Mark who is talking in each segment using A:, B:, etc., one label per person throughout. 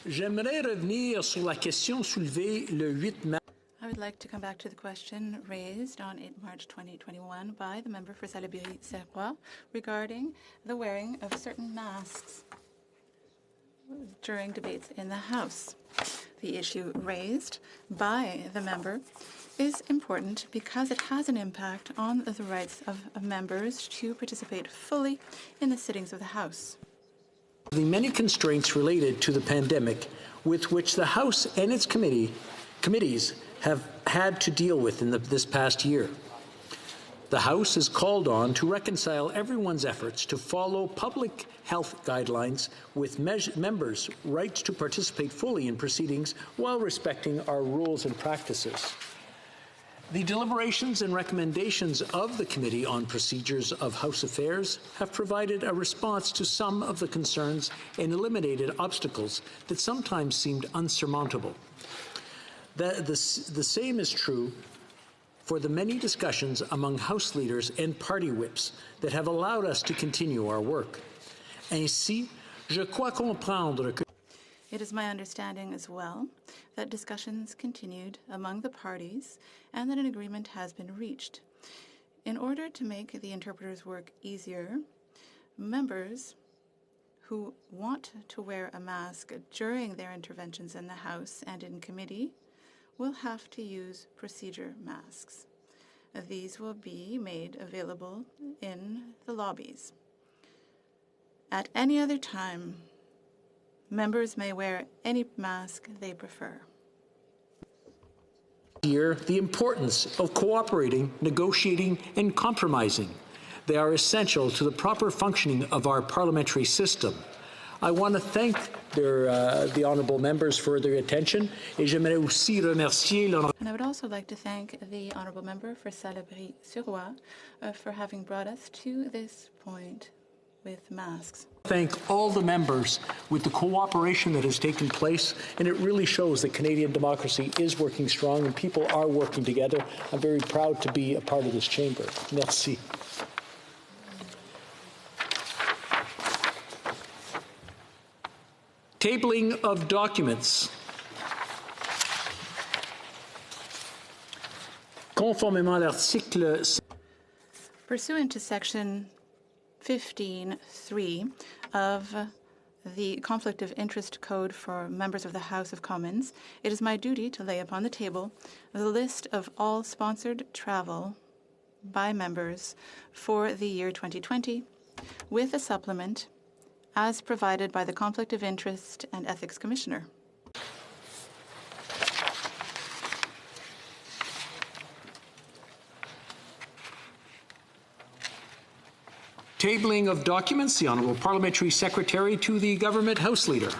A: J'aimerais revenir sur la question soulevée le 8 mars.
B: I would like to come back to the question raised on 8 March 2021 by the member for Salaberry-Serrois regarding the wearing of certain masks during debates in the House. The issue raised by the member is important because it has an impact on the rights of members to participate fully in the sittings of the House.
A: The many constraints related to the pandemic with which the House and its committees have had to deal with in this past year. The House is called on to reconcile everyone's efforts to follow public health guidelines with members' rights to participate fully in proceedings while respecting our rules and practices. The deliberations and recommendations of the Committee on Procedures of House Affairs have provided a response to some of the concerns and eliminated obstacles that sometimes seemed unsurmountable. The same is true for the many discussions among House leaders and party whips that have allowed us to continue our work. Ainsi, je crois comprendre que
B: It is my understanding as well that discussions continued among the parties and that an agreement has been reached. In order to make the interpreters' work easier, members who want to wear a mask during their interventions in the House and in committee will have to use procedure masks. These will be made available in the lobbies. At any other time, members may wear any mask they prefer.
A: Here, the importance of cooperating, negotiating, and compromising. They are essential to the proper functioning of our parliamentary system. I want to thank the honourable members for their attention, et j'aimerais aussi remercier
B: And I would also like to thank the honourable member for Salaberry-Serrois for having brought us to this point with masks.
A: Thank all the members with the cooperation that has taken place, and it really shows that Canadian democracy is working strong and people are working together. I'm very proud to be a part of this chamber. Merci. Tabling of documents. Conformément à l'article
B: Pursuant to Section 15.3 of the Conflict of Interest Code for members of the House of Commons, it is my duty to lay upon the table the list of all sponsored travel by members for the year 2020, with a supplement as provided by the Conflict of Interest and Ethics Commissioner.
A: Tabling of documents, the Honourable Parliamentary Secretary to the Government House Leader.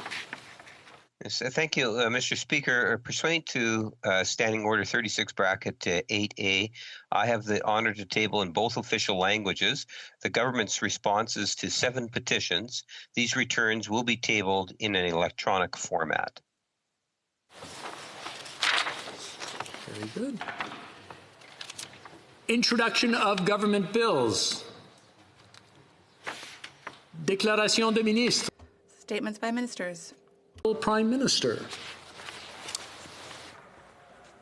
C: Yes, thank you, Mr. Speaker. Pursuant to Standing Order 36 bracket 8A, I have the honor to table in both official languages the government's responses to 7 petitions. These returns will be tabled in an electronic format.
A: Very good. Introduction of government bills. Déclaration de ministre.
B: Statements by ministers.
A: Prime Minister.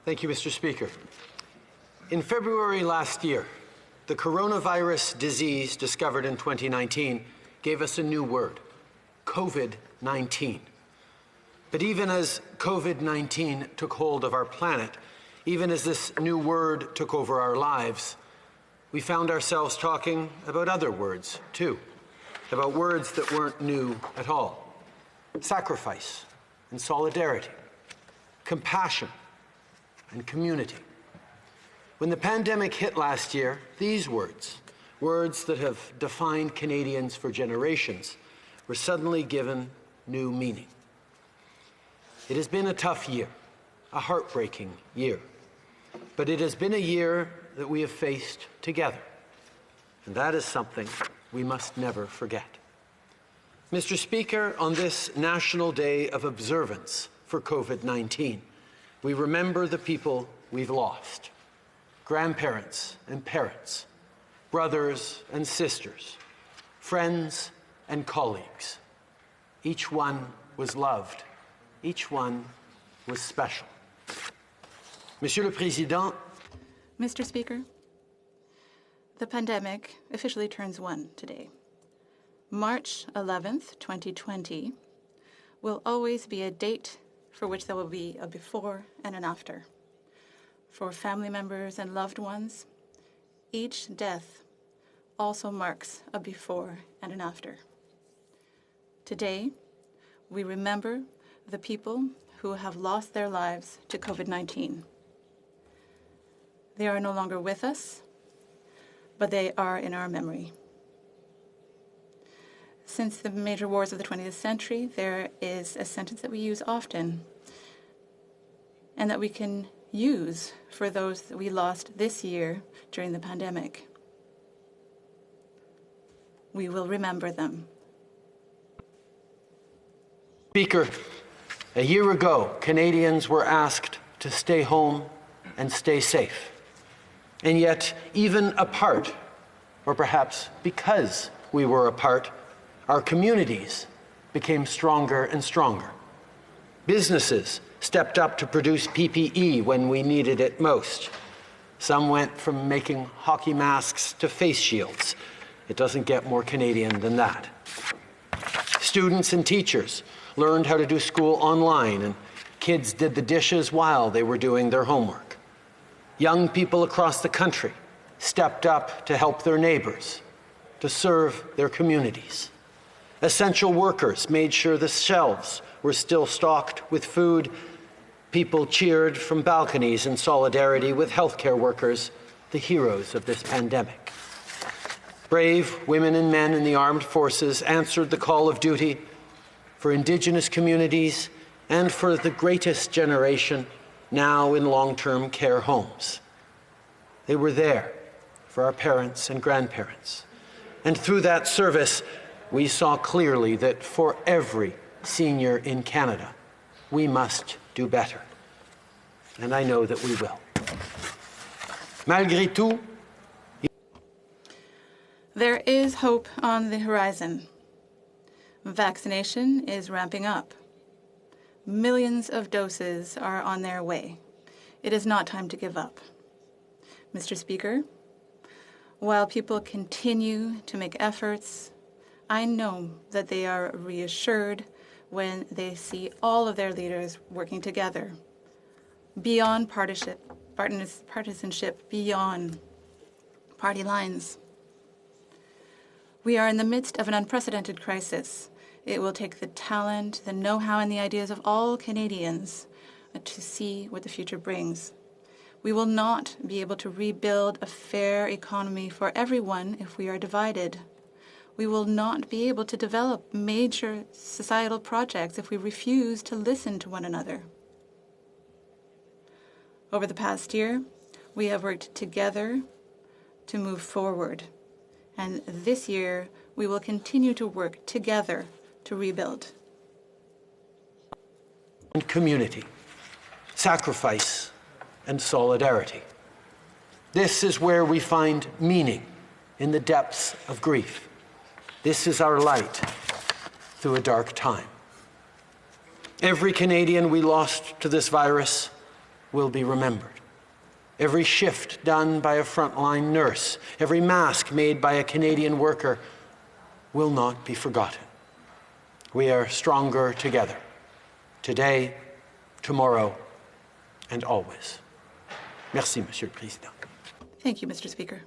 D: Thank you, Mr. Speaker. In February last year, the coronavirus disease discovered in 2019 gave us a new word, COVID-19. But even as COVID-19 took hold of our planet, even as this new word took over our lives, we found ourselves talking about other words, too. About words that weren't new at all. Sacrifice and solidarity, compassion and community. When the pandemic hit last year, these words that have defined Canadians for generations, were suddenly given new meaning. It has been a tough year, a heartbreaking year, but it has been a year that we have faced together, and that is something we must never forget. Mr. Speaker, on this National Day of Observance for COVID-19, we remember the people we've lost, grandparents and parents, brothers and sisters, friends and colleagues. Each one was loved Each one was special. Monsieur le Président,
B: Mr. Speaker, the pandemic officially turns 1 today. March 11th, 2020 will always be a date for which there will be a before and an after. For family members and loved ones, each death also marks a before and an after. Today, we remember the people who have lost their lives to COVID-19. They are no longer with us, but they are in our memory. Since the major wars of the 20th century, there is a sentence that we use often and that we can use for those that we lost this year during the pandemic. We will remember them.
D: Speaker, a year ago, Canadians were asked to stay home and stay safe. And yet, even apart, or perhaps because we were apart, our communities became stronger and stronger. Businesses stepped up to produce PPE when we needed it most. Some went from making hockey masks to face shields. It doesn't get more Canadian than that. Students and teachers learned how to do school online, and kids did the dishes while they were doing their homework. Young people across the country stepped up to help their neighbors, to serve their communities. Essential workers made sure the shelves were still stocked with food. People cheered from balconies in solidarity with healthcare workers, the heroes of this pandemic. Brave women and men in the armed forces answered the call of duty for Indigenous communities and for the greatest generation now in long-term care homes. They were there for our parents and grandparents. And through that service, we saw clearly that for every senior in Canada, we must do better. And I know that we will. Malgré tout,
B: there is hope on the horizon. Vaccination is ramping up. Millions of doses are on their way. It is not time to give up. Mr. Speaker, while people continue to make efforts, I know that they are reassured when they see all of their leaders working together, beyond partisanship, beyond party lines. We are in the midst of an unprecedented crisis. It will take the talent, the know-how, and the ideas of all Canadians to see what the future brings. We will not be able to rebuild a fair economy for everyone if we are divided. We will not be able to develop major societal projects if we refuse to listen to one another. Over the past year, we have worked together to move forward. And this year, we will continue to work together to rebuild.
D: and community, sacrifice and solidarity. This is where we find meaning in the depths of grief. This is our light through a dark time. Every Canadian we lost to this virus will be remembered. Every shift done by a frontline nurse, every mask made by a Canadian worker will not be forgotten. We are stronger together, today, tomorrow, and always. Merci, Monsieur le Président.
B: Thank you, Mr. Speaker.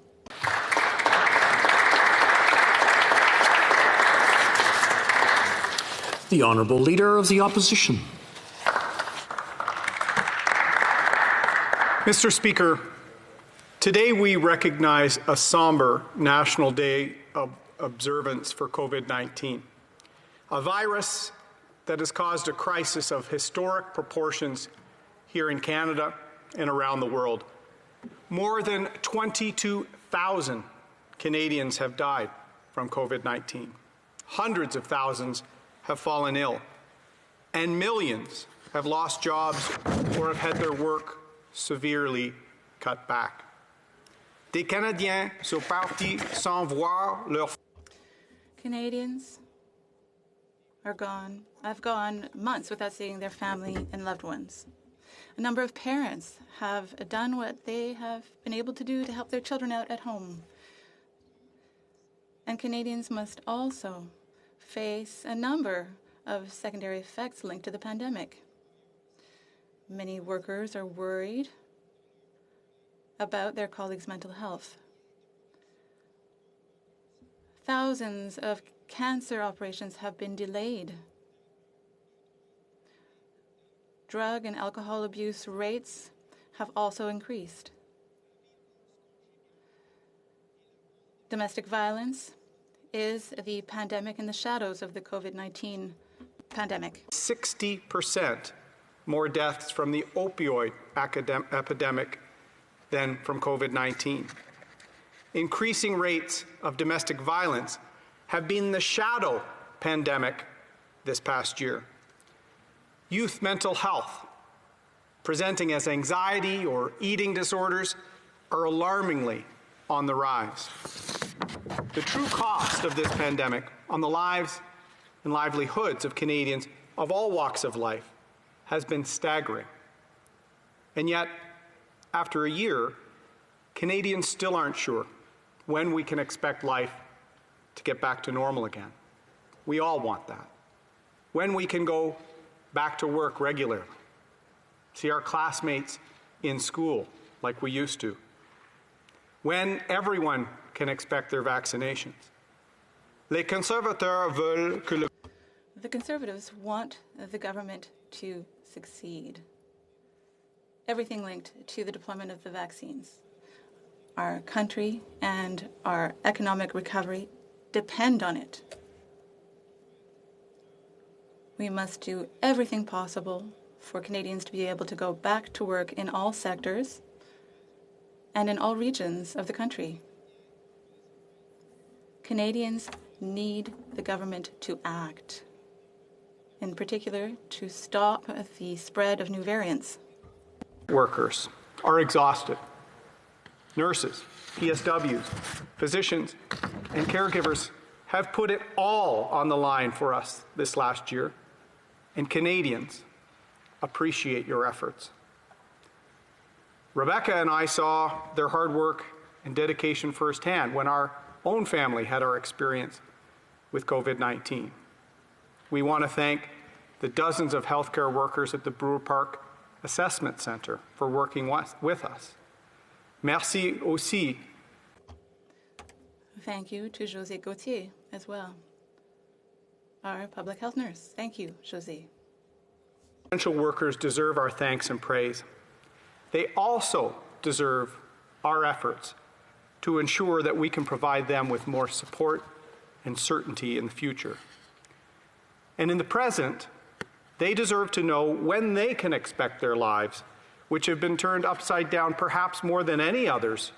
A: The Honourable Leader of the Opposition.
E: Mr. Speaker, today we recognize a somber National Day of observance for COVID-19, a virus that has caused a crisis of historic proportions here in Canada and around the world. More than 22,000 Canadians have died from COVID-19. Hundreds of thousands have fallen ill, and millions have lost jobs or have had their work severely cut back. Des Canadiens sont partis sans voir leur...
B: Canadians have gone months without seeing their family and loved ones. A number of parents have done what they have been able to do to help their children out at home. And Canadians must also face a number of secondary effects linked to the pandemic. Many workers are worried about their colleagues' mental health. Thousands of cancer operations have been delayed. Drug and alcohol abuse rates have also increased. Domestic violence is the pandemic in the shadows of the COVID-19 pandemic.
E: 60% more deaths from the opioid epidemic than from COVID-19. Increasing rates of domestic violence have been the shadow pandemic this past year. Youth mental health, presenting as anxiety or eating disorders, are alarmingly on the rise. The true cost of this pandemic on the lives and livelihoods of Canadians of all walks of life has been staggering. And yet, after a year, Canadians still aren't sure when we can expect life to get back to normal again. We all want that. When we can go back to work regularly, see our classmates in school like we used to, when everyone can expect their vaccinations. Les conservateurs veulent que le...
B: The Conservatives want the government to succeed. Everything linked to the deployment of the vaccines. Our country and our economic recovery depend on it. We must do everything possible for Canadians to be able to go back to work in all sectors and in all regions of the country. Canadians need the government to act, in particular to stop the spread of new variants.
E: Workers are exhausted. Nurses, PSWs, physicians, and caregivers have put it all on the line for us this last year, and Canadians appreciate your efforts. Rebecca and I saw their hard work and dedication firsthand when our own family had our experience with COVID-19. We want to thank the dozens of healthcare workers at the Brewer Park Assessment Centre for working with us. Merci aussi.
B: Thank you to José Gauthier as well, our public health nurse. Thank you, José.
E: Essential workers deserve our thanks and praise. They also deserve our efforts to ensure that we can provide them with more support and certainty in the future. And in the present, they deserve to know when they can expect their lives, which have been turned upside down perhaps more than any others,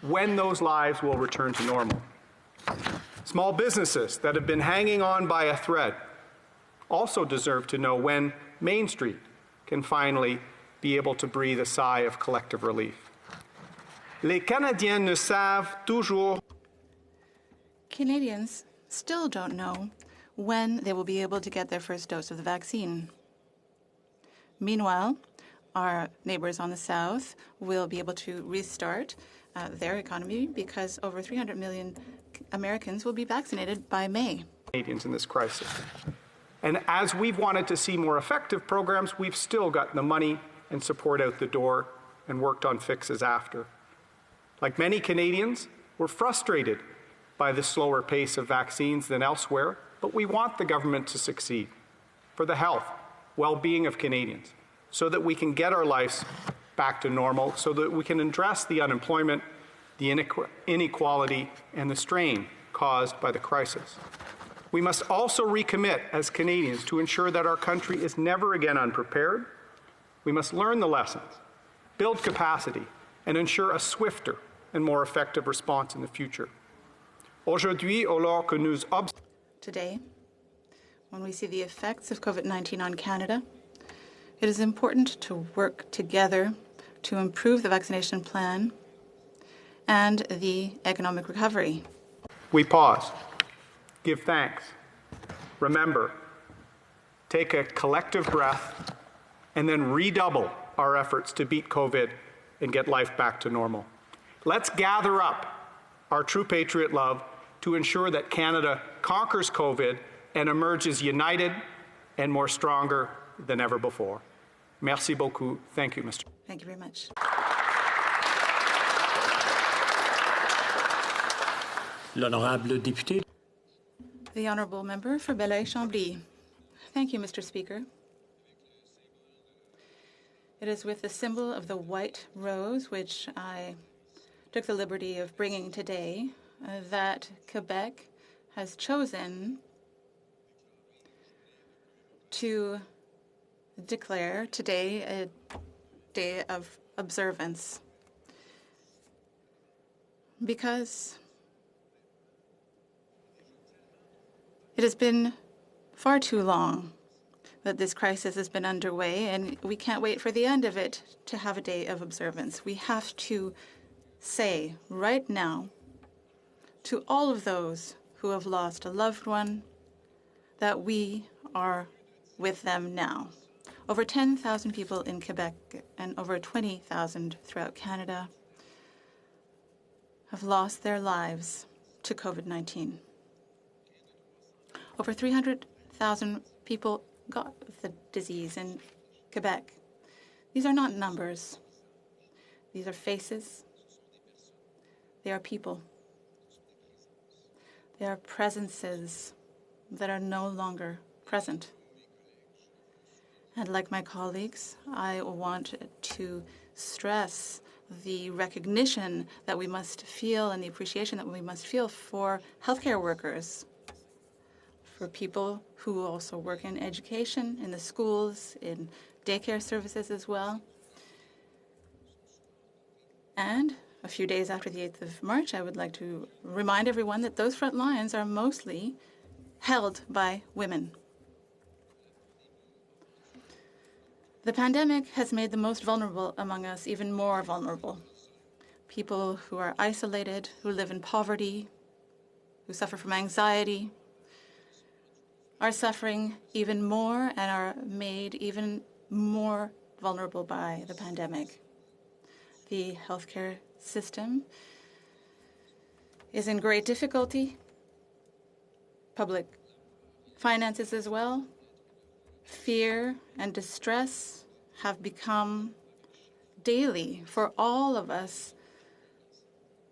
E: when those lives will return to normal. Small businesses that have been hanging on by a thread also deserve to know when Main Street can finally be able to breathe a sigh of collective relief. Les Canadiens ne savent toujours.
B: Canadians still don't know when they will be able to get their first dose of the vaccine. Meanwhile, our neighbors on the south will be able to restart their economy because over 300 million Americans will be vaccinated by May.
E: Canadians in this crisis. And as we've wanted to see more effective programs, we've still got the money and support out the door and worked on fixes after. Like many Canadians, we're frustrated by the slower pace of vaccines than elsewhere, but we want the government to succeed for the health, well-being of Canadians, so that we can get our lives back to normal, so that we can address the unemployment, the inequality, and the strain caused by the crisis. We must also recommit as Canadians to ensure that our country is never again unprepared. We must learn the lessons, build capacity, and ensure a swifter and more effective response in the future. Aujourd'hui, alors que nous
B: Today, when we see the effects of COVID-19 on Canada, it is important to work together to improve the vaccination plan and the economic recovery.
E: We pause, give thanks, remember, take a collective breath, and then redouble our efforts to beat COVID and get life back to normal. Let's gather up our true patriot love to ensure that Canada conquers COVID and emerges united and more stronger than ever before. Merci beaucoup. Thank you, Mr.
B: Thank you very much.
A: L'honorable député.
B: The Honourable Member for Belleuil-Chambly. Thank you, Mr. Speaker. It is with the symbol of the white rose, which I took the liberty of bringing today, that Quebec has chosen to declare today a day of observance. Because it has been far too long that this crisis has been underway, and we can't wait for the end of it to have a day of observance. We have to say right now to all of those who have lost a loved one that we are with them now. Over 10,000 people in Quebec and over 20,000 throughout Canada have lost their lives to COVID-19. Over 300,000 people got the disease in Quebec. These are not numbers. These are faces. They are people. They are presences that are no longer present. And like my colleagues, I want to stress the recognition that we must feel and the appreciation that we must feel for healthcare workers, for people who also work in education, in the schools, in daycare services as well. And a few days after the 8th of March, I would like to remind everyone that those front lines are mostly held by women. The pandemic has made the most vulnerable among us even more vulnerable. People who are isolated, who live in poverty, who suffer from anxiety, are suffering even more and are made even more vulnerable by the pandemic. The healthcare system is in great difficulty, public finances as well. Fear and distress have become daily for all of us.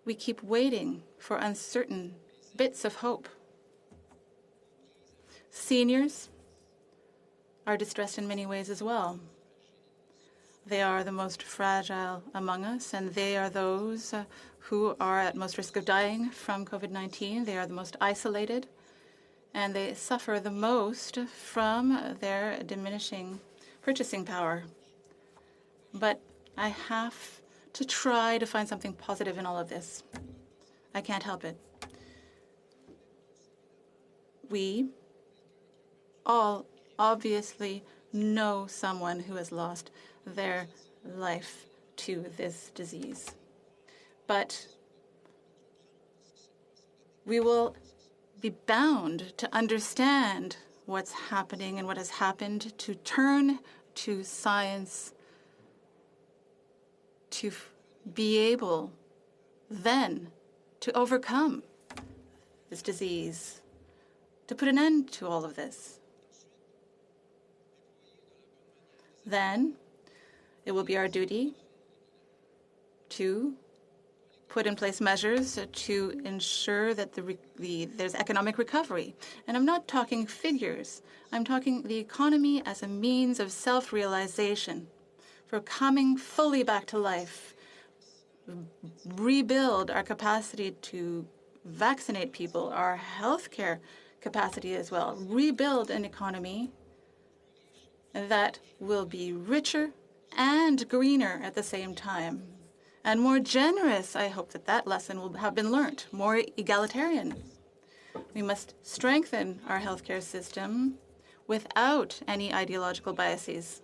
B: We keep waiting for uncertain bits of hope. Seniors are distressed in many ways as well. They are the most fragile among us, and they are those who are at most risk of dying from COVID-19. They are the most isolated, and they suffer the most from their diminishing purchasing power. But I have to try to find something positive in all of this. I can't help it. We all obviously know someone who has lost their life to this disease. But we will be bound to understand what's happening and what has happened, to turn to science, to be able then to overcome this disease, to put an end to all of this. Then it will be our duty to put in place measures to ensure that there's economic recovery. And I'm not talking figures. I'm talking the economy as a means of self-realization, for coming fully back to life, rebuild our capacity to vaccinate people, our healthcare capacity as well, rebuild an economy that will be richer and greener at the same time, and more generous. I hope that that lesson will have been learned, more egalitarian. We must strengthen our healthcare system without any ideological biases.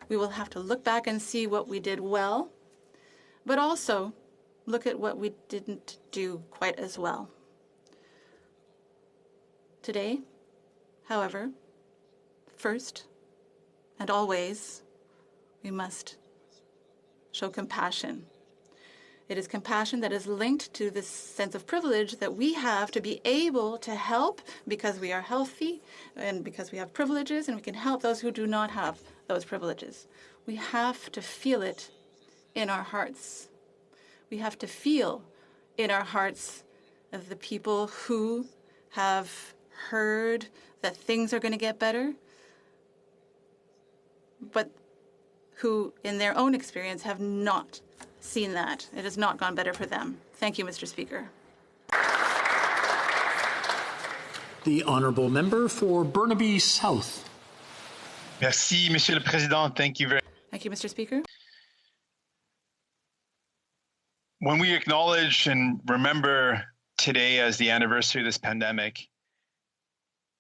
B: We will have to look back and see what we did well, but also look at what we didn't do quite as well. Today, however, First and always, we must show compassion. It is compassion that is linked to this sense of privilege that we have to be able to help because we are healthy and because we have privileges, and we can help those who do not have those privileges. We have to feel it in our hearts. We have to feel in our hearts of the people who have heard that things are going to get better, but who, in their own experience, have not seen that. It has not gone better for them. Thank you, Mr. Speaker.
A: The honourable member for Burnaby South.
F: Merci, Monsieur le Président. Thank you very much.
B: Thank you, Mr. Speaker.
F: When we acknowledge and remember today as the anniversary of this pandemic,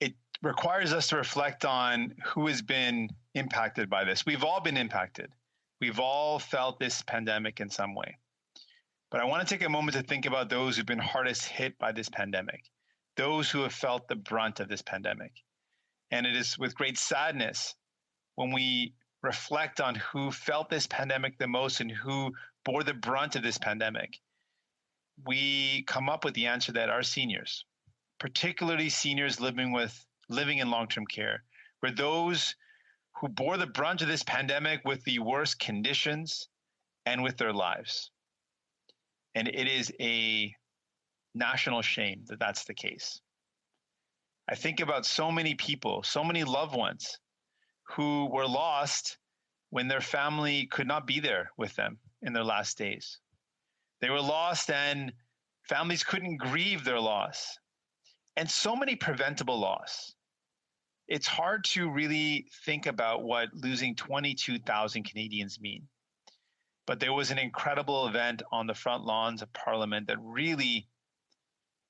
F: it requires us to reflect on who has been impacted by this. We've all been impacted. We've all felt this pandemic in some way. But I want to take a moment to think about those who've been hardest hit by this pandemic, those who have felt the brunt of this pandemic. And it is with great sadness when we reflect on who felt this pandemic the most and who bore the brunt of this pandemic, we come up with the answer that our seniors, particularly seniors living in long-term care, were those who bore the brunt of this pandemic with the worst conditions and with their lives. And it is a national shame that that's the case. I think about so many people, so many loved ones who were lost when their family could not be there with them in their last days. They were lost and families couldn't grieve their loss. And so many preventable loss. It's hard to really think about what losing 22,000 Canadians mean. But there was an incredible event on the front lawns of Parliament that really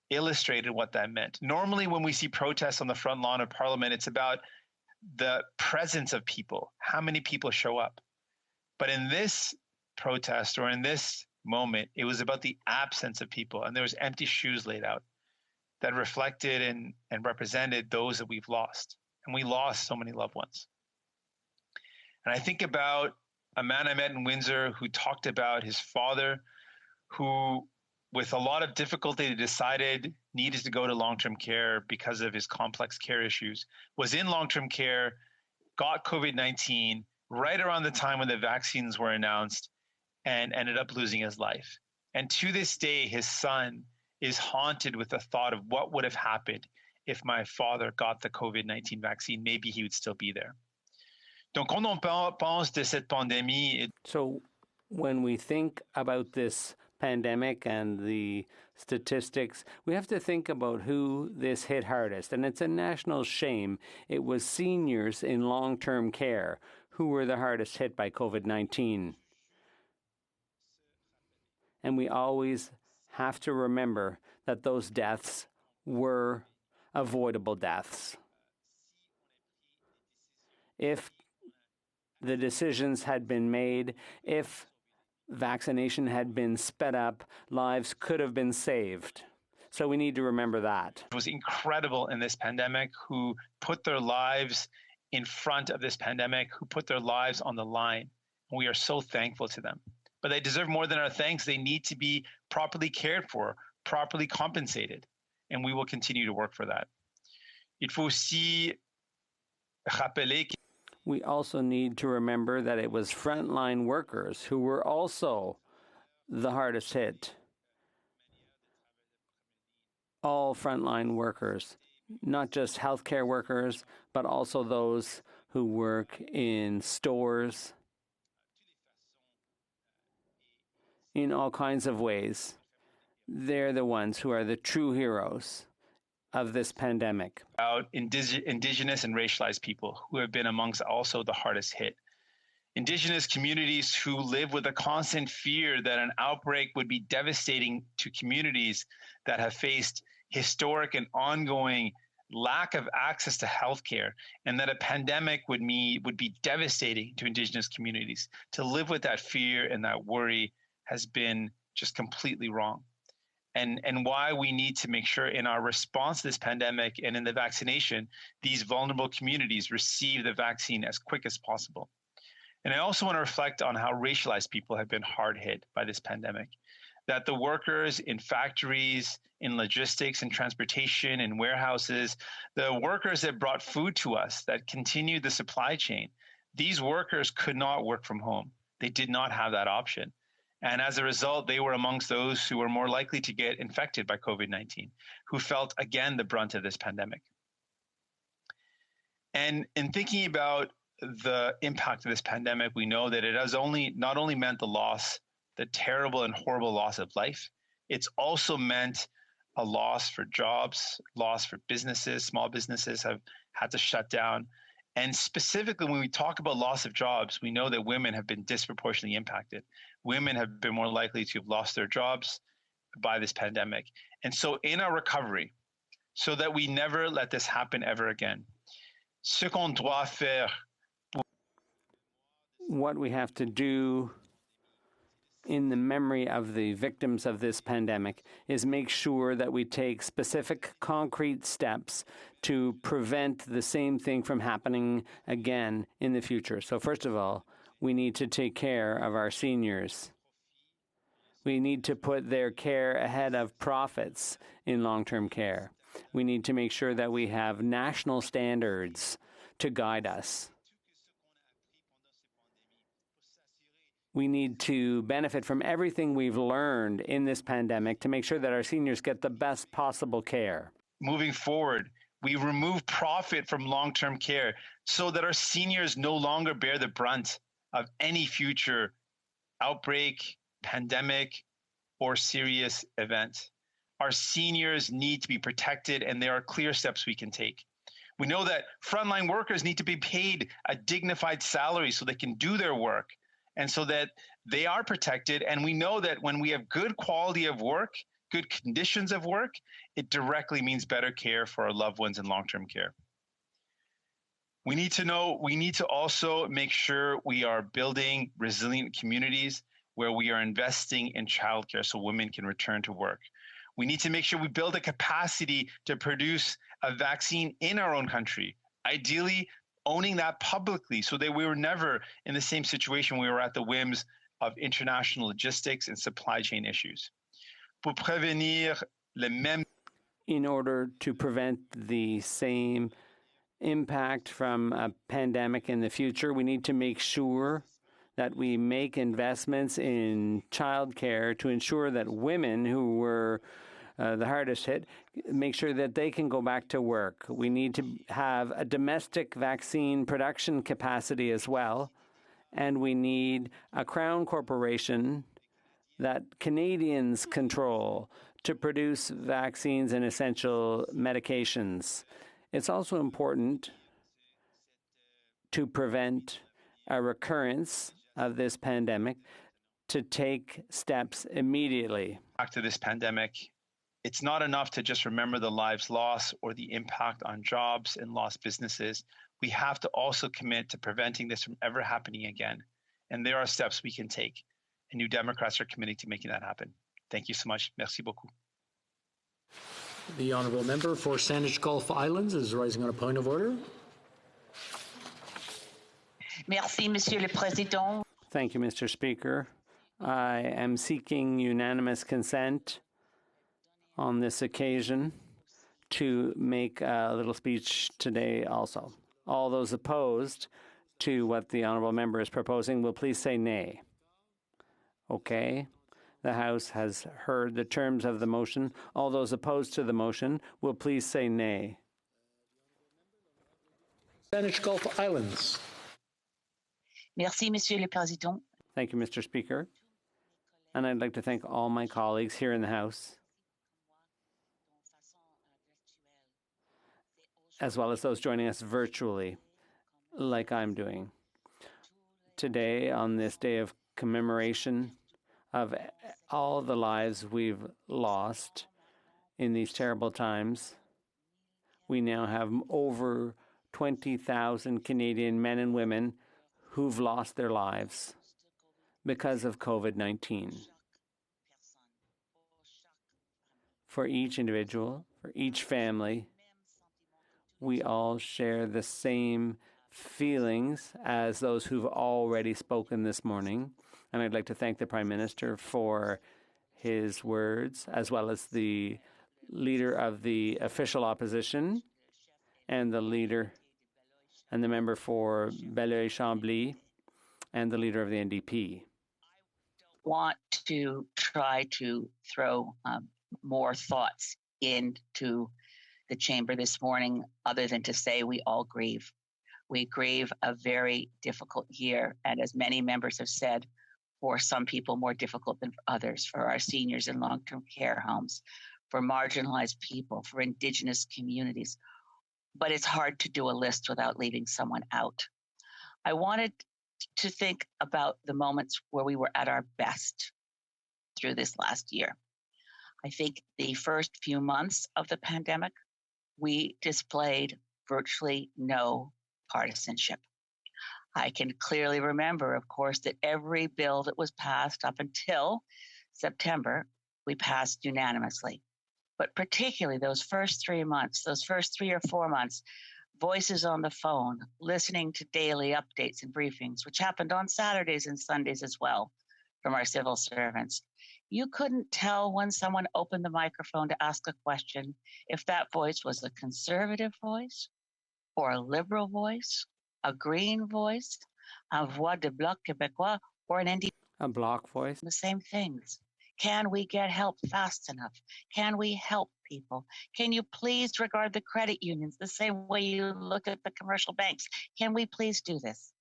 F: illustrated what that meant. Normally, when we see protests on the front lawn of Parliament, it's about the presence of people, how many people show up. But in this protest or in this moment, it was about the absence of people, and there was empty shoes laid out that reflected and represented those that we've lost. And we lost so many loved ones. And I think about a man I met in Windsor who talked about his father, who, with a lot of difficulty, decided needed to go to long-term care because of his complex care issues, was in long-term care, got COVID-19 right around the time when the vaccines were announced, and ended up losing his life. And to this day, his son is haunted with the thought of what would have happened if my father got the COVID-19 vaccine. Maybe he would still be there. Donc, quand on pense de cette pandémie.
G: So, when we think about this pandemic and the statistics, we have to think about who this hit hardest. And it's a national shame. It was seniors in long-term care who were the hardest hit by COVID-19. And we always have to remember that those deaths were avoidable deaths. If the decisions had been made, if vaccination had been sped up, lives could have been saved. So we need to remember that.
F: It was incredible in this pandemic who put their lives in front of this pandemic, who put their lives on the line. And we are so thankful to them. But they deserve more than our thanks. They need to be properly cared for, properly compensated. And we will continue to work for that. Il faut aussi rappeler que
G: we also need to remember that it was frontline workers who were also the hardest hit. All frontline workers, not just healthcare workers, but also those who work in stores, in all kinds of ways. They're the ones who are the true heroes of this pandemic.
F: About Indigenous and racialized people who have been amongst also the hardest hit. Indigenous communities who live with a constant fear that an outbreak would be devastating to communities that have faced historic and ongoing lack of access to healthcare, and that a pandemic would be devastating to Indigenous communities. To live with that fear and that worry has been just completely wrong. and why we need to make sure in our response to this pandemic and in the vaccination, these vulnerable communities receive the vaccine as quick as possible. And I also want to reflect on how racialized people have been hard hit by this pandemic, that the workers in factories, in logistics and transportation and warehouses, the workers that brought food to us, that continued the supply chain, these workers could not work from home. They did not have that option. And as a result, they were amongst those who were more likely to get infected by COVID-19, who felt, again, the brunt of this pandemic. And in thinking about the impact of this pandemic, we know that it has not only meant the terrible and horrible loss of life, it's also meant a loss for jobs, loss for businesses. Small businesses have had to shut down. And specifically, when we talk about loss of jobs, we know that women have been disproportionately impacted. Women have been more likely to have lost their jobs by this pandemic. And so in our recovery, so that we never let this happen ever again, ce qu'on doit faire.
G: What we have to do in the memory of the victims of this pandemic is make sure that we take specific concrete steps to prevent the same thing from happening again in the future. So first of all, we need to take care of our seniors. We need to put their care ahead of profits in long-term care. We need to make sure that we have national standards to guide us. We need to benefit from everything we've learned in this pandemic to make sure that our seniors get the best possible care.
F: Moving forward, we remove profit from long-term care so that our seniors no longer bear the brunt of any future outbreak, pandemic, or serious event. Our seniors need to be protected, and there are clear steps we can take. We know that frontline workers need to be paid a dignified salary so they can do their work and so that they are protected. And we know that when we have good quality of work, good conditions of work, it directly means better care for our loved ones in long-term care. We need to also make sure we are building resilient communities where we are investing in childcare so women can return to work. We need to make sure we build a capacity to produce a vaccine in our own country, ideally owning that publicly so that we were never in the same situation we were at the whims of international logistics and supply chain issues. Pour prévenir les mêmes.
G: In order to prevent the same impact from a pandemic in the future, we need to make sure that we make investments in childcare to ensure that women who were the hardest hit, make sure that they can go back to work. We need to have a domestic vaccine production capacity as well, and we need a crown corporation that Canadians control to produce vaccines and essential medications. It's also important to prevent a recurrence of this pandemic, to take steps immediately.
F: Back to this pandemic, it's not enough to just remember the lives lost or the impact on jobs and lost businesses. We have to also commit to preventing this from ever happening again. And there are steps we can take. And New Democrats are committed to making that happen. Thank you so much. Merci beaucoup.
A: The honourable member for Saanich Gulf Islands is rising on a point of order.
H: Merci, Monsieur le Président.
G: Thank you, Mr. Speaker. I am seeking unanimous consent on this occasion to make a little speech today also. All those opposed to what the honourable member is proposing will please say nay. Okay. The House has heard the terms of the motion. All those opposed to the motion will please say nay.
A: Saanich Gulf Islands.
H: Merci, Monsieur le Président.
G: Thank you, Mr. Speaker. And I'd like to thank all my colleagues here in the House, as well as those joining us virtually, like I'm doing. Today, on this day of commemoration of all the lives we've lost in these terrible times, we now have over 20,000 Canadian men and women who've lost their lives because of COVID-19. for each individual, for each family. We all share the same feelings as those who've already spoken this morning. And I'd like to thank the Prime Minister for his words, as well as the leader of the official opposition and the leader and the member for Belleuil-Chambly and the leader of the NDP.
H: Want to try to throw more thoughts into the chamber this morning, other than to say we all grieve. We grieve a very difficult year, and as many members have said, for some people more difficult than for others, for our seniors in long-term care homes, for marginalized people, for Indigenous communities. But it's hard to do a list without leaving someone out. I wanted to think about the moments where we were at our best through this last year. I think the first few months of the pandemic, we displayed virtually no partisanship. I can clearly remember, of course, that every bill that was passed up until September, we passed unanimously. But particularly those first 3 months, those first 3 or 4 months, voices on the phone, listening to daily updates and briefings, which happened on Saturdays and Sundays as well from our civil servants. You couldn't tell when someone opened the microphone to ask a question if that voice was a conservative voice or a liberal voice, a green voice, a voix de bloc québécois, or an NDP.
G: A bloc voice.
H: The same things. Can we get help fast enough? Can we help people? Can you please regard the credit unions the same way you look at the commercial banks? Can we please do this?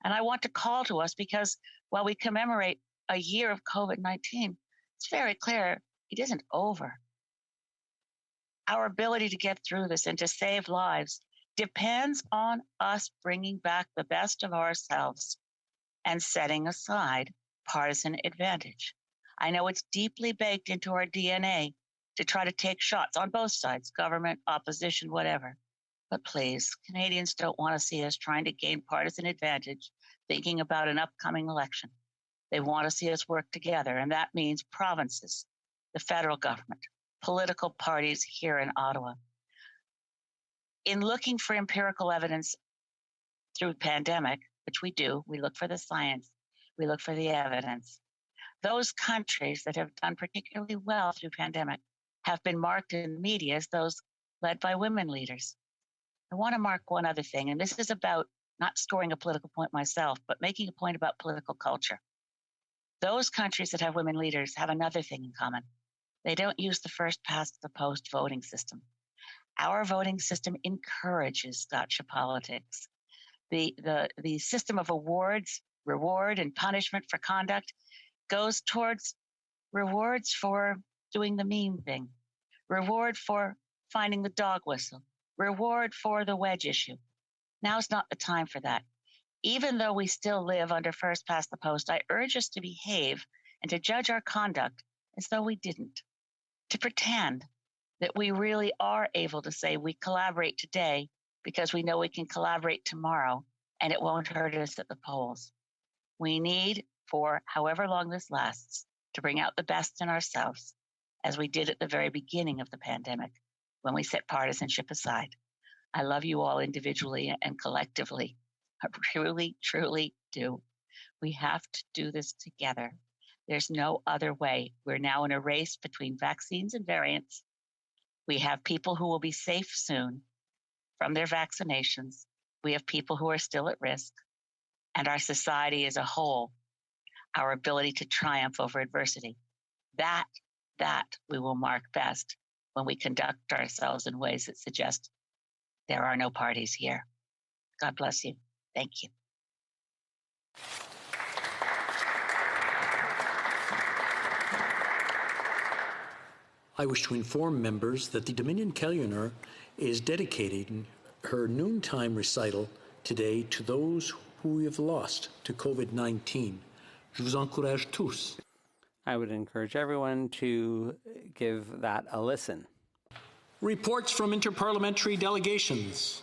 H: And I want to call to us because while we commemorate a year of COVID-19, it's very clear it isn't over. Our ability to get through this and to save lives depends on us bringing back the best of ourselves and setting aside partisan advantage. I know it's deeply baked into our DNA to try to take shots on both sides, government, opposition, whatever. But please, Canadians don't want to see us trying to gain partisan advantage, thinking about an upcoming election. They want to see us work together, and that means provinces, the federal government, political parties here in Ottawa. In looking for empirical evidence through pandemic, which we do, we look for the science, we look for the evidence. Those countries that have done particularly well through pandemic have been marked in the media as those led by women leaders. I want to mark one other thing, and this is about not scoring a political point myself, but making a point about political culture. Those countries that have women leaders have another thing in common. They don't use the first past the post voting system. Our voting system encourages gotcha politics. The system of awards, reward, and punishment for conduct goes towards rewards for doing the mean thing, reward for finding the dog whistle, reward for the wedge issue. Now's not the time for that. Even though we still live under first past the post, I urge us to behave and to judge our conduct as though we didn't, to pretend that we really are able to say we collaborate today because we know we can collaborate tomorrow and it won't hurt us at the polls. We need, for however long this lasts, to bring out the best in ourselves, as we did at the very beginning of the pandemic, when we set partisanship aside. I love you all individually and collectively. I really, truly do. We have to do this together. There's no other way. We're now in a race between vaccines and variants. We have people who will be safe soon from their vaccinations. We have people who are still at risk. And our society as a whole, our ability to triumph over adversity. That we will mark best when we conduct ourselves in ways that suggest there are no parties here. God bless you. Thank you.
A: I wish to inform members that the Dominion Kellioner is dedicating her noontime recital today to those who we have lost to COVID-19. Je vous encourage tous.
G: I would encourage everyone to give that a listen.
A: Reports from interparliamentary delegations.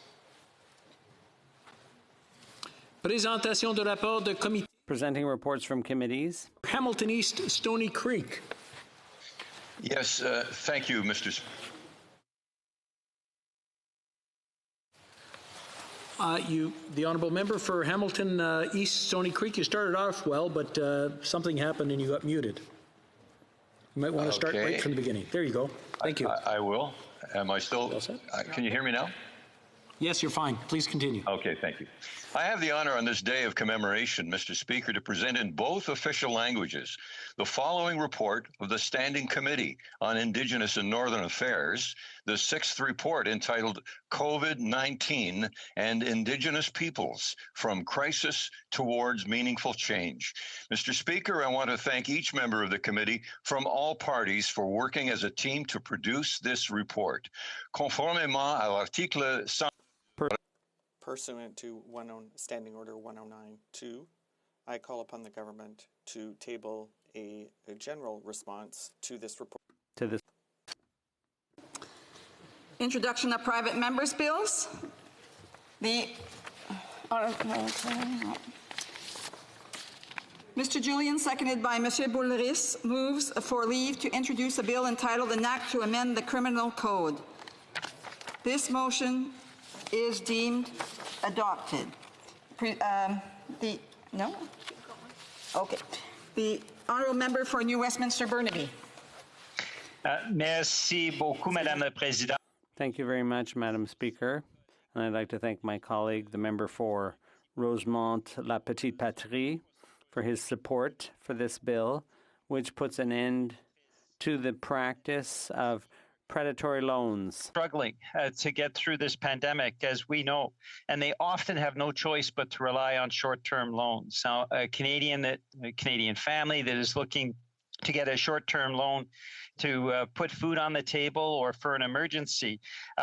A: Présentation de rapport de comité.
G: Presenting reports from committees.
A: Hamilton East, Stony Creek.
I: Yes, thank you, Mr.
A: The honourable member for Hamilton East Stony Creek, you started off well, but something happened and you got muted. You might want to start right from the beginning. There you go. Thank you.
I: I will. Am I still?
A: Well said.
I: Can you hear me now?
A: Yes, you're fine. Please continue.
I: Okay, thank you. I have the honor on this day of commemoration, Mr. Speaker, to present in both official languages the following report of the Standing Committee on Indigenous and Northern Affairs, the sixth report entitled COVID-19 and Indigenous Peoples from Crisis Towards Meaningful Change. Mr. Speaker, I want to thank each member of the committee from all parties for working as a team to produce this report. Conformément à l'article 100
J: Pursuant to Standing Order 109.2, I call upon the government to table a general response to this report.
K: Introduction of private members' bills. Mr. Julian, seconded by Monsieur Boulris, moves for leave to introduce a bill entitled An Act to Amend the Criminal Code. This motion is deemed adopted. No? Okay. The honourable member for New Westminster Burnaby.
L: Merci beaucoup, Madame la Présidente.
G: Thank you very much, Madam Speaker. And I'd like to thank my colleague, the member for Rosemont-La Petite Patrie, for his support for this bill, which puts an end to the practice of predatory loans.
L: Struggling to get through this pandemic, as we know, and they often have no choice but to rely on short-term loans. Now, a Canadian family that is looking to get a short-term loan to put food on the table or for an emergency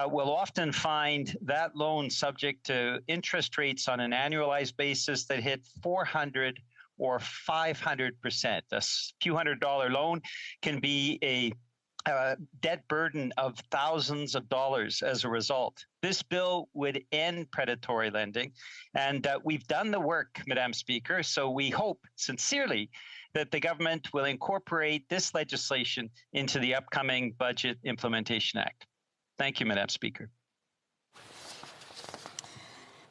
L: will often find that loan subject to interest rates on an annualized basis that hit 400 or 500%. A few $100 loan can be a debt burden of thousands of dollars as a result. This bill would end predatory lending, and we've done the work, Madam Speaker, so we hope sincerely that the government will incorporate this legislation into the upcoming Budget Implementation Act. Thank you, Madam Speaker.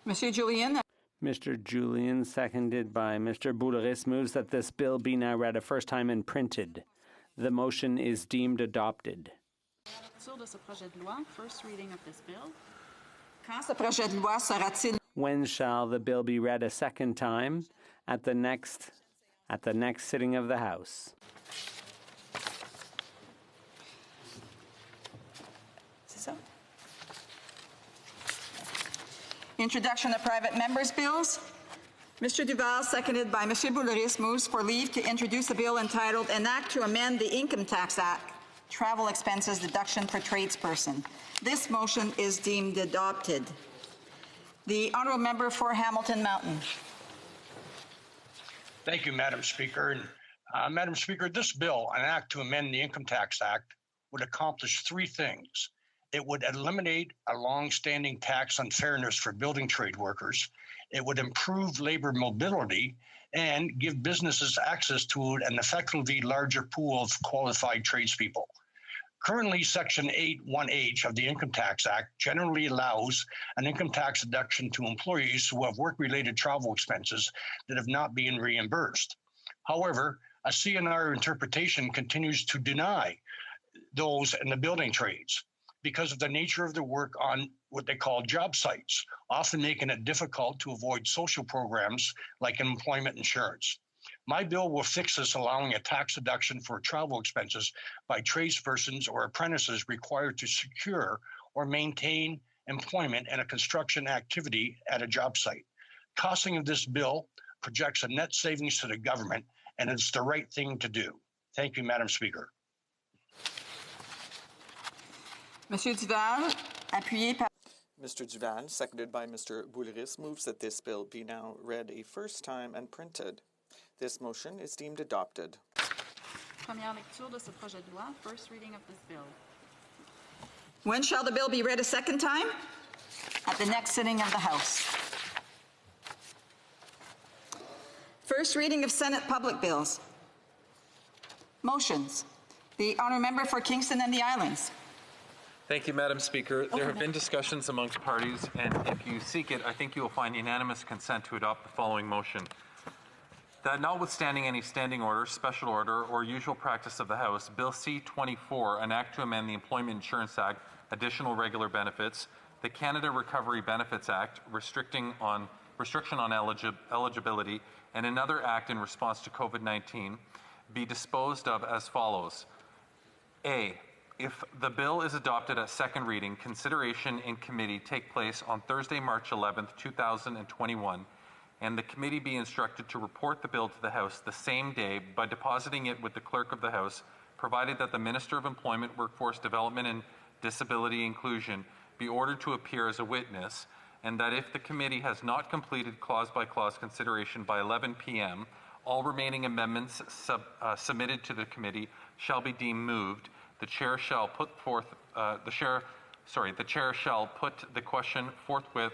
K: Monsieur Julien.
G: Mr. Julian, seconded by Mr. Boulris, moves that this bill be now read a first time and printed. The motion is deemed adopted.
K: First reading of this bill. Quand ce projet de loi sera-t-il?
G: When shall the bill be read a second time? At the next sitting of the House.
K: Introduction of private members' bills. Mr. Duval, seconded by Monsieur Boulris, moves for leave to introduce a bill entitled An Act to Amend the Income Tax Act, Travel Expenses Deduction for Tradesperson. This motion is deemed adopted. The honourable member for Hamilton Mountain.
M: Thank you, Madam Speaker. And, Madam Speaker, this bill, An Act to Amend the Income Tax Act, would accomplish three things. It would eliminate a long-standing tax unfairness for building trade workers. It would improve labor mobility and give businesses access to an effectively larger pool of qualified tradespeople. Currently, Section 8(1)H of the Income Tax Act generally allows an income tax deduction to employees who have work-related travel expenses that have not been reimbursed. However, a CNR interpretation continues to deny those in the building trades because of the nature of the work on what they call job sites, often making it difficult to avoid social programs like employment insurance. My bill will fix this, allowing a tax deduction for travel expenses by tradespersons or apprentices required to secure or maintain employment in a construction activity at a job site. Costing of this bill projects a net savings to the government, and it's the right thing to do. Thank you, Madam Speaker.
K: Monsieur Duval, appuyé par...
J: Mr. Duval, seconded by Mr. Boulris, moves that this bill be now read a first time and printed. This motion is deemed adopted.
N: Première lecture de ce projet de loi, first reading of this bill.
K: When shall the bill be read a second time? At the next sitting of the House. First reading of Senate public bills. Motions. The honourable member for Kingston and the Islands.
O: Thank you, Madam Speaker. There have been discussions amongst parties, and if you seek it, I think you will find unanimous consent to adopt the following motion. That notwithstanding any standing order, special order, or usual practice of the House, Bill C-24, an act to amend the Employment Insurance Act, additional regular benefits, the Canada Recovery Benefits Act, restriction on eligibility, and another act in response to COVID-19, be disposed of as follows. A, if the bill is adopted at second reading, consideration in committee take place on Thursday, March 11th, 2021, and the committee be instructed to report the bill to the House the same day by depositing it with the Clerk of the House, provided that the Minister of Employment, Workforce Development and Disability Inclusion be ordered to appear as a witness, and that if the committee has not completed clause-by-clause consideration by 11 p.m., all remaining amendments submitted to the committee shall be deemed moved. The chair shall put the chair shall put the question forthwith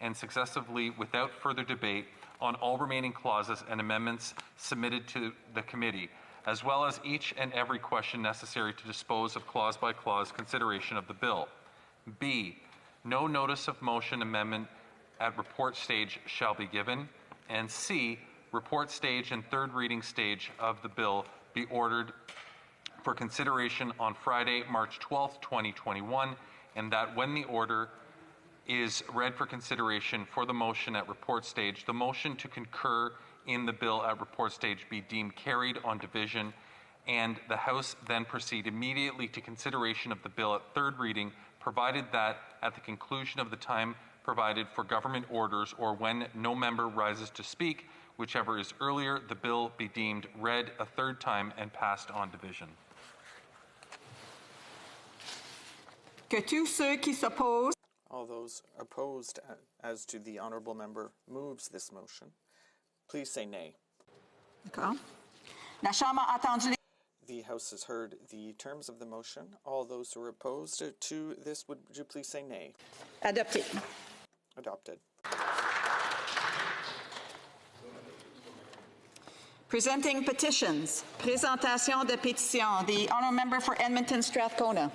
O: and successively without further debate on all remaining clauses and amendments submitted to the committee, as well as each and every question necessary to dispose of clause-by-clause consideration of the bill. B, no notice of motion amendment at report stage shall be given. And C, report stage and third reading stage of the bill be ordered for consideration on Friday, March 12th, 2021, and that when the order is read for consideration for the motion at report stage, the motion to concur in the bill at report stage be deemed carried on division, and the House then proceed immediately to consideration of the bill at third reading, provided that at the conclusion of the time provided for government orders or when no member rises to speak, whichever is earlier, the bill be deemed read a third time and passed on division.
K: Que tous ceux qui s'opposent.
J: All those opposed as to the honourable member moves this motion, please say nay.
K: D'accord. La Chambre a entendu.
J: The House has heard the terms of the motion. All those who are opposed to this, would you please say nay?
K: Adopté.
J: Adopted.
K: Presenting petitions. Présentation de pétitions. The honourable member for Edmonton Strathcona.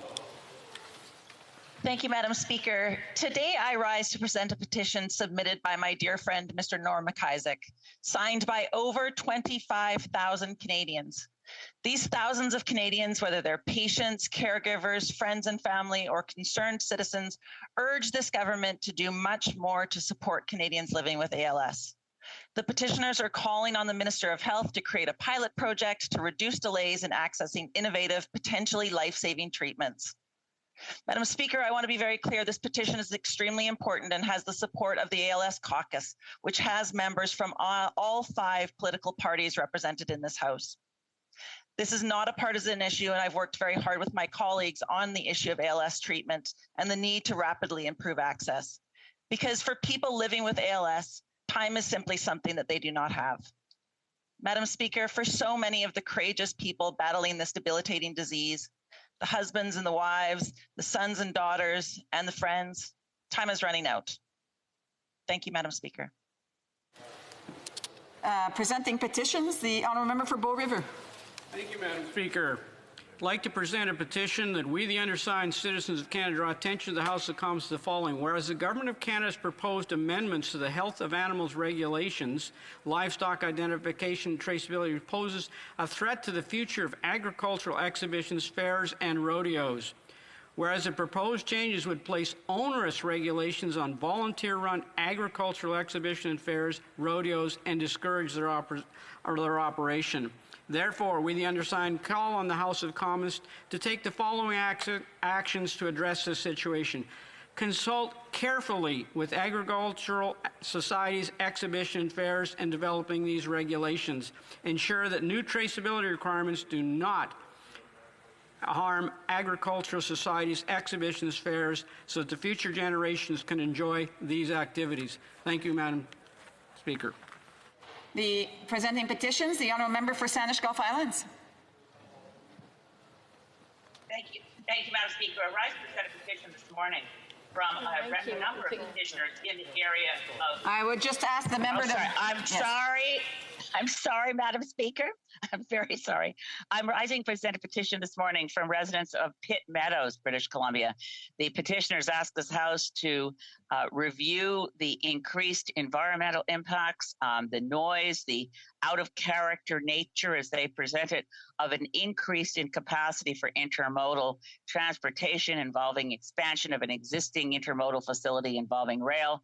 P: Thank you, Madam Speaker. Today, I rise to present a petition submitted by my dear friend, Mr. Norm McIsaac, signed by over 25,000 Canadians. These thousands of Canadians, whether they're patients, caregivers, friends and family, or concerned citizens, urge this government to do much more to support Canadians living with ALS. The petitioners are calling on the Minister of Health to create a pilot project to reduce delays in accessing innovative, potentially life-saving treatments. Madam Speaker, I want to be very clear. This petition is extremely important and has the support of the ALS caucus, which has members from all 5 political parties represented in this House. This is not a partisan issue, and I've worked very hard with my colleagues on the issue of ALS treatment and the need to rapidly improve access. Because for people living with ALS, time is simply something that they do not have. Madam Speaker, for so many of the courageous people battling this debilitating disease, the husbands and the wives, the sons and daughters, and the friends, time is running out. Thank you, Madam Speaker.
K: Presenting petitions, the honourable member for Bow River.
Q: Thank you, Madam Speaker. I'd like to present a petition that we, the undersigned citizens of Canada, draw attention to the House of Commons to the following. Whereas the Government of Canada has proposed amendments to the Health of Animals regulations, livestock identification and traceability poses a threat to the future of agricultural exhibitions, fairs, and rodeos. Whereas the proposed changes would place onerous regulations on volunteer-run agricultural exhibition and fairs, rodeos, and discourage their operation. Therefore, we, the undersigned, call on the House of Commons to take the following actions to address this situation. Consult carefully with agricultural societies, exhibition fairs, and developing these regulations. Ensure that new traceability requirements do not harm agricultural societies, exhibitions, fairs, so that the future generations can enjoy these activities. Thank you, Madam Speaker.
K: The presenting petitions, the honourable member for Saanich Gulf Islands.
P: Thank you, Madam Speaker. I rise to present a petition this morning from a number of petitioners in the area of...
K: I would just ask the member to...
P: I'm sorry.
H: I'm sorry, Madam Speaker. I'm very sorry. I'm rising to present a petition this morning from residents of Pitt Meadows, British Columbia. The petitioners ask this House to review the increased environmental impacts, the noise, the out-of-character nature, as they present it, of an increase in capacity for intermodal transportation involving expansion of an existing intermodal facility involving rail.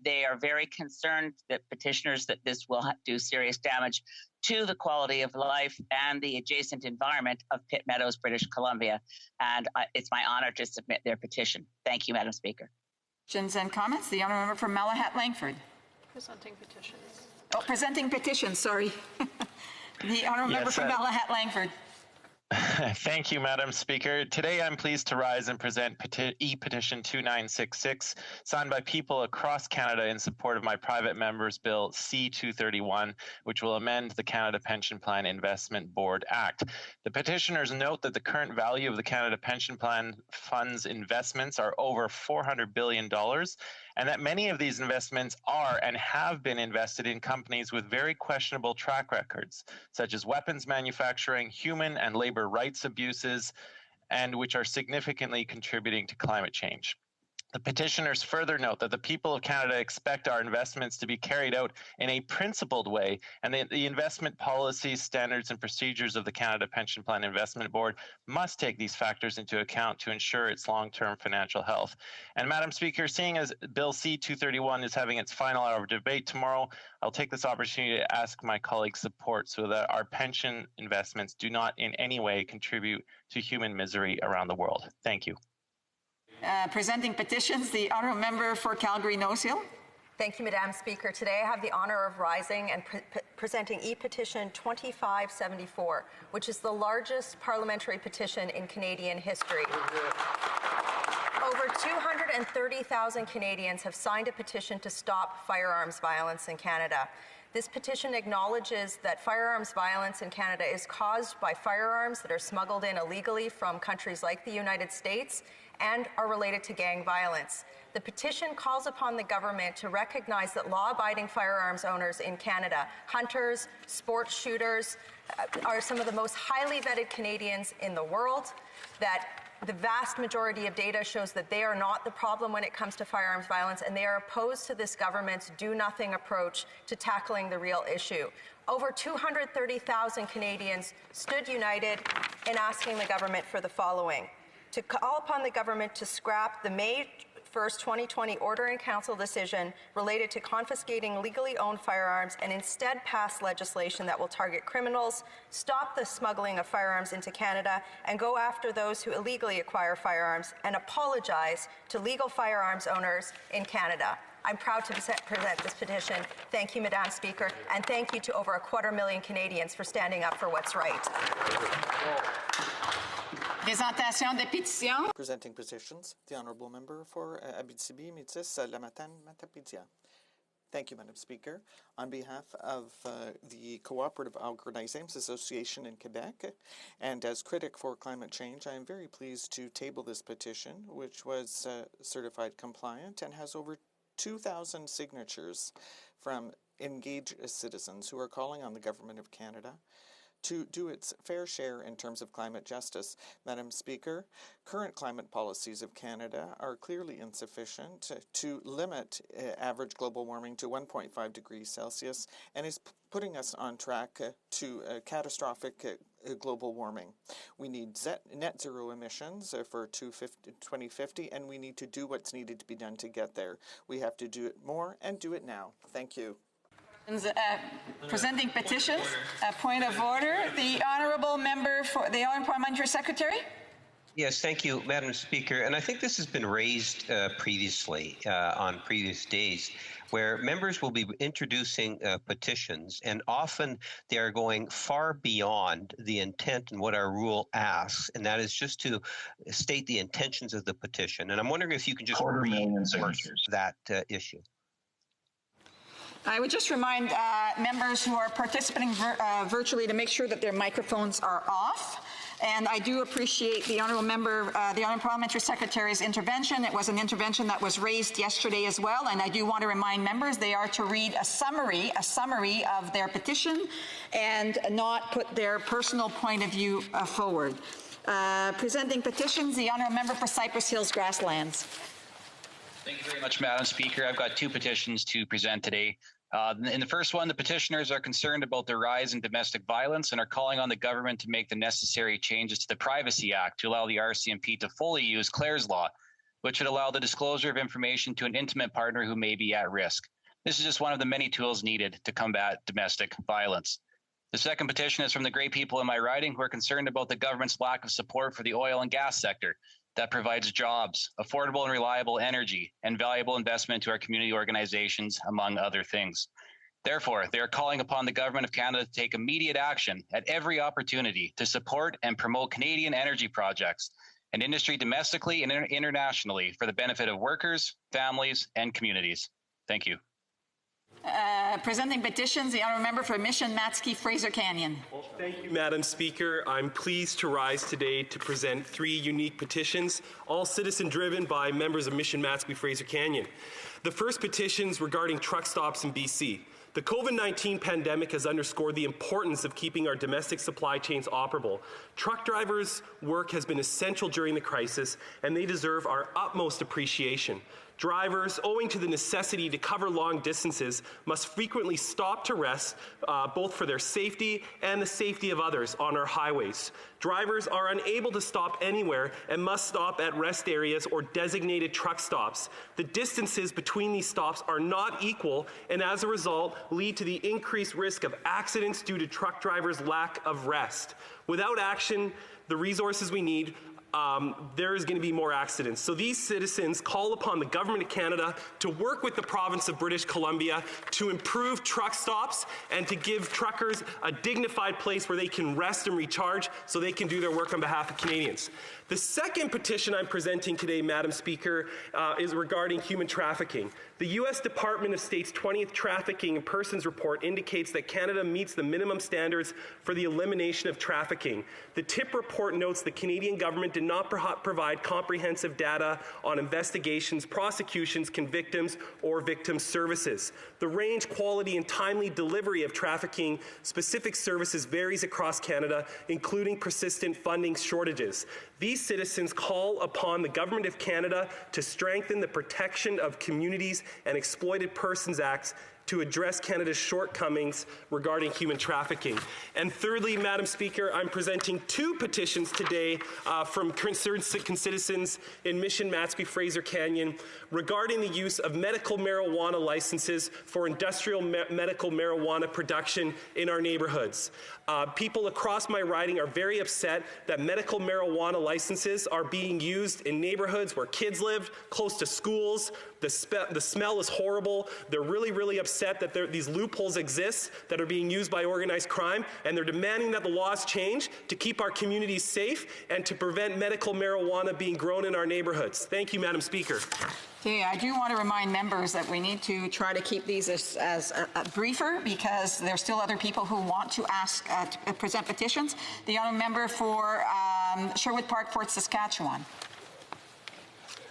H: They are very concerned, that petitioners, that this will do serious damage to the quality of life and the adjacent environment of Pitt Meadows, British Columbia. And it's my honor to submit their petition. Thank you, Madam Speaker.
K: Questions and comments? The honourable member for Malahat-Langford.
N: Presenting petitions.
K: Oh, presenting petitions, sorry. The honourable member for Malahat-Langford.
R: Thank you, Madam Speaker. Today I'm pleased to rise and present e-petition 2966, signed by people across Canada in support of my private member's bill C-231, which will amend the Canada Pension Plan Investment Board Act. The petitioners note that the current value of the Canada Pension Plan Fund's investments are over $400 billion, and that many of these investments are and have been invested in companies with very questionable track records, such as weapons manufacturing, human and labor rights abuses, and which are significantly contributing to climate change. The petitioners further note that the people of Canada expect our investments to be carried out in a principled way, and that the investment policies, standards, and procedures of the Canada Pension Plan Investment Board must take these factors into account to ensure its long-term financial health. And Madam Speaker, seeing as Bill C-231 is having its final hour of debate tomorrow, I'll take this opportunity to ask my colleagues' support so that our pension investments do not in any way contribute to human misery around the world. Thank you.
K: Presenting petitions, the honourable member for Calgary-Nose Hill.
S: Thank you, Madam Speaker. Today I have the honour of rising and presenting e-petition 2574, which is the largest parliamentary petition in Canadian history. Over 230,000 Canadians have signed a petition to stop firearms violence in Canada. This petition acknowledges that firearms violence in Canada is caused by firearms that are smuggled in illegally from countries like the United States and are related to gang violence. The petition calls upon the government to recognize that law-abiding firearms owners in Canada, hunters, sports shooters, are some of the most highly vetted Canadians in the world, that the vast majority of data shows that they are not the problem when it comes to firearms violence, and they are opposed to this government's do-nothing approach to tackling the real issue. Over 230,000 Canadians stood united in asking the government for the following: to call upon the government to scrap the May 1st, 2020 Order in Council decision related to confiscating legally owned firearms and instead pass legislation that will target criminals, stop the smuggling of firearms into Canada, and go after those who illegally acquire firearms, and apologize to legal firearms owners in Canada. I'm proud to present this petition. Thank you, Madam Speaker, and thank you to over 250,000 Canadians for standing up for what's right.
K: Présentation des pétitions.
J: Presenting petitions, the honourable member for Abitibi-Métis-Lamatane-Matapédia. Thank you, Madam Speaker. On behalf of the Cooperative Organismes Association in Quebec, and as critic for climate change, I am very pleased to table this petition, which was certified compliant and has over 2,000 signatures from engaged citizens who are calling on the Government of Canada to do its fair share in terms of climate justice. Madam Speaker, current climate policies of Canada are clearly insufficient to limit average global warming to 1.5 degrees Celsius and is putting us on track to catastrophic global warming. We need net zero emissions for 2050, and we need to do what's needed to be done to get there. We have to do it more and do it now. Thank you.
K: Presenting petitions. Point of order. The honourable member for the honourable parliamentary secretary.
C: Yes, thank you, Madam Speaker. And I think this has been raised previously on previous days, where members will be introducing petitions, and often they are going far beyond the intent and what our rule asks, and that is just to state the intentions of the petition. And I'm wondering if you can just reinforce that issue.
K: I would just remind members who are participating virtually to make sure that their microphones are off. And I do appreciate the Honourable Member, the Honourable Parliamentary Secretary's intervention. It was an intervention that was raised yesterday as well, and I do want to remind members they are to read a summary of their petition and not put their personal point of view forward. Presenting petitions, the Honourable Member for Cypress Hills Grasslands.
T: Thank you very much, Madam Speaker. I've got two petitions to present today. In the first one, the petitioners are concerned about the rise in domestic violence and are calling on the government to make the necessary changes to the Privacy Act to allow the RCMP to fully use Clare's Law, which would allow the disclosure of information to an intimate partner who may be at risk. This is just one of the many tools needed to combat domestic violence. The second petition is from the great people in my riding who are concerned about the government's lack of support for the oil and gas sector that provides jobs, affordable and reliable energy, and valuable investment to our community organizations, among other things. Therefore, they are calling upon the Government of Canada to take immediate action at every opportunity to support and promote Canadian energy projects and industry domestically and internationally for the benefit of workers, families, and communities. Thank you.
K: Presenting petitions, the Honourable Member for Mission Matsky Fraser Canyon.
U: Well, thank you, Madam Speaker. I'm pleased to rise today to present 3 unique petitions, all citizen-driven by members of Mission Matsky Fraser Canyon. The first petitions regarding truck stops in BC. The COVID-19 pandemic has underscored the importance of keeping our domestic supply chains operable. Truck drivers' work has been essential during the crisis, and they deserve our utmost appreciation. Drivers, owing to the necessity to cover long distances, must frequently stop to rest, both for their safety and the safety of others on our highways. Drivers are unable to stop anywhere and must stop at rest areas or designated truck stops. The distances between these stops are not equal, and as a result, lead to the increased risk of accidents due to truck drivers' lack of rest. Without action, the resources we need, there is going to be more accidents. So these citizens call upon the Government of Canada to work with the province of British Columbia to improve truck stops and to give truckers a dignified place where they can rest and recharge so they can do their work on behalf of Canadians. The second petition I'm presenting today, Madam Speaker, is regarding human trafficking. The U.S. Department of State's 20th Trafficking in Persons Report indicates that Canada meets the minimum standards for the elimination of trafficking. The TIP report notes the Canadian government did not provide comprehensive data on investigations, prosecutions, convictions, or victim services. The range, quality, and timely delivery of trafficking-specific services varies across Canada, including persistent funding shortages. These citizens call upon the Government of Canada to strengthen the Protection of Communities and Exploited Persons Acts to address Canada's shortcomings regarding human trafficking. And thirdly, Madam Speaker, I'm presenting 2 petitions today from concerned citizens in Mission Matsky Fraser Canyon regarding the use of medical marijuana licenses for industrial medical marijuana production in our neighborhoods. People across my riding are very upset that medical marijuana licenses are being used in neighborhoods where kids live, close to schools. The smell is horrible. They're really upset that these loopholes exist that are being used by organized crime, and they're demanding that the laws change to keep our communities safe and to prevent medical marijuana being grown in our neighborhoods. Thank you, Madam Speaker.
K: Okay, I do want to remind members that we need to try to keep these as briefer because there's still other people who want to ask, to present petitions. The Honourable Member for Sherwood Park, Fort Saskatchewan.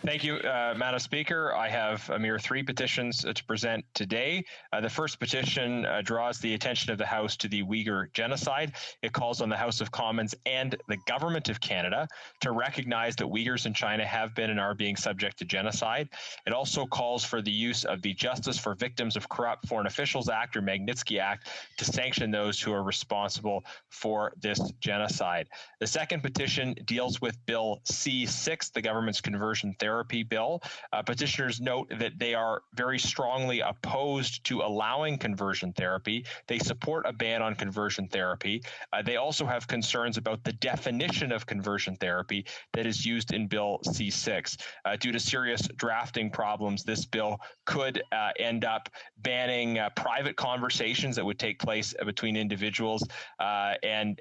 V: Thank you, Madam Speaker. I have a mere 3 petitions to present today. The first petition draws the attention of the House to the Uyghur genocide. It calls on the House of Commons and the Government of Canada to recognize that Uyghurs in China have been and are being subject to genocide. It also calls for the use of the Justice for Victims of Corrupt Foreign Officials Act, or Magnitsky Act, to sanction those who are responsible for this genocide. The second petition deals with Bill C-6, the government's conversion therapy bill. Petitioners note that they are very strongly opposed to allowing conversion therapy. They support a ban on conversion therapy. They also have concerns about the definition of conversion therapy that is used in Bill C-6. Due to serious drafting problems, this bill could end up banning private conversations that would take place between individuals and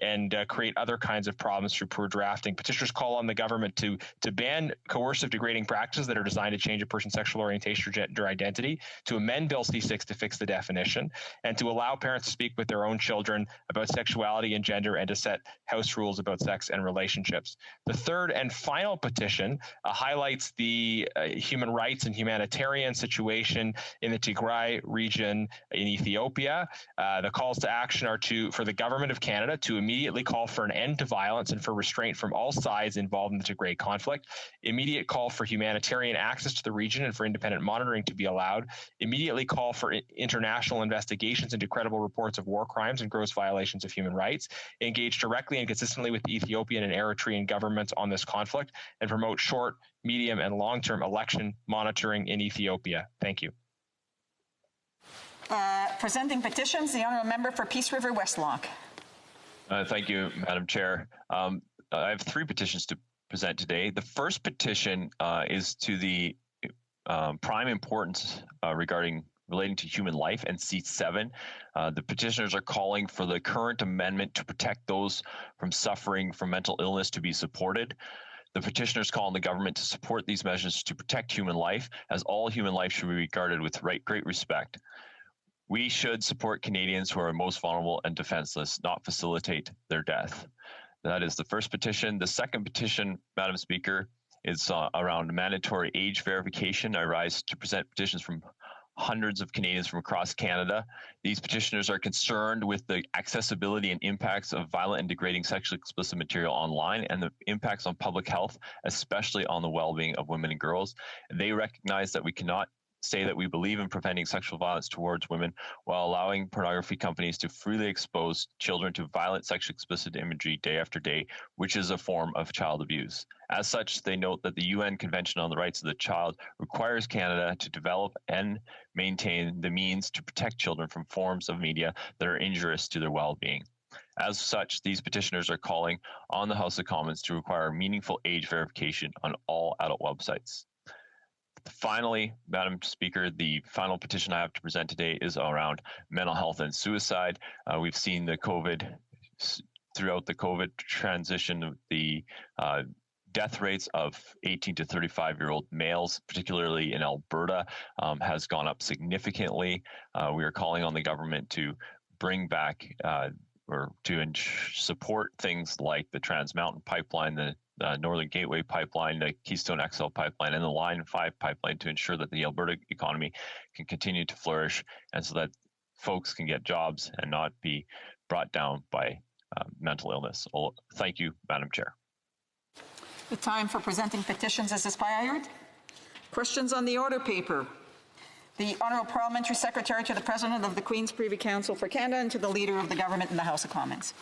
V: create other kinds of problems through poor drafting. Petitioners call on the government to ban coercive, degrading discriminating practices that are designed to change a person's sexual orientation or gender identity, to amend Bill C6 to fix the definition, and to allow parents to speak with their own children about sexuality and gender, and to set house rules about sex and relationships. The third and final petition highlights the human rights and humanitarian situation in the Tigray region in Ethiopia. The calls to action are for the government of Canada to immediately call for an end to violence and for restraint from all sides involved in the Tigray conflict, immediate call for humanitarian access to the region and for independent monitoring to be allowed, immediately call for international investigations into credible reports of war crimes and gross violations of human rights, engage directly and consistently with the Ethiopian and Eritrean governments on this conflict, and promote short, medium, and long-term election monitoring in Ethiopia. Thank you.
K: Presenting petitions, the honourable member for Peace River Westlock.
D: Thank you, Madam Chair. I have 3 petitions to present today. The first petition is to the prime importance relating to human life and C7. The petitioners are calling for the current amendment to protect those from suffering from mental illness to be supported. The petitioners call on the government to support these measures to protect human life, as all human life should be regarded with great respect. We should support Canadians who are most vulnerable and defenseless, not facilitate their death. That is the first petition. The second petition, Madam Speaker, is around mandatory age verification. I rise to present petitions from hundreds of Canadians from across Canada. These petitioners are concerned with the accessibility and impacts of violent and degrading sexually explicit material online and the impacts on public health, especially on the well-being of women and girls. They recognize that we cannot say that we believe in preventing sexual violence towards women while allowing pornography companies to freely expose children to violent sexually explicit imagery day after day, which is a form of child abuse. As such, they note that the UN Convention on the Rights of the Child requires Canada to develop and maintain the means to protect children from forms of media that are injurious to their well-being. As such, these petitioners are calling on the House of Commons to require meaningful age verification on all adult websites. Finally, Madam Speaker, the final petition I have to present today is around mental health and suicide. We've seen throughout the COVID transition, the death rates of 18 to 35-year-old males, particularly in Alberta, has gone up significantly. We are calling on the government to bring back or to support things like the Trans Mountain Pipeline, the Northern Gateway Pipeline, the Keystone XL Pipeline, and the Line 5 Pipeline to ensure that the Alberta economy can continue to flourish and so that folks can get jobs and not be brought down by mental illness. Thank you, Madam Chair.
K: The time for presenting petitions has expired. Questions on the order paper. The Honourable Parliamentary Secretary to the President of the Queen's Privy Council for Canada and to the Leader of the Government in the House of Commons.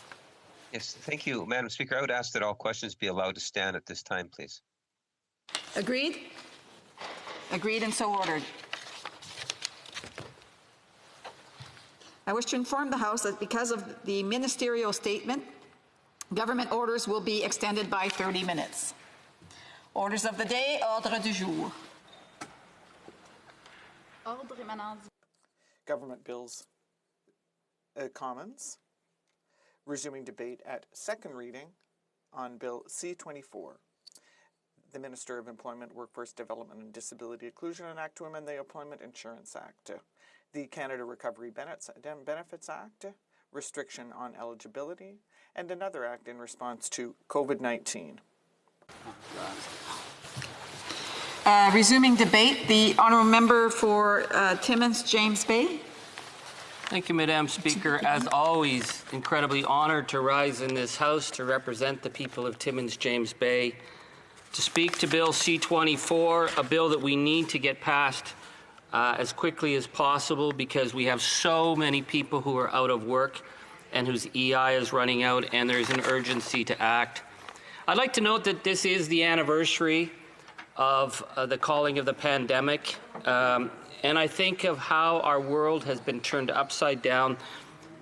C: Yes, thank you, Madam Speaker. I would ask that all questions be allowed to stand at this time, please.
K: Agreed? Agreed and so ordered. I wish to inform the House that because of the ministerial statement, government orders will be extended by 30 minutes. Orders of the day, ordre du jour.
J: Government bills, Commons. Resuming debate at second reading on Bill C-24. The Minister of Employment, Workforce Development and Disability Inclusion Act to amend the Employment Insurance Act. The Canada Recovery Benefits Act, restriction on eligibility, and another act in response to COVID-19.
K: Resuming debate, the Honourable Member for Timmins, James Bay.
E: Thank you, Madam Speaker. As always, incredibly honored to rise in this House to represent the people of Timmins, James Bay, to speak to Bill C-24, a bill that we need to get passed as quickly as possible because we have so many people who are out of work and whose EI is running out, and there is an urgency to act. I'd like to note that this is the anniversary of the calling of the pandemic. And I think of how our world has been turned upside down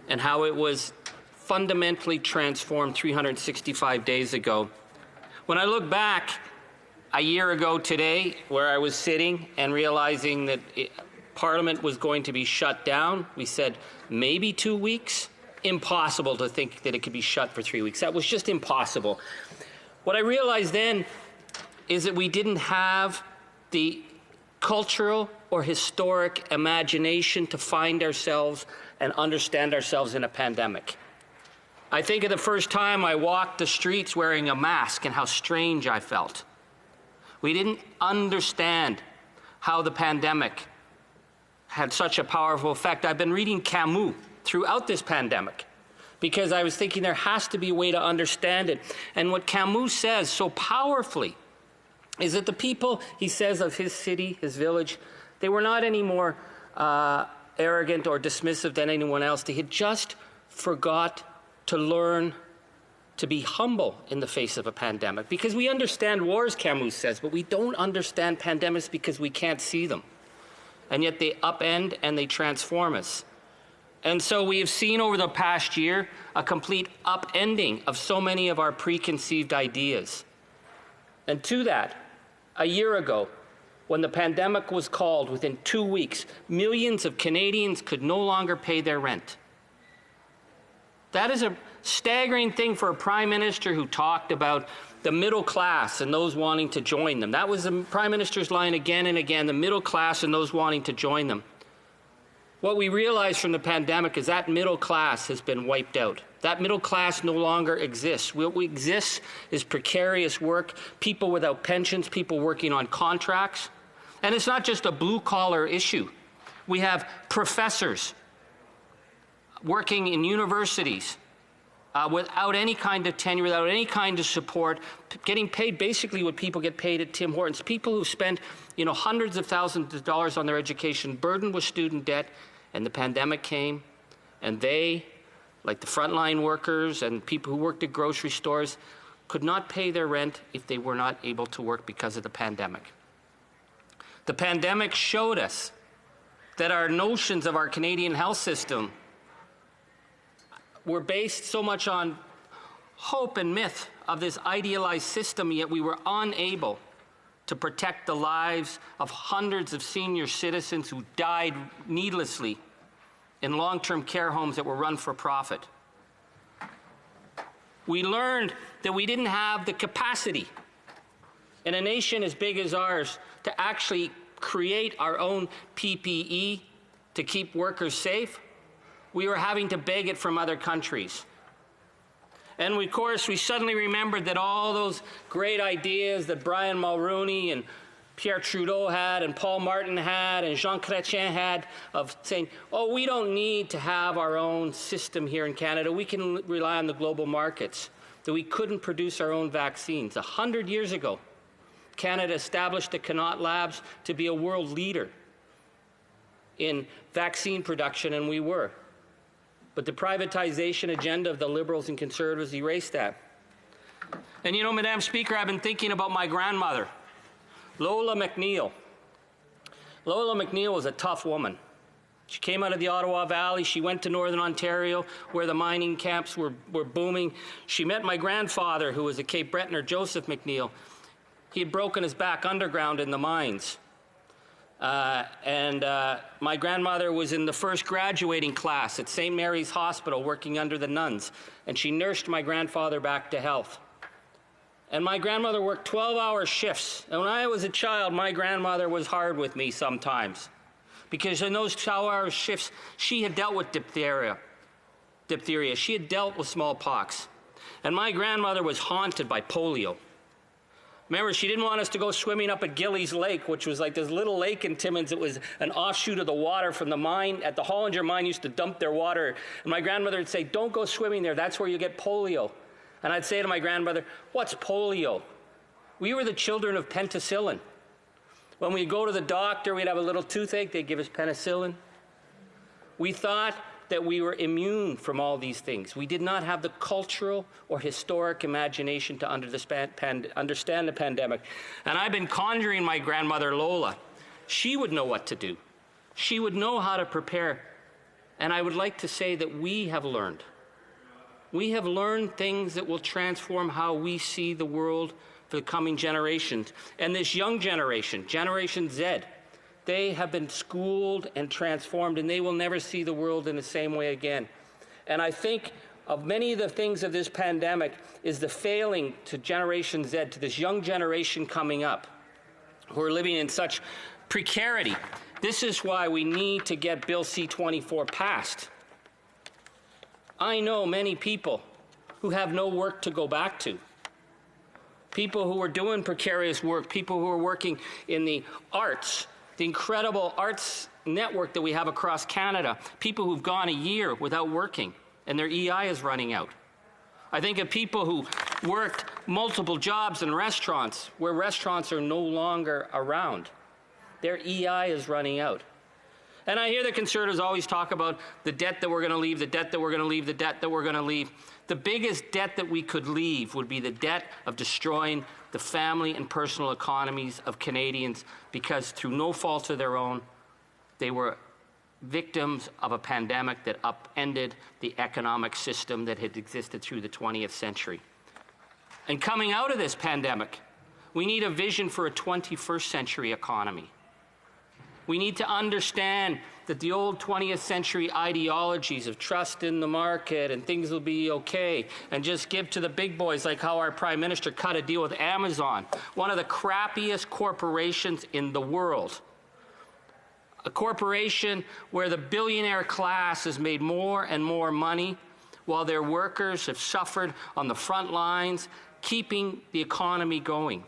E: and how it was fundamentally transformed 365 days ago. When I look back a year ago today, where I was sitting and realizing that Parliament was going to be shut down, we said maybe 2 weeks. Impossible to think that it could be shut for 3 weeks. That was just impossible. What I realized then is that we didn't have the cultural or historic imagination to find ourselves and understand ourselves in a pandemic. I think of the first time I walked the streets wearing a mask and how strange I felt. We didn't understand how the pandemic had such a powerful effect. I've been reading Camus throughout this pandemic because I was thinking there has to be a way to understand it. And what Camus says so powerfully is that the people, he says, of his city, his village, they were not any more arrogant or dismissive than anyone else. They had just forgot to learn to be humble in the face of a pandemic. Because we understand wars, Camus says, but we don't understand pandemics because we can't see them. And yet they upend and they transform us. And so we have seen over the past year a complete upending of so many of our preconceived ideas. And to that, a year ago, when the pandemic was called, within 2 weeks, millions of Canadians could no longer pay their rent. That is a staggering thing for a prime minister who talked about the middle class and those wanting to join them. That was the prime minister's line again and again, the middle class and those wanting to join them. What we realized from the pandemic is that middle class has been wiped out. That middle class no longer exists. What exists is precarious work, people without pensions, people working on contracts. And it's not just a blue-collar issue. We have professors working in universities without any kind of tenure, without any kind of support, getting paid basically what people get paid at Tim Hortons. People who spend, hundreds of thousands of dollars on their education, burdened with student debt, and the pandemic came, and they, like the frontline workers and people who worked at grocery stores, could not pay their rent if they were not able to work because of the pandemic. The pandemic showed us that our notions of our Canadian health system were based so much on hope and myth of this idealized system, yet we were unable to protect the lives of hundreds of senior citizens who died needlessly in long-term care homes that were run for profit. We learned that we didn't have the capacity in a nation as big as ours to actually create our own PPE to keep workers safe. We were having to beg it from other countries. And of course, we suddenly remembered that all those great ideas that Brian Mulroney and Pierre Trudeau had and Paul Martin had and Jean Chrétien had of saying, oh, we don't need to have our own system here in Canada. We can rely on the global markets. That we couldn't produce our own vaccines. 100 years ago, Canada established the Connaught Labs to be a world leader in vaccine production, and we were. But the privatization agenda of the Liberals and Conservatives erased that. And Madam Speaker, I've been thinking about my grandmother, Lola McNeil. Lola McNeil was a tough woman. She came out of the Ottawa Valley. She went to Northern Ontario, where the mining camps were booming. She met my grandfather, who was a Cape Bretoner, Joseph McNeil. He had broken his back underground in the mines. My grandmother was in the first graduating class at St. Mary's Hospital working under the nuns, and she nursed my grandfather back to health. And my grandmother worked 12-hour shifts. And when I was a child, my grandmother was hard with me sometimes, because in those 12-hour shifts, she had dealt with diphtheria. She had dealt with smallpox. And my grandmother was haunted by polio. Remember, she didn't want us to go swimming up at Gillies Lake, which was like this little lake in Timmins. It was an offshoot of the water from the mine. At the Hollinger mine, used to dump their water. And my grandmother would say, don't go swimming there. That's where you get polio. And I'd say to my grandmother, what's polio? We were the children of penicillin. When we'd go to the doctor, we'd have a little toothache. They'd give us penicillin. We thought that we were immune from all these things. We did not have the cultural or historic imagination to understand the pandemic. And I've been conjuring my grandmother, Lola. She would know what to do. She would know how to prepare. And I would like to say that we have learned. We have learned things that will transform how we see the world for the coming generations. And this young generation, Generation Z, they have been schooled and transformed, and they will never see the world in the same way again. And I think of many of the things of this pandemic is the failing to Generation Z, to this young generation coming up, who are living in such precarity. This is why we need to get Bill C-24 passed. I know many people who have no work to go back to. People who are doing precarious work, people who are working in the arts, the incredible arts network that we have across Canada, people who've gone a year without working and their EI is running out. I think of people who worked multiple jobs in restaurants where restaurants are no longer around. Their EI is running out. And I hear the Conservatives always talk about the debt that we're going to leave, the debt that we're going to leave, the debt that we're going to leave. The biggest debt that we could leave would be the debt of destroying the family and personal economies of Canadians because through no fault of their own, they were victims of a pandemic that upended the economic system that had existed through the 20th century. And coming out of this pandemic, we need a vision for a 21st century economy. We need to understand that the old 20th century ideologies of trust in the market and things will be okay and just give to the big boys, like how our Prime Minister cut a deal with Amazon, one of the crappiest corporations in the world. A corporation where the billionaire class has made more and more money while their workers have suffered on the front lines, keeping the economy going.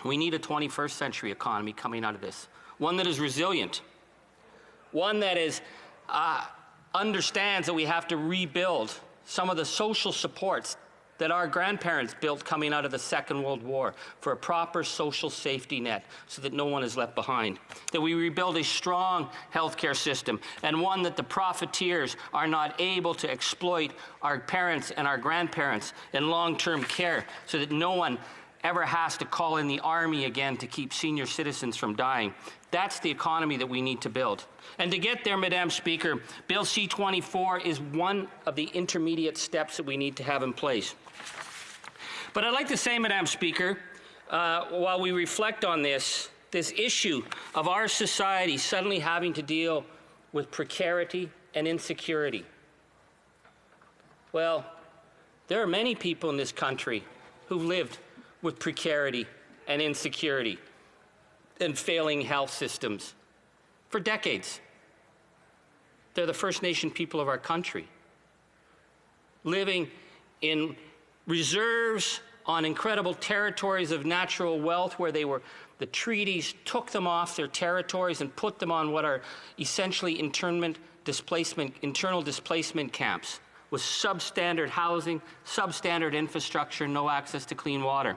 E: We need a 21st century economy coming out of this. One that is resilient, one that is understands that we have to rebuild some of the social supports that our grandparents built coming out of the Second World War for a proper social safety net so that no one is left behind. That we rebuild a strong healthcare system and one that the profiteers are not able to exploit our parents and our grandparents in long-term care so that no one ever has to call in the army again to keep senior citizens from dying. That's the economy that we need to build. And to get there, Madam Speaker, Bill C-24 is one of the intermediate steps that we need to have in place. But I'd like to say, Madam Speaker, while we reflect on this issue of our society suddenly having to deal with precarity and insecurity. Well, there are many people in this country who've lived with precarity and insecurity and failing health systems for decades. They're the First Nation people of our country, living in reserves on incredible territories of natural wealth where the treaties took them off their territories and put them on what are essentially internal displacement camps with substandard housing, substandard infrastructure, no access to clean water.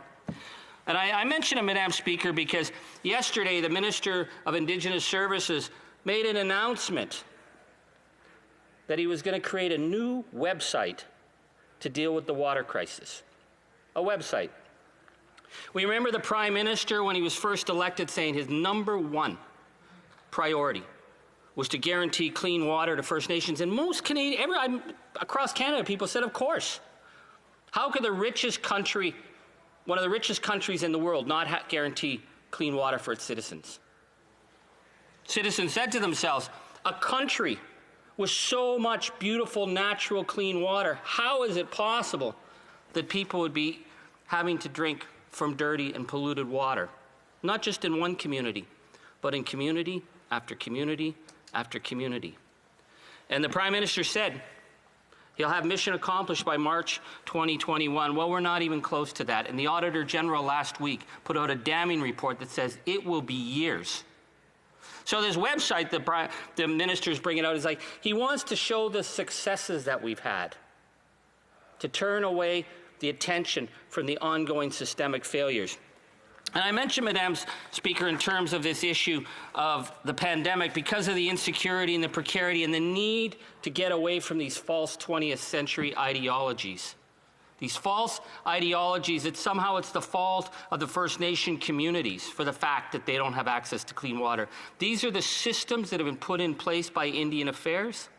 E: And I mention it, Madam Speaker, because yesterday the Minister of Indigenous Services made an announcement that he was going to create a new website to deal with the water crisis. A website. We remember the Prime Minister, when he was first elected, saying his #1 priority was to guarantee clean water to First Nations. And most across Canada, people said, of course. How could the richest country, one of the richest countries in the world, not guarantee clean water for its citizens? Citizens said to themselves, a country with so much beautiful, natural, clean water, how is it possible that people would be having to drink from dirty and polluted water? Not just in one community, but in community after community after community. And the Prime Minister said he'll have mission accomplished by March 2021. Well, we're not even close to that. And the Auditor General last week put out a damning report that says it will be years. So this website that the minister's bringing out is like, he wants to show the successes that we've had, to turn away the attention from the ongoing systemic failures. And I mention, Madam Speaker, in terms of this issue of the pandemic, because of the insecurity and the precarity and the need to get away from these false 20th century ideologies. These false ideologies that somehow it's the fault of the First Nation communities for the fact that they don't have access to clean water. These are the systems that have been put in place by Indian Affairs.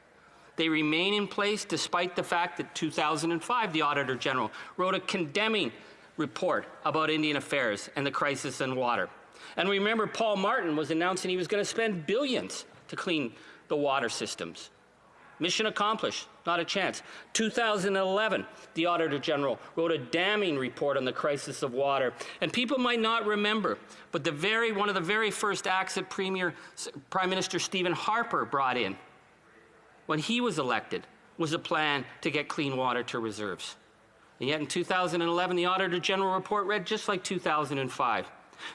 E: They remain in place despite the fact that 2005, the Auditor General wrote a condemning report about Indian Affairs and the crisis in water. And remember, Paul Martin was announcing he was going to spend billions to clean the water systems. Mission accomplished, not a chance. 2011, the Auditor General wrote a damning report on the crisis of water. And people might not remember, but one of the very first acts that Prime Minister Stephen Harper brought in when he was elected was a plan to get clean water to reserves. And yet in 2011, the Auditor General report read just like 2005.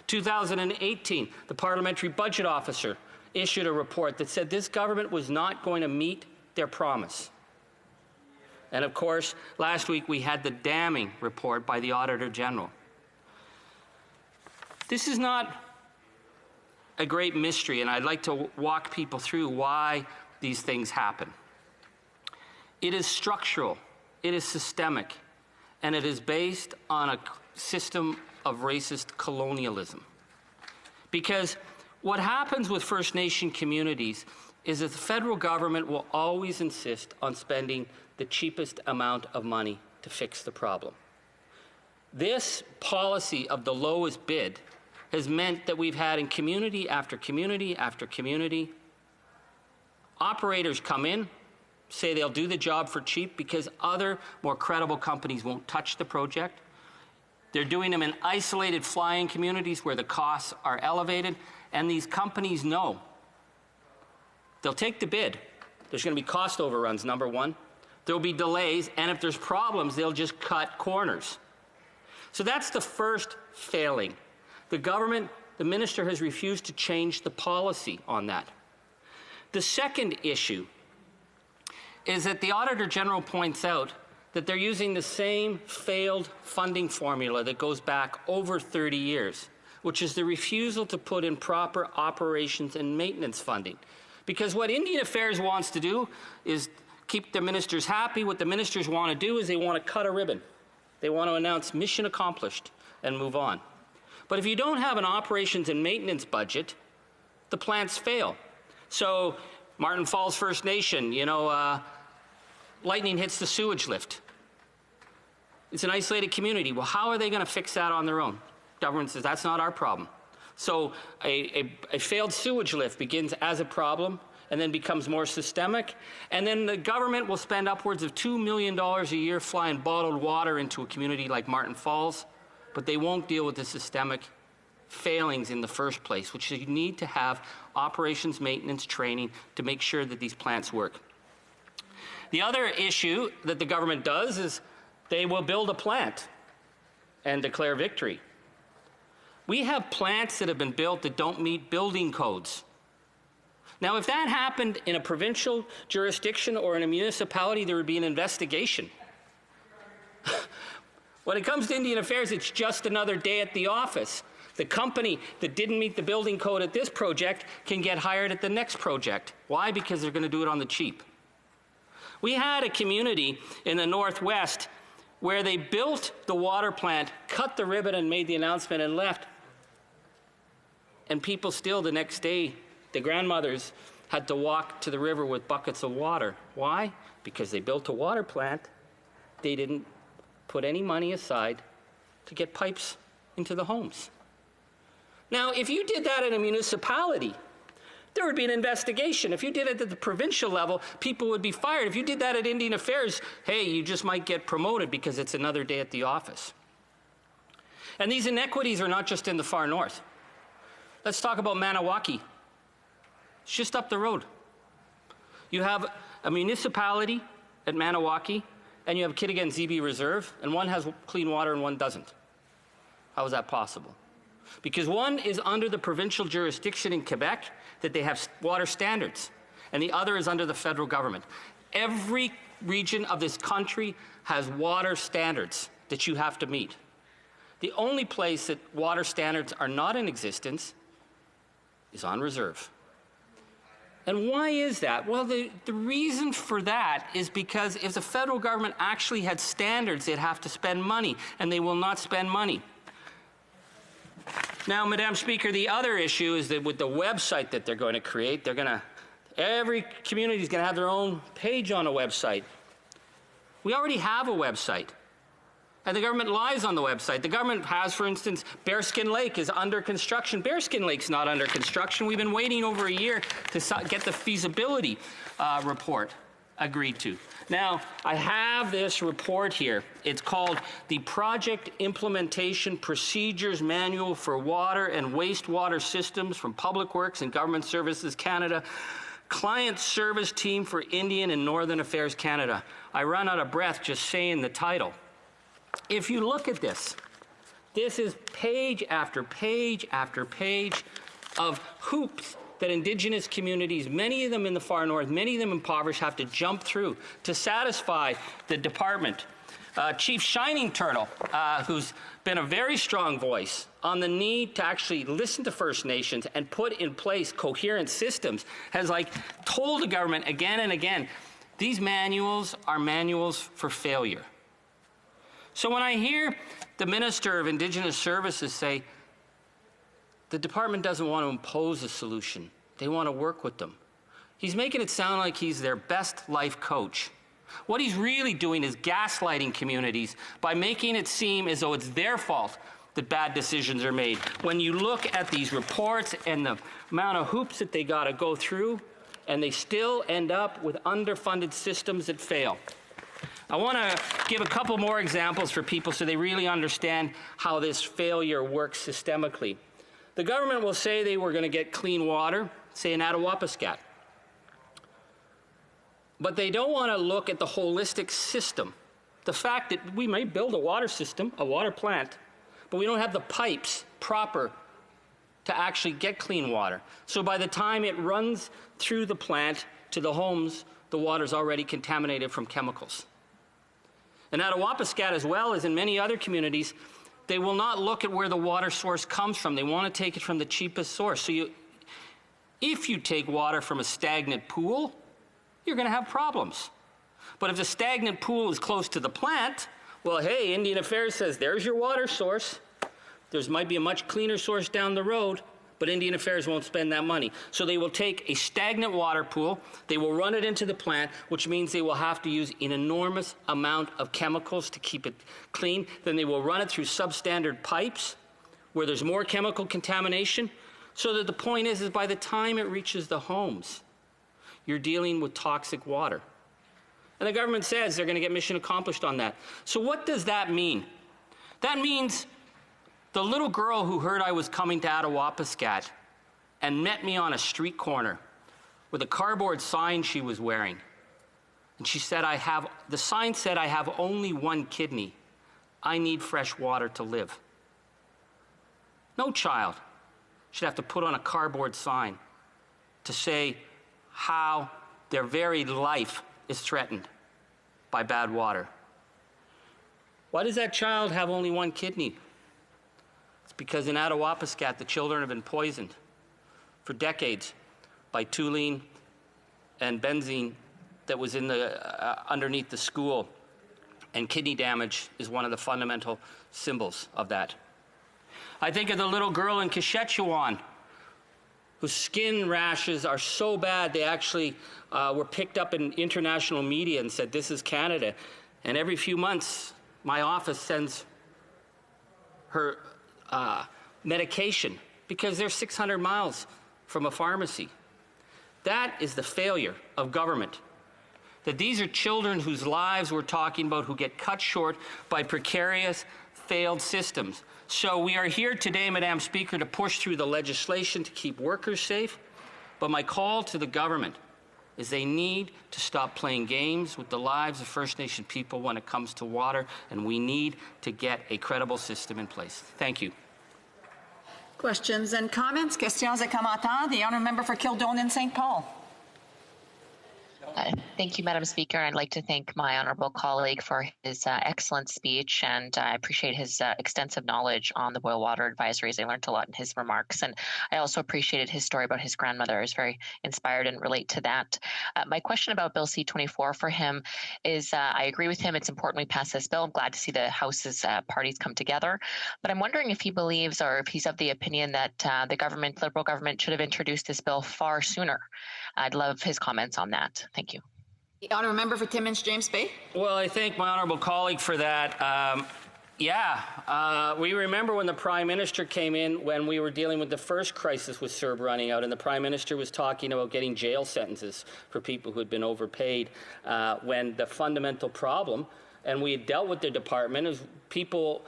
E: 2018, the Parliamentary Budget Officer issued a report that said this government was not going to meet their promise. And of course, last week we had the damning report by the Auditor General. This is not a great mystery, and I'd like to walk people through why these things happen. It is structural, it is systemic, and it is based on a system of racist colonialism. Because what happens with First Nation communities is that the federal government will always insist on spending the cheapest amount of money to fix the problem. This policy of the lowest bid has meant that we've had in community after community after community, operators come in, say they'll do the job for cheap because other, more credible companies won't touch the project. They're doing them in isolated fly-in communities where the costs are elevated, and these companies know they'll take the bid. There's going to be cost overruns, number one. There'll be delays, and if there's problems, they'll just cut corners. So that's the first failing. The government, the minister has refused to change the policy on that. The second issue is that the Auditor General points out that they're using the same failed funding formula that goes back over 30 years, which is the refusal to put in proper operations and maintenance funding. Because what Indian Affairs wants to do is keep the ministers happy. What the ministers want to do is they want to cut a ribbon. They want to announce mission accomplished and move on. But if you don't have an operations and maintenance budget, the plants fail. So Martin Falls First Nation, lightning hits the sewage lift. It's an isolated community. Well, how are they going to fix that on their own? Government says that's not our problem. So a failed sewage lift begins as a problem and then becomes more systemic. And then the government will spend upwards of $2 million a year flying bottled water into a community like Martin Falls, but they won't deal with the systemic failings in the first place, which you need to have operations maintenance training to make sure that these plants work. The other issue that the government does is they will build a plant and declare victory. We have plants that have been built that don't meet building codes. Now, if that happened in a provincial jurisdiction or in a municipality, there would be an investigation. When it comes to Indian Affairs, it's just another day at the office. The company that didn't meet the building code at this project can get hired at the next project. Why? Because they're going to do it on the cheap. We had a community in the Northwest where they built the water plant, cut the ribbon and made the announcement and left. And people still the next day, the grandmothers had to walk to the river with buckets of water. Why? Because they built a water plant. They didn't put any money aside to get pipes into the homes. Now, if you did that in a municipality, there would be an investigation. If you did it at the provincial level, people would be fired. If you did that at Indian Affairs, hey, you just might get promoted because it's another day at the office. And these inequities are not just in the far north. Let's talk about Maniwaki. It's just up the road. You have a municipality at Maniwaki, and you have Kitigan ZB Reserve, and one has clean water and one doesn't. How is that possible? Because one is under the provincial jurisdiction in Quebec, that they have water standards, and the other is under the federal government. Every region of this country has water standards that you have to meet. The only place that water standards are not in existence is on reserve. And why is that? Well, the reason for that is because if the federal government actually had standards, they'd have to spend money, and they will not spend money. Now, Madam Speaker, the other issue is that with the website that they're going to create, every community is going to have their own page on a website. We already have a website. And the government lies on the website. The government has, for instance, Bearskin Lake is under construction. Bearskin Lake's not under construction. We've been waiting over a year to get the feasibility report. agreed to. Now, I have this report here. It's called the Project Implementation Procedures Manual for Water and Wastewater Systems from Public Works and Government Services Canada, Client Service Team for Indian and Northern Affairs Canada. I run out of breath just saying the title. If you look at this, this is page after page after page of hoops that Indigenous communities, many of them in the far north, many of them impoverished, have to jump through to satisfy the department. Chief Shining Turtle, who's been a very strong voice on the need to actually listen to First Nations and put in place coherent systems, has told the government again and again, these manuals are manuals for failure. So when I hear the Minister of Indigenous Services say, the department doesn't want to impose a solution. They want to work with them. He's making it sound like he's their best life coach. What he's really doing is gaslighting communities by making it seem as though it's their fault that bad decisions are made. When you look at these reports and the amount of hoops that they got to go through, and they still end up with underfunded systems that fail. I want to give a couple more examples for people so they really understand how this failure works systemically. The government will say they were going to get clean water, say in Attawapiskat. But they don't want to look at the holistic system. The fact that we may build a water system, a water plant, but we don't have the pipes proper to actually get clean water. So by the time it runs through the plant to the homes, the water's already contaminated from chemicals. In Attawapiskat, as well as in many other communities, they will not look at where the water source comes from. They want to take it from the cheapest source. So if you take water from a stagnant pool, you're going to have problems. But if the stagnant pool is close to the plant, well, hey, Indian Affairs says, there's your water source. There might be a much cleaner source down the road, but Indian Affairs won't spend that money. So they will take a stagnant water pool, they will run it into the plant, which means they will have to use an enormous amount of chemicals to keep it clean. Then they will run it through substandard pipes where there's more chemical contamination. So that the point is by the time it reaches the homes, you're dealing with toxic water. And the government says they're going to get mission accomplished on that. So what does that mean? That means the little girl who heard I was coming to Attawapiskat and met me on a street corner with a cardboard sign she was wearing. And she said, the sign said, I have only one kidney. I need fresh water to live. No child should have to put on a cardboard sign to say how their very life is threatened by bad water. Why does that child have only one kidney? It's because in Attawapiskat, the children have been poisoned for decades by toluene and benzene that was in underneath the school. And kidney damage is one of the fundamental symbols of that. I think of the little girl in Saskatchewan whose skin rashes are so bad they actually were picked up in international media and said, this is Canada. And every few months, my office sends her medication because they're 600 miles from a pharmacy. That is the failure of government. That these are children whose lives we're talking about who get cut short by precarious, failed systems. So we are here today, Madam Speaker, to push through the legislation to keep workers safe. But my call to the government is they need to stop playing games with the lives of First Nation people when it comes to water, and we need to get a credible system in place. Thank you.
K: Questions and comments? Questions et commentaires. The honourable member for Kildonan St. Paul.
B: Thank you, Madam Speaker. I'd like to thank my honourable colleague for his excellent speech, and I appreciate his extensive knowledge on the boil water advisories. I learned a lot in his remarks, and I also appreciated his story about his grandmother. I was very inspired and relate to that. My question about Bill C-24 for him is, I agree with him. It's important we pass this bill. I'm glad to see the House's parties come together, but I'm wondering if he believes, or if he's of the opinion that the government, Liberal government, should have introduced this bill far sooner. I'd love his comments on that. Thank you.
K: The honourable member for Timmins James Bay.
E: Well, I thank my honourable colleague for that. Yeah, we remember when the Prime Minister came in when we were dealing with the first crisis with CERB running out, and the Prime Minister was talking about getting jail sentences for people who had been overpaid, when the fundamental problem, and we had dealt with the department, is people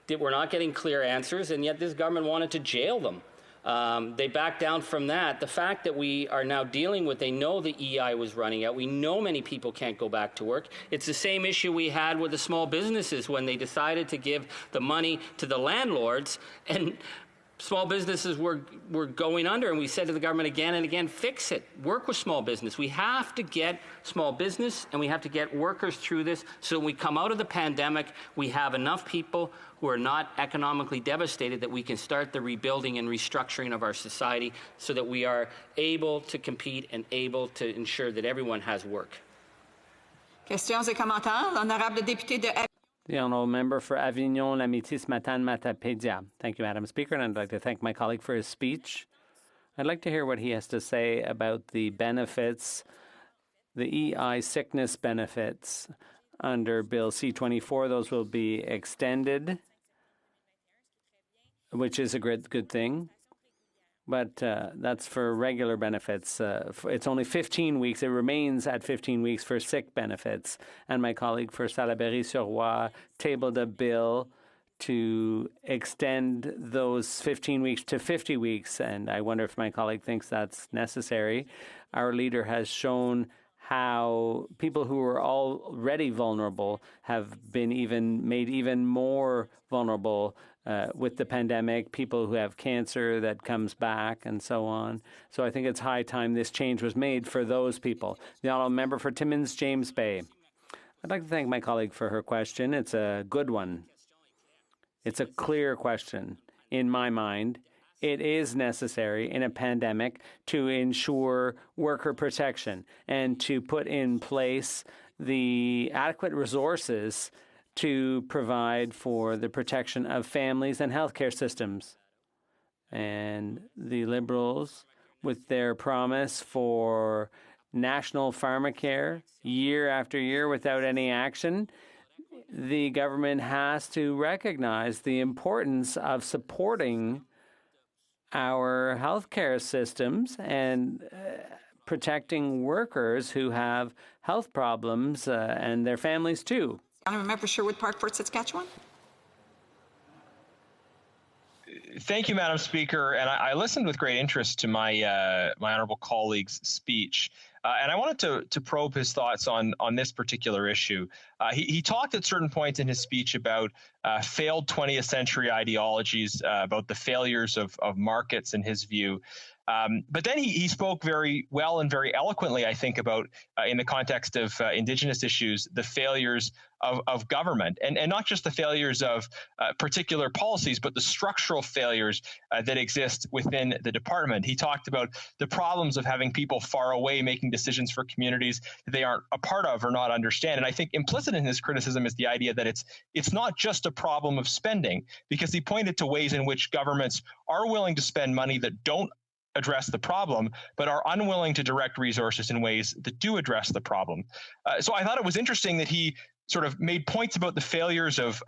E: that were not getting clear answers, and yet this government wanted to jail them. They backed down from that. The fact that we are now dealing with, they know the EI was running out. We know many people can't go back to work. It's the same issue we had with the small businesses when they decided to give the money to the landlords, and small businesses were going under, and we said to the government again and again, fix it. Work with small business. We have to get small business and we have to get workers through this so when we come out of the pandemic, we have enough people who are not economically devastated that we can start the rebuilding and restructuring of our society so that we are able to compete and able to ensure that everyone has work.
K: Questions et commentaires. L'honorable député de
G: The honourable member for Avignon, Lamitis, Matane, Matapédia. Thank you, Madam Speaker, and I'd like to thank my colleague for his speech. I'd like to hear what he has to say about the benefits, the EI sickness benefits under Bill C-24. Those will be extended, which is a good thing. But that's for regular benefits. It's only 15 weeks. It remains at 15 weeks for sick benefits. And my colleague for Salaberry-sur-Roi tabled a bill to extend those 15 weeks to 50 weeks. And I wonder if my colleague thinks that's necessary. Our leader has shown how people who are already vulnerable have been made even more vulnerable with the pandemic, people who have cancer that comes back and so on. So I think it's high time this change was made for those people. The honourable member for Timmins, James Bay. I'd like to thank my colleague for her question. It's a good one. It's a clear question in my mind. It is necessary in a pandemic to ensure worker protection and to put in place the adequate resources to provide for the protection of families and healthcare systems. And the Liberals, with their promise for national pharmacare year after year without any action, the government has to recognize the importance of supporting our healthcare systems and protecting workers who have health problems and their families too.
K: Honourable Member Sherwood Park, Fort Saskatchewan.
V: Thank you, Madam Speaker. And I listened with great interest to my my honourable colleague's speech. And I wanted to probe his thoughts on this particular issue. He talked at certain points in his speech about failed 20th century ideologies, about the failures of markets in his view. But then he spoke very well and very eloquently, I think, about, in the context of Indigenous issues, the failures of government, and not just the failures of particular policies, but the structural failures that exist within the department. He talked about the problems of having people far away making decisions for communities that they aren't a part of or not understand. And I think implicit in his criticism is the idea that it's not just a problem of spending, because he pointed to ways in which governments are willing to spend money that don't address the problem, but are unwilling to direct resources in ways that do address the problem. So I thought it was interesting that he sort of made points about the failures of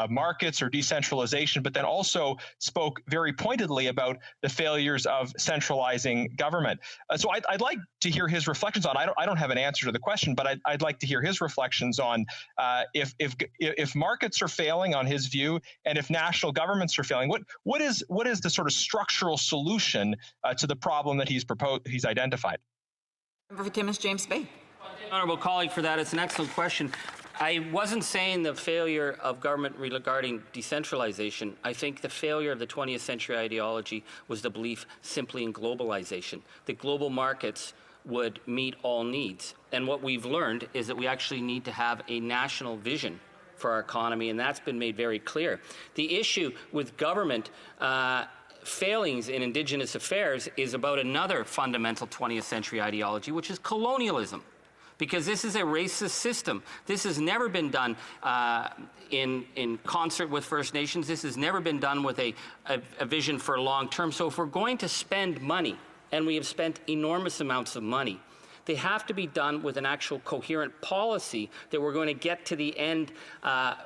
V: markets or decentralization, but then also spoke very pointedly about the failures of centralizing government. So I'd like to hear his reflections on. I don't have an answer to the question, but I'd like to hear his reflections on if markets are failing, on his view, and if national governments are failing. What is the sort of structural solution to the problem that he's identified?
K: Member for Timmins, James Bay.
E: Honourable colleague, for that. It's an excellent question. I wasn't saying the failure of government regarding decentralization. I think the failure of the 20th century ideology was the belief simply in globalization, that global markets would meet all needs. And what we've learned is that we actually need to have a national vision for our economy, and that's been made very clear. The issue with government failings in Indigenous affairs is about another fundamental 20th century ideology, which is colonialism. Because this is a racist system. This has never been done in concert with First Nations. This has never been done with a vision for long term. So if we're going to spend money, and we have spent enormous amounts of money, They have to be done with an actual coherent policy that we're going to get to the end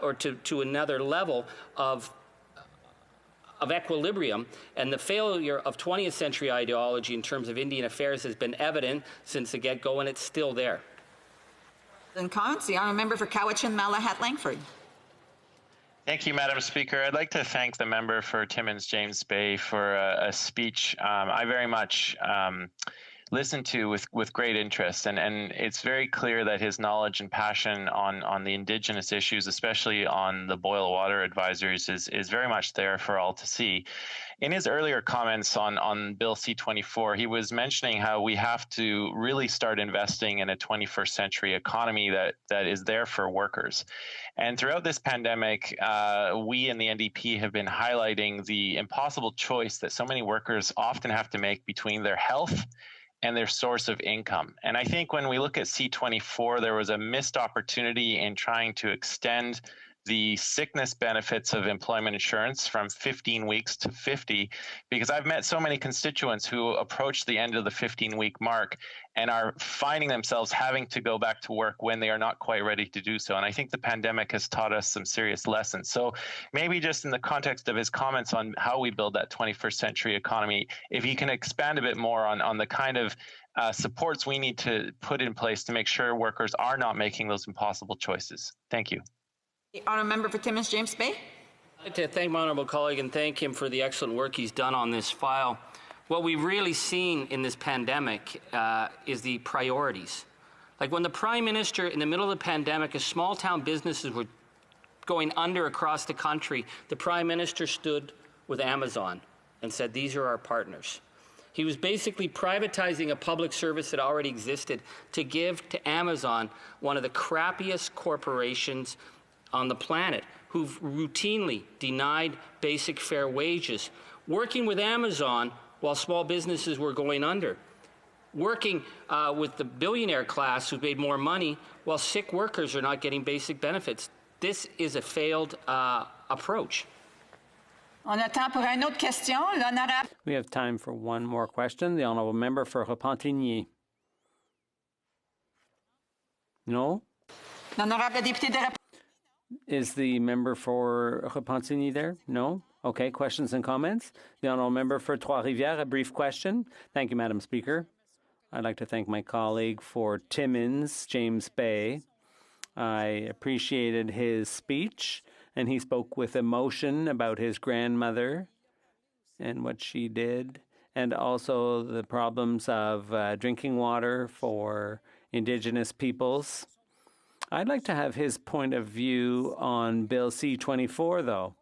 E: or to another level of equilibrium. And the failure of 20th century ideology in terms of Indian affairs has been evident since the get-go, and it's still there.
K: And comments, the honourable member for Cowichan, Malahat, Langford.
R: Thank you, Madam Speaker. I'd like to thank the member for Timmins James Bay for a speech I very much listened to with great interest, and it's very clear that his knowledge and passion on the Indigenous issues, especially on the boil water advisories, is very much there for all to see. In his earlier comments on Bill C-24, he was mentioning how we have to really start investing in a 21st century economy that is there for workers. And throughout this pandemic, we in the NDP have been highlighting the impossible choice that so many workers often have to make between their health and their source of income. And I think when we look at C-24, there was a missed opportunity in trying to extend the sickness benefits of employment insurance from 15 weeks to 50, because I've met so many constituents who approach the end of the 15-week mark and are finding themselves having to go back to work when they are not quite ready to do so. And I think the pandemic has taught us some serious lessons. So maybe just in the context of his comments on how we build that 21st century economy, if he can expand a bit more on the kind of supports we need to put in place to make sure workers are not making those impossible choices. Thank you.
K: The honourable member for Timmins James Bay.
E: I'd like to thank my honourable colleague and thank him for the excellent work he's done on this file. What we've really seen in this pandemic is the priorities. Like when the Prime Minister, in the middle of the pandemic, as small town businesses were going under across the country, the Prime Minister stood with Amazon and said, these are our partners. He was basically privatizing a public service that already existed to give to Amazon, one of the crappiest corporations on the planet, who've routinely denied basic fair wages, working with Amazon while small businesses were going under, working with the billionaire class who made more money while sick workers are not getting basic benefits. This is a failed approach.
K: On a temps pour une autre question. L'honorable.
G: We have time for one more question. The honourable member for Repentigny. No?
K: L'honorable député de
G: Is the member for Repentigny there? No? Okay, questions and comments? The honourable member for Trois-Rivières, a brief question. Thank you, Madam Speaker. I'd like to thank my colleague for Timmins, James Bay. I appreciated his speech, and he spoke with emotion about his grandmother and what she did, and also the problems of drinking water for Indigenous peoples. I'd like to have his point of view on Bill C-24, though,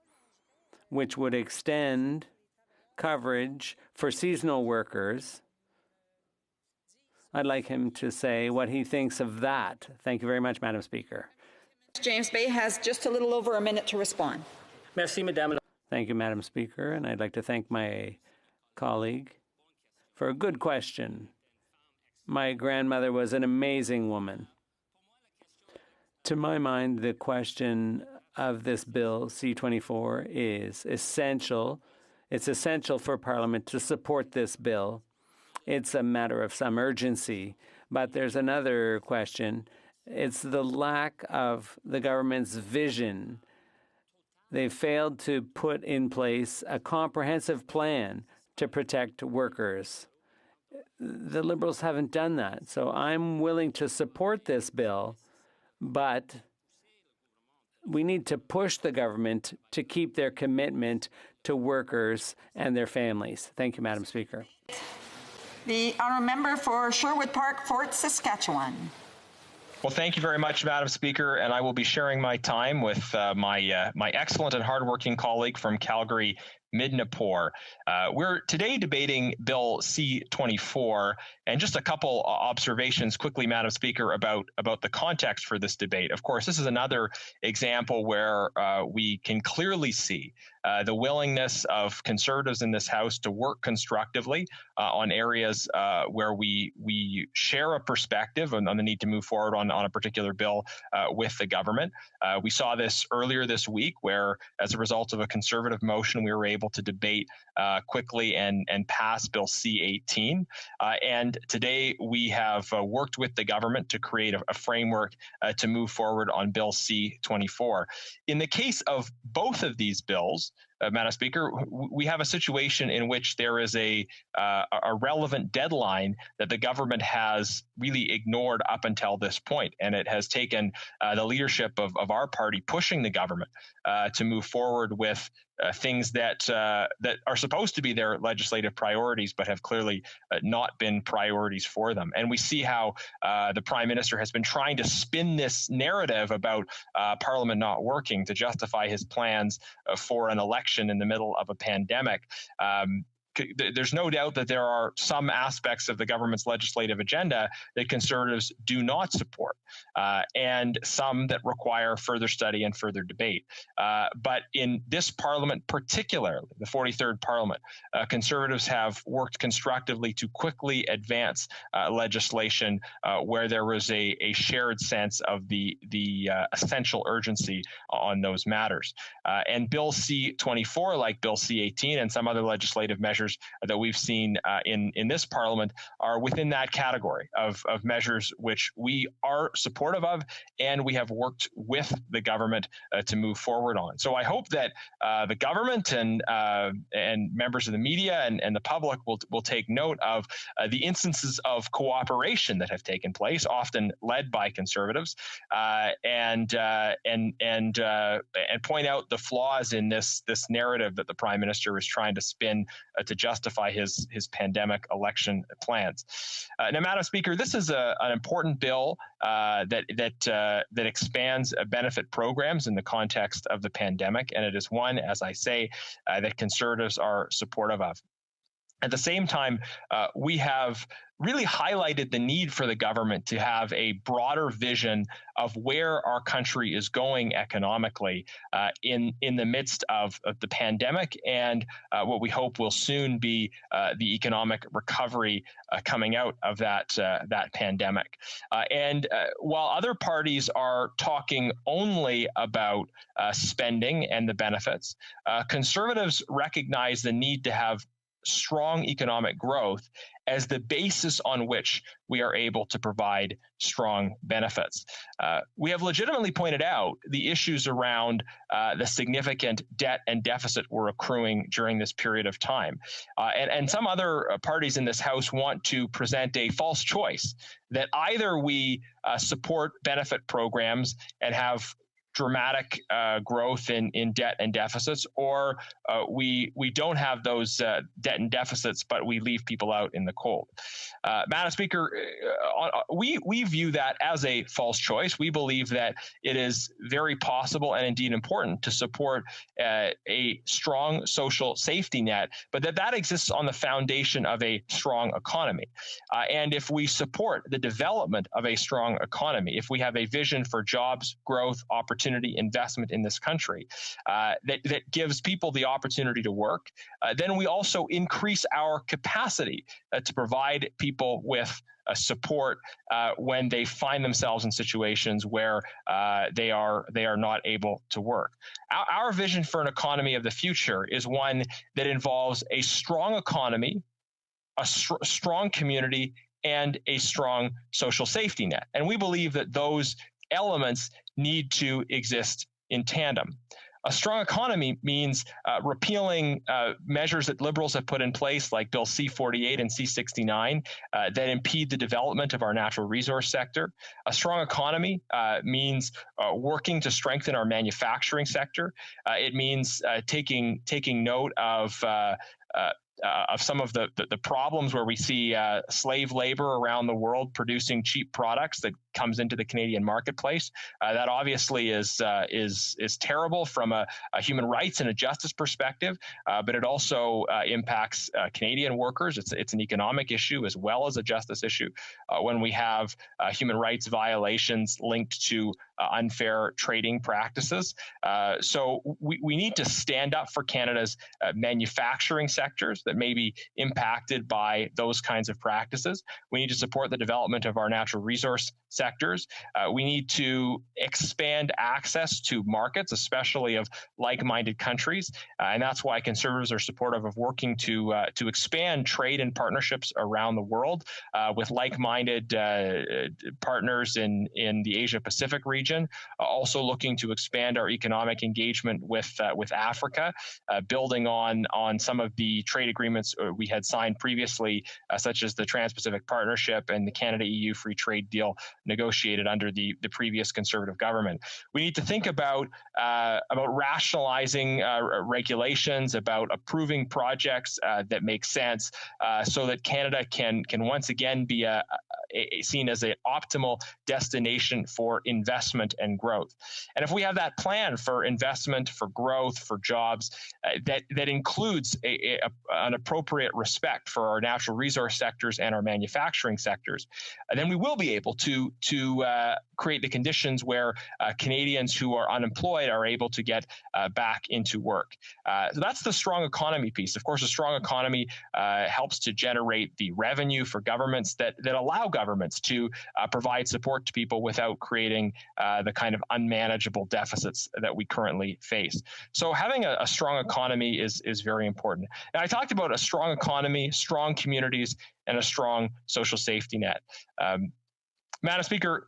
G: which would extend coverage for seasonal workers. I'd like him to say what he thinks of that. Thank you very much, Madam Speaker.
K: James Bay has just a little over a minute to respond.
E: Merci, Madame.
G: Thank you, Madam Speaker, and I'd like to thank my colleague for a good question. My grandmother was an amazing woman. To my mind, the question of this bill, C-24, is essential. It's essential for Parliament to support this bill. It's a matter of some urgency. But there's another question. It's the lack of the government's vision. They failed to put in place a comprehensive plan to protect workers. The Liberals haven't done that. So I'm willing to support this bill, but we need to push the government to keep their commitment to workers and their families. Thank you, Madam Speaker.
K: The honourable member for Sherwood Park, Fort Saskatchewan.
V: Well, thank you very much, Madam Speaker, and I will be sharing my time with my excellent and hardworking colleague from Calgary, Midnapore. We're today debating Bill C-24, and just a couple observations quickly, Madam Speaker, about the context for this debate. Of course, this is another example where we can clearly see the willingness of Conservatives in this House to work constructively on areas where we share a perspective on the need to move forward on a particular bill with the government. We saw this earlier this week where, as a result of a Conservative motion, we were able able to debate quickly and pass Bill C-18. And today we have worked with the government to create a framework to move forward on Bill C-24. In the case of both of these bills, Madam Speaker, we have a situation in which there is a relevant deadline that the government has really ignored up until this point, and it has taken the leadership of our party pushing the government to move forward with things that are supposed to be their legislative priorities, but have clearly not been priorities for them. And we see how the Prime Minister has been trying to spin this narrative about Parliament not working to justify his plans for an election in the middle of a pandemic. There's no doubt that there are some aspects of the government's legislative agenda that Conservatives do not support, and some that require further study and further debate. But in this Parliament, particularly the 43rd Parliament, Conservatives have worked constructively to quickly advance legislation where there was a shared sense of the essential urgency on those matters. And Bill C-24, like Bill C-18 and some other legislative measures that we've seen in this Parliament, are within that category of measures which we are supportive of, and we have worked with the government to move forward on. So I hope that the government and members of the media and the public will take note of the instances of cooperation that have taken place, often led by Conservatives, and point out the flaws in this narrative that the Prime Minister is trying to spin to justify his pandemic election plans. Now, Madam Speaker, this is an important bill that expands benefit programs in the context of the pandemic, and it is one, as I say, that Conservatives are supportive of. At the same time, we have really highlighted the need for the government to have a broader vision of where our country is going economically in the midst of the pandemic and what we hope will soon be the economic recovery coming out of that pandemic. And while other parties are talking only about spending and the benefits, Conservatives recognize the need to have strong economic growth as the basis on which we are able to provide strong benefits. We have legitimately pointed out the issues around the significant debt and deficit we're accruing during this period of time. And some other parties in this House want to present a false choice that either we support benefit programs and have dramatic growth in debt and deficits, or we don't have those debt and deficits, but we leave people out in the cold. Madam Speaker, we view that as a false choice. We believe that it is very possible and indeed important to support a strong social safety net, but that exists on the foundation of a strong economy. And if we support the development of a strong economy, if we have a vision for jobs, growth, opportunity, investment in this country that gives people the opportunity to work, then we also increase our capacity to provide people with support when they find themselves in situations where they are not able to work. Our vision for an economy of the future is one that involves a strong economy, a strong community, and a strong social safety net. And we believe that those elements need to exist in tandem. A strong economy means repealing measures that Liberals have put in place, like Bill C-48 and C-69, that impede the development of our natural resource sector. A strong economy means working to strengthen our manufacturing sector. It means taking note of some of the problems where we see slave labor around the world producing cheap products that comes into the Canadian marketplace. That obviously is terrible from a human rights and a justice perspective, but it also impacts Canadian workers. It's an economic issue as well as a justice issue when we have human rights violations linked to unfair trading practices. So we need to stand up for Canada's manufacturing sectors that may be impacted by those kinds of practices. We need to support the development of our natural resource sectors. We need to expand access to markets, especially of like-minded countries, and that's why Conservatives are supportive of working to expand trade and partnerships around the world with like-minded partners in the Asia-Pacific region. Also looking to expand our economic engagement with Africa, building on some of the trade agreements we had signed previously, such as the Trans-Pacific Partnership and the Canada-EU Free Trade Deal negotiated under the previous Conservative government. We need to think about rationalizing regulations, about approving projects that make sense, so that Canada can once again be seen as an optimal destination for investment and growth. And if we have that plan for investment, for growth, for jobs, that includes an appropriate respect for our natural resource sectors and our manufacturing sectors, then we will be able to create the conditions where Canadians who are unemployed are able to get back into work. So that's the strong economy piece. Of course, a strong economy helps to generate the revenue for governments that allow governments to provide support to people without creating the kind of unmanageable deficits that we currently face. So having a strong economy is very important. And I talked about a strong economy, strong communities, and a strong social safety net. Madam Speaker,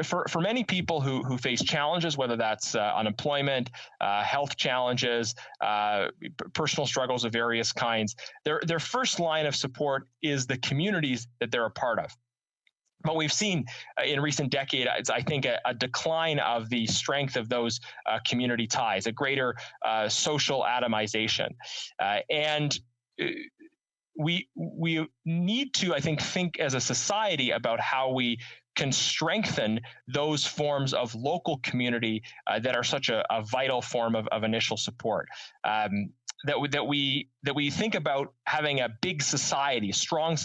V: for many people who face challenges, whether that's unemployment, health challenges, personal struggles of various kinds, their first line of support is the communities that they're a part of. But we've seen in recent decades, I think, a decline of the strength of those community ties, a greater social atomization. And we need to, I think as a society about how we can strengthen those forms of local community that are such a vital form of initial support. That we think about having a big society, strong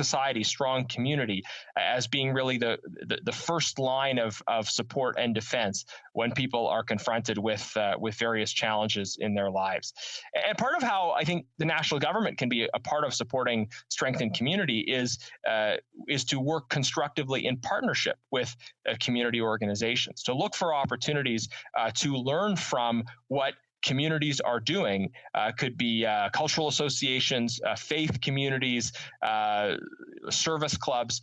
V: community as being really the first line of support and defense when people are confronted with various challenges in their lives. And part of how I think the national government can be a part of supporting strengthened community is to work constructively in partnership with community organizations, to look for opportunities to learn from what communities are doing, could be cultural associations, faith communities, service clubs,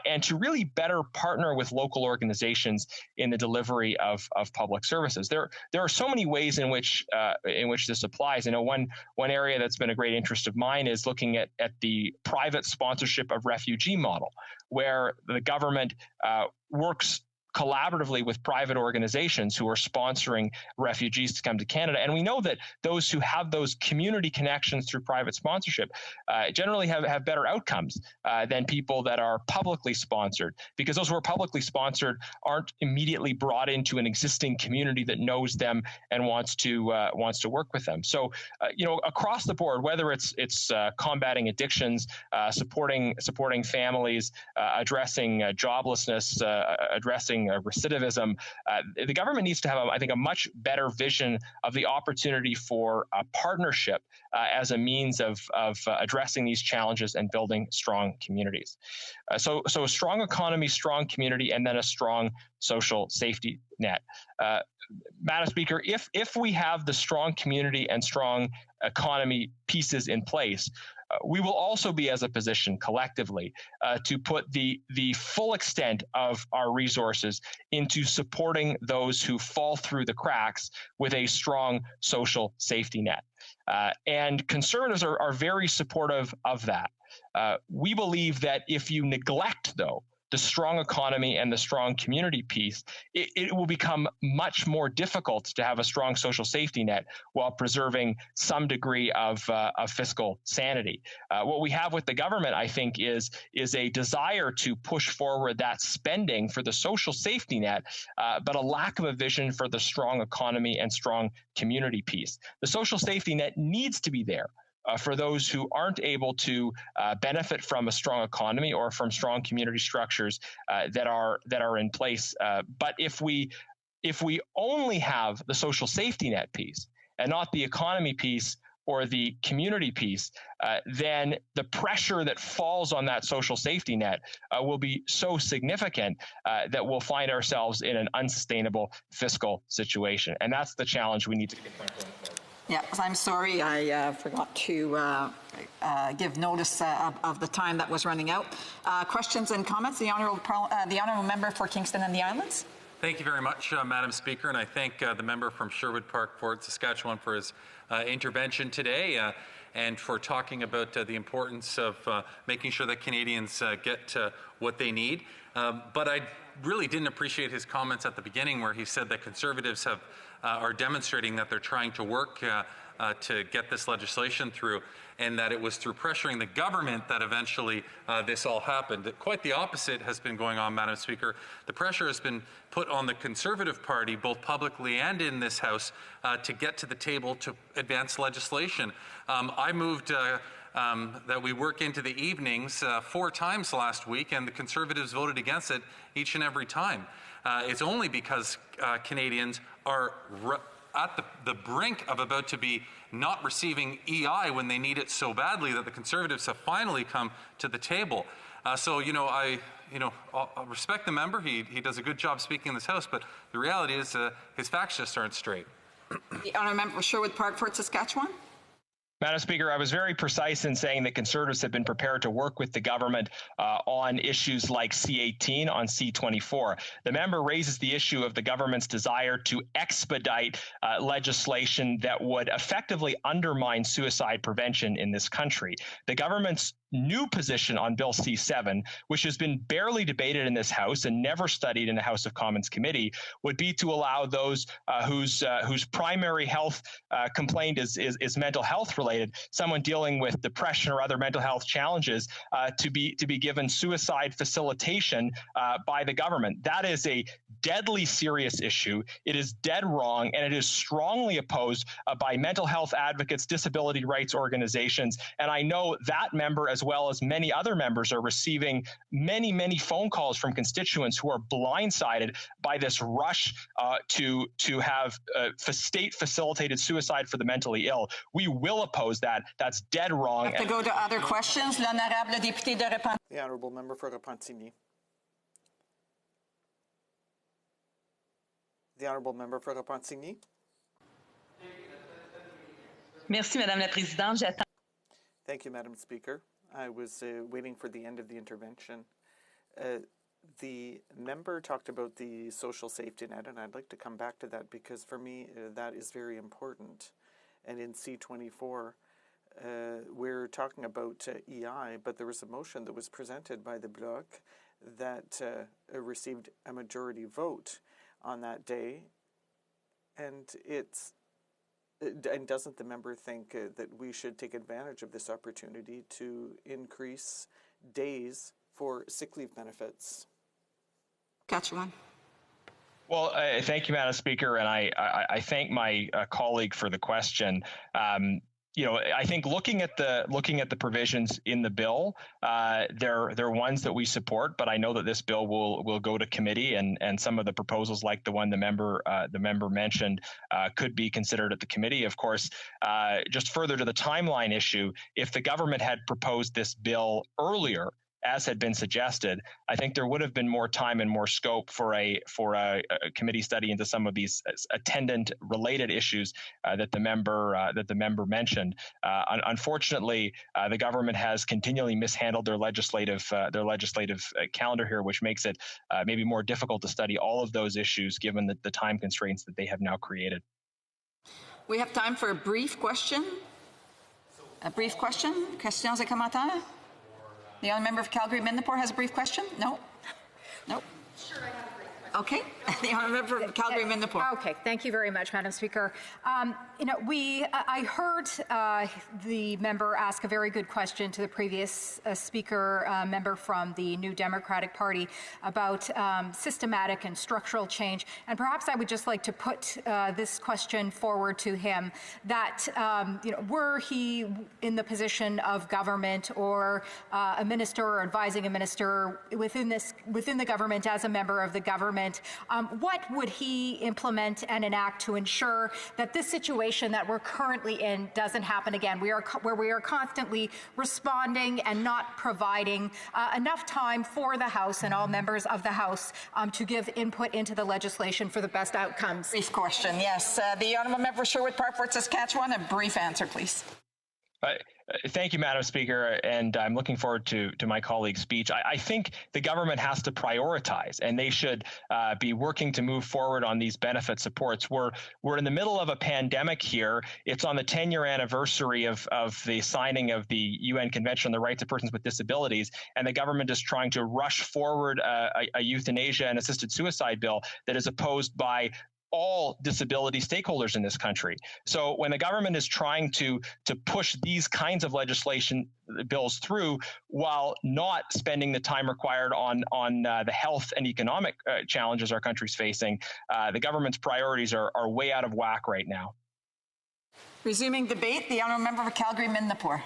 V: and to really better partner with local organizations in the delivery of public services. There are so many ways in which this applies. I know one area that's been a great interest of mine is looking at the private sponsorship of refugee model, where the government works collaboratively with private organizations who are sponsoring refugees to come to Canada. And we know that those who have those community connections through private sponsorship generally have better outcomes than people that are publicly sponsored, because those who are publicly sponsored aren't immediately brought into an existing community that knows them and wants to work with them. So, across the board, whether it's combating addictions, supporting families, addressing joblessness, addressing recidivism, the government needs to have, I think, a much better vision of the opportunity for a partnership as a means of addressing these challenges and building strong communities. So a strong economy, strong community, and then a strong social safety net. Madam Speaker, if we have the strong community and strong economy pieces in place, we will also be as a position collectively to put the full extent of our resources into supporting those who fall through the cracks with a strong social safety net. And Conservatives are very supportive of that. We believe that if you neglect, though, the strong economy and the strong community piece, it will become much more difficult to have a strong social safety net while preserving some degree of fiscal sanity. What we have with the government, I think, is a desire to push forward that spending for the social safety net, but a lack of a vision for the strong economy and strong community piece. The social safety net needs to be there for those who aren't able to benefit from a strong economy or from strong community structures that are in place. But if we only have the social safety net piece and not the economy piece or the community piece, then the pressure that falls on that social safety net will be so significant that we'll find ourselves in an unsustainable fiscal situation. And that's the challenge we need to confront going forward.
K: Yeah, I'm sorry, I forgot to give notice of the time that was running out. Questions and comments? The honourable member for Kingston and the Islands.
O: Thank you very much, Madam Speaker, and I thank the member from Sherwood Park, Fort Saskatchewan, for his intervention today and for talking about the importance of making sure that Canadians get what they need. But I really didn't appreciate his comments at the beginning where he said that Conservatives are demonstrating that they're trying to work to get this legislation through, and that it was through pressuring the government that eventually this all happened. Quite the opposite has been going on, Madam Speaker. The pressure has been put on the Conservative Party, both publicly and in this House, to get to the table to advance legislation. I moved that we work into the evenings 4 times last week, and the Conservatives voted against it each and every time. It's only because Canadians are at the brink of about to be not receiving EI when they need it so badly that the Conservatives have finally come to the table. So, I respect the member. He does a good job speaking in this House, but the reality is his facts just aren't straight.
K: The honourable member for Sherwood Park, Fort Saskatchewan.
V: Madam Speaker, I was very precise in saying that Conservatives have been prepared to work with the government on issues like C-18, on C-24. The member raises the issue of the government's desire to expedite legislation that would effectively undermine suicide prevention in this country. The government's new position on Bill C-7, which has been barely debated in this House and never studied in the House of Commons committee, would be to allow those whose primary health complaint is mental health related, someone dealing with depression or other mental health challenges, to be given suicide facilitation by the government. That is a deadly serious issue. It is dead wrong, and it is strongly opposed by mental health advocates, disability rights organizations, and I know that member, as well as many other members, are receiving many phone calls from constituents who are blindsided by this rush to have state-facilitated suicide for the mentally ill. We will oppose that. That's dead wrong.
K: We have to go to other questions. L'honorable député de Repentigny.
J: The honourable member for Repentigny. The honourable member for Repentigny.
A: Merci, Madame la Présidente. J'attends.
J: Thank you, Madam Speaker. I was waiting for the end of the intervention. The member talked about the social safety net, and I'd like to come back to that because for me that is very important. And in C-24, we're talking about EI, but there was a motion that was presented by the Bloc that received a majority vote on that day, and doesn't the member think that we should take advantage of this opportunity to increase days for sick leave benefits?
K: Saskatchewan.
V: Well, thank you, Madam Speaker, and I thank my colleague for the question. I think looking at the provisions in the bill, they're ones that we support. But I know that this bill will go to committee, and some of the proposals, like the one the member mentioned, could be considered at the committee. Of course, just further to the timeline issue, if the government had proposed this bill earlier, as had been suggested, I think there would have been more time and more scope for a committee study into some of these attendant related issues that the member mentioned. Unfortunately, the government has continually mishandled their legislative calendar here, which makes it maybe more difficult to study all of those issues given the time constraints that they have now created.
K: We have time for a brief question. Questions et commentaires? The other member of Calgary-Mindapore has a brief question? No? No? Sure, I have a brief question. Okay. The honourable member from Calgary-Mindapore.
F: Okay. Thank you very much, Madam Speaker. I heard the member ask a very good question to the previous speaker, member from the New Democratic Party, about systematic and structural change. And perhaps I would just like to put this question forward to him: that were he in the position of government or a minister or advising a minister within the government as a member of the government, government, what would he implement and enact to ensure that this situation that we're currently in doesn't happen again? Where we are constantly responding and not providing enough time for the House and all members of the House to give input into the legislation for the best outcomes.
K: Brief question, yes. The Honourable Member for Sherwood Park, Fort Saskatchewan, a brief answer, please.
V: Thank you, Madam Speaker, and I'm looking forward to my colleague's speech. I think the government has to prioritize, and they should be working to move forward on these benefit supports. We're in the middle of a pandemic here. It's on the 10-year anniversary of the signing of the UN Convention on the Rights of Persons with Disabilities, and the government is trying to rush forward a euthanasia and assisted suicide bill that is opposed by all disability stakeholders in this country. So when the government is trying to push these kinds of legislation bills through while not spending the time required on the health and economic challenges our country's facing, the government's priorities are way out of whack right now.
K: Resuming debate, the Honourable Member for Calgary-Midnapore.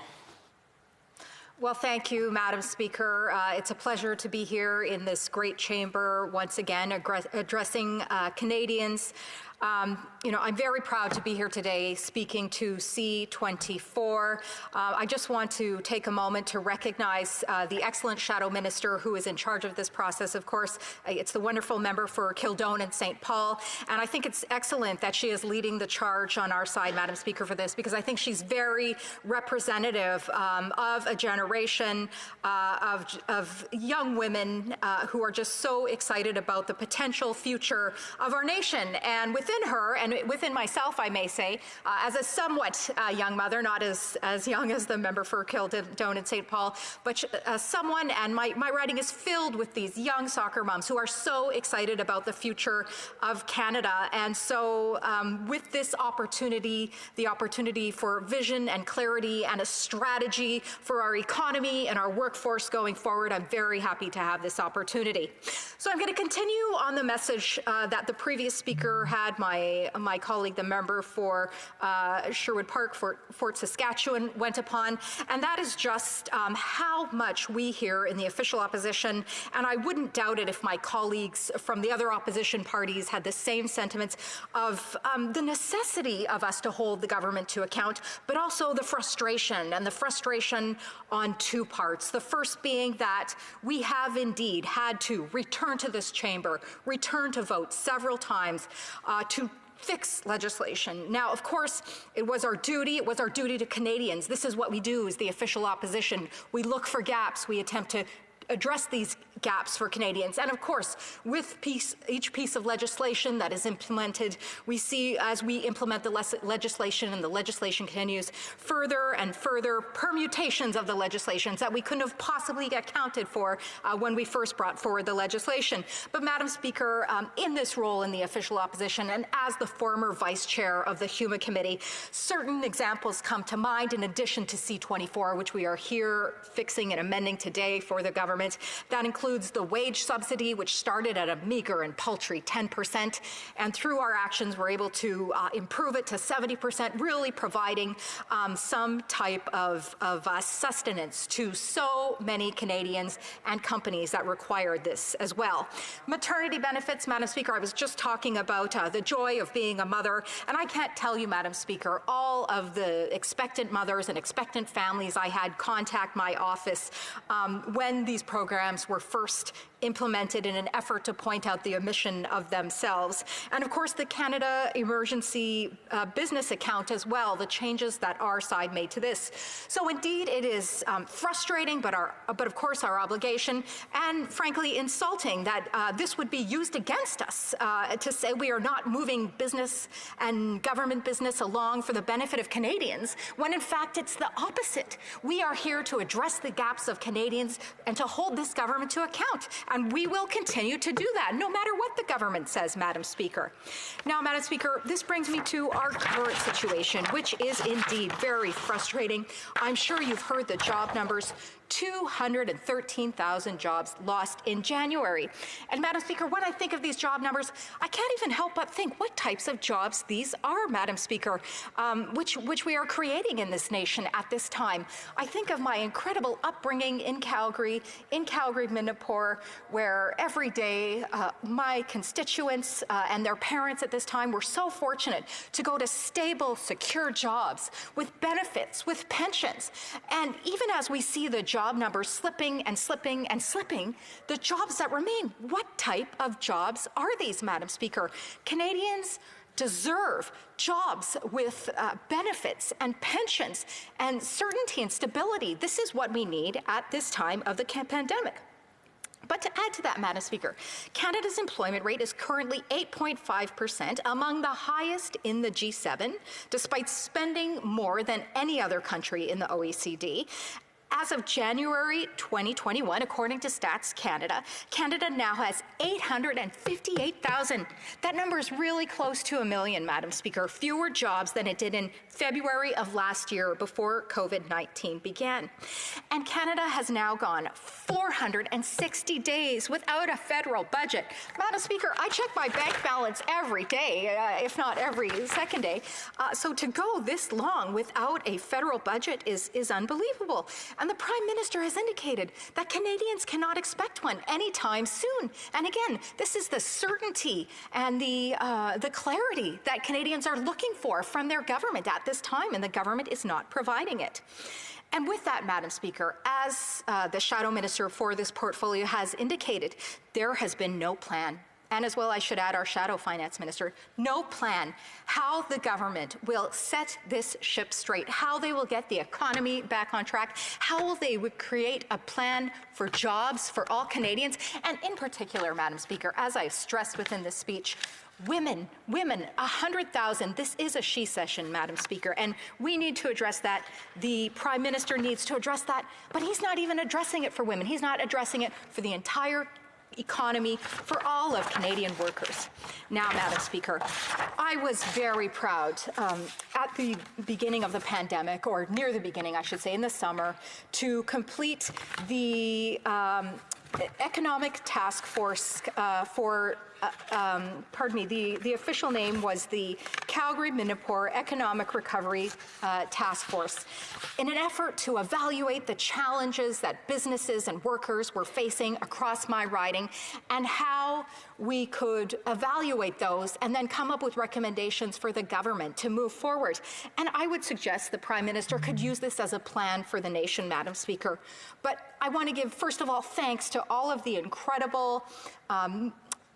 F: Well, thank you, Madam Speaker. It's a pleasure to be here in this great chamber once again, addressing Canadians. I'm very proud to be here today speaking to C-24. I just want to take a moment to recognize the excellent Shadow Minister who is in charge of this process. Of course, it's the wonderful member for Kildone and St. Paul. And I think it's excellent that she is leading the charge on our side, Madam Speaker, for this, because I think she's very representative of a generation of young women who are just so excited about the potential future of our nation. And within her, and within myself, I may say, as a somewhat young mother, not as young as the member for Kildone and St. Paul, but someone, and my riding is filled with these young soccer moms who are so excited about the future of Canada. And so with this opportunity, the opportunity for vision and clarity and a strategy for our economy and our workforce going forward, I'm very happy to have this opportunity. So I'm going to continue on the message that the previous speaker had, my colleague, the member for Sherwood Park, Fort Saskatchewan, went upon, and that is just how much we here in the official opposition, and I wouldn't doubt it if my colleagues from the other opposition parties had the same sentiments of the necessity of us to hold the government to account, but also the frustration, and the frustration on two parts. The first being that we have indeed had to return to this chamber, return to vote several times to fix legislation. Now, of course, it was our duty to Canadians. This is what we do as the official opposition. We look for gaps. We attempt to address these gaps for Canadians. And of course, with each piece of legislation that is implemented, we see as we implement the legislation and the legislation continues, further and further permutations of the legislations that we couldn't have possibly accounted for when we first brought forward the legislation. But Madam Speaker, in this role in the official opposition and as the former vice chair of the HoC committee, certain examples come to mind in addition to C-24, which we are here fixing and amending today for the government. That includes the wage subsidy, which started at a meager and paltry 10%, and through our actions we're able to improve it to 70%, really providing some type of sustenance to so many Canadians and companies that required this as well. Maternity benefits, Madam Speaker, I was just talking about the joy of being a mother, and I can't tell you, Madam Speaker, all of the expectant mothers and expectant families I had contact my office when these programs were first implemented in an effort to point out the omission of themselves. And of course, the Canada Emergency Business Account as well, the changes that our side made to this. So indeed, it is frustrating, but of course our obligation, and frankly insulting that this would be used against us to say we are not moving business and government business along for the benefit of Canadians, when in fact it's the opposite. We are here to address the gaps of Canadians and to hold this government to account. And we will continue to do that, no matter what the government says, Madam Speaker. Now, Madam Speaker, this brings me to our current situation, which is indeed very frustrating. I'm sure you've heard the job numbers. 213,000 jobs lost in January. And Madam Speaker, when I think of these job numbers, I can't even help but think what types of jobs these are, Madam Speaker, which we are creating in this nation at this time. I think of my incredible upbringing in Calgary, Manipur, where every day my constituents and their parents at this time were so fortunate to go to stable, secure jobs with benefits, with pensions. And even as we see the job numbers slipping and slipping and slipping, the jobs that remain, what type of jobs are these, Madam Speaker? Canadians deserve jobs with benefits and pensions and certainty and stability. This is what we need at this time of the pandemic. But to add to that, Madam Speaker, Canada's employment rate is currently 8.5%, among the highest in the G7, despite spending more than any other country in the OECD. As of January 2021, according to Stats Canada, Canada now has 858,000. That number is really close to 1 million, Madam Speaker, fewer jobs than it did in February of last year before COVID-19 began. And Canada has now gone 460 days without a federal budget. Madam Speaker, I check my bank balance every day, if not every second day. So to go this long without a federal budget is unbelievable. And the Prime Minister has indicated that Canadians cannot expect one anytime soon. And again, this is the certainty and the clarity that Canadians are looking for from their government at this time, and the government is not providing it. And with that, Madam Speaker, as the Shadow Minister for this portfolio has indicated, there has been no plan. And as well, I should add, our Shadow Finance Minister, no plan how the government will set this ship straight, how they will get the economy back on track, how they would create a plan for jobs for all Canadians, and in particular, Madam Speaker, as I've stressed within this speech, women, 100,000. This is a she session, Madam Speaker, and we need to address that. The Prime Minister needs to address that, but he's not even addressing it for women. He's not addressing it for the entire economy, for all of Canadian workers. Now, Madam Speaker, I was very proud at the beginning of the pandemic, or near the beginning, I should say, in the summer, to complete the Economic Task Force the official name was the Calgary-Manipur Economic Recovery Task Force, in an effort to evaluate the challenges that businesses and workers were facing across my riding and how we could evaluate those and then come up with recommendations for the government to move forward. And I would suggest the Prime Minister could use this as a plan for the nation, Madam Speaker. But I want to give, first of all, thanks to all of the incredible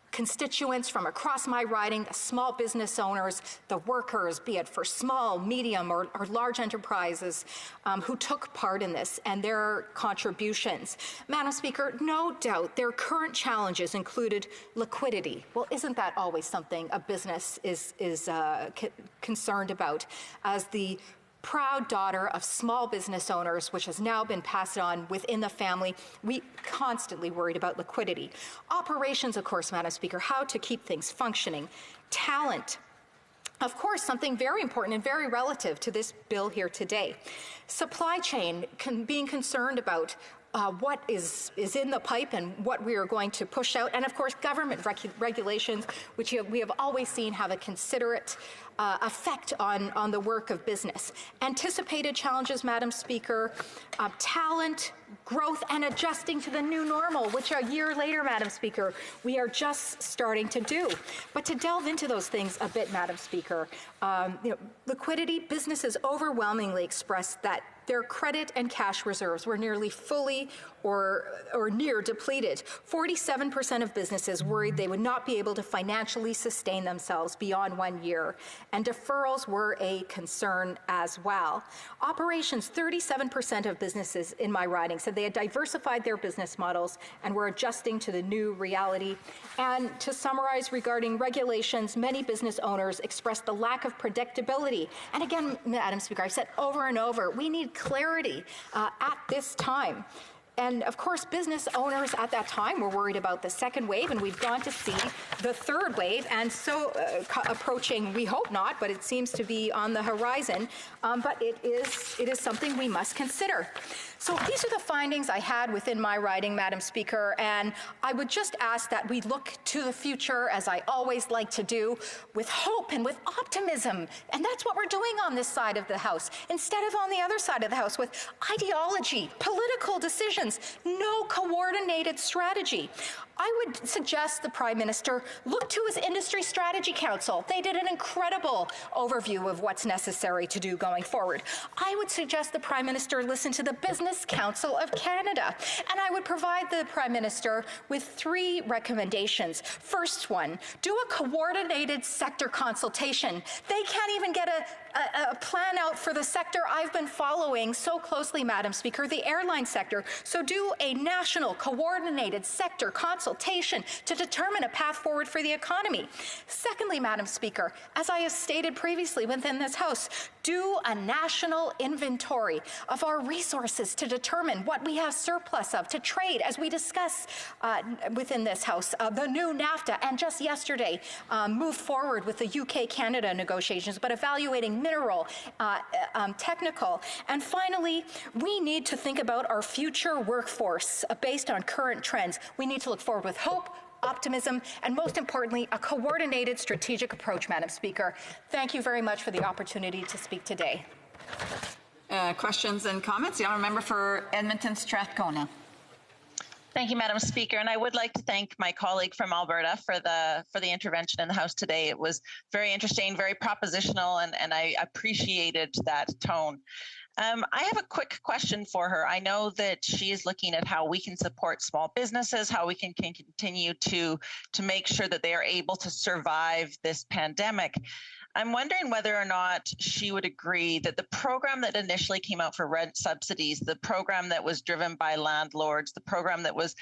F: constituents from across my riding, the small business owners, the workers, be it for small, medium, or large enterprises who took part in this and their contributions. Madam Speaker, no doubt their current challenges included liquidity. Well, isn't that always something a business is concerned about? As the proud daughter of small business owners, which has now been passed on within the family, we constantly worried about liquidity. Operations, of course, Madam Speaker, how to keep things functioning. Talent, of course, something very important and very relative to this bill here today. Supply chain, being concerned about what is in the pipe and what we are going to push out. And of course, government regulations, which we have always seen have a considerate effect on the work of business. Anticipated challenges, Madam Speaker, talent, growth, and adjusting to the new normal, which a year later, Madam Speaker, we are just starting to do. But to delve into those things a bit, Madam Speaker, liquidity, businesses overwhelmingly expressed that their credit and cash reserves were nearly fully or near depleted. 47% of businesses worried they would not be able to financially sustain themselves beyond 1 year, and deferrals were a concern as well. Operations, 37% of businesses in my riding said they had diversified their business models and were adjusting to the new reality. And to summarize, regarding regulations, many business owners expressed the lack of predictability. And again, Madam Speaker, I've said over and over, we need clarity at this time. And of course, business owners at that time were worried about the second wave, and we've gone to see the third wave, and so approaching, we hope not, but it seems to be on the horizon. But it is something we must consider. So these are the findings I had within my writing, Madam Speaker, and I would just ask that we look to the future, as I always like to do, with hope and with optimism. And that's what we're doing on this side of the House, instead of on the other side of the House with ideology, political decisions, no coordinated strategy. I would suggest the Prime Minister look to his Industry Strategy Council. They did an incredible overview of what's necessary to do going forward. I would suggest the Prime Minister listen to the Business Council of Canada. And I would provide the Prime Minister with 3 recommendations. First one, do a coordinated sector consultation. They can't even get a plan out for the sector I've been following so closely, Madam Speaker, the airline sector. So do a national coordinated sector consultation to determine a path forward for the economy. Secondly, Madam Speaker, as I have stated previously within this House, do a national inventory of our resources to determine what we have surplus of to trade, as we discuss within this House, the new NAFTA, and just yesterday moved forward with the UK-Canada negotiations, but evaluating mineral, technical. And finally, we need to think about our future workforce based on current trends. We need to look forward with hope, optimism, and most importantly, a coordinated strategic approach, Madam Speaker. Thank you very much for the opportunity to speak today.
K: Questions and comments? The honourable member for Edmonton Strathcona.
P: Thank you, Madam Speaker, and I would like to thank my colleague from Alberta for the intervention in the House today. It was very interesting, very propositional, and I appreciated that tone. I have a quick question for her. I know that she is looking at how we can support small businesses, how we can continue to make sure that they are able to survive this pandemic. I'm wondering whether or not she would agree that the program that initially came out for rent subsidies, the program that was driven by landlords, the program that was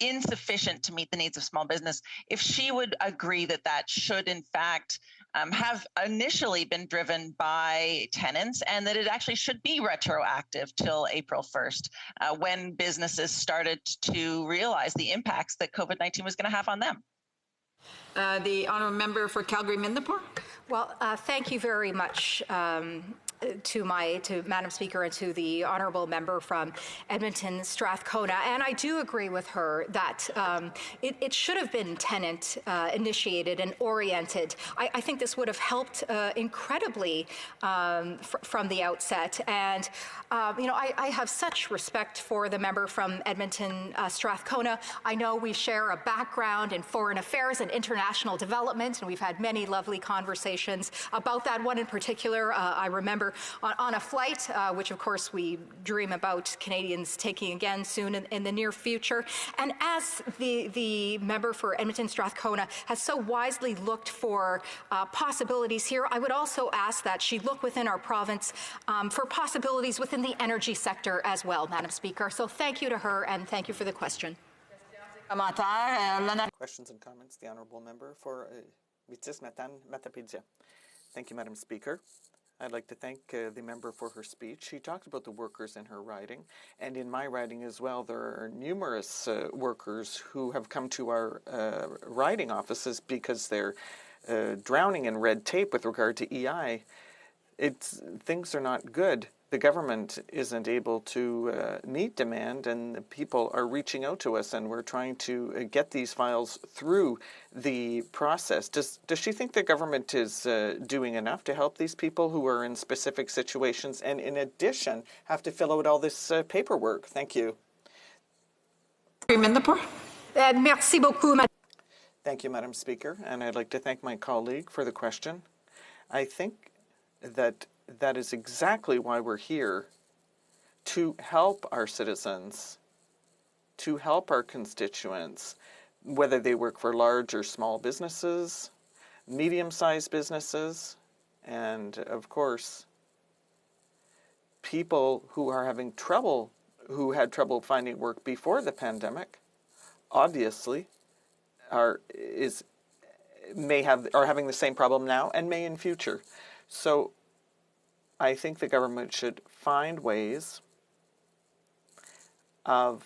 P: insufficient to meet the needs of small business, if she would agree that that should in fact have initially been driven by tenants, and that it actually should be retroactive till April 1st, when businesses started to realize the impacts that COVID-19 was going to have on them.
K: The honourable member for Calgary-Mindapore.
F: Well, thank you very much to Madam Speaker and to the honourable member from Edmonton Strathcona. And I do agree with her that it should have been tenant initiated and oriented. I think this would have helped incredibly from the outset. And I have such respect for the member from Edmonton Strathcona. I know we share a background in foreign affairs and international development, and we've had many lovely conversations about that one in particular. I remember on a flight, which of course we dream about Canadians taking again soon in the near future. And as the member for Edmonton Strathcona has so wisely looked for possibilities here, I would also ask that she look within our province for possibilities within the energy sector as well, Madam Speaker. So thank you to her, and thank you for the question.
J: Questions and comments? The honourable member for Métis Natan Matapédia. Thank you, Madam Speaker. I'd like to thank the member for her speech. She talked about the workers in her riding, and in my riding as well, there are numerous workers who have come to our riding offices because they're drowning in red tape with regard to EI. Things are not good. The government isn't able to meet demand, and the people are reaching out to us, and we're trying to get these files through the process. Does she think the government is doing enough to help these people who are in specific situations, and in addition have to fill out all this paperwork? Thank you.
F: Merci beaucoup.
J: Thank you, Madam Speaker, and I'd like to thank my colleague for the question. I think that is exactly why we're here, to help our citizens, to help our constituents, whether they work for large or small businesses, medium-sized businesses, and of course, people who are having trouble, who had trouble finding work before the pandemic, obviously are having the same problem now and may in future. So I think the government should find ways of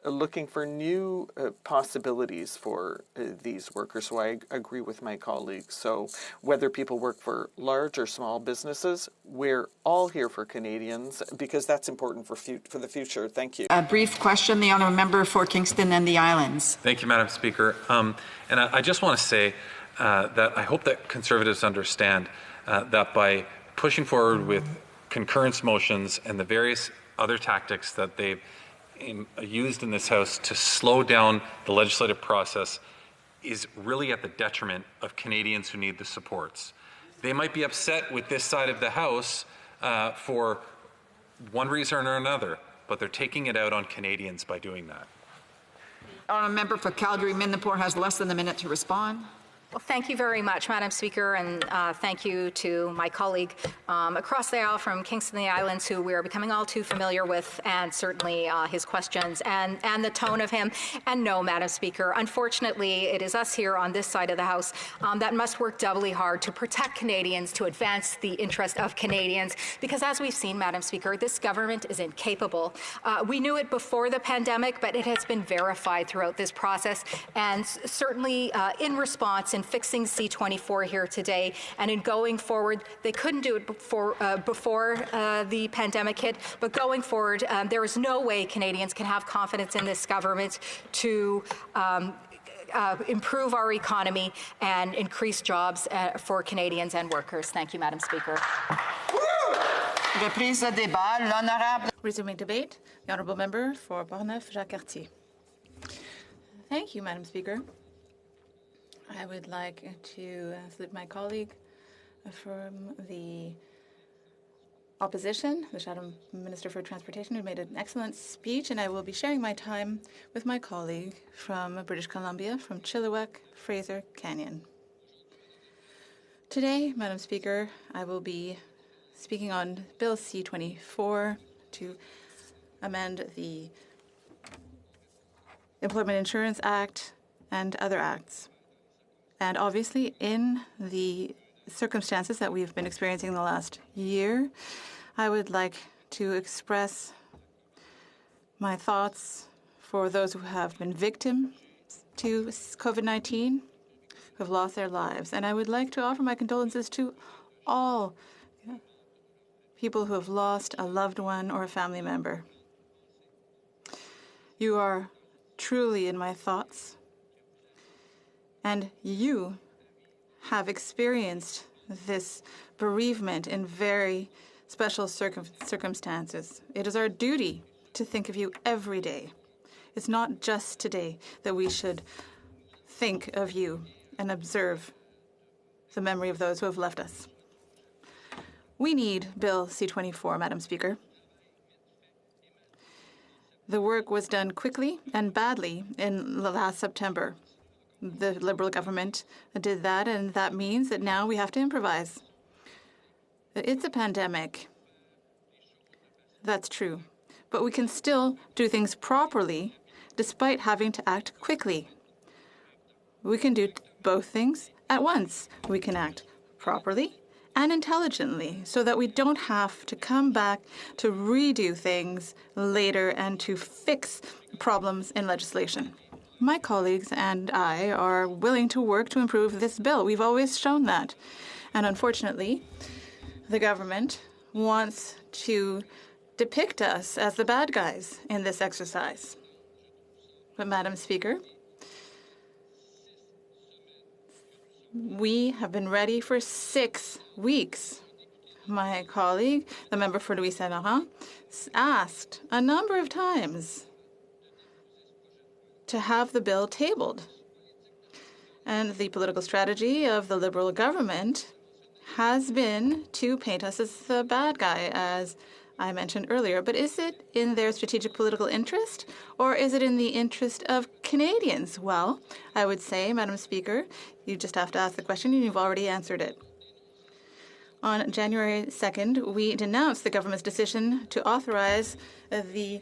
J: looking for new possibilities for these workers. So I agree with my colleagues. So whether people work for large or small businesses, we're all here for Canadians because that's important for the future. Thank you.
K: A brief question, the honourable member for Kingston and the Islands.
O: Thank you, Madam Speaker. And I just want to say that I hope that Conservatives understand that by pushing forward with concurrence motions and the various other tactics that they've used in this House to slow down the legislative process is really at the detriment of Canadians who need the supports. They might be upset with this side of the House for one reason or another, but they're taking it out on Canadians by doing that.
K: Our member for Calgary-Midnapore has less than a minute to respond.
F: Well, thank you very much, Madam Speaker, and thank you to my colleague across the aisle from Kingston and the Islands, who we are becoming all too familiar with, and certainly his questions and the tone of him. And no, Madam Speaker, unfortunately, it is us here on this side of the House that must work doubly hard to protect Canadians, to advance the interest of Canadians, because as we've seen, Madam Speaker, this government is incapable. We knew it before the pandemic, but it has been verified throughout this process, and certainly in response in fixing C-24 here today, and in going forward, they couldn't do it before the pandemic hit, but going forward, there is no way Canadians can have confidence in this government to improve our economy and increase jobs for Canadians and workers. Thank you, Madam Speaker.
I: Resuming debate, the Honourable Member for Portneuf-Jacques-Cartier. Thank you, Madam Speaker. I would like to salute my colleague from the opposition, the Shadow Minister for Transportation, who made an excellent speech, and I will be sharing my time with my colleague from British Columbia, from Chilliwack, Fraser Canyon. Today, Madam Speaker, I will be speaking on Bill C-24 to amend the Employment Insurance Act and other acts. And obviously, in the circumstances that we've been experiencing in the last year, I would like to express my thoughts for those who have been victims to COVID-19, who have lost their lives. And I would like to offer my condolences to all people who have lost a loved one or a family member. You are truly in my thoughts. And you have experienced this bereavement in very special circumstances. It is our duty to think of you every day. It's not just today that we should think of you and observe the memory of those who have left us. We need Bill C-24, Madam Speaker. The work was done quickly and badly in last September. The Liberal government did that, and that means that now we have to improvise. It's a pandemic. That's true. But we can still do things properly despite having to act quickly. We can do both things at once. We can act properly and intelligently so that we don't have to come back to redo things later and to fix problems in legislation. My colleagues and I are willing to work to improve this bill. We've always shown that. And unfortunately, the government wants to depict us as the bad guys in this exercise. But, Madam Speaker, we have been ready for 6 weeks. My colleague, the member for Louis Saint-Laurent, asked a number of times to have the bill tabled. And the political strategy of the Liberal government has been to paint us as the bad guy, as I mentioned earlier. But is it in their strategic political interest, or is it in the interest of Canadians? Well, I would say, Madam Speaker, you just have to ask the question, and you've already answered it. On January 2nd, we denounced the government's decision to authorize the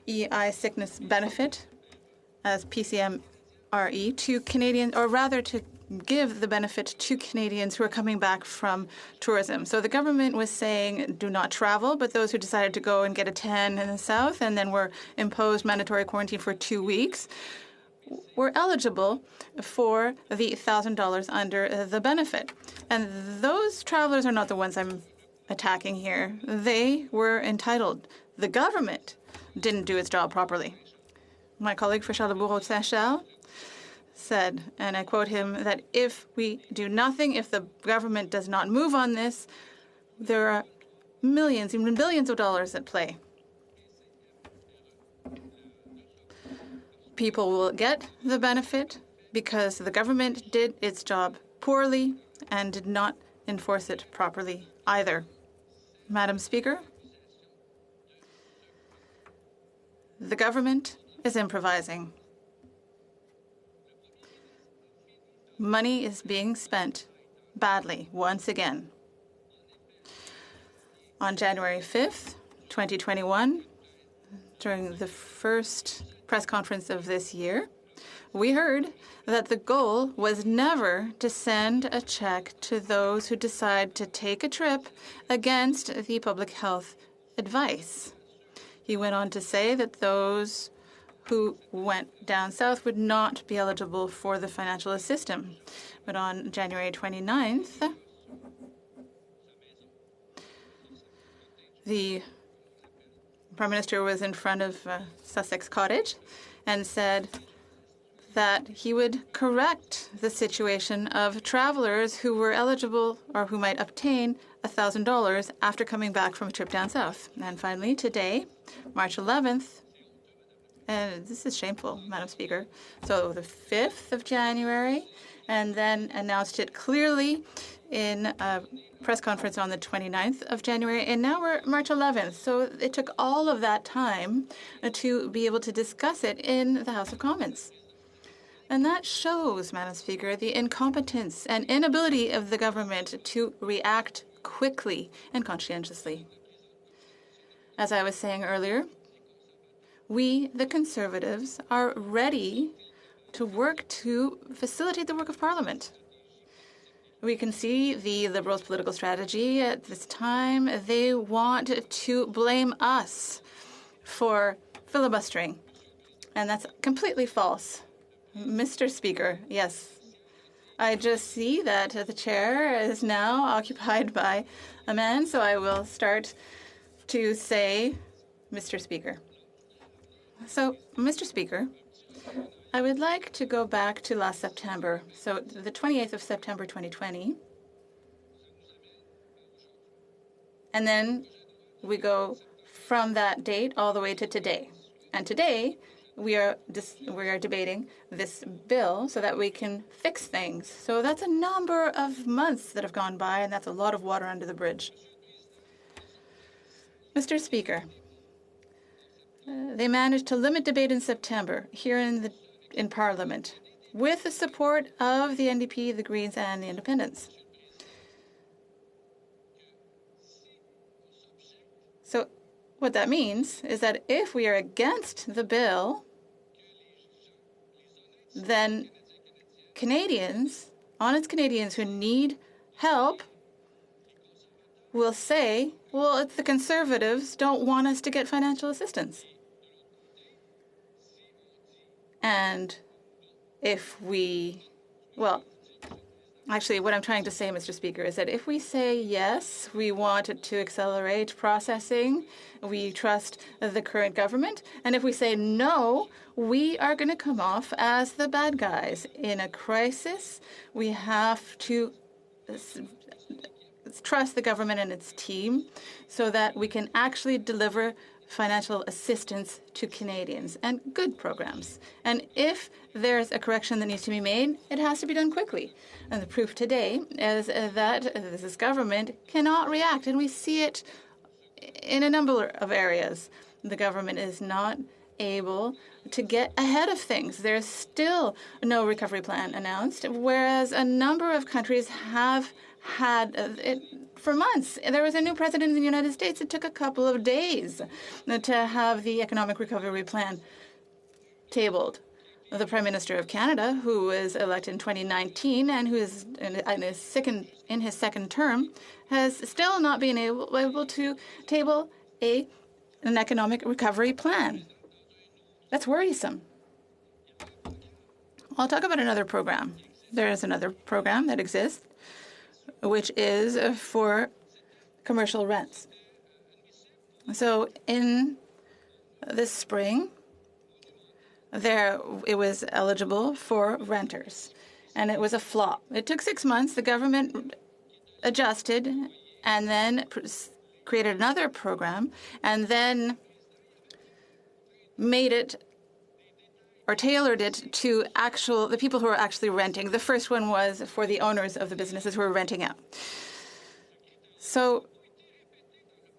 I: EI sickness benefit as PCMRE to Canadian, or rather to give the benefit to Canadians who are coming back from tourism. So the government was saying do not travel, but those who decided to go and get a tan in the south and then were imposed mandatory quarantine for 2 weeks were eligible for the $1,000 under the benefit. And those travelers are not the ones I'm attacking here. They were entitled. The government didn't do its job properly. My colleague for Charlebourg-Saint-Charles said, and I quote him, that if we do nothing, if the government does not move on this, there are millions, even billions of dollars at play. People will get the benefit because the government did its job poorly and did not enforce it properly either. Madam Speaker, the government is improvising. Money is being spent badly once again. On January 5th, 2021, during the first press conference of this year, we heard that the goal was never to send a check to those who decide to take a trip against the public health advice. He went on to say that those who went down south would not be eligible for the financial assistance. But on January 29th, the Prime Minister was in front of Sussex Cottage and said that he would correct the situation of travelers who were eligible or who might obtain $1,000 after coming back from a trip down south. And finally, today, March 11th, and this is shameful, Madam Speaker. So the 5th of January, and then announced it clearly in a press conference on the 29th of January, and now we're March 11th. So it took all of that time to be able to discuss it in the House of Commons. And that shows, Madam Speaker, the incompetence and inability of the government to react quickly and conscientiously. As I was saying earlier, we, the Conservatives, are ready to work to facilitate the work of Parliament. We can see the Liberals' political strategy at this time. They want to blame us for filibustering, and that's completely false. Mr. Speaker, yes, I just see that the chair is now occupied by a man, so I will start to say, Mr. Speaker. So, Mr. Speaker, I would like to go back to last September, so the 28th of September 2020, and then we go from that date all the way to today. And today, we are debating this bill so that we can fix things. So that's a number of months that have gone by, and that's a lot of water under the bridge. Mr. Speaker, they managed to limit debate in September here in Parliament with the support of the NDP, the Greens, and the Independents. So what that means is that if we are against the bill, then Canadians, honest Canadians who need help, will say, well, it's the Conservatives don't want us to get financial assistance. And if we, well, actually, what I'm trying to say, Mr. Speaker, is that if we say yes, we want it to accelerate processing, we trust the current government, and if we say no, we are going to come off as the bad guys. In a crisis, we have to trust the government and its team so that we can actually deliver financial assistance to Canadians and good programs. And if there's a correction that needs to be made, it has to be done quickly. And the proof today is that this government cannot react, and we see it in a number of areas. The government is not able to get ahead of things. There's still no recovery plan announced, whereas a number of countries have had it for months. There was a new president in the United States. It took a couple of days to have the economic recovery plan tabled. the Prime Minister of Canada, who was elected in 2019 and who is in his second term, has still not been able to table an economic recovery plan. That's worrisome. I'll talk about another program. There is another program that exists, which is for commercial rents. So in this spring, it was eligible for renters, and it was a flop. It took 6 months. The government adjusted and then created another program and then made it or tailored it to the people who are actually renting. The first one was for the owners of the businesses who are renting out. So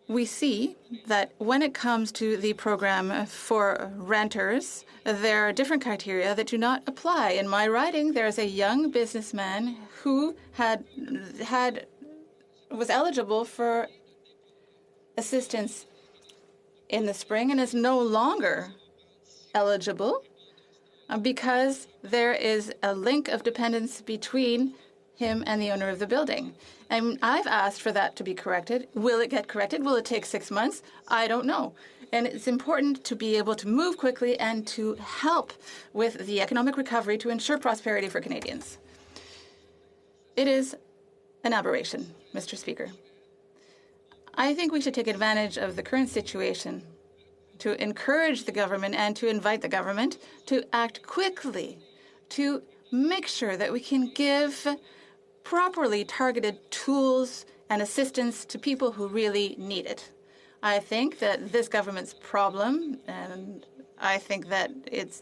I: we see that when it comes to the program for renters, there are different criteria that do not apply. In my riding, there's a young businessman who was eligible for assistance in the spring and is no longer eligible because there is a link of dependence between him and the owner of the building. And I've asked for that to be corrected. Will it get corrected? Will it take 6 months? I don't know. And it's important to be able to move quickly and to help with the economic recovery to ensure prosperity for Canadians. It is an aberration, Mr. Speaker. I think we should take advantage of the current situation to encourage the government and to invite the government to act quickly to make sure that we can give properly targeted tools and assistance to people who really need it. I think that this government's problem, and I think that it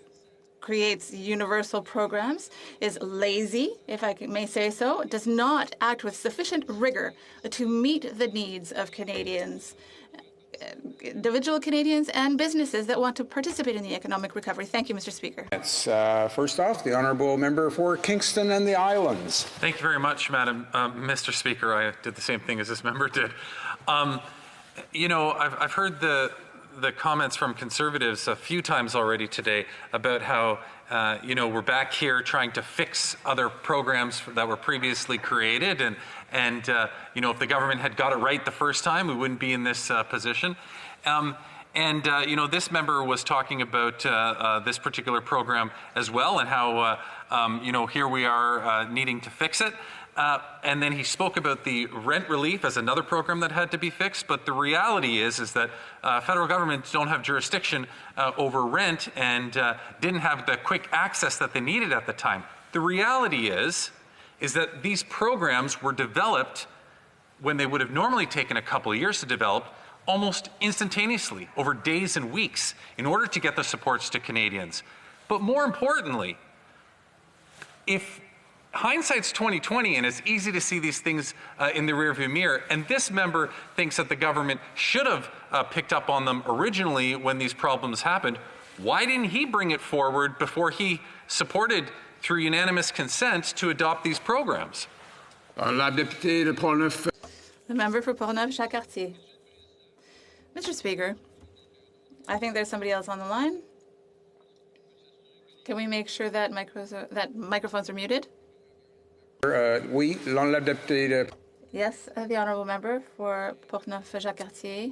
I: creates universal programs, is lazy, if I may say so. It does not act with sufficient rigor to meet the needs of Canadians, individual Canadians and businesses that want to participate in the economic recovery. Thank you, Mr. Speaker.
L: First off, the honourable member for Kingston and the Islands.
O: Thank you very much, Mr. Speaker. I did the same thing as this member did. I've heard the comments from Conservatives a few times already today about how we're back here trying to fix other programs that were previously created, and if the government had got it right the first time, we wouldn't be in this position. This member was talking about this particular program as well, and how here we are needing to fix it. And then he spoke about the rent relief as another program that had to be fixed. But the reality is that federal governments don't have jurisdiction over rent and didn't have the quick access that they needed at the time. The reality is that these programs were developed when they would have normally taken a couple of years to develop, almost instantaneously, over days and weeks, in order to get the supports to Canadians. But more importantly, if hindsight's 20/20, and it's easy to see these things in the rearview mirror, and this member thinks that the government should have picked up on them originally when these problems happened, why didn't he bring it forward before he supported, through unanimous consent, to adopt these programs?
I: The member for Portneuf-Jacques-Cartier. Mr. Speaker, I think there's somebody else on the line. Can we make sure that microphones are muted? Yes, the honourable member for Portneuf-Jacques-Cartier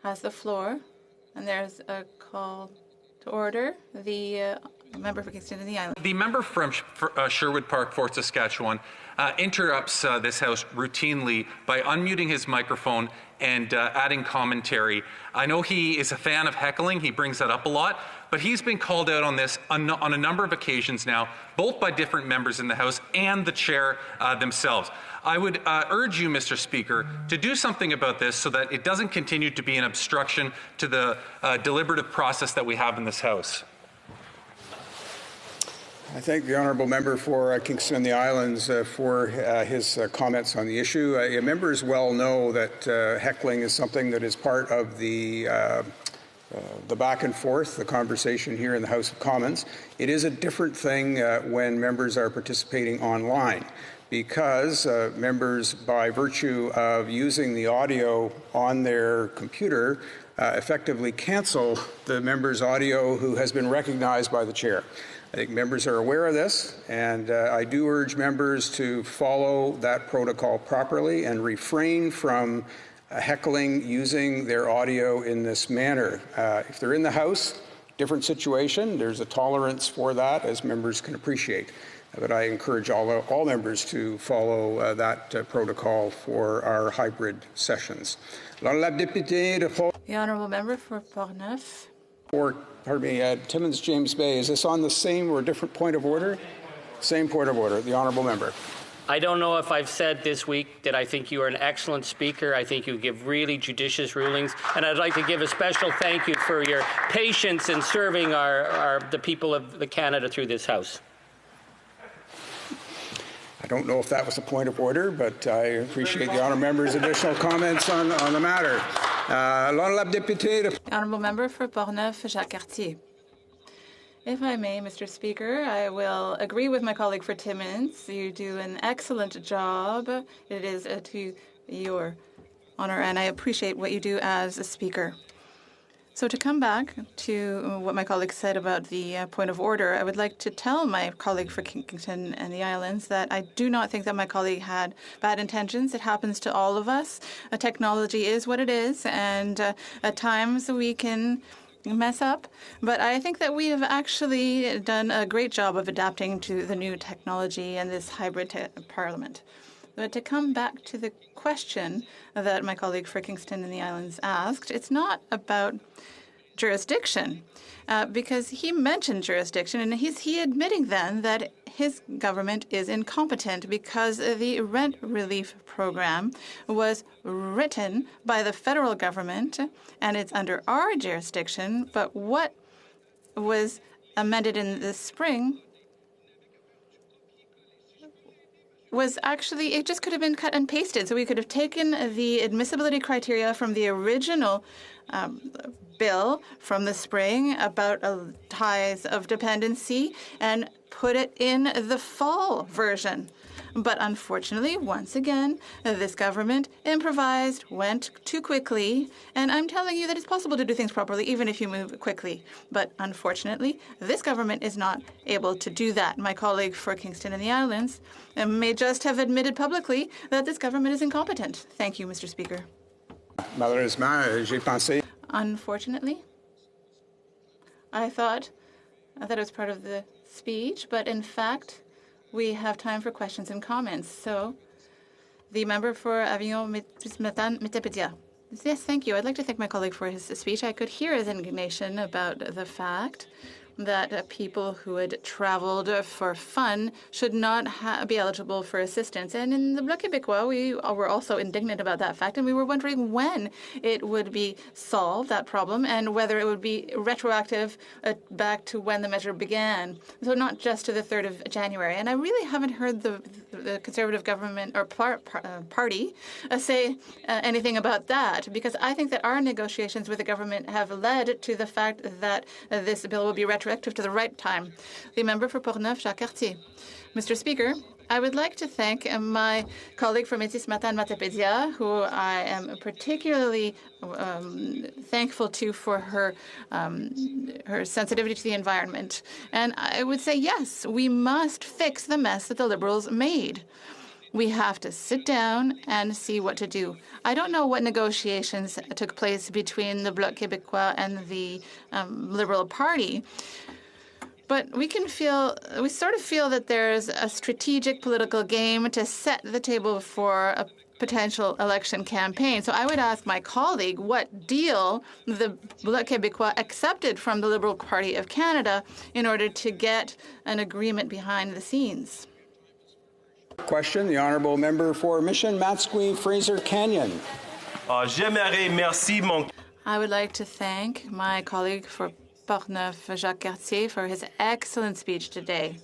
I: has the floor, and there's a call to order. The member for Kingston and the Islands.
O: The member from Sherwood Park, Fort Saskatchewan, interrupts this House routinely by unmuting his microphone and adding commentary. I know he is a fan of heckling. He brings that up a lot. But he's been called out on this on a number of occasions now, both by different members in the House and the chair themselves. I would urge you, Mr. Speaker, to do something about this so that it doesn't continue to be an obstruction to the deliberative process that we have in this House.
L: I thank the honourable member for Kingston and the Islands for his comments on the issue. Members well know that heckling is something that is part of the back and forth, the conversation here in the House of Commons. It is a different thing when members are participating online, because members, by virtue of using the audio on their computer, effectively cancel the member's audio who has been recognized by the chair. I think members are aware of this, and I do urge members to follow that protocol properly and refrain from heckling using their audio in this manner. If they're in the House, different situation. There's a tolerance for that, as members can appreciate. But I encourage all members to follow that protocol for our hybrid sessions.
I: The honourable member for Portneuf.
L: Timmins James Bay. Is this on the same or different point of order? Same point of order. The honourable member.
E: I don't know if I've said this week that I think you are an excellent speaker. I think you give really judicious rulings, and I'd like to give a special thank you for your patience in serving the people of Canada through this House.
L: I don't know if that was a point of order, but I appreciate the honourable member's additional comments on the matter.
I: The honourable member for Portneuf-Jacques-Cartier. If I may, Mr. Speaker, I will agree with my colleague for Timmins. You do an excellent job. It is to your honour, and I appreciate what you do as a speaker. So to come back to what my colleague said about the point of order, I would like to tell my colleague for Kingston and the Islands that I do not think that my colleague had bad intentions. It happens to all of us. Technology is what it is, and at times we can mess up, but I think that we have actually done a great job of adapting to the new technology and this hybrid parliament. But to come back to the question that my colleague for Kingston and the Islands asked, it's not about jurisdiction, because he mentioned jurisdiction, and he admitting then that his government is incompetent because the rent relief program was written by the federal government and it's under our jurisdiction. But what was amended in the spring was actually, it just could have been cut and pasted. So we could have taken the admissibility criteria from the original bill from the spring about ties of dependency and put it in the fall version. But unfortunately, once again, this government improvised, went too quickly, and I'm telling you that it's possible to do things properly even if you move quickly. But unfortunately, this government is not able to do that. My colleague for Kingston and the Islands may just have admitted publicly that this government is incompetent. Thank you, Mr. Speaker.
L: Malheureusement, j'ai pensé.
I: Unfortunately, I thought that it was part of the speech, but in fact, we have time for questions and comments. So, the member for Avignon-Mitapedia. Yes, thank you. I'd like to thank my colleague for his speech. I could hear his indignation about the fact that people who had traveled for fun should not be eligible for assistance. And in the Bloc Québécois, we were also indignant about that fact, and we were wondering when it would be solved, that problem, and whether it would be retroactive back to when the measure began. So not just to the 3rd of January. And I really haven't heard the Conservative government or party say anything about that, because I think that our negotiations with the government have led to the fact that this bill will be retroactive to the right time. The member for Portneuf-Jacques-Cartier. Mr. Speaker, I would like to thank my colleague from Métis Matin Matapédia, who I am particularly thankful to for her sensitivity to the environment. And I would say, yes, we must fix the mess that the Liberals made. We have to sit down and see what to do. I don't know what negotiations took place between the Bloc Québécois and the Liberal Party, but we sort of feel that there's a strategic political game to set the table for a potential election campaign. So I would ask my colleague what deal the Bloc Québécois accepted from the Liberal Party of Canada in order to get an agreement behind the scenes.
L: Question, the honourable member for Mission Matsqui Fraser Canyon.
I: I would like to thank my colleague for Portneuf-Jacques-Cartier for his excellent speech today.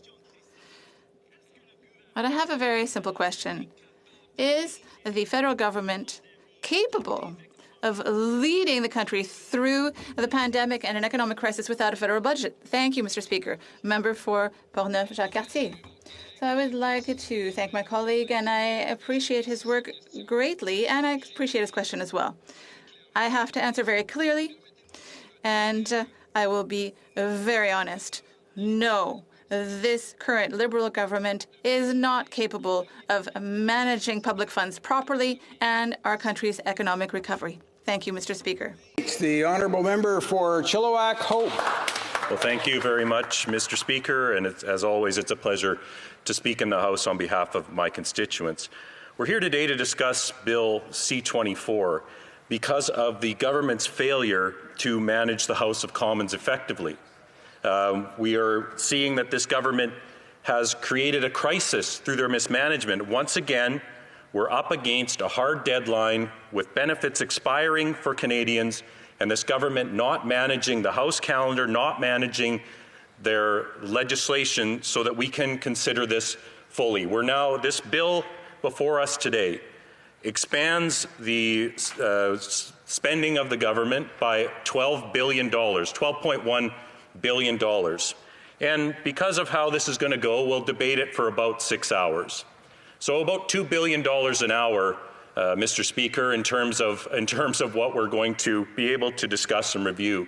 I: But I have a very simple question. Is the federal government capable of leading the country through the pandemic and an economic crisis without a federal budget? Thank you, Mr. Speaker. Member for Portneuf-Jacques-Cartier. So I would like to thank my colleague, and I appreciate his work greatly, and I appreciate his question as well. I have to answer very clearly, and I will be very honest. No, this current Liberal government is not capable of managing public funds properly and our country's economic recovery. Thank you, Mr. Speaker.
L: The honourable member for Chilliwack, Hope.
M: Well, thank you very much, Mr. Speaker, and as always, it's a pleasure to speak in the House on behalf of my constituents. We're here today to discuss Bill C-24 because of the government's failure to manage the House of Commons effectively. We are seeing that this government has created a crisis through their mismanagement. Once again, we're up against a hard deadline with benefits expiring for Canadians, and this government not managing the House calendar, not managing their legislation so that we can consider this fully. This bill before us today expands the spending of the government by $12 billion, $12.1 billion. And because of how this is going to go, we'll debate it for about 6 hours. So about $2 billion an hour, Mr. Speaker, in terms of what we're going to be able to discuss and review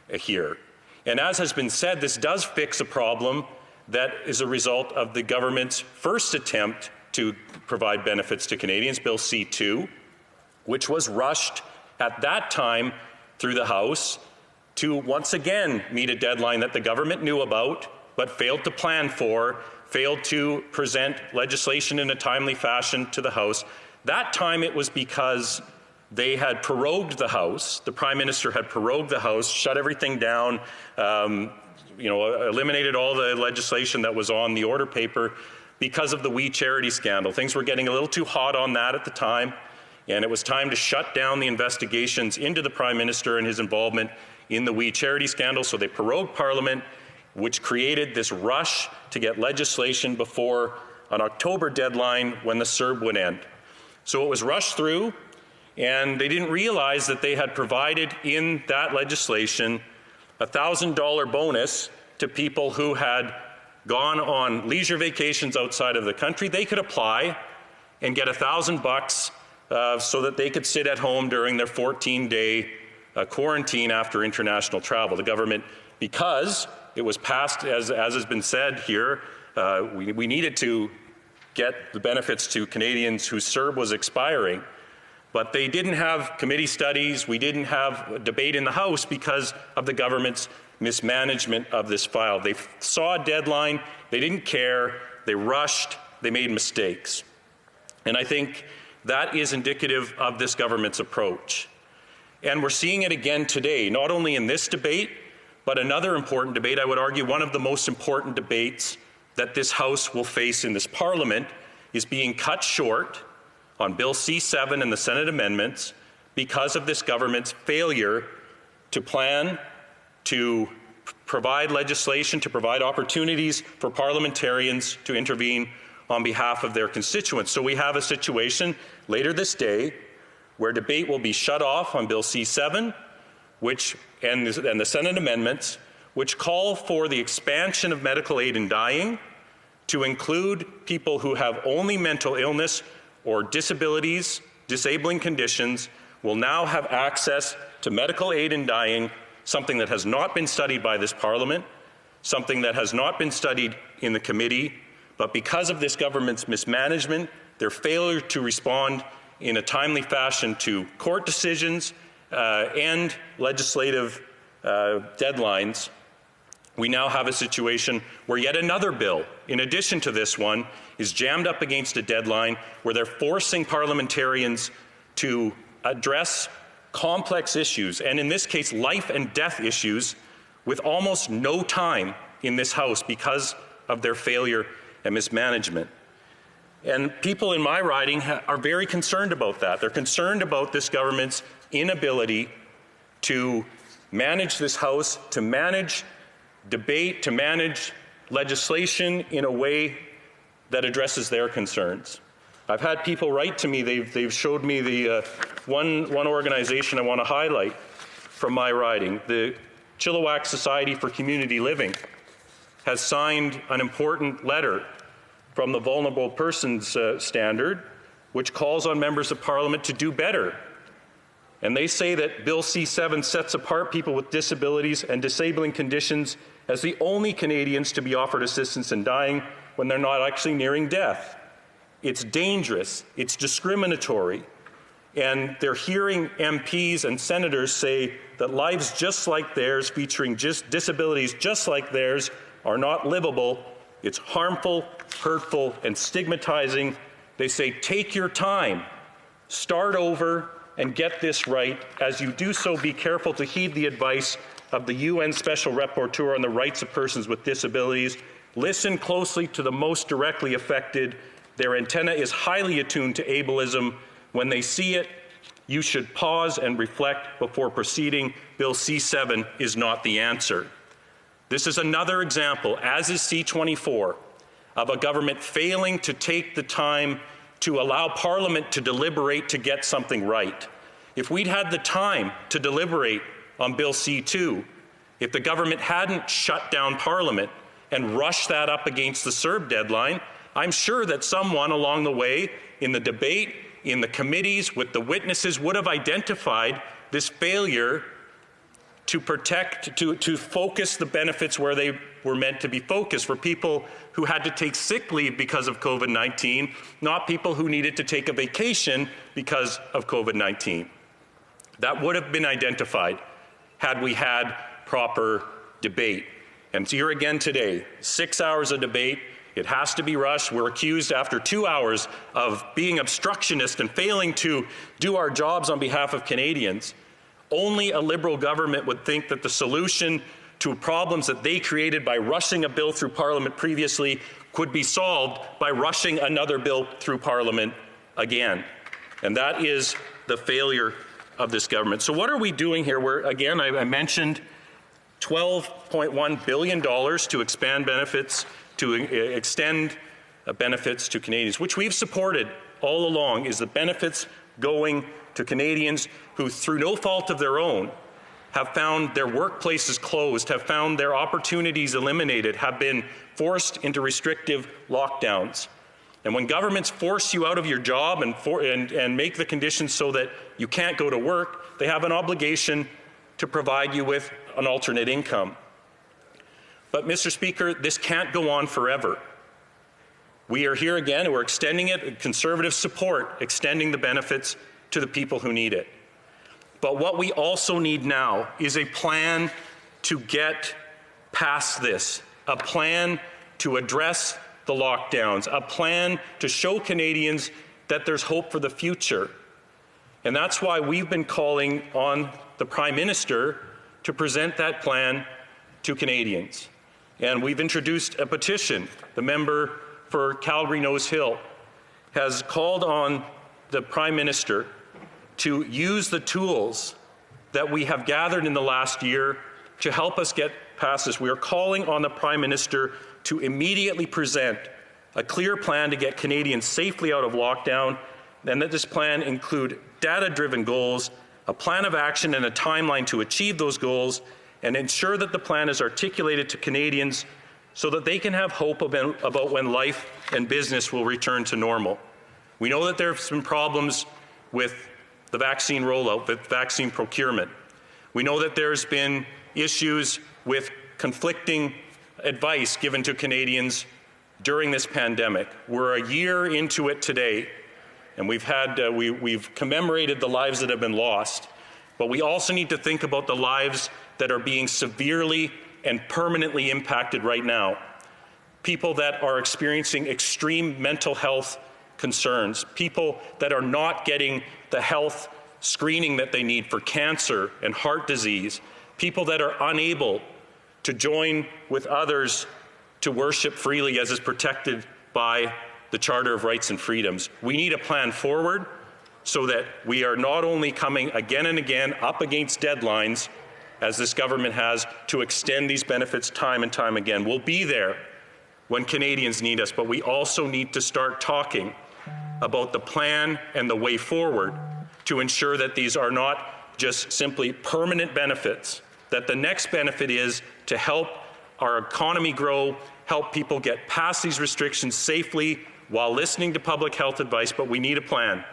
M: here. And as has been said, this does fix a problem that is a result of the government's first attempt to provide benefits to Canadians, Bill C-2, which was rushed at that time through the House to once again meet a deadline that the government knew about but failed to plan for, failed to present legislation in a timely fashion to the House. That time it was because they had prorogued the House. The Prime Minister had prorogued the House, shut everything down, eliminated all the legislation that was on the order paper because of the We Charity scandal. Things were getting a little too hot on that at the time, and it was time to shut down the investigations into the Prime Minister and his involvement in the We Charity scandal. So they prorogued Parliament, which created this rush to get legislation before an October deadline when the CERB would end. So it was rushed through, and they didn't realize that they had provided in that legislation a $1,000 bonus to people who had gone on leisure vacations outside of the country. They could apply and get $1,000 so that they could sit at home during their 14-day quarantine after international travel. The government, because it was passed, as has been said here, we needed to get the benefits to Canadians whose CERB was expiring, but they didn't have committee studies. We didn't have a debate in the House because of the government's mismanagement of this file. They saw a deadline, they didn't care, they rushed, they made mistakes. And I think that is indicative of this government's approach. And we're seeing it again today, not only in this debate, but another important debate, I would argue one of the most important debates that this House will face in this Parliament, is being cut short on Bill C-7 and the Senate amendments because of this government's failure to plan, to provide legislation, to provide opportunities for parliamentarians to intervene on behalf of their constituents. So we have a situation later this day where debate will be shut off on Bill C-7, and the Senate amendments, which call for the expansion of medical aid in dying to include people who have only mental illness or disabilities, disabling conditions, will now have access to medical aid in dying, something that has not been studied by this Parliament, something that has not been studied in the committee, but because of this government's mismanagement, their failure to respond in a timely fashion to court decisions and legislative deadlines, we now have a situation where yet another bill, in addition to this one, is jammed up against a deadline where they're forcing parliamentarians to address complex issues, and in this case, life and death issues, with almost no time in this House because of their failure and mismanagement. And people in my riding are very concerned about that. They're concerned about this government's inability to manage this House, to manage debate, to manage legislation in a way that addresses their concerns. I've had people write to me, they've showed me the one organization I want to highlight from my riding. The Chilliwack Society for Community Living has signed an important letter from the Vulnerable Persons Standard, which calls on members of Parliament to do better. And they say that Bill C-7 sets apart people with disabilities and disabling conditions as the only Canadians to be offered assistance in dying when they're not actually nearing death. It's dangerous, it's discriminatory, and they're hearing MPs and senators say that lives just like theirs, featuring just disabilities just like theirs, are not livable. It's harmful, hurtful, and stigmatizing. They say, take your time, start over, and get this right. As you do so, be careful to heed the advice of the UN Special Rapporteur on the Rights of Persons with Disabilities. Listen closely to the most directly affected. Their antenna is highly attuned to ableism. When they see it, you should pause and reflect before proceeding. Bill C-7 is not the answer. This is another example, as is C-24, of a government failing to take the time to allow Parliament to deliberate to get something right. If we'd had the time to deliberate on Bill C-2, if the government hadn't shut down Parliament and rushed that up against the CERB deadline, I'm sure that someone along the way in the debate, in the committees, with the witnesses would have identified this failure to protect, to focus the benefits where they were meant to be focused, for people who had to take sick leave because of COVID-19, not people who needed to take a vacation because of COVID-19. That would have been identified had we had proper debate. And here again today, 6 hours of debate. It has to be rushed. We're accused after 2 hours of being obstructionist and failing to do our jobs on behalf of Canadians. Only a Liberal government would think that the solution to problems that they created by rushing a bill through Parliament previously could be solved by rushing another bill through Parliament again. And that is the failure of this government. So what are we doing here? Again, I mentioned $12.1 billion to expand benefits, to extend benefits to Canadians, which we've supported all along, is the benefits going to Canadians who, through no fault of their own, have found their workplaces closed, have found their opportunities eliminated, have been forced into restrictive lockdowns. And when governments force you out of your job and make the conditions so that you can't go to work, they have an obligation to provide you with an alternate income. But, Mr. Speaker, this can't go on forever. We are here again, and we're extending it, Conservative support, extending the benefits to the people who need it. But what we also need now is a plan to get past this, a plan to address the lockdowns, a plan to show Canadians that there's hope for the future. And that's why we've been calling on the Prime Minister to present that plan to Canadians. And we've introduced a petition. The member for Calgary-Nose Hill has called on the Prime Minister to use the tools that we have gathered in the last year to help us get past this. We are calling on the Prime Minister to immediately present a clear plan to get Canadians safely out of lockdown, and that this plan include data-driven goals, a plan of action and a timeline to achieve those goals, and ensure that the plan is articulated to Canadians so that they can have hope about when life and business will return to normal. We know that there have been problems with the vaccine rollout, with vaccine procurement. We know that there's been issues with conflicting advice given to Canadians during this pandemic. We're a year into it today, and we've commemorated the lives that have been lost. But we also need to think about the lives that are being severely and permanently impacted right now. People that are experiencing extreme mental health concerns, people that are not getting the health screening that they need for cancer and heart disease, people that are unable to join with others to worship freely as is protected by the Charter of Rights and Freedoms. We need a plan forward so that we are not only coming again and again up against deadlines, as this government has, to extend these benefits time and time again. We'll be there when Canadians need us, but we also need to start talking about the plan and the way forward to ensure that these are not just simply permanent benefits, that the next benefit is to help our economy grow, help people get past these restrictions safely while listening to public health advice, but we need a plan.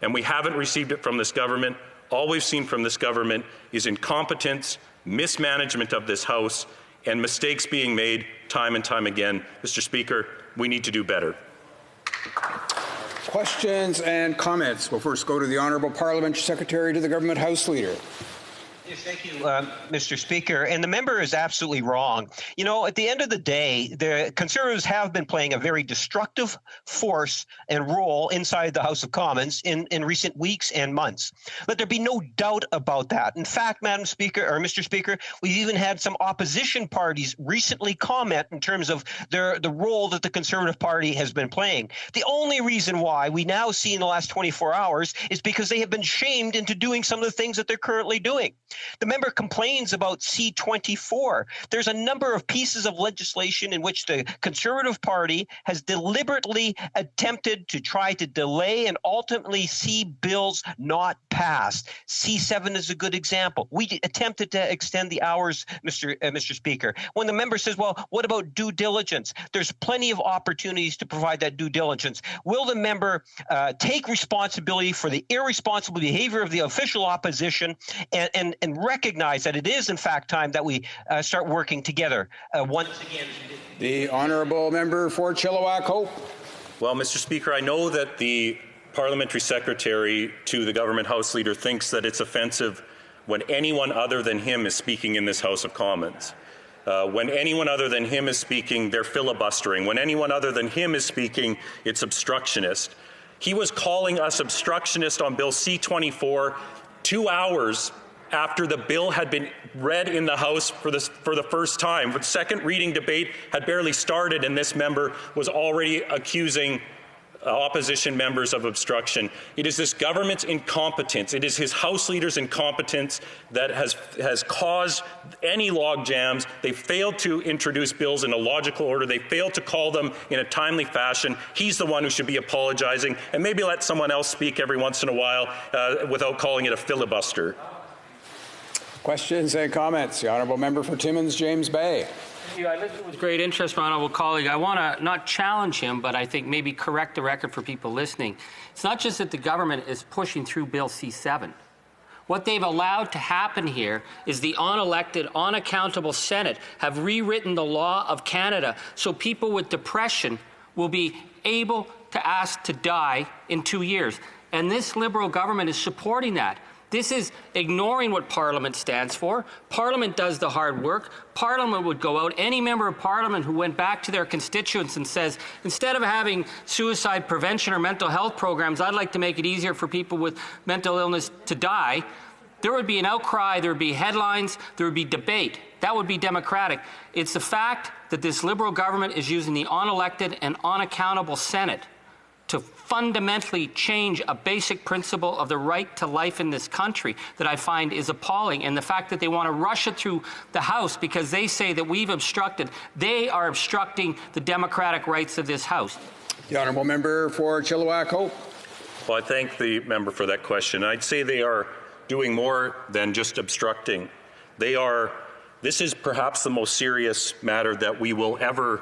M: And we haven't received it from this government. All we've seen from this government is incompetence, mismanagement of this House, and mistakes being made time and time again. Mr. Speaker, we need to do better.
L: Questions and comments. We'll first go to the Honourable Parliamentary Secretary to the Government House Leader.
C: Yes, thank you, Mr. Speaker. And the member is absolutely wrong. You know, at the end of the day, the Conservatives have been playing a very destructive force and role inside the House of Commons in recent weeks and months. Let there be no doubt about that. In fact, Madam Speaker, or Mr. Speaker, we've even had some opposition parties recently comment in terms of the role that the Conservative Party has been playing. The only reason why we now see in the last 24 hours is because they have been shamed into doing some of the things that they're currently doing. The member complains about C-24. There's a number of pieces of legislation in which the Conservative Party has deliberately attempted to try to delay and ultimately see bills not passed. C-7 is a good example. We attempted to extend the hours, Mr. Speaker. When the member says, well, what about due diligence? There's plenty of opportunities to provide that due diligence. Will the member take responsibility for the irresponsible behavior of the official opposition and recognize that it is, in fact, time that we start working together once again?
L: The Honourable Member for Chilliwack Hope.
M: Well, Mr. Speaker, I know that the Parliamentary Secretary to the Government House Leader thinks that it's offensive when anyone other than him is speaking in this House of Commons. When anyone other than him is speaking, they're filibustering. When anyone other than him is speaking, it's obstructionist. He was calling us obstructionist on Bill C-24 2 hours after the bill had been read in the House for the first time. The second reading debate had barely started, and this member was already accusing opposition members of obstruction. It is this government's incompetence, it is his House leader's incompetence that has caused any log jams. They failed to introduce bills in a logical order. They failed to call them in a timely fashion. He's the one who should be apologizing, and maybe let someone else speak every once in a while without calling it a filibuster.
L: Questions and comments. The Honourable Member for Timmins, James Bay.
E: Thank you. I listened with great interest, my honourable colleague. I want to not challenge him, but I think maybe correct the record for people listening. It's not just that the government is pushing through Bill C-7. What they've allowed to happen here is the unelected, unaccountable Senate have rewritten the law of Canada so people with depression will be able to ask to die in 2 years. And this Liberal government is supporting that. This is ignoring what Parliament stands for. Parliament does the hard work. Parliament would go out. Any member of Parliament who went back to their constituents and says, instead of having suicide prevention or mental health programs, I'd like to make it easier for people with mental illness to die, there would be an outcry, there would be headlines, there would be debate. That would be democratic. It's the fact that this Liberal government is using the unelected and unaccountable Senate to fundamentally change a basic principle of the right to life in this country that I find is appalling. And the fact that they want to rush it through the House because they say that we've obstructed, they are obstructing the democratic rights of this House.
L: The Honourable Member for Chilliwack Hope.
M: Well, I thank the member for that question. I'd say they are doing more than just obstructing. This is perhaps the most serious matter that we will ever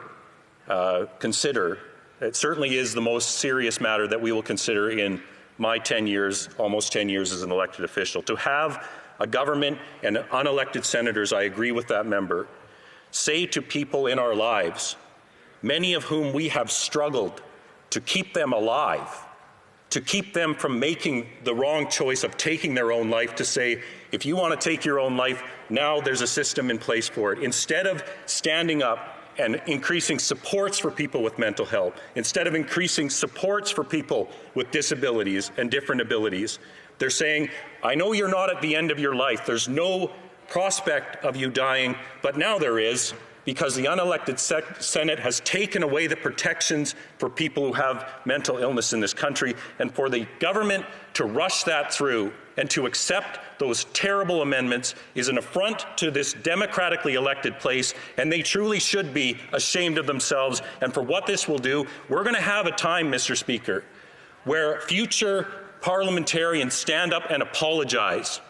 M: consider. It certainly is the most serious matter that we will consider in my 10 years, almost 10 years as an elected official. To have a government and unelected senators, I agree with that member, say to people in our lives, many of whom we have struggled to keep them alive, to keep them from making the wrong choice of taking their own life, to say, if you want to take your own life, now there's a system in place for it. Instead of standing up and increasing supports for people with mental health, instead of increasing supports for people with disabilities and different abilities, they're saying, I know you're not at the end of your life. There's no prospect of you dying, but now there is, because the unelected Senate has taken away the protections for people who have mental illness in this country, and for the government to rush that through and to accept those terrible amendments is an affront to this democratically elected place, and they truly should be ashamed of themselves. And for what this will do, we're going to have a time, Mr. Speaker, where future parliamentarians stand up and apologize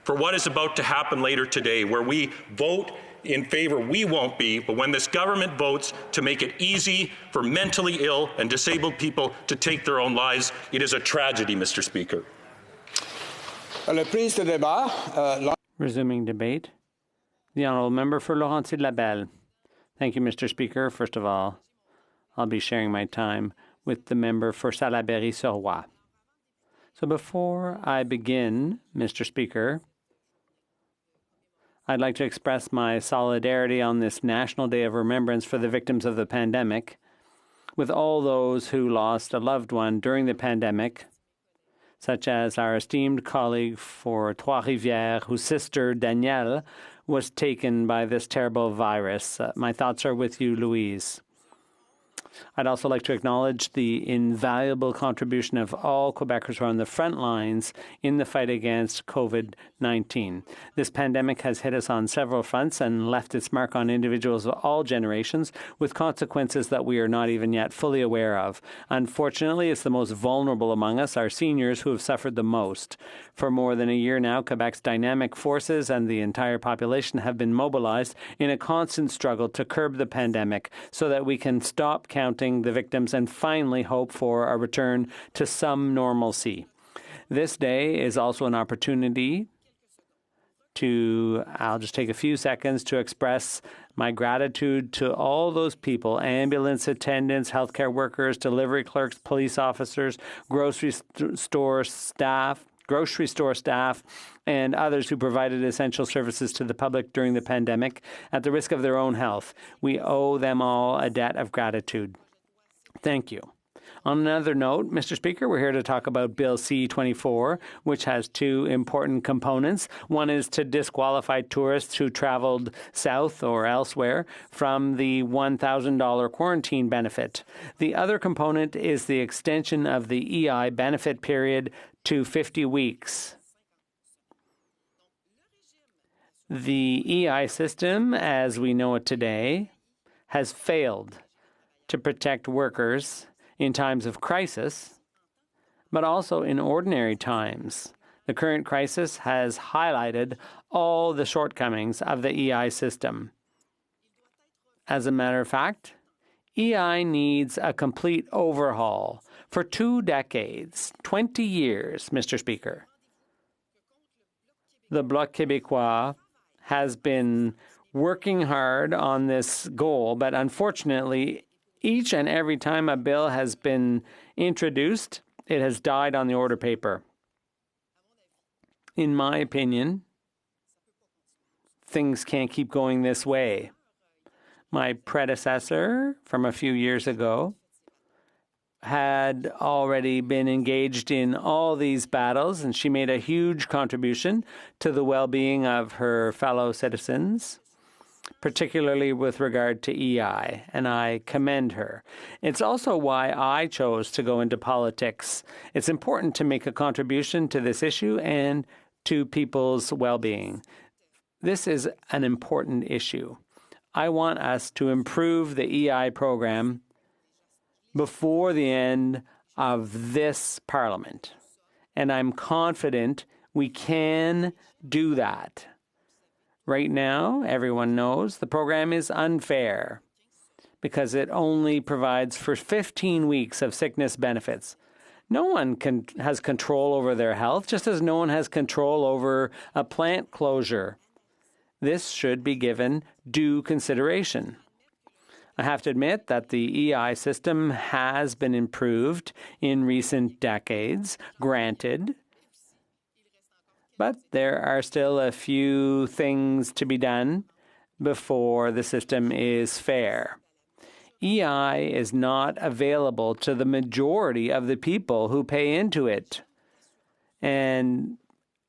M: for what is about to happen later today, where we vote in favor, we won't be, but when this government votes to make it easy for mentally ill and disabled people to take their own lives, it is a tragedy, Mr. Speaker.
G: Resuming debate. The Honourable Member for Laurentides-Labelle. Thank you, Mr. Speaker. First of all, I'll be sharing my time with the member for Salaberry-sur-Roi. So before I begin, Mr. Speaker, I'd like to express my solidarity on this National Day of Remembrance for the victims of the pandemic with all those who lost a loved one during the pandemic, such as our esteemed colleague for Trois-Rivières, whose sister, Danielle, was taken by this terrible virus. My thoughts are with you, Louise. I'd also like to acknowledge the invaluable contribution of all Quebecers who are on the front lines in the fight against COVID-19. This pandemic has hit us on several fronts and left its mark on individuals of all generations with consequences that we are not even yet fully aware of. Unfortunately, it's the most vulnerable among us, our seniors, who have suffered the most. For more than a year now, Quebec's dynamic forces and the entire population have been mobilized in a constant struggle to curb the pandemic so that we can stop counting the victims and finally hope for a return to some normalcy. This day is also an opportunity I'll just take a few seconds to express my gratitude to all those people, ambulance attendants, healthcare workers, delivery clerks, police officers, grocery store staff, and others who provided essential services to the public during the pandemic at the risk of their own health. We owe them all a debt of gratitude. Thank you. On another note, Mr. Speaker, we're here to talk about Bill C-24, which has two important components. One is to disqualify tourists who traveled south or elsewhere from the $1,000 quarantine benefit. The other component is the extension of the EI benefit period to 50 weeks. The EI system, as we know it today, has failed to protect workers in times of crisis, but also in ordinary times. The current crisis has highlighted all the shortcomings of the EI system. As a matter of fact, EI needs a complete overhaul. For 2 decades, 20 years, Mr. Speaker, the Bloc Québécois has been working hard on this goal, but unfortunately, each and every time a bill has been introduced, it has died on the order paper. In my opinion, things can't keep going this way. My predecessor from a few years ago had already been engaged in all these battles, and she made a huge contribution to the well-being of her fellow citizens, particularly with regard to EI, and I commend her. It's also why I chose to go into politics. It's important to make a contribution to this issue and to people's well-being. This is an important issue. I want us to improve the EI program before the end of this Parliament, and I'm confident we can do that. Right now, everyone knows the program is unfair because it only provides for 15 weeks of sickness benefits. No one has control over their health, just as no one has control over a plant closure. This should be given due consideration. I have to admit that the EI system has been improved in recent decades, granted, but there are still a few things to be done before the system is fair. EI is not available to the majority of the people who pay into it. And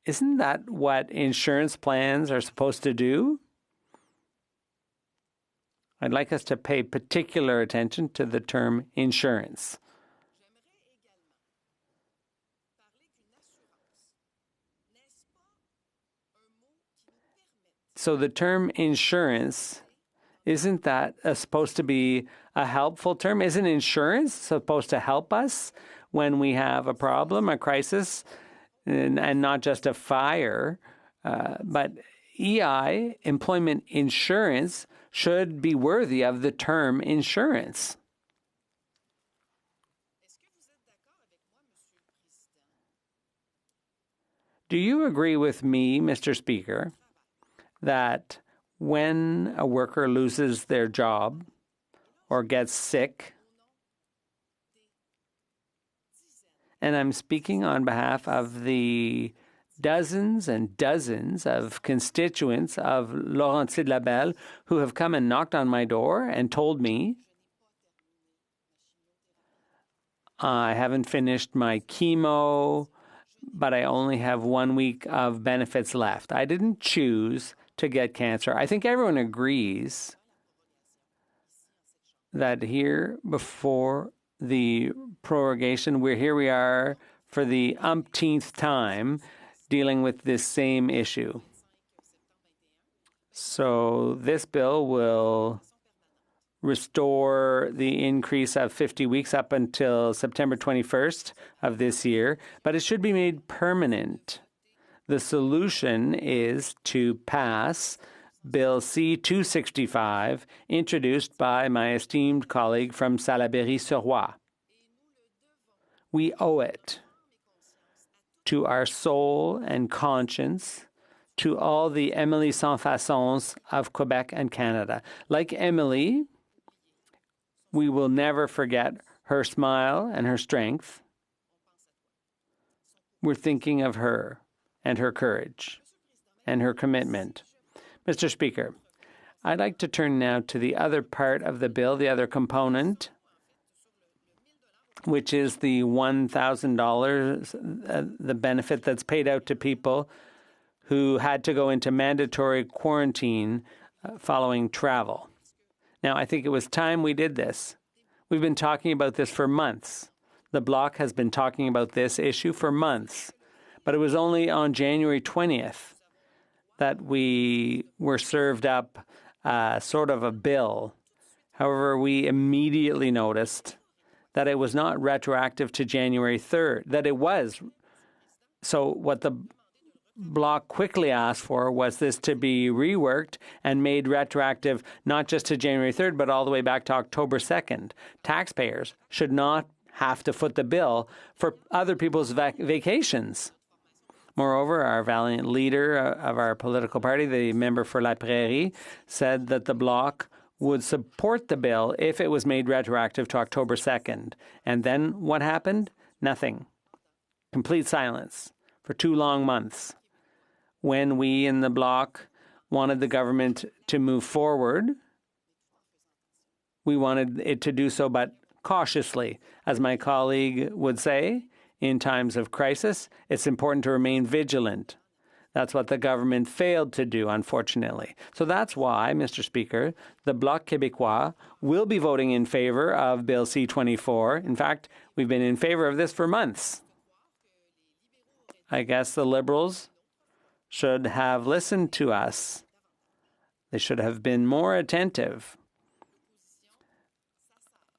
G: isn't that what insurance plans are supposed to do? I'd like us to pay particular attention to the term insurance. So the term insurance, isn't that supposed to be a helpful term? Isn't insurance supposed to help us when we have a problem, a crisis, and not just a fire? But EI, employment insurance, should be worthy of the term insurance. Do you agree with me, Mr. Speaker, that when a worker loses their job or gets sick, and I'm speaking on behalf of the dozens and dozens of constituents of Laurentides-Labelle who have come and knocked on my door and told me I haven't finished my chemo, but I only have 1 week of benefits left. I didn't choose to get cancer. I think everyone agrees that here before the prorogation, we are for the umpteenth time dealing with this same issue. So this bill will restore the increase of 50 weeks up until September 21st of this year, but it should be made permanent. The solution is to pass Bill C-265, introduced by my esteemed colleague from Salaberry-sur-Roi. We owe it to our soul and conscience, to all the Emily Sans Façons of Quebec and Canada. Like Emily, we will never forget her smile and her strength. We're thinking of her and her courage and her commitment. Mr. Speaker, I'd like to turn now to the other part of the bill, the other component, which is the $1,000, the benefit that's paid out to people who had to go into mandatory quarantine following travel. Now, I think it was time we did this. We've been talking about this for months. The Bloc has been talking about this issue for months. But it was only on January 20th that we were served up sort of a bill. However, we immediately noticed that it was not retroactive to January 3rd, that it was. So what the Bloc quickly asked for was this to be reworked and made retroactive not just to January 3rd, but all the way back to October 2nd. Taxpayers should not have to foot the bill for other people's vacations. Moreover, our valiant leader of our political party, the member for La Prairie, said that the Bloc would support the bill if it was made retroactive to October 2nd. And then what happened? Nothing. Complete silence for 2 long months. When we in the Bloc wanted the government to move forward, we wanted it to do so, but cautiously. As my colleague would say, in times of crisis, it's important to remain vigilant. That's what the government failed to do, unfortunately. So that's why, Mr. Speaker, the Bloc Québécois will be voting in favor of Bill C-24. In fact, we've been in favor of this for months. I guess the Liberals should have listened to us. They should have been more attentive.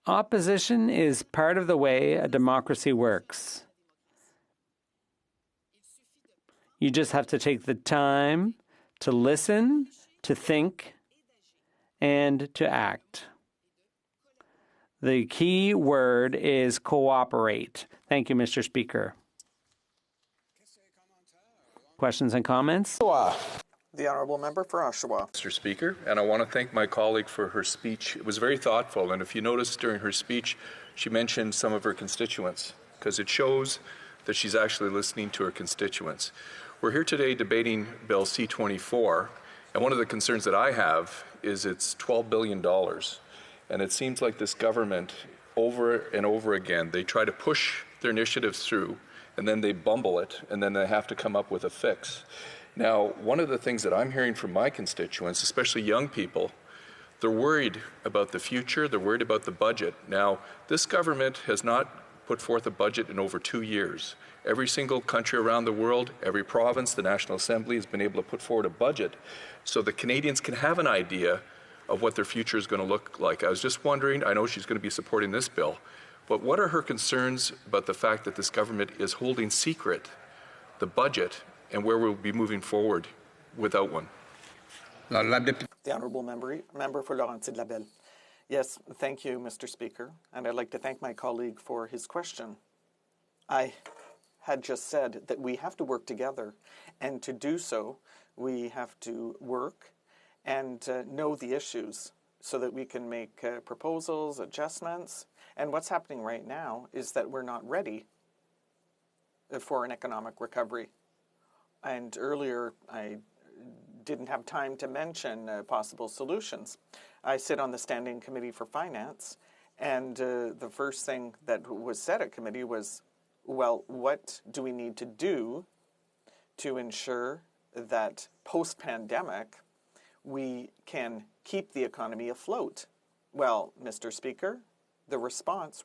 G: Opposition is part of the way a democracy works. You just have to take the time to listen, to think, and to act. The key word is cooperate. Thank you, Mr. Speaker. Questions and comments?
J: The Honourable Member for Oshawa.
H: Mr. Speaker, and I want to thank my colleague for her speech. It was very thoughtful, and if you noticed during her speech, she mentioned some of her constituents, because it shows that she's actually listening to her constituents. We're here today debating Bill C-24, and one of the concerns that I have is it's $12 billion, and it seems like this government, over and over again, they try to push their initiatives through, and then they bumble it, and then they have to come up with a fix. Now, one of the things that I'm hearing from my constituents, especially young people, they're worried about the future, they're worried about the budget. Now, this government has not put forth a budget in over 2 years. Every single country around the world, every province, the National Assembly has been able to put forward a budget so the Canadians can have an idea of what their future is going to look like. I was just wondering, I know she's going to be supporting this bill, but what are her concerns about the fact that this government is holding secret the budget and where we'll be moving forward without one?
J: The Honourable Member for Laurentides-Labelle. Yes, thank you, Mr. Speaker, and I'd like to thank my colleague for his question. I had just said that we have to work together, and to do so, we have to work and know the issues so that we can make proposals, adjustments. And what's happening right now is that we're not ready for an economic recovery. And earlier, I didn't have time to mention possible solutions. I sit on the Standing Committee for Finance, and the first thing that was said at committee was, well, what do we need to do to ensure that post-pandemic we can keep the economy afloat? Well, Mr. Speaker, the response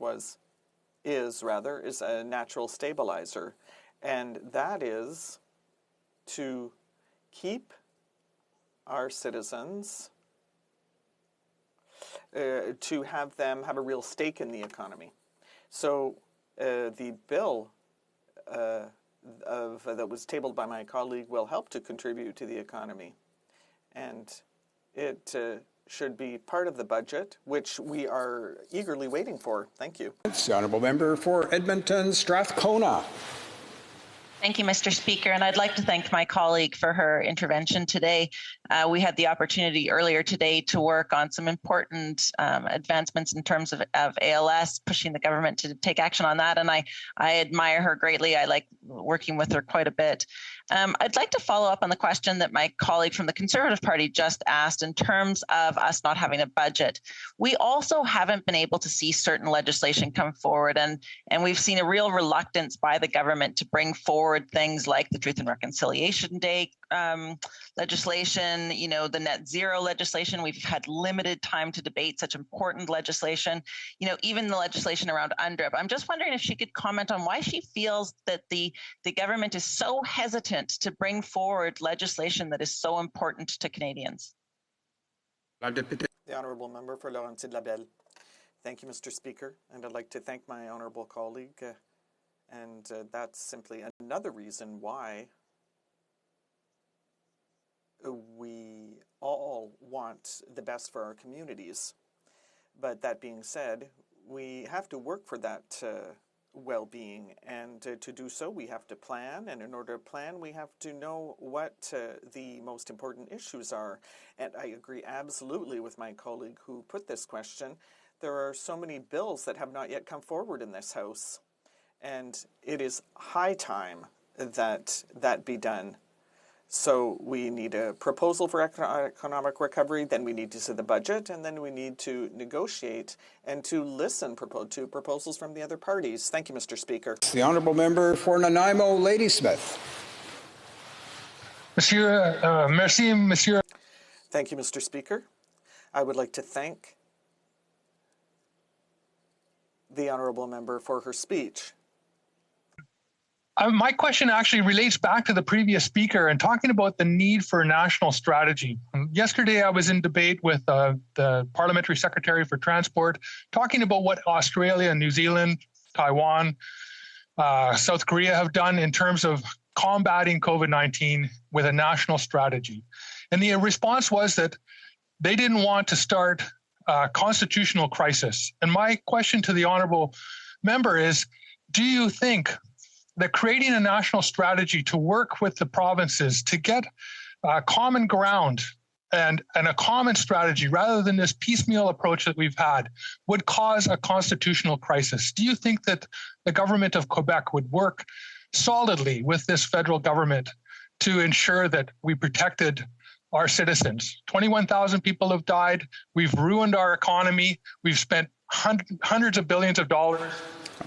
J: is a natural stabilizer, and that is to keep our citizens, to have them have a real stake in the economy. So the bill that was tabled by my colleague will help to contribute to the economy. And it should be part of the budget, which we are eagerly waiting for. Thank you.
L: The honourable member for Edmonton Strathcona.
P: Thank you, Mr. Speaker, and I'd like to thank my colleague for her intervention today. We had the opportunity earlier today to work on some important advancements in terms of ALS, pushing the government to take action on that, and I admire her greatly. I like working with her quite a bit. I'd like to follow up on the question that my colleague from the Conservative Party just asked in terms of us not having a budget. We also haven't been able to see certain legislation come forward, and we've seen a real reluctance by the government to bring forward things like the Truth and Reconciliation Day legislation, the net zero legislation. We've had limited time to debate such important legislation, even the legislation around UNDRIP. I'm just wondering if she could comment on why she feels that the government is so hesitant to bring forward legislation that is so important to Canadians.
J: The honourable member for Laurentides-Labelle. Thank you, Mr. Speaker, and I'd like to thank my honourable colleague. And that's simply another reason why we all want the best for our communities. But that being said, we have to work for that well-being, and to do so we have to plan, and in order to plan we have to know what the most important issues are. And I agree absolutely with my colleague who put this question. There are so many bills that have not yet come forward in this House. And it is high time that that be done. So we need a proposal for economic recovery, then we need to see the budget, and then we need to negotiate and to listen to proposals from the other parties. Thank you, Mr. Speaker.
L: The honourable member for Nanaimo, Ladysmith.
N: Merci, Monsieur.
J: Thank you, Mr. Speaker. I would like to thank the honourable member for her speech.
N: My question actually relates back to the previous speaker and talking about the need for a national strategy. Yesterday, I was in debate with the Parliamentary Secretary for Transport, talking about what Australia, New Zealand, Taiwan, South Korea have done in terms of combating COVID-19 with a national strategy. And the response was that they didn't want to start a constitutional crisis. And my question to the honourable member is, do you think that creating a national strategy to work with the provinces to get common ground and a common strategy rather than this piecemeal approach that we've had would cause a constitutional crisis? Do you think that the government of Quebec would work solidly with this federal government to ensure that we protected our citizens? 21,000 people have died. We've ruined our economy. We've spent hundreds of billions of dollars.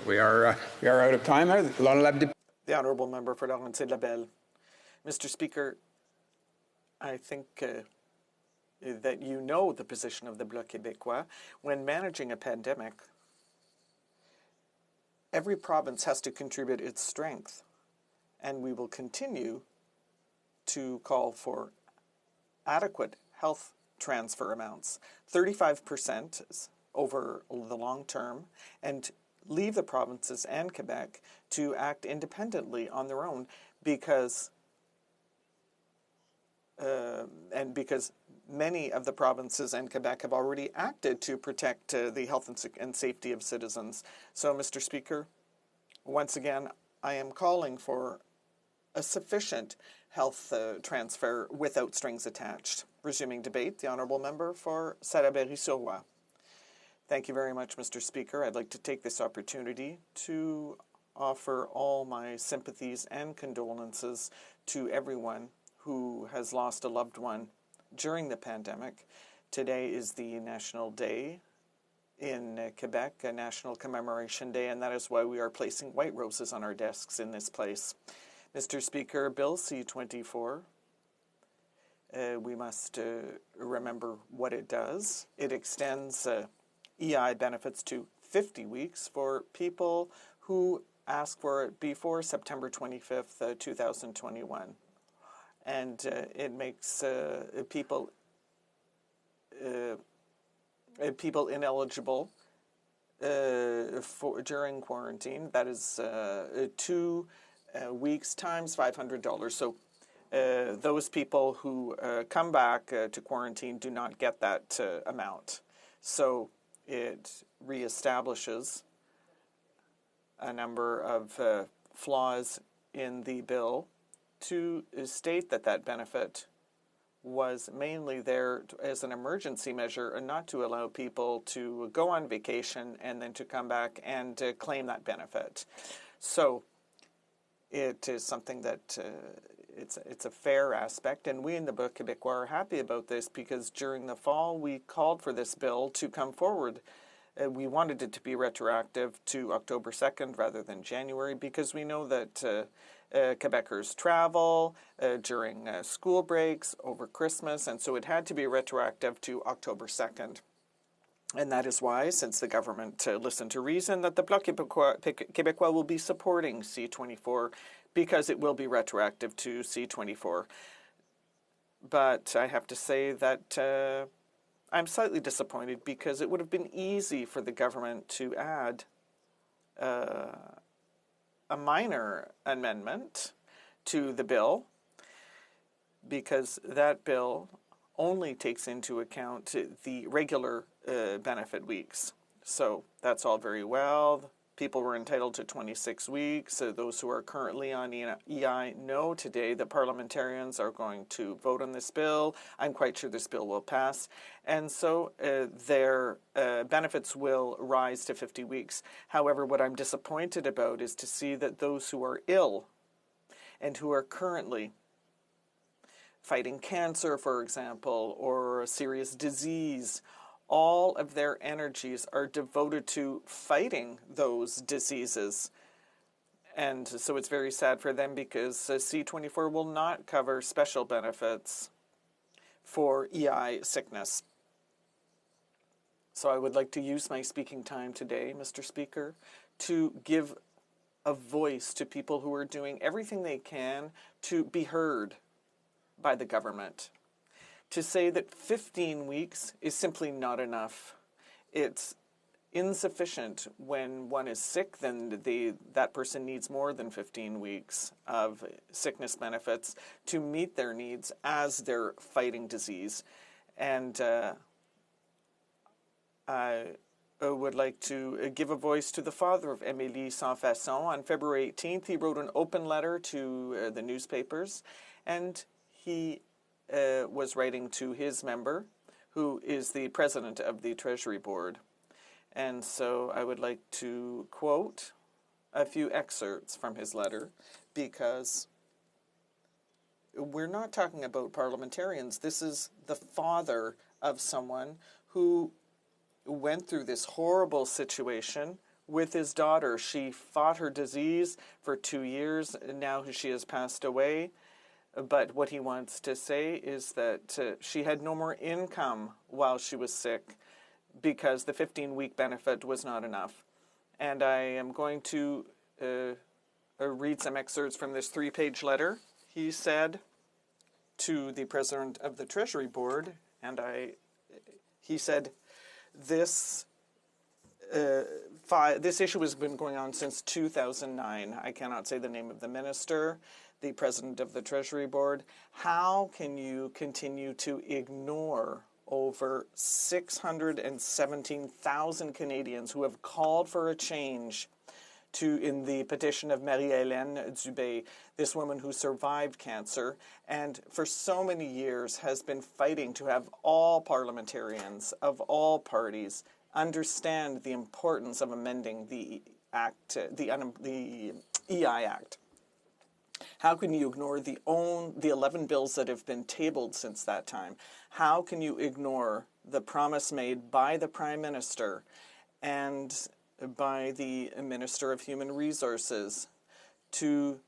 L: We are out of time.
J: The honourable member for Laurentides-Labelle. Mr. Speaker, I think that you know the position of the Bloc Québécois. When managing a pandemic, every province has to contribute its strength, and we will continue to call for adequate health transfer amounts, 35% over the long term, and leave the provinces and Quebec to act independently on their own because many of the provinces and Quebec have already acted to protect the health and safety of citizens. So, Mr. Speaker, once again, I am calling for a sufficient health transfer without strings attached. Resuming debate, the Honourable Member for Salaberry-sur-Loire. Thank you very much, Mr. Speaker. I'd like to take this opportunity to offer all my sympathies and condolences to everyone who has lost a loved one during the pandemic. Today is the National Day in Quebec, a National Commemoration Day, and that is why we are placing white roses on our desks in this place. Mr. Speaker, Bill C-24, we must remember what it does. It extends EI benefits to 50 weeks for people who ask for it before September 25th, 2021. And it makes people ineligible during quarantine. That is 2 weeks times $500. So those people who come back to quarantine do not get that amount. So it reestablishes a number of flaws in the bill to state that that benefit was mainly there as an emergency measure and not to allow people to go on vacation and then to come back and claim that benefit. So it is something that it's a fair aspect, and we in the Bloc Québécois are happy about this because during the fall we called for this bill to come forward. We wanted it to be retroactive to October 2nd rather than January because we know that Quebecers travel during school breaks over Christmas, and so it had to be retroactive to October 2nd. And that is why, since the government listened to reason, that the Bloc Québécois will be supporting C-24 because it will be retroactive to C-24. But I have to say that I'm slightly disappointed because it would have been easy for the government to add a minor amendment to the bill because that bill only takes into account the regular benefit weeks. So that's all very well. People were entitled to 26 weeks. Those who are currently on EI know today that parliamentarians are going to vote on this bill. I'm quite sure this bill will pass. And so their benefits will rise to 50 weeks. However, what I'm disappointed about is to see that those who are ill and who are currently fighting cancer, for example, or a serious disease, all of their energies are devoted to fighting those diseases. And so it's very sad for them because C-24 will not cover special benefits for EI sickness. So I would like to use my speaking time today, Mr. Speaker, to give a voice to people who are doing everything they can to be heard by the government. To say that 15 weeks is simply not enough. It's insufficient. When one is sick, then that person needs more than 15 weeks of sickness benefits to meet their needs as they're fighting disease. And I would like to give a voice to the father of Émilie Sans Façon. On February 18th, he wrote an open letter to the newspapers, and he was writing to his member, who is the president of the Treasury Board. And so I would like to quote a few excerpts from his letter, because we're not talking about parliamentarians. This is the father of someone who went through this horrible situation with his daughter. She fought her disease for 2 years, and now she has passed away. But what he wants to say is that she had no more income while she was sick because the 15-week benefit was not enough. And I am going to read some excerpts from this 3-page letter. He said to the president of the Treasury Board, and he said, this issue has been going on since 2009. I cannot say the name of the minister, the president of the Treasury Board. How can you continue to ignore over 617,000 Canadians who have called for a change in the petition of Marie-Hélène Dubé, this woman who survived cancer and for so many years has been fighting to have all parliamentarians of all parties understand the importance of amending the Act, the EI Act. How can you ignore the 11 bills that have been tabled since that time? How can you ignore the promise made by the Prime Minister and by the Minister of Human Resources to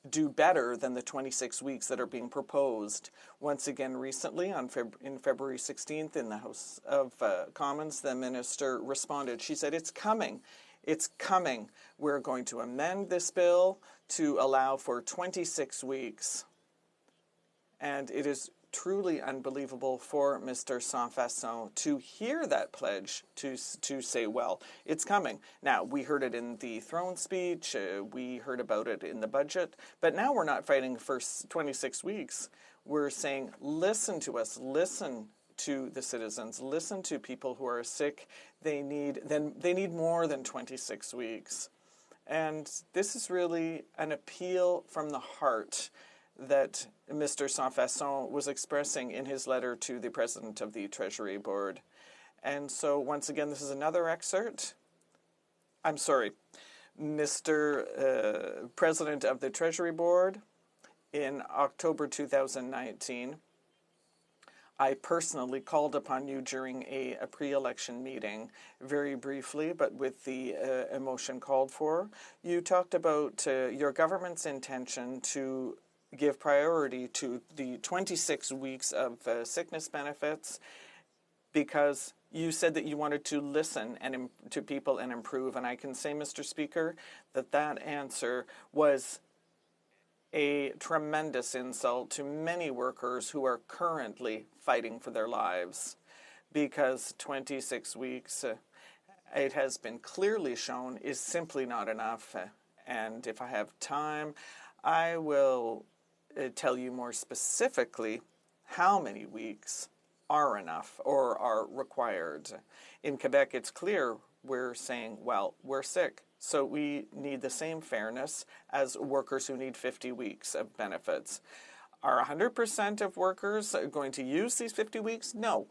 J: do better than the 26 weeks that are being proposed? Once again, recently, in February 16th, in the House of Commons, the Minister responded. She said, it's coming. It's coming. We're going to amend this bill to allow for 26 weeks. And it is truly unbelievable for Mr. Sans-Façon to hear that pledge, to say, well, it's coming. Now, we heard it in the throne speech, we heard about it in the budget, but now we're not fighting for 26 weeks. We're saying, listen to us, listen to the citizens, listen to people who are sick. They need more than 26 weeks. And this is really an appeal from the heart that Mr. Sans-Façon was expressing in his letter to the President of the Treasury Board. And so, once again, this is another excerpt. I'm sorry, Mr. President of the Treasury Board, in October 2019, I personally called upon you during a pre-election meeting, very briefly, but with the emotion called for. You talked about your government's intention to give priority to the 26 weeks of sickness benefits because you said that you wanted to listen to people and improve. And I can say, Mr. Speaker, that answer was a tremendous insult to many workers who are currently fighting for their lives, because 26 weeks, it has been clearly shown, is simply not enough. And if I have time, I will tell you more specifically how many weeks are enough or are required. In Quebec, it's clear we're saying, well, we're sick, so we need the same fairness as workers who need 50 weeks of benefits. Are 100% of workers going to use these 50 weeks? No.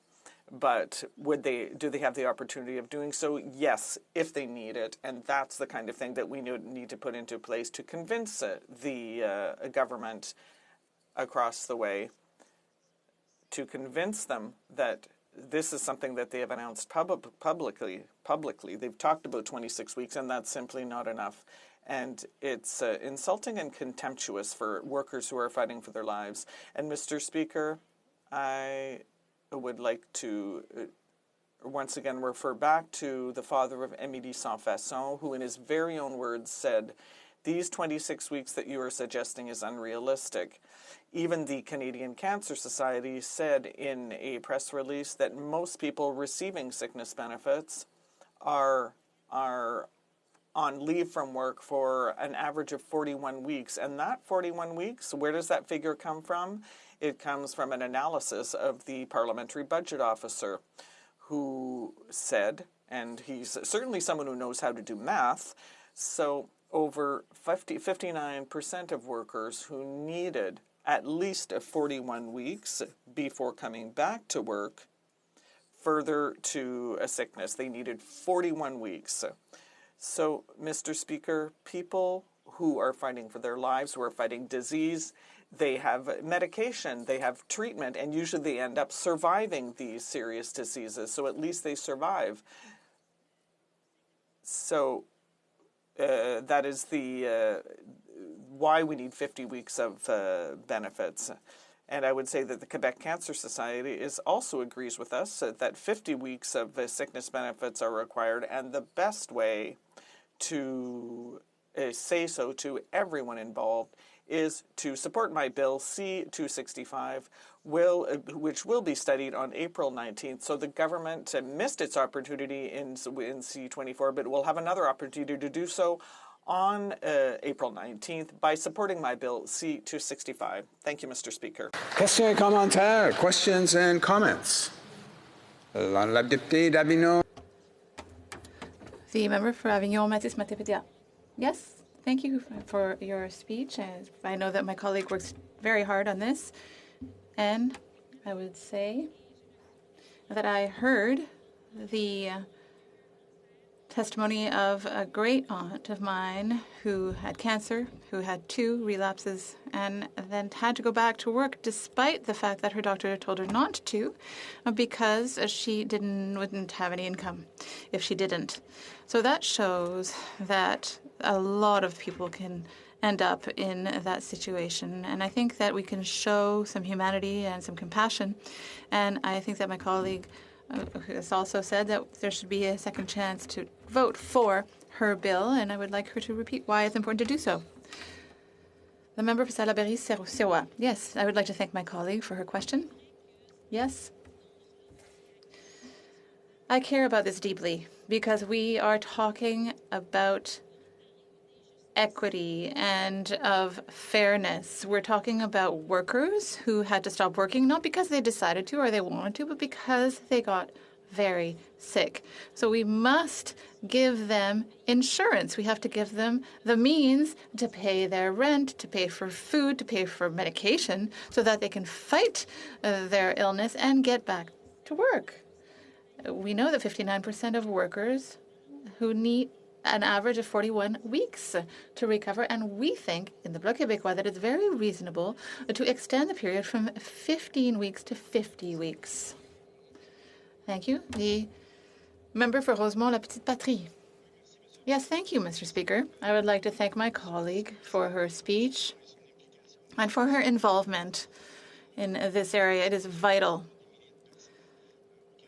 J: But do they have the opportunity of doing so? Yes, if they need it. And that's the kind of thing that we need to put into place to convince the government across the way, to convince them that this is something that they have announced publicly. They've talked about 26 weeks, and that's simply not enough. And it's insulting and contemptuous for workers who are fighting for their lives. And Mr. Speaker, I would like to once again refer back to the father of Émilie Sans-Façon, who in his very own words said, these 26 weeks that you are suggesting is unrealistic. Even the Canadian Cancer Society said in a press release that most people receiving sickness benefits are on leave from work for an average of 41 weeks. And that 41 weeks, where does that figure come from? It comes from an analysis of the Parliamentary Budget Officer, who said, and he's certainly someone who knows how to do math, so over 59% of workers who needed at least 41 weeks before coming back to work further to a sickness. They needed 41 weeks. So, Mr. Speaker, people who are fighting for their lives, who are fighting disease, they have medication, they have treatment, and usually they end up surviving these serious diseases. So at least they survive. So that is the why we need 50 weeks of benefits. And I would say that the Quebec Cancer Society also agrees with us that 50 weeks of sickness benefits are required, and the best way to say so to everyone involved is to support my bill C-265, which will be studied on April 19th. So the government missed its opportunity in C-24, but will have another opportunity to do so on April 19th by supporting my bill C-265. Thank you, Mr. Speaker.
L: Questions et commentaires, questions and comments. La députée d'Avignon.
I: The member for Avignon, Matisse Matépédia. Yes, thank you for your speech. I know that my colleague works very hard on this. And I would say that I heard the testimony of a great aunt of mine who had cancer, who had 2 relapses, and then had to go back to work despite the fact that her doctor told her not to, because she wouldn't have any income if she didn't. So that shows that a lot of people can end up in that situation. And I think that we can show some humanity and some compassion. And I think that my colleague has also said that there should be a second chance to vote for her bill, and I would like her to repeat why it's important to do so. The member for Salaberry-Sirois. Yes, I would like to thank my colleague for her question. Yes. I care about this deeply because we are talking about equity and of fairness. We're talking about workers who had to stop working, not because they decided to or they wanted to, but because they got very sick. So we must give them insurance. We have to give them the means to pay their rent, to pay for food, to pay for medication, so that they can fight their illness and get back to work. We know that 59% of workers who need an average of 41 weeks to recover, and we think in the Bloc Québécois that it's very reasonable to extend the period from 15 weeks to 50 weeks. Thank you. The member for Rosemont-La Petite Patrie. Yes, thank you, Mr. Speaker. I would like to thank my colleague for her speech and for her involvement in this area. It is vital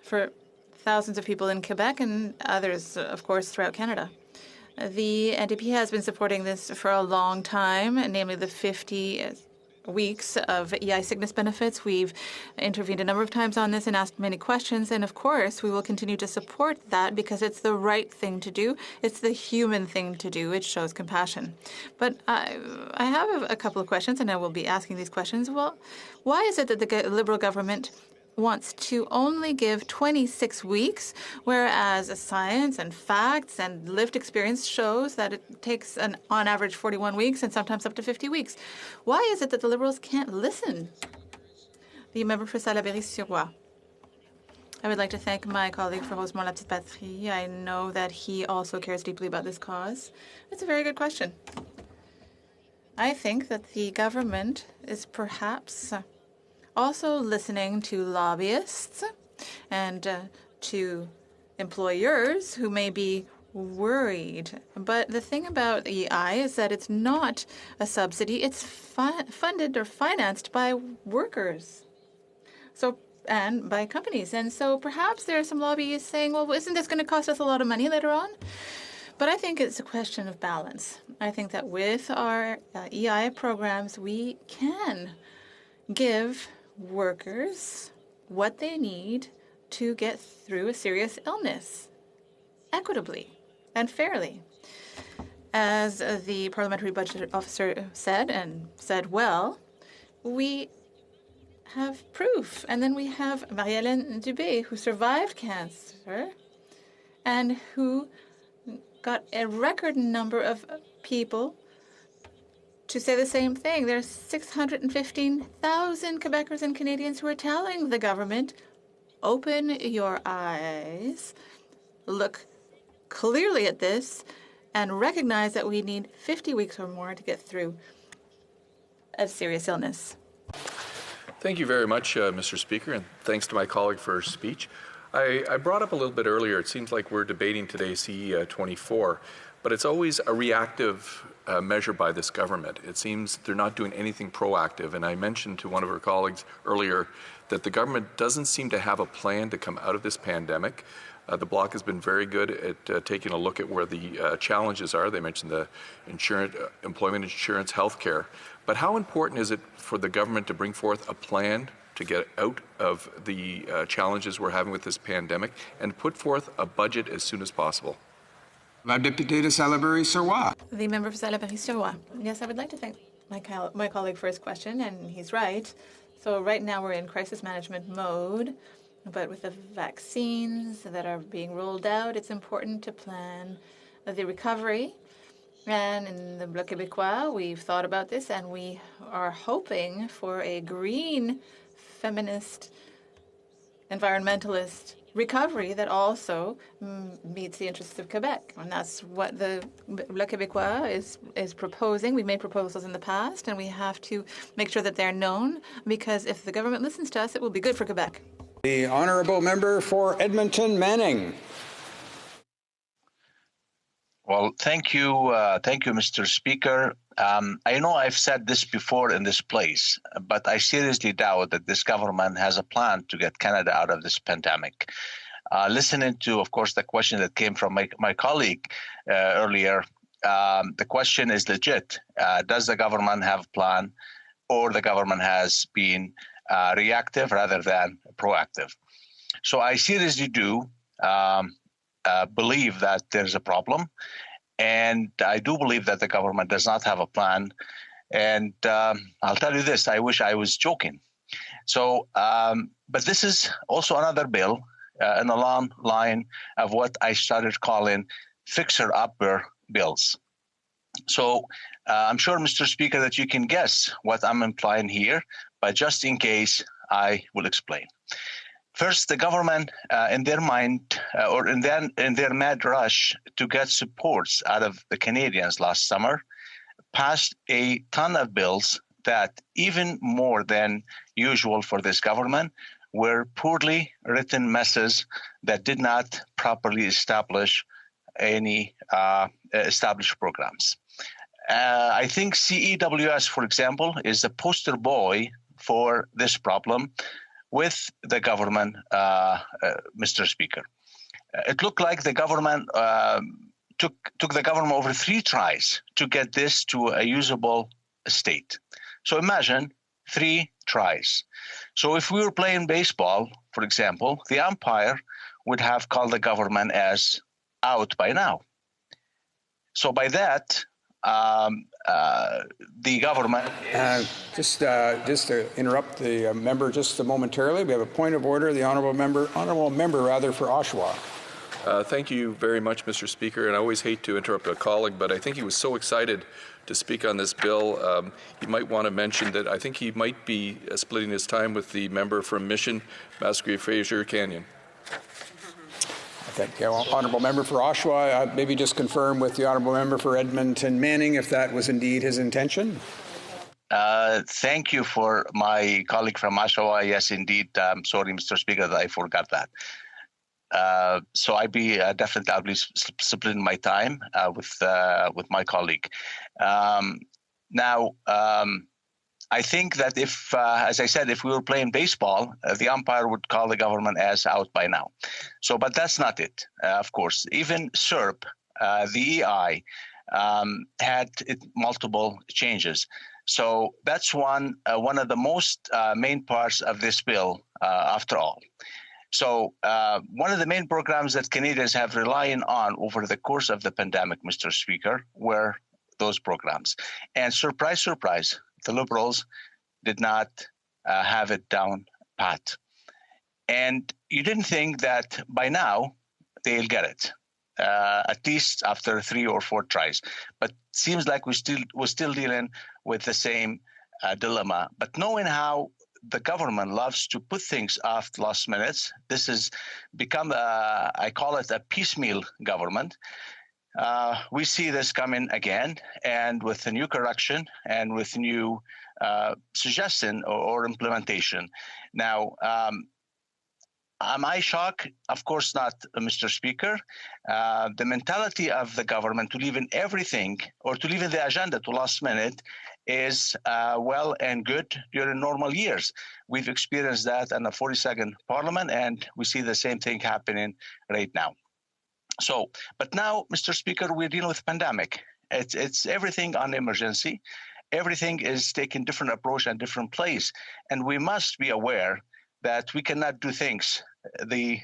I: for thousands of people in Quebec and others, of course, throughout Canada. The NDP has been supporting this for a long time, namely the 50 weeks of EI sickness benefits. We've intervened a number of times on this and asked many questions. And of course, we will continue to support that because it's the right thing to do. It's the human thing to do. It shows compassion. But I have a couple of questions, and I will be asking these questions. Well, why is it that the Liberal government wants to only give 26 weeks, whereas science and facts and lived experience shows that it takes on average 41 weeks and sometimes up to 50 weeks? Why is it that the Liberals can't listen? The member for Salaberry-Sirois. I would like to thank my colleague for Rosemont-La Petite Patrie. I know that he also cares deeply about this cause. It's a very good question. I think that the government is perhaps also listening to lobbyists and to employers who may be worried. But the thing about EI is that it's not a subsidy. It's funded or financed by workers and by companies. And so perhaps there are some lobbyists saying, well, isn't this going to cost us a lot of money later on? But I think it's a question of balance. I think that with our EI programs, we can give workers what they need to get through a serious illness equitably and fairly. As the parliamentary budget officer said, and said well, we have proof. And then we have Marie-Hélène Dubé, who survived cancer and who got a record number of people to say the same thing. There's 615,000 Quebecers and Canadians who are telling the government, open your eyes, look clearly at this, and recognize that we need 50 weeks or more to get through a serious illness.
H: Thank you very much, Mr. Speaker, and thanks to my colleague for her speech. I brought up a little bit earlier, it seems like we're debating today CE 24, but it's always a reactive measure by this government. It seems they're not doing anything proactive. And I mentioned to one of her colleagues earlier that the government doesn't seem to have a plan to come out of this pandemic. The Bloc has been very good at taking a look at where the challenges are. They mentioned the insurance, employment insurance, healthcare. But how important is it for the government to bring forth a plan to get out of the challenges we're having with this pandemic and put forth a budget as soon as possible?
L: La députée de Salaberry-Sirois.
I: The member for Salaberry-Sirois. Yes, I would like to thank my colleague for his question, and he's right. So right now we're in crisis management mode, but with the vaccines that are being rolled out, it's important to plan the recovery And in the Bloc Québécois, we've thought about this, and we are hoping for a green, feminist, environmentalist recovery that also meets the interests of Quebec. And that's what the Bloc Québécois is proposing. We've made proposals in the past, and we have to make sure that they're known, because if the government listens to us, it will be good for Quebec.
L: The honourable member for Edmonton Manning.
Q: Well, thank you, Mr. Speaker. I know I've said this before in this place, but I seriously doubt that this government has a plan to get Canada out of this pandemic. Listening to, of course, the question that came from my colleague earlier, the question is legit. Does the government have a plan, or the government has been reactive rather than proactive? So I seriously do believe that there's a problem, and I do believe that the government does not have a plan. And I'll tell you this, I wish I was joking. So, but this is also another bill in the long line of what I started calling fixer-upper bills. So I'm sure, Mr. Speaker, that you can guess what I'm implying here, but just in case, I will explain. First, the government, in their mind, or in their mad rush to get supports out of the Canadians last summer, passed a ton of bills that, even more than usual for this government, were poorly written messes that did not properly establish any established programs. I think CEWS, for example, is the poster boy for this problem with the government, Mr. Speaker. It looked like the government took the government over 3 tries to get this to a usable state. So imagine 3 tries. So if we were playing baseball, for example, the umpire would have called the government as out by now. So by that, the government
L: just to interrupt the member just momentarily, we have a point of order. The honourable member for Oshawa.
H: Thank you very much, Mr. Speaker. And I always hate to interrupt a colleague, but I think he was so excited to speak on this bill. You might want to mention that I think he might be splitting his time with the member from Mission, Musgrave-Fraser Canyon.
L: Thank you. Honourable member for Oshawa, maybe just confirm with the honourable member for Edmonton Manning if that was indeed his intention.
Q: Thank you for my colleague from Oshawa. Yes, indeed. I'm sorry, Mr. Speaker, that I forgot that. So I'll be splitting my time with my colleague. Now, I think that if, as I said, if we were playing baseball, the umpire would call the government as out by now. So, but that's not it, of course. Even SERP, the EI, had multiple changes. So that's one of the most main parts of this bill, after all. So one of the main programs that Canadians have relying on over the course of the pandemic, Mr. Speaker, were those programs. And surprise, surprise, the Liberals did not have it down pat. And you didn't think that by now they'll get it, at least after 3 or 4 tries. But seems like we're still dealing with the same dilemma. But knowing how the government loves to put things off the last minutes, this has become, I call it a piecemeal government. We see this coming again, and with a new correction and with new suggestion or implementation. Now, am I shocked? Of course not, Mr. Speaker. The mentality of the government to leave in everything or to leave in the agenda to last minute is well and good during normal years. We've experienced that in the 42nd Parliament, and we see the same thing happening right now. So, but now, Mr. Speaker, we're dealing with pandemic. It's everything on emergency. Everything is taking different approach and different place. And we must be aware that we cannot do things the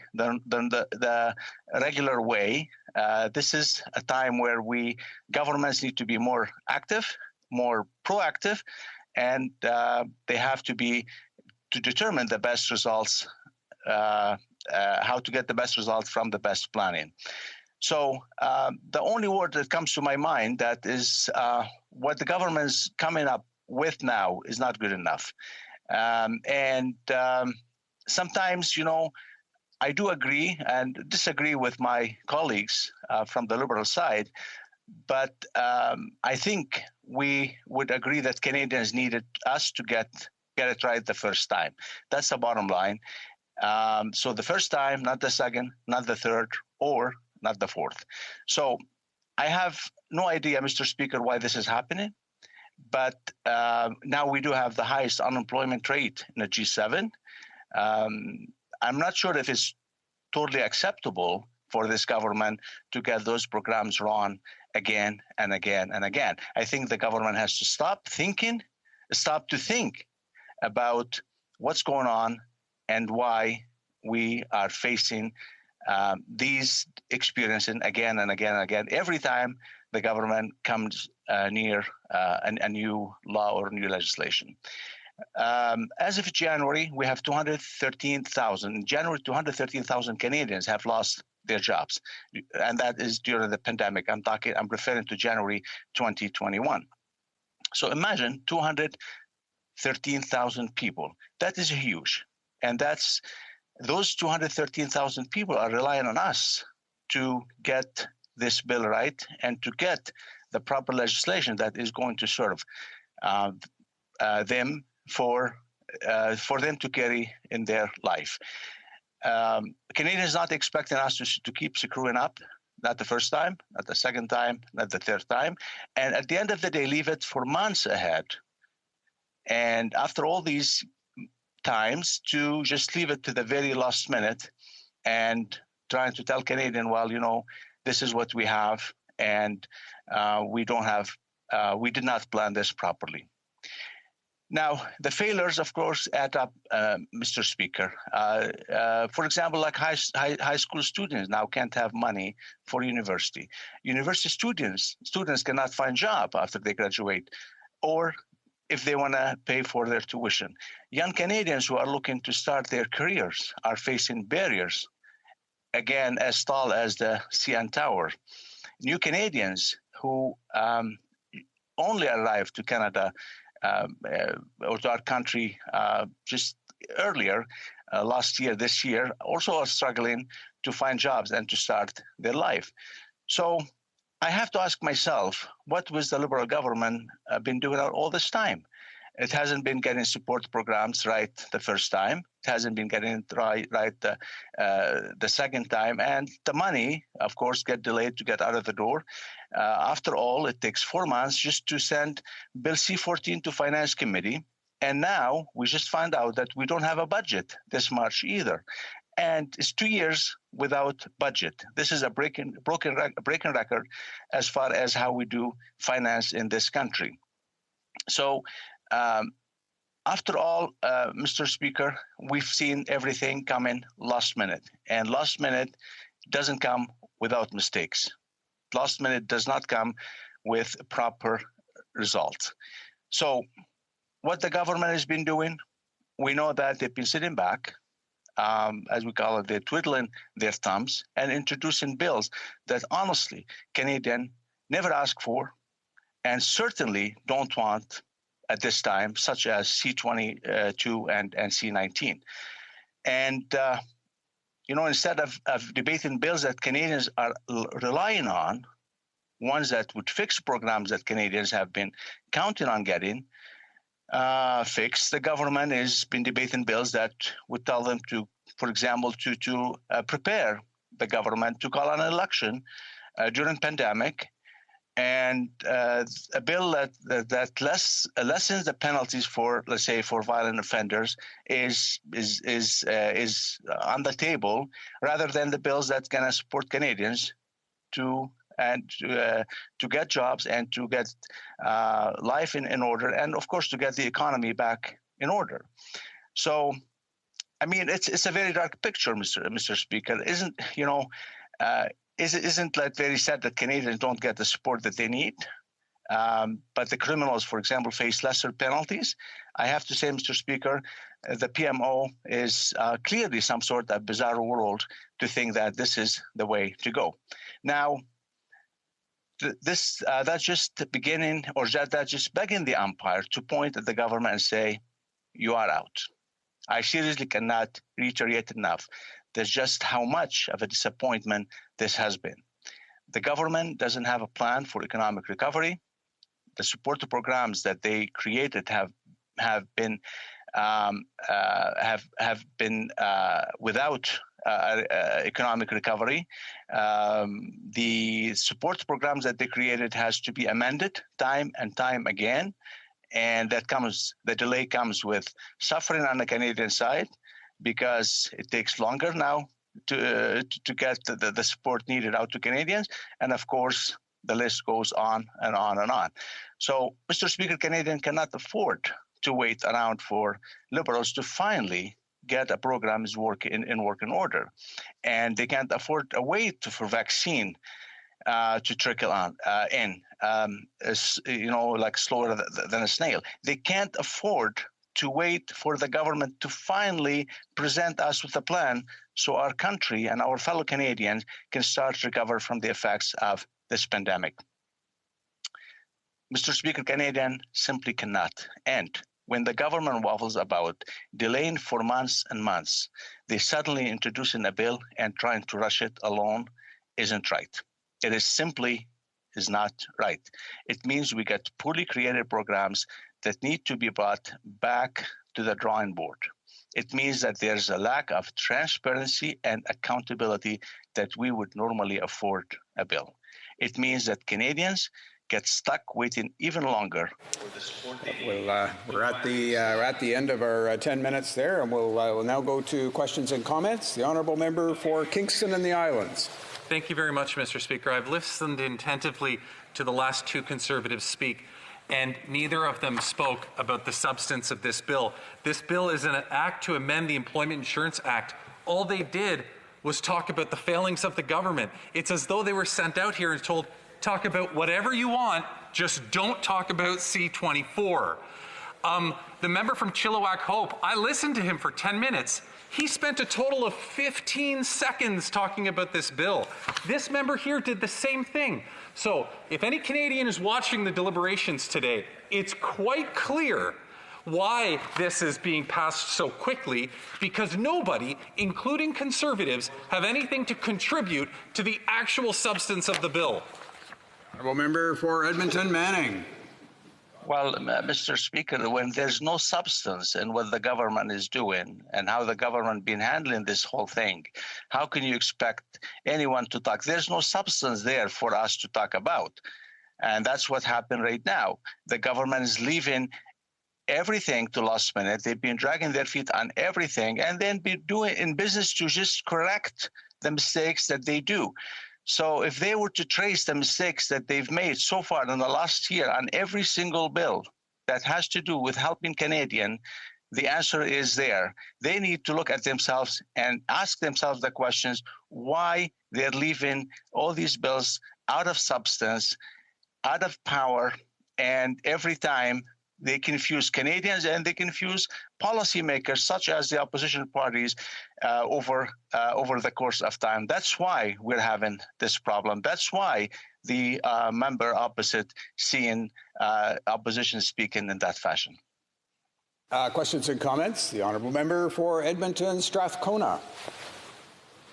Q: regular way. This is a time where governments need to be more active, more proactive, and they have to determine the best results, how to get the best results from the best planning. So the only word that comes to my mind that is what the government is coming up with now is not good enough. Sometimes, I do agree and disagree with my colleagues from the Liberal side, but I think we would agree that Canadians needed us to get it right the first time. That's the bottom line. So the first time, not the second, not the third, or not the fourth. So I have no idea, Mr. Speaker, why this is happening. But now we do have the highest unemployment rate in the G7. I'm not sure if it's totally acceptable for this government to get those programs wrong again and again and again. I think the government has to stop to think about what's going on and why we are facing these experiences again and again and again every time the government comes near a new law or new legislation. As of January, we have 213,000. In January, 213,000 Canadians have lost their jobs, and that is during the pandemic. I'm referring to January 2021. So imagine 213,000 people. That is huge, and those 213,000 people are relying on us to get this bill right and to get the proper legislation that is going to serve them for them to carry in their life. Canadians not expecting us to keep screwing up, not the first time, not the second time, not the third time, and at the end of the day, leave it for months ahead. And after all these times, to just leave it to the very last minute and trying to tell Canadian, well, this is what we have, and we did not plan this properly. Now, the failures, of course, add up, Mr. Speaker. For example, like high school students now can't have money for university. University students cannot find job after they graduate, or if they want to pay for their tuition. Young Canadians who are looking to start their careers are facing barriers, again, as tall as the CN Tower. New Canadians who only arrived to Canada or to our country just earlier, last year, this year, also are struggling to find jobs and to start their life. So I have to ask myself, what was the Liberal government been doing all this time? It hasn't been getting support programs right the first time. It hasn't been getting it right the second time. And the money, of course, get delayed to get out of the door. After all, it takes 4 months just to send Bill C-14 to Finance Committee. And now we just find out that we don't have a budget this March either. And it's 2 years without budget. This is a broken record as far as how we do finance in this country. So after all, Mr. Speaker, we've seen everything coming last minute. And last minute doesn't come without mistakes. Last minute does not come with proper results. So what the government has been doing, we know that they've been sitting back, as we call it, they're twiddling their thumbs and introducing bills that honestly Canadians never asked for and certainly don't want at this time, such as C-22 and C-19. And, instead of debating bills that Canadians are relying on, ones that would fix programs that Canadians have been counting on getting fixed, the government has been debating bills that would tell them to, for example, to prepare the government to call an election during pandemic, and a bill that lessens the penalties for, let's say, for violent offenders is on the table, rather than the bills that's going to support Canadians to get jobs and to get life in order, and of course to get the economy back in order. So, I mean, it's a very dark picture, Mr. Speaker. Isn't like very sad that Canadians don't get the support that they need, but the criminals, for example, face lesser penalties. I have to say, Mr. Speaker, the PMO is clearly some sort of bizarre world to think that this is the way to go. Now, that's just the beginning, or that's just begging the umpire to point at the government and say, you are out. I seriously cannot reiterate enough. There's just how much of a disappointment this has been. The government doesn't have a plan for economic recovery. The support programs that they created have been without economic recovery. The support programs that they created has to be amended time and time again, and the delay comes with suffering on the Canadian side because it takes longer now to get the support needed out to Canadians, and of course the list goes on and on and on. So, Mr. Speaker, Canadians cannot afford to wait around for Liberals to finally get a program in working order, and they can't afford a wait for vaccine to trickle on in, like slower than a snail. They can't afford to wait for the government to finally present us with a plan so our country and our fellow Canadians can start to recover from the effects of this pandemic. Mr. Speaker, Canadians simply cannot. And when the government waffles about delaying for months and months, they suddenly introducing a bill and trying to rush it alone isn't right. It is not right. It means we get poorly created programs that need to be brought back to the drawing board. It means that there's a lack of transparency and accountability that we would normally afford a bill. It means that Canadians get stuck waiting even longer.
L: We're at the end of our 10 minutes there, and we'll now go to questions and comments. The honourable member for Kingston and the Islands.
O: Thank you very much, Mr. Speaker. I've listened attentively to the last two Conservatives speak, and neither of them spoke about the substance of this bill. This bill is an act to amend the Employment Insurance Act. All they did was talk about the failings of the government. It's as though they were sent out here and told, talk about whatever you want, just don't talk about C-24. The member from Chilliwack Hope, I listened to him for 10 minutes. He spent a total of 15 seconds talking about this bill. This member here did the same thing. So if any Canadian is watching the deliberations today, it's quite clear why this is being passed so quickly, because nobody, including Conservatives, have anything to contribute to the actual substance of the bill.
L: Honourable member for Edmonton Manning.
Q: Well, Mr. Speaker, when there's no substance in what the government is doing and how the government been handling this whole thing, how can you expect anyone to talk? There's no substance there for us to talk about. And that's what happened right now. The government is leaving everything to last minute. They've been dragging their feet on everything and then be doing in business to just correct the mistakes that they do. So if they were to trace the mistakes that they've made so far in the last year on every single bill that has to do with helping Canadian, the answer is there. They need to look at themselves and ask themselves the questions why they're leaving all these bills out of substance, out of power, and every time they confuse Canadians and they confuse policymakers such as the opposition parties over the course of time. That's why we're having this problem. That's why the member opposite seeing opposition speaking in that fashion.
L: Questions and comments? The honourable member for Edmonton Strathcona.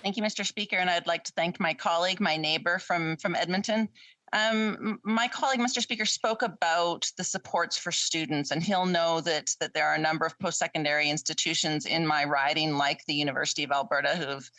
P: Thank you, Mr. Speaker, and I'd like to thank my colleague, my neighbour from Edmonton. My colleague, Mr. Speaker, spoke about the supports for students, and he'll know that there are a number of post-secondary institutions in my riding, like the University of Alberta, who have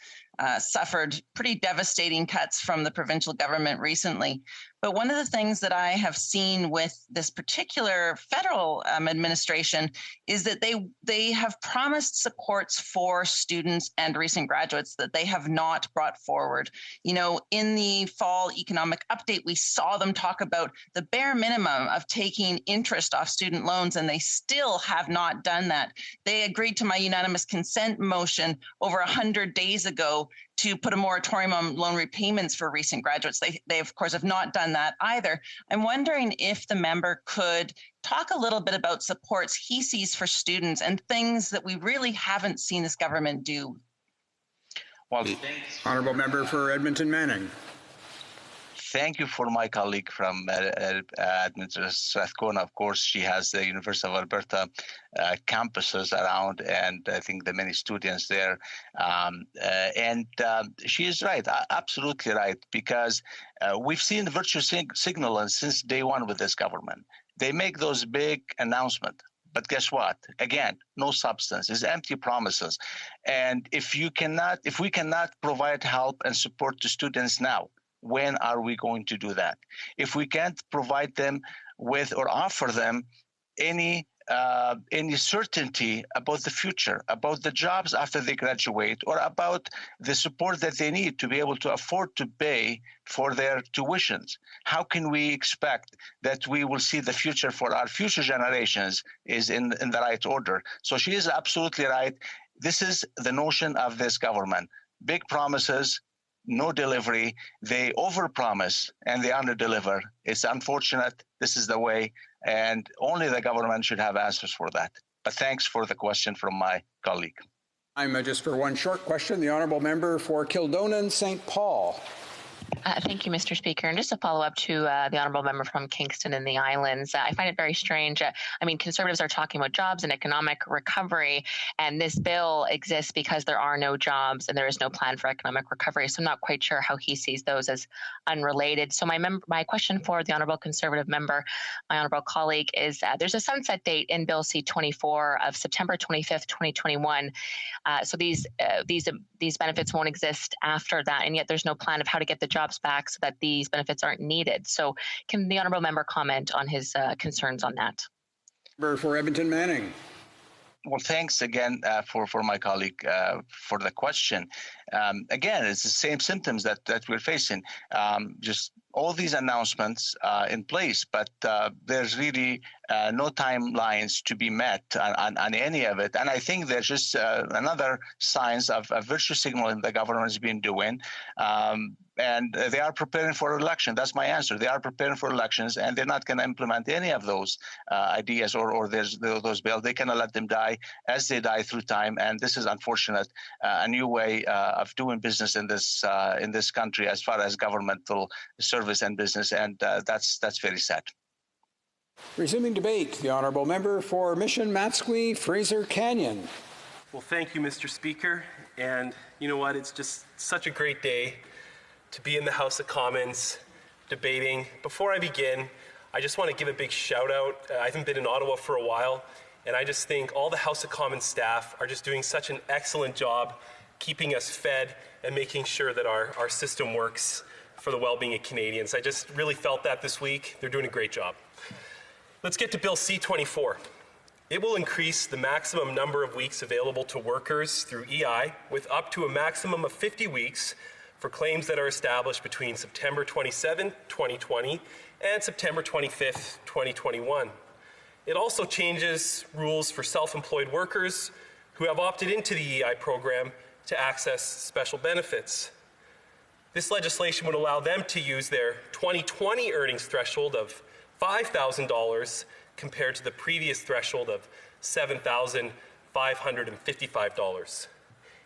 P: suffered pretty devastating cuts from the provincial government recently. But one of the things that I have seen with this particular federal administration is that they have promised supports for students and recent graduates that they have not brought forward. You know, in the fall economic update, we saw them talk about the bare minimum of taking interest off student loans, and they still have not done that. They agreed to my unanimous consent motion over 100 days ago to put a moratorium on loan repayments for recent graduates. They of course have not done that either. I'm wondering if the member could talk a little bit about supports he sees for students and things that we really haven't seen this government do.
Q: Well,
L: Honourable Member for Edmonton Manning.
Q: Thank you for my colleague from Edmonton, Strathcona. Of course, she has the University of Alberta campuses around, and I think the many students there. She is right, absolutely right, because we've seen the virtue signaling since day one with this government. They make those big announcements. But guess what? Again, no substance. It's empty promises. And if we cannot provide help and support to students now, when are we going to do that? If we can't provide them with or offer them any certainty about the future, about the jobs after they graduate, or about the support that they need to be able to afford to pay for their tuitions, how can we expect that we will see the future for our future generations is in the right order? So she is absolutely right. This is the notion of this government. Big promises, no delivery. They overpromise and they underdeliver. It's unfortunate. This is the way, and only the government should have answers for that. But thanks for the question from my colleague.
L: I'm just for one short question, the Honourable Member for Kildonan, St. Paul.
B: Thank you, Mr. Speaker. And just a follow-up to the Honourable Member from Kingston and the Islands, I find it very strange. I mean, Conservatives are talking about jobs and economic recovery, and this bill exists because there are no jobs and there is no plan for economic recovery. So I'm not quite sure how he sees those as unrelated. So my question for the Honourable Conservative member, my honourable colleague, is there's a sunset date in Bill C-24 of September 25th, 2021. So these benefits won't exist after that, and yet there's no plan of how to get the jobs back so that these benefits aren't needed. So can the honourable member comment on his concerns on that?
L: For Edmonton Manning.
Q: Well, thanks again for my colleague for the question. Again, it's the same symptoms that we're facing. Just all these announcements in place, but there's really no timelines to be met on any of it. And I think there's just another signs of virtue signaling the government has been doing. And they are preparing for election. That's my answer. They are preparing for elections, and they're not going to implement any of those ideas or those bills. They cannot let them die as they die through time. And this is unfortunate. A new way of doing business in this country as far as governmental service and business, and that's very sad.
L: Resuming debate, the Honourable Member for Mission Matsqui, Fraser Canyon.
U: Well, thank you, Mr. Speaker. And you know what? It's just such a great day to be in the House of Commons debating. Before I begin, I just want to give a big shout out. I haven't been in Ottawa for a while, and I just think all the House of Commons staff are just doing such an excellent job keeping us fed and making sure that our system works for the well-being of Canadians. I just really felt that this week. They're doing a great job. Let's get to Bill C-24. It will increase the maximum number of weeks available to workers through EI with up to a maximum of 50 weeks for claims that are established between September 27, 2020 and September 25, 2021. It also changes rules for self-employed workers who have opted into the EI program to access special benefits. This legislation would allow them to use their 2020 earnings threshold of $5,000 compared to the previous threshold of $7,555.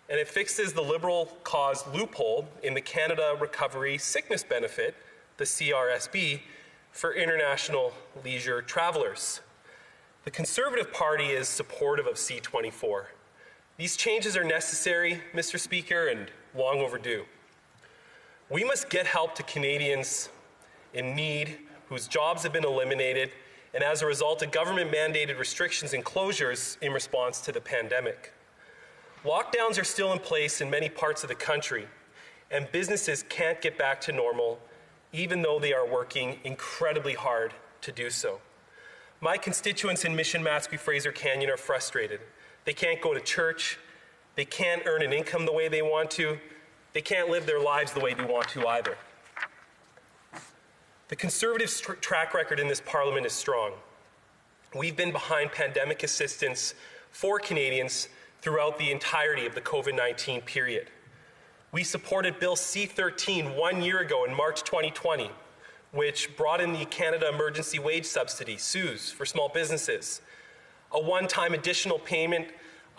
U: And it fixes the Liberal cause loophole in the Canada Recovery Sickness Benefit, the CRSB, for international leisure travelers. The Conservative Party is supportive of C-24. These changes are necessary, Mr. Speaker, and long overdue. We must get help to Canadians in need whose jobs have been eliminated, and as a result of government-mandated restrictions and closures in response to the pandemic. Lockdowns are still in place in many parts of the country, and businesses can't get back to normal, even though they are working incredibly hard to do so. My constituents in Mission Matsqui, Fraser Canyon are frustrated. They can't go to church, they can't earn an income the way they want to, they can't live their lives the way they want to either. The Conservatives' track record in this Parliament is strong. We've been behind pandemic assistance for Canadians throughout the entirety of the COVID-19 period. We supported Bill C-13 1 year ago in March 2020, which brought in the Canada Emergency Wage Subsidy, CEWS, for small businesses, a one-time additional payment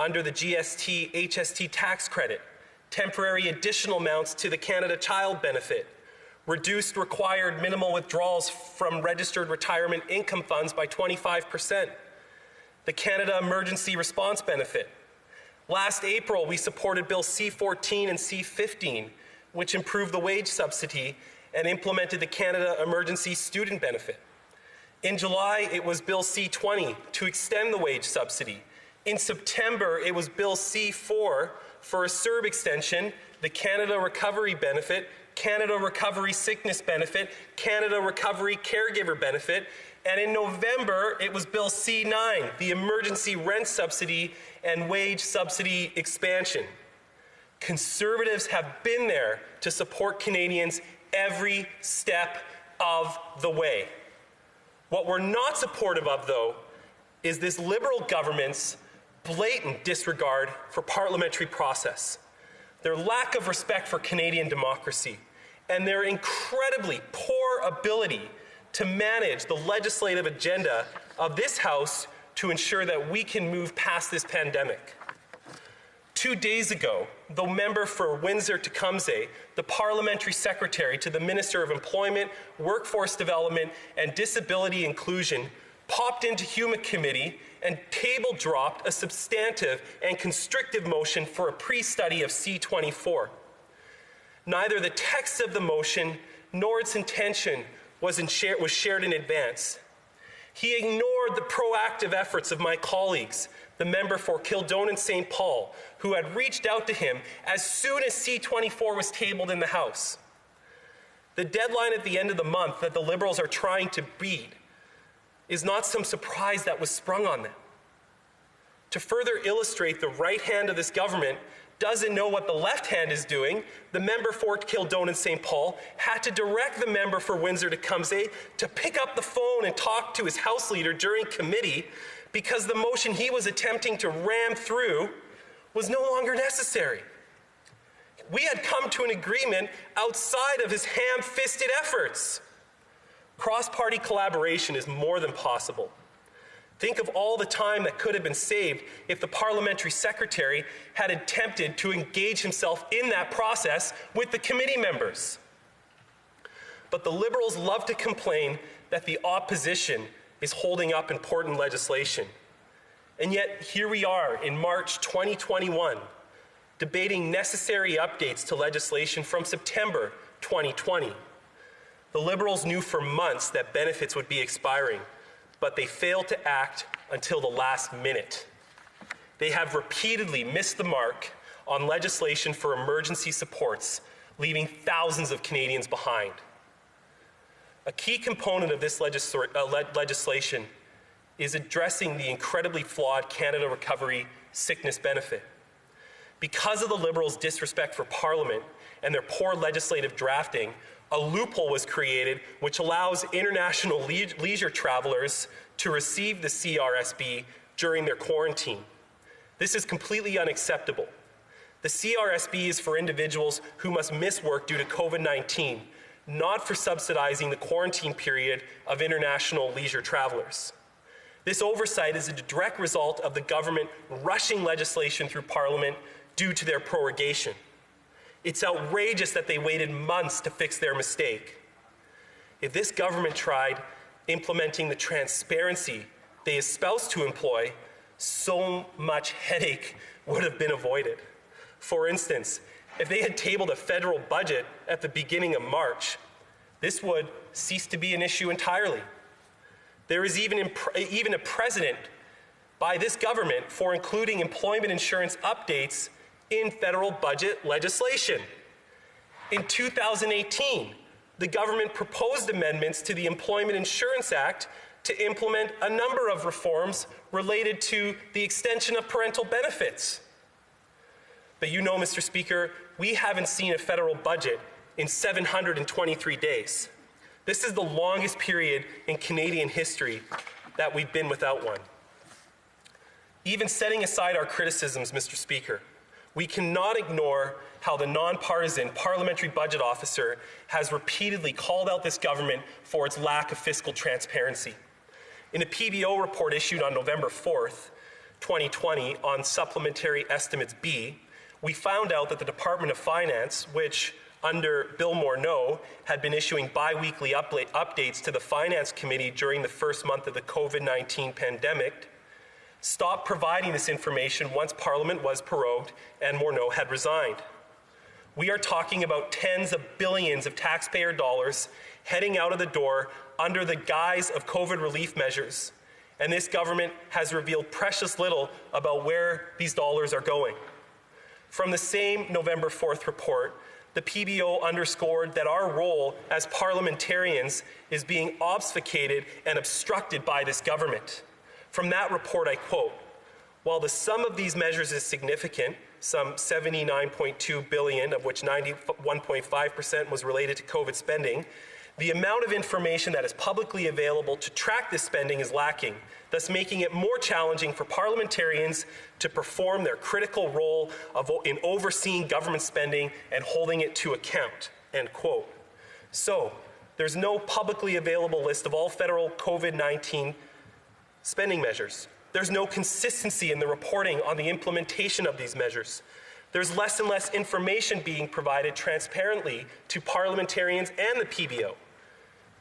U: under the GST HST tax credit, temporary additional amounts to the Canada Child Benefit, reduced required minimal withdrawals from registered retirement income funds by 25%, the Canada Emergency Response Benefit. Last April, we supported Bill C-14 and C-15, which improved the wage subsidy and implemented the Canada Emergency Student Benefit. In July, it was Bill C-20 to extend the wage subsidy. In September, it was Bill C-4 for a CERB extension, the Canada Recovery Benefit, Canada Recovery Sickness Benefit, Canada Recovery Caregiver Benefit, and in November, it was Bill C-9, the Emergency Rent Subsidy and Wage Subsidy Expansion. Conservatives have been there to support Canadians every step of the way. What we're not supportive of, though, is this Liberal government's blatant disregard for parliamentary process, their lack of respect for Canadian democracy, and their incredibly poor ability to manage the legislative agenda of this House to ensure that we can move past this pandemic. 2 days ago, the member for Windsor-Tecumseh, the parliamentary secretary to the Minister of Employment, Workforce Development and Disability Inclusion, popped into HoC committee and table dropped a substantive and constrictive motion for a pre-study of C-24. Neither the text of the motion nor its intention was shared in advance. He ignored the proactive efforts of my colleagues, the member for Kildonan St. Paul, who had reached out to him as soon as C-24 was tabled in the House. The deadline at the end of the month that the Liberals are trying to beat is not some surprise that was sprung on them. To further illustrate the right hand of this government doesn't know what the left hand is doing, the member for Kildonan St. Paul had to direct the member for Windsor-Tecumseh to pick up the phone and talk to his House leader during committee because the motion he was attempting to ram through was no longer necessary. We had come to an agreement outside of his ham-fisted efforts. Cross-party collaboration is more than possible. Think of all the time that could have been saved if the parliamentary secretary had attempted to engage himself in that process with the committee members. But the Liberals love to complain that the opposition is holding up important legislation. And yet here we are in March 2021, debating necessary updates to legislation from September 2020. The Liberals knew for months that benefits would be expiring, but they failed to act until the last minute. They have repeatedly missed the mark on legislation for emergency supports, leaving thousands of Canadians behind. A key component of this legislation is addressing the incredibly flawed Canada Recovery Sickness Benefit. Because of the Liberals' disrespect for Parliament and their poor legislative drafting, a loophole was created which allows international leisure travelers to receive the CRSB during their quarantine. This is completely unacceptable. The CRSB is for individuals who must miss work due to COVID-19, not for subsidizing the quarantine period of international leisure travelers. This oversight is a direct result of the government rushing legislation through Parliament due to their prorogation. It's outrageous that they waited months to fix their mistake. If this government tried implementing the transparency they espouse to employ, so much headache would have been avoided. For instance, if they had tabled a federal budget at the beginning of March, this would cease to be an issue entirely. There is even a precedent by this government for including employment insurance updates in federal budget legislation. In 2018, the government proposed amendments to the Employment Insurance Act to implement a number of reforms related to the extension of parental benefits. But you know, Mr. Speaker, we haven't seen a federal budget in 723 days. This is the longest period in Canadian history that we've been without one. Even setting aside our criticisms, Mr. Speaker, We cannot ignore how the nonpartisan parliamentary budget officer has repeatedly called out this government for its lack of fiscal transparency. In a PBO report issued on November 4th, 2020 on Supplementary Estimates B, we found out that the Department of Finance, which under Bill Morneau had been issuing bi-weekly updates to the Finance Committee during the first month of the COVID-19 pandemic, stopped providing this information once Parliament was prorogued and Morneau had resigned. We are talking about tens of billions of taxpayer dollars heading out of the door under the guise of COVID relief measures, and this government has revealed precious little about where these dollars are going. From the same November 4th report, the PBO underscored that our role as parliamentarians is being obfuscated and obstructed by this government. From that report, I quote, "While the sum of these measures is significant, some $79.2 billion, of which 91.5% was related to COVID spending, the amount of information that is publicly available to track this spending is lacking, thus making it more challenging for parliamentarians to perform their critical role in overseeing government spending and holding it to account," end quote. So, there's no publicly available list of all federal COVID-19 spending measures. There's no consistency in the reporting on the implementation of these measures. There's less and less information being provided transparently to parliamentarians and the PBO.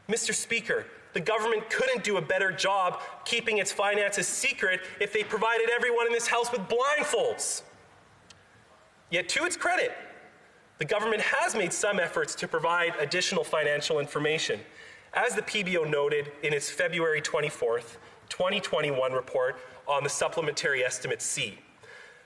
U: Mr. Speaker, the government couldn't do a better job keeping its finances secret if they provided everyone in this House with blindfolds. Yet to its credit, the government has made some efforts to provide additional financial information, as the PBO noted in its February 24th, 2021 report on the Supplementary Estimate C.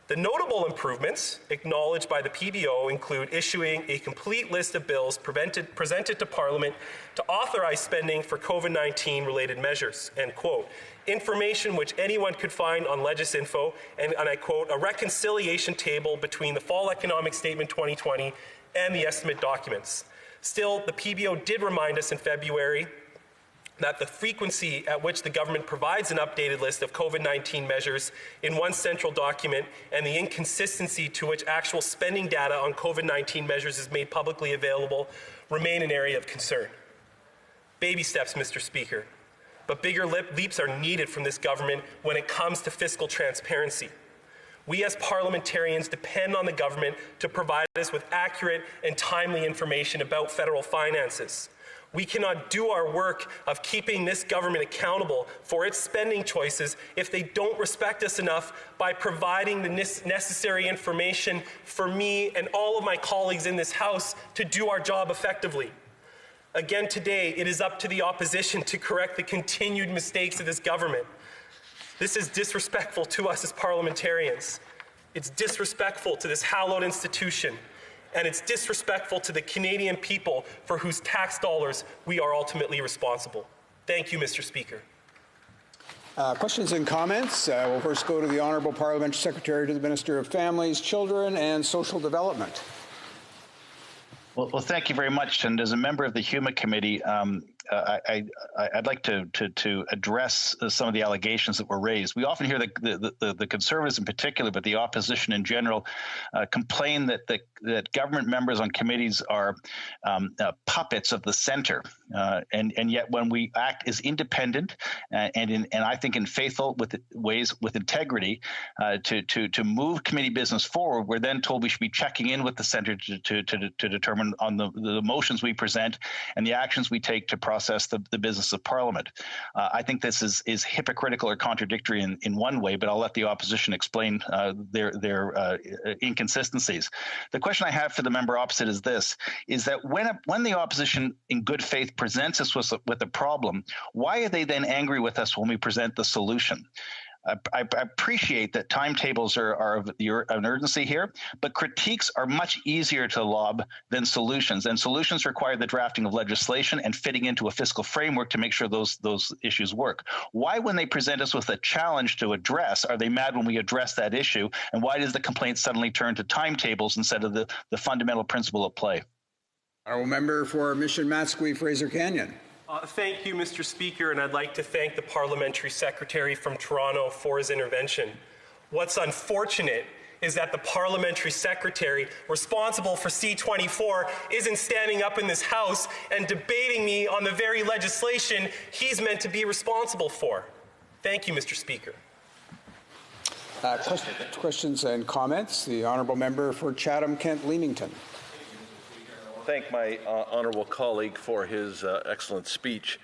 U: The notable improvements acknowledged by the PBO include issuing a complete list of bills presented to Parliament to authorize spending for COVID-19 related measures, end quote. Information which anyone could find on Legisinfo, and I quote, "a reconciliation table between the Fall Economic Statement 2020 and the estimate documents." Still, the PBO did remind us in February that the frequency at which the government provides an updated list of COVID-19 measures in one central document and the inconsistency to which actual spending data on COVID-19 measures is made publicly available remain an area of concern. Baby steps, Mr. Speaker, but bigger leaps are needed from this government when it comes to fiscal transparency. We as parliamentarians depend on the government to provide us with accurate and timely information about federal finances. We cannot do our work of keeping this government accountable for its spending choices if they don't respect us enough by providing the necessary information for me and all of my colleagues in this House to do our job effectively. Again today, it is up to the opposition to correct the continued mistakes of this government. This is disrespectful to us as parliamentarians. It's disrespectful to this hallowed institution. And it's disrespectful to the Canadian people for whose tax dollars we are ultimately responsible. Thank you, Mr. Speaker.
L: Questions and comments. We'll first go to the Honourable Parliamentary Secretary to the Minister of Families, Children and Social Development.
Q: Well, thank you very much. And as a member of the HuMA Committee, I'd like to address some of the allegations that were raised. We often hear the Conservatives in particular, but the opposition in general, complain that government members on committees are puppets of the centre, and yet when we act as independent and I think in faithful ways with integrity to move committee business forward, we're then told we should be checking in with the centre to determine on the motions we present and the actions we take to process the business of Parliament. I think this is hypocritical or contradictory in one way, but I'll let the opposition explain their inconsistencies. The question I have for the member opposite is this, is that when the opposition in good faith presents us with a problem, why are they then angry with us when we present the solution? I appreciate that timetables are of an urgency here, but critiques are much easier to lob than solutions. And solutions require the drafting of legislation and fitting into a fiscal framework to make sure those issues work. Why, when they present us with a challenge to address, are they mad when we address that issue? And why does the complaint suddenly turn to timetables instead of the fundamental principle at play?
L: Honourable Member for Mission Matsqui, Fraser Canyon.
U: Thank you, Mr. Speaker, and I'd like to thank the Parliamentary Secretary from Toronto for his intervention. What's unfortunate is that the parliamentary secretary responsible for C-24 isn't standing up in this House and debating me on the very legislation he's meant to be responsible for. Thank you, Mr. Speaker.
L: Questions and comments. The honourable member for Chatham-Kent-Leamington.
S: Thank my honourable colleague for his excellent speech.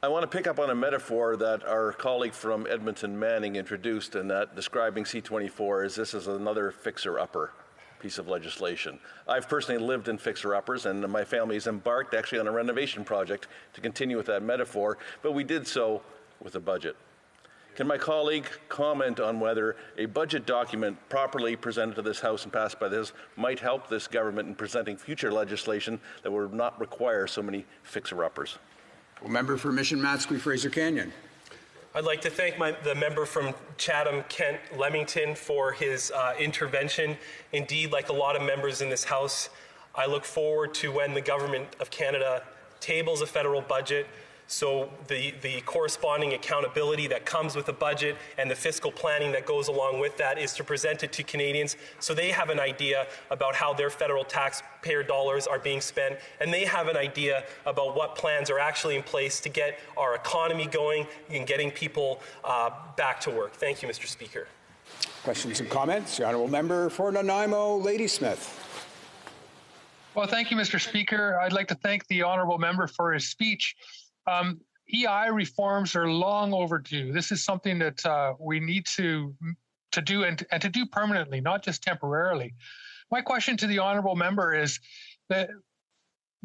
S: I want to pick up on a metaphor that our colleague from Edmonton, Manning, introduced, and that describing C-24 is this is another fixer-upper piece of legislation. I've personally lived in fixer-uppers, and my family has embarked actually on a renovation project to continue with that metaphor, but we did so with a budget. Can my colleague comment on whether a budget document properly presented to this House and passed by this might help this government in presenting future legislation that would not require so many fixer-uppers?
L: Member for Mission Matsqui, Fraser Canyon.
U: I'd like to thank the member from Chatham-Kent-Leamington for his intervention. Indeed, like a lot of members in this House, I look forward to when the Government of Canada tables a federal budget, so the corresponding accountability that comes with the budget and the fiscal planning that goes along with that is to present it to Canadians so they have an idea about how their federal taxpayer dollars are being spent, and they have an idea about what plans are actually in place to get our economy going and getting people back to work. Thank you, Mr. Speaker.
L: Questions and comments? The honourable member for Nanaimo, Ladysmith.
N: Well, thank you, Mr. Speaker. I'd like to thank the honourable member for his speech. EI reforms are long overdue. This is something that we need to do and to do permanently, not just temporarily. My question to the honourable member is that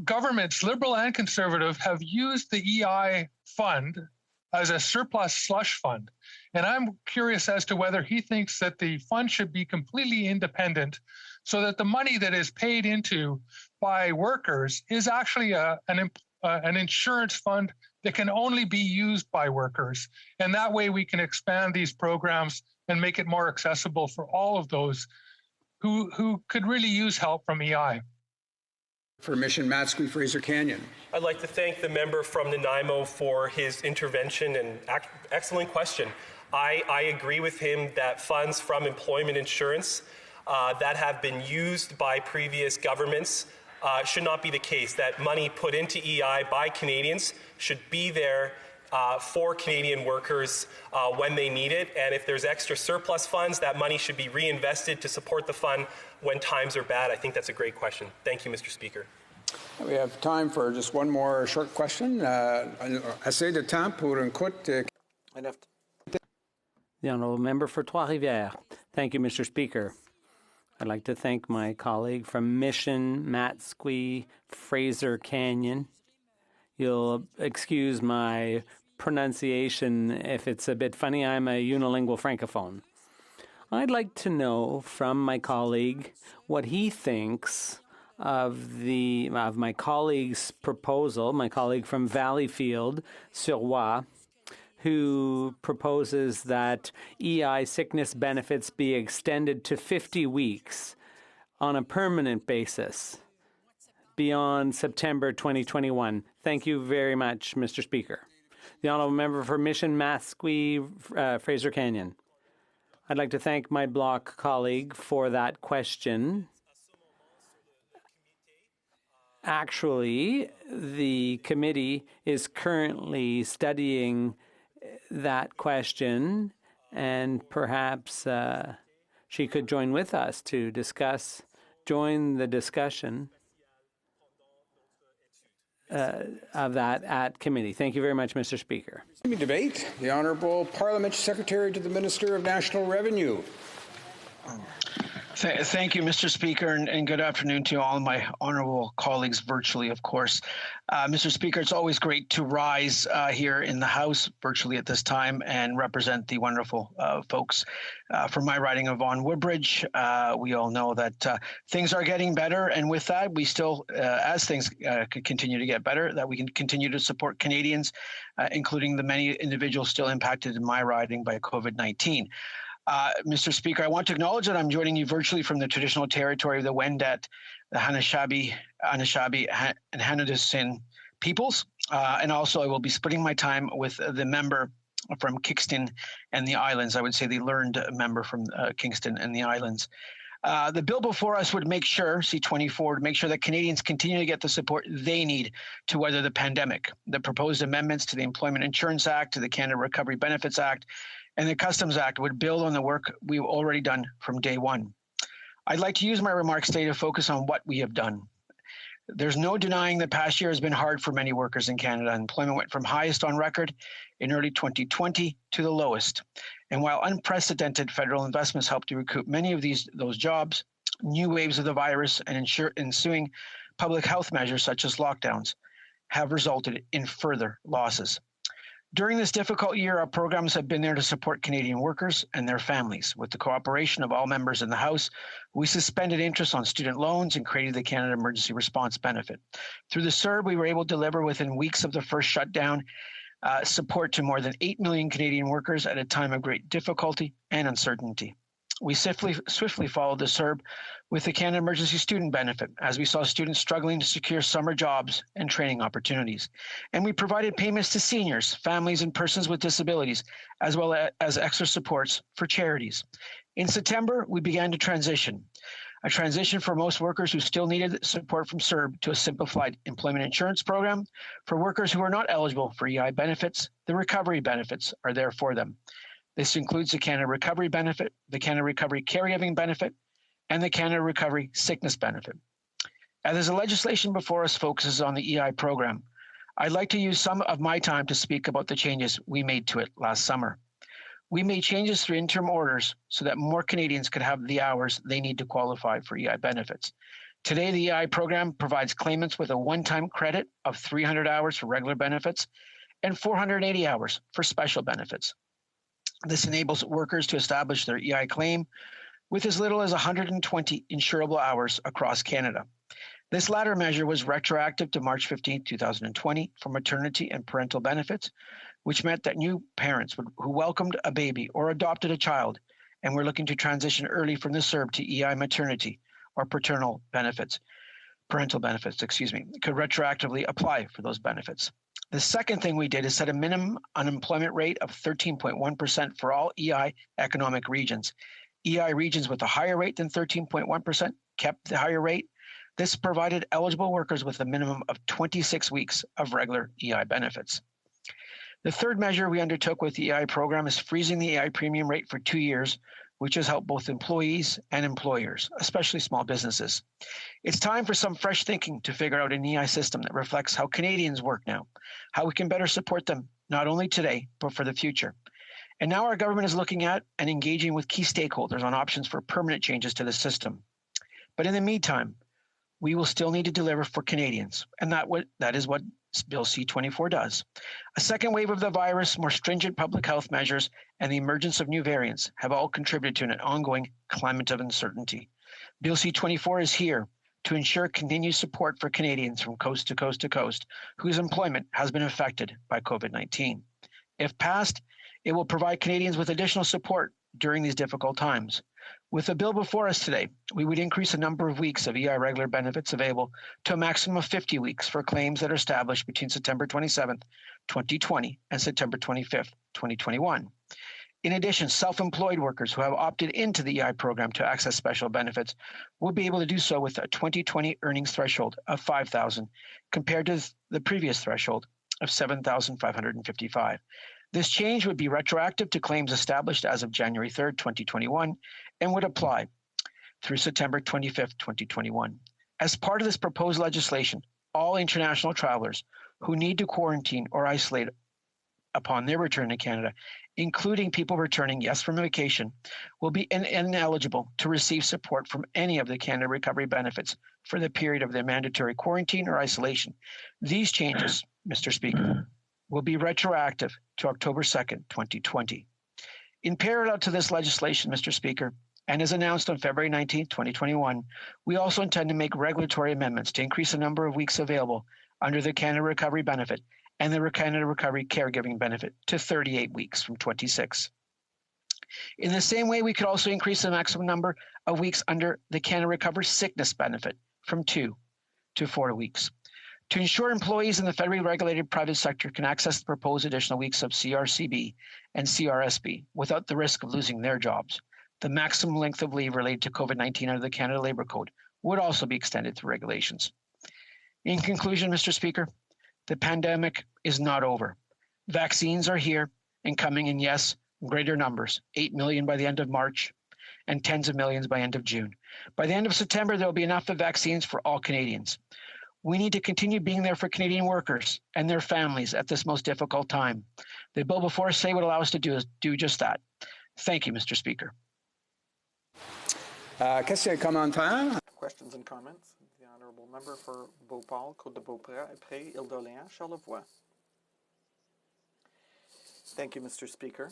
N: governments, Liberal and Conservative, have used the EI fund as a surplus slush fund. And I'm curious as to whether he thinks that the fund should be completely independent so that the money that is paid into by workers is actually an insurance fund that can only be used by workers. And that way we can expand these programs and make it more accessible for all of those who could really use help from EI.
L: For Mission Matsqui, Fraser Canyon.
U: I'd like to thank the member from Nanaimo for his intervention and excellent question. I agree with him that funds from employment insurance that have been used by previous governments should not be the case. That money put into EI by Canadians should be there for Canadian workers when they need it. And if there's extra surplus funds, that money should be reinvested to support the fund when times are bad. I think that's a great question. Thank you, Mr. Speaker.
L: We have time for just one more short question. Assez de temps pour une courte.
G: The honourable member for Trois-Rivières. Thank you, Mr. Speaker. I'd like to thank my colleague from Mission Matsqui, Fraser Canyon. You'll excuse my pronunciation if it's a bit funny. I'm a unilingual francophone. I'd like to know from my colleague what he thinks of my colleague's proposal, my colleague from Valleyfield-sur-Loire, who proposes that EI sickness benefits be extended to 50 weeks on a permanent basis beyond September 2021. Thank you very much, Mr. Speaker. The honourable member for Mission Matsqui, Fraser Canyon. I'd like to thank my bloc colleague for that question. Actually, the committee is currently studying that question, and perhaps she could join with us to join the discussion of that at committee. Thank you very much, Mr. Speaker.
L: Debate. The Honourable Parliamentary Secretary to the Minister of National Revenue.
T: Thank you, Mr. Speaker, and good afternoon to all of my honourable colleagues virtually, of course. Mr. Speaker, it's always great to rise here in the House virtually at this time and represent the wonderful folks from my riding of Vaughan Woodbridge. We all know that things are getting better, and with that, we still, as things continue to get better, that we can continue to support Canadians, including the many individuals still impacted in my riding by COVID-19. Mr. Speaker, I want to acknowledge that I'm joining you virtually from the traditional territory of the Wendat, the Anishinaabe, and Haudenosaunee peoples. And also I will be splitting my time with the member from Kingston and the Islands. I would say the learned member from Kingston and the Islands. The bill before us would make sure, C-24, would make sure that Canadians continue to get the support they need to weather the pandemic. The proposed amendments to the Employment Insurance Act, to the Canada Recovery Benefits Act, and the Customs Act would build on the work we've already done from day one. I'd like to use my remarks today to focus on what we have done. There's no denying the past year has been hard for many workers in Canada. Employment went from highest on record in early 2020 to the lowest. And while unprecedented federal investments helped to recoup many of those jobs, new waves of the virus and ensuing public health measures such as lockdowns have resulted in further losses. During this difficult year, our programs have been there to support Canadian workers and their families. With the cooperation of all members in the House, we suspended interest on student loans and created the Canada Emergency Response Benefit. Through the CERB, we were able to deliver within weeks of the first shutdown support to more than 8 million Canadian workers at a time of great difficulty and uncertainty. We swiftly followed the CERB with the Canada Emergency Student Benefit, as we saw students struggling to secure summer jobs and training opportunities. And we provided payments to seniors, families, and persons with disabilities, as well as extra supports for charities. In September, we began to transition. A transition for most workers who still needed support from CERB to a simplified employment insurance program. For workers who are not eligible for EI benefits, the recovery benefits are there for them. This includes the Canada Recovery Benefit, the Canada Recovery Caregiving Benefit, and the Canada Recovery Sickness Benefit. As the legislation before us focuses on the EI program, I'd like to use some of my time to speak about the changes we made to it last summer. We made changes through interim orders so that more Canadians could have the hours they need to qualify for EI benefits. Today, the EI program provides claimants with a one-time credit of 300 hours for regular benefits and 480 hours for special benefits. This enables workers to establish their EI claim with as little as 120 insurable hours across Canada. This latter measure was retroactive to March 15, 2020 for maternity and parental benefits, which meant that new parents who welcomed a baby or adopted a child and were looking to transition early from the CERB to EI maternity or parental benefits, could retroactively apply for those benefits. The second thing we did is set a minimum unemployment rate of 13.1% for all EI economic regions. EI regions with a higher rate than 13.1% kept the higher rate. This provided eligible workers with a minimum of 26 weeks of regular EI benefits. The third measure we undertook with the EI program is freezing the EI premium rate for 2 years, which has helped both employees and employers, especially small businesses. It's time for some fresh thinking to figure out an EI system that reflects how Canadians work now, how we can better support them, not only today, but for the future. And now our government is looking at and engaging with key stakeholders on options for permanent changes to the system. But in the meantime, we will still need to deliver for Canadians, and that is what Bill C-24 does. A second wave of the virus, more stringent public health measures, and the emergence of new variants have all contributed to an ongoing climate of uncertainty. Bill C-24 is here to ensure continued support for Canadians from coast to coast to coast whose employment has been affected by COVID-19. If passed, it will provide Canadians with additional support during these difficult times. With the bill before us today, we would increase the number of weeks of EI regular benefits available to a maximum of 50 weeks for claims that are established between September 27th, 2020 and September 25th, 2021. In addition, self-employed workers who have opted into the EI program to access special benefits will be able to do so with a 2020 earnings threshold of $5,000 compared to the previous threshold of $7,555. This change would be retroactive to claims established as of January 3rd, 2021, and would apply through September 25th, 2021. As part of this proposed legislation, all international travelers who need to quarantine or isolate upon their return to Canada, including people returning, from vacation, will be ineligible to receive support from any of the Canada Recovery benefits for the period of their mandatory quarantine or isolation. These changes, Mr. Speaker, will be retroactive to October 2nd, 2020. In parallel to this legislation, Mr. Speaker, and as announced on February 19, 2021, we also intend to make regulatory amendments to increase the number of weeks available under the Canada Recovery Benefit and the Canada Recovery Caregiving Benefit to 38 weeks from 26. In the same way, we could also increase the maximum number of weeks under the Canada Recovery Sickness Benefit from 2 to 4 weeks. To ensure employees in the federally regulated private sector can access the proposed additional weeks of CRCB and CRSB without the risk of losing their jobs, the maximum length of leave related to COVID-19 under the Canada Labour Code would also be extended through regulations. In conclusion, Mr. Speaker, the pandemic is not over. Vaccines are here and coming in, yes, greater numbers, 8 million by the end of March and tens of millions by end of June. By the end of September, there will be enough of vaccines for all Canadians. We need to continue being there for Canadian workers and their families at this most difficult time. The bill before us today would allow us to do just that. Thank you, Mr. Speaker.
J: Questions and comments? The Honourable Member for Beauport, Côte-de-Beaupré, Île-d'Orléans, Charlevoix. Thank you, Mr. Speaker.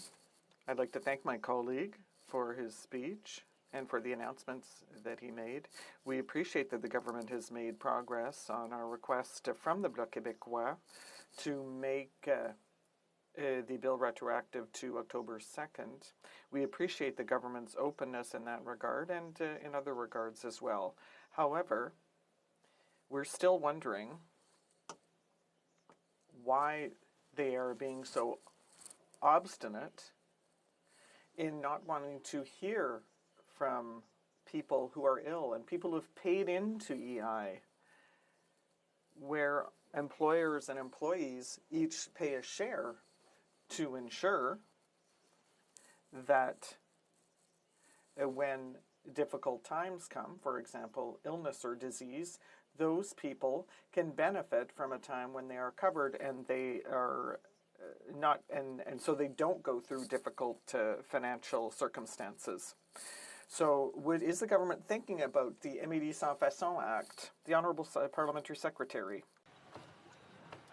J: I'd like to thank my colleague for his speech and for the announcements that he made. We appreciate that the government has made progress on our request from the Bloc Québécois to make the bill retroactive to October 2nd. We appreciate the government's openness in that regard and in other regards as well. However, we're still wondering why they are being so obstinate in not wanting to hear from people who are ill and people who've paid into EI, where employers and employees each pay a share to ensure that when difficult times come, for example, illness or disease, those people can benefit from a time when they are covered and they are not, and so they don't go through difficult financial circumstances. So is the government thinking about the Amélie Sans Façon Act? The Honourable Parliamentary Secretary.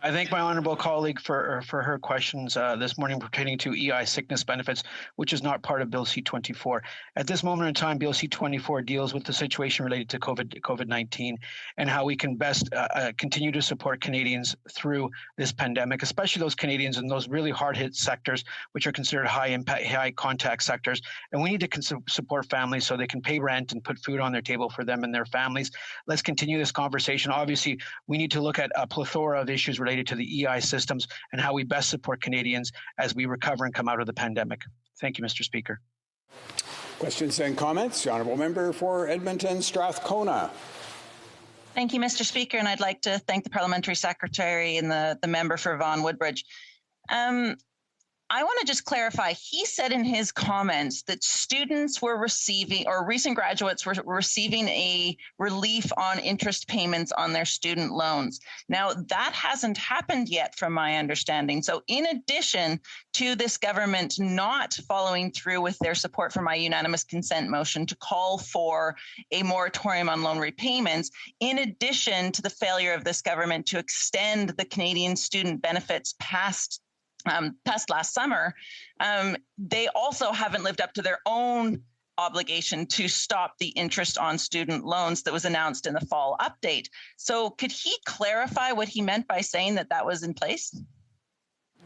T: I thank my honourable colleague for her questions this morning pertaining to EI sickness benefits, which is not part of Bill C-24. At this moment in time, Bill C-24 deals with the situation related to COVID-19 and how we can best continue to support Canadians through this pandemic, especially those Canadians in those really hard-hit sectors, which are considered high-impact, high-contact sectors. And we need to support families so they can pay rent and put food on their table for them and their families. Let's continue this conversation. Obviously, we need to look at a plethora of issues related to the EI systems and how we best support Canadians as we recover and come out of the pandemic. Thank you, Mr. Speaker.
L: Questions and comments? The Honourable Member for Edmonton Strathcona.
P: Thank you, Mr. Speaker, and I'd like to thank the Parliamentary Secretary and the member for Vaughan Woodbridge. I want to just clarify, he said in his comments that students were receiving, or recent graduates were receiving a relief on interest payments on their student loans. Now, that hasn't happened yet from my understanding. So in addition to this government not following through with their support for my unanimous consent motion to call for a moratorium on loan repayments, in addition to the failure of this government to extend the Canadian student benefits past last summer, they also haven't lived up to their own obligation to stop the interest on student loans that was announced in the fall update. So could he clarify what he meant by saying that that was in place?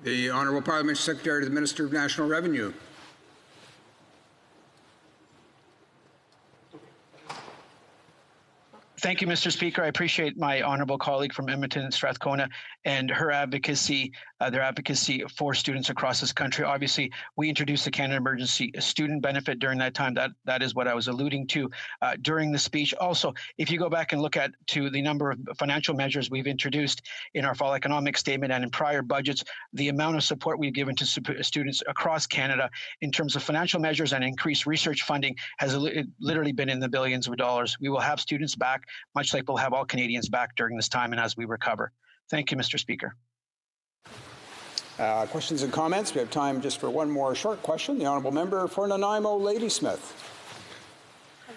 L: The Honourable Parliamentary Secretary to the Minister of National Revenue.
T: Thank you, Mr. Speaker. I appreciate my honourable colleague from Edmonton and Strathcona and her advocacy, their advocacy for students across this country. Obviously, we introduced the Canada Emergency Student Benefit during that time. That is what I was alluding to during the speech. Also, if you go back and look at to the number of financial measures we've introduced in our fall economic statement and in prior budgets, the amount of support we've given to students across Canada in terms of financial measures and increased research funding has literally been in the billions of dollars. We will have students back, much like we'll have all Canadians back during this time and as we recover. Thank you, Mr. Speaker.
L: Questions and comments? We have time just for one more short question. The Honourable Member for Nanaimo, Ladysmith.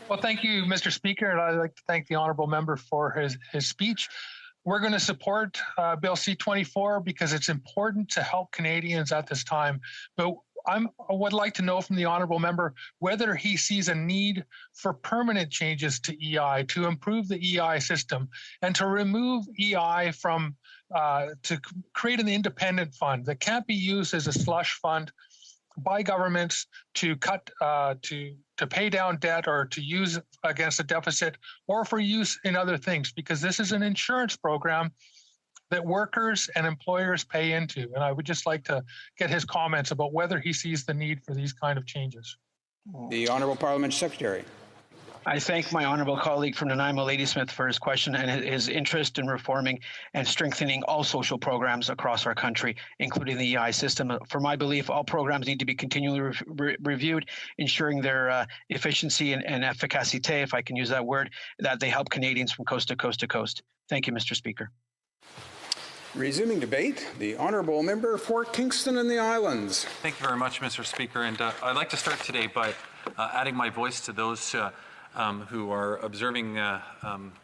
N: Well, thank you, Mr. Speaker, and I'd like to thank the Honourable Member for his speech. We're going to support Bill C-24 because it's important to help Canadians at this time. But I would like to know from the Honourable Member whether he sees a need for permanent changes to EI to improve the EI system and to remove EI from to create an independent fund that can't be used as a slush fund by governments to cut to pay down debt or to use against a deficit or for use in other things, because this is an insurance program that workers and employers pay into. And I would just like to get his comments about whether he sees the need for these kind of changes.
L: The Honourable Parliament Secretary.
T: I thank my honourable colleague from Nanaimo, Ladysmith, for his question and his interest in reforming and strengthening all social programs across our country, including the EI system. For my belief, all programs need to be continually reviewed, ensuring their efficiency and efficacité, if I can use that word, that they help Canadians from coast to coast to coast. Thank you, Mr. Speaker.
L: Resuming debate, the Honourable Member for Kingston and the Islands.
O: Thank you very much, Mr. Speaker. And I'd like to start today by adding my voice to those who are observing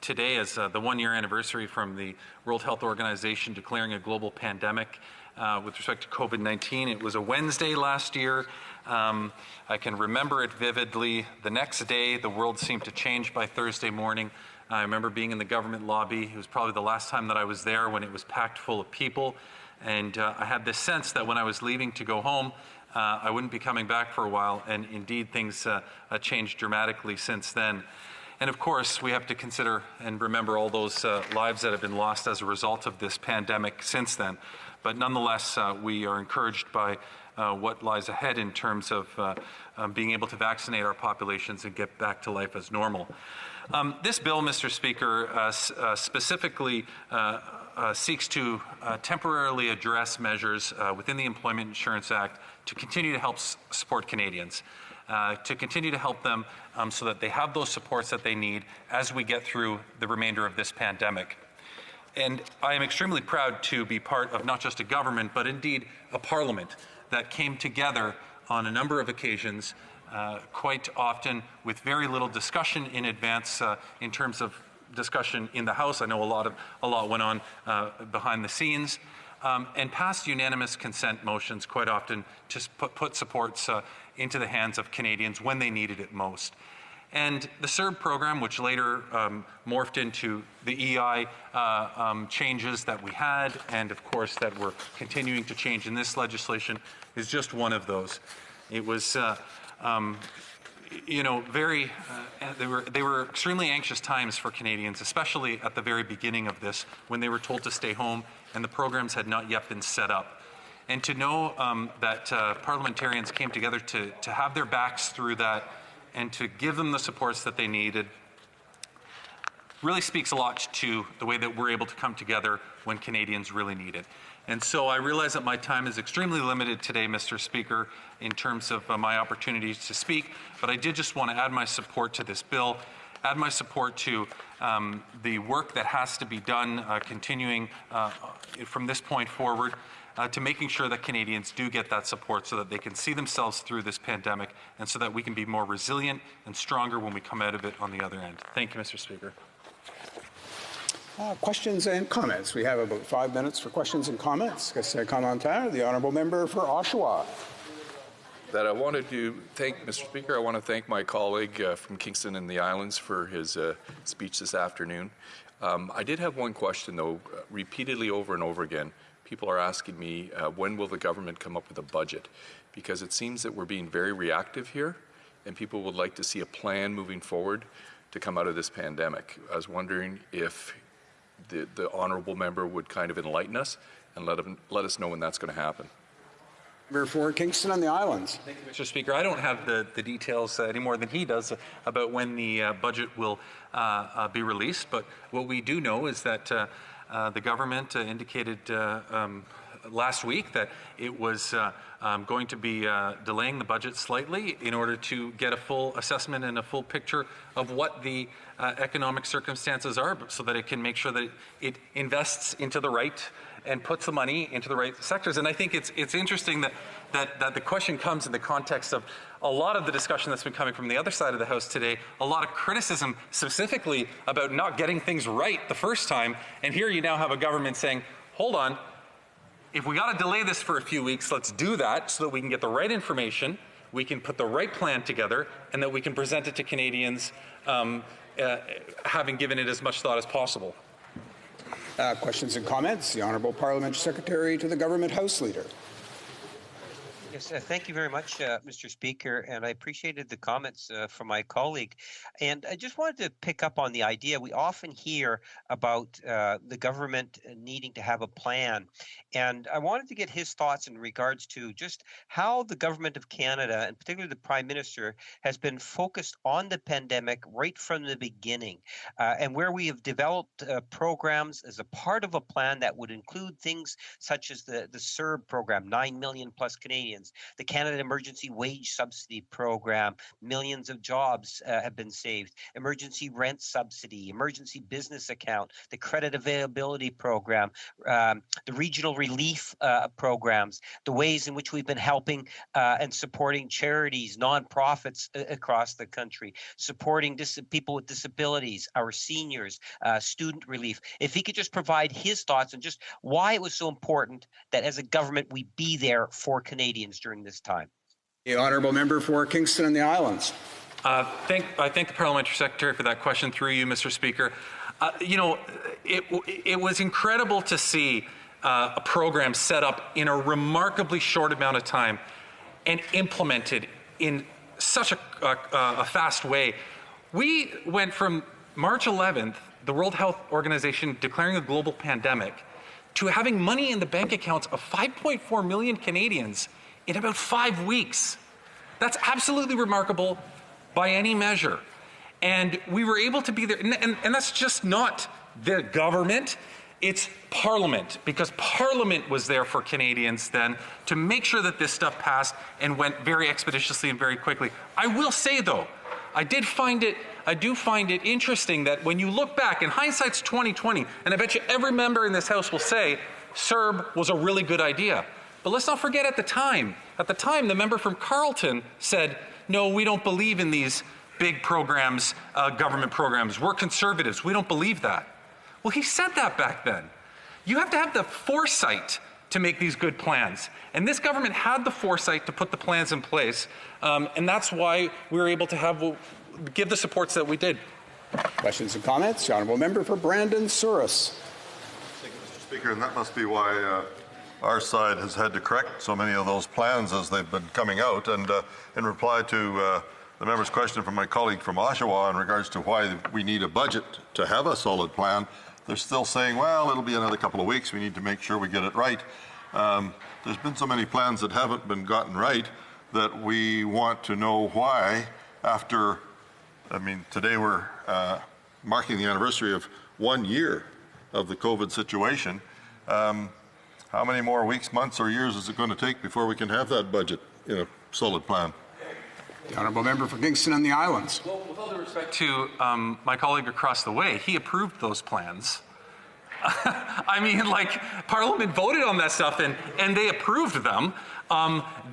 O: today as the one-year anniversary from the World Health Organization declaring a global pandemic with respect to COVID-19. It was a Wednesday last year. I can remember it vividly. The next day, the world seemed to change by Thursday morning. I remember being in the government lobby. It was probably the last time that I was there when it was packed full of people. And I had this sense that when I was leaving to go home, I wouldn't be coming back for a while, and indeed things changed dramatically since then. And of course, we have to consider and remember all those lives that have been lost as a result of this pandemic since then. But nonetheless, we are encouraged by what lies ahead in terms of being able to vaccinate our populations and get back to life as normal. This bill, Mr. Speaker, specifically seeks to temporarily address measures within the Employment Insurance Act to continue to help support Canadians, to continue to help them so that they have those supports that they need as we get through the remainder of this pandemic. And I am extremely proud to be part of not just a government, but indeed a parliament that came together on a number of occasions, quite often with very little discussion in advance in terms of discussion in the House. I know a lot went on behind the scenes, and passed unanimous consent motions quite often to put supports into the hands of Canadians when they needed it most. And the CERB program, which later morphed into the EI changes that we had, and of course that we're continuing to change in this legislation, is just one of those. It was you know, they were extremely anxious times for Canadians, especially at the very beginning of this, when they were told to stay home and the programs had not yet been set up. And to know that parliamentarians came together to have their backs through that and to give them the supports that they needed really speaks a lot to the way that we're able to come together when Canadians really need it. And so I realize that my time is extremely limited today, Mr. Speaker, in terms of my opportunities to speak, but I did just want to add my support to this bill, add my support to the work that has to be done continuing from this point forward to making sure that Canadians do get that support so that they can see themselves through this pandemic and so that we can be more resilient and stronger when we come out of it on the other end. Thank you, Mr. Speaker.
L: Questions and comments. We have about 5 minutes for questions and comments. The Honourable Member for Oshawa.
H: That I wanted to thank, Mr. Speaker, I want to thank my colleague from Kingston and the Islands for his speech this afternoon. I did have one question, though, repeatedly over and over again. People are asking me, when will the government come up with a budget? Because it seems that we're being very reactive here, and people would like to see a plan moving forward to come out of this pandemic. I was wondering if the honourable member would kind of enlighten us and let us know when that's going to happen.
L: For Kingston and the Islands.
O: Thank you, Mr. Speaker. I don't have the details any more than he does about when the budget will be released, but what we do know is that the government indicated last week that it was going to be delaying the budget slightly in order to get a full assessment and a full picture of what the economic circumstances are so that it can make sure that it invests into the right and puts the money into the right sectors. And I think it's interesting that the question comes in the context of a lot of the discussion that's been coming from the other side of the House today, a lot of criticism specifically about not getting things right the first time. And here you now have a government saying, hold on, if we got to delay this for a few weeks, let's do that so that we can get the right information, we can put the right plan together, and that we can present it to Canadians having given it as much thought as possible.
L: Questions and comments. The Honourable Parliament Secretary to the Government House Leader.
C: Yes, thank you very much, Mr. Speaker, and I appreciated the comments from my colleague. And I just wanted to pick up on the idea we often hear about the government needing to have a plan. And I wanted to get his thoughts in regards to just how the government of Canada, and particularly the Prime Minister, has been focused on the pandemic right from the beginning, and where we have developed programs as a part of a plan that would include things such as the CERB program, 9 million plus Canadians, the Canada Emergency Wage Subsidy Program, millions of jobs have been saved, emergency rent subsidy, emergency business account, the credit availability program, the regional relief programs, the ways in which we've been helping and supporting charities, nonprofits across the country, supporting people with disabilities, our seniors, student relief. If he could just provide his thoughts on just why it was so important that as a government we be there for Canadians during this time.
L: The honourable member for Kingston and the Islands.
O: I thank the Parliamentary Secretary for that question through you, Mr. Speaker. It was incredible to see a program set up in a remarkably short amount of time and implemented in such a fast way. We went from March 11th, the World Health Organization declaring a global pandemic, to having money in the bank accounts of 5.4 million Canadians in about 5 weeks. That's absolutely remarkable by any measure. And we were able to be there, and that's just not the government, it's Parliament, because Parliament was there for Canadians then to make sure that this stuff passed and went very expeditiously and very quickly. I will say though, I do find it interesting that when you look back, in hindsight's 2020, and I bet you every member in this House will say, CERB was a really good idea. But let's not forget at the time, the member from Carleton said, no, we don't believe in these big programs, government programs. We're conservatives. We don't believe that. Well, he said that back then. You have to have the foresight to make these good plans. And this government had the foresight to put the plans in place. And that's why we were able to give the supports that we did.
L: Questions and comments? The honourable member for Brandon Souris.
D: Thank you, Mr. Speaker. And that must be why our side has had to correct so many of those plans as they've been coming out. And in reply to the member's question from my colleague from Oshawa in regards to why we need a budget to have a solid plan, they're still saying, well, it'll be another couple of weeks. We need to make sure we get it right. There's been so many plans that haven't been gotten right that we want to know why after, today we're marking the anniversary of 1 year of the COVID situation. How many more weeks, months, or years is it going to take before we can have that budget in a solid plan?
L: The honourable member for Kingston and the Islands.
O: Well, with all due respect to my colleague across the way, he approved those plans. Parliament voted on that stuff and they approved them.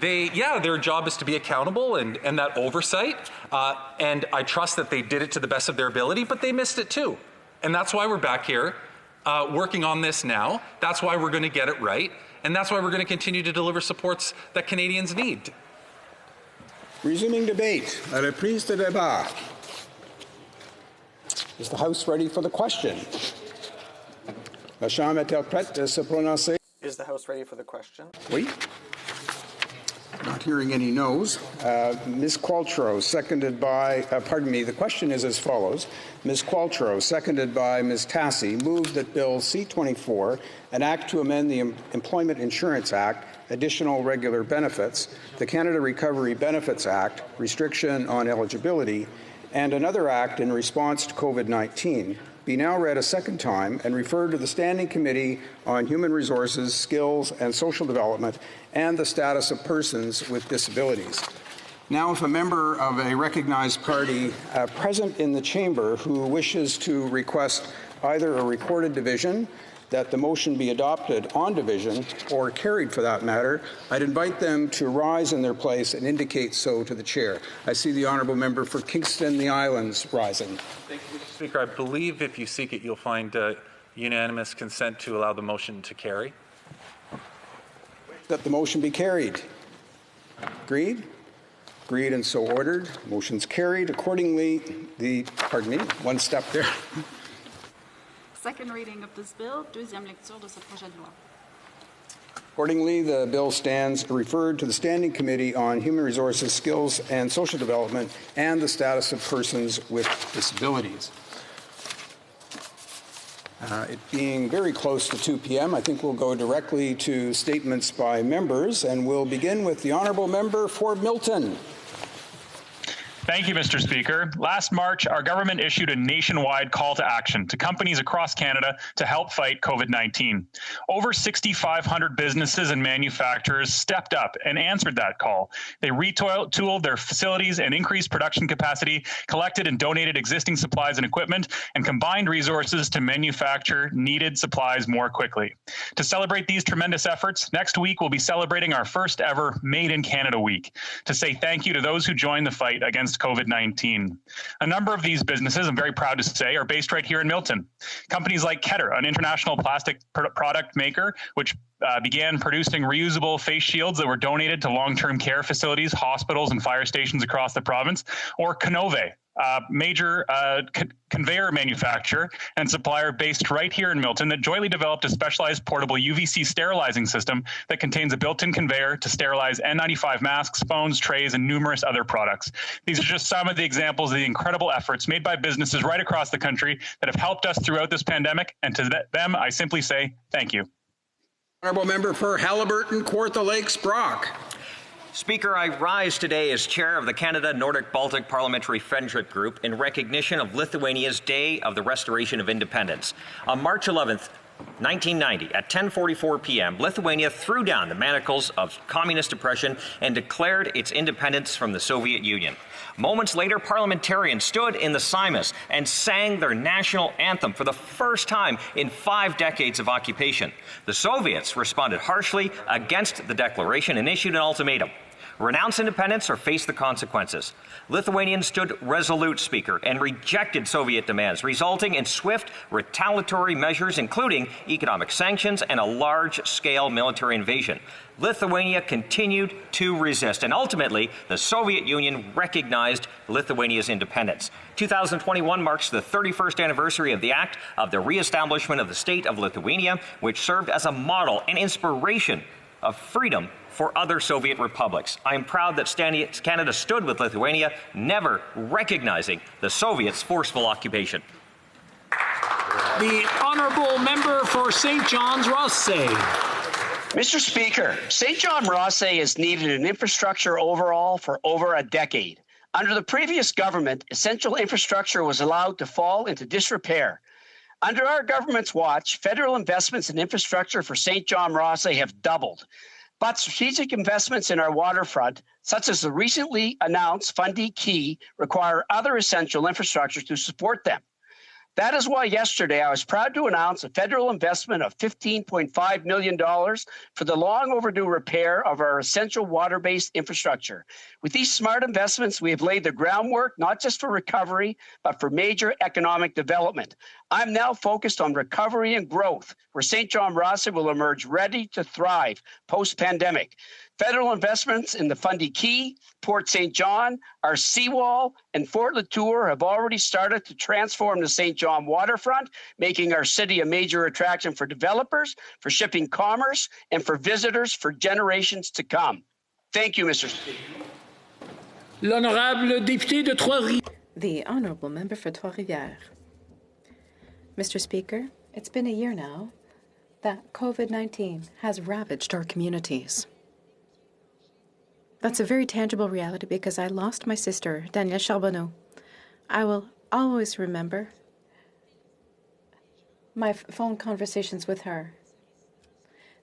O: Their job is to be accountable and that oversight. And I trust that they did it to the best of their ability, but they missed it too. And that's why we're back here working on this now. That's why we're going to get it right. And that's why we're going to continue to deliver supports that Canadians need.
L: Resuming debate. La reprise de débat. Is the House ready for the question? La Chambre est-elle prête à se prononcer?
J: Is the House ready for the question?
L: Oui. Not hearing any no's. Ms. Qualtrough, seconded by, the question is as follows. Ms. Qualtrough, seconded by Ms. Tassi, moved that Bill C-24, an act to amend the Employment Insurance Act, additional regular benefits, the Canada Recovery Benefits Act, restriction on eligibility, and another act in response to COVID-19, be now read a second time and referred to the Standing Committee on Human Resources, Skills and Social Development and the Status of Persons with Disabilities. Now, if a member of a recognized party present in the chamber who wishes to request either a recorded division, that the motion be adopted on division, or carried for that matter, I'd invite them to rise in their place and indicate so to the chair. I see the honourable member for Kingston, the Islands, rising.
O: Thank you, Mr. Speaker. I believe if you seek it, you'll find unanimous consent to allow the motion to carry.
L: That the motion be carried. Agreed? Agreed and so ordered. Motion's carried. Accordingly, one step there.
R: Second reading of this bill, deuxième lecture de ce projet de loi.
L: Accordingly, the bill stands referred to the Standing Committee on Human Resources, Skills and Social Development and the Status of Persons with Disabilities. It being very close to 2 p.m., I think we'll go directly to statements by members, and we'll begin with the Honourable Member for Milton.
A: Thank you, Mr. Speaker. Last March, our government issued a nationwide call to action to companies across Canada to help fight COVID-19. Over 6,500 businesses and manufacturers stepped up and answered that call. They retooled their facilities and increased production capacity, collected and donated existing supplies and equipment, and combined resources to manufacture needed supplies more quickly. To celebrate these tremendous efforts, next week we'll be celebrating our first ever Made in Canada Week to say thank you to those who joined the fight against COVID-19. A number of these businesses, I'm very proud to say, are based right here in Milton. Companies like Ketter, an international plastic product maker, which began producing reusable face shields that were donated to long-term care facilities, hospitals, and fire stations across the province, or Canove, major conveyor manufacturer and supplier based right here in Milton that jointly developed a specialized portable UVC sterilizing system that contains a built-in conveyor to sterilize N95 masks, phones, trays, and numerous other products. These are just some of the examples of the incredible efforts made by businesses right across the country that have helped us throughout this pandemic, and to them, I simply say thank you.
L: Honourable Member for Haliburton, Kawartha Lakes, Brock.
R: Speaker, I rise today as chair of the Canada Nordic Baltic Parliamentary Friendship Group in recognition of Lithuania's Day of the Restoration of Independence. On March 11th, 1990, at 10:44 p.m., Lithuania threw down the manacles of communist oppression and declared its independence from the Soviet Union. Moments later, parliamentarians stood in the Seimas and sang their national anthem for the first time in 5 decades of occupation. The Soviets responded harshly against the declaration and issued an ultimatum: renounce independence or face the consequences. Lithuanians stood resolute, Speaker, and rejected Soviet demands, resulting in swift retaliatory measures, including economic sanctions and a large-scale military invasion. Lithuania continued to resist, and ultimately, the Soviet Union recognized Lithuania's independence. 2021 marks the 31st anniversary of the act of the reestablishment of the state of Lithuania, which served as a model and inspiration of freedom for other Soviet republics. I am proud that Canada stood with Lithuania, never recognizing the Soviets' forceful occupation.
W: The Honourable Member for St. John's Rothsay.
X: Mr. Speaker, St. John Rothsay has needed an infrastructure overhaul for over a decade. Under the previous government, essential infrastructure was allowed to fall into disrepair. Under our government's watch, federal investments in infrastructure for St. John Rothsay have doubled. But strategic investments in our waterfront, such as the recently announced Fundy Quay, require other essential infrastructure to support them. That is why yesterday I was proud to announce a federal investment of $15.5 million for the long overdue repair of our essential water-based infrastructure. With these smart investments, we have laid the groundwork not just for recovery, but for major economic development. I'm now focused on recovery and growth, where St. John Rothsay will emerge ready to thrive post-pandemic. Federal investments in the Fundy Quay, Port St. John, our seawall, and Fort Latour have already started to transform the St. John waterfront, making our city a major attraction for developers, for shipping commerce, and for visitors for generations to come. Thank you, Mr. Speaker.
W: L'Honorable Député de Trois-Rivières.
Y: The Honourable Member for Trois-Rivières. Mr. Speaker, it's been a year now that COVID-19 has ravaged our communities. That's a very tangible reality because I lost my sister, Danielle Charbonneau. I will always remember my phone conversations with her.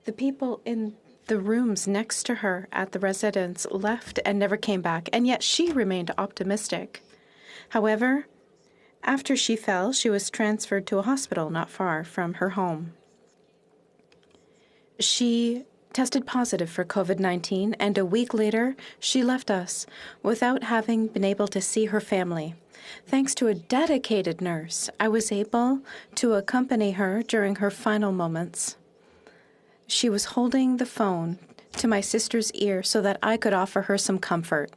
Y: The people in the rooms next to her at the residence left and never came back, and yet she remained optimistic. However, after she fell, she was transferred to a hospital not far from her home. She tested positive for COVID-19, and a week later, she left us without having been able to see her family. Thanks to a dedicated nurse, I was able to accompany her during her final moments. She was holding the phone to my sister's ear so that I could offer her some comfort.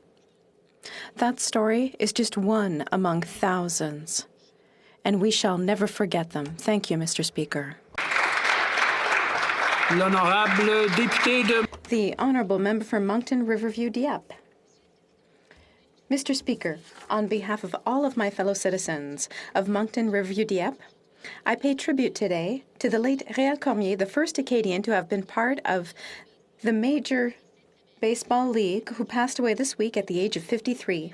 Y: That story is just one among thousands, and we shall never forget them. Thank you, Mr. Speaker.
W: L'honorable député de...
Y: The Honourable Member for Moncton Riverview Dieppe. Mr. Speaker, on behalf of all of my fellow citizens of Moncton Riverview Dieppe, I pay tribute today to the late Réal Cormier, the first Acadian to have been part of the Major Baseball League, who passed away this week at the age of 53.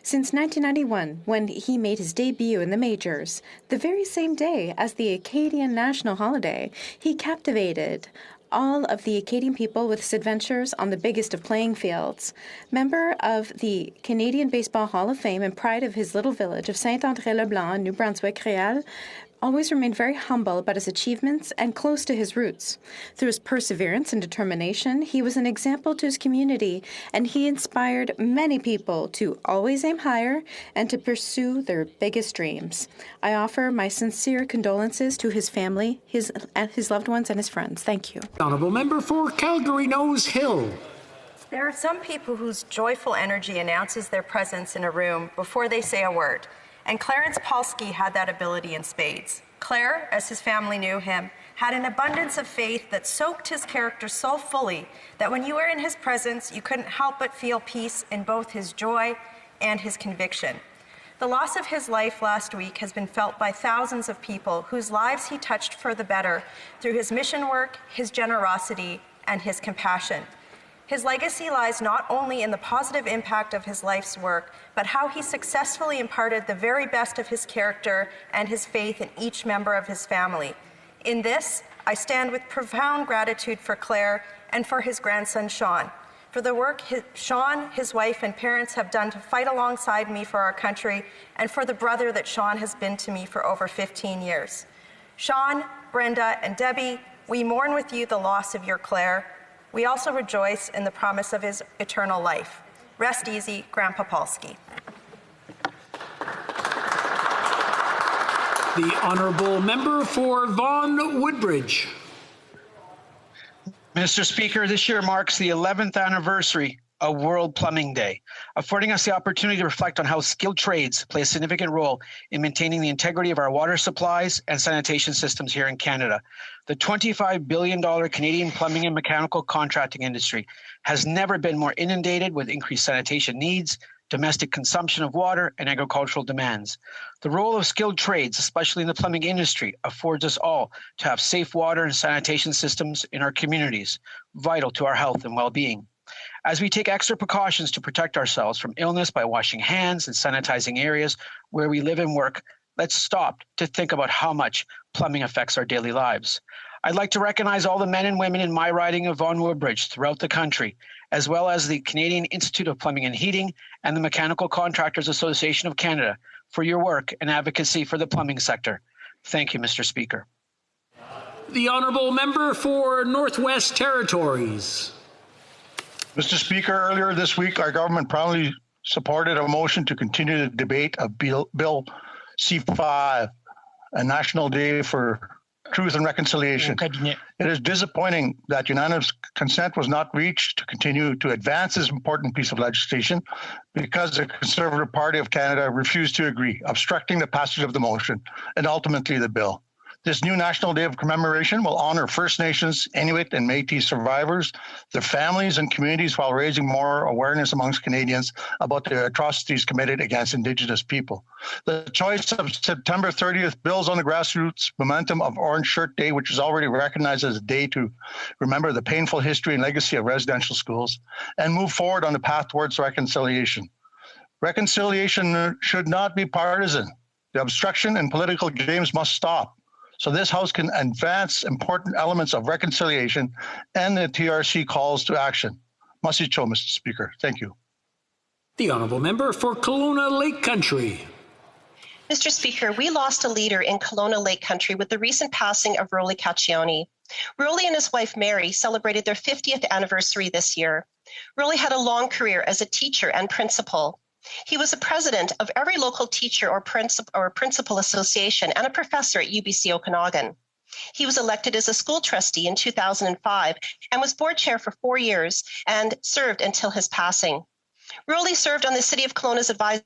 Y: Since 1991, when he made his debut in the majors, the very same day as the Acadian national holiday, he captivated all of the Acadian people with his adventures on the biggest of playing fields. Member of the Canadian Baseball Hall of Fame and pride of his little village of Saint-André-le-Blanc, New Brunswick, Réal always remained very humble about his achievements and close to his roots. Through his perseverance and determination, he was an example to his community, and he inspired many people to always aim higher and to pursue their biggest dreams. I offer my sincere condolences to his family, his loved ones, and his friends. Thank you.
W: Honourable Member for Calgary Nose Hill.
E: There are some people whose joyful energy announces their presence in a room before they say a word. And Clarence Polsky had that ability in spades. Claire, as his family knew him, had an abundance of faith that soaked his character so fully that when you were in his presence, you couldn't help but feel peace in both his joy and his conviction. The loss of his life last week has been felt by thousands of people whose lives he touched for the better through his mission work, his generosity, and his compassion. His legacy lies not only in the positive impact of his life's work, but how he successfully imparted the very best of his character and his faith in each member of his family. In this, I stand with profound gratitude for Claire and for his grandson, Sean, for the work Sean, his wife, and parents have done to fight alongside me for our country, and for the brother that Sean has been to me for over 15 years. Sean, Brenda, and Debbie, we mourn with you the loss of your Claire. We also rejoice in the promise of his eternal life. Rest easy, Grandpa Polsky.
W: The Honourable Member for Vaughan Woodbridge.
T: Mr. Speaker, this year marks the 11th anniversary of World Plumbing Day, affording us the opportunity to reflect on how skilled trades play a significant role in maintaining the integrity of our water supplies and sanitation systems here in Canada. The $25 billion Canadian plumbing and mechanical contracting industry has never been more inundated with increased sanitation needs, domestic consumption of water, and agricultural demands. The role of skilled trades, especially in the plumbing industry, affords us all to have safe water and sanitation systems in our communities, vital to our health and well-being. As we take extra precautions to protect ourselves from illness by washing hands and sanitizing areas where we live and work, let's stop to think about how much plumbing affects our daily lives. I'd like to recognize all the men and women in my riding of Vaughan Woodbridge throughout the country, as well as the Canadian Institute of Plumbing and Heating and the Mechanical Contractors Association of Canada for your work and advocacy for the plumbing sector. Thank you, Mr. Speaker.
W: The Honourable Member for Northwest Territories.
F: Mr. Speaker, earlier this week, our government proudly supported a motion to continue the debate of Bill C-5, a National Day for Truth and Reconciliation. It is disappointing that unanimous consent was not reached to continue to advance this important piece of legislation because the Conservative Party of Canada refused to agree, obstructing the passage of the motion and ultimately the bill. This new National Day of Commemoration will honor First Nations, Inuit, and Métis survivors, their families, and communities while raising more awareness amongst Canadians about the atrocities committed against Indigenous people. The choice of September 30th builds on the grassroots momentum of Orange Shirt Day, which is already recognized as a day to remember the painful history and legacy of residential schools, and move forward on the path towards reconciliation. Reconciliation should not be partisan. The obstruction and political games must stop, so this House can advance important elements of reconciliation and the TRC calls to action. Masicho, Mr. Speaker. Thank you.
W: The Honourable Member for Kelowna Lake Country.
K: Mr. Speaker, we lost a leader in Kelowna Lake Country with the recent passing of Rolly Caccioni. Rolly and his wife Mary celebrated their 50th anniversary this year. Rolly had a long career as a teacher and principal. He was a president of every local teacher or principal association and a professor at UBC Okanagan. He was elected as a school trustee in 2005 and was board chair for 4 years and served until his passing. Rolly served on the City of Kelowna's Advisory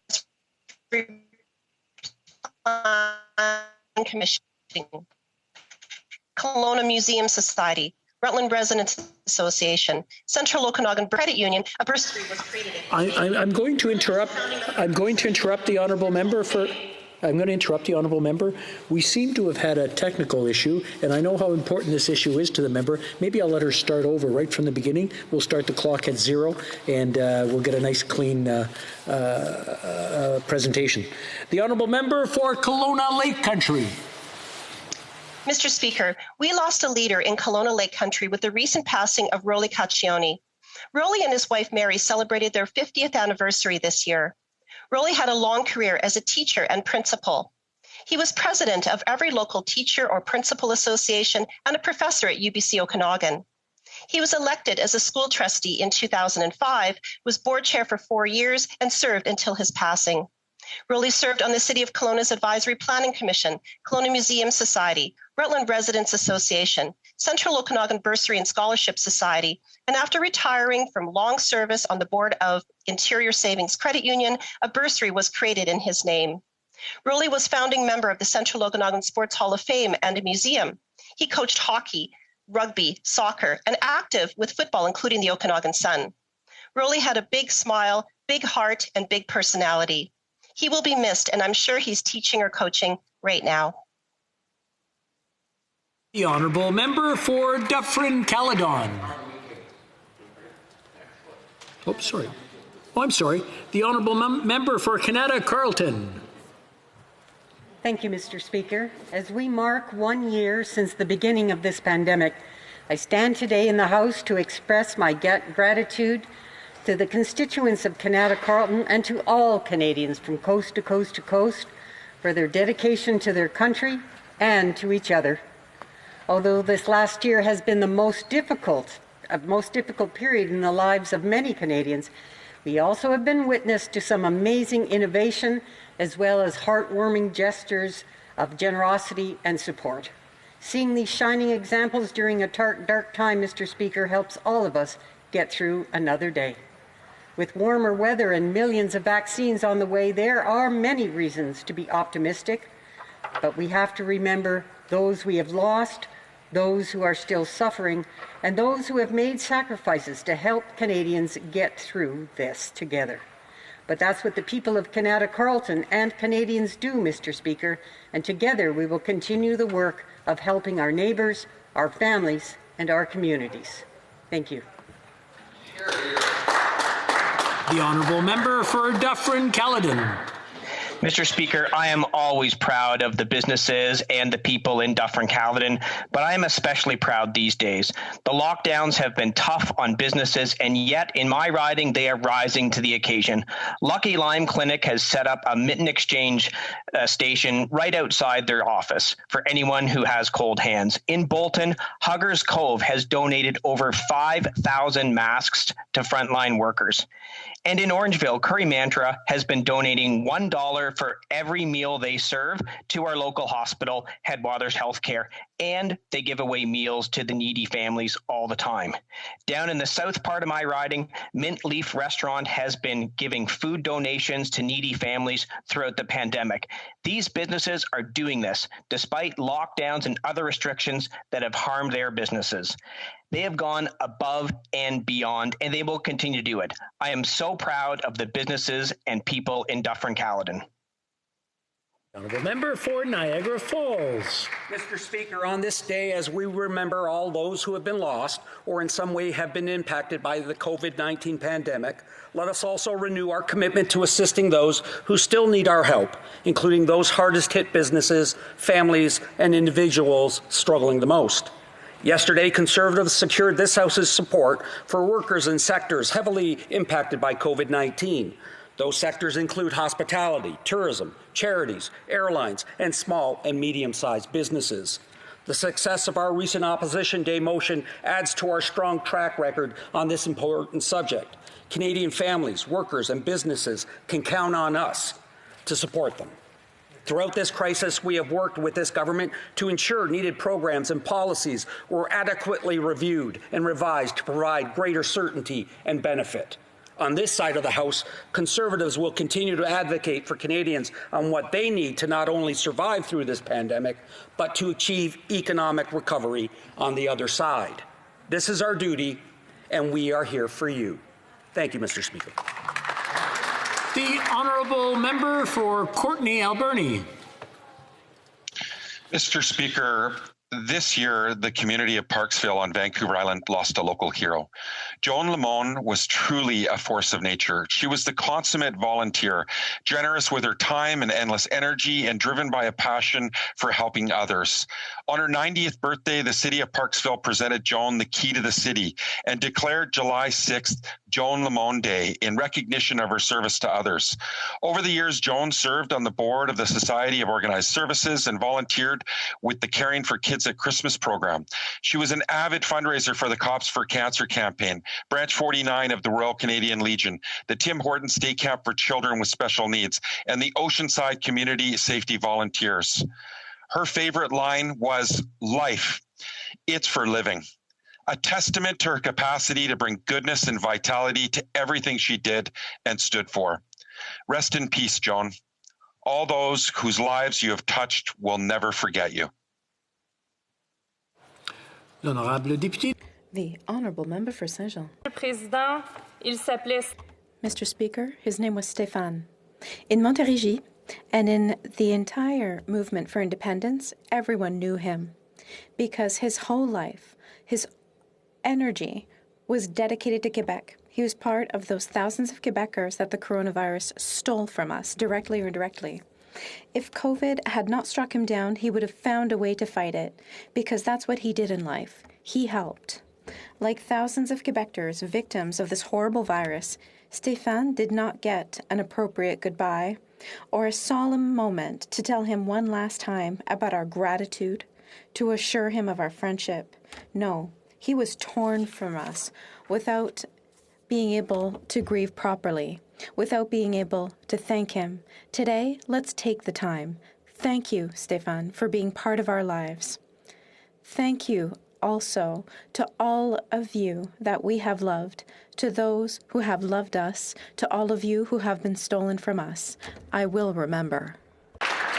K: Commission. Kelowna Museum Society, Rutland Residents Association, Central Okanagan Credit Union, a bursary was created.
W: I'm going to interrupt. I'm going to interrupt the honourable member for. I'm going to interrupt the honourable member. We seem to have had a technical issue, and I know how important this issue is to the member. Maybe I'll let her start over right from the beginning. We'll start the clock at 0, and we'll get a nice, clean presentation. The honourable member for Kelowna Lake Country.
K: Mr. Speaker, we lost a leader in Kelowna Lake Country with the recent passing of Rolly Caccione. Rolly and his wife Mary celebrated their 50th anniversary this year. Rolly had a long career as a teacher and principal. He was president of every local teacher or principal association and a professor at UBC Okanagan. He was elected as a school trustee in 2005, was board chair for 4 years, and served until his passing. Rolly served on the City of Kelowna's Advisory Planning Commission, Kelowna Museum Society, Rutland Residents Association, Central Okanagan Bursary and Scholarship Society, and after retiring from long service on the board of Interior Savings Credit Union, a bursary was created in his name. Rolly was founding member of the Central Okanagan Sports Hall of Fame and a museum. He coached hockey, rugby, soccer, and active with football, including the Okanagan Sun. Rolly had a big smile, big heart, and big personality. He will be missed, and I'm sure he's teaching or coaching right now.
W: The honourable member for Dufferin-Caledon. Oops, sorry. Oh, I'm sorry. The honourable member for Kanata-Carleton.
B: Thank you, Mr. Speaker. As we mark 1 year since the beginning of this pandemic, I stand today in the House to express my gratitude to the constituents of Kanata-Carleton and to all Canadians from coast to coast to coast for their dedication to their country and to each other. Although this last year has been the most difficult period in the lives of many Canadians, we also have been witness to some amazing innovation as well as heartwarming gestures of generosity and support. Seeing these shining examples during a dark time, Mr. Speaker, helps all of us get through another day. With warmer weather and millions of vaccines on the way, there are many reasons to be optimistic, but we have to remember those we have lost, those who are still suffering, and those who have made sacrifices to help Canadians get through this together. But that's what the people of Kanata-Carleton and Canadians do, Mr. Speaker, and together we will continue the work of helping our neighbours, our families, and our communities. Thank you.
W: The honourable member for Dufferin-Caledon.
X: Mr. Speaker, I am always proud of the businesses and the people in Dufferin-Caledon, but I am especially proud these days. The lockdowns have been tough on businesses, and yet in my riding, they are rising to the occasion. Lucky Lime Clinic has set up a mitten exchange station right outside their office for anyone who has cold hands. In Bolton, Huggers Cove has donated over 5,000 masks to frontline workers. And in Orangeville, Curry Mantra has been donating $1 for every meal they serve to our local hospital, Headwaters Healthcare, and they give away meals to the needy families all the time. Down in the south part of my riding, Mint Leaf Restaurant has been giving food donations to needy families throughout the pandemic. These businesses are doing this despite lockdowns and other restrictions that have harmed their businesses. They have gone above and beyond, and they will continue to do it. I am so proud of the businesses and people in Dufferin-Caledon.
W: Honourable member for Niagara Falls.
I: Mr. Speaker, on this day, as we remember all those who have been lost or in some way have been impacted by the COVID-19 pandemic, let us also renew our commitment to assisting those who still need our help, including those hardest hit businesses, families, and individuals struggling the most. Yesterday, Conservatives secured this House's support for workers in sectors heavily impacted by COVID-19. Those sectors include hospitality, tourism, charities, airlines, and small and medium-sized businesses. The success of our recent Opposition Day motion adds to our strong track record on this important subject. Canadian families, workers, and businesses can count on us to support them. Throughout this crisis, we have worked with this government to ensure needed programs and policies were adequately reviewed and revised to provide greater certainty and benefit. On this side of the House, Conservatives will continue to advocate for Canadians on what they need to not only survive through this pandemic, but to achieve economic recovery on the other side. This is our duty, and we are here for you. Thank you, Mr. Speaker.
W: The honourable member for Courtenay Alberni.
M: Mr. Speaker, this year, the community of Parksville on Vancouver Island lost a local hero. Joan Lamone was truly a force of nature. She was the consummate volunteer, generous with her time and endless energy, and driven by a passion for helping others. On her 90th birthday, the city of Parksville presented Joan the key to the city and declared July 6th Joan Lamone Day in recognition of her service to others. Over the years, Joan served on the board of the Society of Organized Services and volunteered with the Caring for Kids at Christmas program. She was an avid fundraiser for the Cops for Cancer campaign, Branch 49 of the Royal Canadian Legion, the Tim Hortons Day Camp for Children with Special Needs, and the Oceanside Community Safety Volunteers. Her favorite line was, "Life, it's for living." A testament to her capacity to bring goodness and vitality to everything she did and stood for. Rest in peace, Joan. All those whose lives you have touched will never forget you.
Y: The honourable member for Saint-Jean. Mr. Speaker, his name was Stéphane. In Montérégie and in the entire movement for independence, everyone knew him because his whole life, his energy was dedicated to Quebec. He was part of those thousands of Quebecers that the coronavirus stole from us, directly or indirectly. If COVID had not struck him down, he would have found a way to fight it, because that's what he did in life. He helped. Like thousands of Quebecers victims of this horrible virus, Stéphane did not get an appropriate goodbye or a solemn moment to tell him one last time about our gratitude, to assure him of our friendship. No, he was torn from us without being able to grieve properly, without being able to thank him. Today, let's take the time. Thank you, Stéphane, for being part of our lives. Thank you also to all of you that we have loved, to those who have loved us, to all of you who have been stolen from us. I will remember.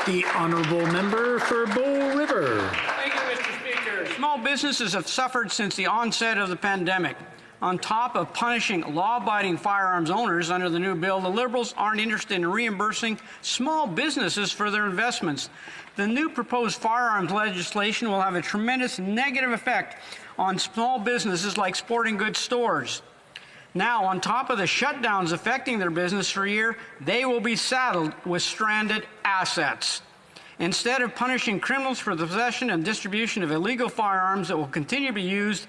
W: The honourable member for Bow River.
Q: Thank you, Mr. Speaker. Small businesses have suffered since the onset of the pandemic. On top of punishing law-abiding firearms owners under the new bill, the Liberals aren't interested in reimbursing small businesses for their investments. The new proposed firearms legislation will have a tremendous negative effect on small businesses like sporting goods stores. Now, on top of the shutdowns affecting their business for a year, they will be saddled with stranded assets. Instead of punishing criminals for the possession and distribution of illegal firearms that will continue to be used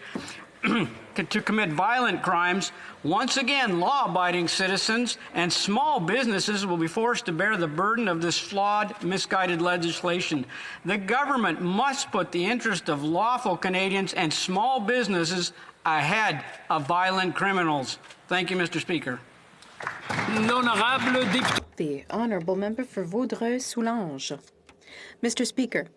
Q: to commit violent crimes, once again, law-abiding citizens and small businesses will be forced to bear the burden of this flawed, misguided legislation. The government must put the interest of lawful Canadians and small businesses ahead of violent criminals. Thank you, Mr. Speaker.
Y: The honourable member for Vaudreuil-Soulanges. Mr. Speaker,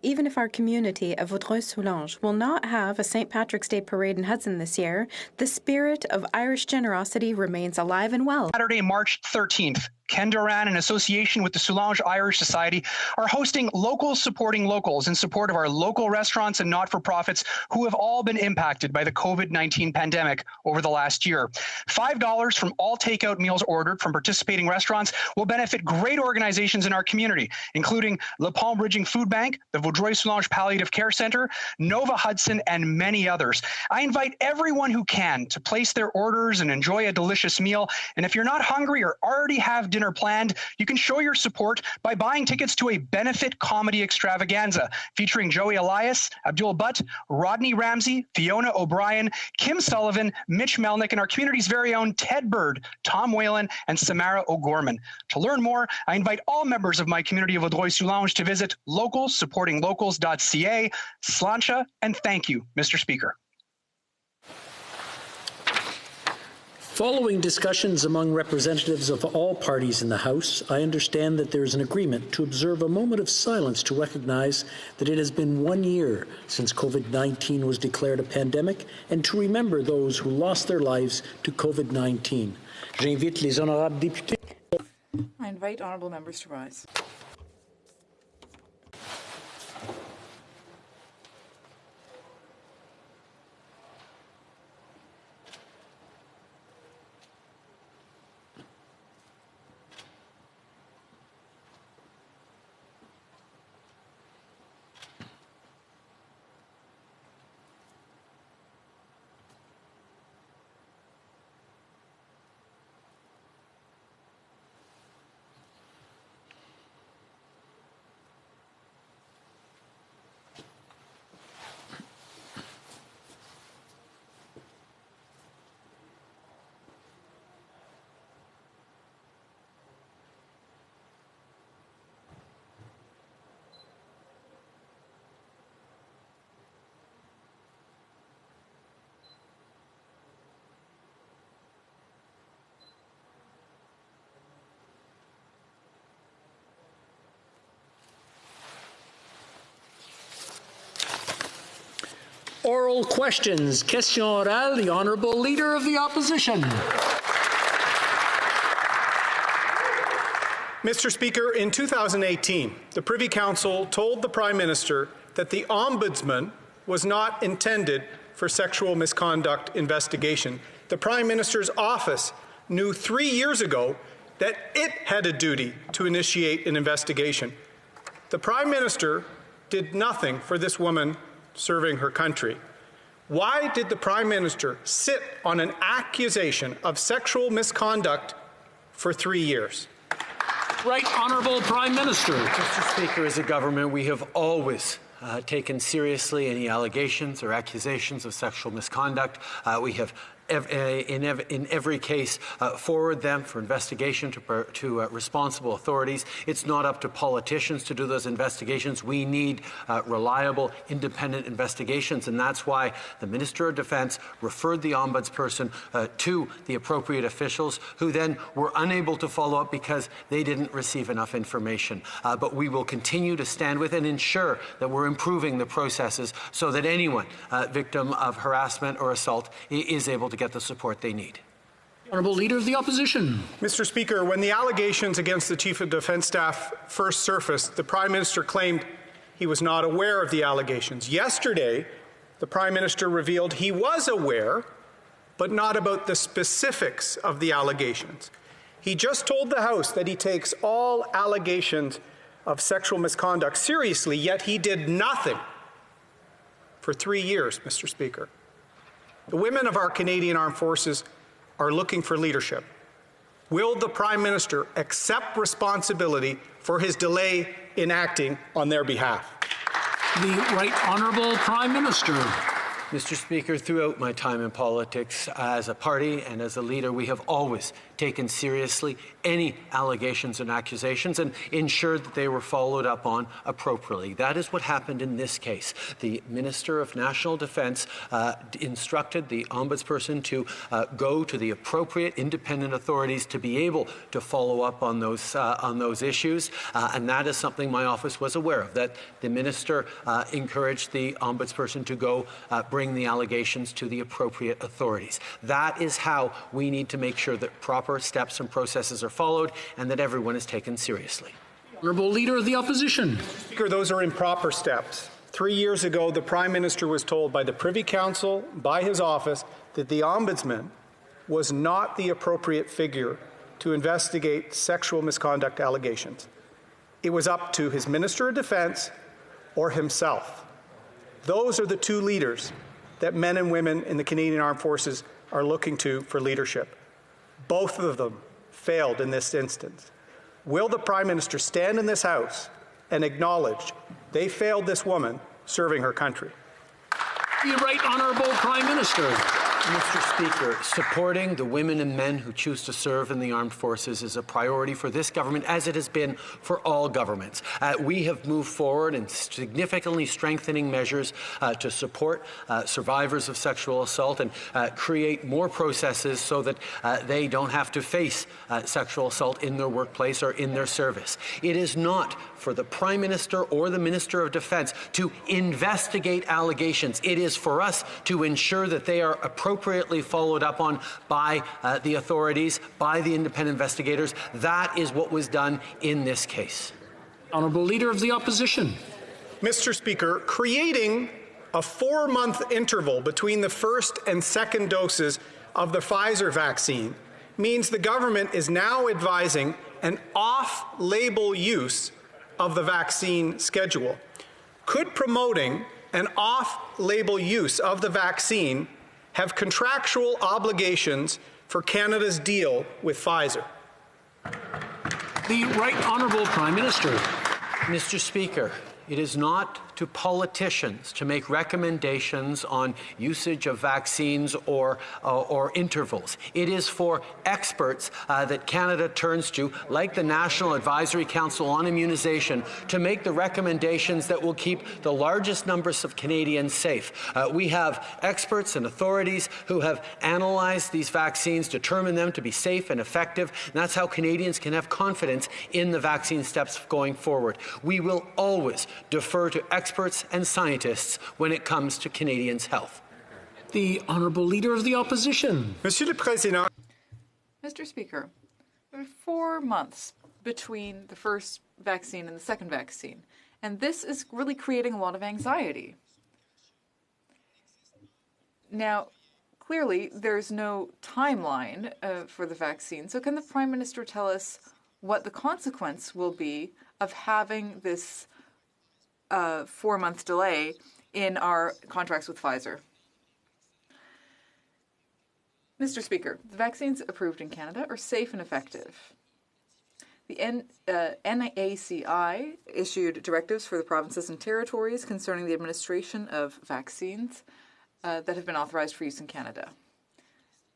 Y: even if our community of Vaudreuil-Soulanges will not have a St. Patrick's Day parade in Hudson this year, the spirit of Irish generosity remains alive and well.
S: Saturday, March 13th, Ken Duran, in association with the Soulanges Irish Society, are hosting Locals Supporting Locals in support of our local restaurants and not-for-profits who have all been impacted by the COVID-19 pandemic over the last year. $5 from all takeout meals ordered from participating restaurants will benefit great organizations in our community, including Le Pont Bridging Food Bank, the Vaudreuil-Soulanges Palliative Care Centre, Nova Hudson, and many others. I invite everyone who can to place their orders and enjoy a delicious meal. And if you're not hungry or already have dinner planned, you can show your support by buying tickets to a benefit comedy extravaganza featuring Joey Elias, Abdul Butt, Rodney Ramsey, Fiona O'Brien, Kim Sullivan, Mitch Melnick, and our community's very own Ted Bird, Tom Whalen, and Samara O'Gorman. To learn more, I invite all members of my community of Vaudreuil-Soulanges to visit localsupportinglocals.ca. Sláinte, and thank you, Mr. Speaker.
W: Following discussions among representatives of all parties in the House, I understand that there is an agreement to observe a moment of silence to recognize that it has been 1 year since COVID-19 was declared a pandemic and to remember those who lost their lives to COVID-19. J'invite les honorables députés.
G: I invite honourable members to rise.
W: Oral questions. Question orale, the Honourable Leader of the Opposition.
N: Mr. Speaker, in 2018, the Privy Council told the Prime Minister that the Ombudsman was not intended for sexual misconduct investigation. The Prime Minister's office knew 3 years ago that it had a duty to initiate an investigation. The Prime Minister did nothing for this woman serving her country. Why did the Prime Minister sit on an accusation of sexual misconduct for 3 years?
W: Right Honourable Prime Minister.
P: Mr. Speaker, as a government, we have always taken seriously any allegations or accusations of sexual misconduct. We have in every case forward them for investigation to responsible authorities. It's not up to politicians to do those investigations. We need reliable, independent investigations, and that's why the Minister of Defence referred the Ombudsperson to the appropriate officials, who then were unable to follow up because they didn't receive enough information. But we will continue to stand with and ensure that we're improving the processes so that anyone victim of harassment or assault is able to get the support they need.
W: Honourable Leader of the Opposition.
N: Mr. Speaker, when the allegations against the Chief of Defence Staff first surfaced, the Prime Minister claimed he was not aware of the allegations. Yesterday, the Prime Minister revealed he was aware, but not about the specifics of the allegations. He just told the House that he takes all allegations of sexual misconduct seriously, yet he did nothing for 3 years, Mr. Speaker. The women of our Canadian Armed Forces are looking for leadership. Will the Prime Minister accept responsibility for his delay in acting on their behalf?
W: The Right Honourable Prime Minister.
P: Mr. Speaker, throughout my time in politics as a party and as a leader, we have always taken seriously any allegations and accusations and ensured that they were followed up on appropriately. That is what happened in this case. The Minister of National Defence instructed the Ombudsperson to go to the appropriate independent authorities to be able to follow up on those issues, and that is something my office was aware of, that the Minister encouraged the Ombudsperson to go bring the allegations to the appropriate authorities. That is how we need to make sure that proper steps and processes are followed and that everyone is taken seriously.
W: Honourable Leader of the Opposition.
N: Speaker, those are improper steps. 3 years ago, the Prime Minister was told by the Privy Council, by his office, that the Ombudsman was not the appropriate figure to investigate sexual misconduct allegations. It was up to his Minister of Defence or himself. Those are the two leaders that men and women in the Canadian Armed Forces are looking to for leadership. Both of them failed in this instance. Will the Prime Minister stand in this House and acknowledge they failed this woman serving her country?
W: The Right Honourable Prime Minister.
P: Mr. Speaker, supporting the women and men who choose to serve in the armed forces is a priority for this government, as it has been for all governments. We have moved forward in significantly strengthening measures to support survivors of sexual assault and create more processes so that they don't have to face sexual assault in their workplace or in their service. It is not for the Prime Minister or the Minister of Defence to investigate allegations. It is for us to ensure that they are appropriately followed up on by the authorities, by the independent investigators. That is what was done in this case.
W: Honourable Leader of the Opposition.
N: Mr. Speaker, creating a 4-month interval between the first and second doses of the Pfizer vaccine means the government is now advising an off-label use of the vaccine schedule. Could promoting an off-label use of the vaccine have contractual obligations for Canada's deal with Pfizer?
W: The Right Honourable Prime Minister.
P: Mr. Speaker, it is not to politicians to make recommendations on usage of vaccines or intervals. It is for experts that Canada turns to, like the National Advisory Council on Immunization, to make the recommendations that will keep the largest numbers of Canadians safe. We have experts and authorities who have analyzed these vaccines, determined them to be safe and effective, and that's how Canadians can have confidence in the vaccine steps going forward. We will always defer to experts and scientists when it comes to Canadians' health.
W: The Honourable Leader of the Opposition.
N: Monsieur le Président.
G: Mr. Speaker, there are 4 months between the first vaccine and the second vaccine, and this is really creating a lot of anxiety. Now, clearly, there's no timeline for the vaccine, so can the Prime Minister tell us what the consequence will be of having this 4-month delay in our contracts with Pfizer? Mr. Speaker, the vaccines approved in Canada are safe and effective. The NACI issued directives for the provinces and territories concerning the administration of vaccines that have been authorized for use in Canada.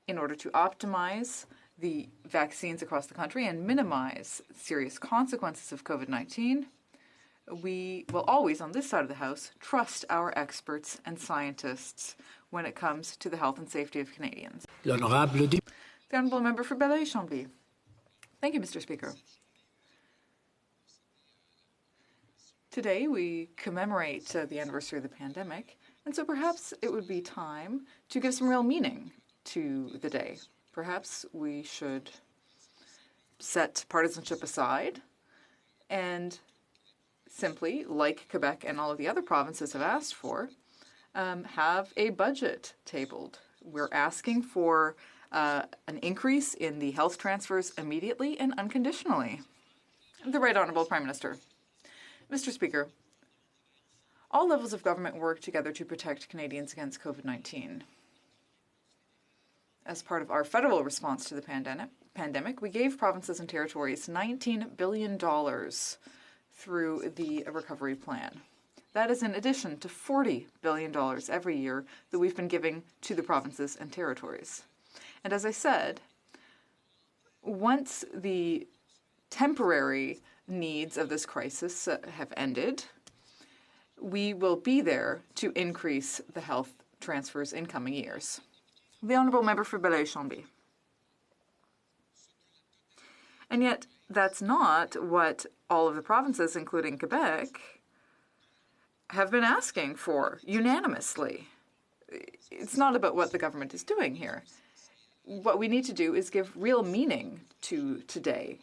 G: In order to optimize the vaccines across the country and minimize serious consequences of COVID-19, we will always, on this side of the House, trust our experts and scientists when it comes to the health and safety of Canadians. The Honourable Member for Belleuil-Chambly. Thank you, Mr. Speaker. Today we commemorate the anniversary of the pandemic, and so perhaps it would be time to give some real meaning to the day. Perhaps we should set partisanship aside and simply, like Quebec and all of the other provinces have asked for, have a budget tabled. We're asking for an increase in the health transfers immediately and unconditionally. The Right Honourable Prime Minister. Mr. Speaker, all levels of government work together to protect Canadians against COVID-19. As part of our federal response to the pandemic, we gave provinces and territories $19 billion through the recovery plan. That is in addition to $40 billion every year that we've been giving to the provinces and territories. And as I said, once the temporary needs of this crisis have ended, we will be there to increase the health transfers in coming years. The Honourable Member for Belleuil-Chambly. And yet, that's not what all of the provinces, including Quebec, have been asking for unanimously. It's not about what the government is doing here. What we need to do is give real meaning to today.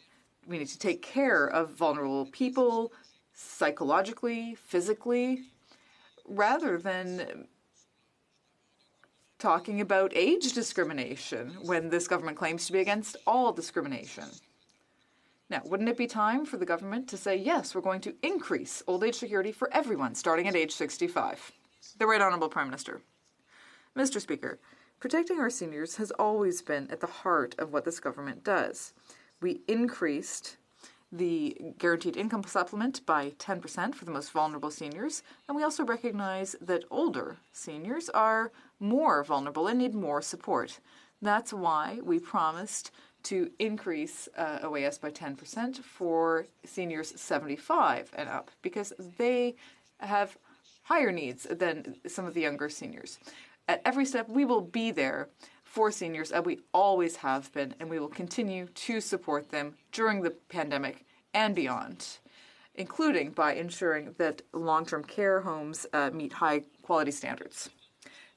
G: We need to take care of vulnerable people psychologically, physically, rather than talking about age discrimination when this government claims to be against all discrimination. Now, wouldn't it be time for the government to say, yes, we're going to increase old age security for everyone starting at age 65? The Right Honourable Prime Minister. Mr. Speaker, protecting our seniors has always been at the heart of what this government does. We increased the guaranteed income supplement by 10% for the most vulnerable seniors, and we also recognize that older seniors are more vulnerable and need more support. That's why we promised to increase OAS by 10% for seniors 75 and up, because they have higher needs than some of the younger seniors. At every step, we will be there for seniors, as we always have been, and we will continue to support them during the pandemic and beyond, including by ensuring that long-term care homes meet high-quality standards.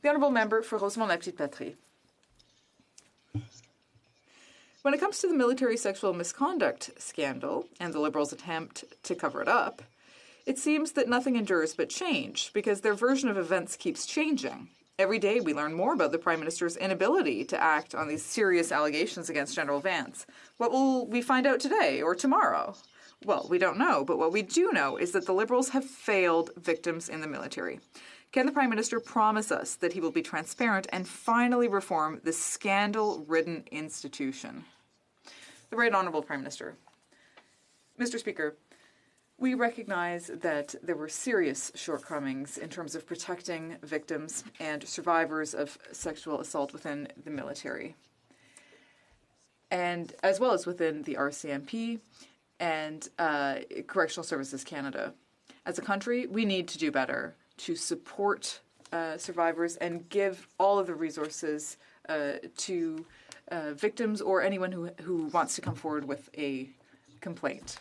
G: The Honourable Member for Rosemont-la-Petite-Patrie. When it comes to the military sexual misconduct scandal and the Liberals' attempt to cover it up, it seems that nothing endures but change, because their version of events keeps changing. Every day we learn more about the Prime Minister's inability to act on these serious allegations against General Vance. What will we find out today or tomorrow? Well, we don't know, but what we do know is that the Liberals have failed victims in the military. Can the Prime Minister promise us that he will be transparent and finally reform this scandal-ridden institution? The Right Honourable Prime Minister. Mr. Speaker, we recognize that there were serious shortcomings in terms of protecting victims and survivors of sexual assault within the military, and as well as within the RCMP and Correctional Services Canada. As a country, we need to do better to support survivors and give all of the resources to victims or anyone who wants to come forward with a complaint.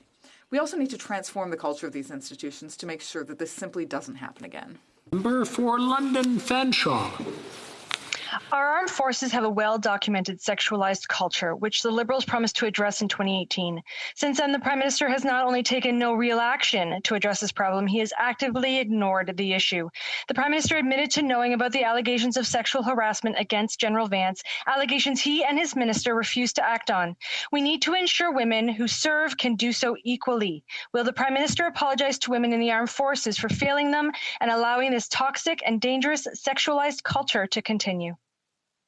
G: We also need to transform the culture of these institutions to make sure that this simply doesn't happen again.
W: Member for London Fanshawe.
C: Our armed forces have a well-documented sexualized culture, which the Liberals promised to address in 2018. Since then, the Prime Minister has not only taken no real action to address this problem, he has actively ignored the issue. The Prime Minister admitted to knowing about the allegations of sexual harassment against General Vance, allegations he and his minister refused to act on. We need to ensure women who serve can do so equally. Will the Prime Minister apologize to women in the armed forces for failing them and allowing this toxic and dangerous sexualized culture to continue?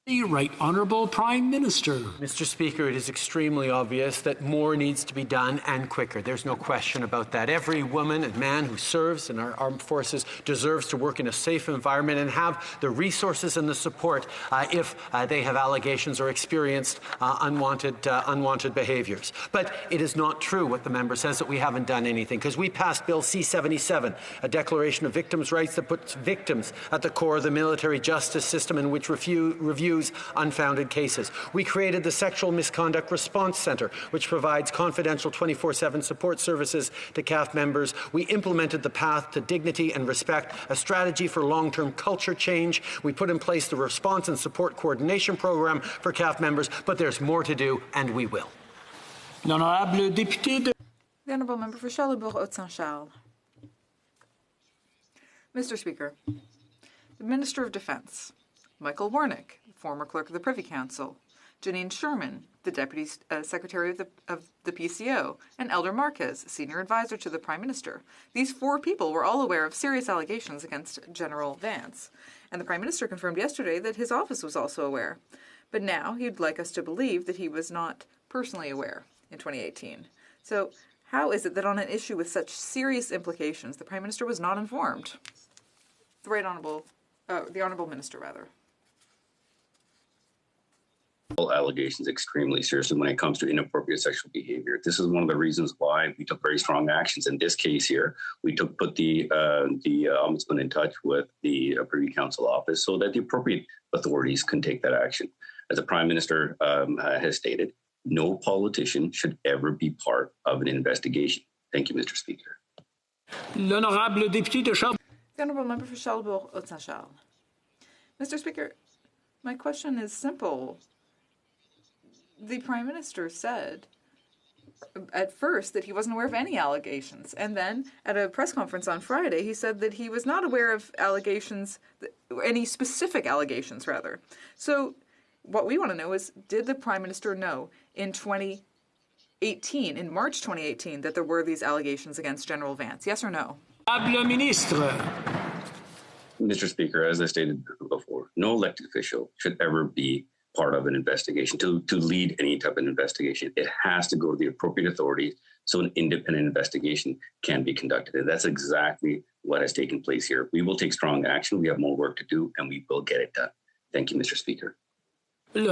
W: The Right Honourable Prime Minister.
P: Mr. Speaker, it is extremely obvious that more needs to be done and quicker. There's no question about that. Every woman and man who serves in our armed forces deserves to work in a safe environment and have the resources and the support if they have allegations or experienced unwanted behaviours. But it is not true what the member says, that we haven't done anything, because we passed Bill C-77, a declaration of victims' rights that puts victims at the core of the military justice system and which reviews unfounded cases. We created the Sexual Misconduct Response Centre, which provides confidential 24/7 support services to CAF members. We implemented the Path to Dignity and Respect, a strategy for long-term culture change. We put in place the Response and Support Coordination Program for CAF members, but there's more to do, and we will.
G: The Honourable Member for Charlebourg-Haute-Saint-Charles. Mr. Speaker, the Minister of Defence, Michael Warnick, former clerk of the Privy Council, Janine Sherman, the Deputy Secretary of the PCO, and Elder Marquez, Senior Advisor to the Prime Minister. These four people were all aware of serious allegations against General Vance, and the Prime Minister confirmed yesterday that his office was also aware. But now he'd like us to believe that he was not personally aware in 2018. So how is it that on an issue with such serious implications, the Prime Minister was not informed? The Honourable Minister, rather.
D: Allegations extremely seriously when it comes to inappropriate sexual behavior. This is one of the reasons why we took very strong actions. In this case here, we put the Ombudsman in touch with the Privy Council office so that the appropriate authorities can take that action. As the Prime Minister has stated, no politician should ever be part of an investigation. Thank you, Mr. Speaker.
W: L'honorable député de Charles.
G: The Honourable Member for Charlebourg-Haute-Saint-Charles. Mr. Speaker, my question is simple. The Prime Minister said at first that he wasn't aware of any allegations, and then at a press conference on Friday he said that he was not aware of allegations, any specific allegations rather. So what we want to know is, did the Prime Minister know in 2018, in March 2018, that there were these allegations against General Vance? Yes or no?
D: Mr. Speaker, as I stated before, no elected official should ever be part of an investigation. To lead any type of investigation, it has to go to the appropriate authorities so an independent investigation can be conducted. And that's exactly what has taken place here. We will take strong action. We have more work to do, and we will get it done. Thank you, Mr. Speaker.
G: The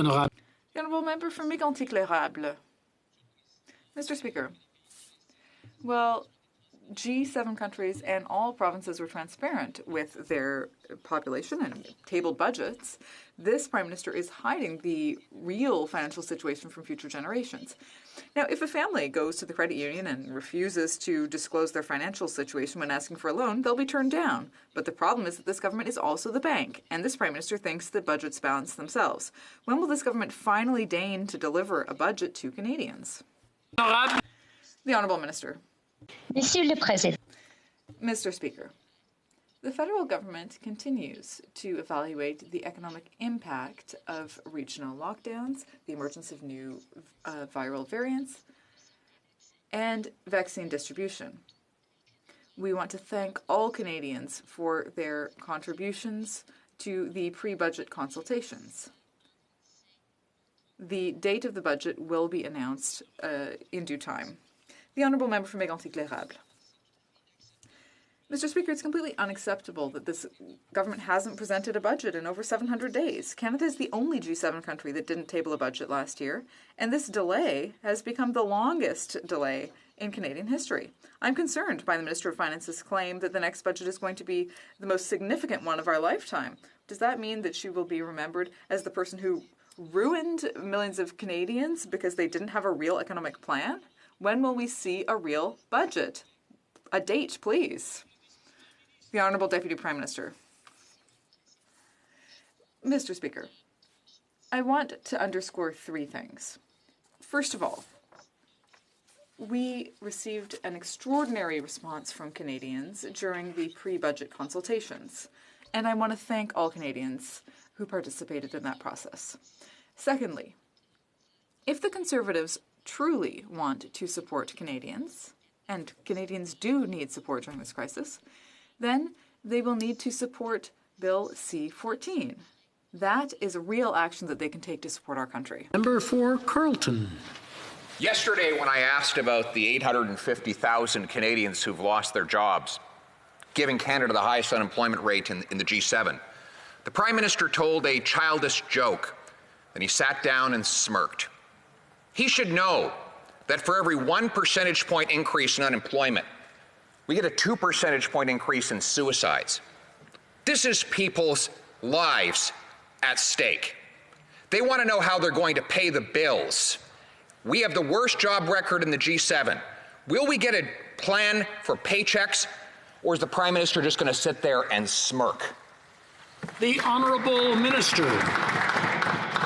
G: Honourable Member for Mégantic-L'Érable. Mr. Speaker, well, G7 countries and all provinces were transparent with their population and tabled budgets. This Prime Minister is hiding the real financial situation from future generations. Now, if a family goes to the credit union and refuses to disclose their financial situation when asking for a loan, they'll be turned down. But the problem is that this government is also the bank, and this Prime Minister thinks that budgets balance themselves. When will this government finally deign to deliver a budget to Canadians? The Honourable Minister.
H: Monsieur le Président.
G: Mr. Speaker, the federal government continues to evaluate the economic impact of regional lockdowns, the emergence of new viral variants, and vaccine distribution. We want to thank all Canadians for their contributions to the pre-budget consultations. The date of the budget will be announced in due time. The Honourable Member for Mégantic-L'Érable. Mr. Speaker, it's completely unacceptable that this government hasn't presented a budget in over 700 days. Canada is the only G7 country that didn't table a budget last year, and this delay has become the longest delay in Canadian history. I'm concerned by the Minister of Finance's claim that the next budget is going to be the most significant one of our lifetime. Does that mean that she will be remembered as the person who ruined millions of Canadians because they didn't have a real economic plan? When will we see a real budget? A date, please. The Honourable Deputy Prime Minister. Mr. Speaker, I want to underscore three things. First of all, we received an extraordinary response from Canadians during the pre-budget consultations, and I want to thank all Canadians who participated in that process. Secondly, if the Conservatives truly want to support Canadians, and Canadians do need support during this crisis, then they will need to support Bill C-14. That is a real action that they can take to support our country.
W: Member for Carleton.
J: Yesterday, when I asked about the 850,000 Canadians who've lost their jobs, giving Canada the highest unemployment rate in the G7, the Prime Minister told a childish joke, and he sat down and smirked. He should know that for every 1 percentage point increase in unemployment, we get a 2 percentage point increase in suicides. This is people's lives at stake. They want to know how they're going to pay the bills. We have the worst job record in the G7. Will we get a plan for paychecks, or is the Prime Minister just going to sit there and smirk?
W: The Honourable Minister.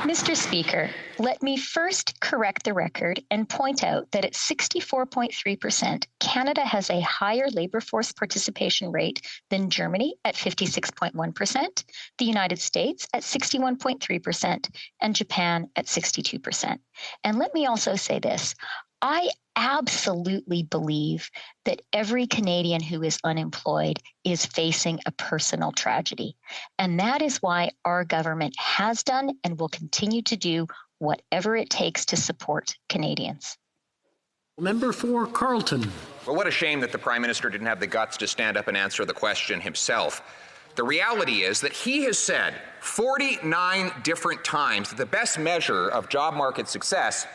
H: Mr. Speaker, let me first correct the record and point out that at 64.3%, Canada has a higher labour force participation rate than Germany at 56.1%, the United States at 61.3%, and Japan at 62%. And let me also say this. I absolutely believe that every Canadian who is unemployed is facing a personal tragedy. And that is why our government has done and will continue to do whatever it takes to support Canadians.
W: Member for Carleton.
J: Well, what a shame that the Prime Minister didn't have the guts to stand up and answer the question himself. The reality is that he has said 49 different times that the best measure of job market success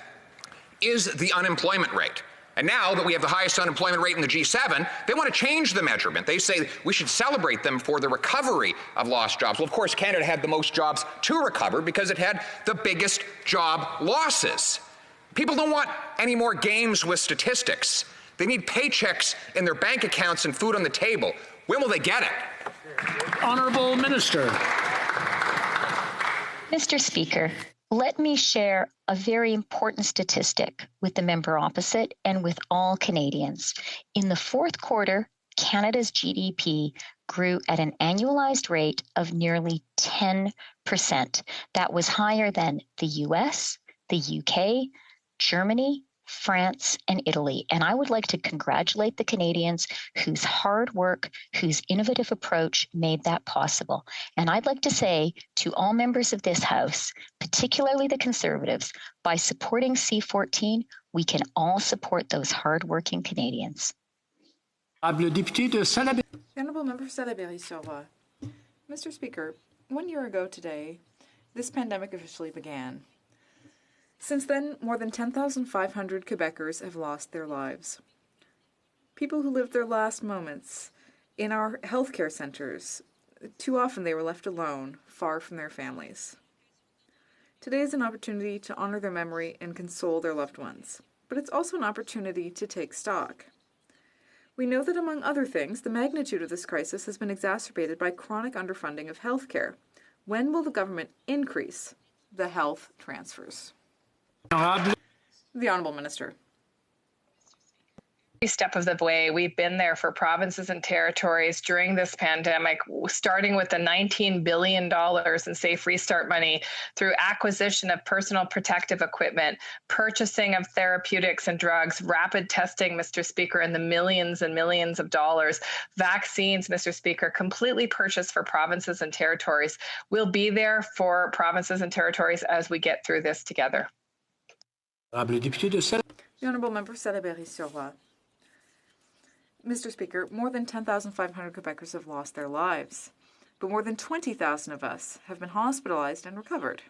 J: is the unemployment rate. And now that we have the highest unemployment rate in the G7, they want to change the measurement. They say we should celebrate them for the recovery of lost jobs. Well, of course, Canada had the most jobs to recover because it had the biggest job losses. People don't want any more games with statistics. They need paychecks in their bank accounts and food on the table. When will they get it?
W: Honourable Minister.
H: Mr. Speaker, let me share a very important statistic with the member opposite and with all Canadians. In the fourth quarter, Canada's GDP grew at an annualized rate of nearly 10%. That was higher than the US, the UK, Germany, France, and Italy. And I would like to congratulate the Canadians whose hard work, whose innovative approach made that possible. And I'd like to say to all members of this House, particularly the Conservatives, by supporting C-14, we can all support those hardworking Canadians.
G: The Honourable Member for Salaberry-sur-Roi. Mr. Speaker, 1 year ago today, this pandemic officially began. Since then, more than 10,500 Quebecers have lost their lives. People who lived their last moments in our healthcare centres, too often they were left alone, far from their families. Today is an opportunity to honour their memory and console their loved ones, but it's also an opportunity to take stock. We know that, among other things, the magnitude of this crisis has been exacerbated by chronic underfunding of healthcare. When will the government increase the health transfers? The Honourable Minister.
A: Every step of the way, we've been there for provinces and territories during this pandemic, starting with the $19 billion in Safe Restart money through acquisition of personal protective equipment, purchasing of therapeutics and drugs, rapid testing, Mr. Speaker, in the millions and millions of dollars, vaccines, Mr. Speaker, completely purchased for provinces and territories. We'll be there for provinces and territories as we get through this together.
G: The Honourable Member for Salaberry-sur-Roi. Mr. Speaker, more than 10,500 Quebecers have lost their lives, but more than 20,000 of us have been hospitalized and recovered.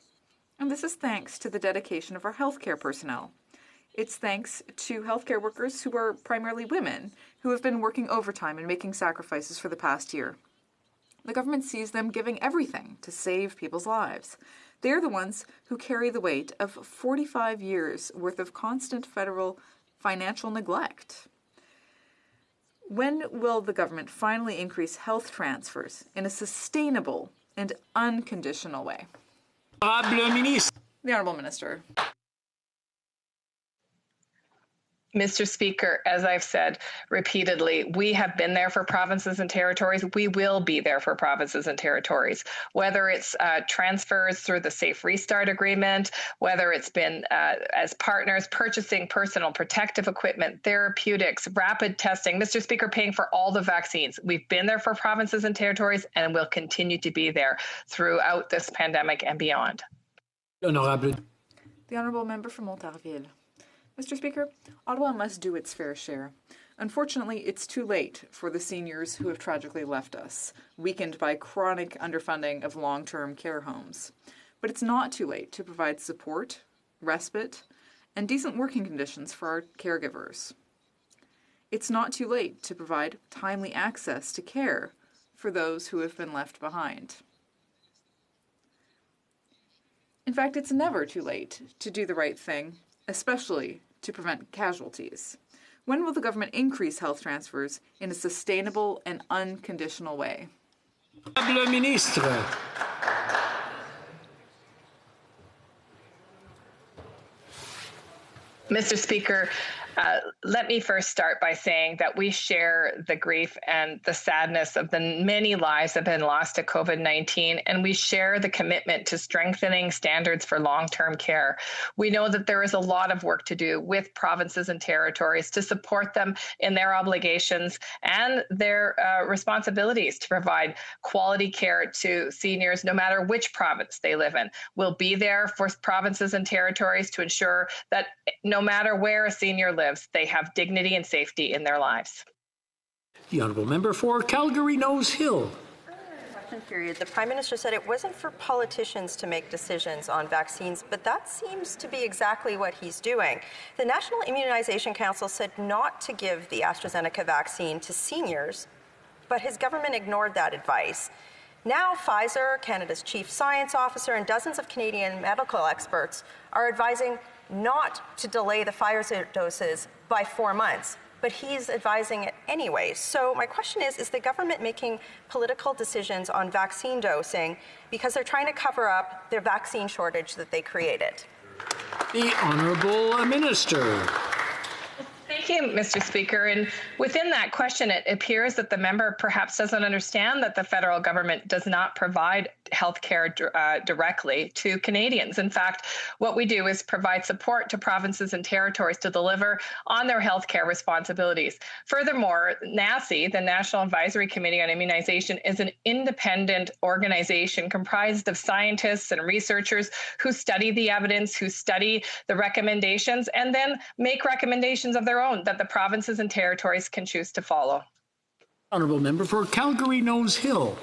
G: And this is thanks to the dedication of our healthcare personnel. It's thanks to healthcare workers who are primarily women, who have been working overtime and making sacrifices for the past year. The government sees them giving everything to save people's lives. They're the ones who carry the weight of 45 years' worth of constant federal financial neglect. When will the government finally increase health transfers in a sustainable and unconditional way? The Honourable Minister.
A: Mr. Speaker, as I've said repeatedly, we have been there for provinces and territories. We will be there for provinces and territories, whether it's transfers through the Safe Restart Agreement, whether it's been as partners purchasing personal protective equipment, therapeutics, rapid testing. Mr. Speaker, paying for all the vaccines. We've been there for provinces and territories and will continue to be there throughout this pandemic and beyond.
G: The Honourable Member for Montarville. Mr. Speaker, Ottawa must do its fair share. Unfortunately, it's too late for the seniors who have tragically left us, weakened by chronic underfunding of long-term care homes. But it's not too late to provide support, respite, and decent working conditions for our caregivers. It's not too late to provide timely access to care for those who have been left behind. In fact, it's never too late to do the right thing, especially to prevent casualties. When will the government increase health transfers in a sustainable and unconditional way?
A: Mr. Speaker, let me first start by saying that we share the grief and the sadness of the many lives that have been lost to COVID-19, and we share the commitment to strengthening standards for long-term care. We know that there is a lot of work to do with provinces and territories to support them in their obligations and their responsibilities to provide quality care to seniors, no matter which province they live in. We'll be there for provinces and territories to ensure that no matter where a senior lives, they have dignity and safety in their lives.
W: The Honourable Member for Calgary Nose Hill.
E: Question period. The Prime Minister said it wasn't for politicians to make decisions on vaccines, but that seems to be exactly what he's doing. The National Immunization Council said not to give the AstraZeneca vaccine to seniors, but his government ignored that advice. Now Pfizer, Canada's chief science officer, and dozens of Canadian medical experts are advising not to delay the Pfizer doses by 4 months, but he's advising it anyway. So my question is the government making political decisions on vaccine dosing because they're trying to cover up their vaccine shortage that they created?
W: The Honourable Minister.
A: Thank Thank you, Mr. Speaker. And within that question, it appears that the member perhaps doesn't understand that the federal government does not provide health care directly to Canadians. In fact, what we do is provide support to provinces and territories to deliver on their health care responsibilities. Furthermore, NACI, the National Advisory Committee on Immunization, is an independent organization comprised of scientists and researchers who study the evidence, who study the recommendations, and then make recommendations of their own that the provinces and territories can choose to follow.
W: Honourable member for Calgary Nose Hill.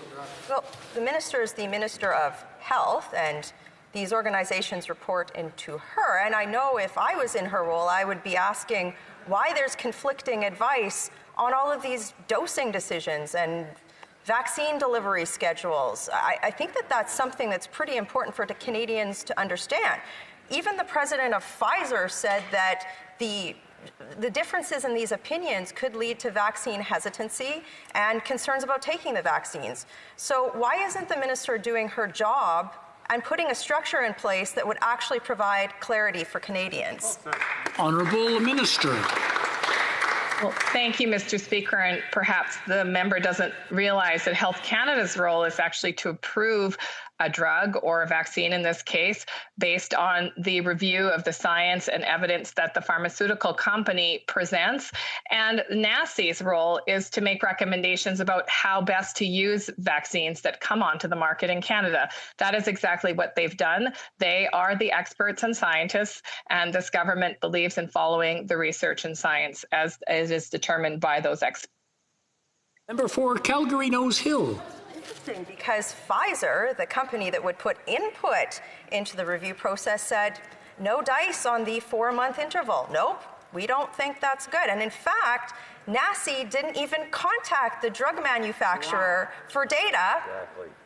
E: Well, the minister is the Minister of Health, and these organizations report into her. And I know if I was in her role, I would be asking why there's conflicting advice on all of these dosing decisions and vaccine delivery schedules. I think that that's something that's pretty important for the Canadians to understand. Even the president of Pfizer said that the differences in these opinions could lead to vaccine hesitancy and concerns about taking the vaccines. So why isn't the minister doing her job and putting a structure in place that would actually provide clarity for Canadians?
W: Honourable Minister.
A: Well, thank you, Mr. Speaker. And perhaps the member doesn't realize that Health Canada's role is actually to approve a drug or a vaccine in this case, based on the review of the science and evidence that the pharmaceutical company presents. And NACI's role is to make recommendations about how best to use vaccines that come onto the market in Canada. That is exactly what they've done. They are the experts and scientists, and this government believes in following the research and science as it is determined by those experts.
W: Member for Calgary Nose Hill.
E: Interesting, because Pfizer, the company that would put input into the review process, said no dice on the 4-month interval. Nope, we don't think that's good. And in fact, NACI didn't even contact the drug manufacturer for data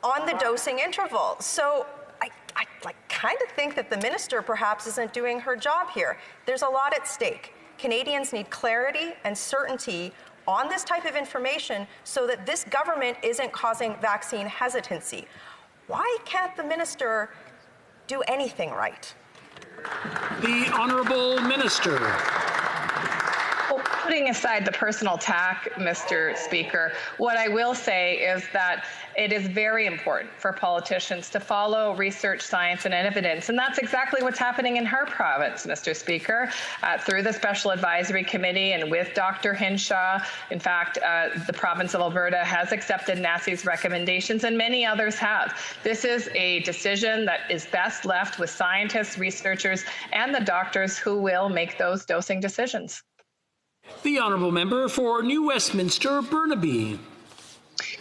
E: on the dosing interval. So I kind of think that the minister perhaps isn't doing her job here. There's a lot at stake. Canadians need clarity and certainty on this type of information so that this government isn't causing vaccine hesitancy. Why can't the minister do anything right?
W: The Honourable Minister.
A: Well, putting aside the personal attack, Mr. Speaker, what I will say is that it is very important for politicians to follow research, science, and evidence. And that's exactly what's happening in her province, Mr. Speaker, through the Special Advisory Committee and with Dr. Hinshaw. In fact, the province of Alberta has accepted NACI's recommendations, and many others have. This is a decision that is best left with scientists, researchers, and the doctors who will make those dosing decisions.
W: The Honourable Member for New Westminster, Burnaby.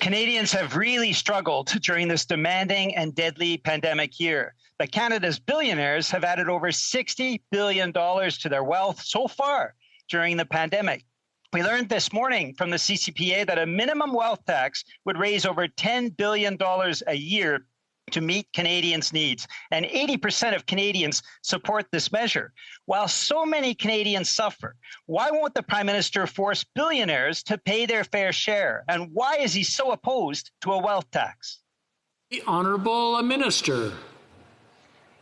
L: Canadians have really struggled during this demanding and deadly pandemic year. But Canada's billionaires have added over $60 billion to their wealth so far during the pandemic. We learned this morning from the CCPA that a minimum wealth tax would raise over $10 billion a year to meet Canadians' needs. And 80% of Canadians support this measure. While so many Canadians suffer, why won't the Prime Minister force billionaires to pay their fair share? And why is he so opposed to a wealth tax?
W: The Honourable Minister.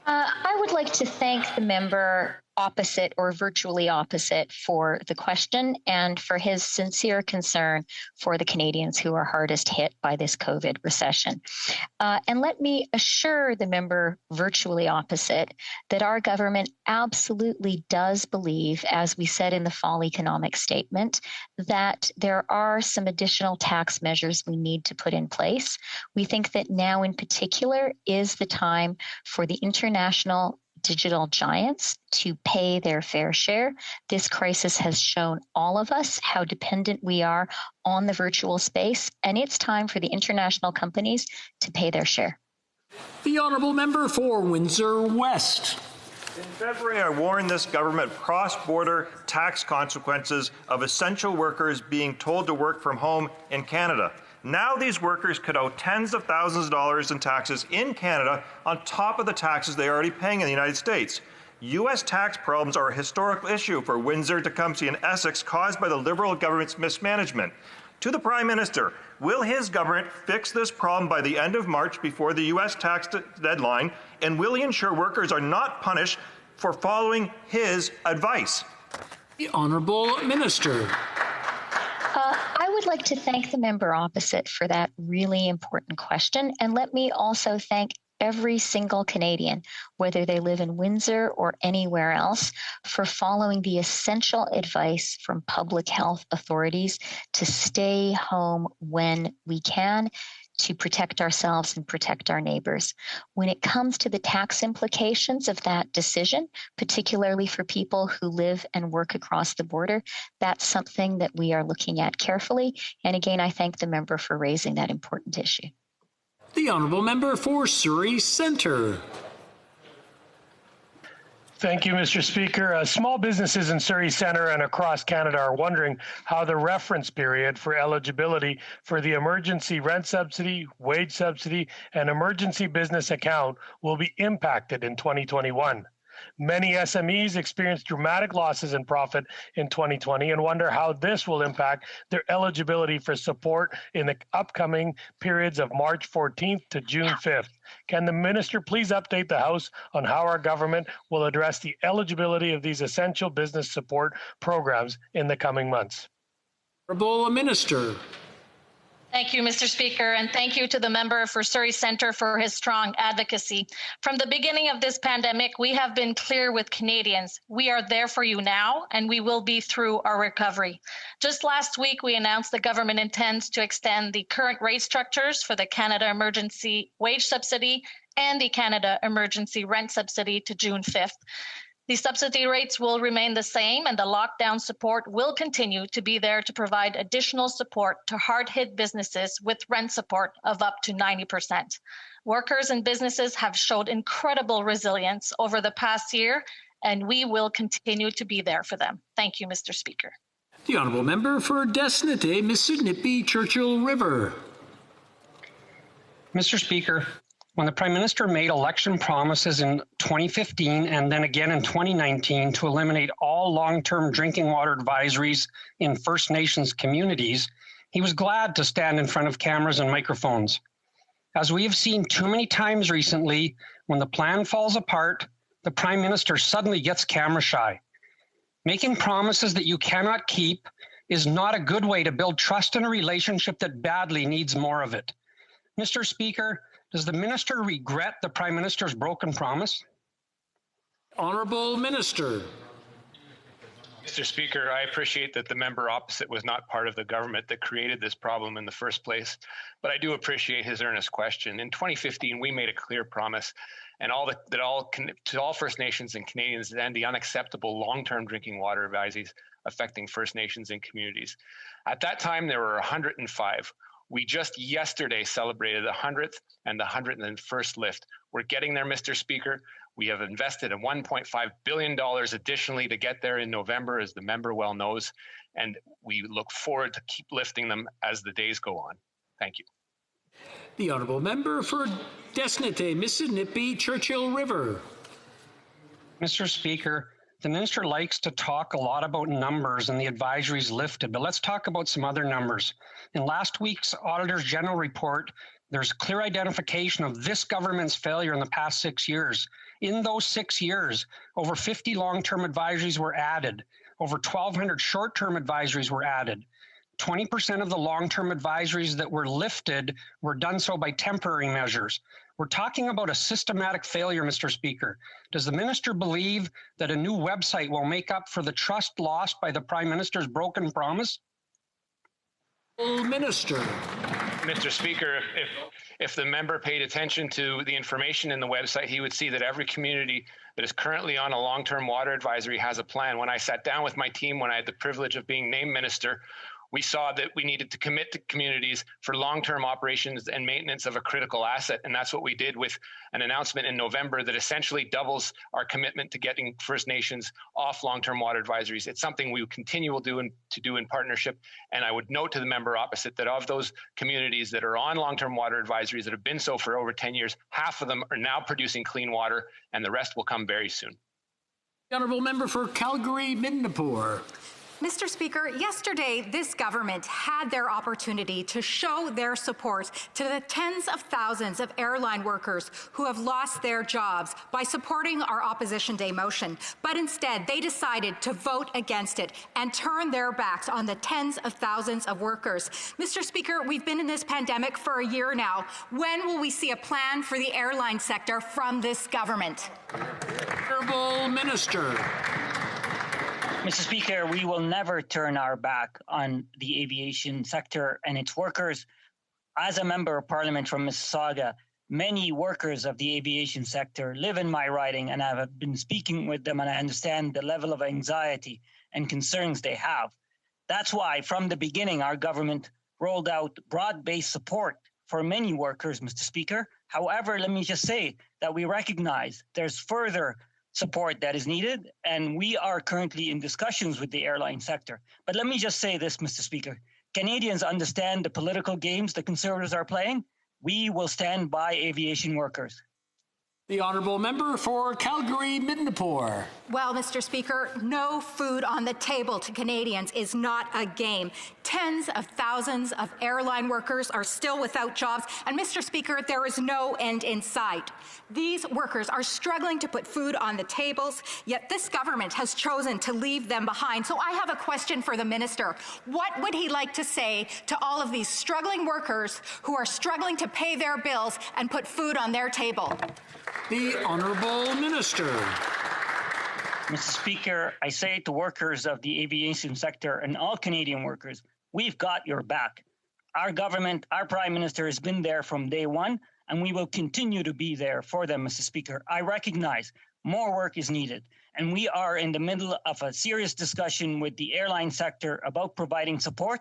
H: I would like to thank the member opposite or virtually opposite for the question and for his sincere concern for the Canadians who are hardest hit by this COVID recession. And let me assure the member virtually opposite that our government absolutely does believe, as we said in the fall economic statement, that there are some additional tax measures we need to put in place. We think that now in particular is the time for the international digital giants to pay their fair share. This crisis has shown all of us how dependent we are on the virtual space, and it's time for the international companies to pay their share.
W: The Honourable Member for Windsor West.
O: In February, I warned this government of cross-border tax consequences of essential workers being told to work from home in Canada. Now these workers could owe tens of thousands of dollars in taxes in Canada on top of the taxes they are already paying in the United States. U.S. tax problems are a historical issue for Windsor, Tecumseh, and Essex caused by the Liberal government's mismanagement. To the Prime Minister, will his government fix this problem by the end of March before the U.S. tax deadline, and will he ensure workers are not punished for following his advice?
W: The Honourable Minister.
H: I would like to thank the member opposite for that really important question. And let me also thank every single Canadian, whether they live in Windsor or anywhere else, for following the essential advice from public health authorities to stay home when we can, to protect ourselves and protect our neighbors. When it comes to the tax implications of that decision, particularly for people who live and work across the border, that's something that we are looking at carefully. And again, I thank the member for raising that important issue.
W: The Honourable Member for Surrey Centre.
F: Thank you, Mr. Speaker. Small businesses in Surrey Centre and across Canada are wondering how the reference period for eligibility for the emergency rent subsidy, wage subsidy, and emergency business account will be impacted in 2021. Many SMEs experienced dramatic losses in profit in 2020 and wonder how this will impact their eligibility for support in the upcoming periods of March 14th to June 5th. Can the Minister please update the House on how our government will address the eligibility of these essential business support programs in the coming months?
W: Honourable Minister.
R: Thank you, Mr. Speaker, and thank you to the member for Surrey Centre for his strong advocacy. From the beginning of this pandemic, we have been clear with Canadians. We are there for you now, and we will be through our recovery. Just last week, we announced the government intends to extend the current rate structures for the Canada Emergency Wage Subsidy and the Canada Emergency Rent Subsidy to June 5th. The subsidy rates will remain the same, and the lockdown support will continue to be there to provide additional support to hard-hit businesses with rent support of up to 90%. Workers and businesses have showed incredible resilience over the past year, and we will continue to be there for them. Thank you, Mr. Speaker.
W: The Honourable Member for Desnette, Mississippi, Churchill River.
T: Mr. Speaker, when the Prime Minister made election promises in 2015 and then again in 2019 to eliminate all long-term drinking water advisories in First Nations communities, he was glad to stand in front of cameras and microphones. As we have seen too many times recently, when the plan falls apart, the Prime Minister suddenly gets camera shy. Making promises that you cannot keep is not a good way to build trust in a relationship that badly needs more of it. Mr. Speaker, does the Minister regret the Prime Minister's broken promise?
W: Honourable Minister.
U: Mr. Speaker, I appreciate that the member opposite was not part of the government that created this problem in the first place, but I do appreciate his earnest question. In 2015, we made a clear promise and to all First Nations and Canadians to end the unacceptable long-term drinking water advisories affecting First Nations and communities. At that time, there were 105. We just yesterday celebrated the 100th and the 101st lift. We're getting there, Mr. Speaker. We have invested in $1.5 billion additionally to get there in November, as the member well knows, and we look forward to keep lifting them as the days go on. Thank you.
W: The Honourable Member for Desnette, Mississippi, Churchill River.
T: Mr. Speaker, the Minister likes to talk a lot about numbers and the advisories lifted, but let's talk about some other numbers. In last week's Auditor's General Report, there's clear identification of this government's failure in the past 6 years. In those 6 years, over 50 long-term advisories were added. Over 1,200 short-term advisories were added. 20% of the long-term advisories that were lifted were done so by temporary measures. We're talking about a systematic failure, Mr. Speaker. Does the Minister believe that a new website will make up for the trust lost by the Prime Minister's broken promise?
W: Minister.
U: Mr. Speaker, if the member paid attention to the information in the website, he would see that every community that is currently on a long-term water advisory has a plan. When I sat down with my team, when I had the privilege of being named minister, we saw that we needed to commit to communities for long-term operations and maintenance of a critical asset. And that's what we did with an announcement in November that essentially doubles our commitment to getting First Nations off long-term water advisories. It's something we will continue to do in partnership. And I would note to the member opposite that of those communities that are on long-term water advisories that have been so for over 10 years, half of them are now producing clean water, and the rest will come very soon.
W: The Honourable Member for Calgary, Midnapore.
B: Mr. Speaker, yesterday this government had their opportunity to show their support to the tens of thousands of airline workers who have lost their jobs by supporting our Opposition Day motion. But instead, they decided to vote against it and turn their backs on the tens of thousands of workers. Mr. Speaker, we've been in this pandemic for a year now. When will we see a plan for the airline sector from this government?
I: Honourable Minister.
K: Mr. Speaker, we will never turn our back on the aviation sector and its workers. As a member of Parliament from Mississauga, many workers of the aviation sector live in my riding, and I have been speaking with them, and I understand the level of anxiety and concerns they have. That's why, from the beginning, our government rolled out broad-based support for many workers, Mr. Speaker. However, let me just say that we recognize there's further support that is needed, and we are currently in discussions with the airline sector. But let me just say this, Mr. Speaker. Canadians understand the political games the Conservatives are playing. We will stand by aviation workers.
I: The Honourable Member for Calgary-Midnapore.
B: Well, Mr. Speaker, no food on the table to Canadians is not a game. Tens of thousands of airline workers are still without jobs, and Mr. Speaker, there is no end in sight. These workers are struggling to put food on the tables, yet this government has chosen to leave them behind. So I have a question for the minister. What would he like to say to all of these struggling workers who are struggling to pay their bills and put food on their table?
I: The Honourable Minister.
K: Mr. Speaker, I say to workers of the aviation sector and all Canadian workers, we've got your back. Our government, our Prime Minister has been there from day one, and we will continue to be there for them, Mr. Speaker. I recognize more work is needed, and we are in the middle of a serious discussion with the airline sector about providing support.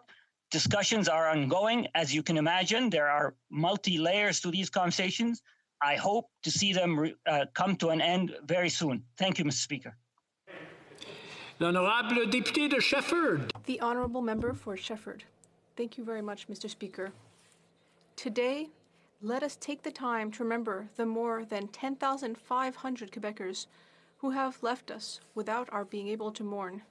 K: Discussions are ongoing. As you can imagine, there are multi-layers to these conversations. I hope to see them come to an end very soon. Thank you, Mr. Speaker.
I: L'Honorable Député de Shefford.
V: The Honourable Member for Shefford. Thank you very much, Mr. Speaker. Today, let us take the time to remember the more than 10,500 Quebecers who have left us without our being able to mourn.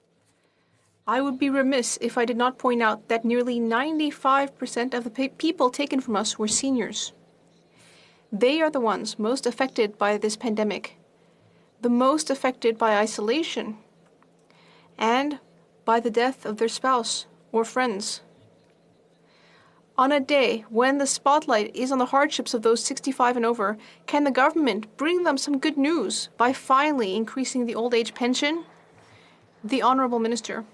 V: I would be remiss if I did not point out that nearly 95% of the people taken from us were seniors. They are the ones most affected by this pandemic, the most affected by isolation, and by the death of their spouse or friends. On a day when the spotlight is on the hardships of those 65 and over, can the government bring them some good news by finally increasing the old age pension? The Honourable Minister.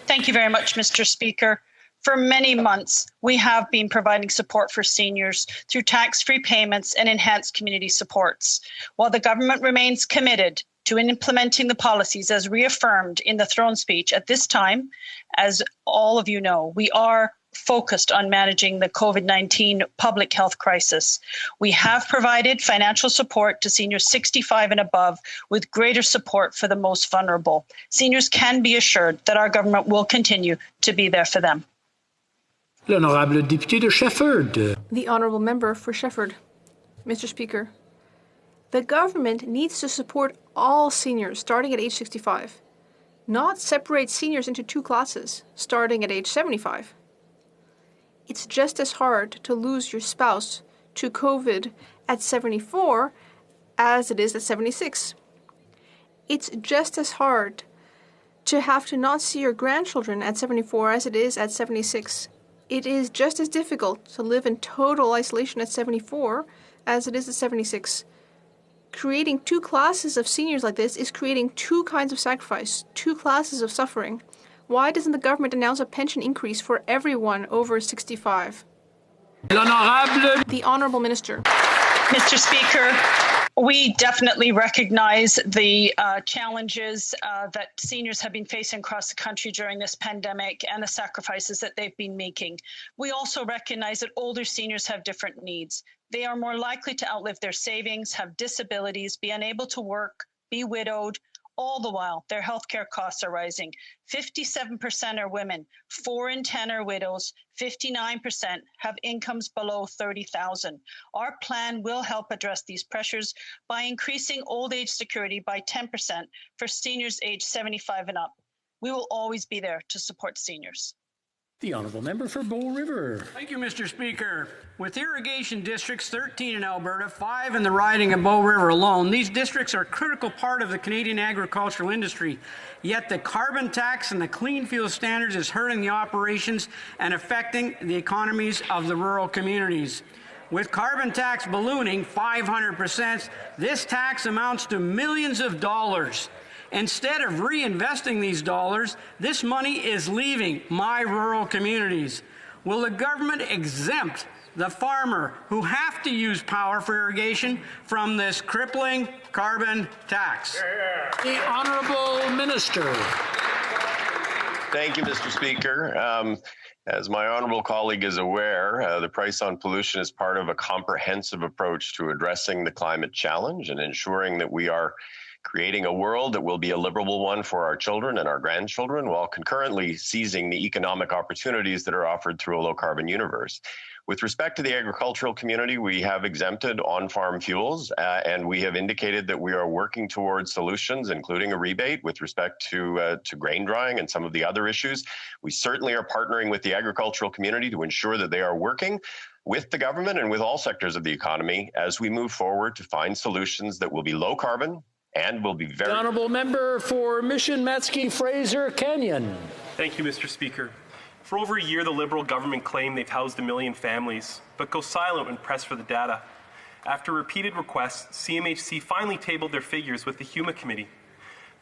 X: Thank you very much, Mr. Speaker. For many months, we have been providing support for seniors through tax-free payments and enhanced community supports. While the government remains committed to implementing the policies as reaffirmed in the throne speech at this time, as all of you know, we are focused on managing the COVID-19 public health crisis. We have provided financial support to seniors 65 and above with greater support for the most vulnerable. Seniors can be assured that our government will continue to be there for them.
I: L'Honorable Député de Shefford.
V: The Honourable Member for Shefford. Mr. Speaker, the government needs to support all seniors starting at age 65, not separate seniors into two classes starting at age 75. It's just as hard to lose your spouse to COVID at 74 as it is at 76. It's just as hard to have to not see your grandchildren at 74 as it is at 76. It is just as difficult to live in total isolation at 74 as it is at 76. Creating two classes of seniors like this is creating two kinds of sacrifice, two classes of suffering. Why doesn't the government announce a pension increase for everyone over 65? The Honourable Minister.
X: Mr. Speaker, we definitely recognize the challenges that seniors have been facing across the country during this pandemic and the sacrifices that they've been making. We also recognize that older seniors have different needs. They are more likely to outlive their savings, have disabilities, be unable to work, be widowed, All the while, their healthcare costs are rising. 57% are women, 4 in 10 are widows, 59% have incomes below $30,000. Our plan will help address these pressures by increasing old age security by 10% for seniors aged 75 and up. We will always be there to support seniors.
W: The Honourable Member for Bow River.
I: Thank you, Mr. Speaker. With irrigation districts 13 in Alberta, 5 in the riding of Bow River alone, these districts are a critical part of the Canadian agricultural industry. Yet the carbon tax and the clean fuel standards is hurting the operations and affecting the economies of the rural communities. With carbon tax ballooning 500%, this tax amounts to millions of dollars. Instead of reinvesting these dollars, this money is leaving my rural communities. Will the government exempt the farmer who have to use power for irrigation from this crippling carbon tax?
W: The Honourable Minister.
M: Thank you, Mr. Speaker. As my honourable colleague is aware, the price on pollution is part of a comprehensive approach to addressing the climate challenge and ensuring that we are creating a world that will be a livable one for our children and our grandchildren, while concurrently seizing the economic opportunities that are offered through a low-carbon universe. With respect to the agricultural community, we have exempted on-farm fuels, and we have indicated that we are working towards solutions, including a rebate with respect to grain drying and some of the other issues. We certainly are partnering with the agricultural community to ensure that they are working with the government and with all sectors of the economy as we move forward to find solutions that will be low carbon, and will be very...
W: The Honourable Member for Mission Matsky Fraser Canyon.
N: Thank you, Mr. Speaker. For over a year, the Liberal government claimed they've housed 1 million families, but go silent when pressed for the data. After repeated requests, CMHC finally tabled their figures with the HuMA Committee.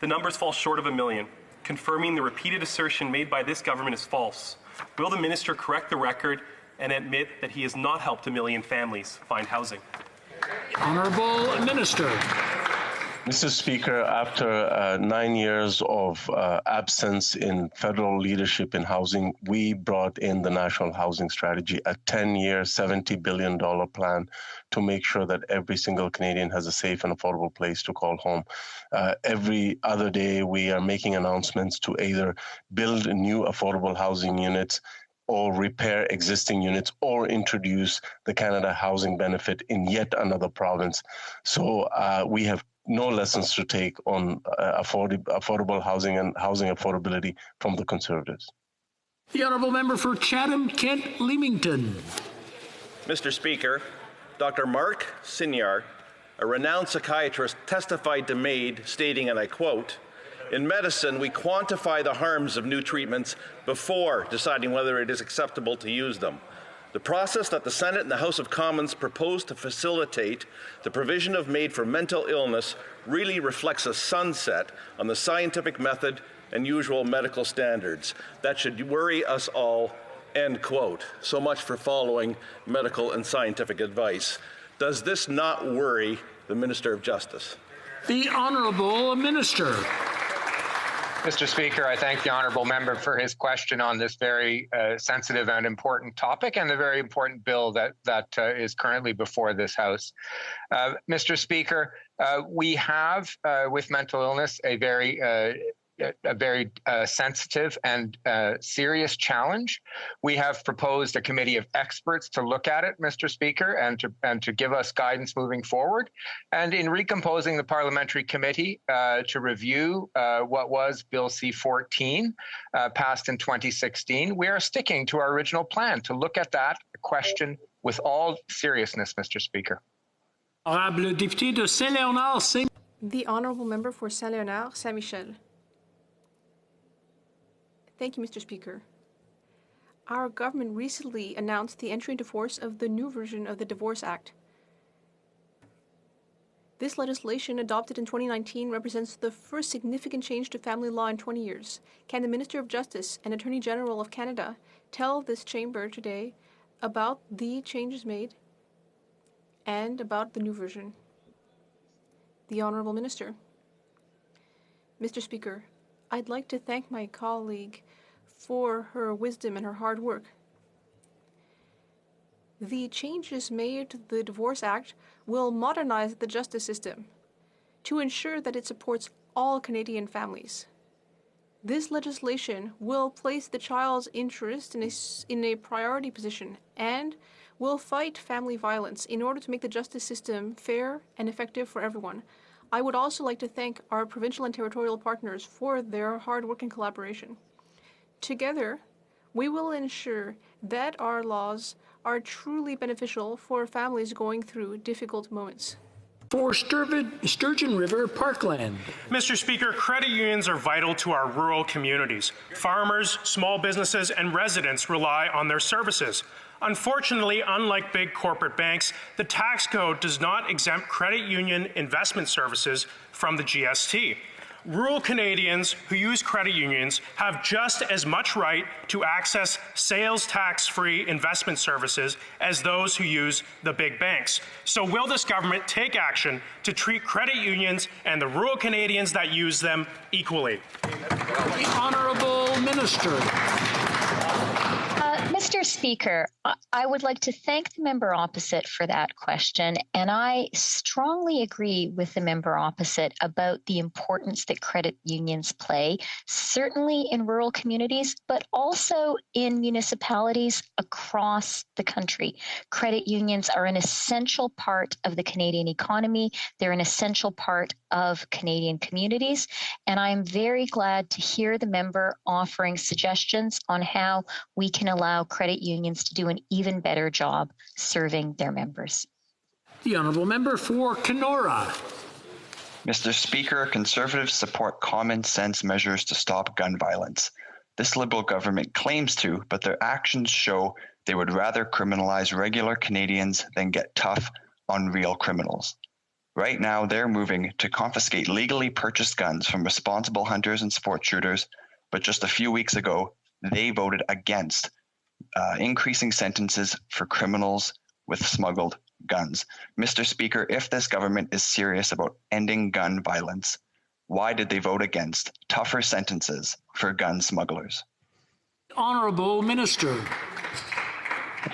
N: The numbers fall short of 1 million, confirming the repeated assertion made by this government is false. Will the Minister correct the record and admit that he has not helped 1 million families find housing?
W: Honourable Minister.
Q: Mr. Speaker, after 9 years of absence in federal leadership in housing, we brought in the National Housing Strategy, a 10-year, $70 billion plan to make sure that every single Canadian has a safe and affordable place to call home. Every other day, we are making announcements to either build new affordable housing units or repair existing units, or introduce the Canada Housing Benefit in yet another province. So we have no lessons to take on affordable housing and housing affordability from the Conservatives.
W: The Honourable Member for Chatham-Kent Leamington.
S: Mr. Speaker, Dr. Mark Sinyar, a renowned psychiatrist, testified to MAID stating, and I quote, "In medicine, we quantify the harms of new treatments before deciding whether it is acceptable to use them. The process that the Senate and the House of Commons proposed to facilitate the provision of MAID for mental illness really reflects a sunset on the scientific method and usual medical standards. That should worry us all," end quote. So much for following medical and scientific advice. Does this not worry the Minister of Justice?
W: The Honourable Minister.
U: Mr. Speaker, I thank the honourable member for his question on this very sensitive and important topic and the very important bill that is currently before this House. Mr. Speaker, we have with mental illness a very sensitive and serious challenge. We have proposed a committee of experts to look at it, Mr. Speaker, and to give us guidance moving forward. And in recomposing the parliamentary committee to review what was Bill C-14, passed in 2016, we are sticking to our original plan to look at that question with all seriousness, Mr. Speaker.
V: The Honourable Member for Saint-Léonard, Saint-Michel. Thank you, Mr. Speaker. Our government recently announced the entry into force of the new version of the Divorce Act. This legislation, adopted in 2019, represents the first significant change to family law in 20 years. Can the Minister of Justice and Attorney General of Canada tell this chamber today about the changes made and about the new version? The Honourable Minister. Mr. Speaker, I'd like to thank my colleague for her wisdom and her hard work. The changes made to the Divorce Act will modernize the justice system to ensure that it supports all Canadian families. This legislation will place the child's interest in a priority position and will fight family violence in order to make the justice system fair and effective for everyone. I would also like to thank our provincial and territorial partners for their hard work and collaboration. Together, we will ensure that our laws are truly beneficial for families going through difficult moments.
W: For Sturgeon River Parkland.
C: Mr. Speaker, credit unions are vital to our rural communities. Farmers, small businesses, and residents rely on their services. Unfortunately, unlike big corporate banks, the tax code does not exempt credit union investment services from the GST. Rural Canadians who use credit unions have just as much right to access sales tax-free investment services as those who use the big banks. So will this government take action to treat credit unions and the rural Canadians that use them equally?
W: The Honourable Minister.
H: Mr. Speaker, I would like to thank the member opposite for that question, and I strongly agree with the member opposite about the importance that credit unions play, certainly in rural communities, but also in municipalities across the country. Credit unions are an essential part of the Canadian economy. They're an essential part of Canadian communities, and I'm very glad to hear the member offering suggestions on how we can allow credit unions to do an even better job serving their members.
W: The Honourable Member for Kenora.
D: Mr. Speaker, Conservatives support common sense measures to stop gun violence. This Liberal government claims to, but their actions show they would rather criminalize regular Canadians than get tough on real criminals. Right now, they're moving to confiscate legally purchased guns from responsible hunters and sport shooters, but just a few weeks ago, they voted against increasing sentences for criminals with smuggled guns. Mr. Speaker, if this government is serious about ending gun violence, why did they vote against tougher sentences for gun smugglers?
W: Honourable Minister.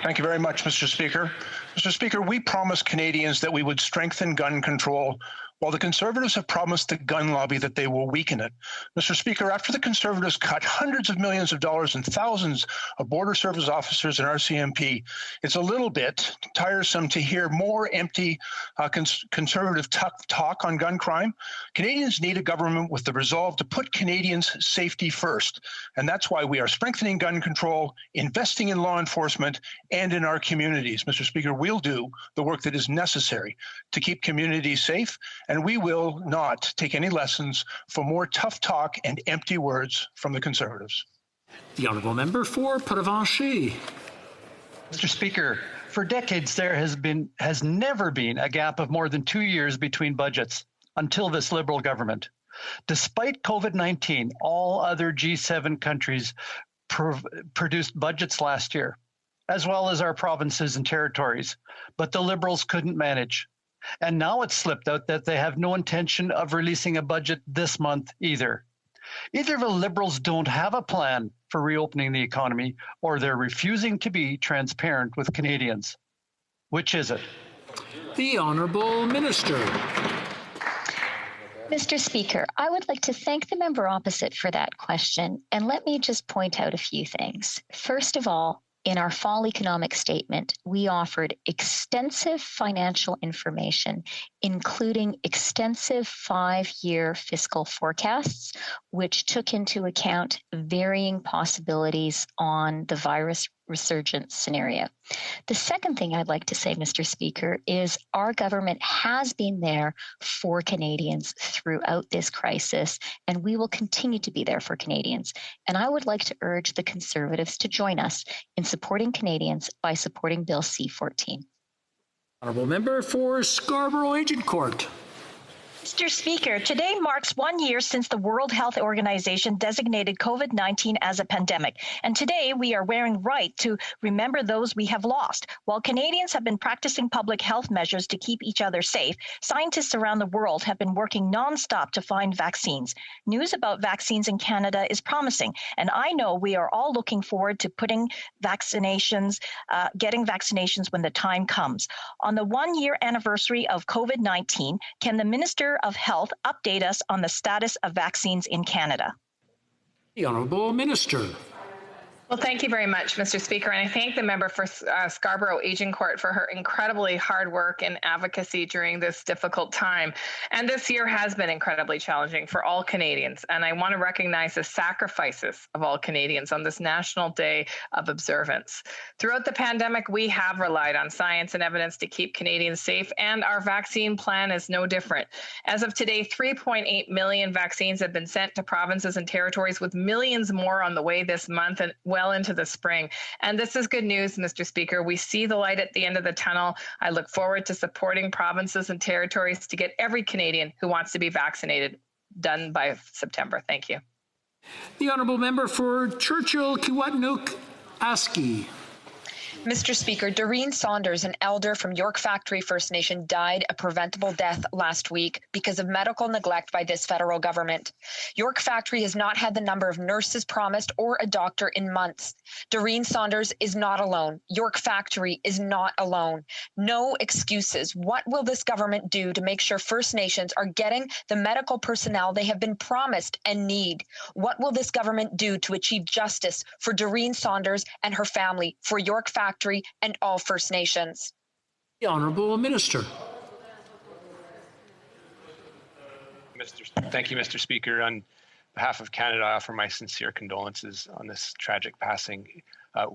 J: Thank you very much, Mr. Speaker. Mr. Speaker, we promised Canadians that we would strengthen gun control, while the Conservatives have promised the gun lobby that they will weaken it. Mr. Speaker, after the Conservatives cut hundreds of millions of dollars and thousands of border service officers in RCMP, it's a little bit tiresome to hear more empty Conservative talk on gun crime. Canadians need a government with the resolve to put Canadians' safety first. And that's why we are strengthening gun control, investing in law enforcement, and in our communities. Mr. Speaker, we'll do the work that is necessary to keep communities safe, and we will not take any lessons for more tough talk and empty words from the Conservatives.
W: The Honourable Member for Port-au-Vanche.
P: Mr. Speaker, for decades there has never been a gap of more than 2 years between budgets until this Liberal government. Despite COVID-19, all other G7 countries produced budgets last year, as well as our provinces and territories, but the Liberals couldn't manage. And now it's slipped out that they have no intention of releasing a budget this month either. Either the Liberals don't have a plan for reopening the economy, or they're refusing to be transparent with Canadians. Which is it?
W: The Honourable Minister.
H: Mr. Speaker, I would like to thank the member opposite for that question, and let me just point out a few things. First of all, in our fall economic statement, we offered extensive financial information, including extensive 5-year fiscal forecasts, which took into account varying possibilities on the virus resurgence scenario. The second thing I'd like to say, Mr. Speaker, is our government has been there for Canadians throughout this crisis, and we will continue to be there for Canadians. And I would like to urge the Conservatives to join us in supporting Canadians by supporting Bill C-14.
W: Honourable Member for Scarborough Agincourt.
Y: Mr. Speaker, today marks 1 year since the World Health Organization designated COVID-19 as a pandemic. And today we are wearing right to remember those we have lost. While Canadians have been practicing public health measures to keep each other safe, scientists around the world have been working nonstop to find vaccines. News about vaccines in Canada is promising, and I know we are all looking forward to getting vaccinations when the time comes. On the 1 year anniversary of COVID-19, can the Minister Minister of Health update us on the status of vaccines in Canada?
W: The Honourable Minister.
A: Well, thank you very much, Mr. Speaker, and I thank the member for Scarborough Agincourt for her incredibly hard work and advocacy during this difficult time. And this year has been incredibly challenging for all Canadians, and I want to recognize the sacrifices of all Canadians on this National Day of Observance. Throughout the pandemic, we have relied on science and evidence to keep Canadians safe, and our vaccine plan is no different. As of today, 3.8 million vaccines have been sent to provinces and territories, with millions more on the way this month and well into the spring. And this is good news, Mr. Speaker. We see the light at the end of the tunnel. I look forward to supporting provinces and territories to get every Canadian who wants to be vaccinated done by September. Thank you.
W: The Honourable Member for Churchill, Kiwatnook, Aski.
E: Mr. Speaker, Doreen Saunders, an elder from York Factory First Nation, died a preventable death last week because of medical neglect by this federal government. York Factory has not had the number of nurses promised or a doctor in months. Doreen Saunders is not alone. York Factory is not alone. No excuses. What will this government do to make sure First Nations are getting the medical personnel they have been promised and need? What will this government do to achieve justice for Doreen Saunders and her family, for York Factory, and all First Nations?
W: The Honourable Minister.
U: Thank you, Mr. Speaker. On behalf of Canada, I offer my sincere condolences on this tragic passing.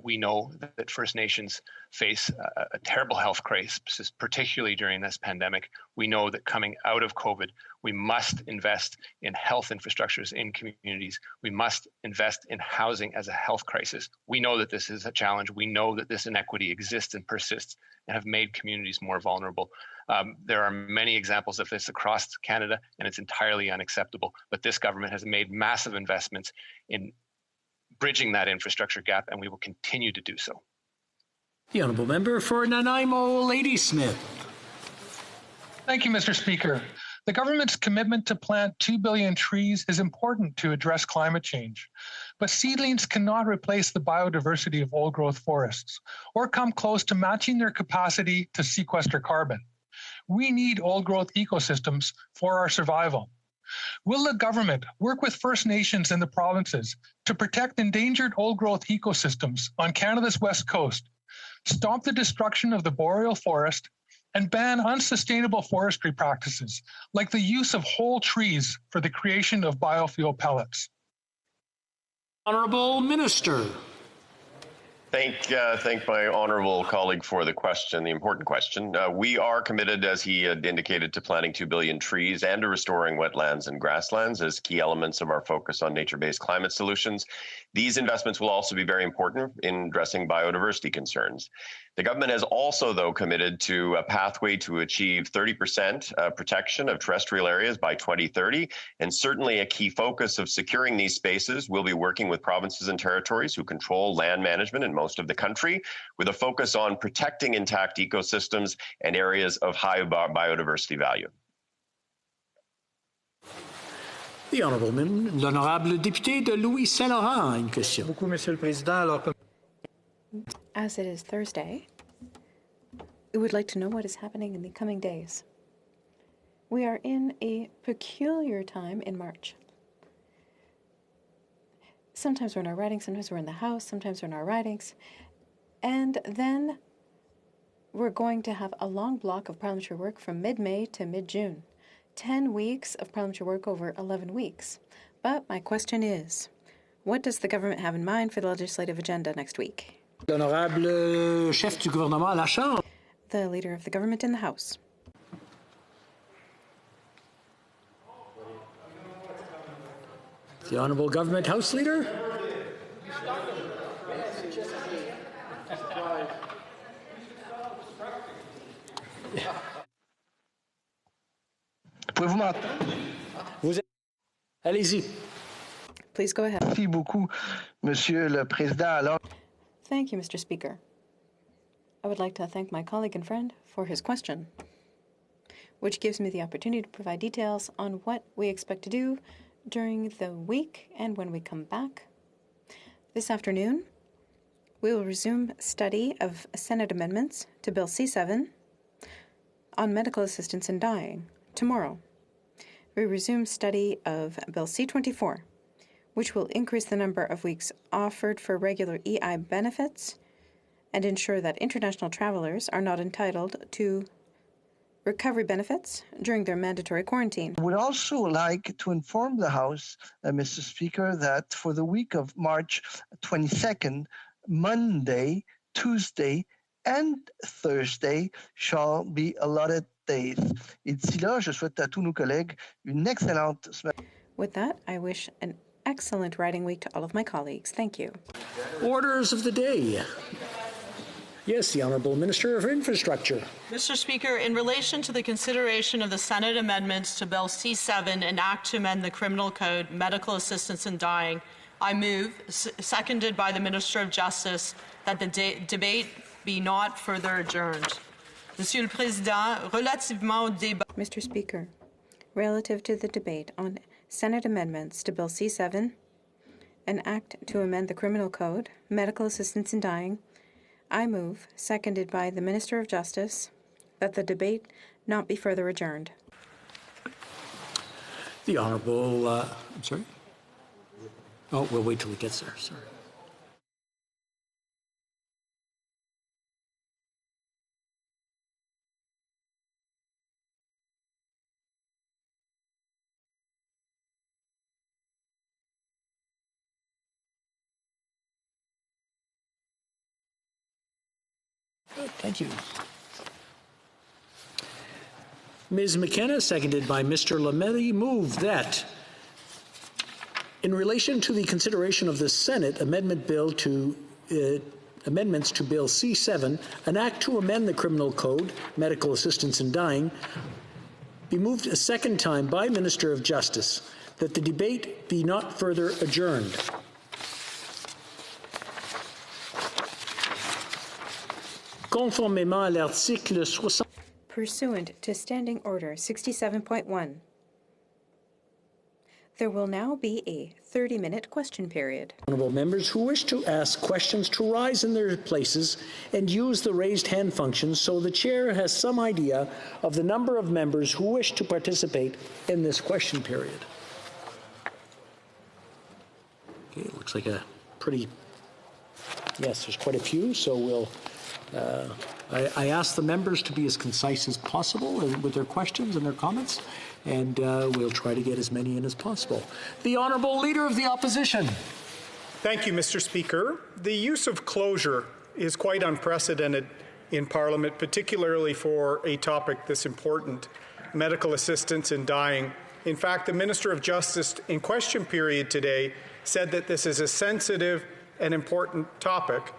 U: We know that First Nations face a terrible health crisis, particularly during this pandemic. We know that coming out of COVID, we must invest in health infrastructures in communities. We must invest in housing as a health crisis. We know that this is a challenge. We know that this inequity exists and persists and have made communities more vulnerable. There are many examples of this across Canada, and it's entirely unacceptable. But this government has made massive investments in bridging that infrastructure gap, and we will continue to do so.
W: The Honourable Member for Nanaimo, Ladysmith.
G: Thank you, Mr. Speaker. The government's commitment to plant 2 billion trees is important to address climate change, but seedlings cannot replace the biodiversity of old-growth forests or come close to matching their capacity to sequester carbon. We need old-growth ecosystems for our survival. Will the government work with First Nations and the provinces to protect endangered old-growth ecosystems on Canada's west coast, stop the destruction of the boreal forest, and ban unsustainable forestry practices like the use of whole trees for the creation of biofuel pellets?
W: Honourable Minister.
M: Thank my honourable colleague for the question, the important question. We are committed, as he had indicated, to planting 2 billion trees and to restoring wetlands and grasslands as key elements of our focus on nature-based climate solutions. These investments will also be very important in addressing biodiversity concerns. The government has also, though, committed to a pathway to achieve 30% protection of terrestrial areas by 2030, and certainly a key focus of securing these spaces will be working with provinces and territories who control land management in most of the country, with a focus on protecting intact ecosystems and areas of high biodiversity value.
W: The Honourable l'Honorable député de Louis Saint-Laurent a une question.
L: Beaucoup, Monsieur le Président. Alors,
O: as it is Thursday, we would like to know what is happening in the coming days. We are in a peculiar time in March. Sometimes we're in our ridings, sometimes we're in the House, sometimes we're in our ridings. And then we're going to have a long block of parliamentary work from mid-May to mid-June. 10 weeks of parliamentary work over 11 weeks. But my question is, what does the government have in mind for the legislative agenda next week?
W: L'honorable chef du gouvernement à la Chambre.
O: The leader of the government in the House.
W: The Honourable Government House Leader.
G: Pouvez-vous m'entendre?
W: Allez-y.
O: Please go ahead.
G: Merci beaucoup, Monsieur le Président. Alors,
O: thank you, Mr. Speaker. I would like to thank my colleague and friend for his question, which gives me the opportunity to provide details on what we expect to do during the week and when we come back. This afternoon, we will resume study of Senate amendments to Bill C-7 on medical assistance in dying tomorrow. we resume study of Bill C-24, which will increase the number of weeks offered for regular EI benefits and ensure that international travelers are not entitled to recovery benefits during their mandatory quarantine.
B: I would also like to inform the House, Mr. Speaker, that for the week of March 22nd, Monday, Tuesday, and Thursday shall be allotted days. Et d'ici là, je souhaite à tous nos collègues une excellente semaine.
O: With that, I wish an excellent writing week to all of my colleagues. Thank you.
W: Orders of the day. Yes, the Honourable Minister of Infrastructure.
F: Mr. Speaker, in relation to the consideration of the Senate amendments to Bill C-7, an act to amend the Criminal Code, Medical Assistance in Dying, I move, seconded by the Minister of Justice, that the debate be not further adjourned. Monsieur le Président, relativement au débat.
O: Mr. Speaker, relative to the debate on Senate amendments to Bill C-7, an act to amend the Criminal Code, Medical Assistance in Dying, I move, seconded by the Minister of Justice, that the debate not be further adjourned.
W: The Honourable, I'm sorry? Oh, we'll wait till it gets there, sorry. Good, thank you. Ms. McKenna, seconded by Mr. Lametti, move that in relation to the consideration of the Senate amendments to Bill C-7, an act to amend the Criminal Code, Medical Assistance in Dying, be moved a second time by Minister of Justice, that the debate be not further adjourned. Conformément à l'article 60.
O: Pursuant to Standing Order 67.1, there will now be a 30-minute question period.
W: Honourable members who wish to ask questions to rise in their places and use the raised hand function so the chair has some idea of the number of members who wish to participate in this question period. Okay, it looks like a pretty, yes, there's quite a few, so we'll I ask the members to be as concise as possible with their questions and their comments, and we'll try to get as many in as possible. The Honourable Leader of the Opposition.
C: Thank you, Mr. Speaker. The use of closure is quite unprecedented in Parliament, particularly for a topic this important, medical assistance in dying. In fact, the Minister of Justice in question period today said that this is a sensitive and important topic,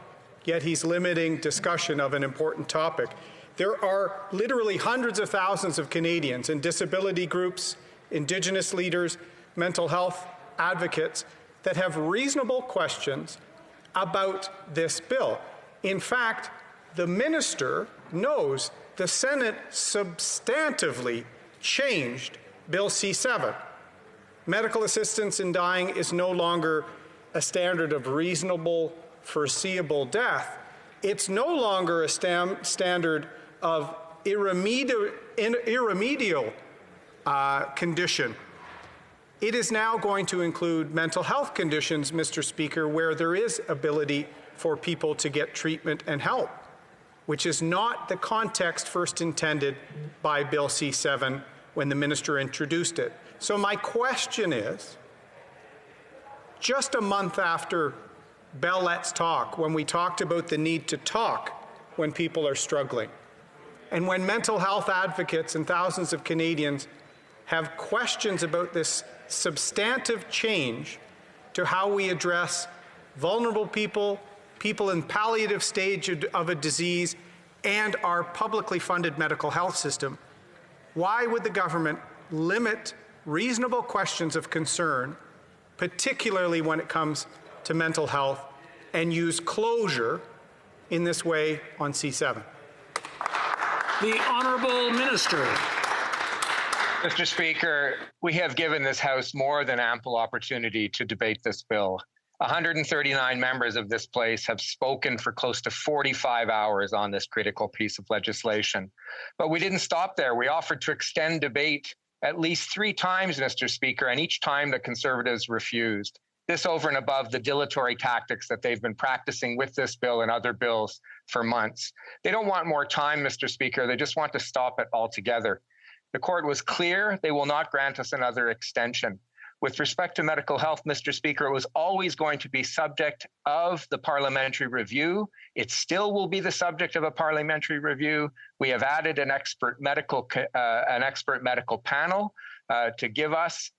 C: yet he's limiting discussion of an important topic. There are literally hundreds of thousands of Canadians and disability groups, Indigenous leaders, mental health advocates that have reasonable questions about this bill. In fact, the minister knows the Senate substantively changed Bill C-7. Medical assistance in dying is no longer a standard of reasonable, foreseeable death. It's no longer a standard of irremediable condition. It is now going to include mental health conditions, Mr. Speaker, where there is ability for people to get treatment and help, which is not the context first intended by Bill C-7 when the minister introduced it. So my question is, just a month after Bell Let's Talk, when we talked about the need to talk when people are struggling, and when mental health advocates and thousands of Canadians have questions about this substantive change to how we address vulnerable people, people in palliative stage of a disease, and our publicly funded medical health system, why would the government limit reasonable questions of concern, particularly when it comes to mental health, and use closure in this way on C-7?
W: The Honourable Minister.
L: Mr. Speaker, we have given this House more than ample opportunity to debate this bill. 139 members of this place have spoken for close to 45 hours on this critical piece of legislation. But we didn't stop there. We offered to extend debate at least 3 times, Mr. Speaker, and each time the Conservatives refused. This over and above the dilatory tactics that they've been practicing with this bill and other bills for months. They don't want more time, Mr. Speaker. They just want to stop it altogether. The court was clear. They will not grant us another extension. With respect to medical health, Mr. Speaker, it was always going to be subject of the parliamentary review. It still will be the subject of a parliamentary review. We have added an expert medical panel to give us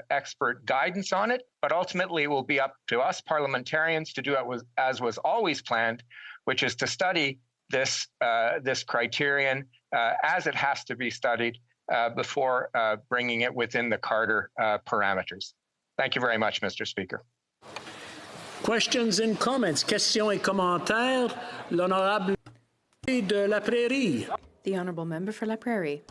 L: expert guidance on it, but ultimately it will be up to us parliamentarians to do it as was always planned, which is to study this criterion as it has to be studied before bringing it within the Carter parameters. Thank you very much, Mr. Speaker.
W: Questions and comments. Questions et commentaires. L'honorable de la Prairie.
O: The honourable member for La Prairie.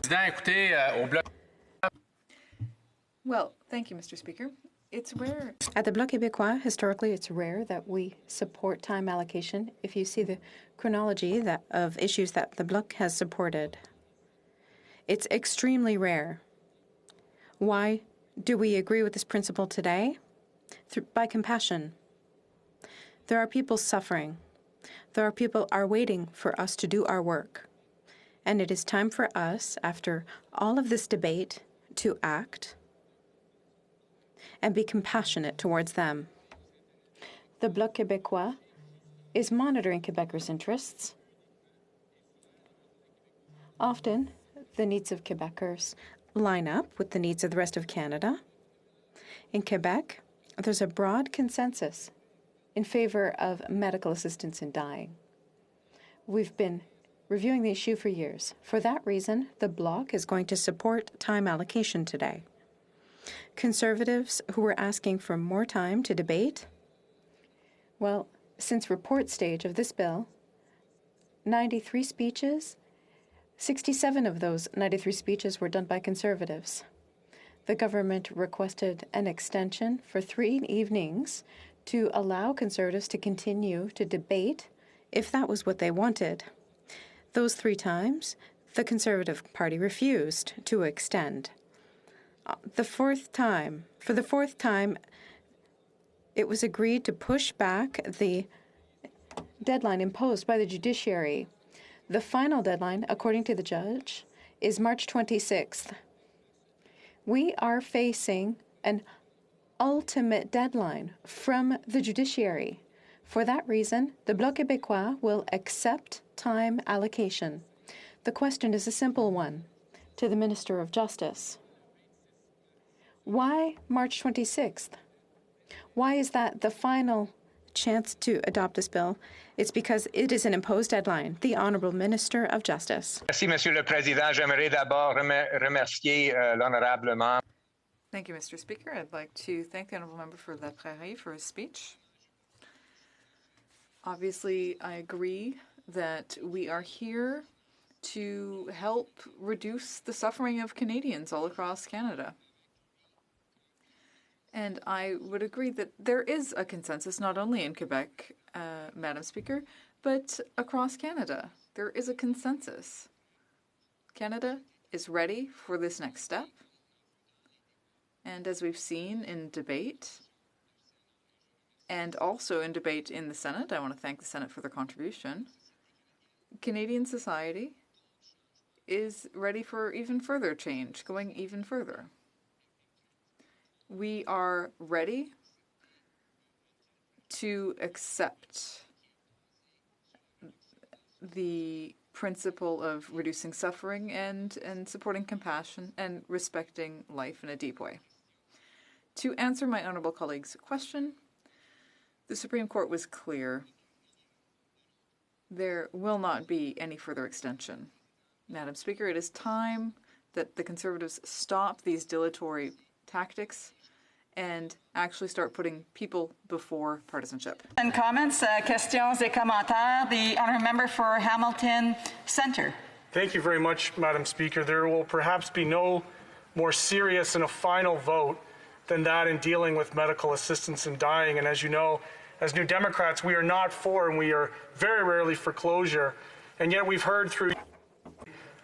I: Well, thank you, Mr. Speaker. It's rare.
O: At the Bloc Québécois, historically, it's rare that we support time allocation. If you see the chronology of issues that the Bloc has supported, it's extremely rare. Why do we agree with this principle today? By compassion. There are people suffering. There are people are waiting for us to do our work. And it is time for us, after all of this debate, to act and be compassionate towards them. The Bloc Québécois is monitoring Quebecers' interests. Often, the needs of Quebecers line up with the needs of the rest of Canada. In Quebec, there's a broad consensus in favor of medical assistance in dying. We've been reviewing the issue for years. For that reason, the Bloc is going to support time allocation today. Conservatives who were asking for more time to debate, well, since report stage of this bill, 93 speeches, 67 of those 93 speeches were done by Conservatives. The government requested an extension for 3 evenings to allow Conservatives to continue to debate if that was what they wanted. Those 3 times, the Conservative Party refused to extend. For the fourth time, it was agreed to push back the deadline imposed by the judiciary. The final deadline, according to the judge, is March 26th. We are facing an ultimate deadline from the judiciary. For that reason, the Bloc Québécois will accept time allocation. The question is a simple one to the Minister of Justice. Why March 26th? Why is that the final chance to adopt this bill? It's because it is an imposed deadline. The Honourable Minister of Justice.
L: Merci, Monsieur le Président. J'aimerais d'abord remercier l'honorable membre.
I: Thank you, Mr. Speaker. I'd like to thank the honourable member for La Prairie for his speech. Obviously, I agree that we are here to help reduce the suffering of Canadians all across Canada. And I would agree that there is a consensus, not only in Quebec, Madam Speaker, but across Canada. There is a consensus. Canada is ready for this next step. And as we've seen in debate, and also in debate in the Senate, I want to thank the Senate for their contribution, Canadian society is ready for even further change, going even further. We are ready to accept the principle of reducing suffering and supporting compassion and respecting life in a deep way. To answer my honourable colleague's question, the Supreme Court was clear. There will not be any further extension. Madam Speaker, it is time that the Conservatives stop these dilatory tactics and actually start putting people before partisanship.
K: And comments, questions et commentaires. The honourable member for Hamilton Centre.
C: Thank you very much, Madam Speaker. There will perhaps be no more serious and a final vote than that in dealing with medical assistance in dying. And as you know, as New Democrats, we are not for, and we are very rarely for closure. And yet we've heard through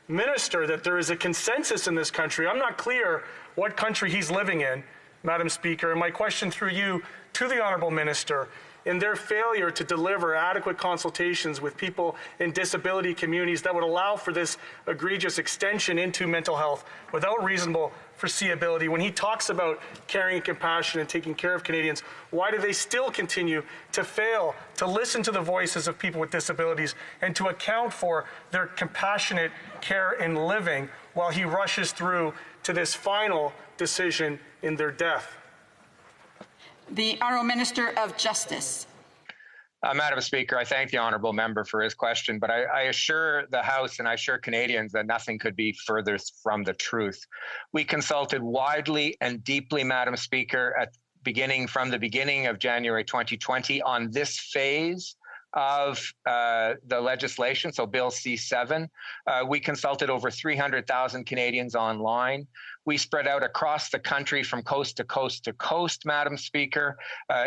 C: minister that there is a consensus in this country. I'm not clear what country he's living in, Madam Speaker, and my question through you to the Honourable Minister, in their failure to deliver adequate consultations with people in disability communities that would allow for this egregious extension into mental health without reasonable foreseeability. When he talks about caring and compassion and taking care of Canadians, why do they still continue to fail to listen to the voices of people with disabilities and to account for their compassionate care in living while he rushes through to this final decision in their death?
K: The Honourable Minister of Justice.
L: Madam Speaker, I thank the honourable member for his question, but I assure the House and I assure Canadians that nothing could be further from the truth. We consulted widely and deeply, Madam Speaker, from the beginning of January 2020 on this phase of the legislation, so Bill C7. We consulted over 300,000 Canadians online. We spread out across the country from coast to coast to coast, Madam Speaker,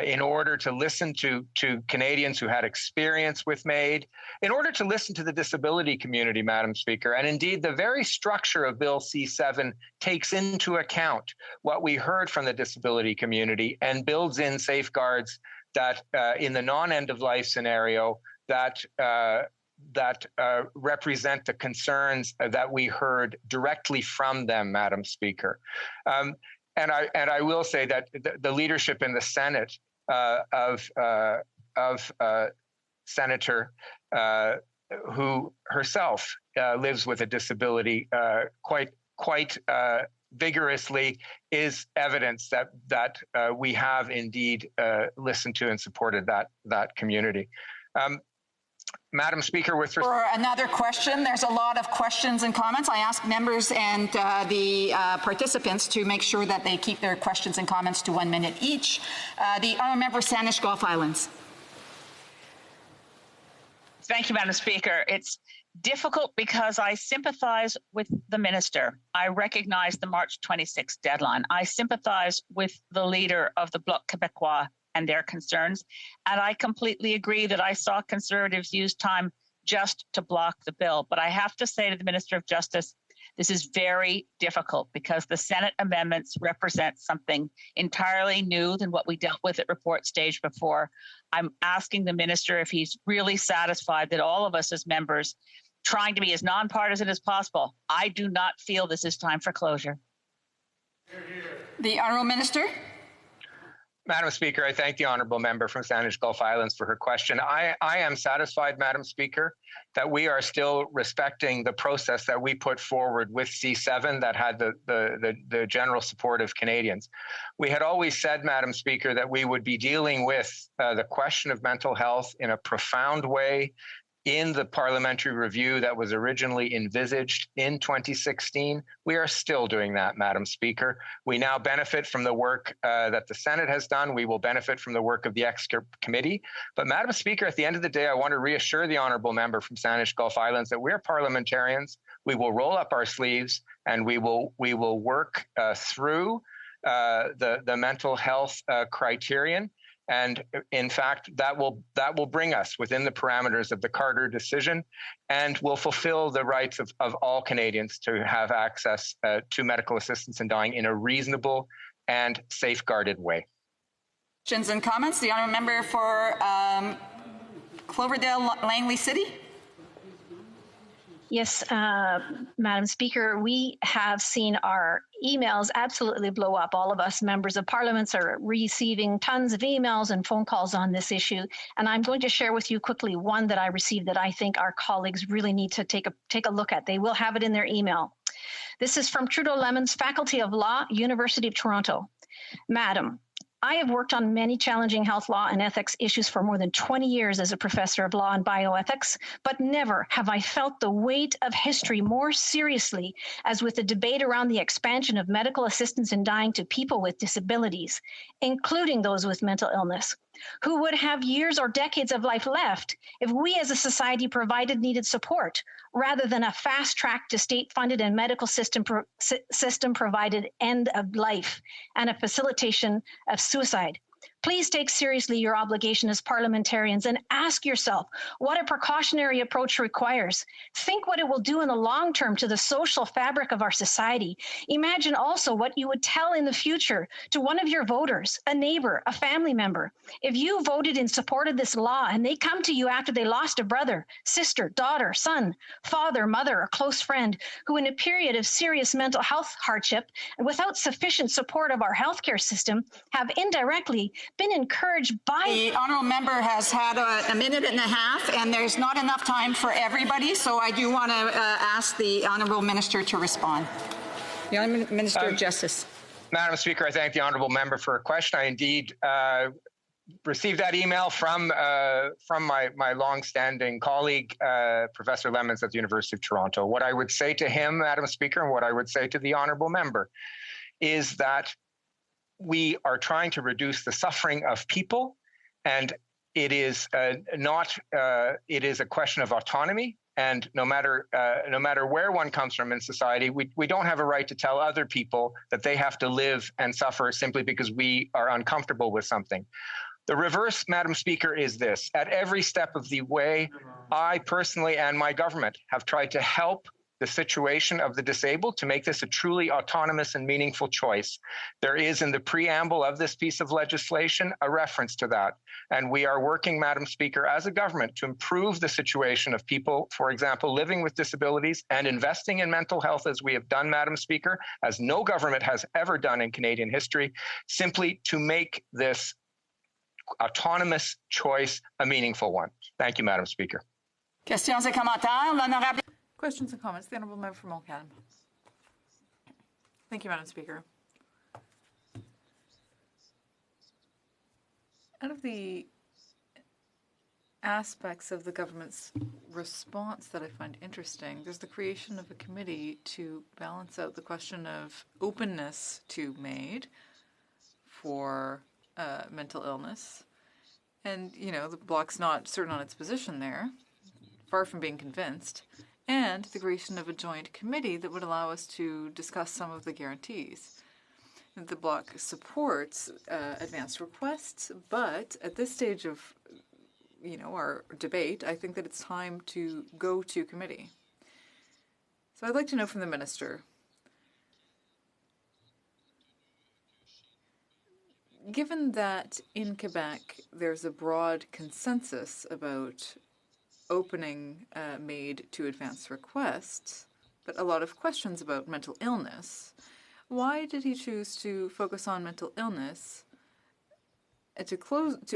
L: in order to listen to Canadians who had experience with MAID, in order to listen to the disability community, Madam Speaker. And indeed, the very structure of Bill C7 takes into account what we heard from the disability community and builds in safeguards that in the non-end-of-life scenario that represent the concerns that we heard directly from them, Madam Speaker. And I will say that the leadership in the Senate of Senator who herself lives with a disability quite vigorously is evidence that we have indeed listened to and supported that community. Madam Speaker,
K: for another question, there's a lot of questions and comments. I ask members and the participants to make sure that they keep their questions and comments to 1 minute each. The honourable member, Saanich Gulf Islands.
N: Thank you, Madam Speaker. It's difficult because I sympathize with the minister. I recognize the March 26th deadline. I sympathize with the leader of the Bloc Québécois and their concerns. And I completely agree that I saw Conservatives use time just to block the bill. But I have to say to the Minister of Justice, this is very difficult because the Senate amendments represent something entirely new than what we dealt with at report stage before. I'm asking the minister if he's really satisfied that all of us as members trying to be as nonpartisan as possible. I do not feel this is time for closure.
K: The Honourable Minister.
L: Madam Speaker, I thank the honourable member from Saanich Gulf Islands for her question. I am satisfied, Madam Speaker, that we are still respecting the process that we put forward with C7 that had the general support of Canadians. We had always said, Madam Speaker, that we would be dealing with the question of mental health in a profound way in the parliamentary review that was originally envisaged in 2016. We are still doing that, Madam Speaker. We now benefit from the work that the Senate has done. We will benefit from the work of the Executive Committee. But Madam Speaker, at the end of the day, I want to reassure the honourable member from Saanich Gulf Islands that we're parliamentarians. We will roll up our sleeves and we will work through the mental health criterion. And in fact, that will bring us within the parameters of the Carter decision and will fulfill the rights of all Canadians to have access to medical assistance in dying in a reasonable and safeguarded way.
K: Questions and comments. The honourable member for Cloverdale, Langley City.
H: Yes, Madam Speaker, we have seen our emails absolutely blow up. All of us members of parliaments are receiving tons of emails and phone calls on this issue. And I'm going to share with you quickly one that I received that I think our colleagues really need to take a look at. They will have it in their email. This is from Trudeau Lemons, Faculty of Law, University of Toronto. Madam, I have worked on many challenging health law and ethics issues for more than 20 years as a professor of law and bioethics, but never have I felt the weight of history more seriously as with the debate around the expansion of medical assistance in dying to people with disabilities, including those with mental illness, who would have years or decades of life left if we as a society provided needed support rather than a fast track to state-funded and medical system provided end of life and a facilitation of suicide.
Q: Please take seriously your obligation as parliamentarians and ask yourself what a precautionary approach requires. Think what it will do in the long term to the social fabric of our society. Imagine also what you would tell in the future to one of your voters, a neighbor, a family member. If you voted in support of this law and they come to you after they lost a brother, sister, daughter, son, father, mother, or close friend who in a period of serious mental health hardship and without sufficient support of our healthcare system have indirectly been encouraged by...
K: The honourable member has had a minute and a half, and there's not enough time for everybody, so I do want to ask the honourable minister to respond. The honourable Minister of Justice.
L: Madam Speaker, I thank the honourable member for her question. I indeed received that email from my long-standing colleague, Professor Lemons at the University of Toronto. What I would say to him, Madam Speaker, and what I would say to the honourable member is that we are trying to reduce the suffering of people, and it is it is a question of autonomy. And no matter where one comes from in society, we don't have a right to tell other people that they have to live and suffer simply because we are uncomfortable with something. The reverse, Madam Speaker, is this. At every step of the way, I personally and my government have tried to help the situation of the disabled to make this a truly autonomous and meaningful choice. There is in the preamble of this piece of legislation a reference to that. And we are working, Madam Speaker, as a government to improve the situation of people, for example, living with disabilities and investing in mental health as we have done, Madam Speaker, as no government has ever done in Canadian history, simply to make this autonomous choice a meaningful one. Thank you, Madam Speaker.
K: Questions et commentaires, l'honorable.
I: Questions and comments. The honourable member from Mulcairn. Thank you, Madam Speaker. Out of the aspects of the government's response that I find interesting, there's the creation of a committee to balance out the question of openness to MAID for mental illness. And, you know, the Bloc's not certain on its position there, far from being convinced. And the creation of a joint committee that would allow us to discuss some of the guarantees. The Bloc supports advanced requests, but at this stage of, you know, our debate, I think that it's time to go to committee. So I'd like to know from the minister, given that in Quebec there's a broad consensus about opening MAID to advance requests, but a lot of questions about mental illness. Why did he choose to focus on mental illness and to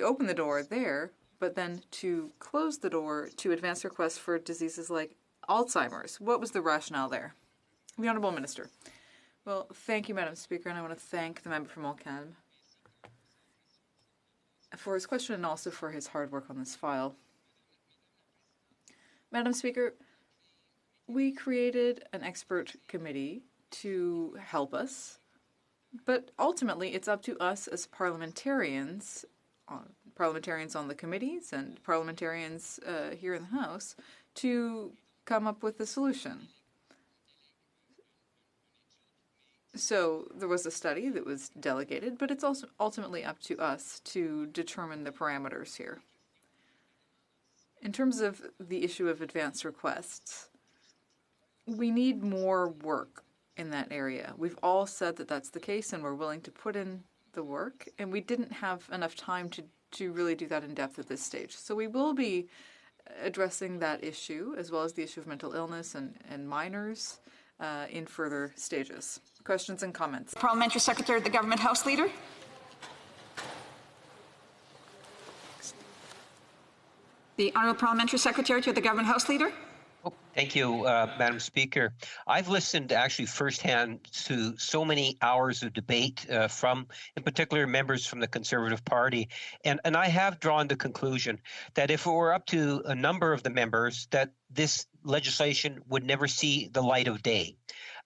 I: open the door there, but then to close the door to advance requests for diseases like Alzheimer's? What was the rationale there? The Honourable Minister. Well, thank you, Madam Speaker, and I want to thank the member from Montcalm for his question and also for his hard work on this file. Madam Speaker, we created an expert committee to help us, but ultimately it's up to us as parliamentarians on the committees and parliamentarians here in the House to come up with a solution. So there was a study that was delegated, but it's also ultimately up to us to determine the parameters here. In terms of the issue of advance requests, we need more work in that area. We've all said that that's the case, and we're willing to put in the work, and we didn't have enough time to really do that in depth at this stage. So we will be addressing that issue, as well as the issue of mental illness and minors in further stages. Questions and comments?
K: Parliamentary Secretary of the Government House Leader. The Honourable Parliamentary Secretary to the Government House Leader.
R: Thank you, Madam Speaker. I've listened actually firsthand to so many hours of debate from, in particular, members from the Conservative Party, and I have drawn the conclusion that if it were up to a number of the members, that this legislation would never see the light of day,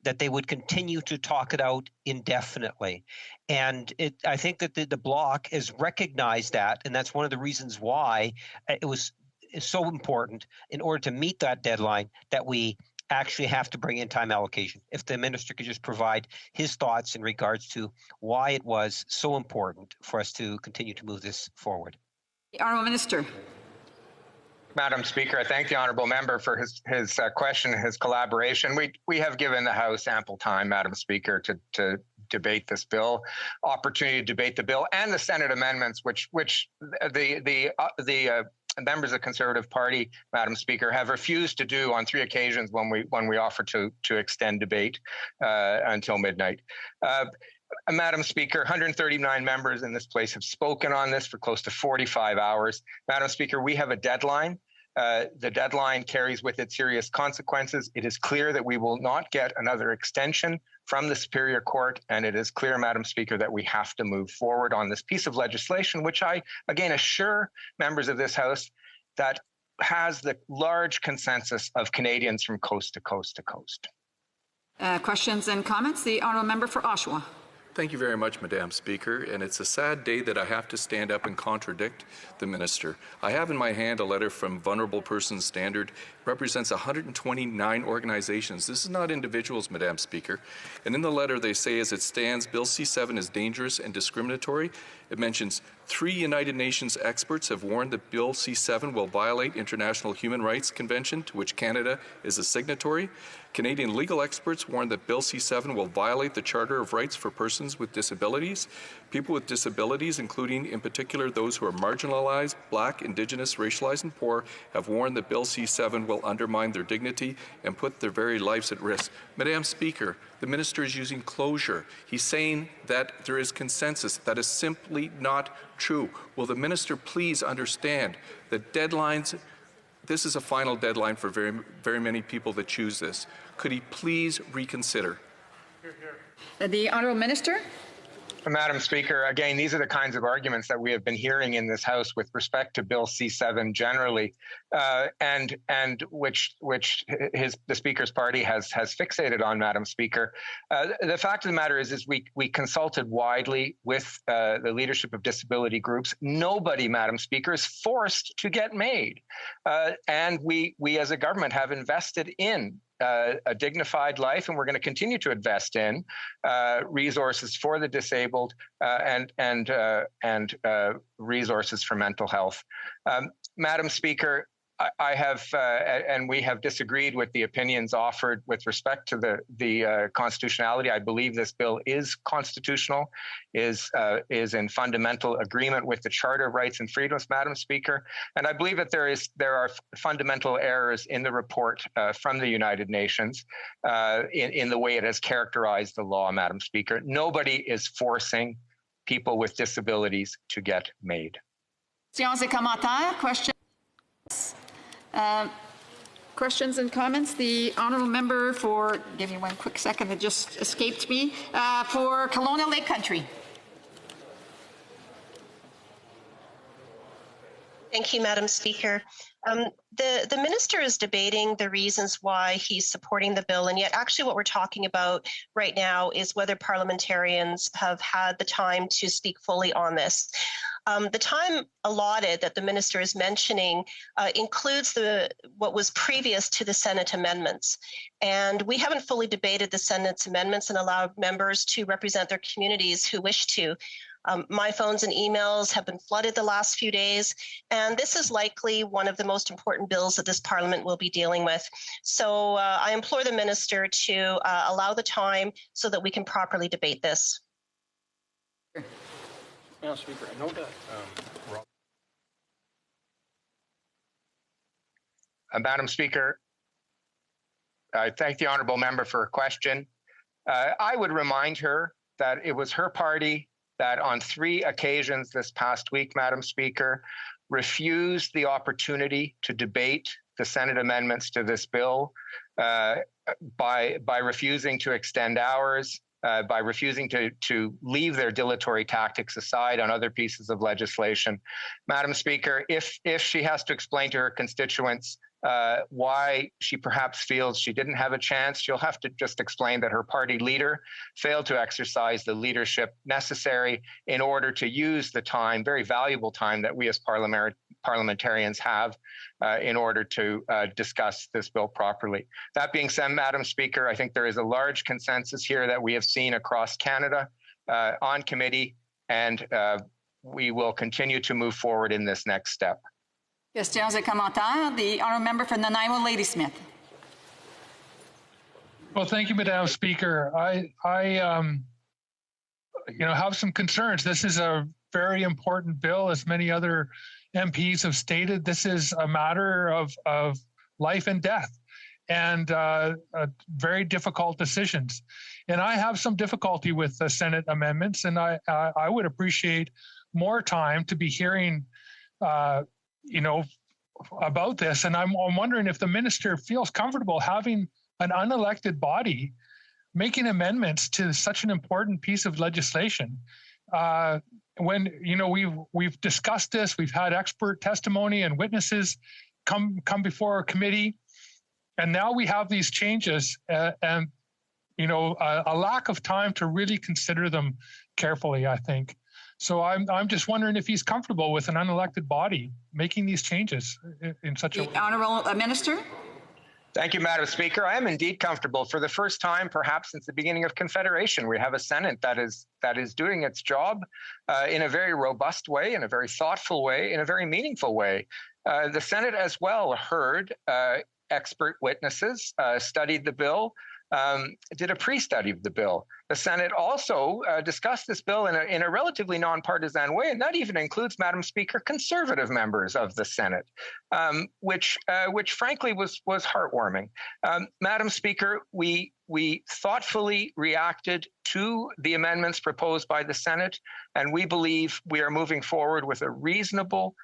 R: that they would continue to talk it out indefinitely. And I think that the Bloc has recognized that, and that's one of the reasons why it was so important in order to meet that deadline that we actually have to bring in time allocation. If the minister could just provide his thoughts in regards to why it was so important for us to continue to move this forward.
K: The Honourable Minister.
L: Madam Speaker, I thank the honourable member for his question, his collaboration. We have given the House ample time, Madam Speaker, to debate this bill, opportunity to debate the bill and the Senate amendments, which the members of the Conservative Party, Madam Speaker, have refused to do on 3 occasions when we offered to extend debate until midnight. Madam Speaker, 139 members in this place have spoken on this for close to 45 hours. Madam Speaker, we have a deadline. The deadline carries with it serious consequences. It is clear that we will not get another extension from the Superior Court, and it is clear, Madam Speaker, that we have to move forward on this piece of legislation, which I, again, assure members of this House that has the large consensus of Canadians from coast to coast to coast.
K: Questions and comments? The Honourable Member for Oshawa.
D: Thank you very much, Madam Speaker, and it's a sad day that I have to stand up and contradict the Minister. I have in my hand a letter from Vulnerable Persons Standard. It represents 129 organizations. This is not individuals, Madam Speaker. And in the letter they say, as it stands, Bill C-7 is dangerous and discriminatory. It mentions 3 United Nations experts have warned that Bill C-7 will violate International Human Rights Convention, to which Canada is a signatory. Canadian legal experts warn that Bill C-7 will violate the Charter of Rights for Persons with Disabilities. People with disabilities, including in particular those who are marginalized, Black, Indigenous, racialized, and poor, have warned that Bill C-7 will undermine their dignity and put their very lives at risk. Madam Speaker, the Minister is using closure. He's saying that there is consensus. That is simply not true. Will the Minister please understand that deadlines, this is a final deadline for very, very many people that choose this. Could he please reconsider?
K: The Honourable Minister.
L: Madam Speaker, again, these are the kinds of arguments that we have been hearing in this House with respect to Bill C-7 generally, and which the Speaker's party has fixated on, Madam Speaker. The fact of the matter is we consulted widely with the leadership of disability groups. Nobody, Madam Speaker, is forced to get MAID, and we as a government have invested in a dignified life, and we're going to continue to invest in resources for the disabled and resources for mental health. Madam Speaker, I have, and we have disagreed with the opinions offered with respect to the constitutionality. I believe this bill is constitutional, is in fundamental agreement with the Charter of Rights and Freedoms, Madam Speaker. And I believe that there are fundamental errors in the report from the United Nations in the way it has characterized the law, Madam Speaker. Nobody is forcing people with disabilities to get MAID.
K: Séance et commentaires. Questions and comments? The Honourable Member for, give me one quick second, it just escaped me, for Kelowna Lake Country.
S: Thank you, Madam Speaker. The minister is debating the reasons why he's supporting the bill, and yet actually what we're talking about right now is whether parliamentarians have had the time to speak fully on this. The time allotted that the minister is mentioning includes what was previous to the Senate amendments. And we haven't fully debated the Senate's amendments and allowed members to represent their communities who wish to. My phones and emails have been flooded the last few days, and this is likely one of the most important bills that this Parliament will be dealing with. So I implore the minister to allow the time so that we can properly debate this.
T: Madam Speaker, I know that
L: Madam Speaker, I thank the honourable member for her question. I would remind her that it was her party that on 3 occasions this past week, Madam Speaker, refused the opportunity to debate the Senate amendments to this bill by refusing to extend hours, by refusing to leave their dilatory tactics aside on other pieces of legislation. Madam Speaker, if she has to explain to her constituents why she perhaps feels she didn't have a chance, she'll have to just explain that her party leader failed to exercise the leadership necessary in order to use the time, very valuable time, that we as parliamentarians have in order to discuss this bill properly. That being said, Madam Speaker, I think there is a large consensus here that we have seen across Canada on committee, and we will continue to move forward in this next step.
K: Questions et commentaires. The honourable member for Nanaimo, Ladysmith.
G: Well, thank you, Madam Speaker. I have some concerns. This is a very important bill, as many other MPs have stated. This is a matter of life and death, and very difficult decisions. And I have some difficulty with the Senate amendments, and I would appreciate more time to be hearing, about this. And I'm wondering if the minister feels comfortable having an unelected body making amendments to such an important piece of legislation. When we've discussed this, we've had expert testimony and witnesses come before our committee, and now we have these changes and a lack of time to really consider them carefully, I think. So I'm just wondering if he's comfortable with an unelected body making these changes in such a way.
K: Honourable Minister.
L: Thank you, Madam Speaker. I am indeed comfortable. For the first time, perhaps since the beginning of Confederation, we have a Senate that is doing its job in a very robust way, in a very thoughtful way, in a very meaningful way. The Senate as well heard expert witnesses, studied the bill, did a pre-study of the bill. The Senate also discussed this bill in a relatively nonpartisan way, and that even includes, Madam Speaker, conservative members of the Senate, which frankly was heartwarming. Madam Speaker, we thoughtfully reacted to the amendments proposed by the Senate, and we believe we are moving forward with a reasonable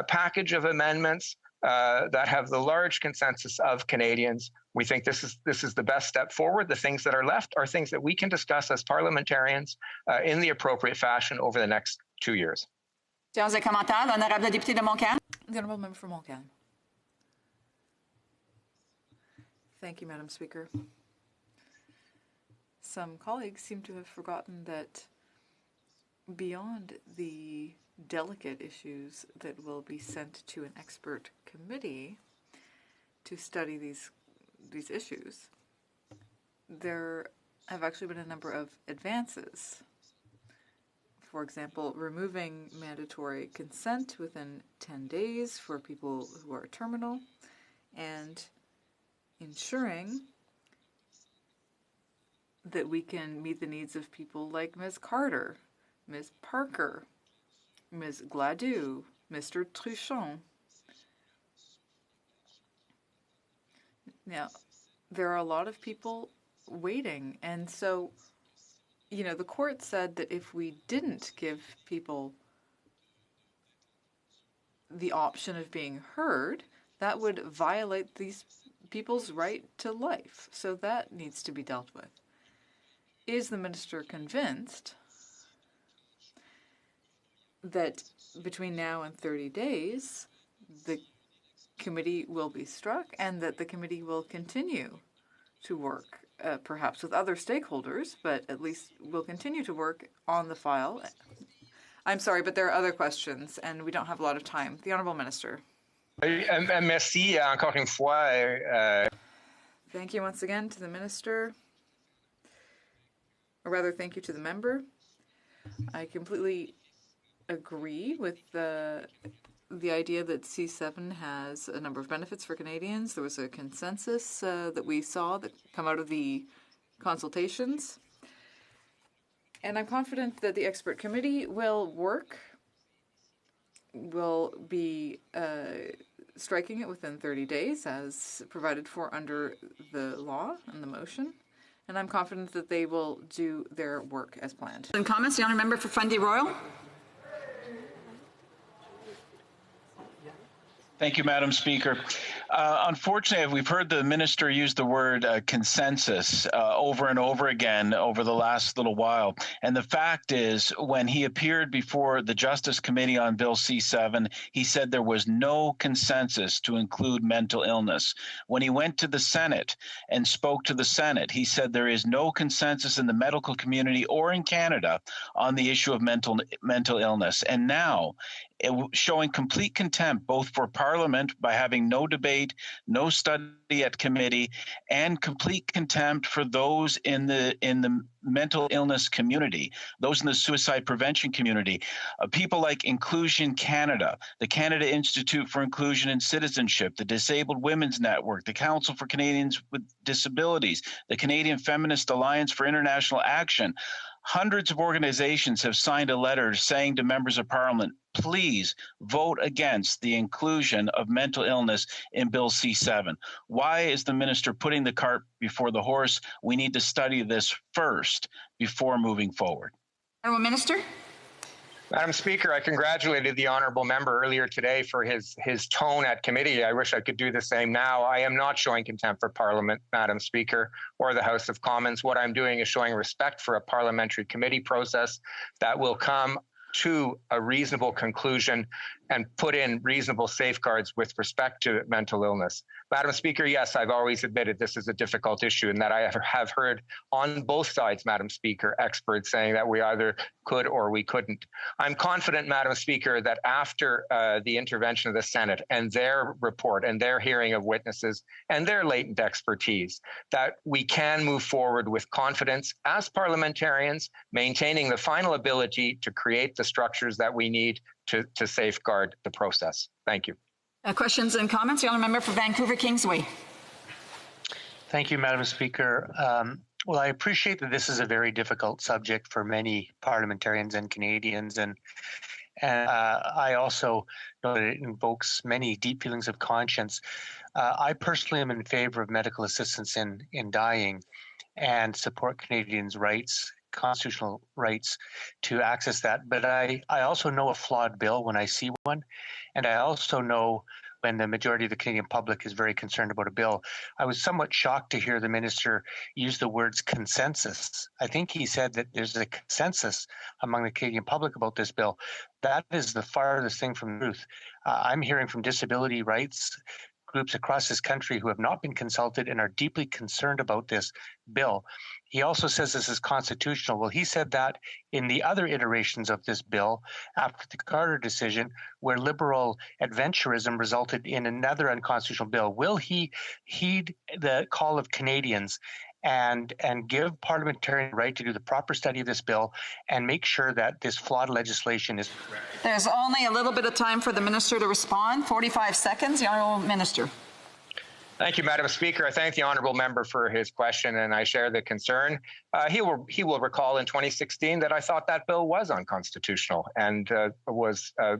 L: package of amendments that have the large consensus of Canadians. We think this is the best step forward. The things that are left are things that we can discuss as parliamentarians in the appropriate fashion over the next 2 years.
K: Questions et commentaires. L'honorable député de Montcalm.
I: The honourable member for Montcalm. Thank you, Madam Speaker. Some colleagues seem to have forgotten that beyond the delicate issues that will be sent to an expert committee to study these issues, there have actually been a number of advances. For example, removing mandatory consent within 10 days for people who are terminal, and ensuring that we can meet the needs of people like Ms. Carter, Ms. Parker, Ms. Gladue, Mr. Truchon. Now, there are a lot of people waiting, and so, the court said that if we didn't give people the option of being heard, that would violate these people's right to life. So that needs to be dealt with. Is the minister convinced that between now and 30 days, the committee will be struck and that the committee will continue to work, perhaps with other stakeholders, but at least will continue to work on the file? I'm sorry, but there are other questions and we don't have a lot of time. The Honourable Minister.
L: Merci encore une fois.
I: Thank you once again to the Minister. Or rather, thank you to the member. I completely agree with the idea that C7 has a number of benefits for Canadians. There was a consensus that we saw that come out of the consultations. And I'm confident that the expert committee will be striking it within 30 days as provided for under the law and the motion. And I'm confident that they will do their work as planned.
K: And comments, the honourable member for Fundy Royal.
J: Thank you, Madam Speaker. Unfortunately, we've heard the minister use the word consensus over and over again over the last little while. And the fact is, when he appeared before the Justice Committee on Bill C7, he said there was no consensus to include mental illness. When he went to the Senate and spoke to the Senate, he said there is no consensus in the medical community or in Canada on the issue of mental illness. And now, showing complete contempt both for Parliament by having no debate, no study at committee, and complete contempt for those in the mental illness community, those in the suicide prevention community, people like Inclusion Canada, the Canada Institute for Inclusion and Citizenship, the Disabled Women's Network, the Council for Canadians with Disabilities, the Canadian Feminist Alliance for International Action. Hundreds of organizations have signed a letter saying to members of Parliament, please vote against the inclusion of mental illness in Bill C7. Why is the minister putting the cart before the horse? We need to study this first before moving forward.
K: Honourable Minister.
L: Madam Speaker, I congratulated the honourable member earlier today for his tone at committee. I wish I could do the same now. I am not showing contempt for Parliament, Madam Speaker, or the House of Commons. What I'm doing is showing respect for a parliamentary committee process that will come to a reasonable conclusion and put in reasonable safeguards with respect to mental illness. Madam Speaker, yes, I've always admitted this is a difficult issue and that I have heard on both sides, Madam Speaker, experts saying that we either could or we couldn't. I'm confident, Madam Speaker, that after the intervention of the Senate and their report and their hearing of witnesses and their latent expertise, that we can move forward with confidence as parliamentarians, maintaining the final ability to create the structures that we need to safeguard the process. Thank you.
K: Questions and comments? The honourable member for Vancouver Kingsway.
P: Thank you, Madam Speaker. Well, I appreciate that this is a very difficult subject for many parliamentarians and Canadians, and I also know that it invokes many deep feelings of conscience. I personally am in favor of medical assistance in dying and support Canadians' rights, constitutional rights to access that. But I also know a flawed bill when I see one, and I also know when the majority of the Canadian public is very concerned about a bill. I was somewhat shocked to hear the minister use the words consensus. I think he said that there's a consensus among the Canadian public about this bill. That is the farthest thing from the truth. I'm hearing from disability rights groups across this country who have not been consulted and are deeply concerned about this bill. He also says this is constitutional. Well, he said that in the other iterations of this bill after the Carter decision, where liberal adventurism resulted in another unconstitutional bill. Will he heed the call of Canadians and give parliamentarian right to do the proper study of this bill and make sure that this flawed legislation is correct?
K: There's only a little bit of time for the minister to respond. 45 seconds. The honourable minister.
L: Thank you, Madam Speaker. I thank the honourable member for his question, and I share the concern. He will recall in 2016 that I thought that bill was unconstitutional, and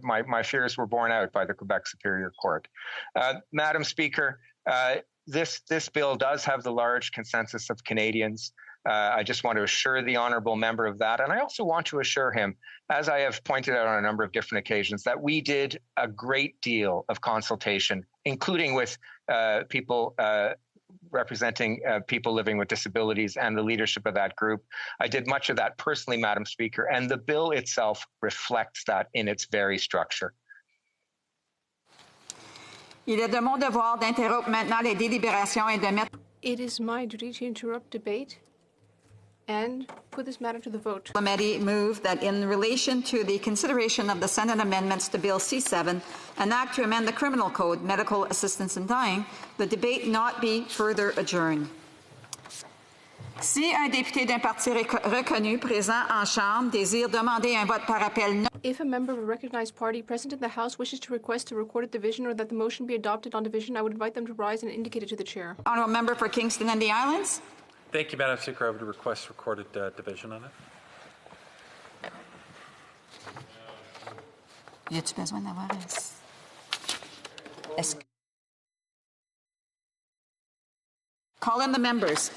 L: my fears were borne out by the Quebec Superior Court. Madam Speaker, this bill does have the large consensus of Canadians. I just want to assure the honourable member of that. And I also want to assure him, as I have pointed out on a number of different occasions, that we did a great deal of consultation, including with people representing people living with disabilities and the leadership of that group. I did much of that personally, Madam Speaker, and the bill itself reflects that in its very structure.
K: Il est de mon devoir d'interrompre maintenant les délibérations et de mettre.
T: It is my duty to interrupt debate and put this matter to the vote.
K: Committee move that in relation to the consideration of the Senate amendments to Bill C7, an act to amend the Criminal Code, medical assistance in dying, the debate not be further adjourned. Si un député d'un parti reconnu présent en Chambre désire demander un vote par appel non.
T: If a member of a recognized party present in the House wishes to request a recorded division or that the motion be adopted on division, I would invite them to rise and indicate it to the chair.
K: Honourable member for Kingston and the Islands.
V: Thank you, Madam Speaker. I would request recorded division on it.
K: Y a-t-il besoin d'avoir Est-ce... Call in the members.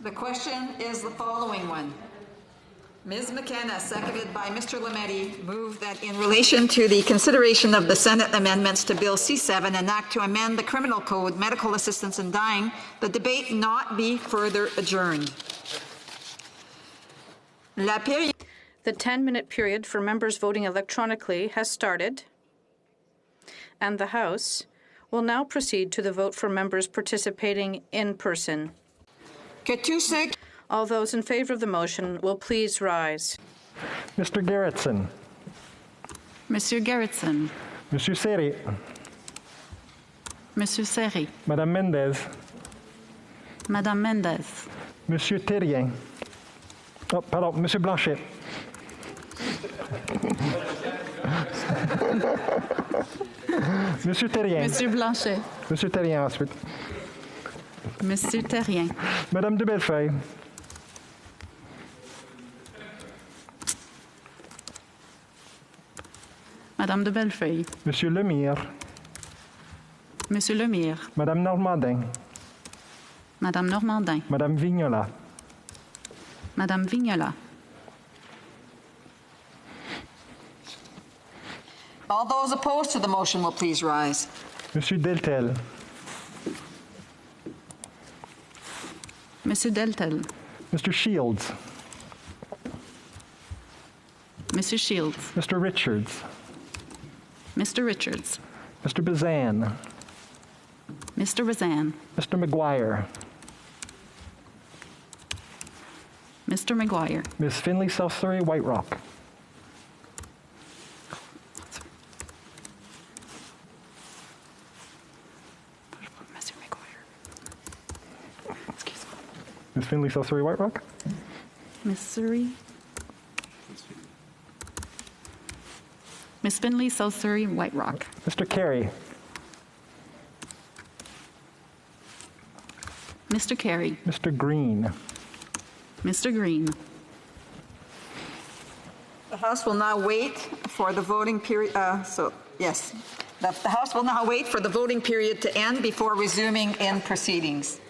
K: The question is the following one. Ms. McKenna, seconded by Mr. Lametti, moved that in relation to the consideration of the Senate amendments to Bill C-7, an act to amend the Criminal Code, medical assistance in dying, the debate not be further adjourned.
A: The 10-minute period for members voting electronically has started, and the House will now proceed to the vote for members participating in person. All those in favor of the motion will please rise.
E: Mr. Gerritsen.
U: Monsieur Gerritsen.
E: Monsieur Seri.
U: Monsieur Seri.
E: Madame Mendez.
U: Madame Mendez.
E: Monsieur Terrien. Oh, pardon, Monsieur Blanchet. Monsieur Terrien.
U: Monsieur Blanchet.
E: Monsieur Terrien ensuite.
U: Monsieur Terrien.
E: Madame de Bellefeuille.
U: Madame de Bellefeuille.
E: Monsieur Lemire.
U: Monsieur Lemire.
E: Madame Normandin.
U: Madame Normandin.
E: Madame Vignola.
U: Madame Vignola.
K: All those opposed to the motion will please rise.
E: Monsieur Deltel.
U: Monsieur Deltel.
E: Mr. Shields.
U: Monsieur Shields.
E: Mr. Richards.
U: Mr. Richards.
E: Mr. Bazan.
U: Mr. Bazan.
E: Mr. McGuire.
U: Mr. McGuire.
E: Ms. Finley, South Surrey, White Rock.
U: Monsieur McGuire. Excuse me.
E: Ms. Finley, South Surrey, White Rock.
U: Miss Surrey. Miss Finley, South Surrey, White Rock.
E: Mr. Carey.
U: Mr. Carey.
E: Mr. Green.
U: Mr. Green.
K: The House will now wait for the voting period. Yes, the House will now wait for the voting period to end before resuming its proceedings.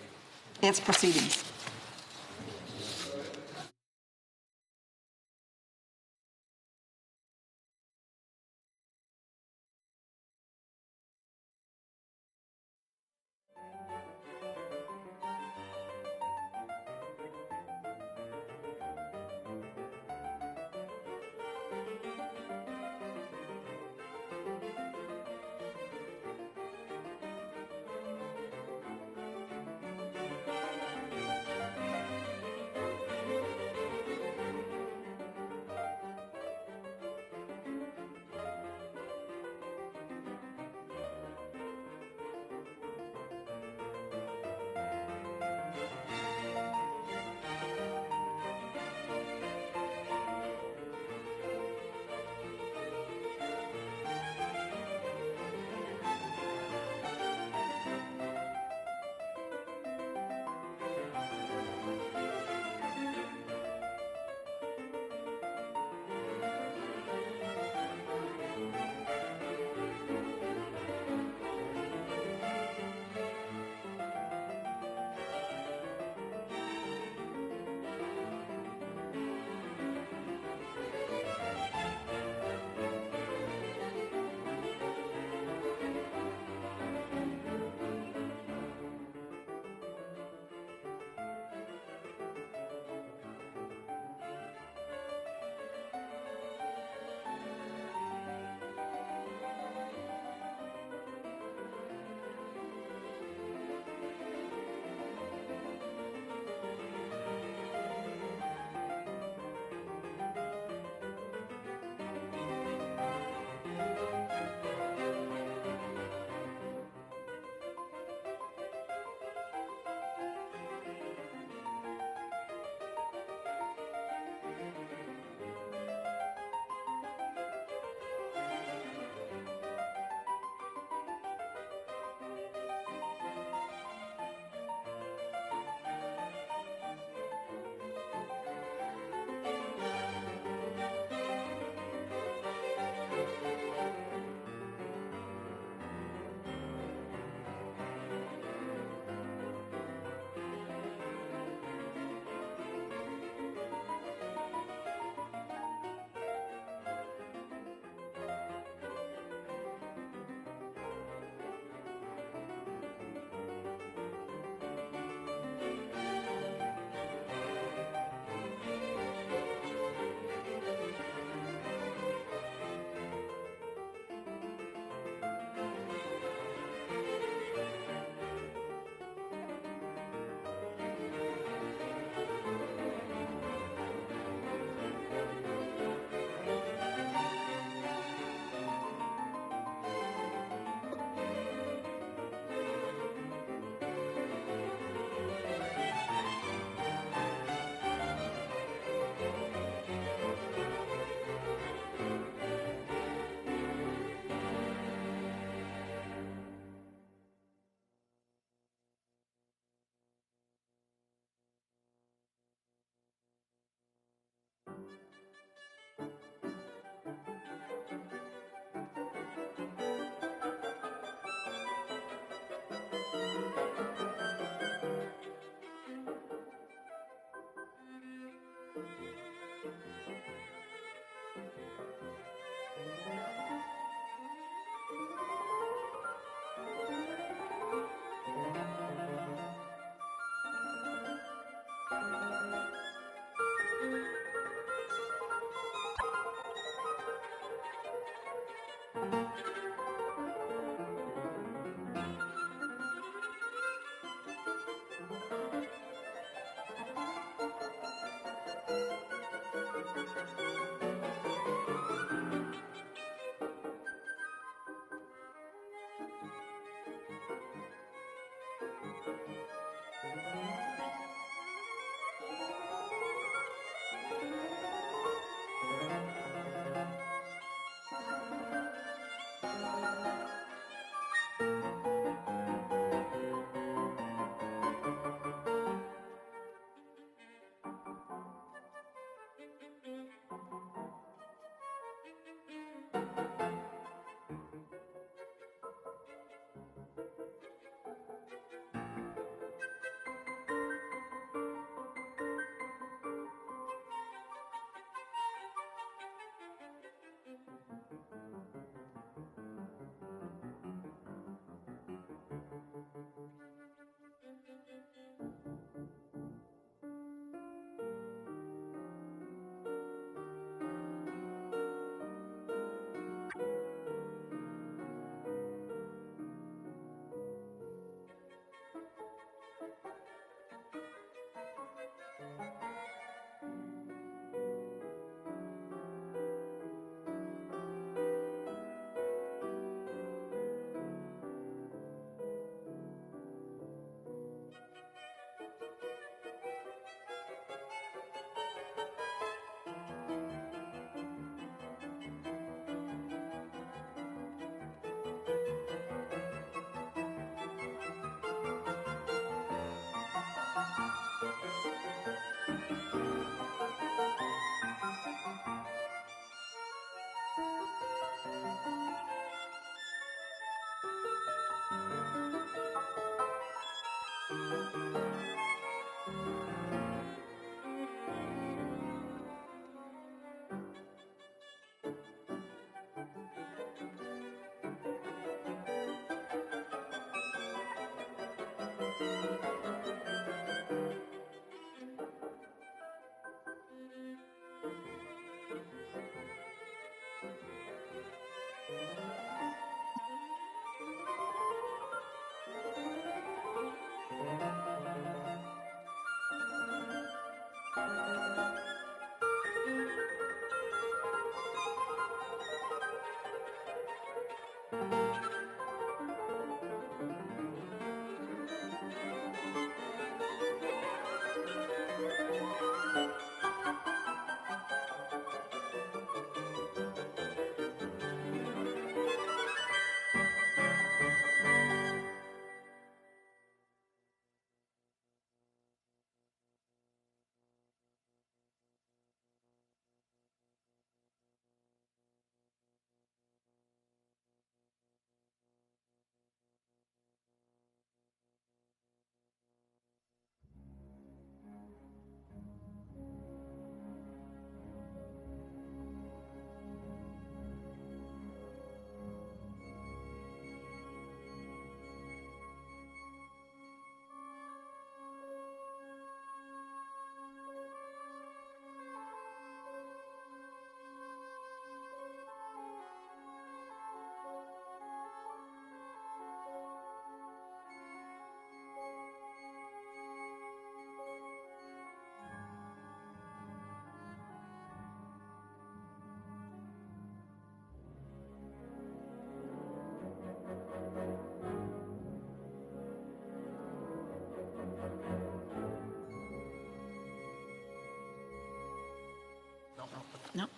U: Non.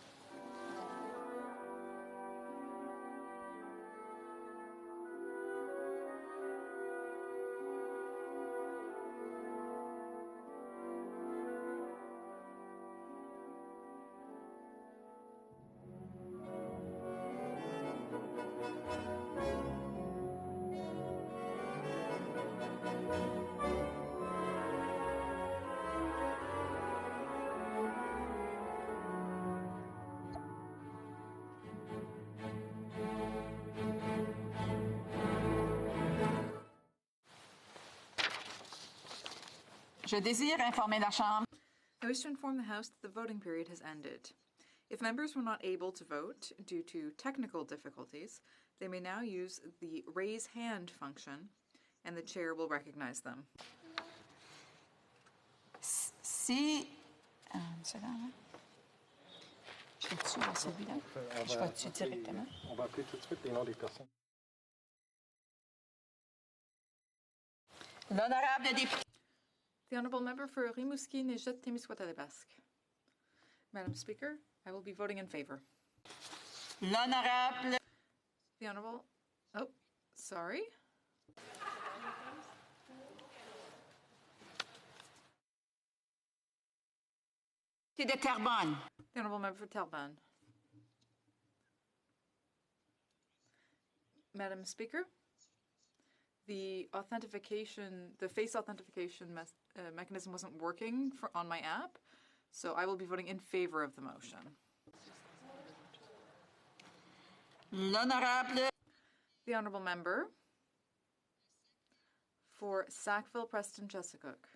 K: Je désire informer la Chambre.
I: I wish to inform the House that the voting period has ended. If members were not able to vote due to technical difficulties, they may now use the raise hand function, and the chair will recognize them.
K: Si... une seconde. Je vais dessus à celui-là. Je vais dessus directement.
V: On va appeler tout de suite les noms des personnes.
K: L'honorable député.
I: The Honourable Member for Rimouski Nejet Témiscouata-les-Basques. Madam Speaker, I will be voting in favour.
K: L'honorable.
I: The Honourable... Oh, sorry.
K: De Terrebonne.
I: The Honourable Member for Terrebonne. Madam Speaker, the face authentication mechanism wasn't working on my app, so I will be voting in favour of the motion.
K: L'honorable.
I: The Honourable Member For Sackville, Preston, Chesapeake.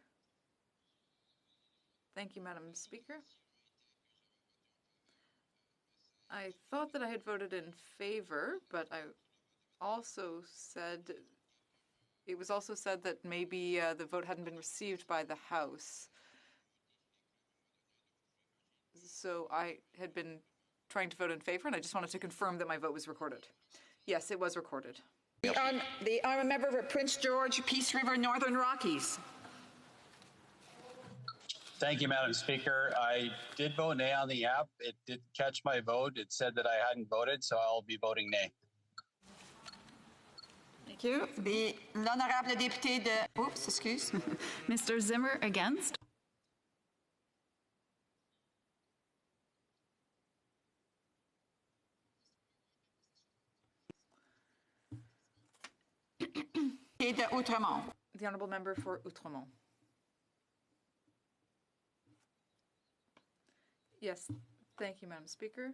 I: Thank you, Madam Speaker. I thought that I had voted in favor, but I also said, it was also said that maybe the vote hadn't been received by the House. So I had been trying to vote in favor, and I just wanted to confirm that my vote was recorded. Yes, it was recorded.
K: The honourable member for Prince George, Peace River, Northern Rockies.
B: Thank you, Madam Speaker. I did vote nay on the app. It did catch my vote. It said that I hadn't voted, so I'll be voting nay.
K: Thank you. L'honorable député de... Oops, excuse.
U: Mr. Zimmer against.
K: de Outremont.
I: The honourable member for Outremont. Yes, thank you, Madam Speaker.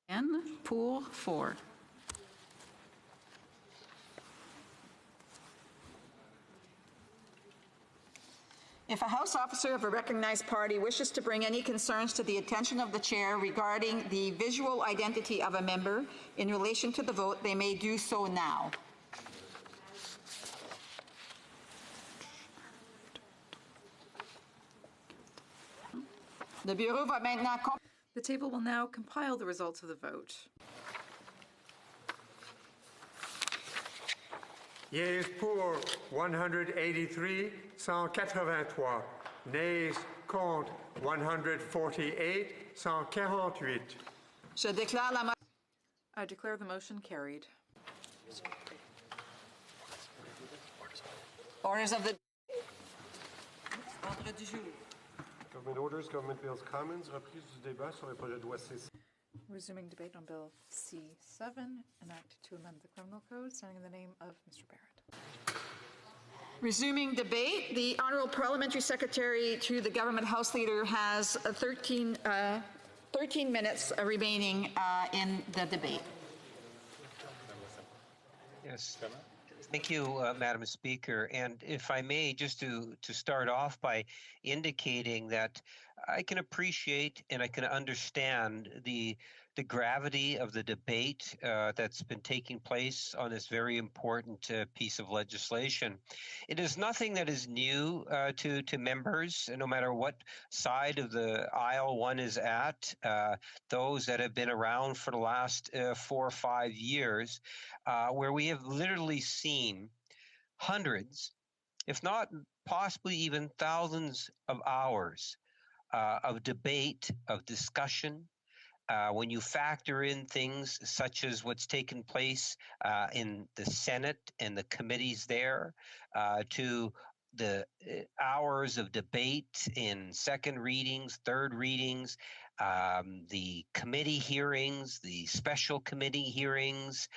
U: And pour 4.
K: If a House officer of a recognized party wishes to bring any concerns to the attention of the chair regarding the visual identity of a member in relation to the vote, they may do so now.
I: The table will now compile the results of the vote.
F: Yeas pour 183, 183. Nays contre 148, 148.
I: I declare the motion carried.
K: Orders of the...
M: Government orders, government bills, commons, reprise du débat sur le projet de loi C7.
I: Resuming debate on Bill C7, an act to amend the criminal code, standing in the name of Mr. Barrett.
K: Resuming debate, the Honourable Parliamentary Secretary to the Government House Leader has 13 minutes remaining in the debate.
R: Yes. Thank you, Madam Speaker. And if I may, just to start off by indicating that I can appreciate and I can understand the gravity of the debate that's been taking place on this very important piece of legislation. It is nothing that is new to members, no matter what side of the aisle one is at. Those that have been around for the last 4 or 5 years, where we have literally seen hundreds, if not possibly even thousands of hours of debate, of discussion. When you factor in things such as what's taken place in the Senate and the committees there, to the hours of debate in second readings, third readings, the committee hearings, the special committee hearings,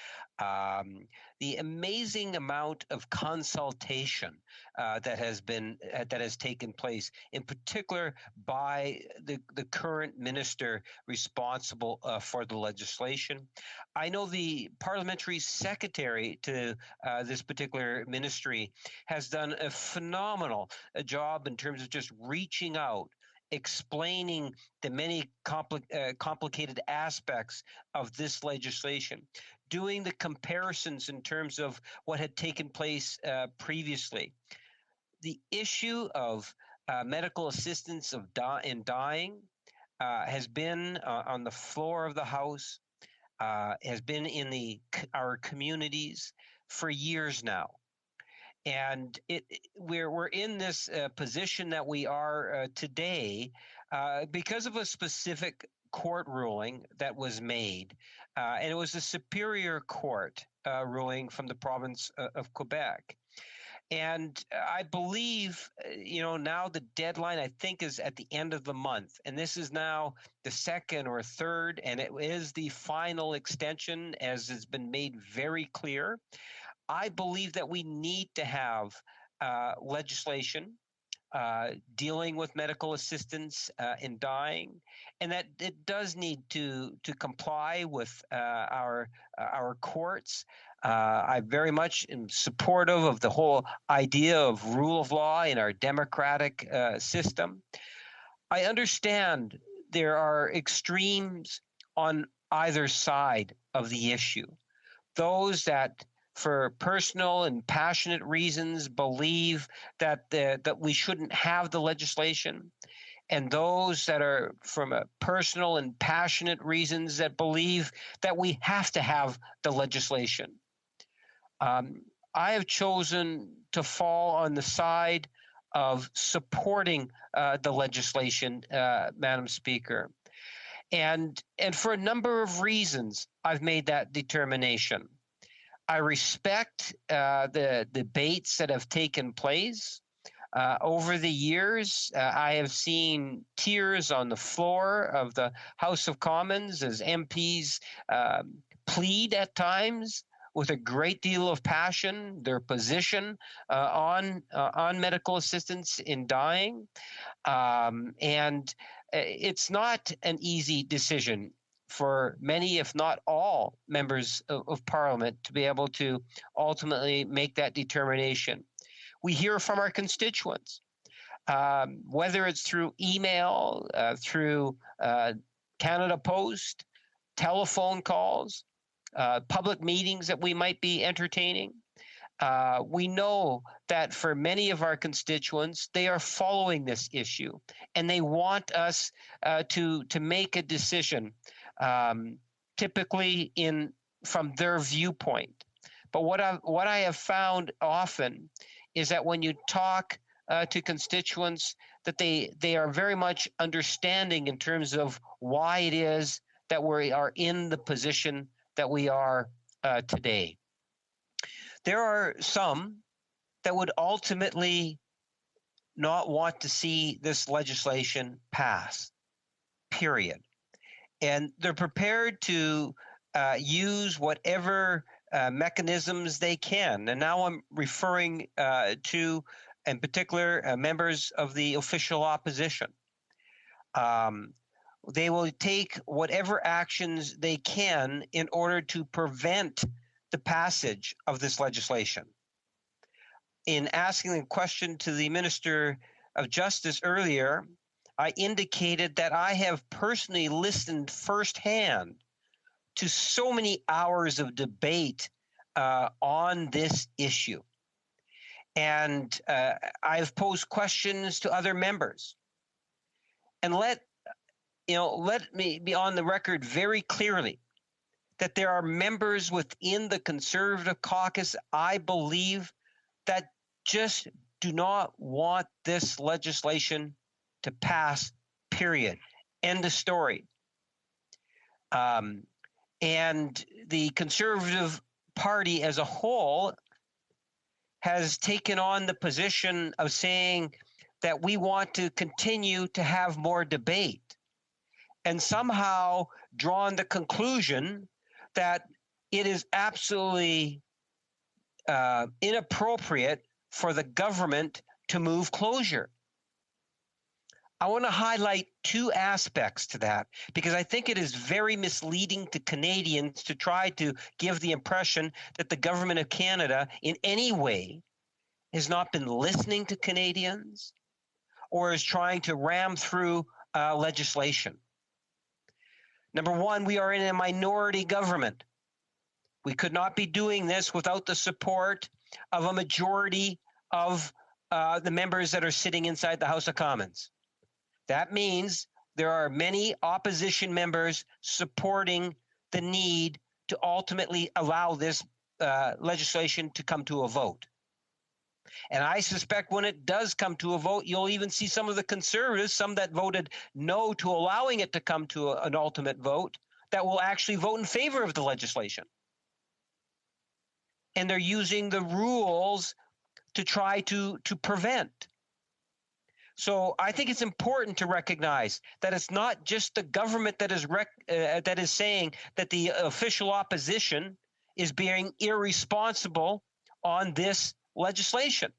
R: the amazing amount of consultation that has taken place, in particular by the current minister responsible for the legislation. I know the parliamentary secretary to this particular ministry has done a phenomenal job in terms of just reaching out, explaining the many complicated aspects of this legislation, doing the comparisons in terms of what had taken place previously. The issue of medical assistance in dying has been on the floor of the House, has been in our communities for years now. And we're in this position that we are today because of a specific court ruling that was made, and it was a Superior Court ruling from the province of Quebec. And I believe, now the deadline, I think, is at the end of the month. And this is now the second or third, and it is the final extension, as has been made very clear. I believe that we need to have legislation dealing with medical assistance in dying, and that it does need to comply with our courts. I very much am supportive of the whole idea of rule of law in our democratic system. I understand there are extremes on either side of the issue. Those that, for personal and passionate reasons, believe that we shouldn't have the legislation, and those that are from a personal and passionate reasons that believe that we have to have the legislation. I have chosen to fall on the side of supporting the legislation, Madam Speaker. And for a number of reasons, I've made that determination. I respect the debates that have taken place. Over the years, I have seen tears on the floor of the House of Commons as MPs plead at times with a great deal of passion their position on medical assistance in dying. And it's not an easy decision for many, if not all, members of Parliament to be able to ultimately make that determination. We hear from our constituents, whether it's through email, through Canada Post, telephone calls, public meetings that we might be entertaining. We know that for many of our constituents, they are following this issue and they want us to make a decision, typically from their viewpoint. But what I have found often is that when you talk to constituents, that they are very much understanding in terms of why it is that we are in the position that we are today. There are some that would ultimately not want to see this legislation pass, period. And they're prepared to use whatever mechanisms they can. And now I'm referring to, in particular, members of the official opposition. They will take whatever actions they can in order to prevent the passage of this legislation. In asking the question to the Minister of Justice earlier, I indicated that I have personally listened firsthand to so many hours of debate on this issue. And I've posed questions to other members. And let me be on the record very clearly that there are members within the Conservative caucus, I believe, that just do not want this legislation to pass, period. End of story. And the Conservative Party as a whole has taken on the position of saying that we want to continue to have more debate, and somehow drawn the conclusion that it is absolutely inappropriate for the government to move closure. I want to highlight two aspects to that because I think it is very misleading to Canadians to try to give the impression that the government of Canada in any way has not been listening to Canadians or is trying to ram through legislation. Number one, we are in a minority government. We could not be doing this without the support of a majority of the members that are sitting inside the House of Commons. That means there are many opposition members supporting the need to ultimately allow this legislation to come to a vote. And I suspect when it does come to a vote, you'll even see some of the Conservatives, some that voted no to allowing it to come to an ultimate vote, that will actually vote in favor of the legislation. And they're using the rules to try to prevent. So I think it's important to recognize that it's not just the government that is saying that the official opposition is being irresponsible on this legislation.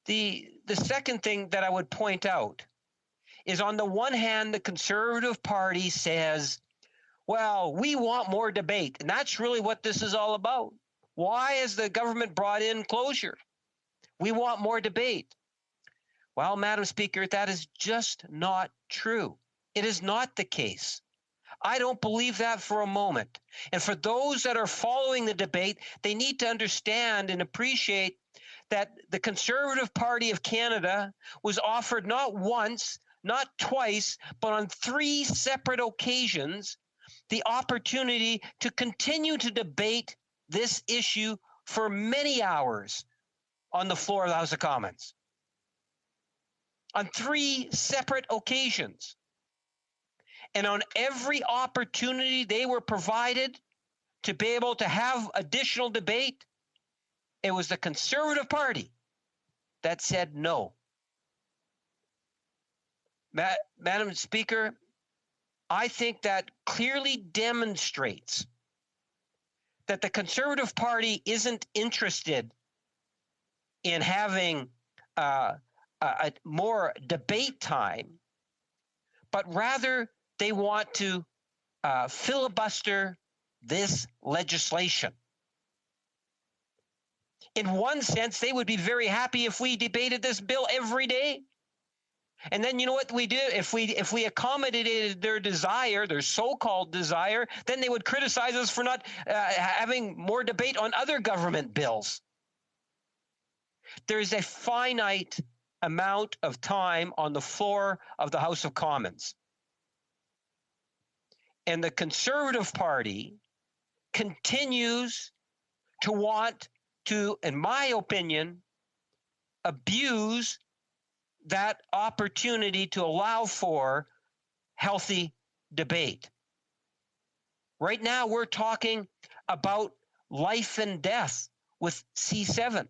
R: The second thing that I would point out is, on the one hand, the Conservative Party says, well, we want more debate. And that's really what this is all about. Why has the government brought in closure? We want more debate. Well, Madam Speaker, that is just not true. It is not the case. I don't believe that for a moment. And for those that are following the debate, they need to understand and appreciate that the Conservative Party of Canada was offered not once, not twice, but on 3 separate occasions, the opportunity to continue to debate this issue for many hours on the floor of the House of Commons. On 3 separate occasions. And on every opportunity they were provided to be able to have additional debate, it was the Conservative Party that said no. Madam Speaker, I think that clearly demonstrates that the Conservative Party isn't interested in having a more debate time, but rather they want to filibuster this legislation. In one sense, they would be very happy if we debated this bill every day. And then you know what we do? If we accommodated their desire, their so-called desire, then they would criticize us for not having more debate on other government bills. There is a finite amount of time on the floor of the House of Commons. And the Conservative Party continues to want to, in my opinion, abuse that opportunity to allow for healthy debate. Right now, we're talking about life and death with C7.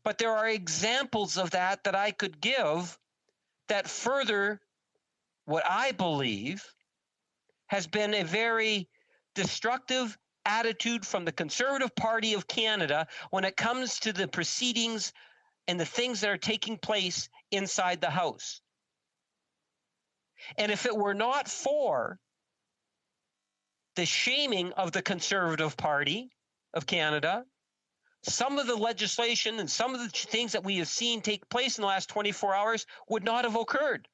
R: But there are examples of that I could give that further what I believe has been a very destructive attitude from the Conservative Party of Canada when it comes to the proceedings and the things that are taking place inside the House. And if it were not for the shaming of the Conservative Party of Canada, some of the legislation and some of the things that we have seen take place in the last 24 hours would not have occurred.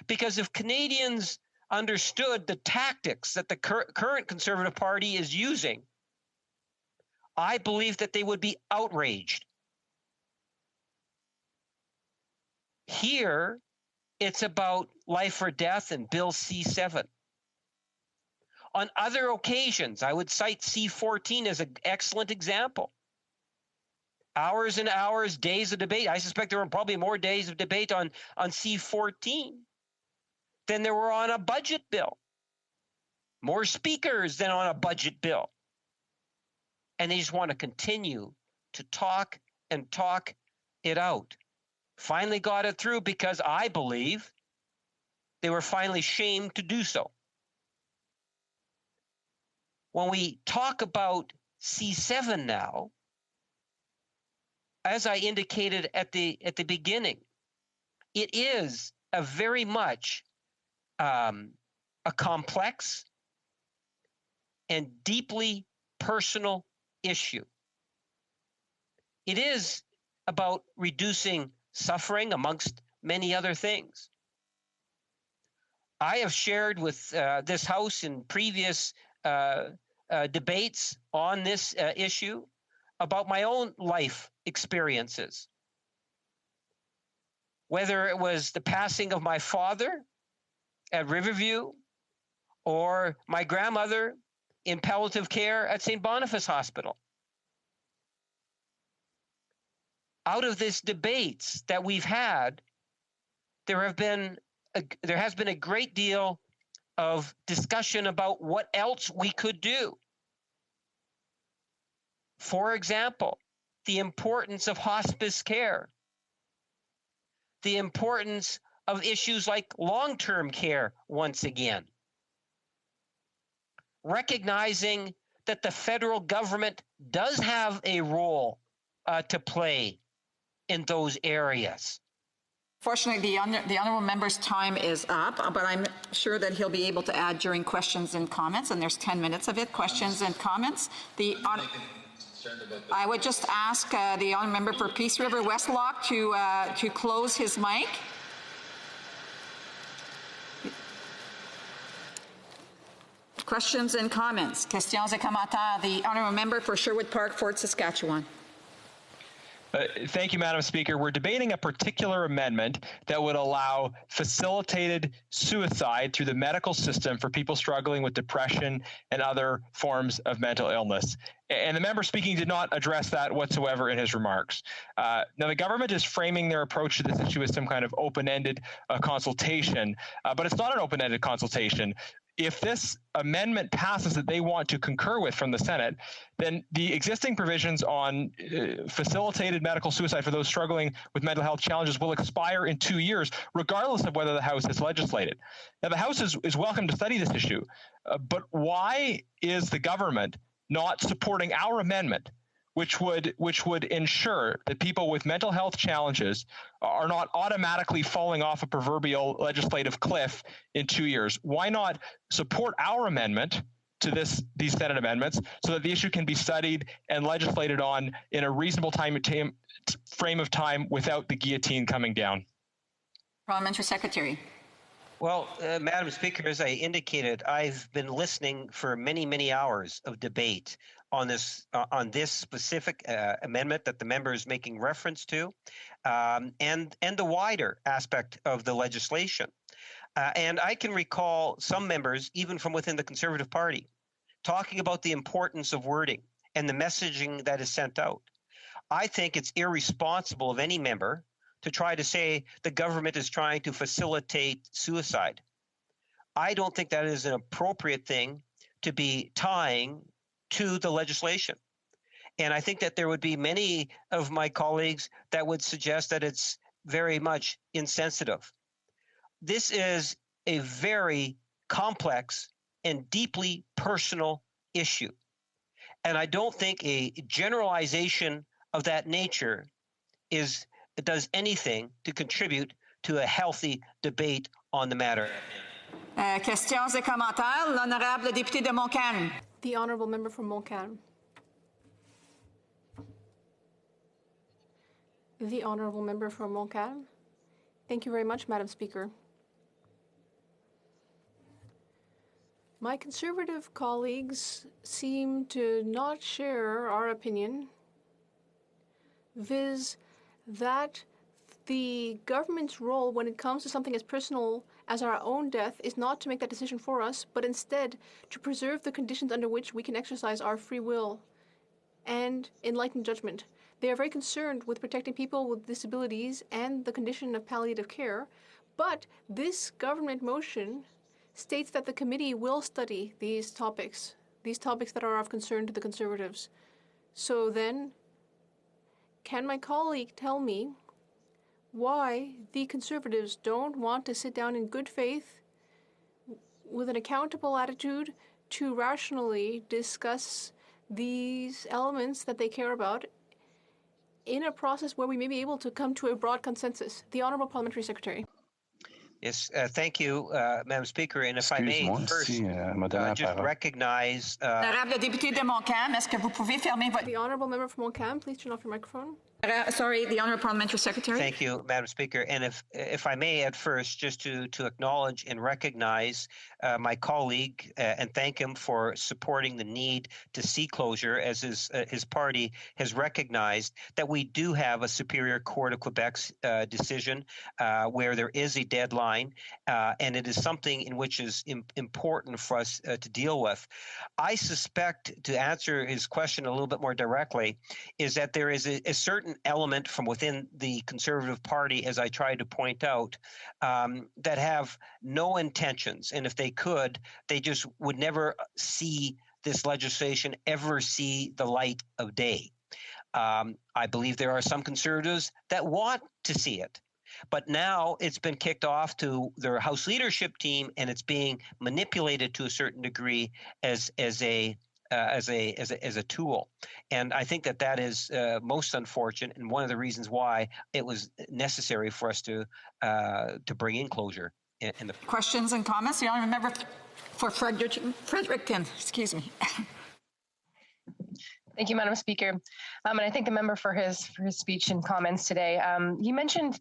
R: Because if Canadians understood the tactics that the current Conservative Party is using, I believe that they would be outraged. Here, it's about life or death and Bill C7. On other occasions, I would cite C14 as an excellent example. Hours and hours, days of debate. I suspect there were probably more days of debate on C14 than there were on a budget bill. More speakers than on a budget bill. And they just want to continue to talk and talk it out. Finally got it through because I believe they were finally shamed to do so. When we talk about C7 now, as I indicated at the beginning, it is a very much a complex and deeply personal issue. It is about reducing suffering amongst many other things. I have shared with this House in previous debates on this issue about my own life experiences. Whether it was the passing of my father at Riverview or my grandmother in palliative care at St. Boniface Hospital. Out of this debates that we've had, there has been a great deal of discussion about what else we could do. For example, the importance of hospice care, the importance of issues like long-term care once again, recognizing that the federal government does have a role to play in those areas.
K: Fortunately, the honourable member's time is up, but I'm sure that he'll be able to add during questions and comments, and there's 10 minutes of it, questions and comments. I would just ask the honourable member for Peace River Westlock to close his mic. Questions and comments. Questions et commentaires. The honourable member for Sherwood Park, Fort Saskatchewan.
C: Thank you, Madam Speaker. We're debating a particular amendment that would allow facilitated suicide through the medical system for people struggling with depression and other forms of mental illness. And the member speaking did not address that whatsoever in his remarks. Now, the government is framing their approach to this issue as some kind of open-ended consultation, but it's not an open-ended consultation. If this amendment passes that they want to concur with from the Senate, then the existing provisions on facilitated medical suicide for those struggling with mental health challenges will expire in 2 years, regardless of whether the House has legislated. Now, the House is welcome to study this issue, but why is the government not supporting our amendment, which would ensure that people with mental health challenges are not automatically falling off a proverbial legislative cliff in 2 years? Why not support our amendment to these Senate amendments so that the issue can be studied and legislated on in a reasonable frame of time without the guillotine coming down?
K: Parliamentary Secretary.
R: Well, Madam Speaker, as I indicated, I've been listening for many, many hours of debate on this specific amendment that the member is making reference to, and the wider aspect of the legislation. And I can recall some members, even from within the Conservative Party, talking about the importance of wording and the messaging that is sent out. I think it's irresponsible of any member to try to say the government is trying to facilitate suicide. I don't think that is an appropriate thing to be tying to the legislation. And I think that there would be many of my colleagues that would suggest that it's very much insensitive. This is a very complex and deeply personal issue. And I don't think a generalization of that nature does anything to contribute to a healthy debate on the matter.
K: Questions et commentaires. L'honorable député de Montcalm.
T: The honourable member from Montcalm. The honourable member from Montcalm. Thank you very much, Madam Speaker. My Conservative colleagues seem to not share our opinion, viz. That the government's role when it comes to something as personal as our own death is not to make that decision for us, but instead to preserve the conditions under which we can exercise our free will and enlightened judgment. They are very concerned with protecting people with disabilities and the condition of palliative care, but this government motion states that the committee will study these topics that are of concern to the Conservatives. So then, can my colleague tell me why the Conservatives don't want to sit down in good faith with an accountable attitude to rationally discuss these elements that they care about in a process where we may be able to come to a broad consensus? The Honourable Parliamentary Secretary.
R: Yes, thank you, Madam Speaker. And if I may first just recognize...
K: Honorable député de Montcalm, est-ce que vous pouvez fermer votre...
T: The Honourable Member from Montcalm, please turn off your microphone.
K: Sorry, the Honourable Parliamentary Secretary.
R: Thank you, Madam Speaker. And if I may at first, just to acknowledge and recognize my colleague and thank him for supporting the need to see closure, as his party has recognized that we do have a Superior Court of Quebec's decision where there is a deadline, and it is something in which is important for us to deal with. I suspect, to answer his question a little bit more directly, is that there is a certain element from within the Conservative Party, as I tried to point out, that have no intentions, and if they could, they just would never see this legislation ever see the light of day. I believe there are some Conservatives that want to see it, but now it's been kicked off to their House leadership team, and it's being manipulated to a certain degree as a as a tool. And I think that is most unfortunate, and one of the reasons why it was necessary for us to bring in closure. In the
K: questions and comments. The honourable member for Fredericton. Excuse me.
N: Thank you, Madam Speaker. And I thank the member for his speech and comments today. He mentioned,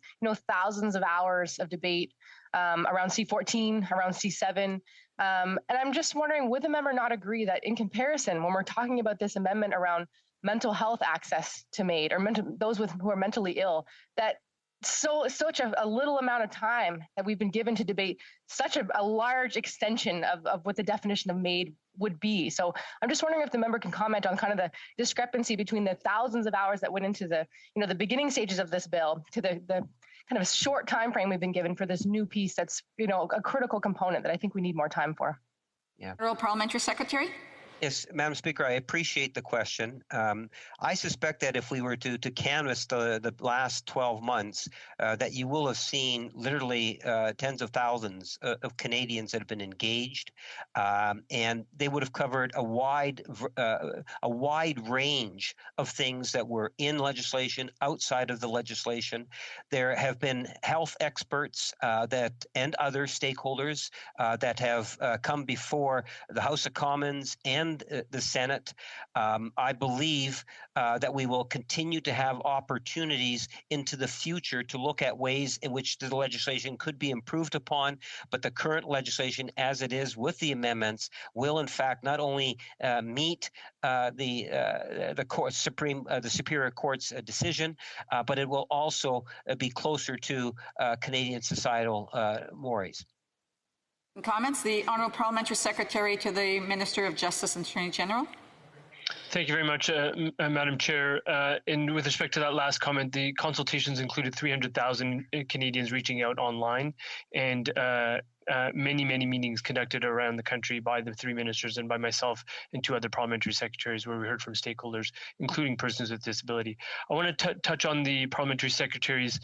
N: thousands of hours of debate around C14, around C7. And I'm just wondering, would the member not agree that in comparison, when we're talking about this amendment around mental health access to MAID or those who are mentally ill, that such a little amount of time that we've been given to debate such a large extension of what the definition of MAID would be. So I'm just wondering if the member can comment on kind of the discrepancy between the thousands of hours that went into the beginning stages of this bill to the kind of short time frame we've been given for this new piece that's a critical component that I think we need more time for.
R: Yeah.
K: Honourable Parliamentary Secretary.
R: Yes, Madam Speaker, I appreciate the question. I suspect that if we were to canvass the last 12 months, that you will have seen literally tens of thousands of Canadians that have been engaged, and they would have covered a wide range of things that were in legislation, outside of the legislation. There have been health experts and other stakeholders that have come before the House of Commons and the Senate. I believe that we will continue to have opportunities into the future to look at ways in which the legislation could be improved upon, but the current legislation as it is with the amendments will in fact not only meet the Superior Court's decision, but it will also be closer to Canadian societal mores.
K: Comments? The Honourable Parliamentary Secretary to the Minister of Justice and Attorney General.
O: Thank you very much, Madam Chair. And with respect to that last comment, the consultations included 300,000 Canadians reaching out online, and many meetings conducted around the country by the three ministers and by myself and two other parliamentary secretaries, where we heard from stakeholders, including persons with disability. I want to touch on the parliamentary secretary's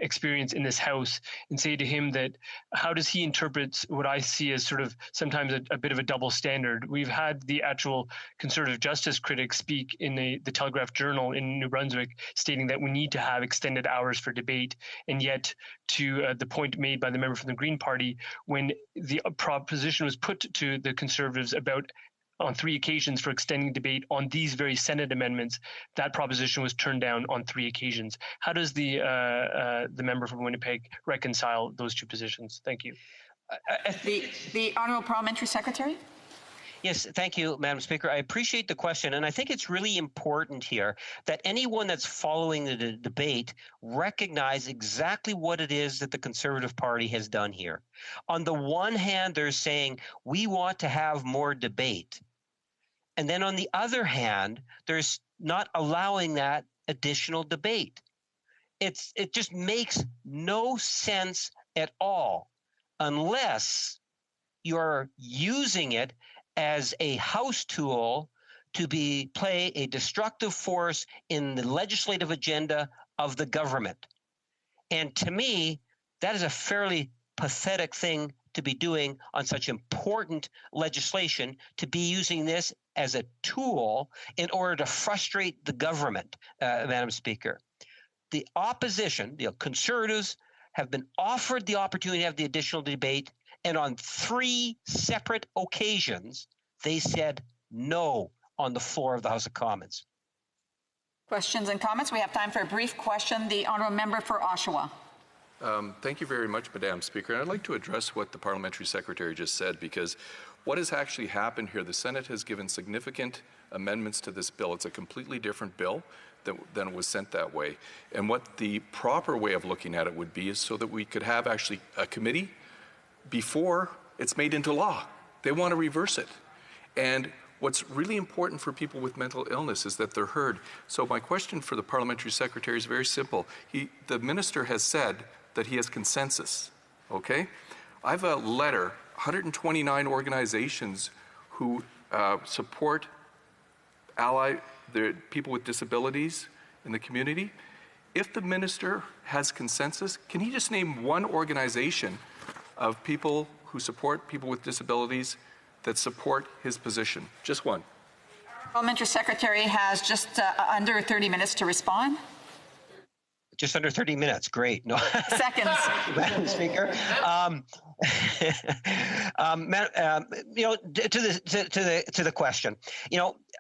O: experience in this House and say to him that how does he interpret what I see as sort of sometimes a bit of a double standard? We've had the actual Conservative Justice critics speak in the Telegraph Journal in New Brunswick, stating that we need to have extended hours for debate, and yet to the point made by the member from the Green Party, when the proposition was put to the Conservatives about on 3 occasions for extending debate on these very Senate amendments, that proposition was turned down on 3 occasions. How does the member from Winnipeg reconcile those two positions? Thank you.
K: The Honourable Parliamentary Secretary.
R: Yes, thank you, Madam Speaker. I appreciate the question, and I think it's really important here that anyone that's following the debate recognize exactly what it is that the Conservative Party has done here. On the one hand, they're saying, we want to have more debate. And then on the other hand, there's not allowing that additional debate. It just makes no sense at all unless you're using it as a House tool to play a destructive force in the legislative agenda of the government. And to me, that is a fairly pathetic thing to be doing on such important legislation, to be using this as a tool in order to frustrate the government, Madam Speaker. The opposition, the Conservatives, have been offered the opportunity to have the additional debate, and on 3 separate occasions, they said no on the floor of the House of Commons.
K: Questions and comments? We have time for a brief question. The Honourable Member for Oshawa.
D: Thank you very much, Madam Speaker. And I'd like to address what the Parliamentary Secretary just said, because what has actually happened here, the Senate has given significant amendments to this bill. It's a completely different bill than was sent that way. And what the proper way of looking at it would be is so that we could have actually a committee before it's made into law. They want to reverse it. And what's really important for people with mental illness is that they're heard. So my question for the Parliamentary Secretary is very simple. The Minister has said that he has consensus, okay? I have a letter, 129 organizations who support the people with disabilities in the community. If the Minister has consensus, can he just name one organization of people who support people with disabilities that support his position? Just one.
K: Parliamentary Secretary has just under 30 minutes to respond.
R: Just under 30 minutes. Great. No.
K: Seconds.
R: Madam Speaker. To the question,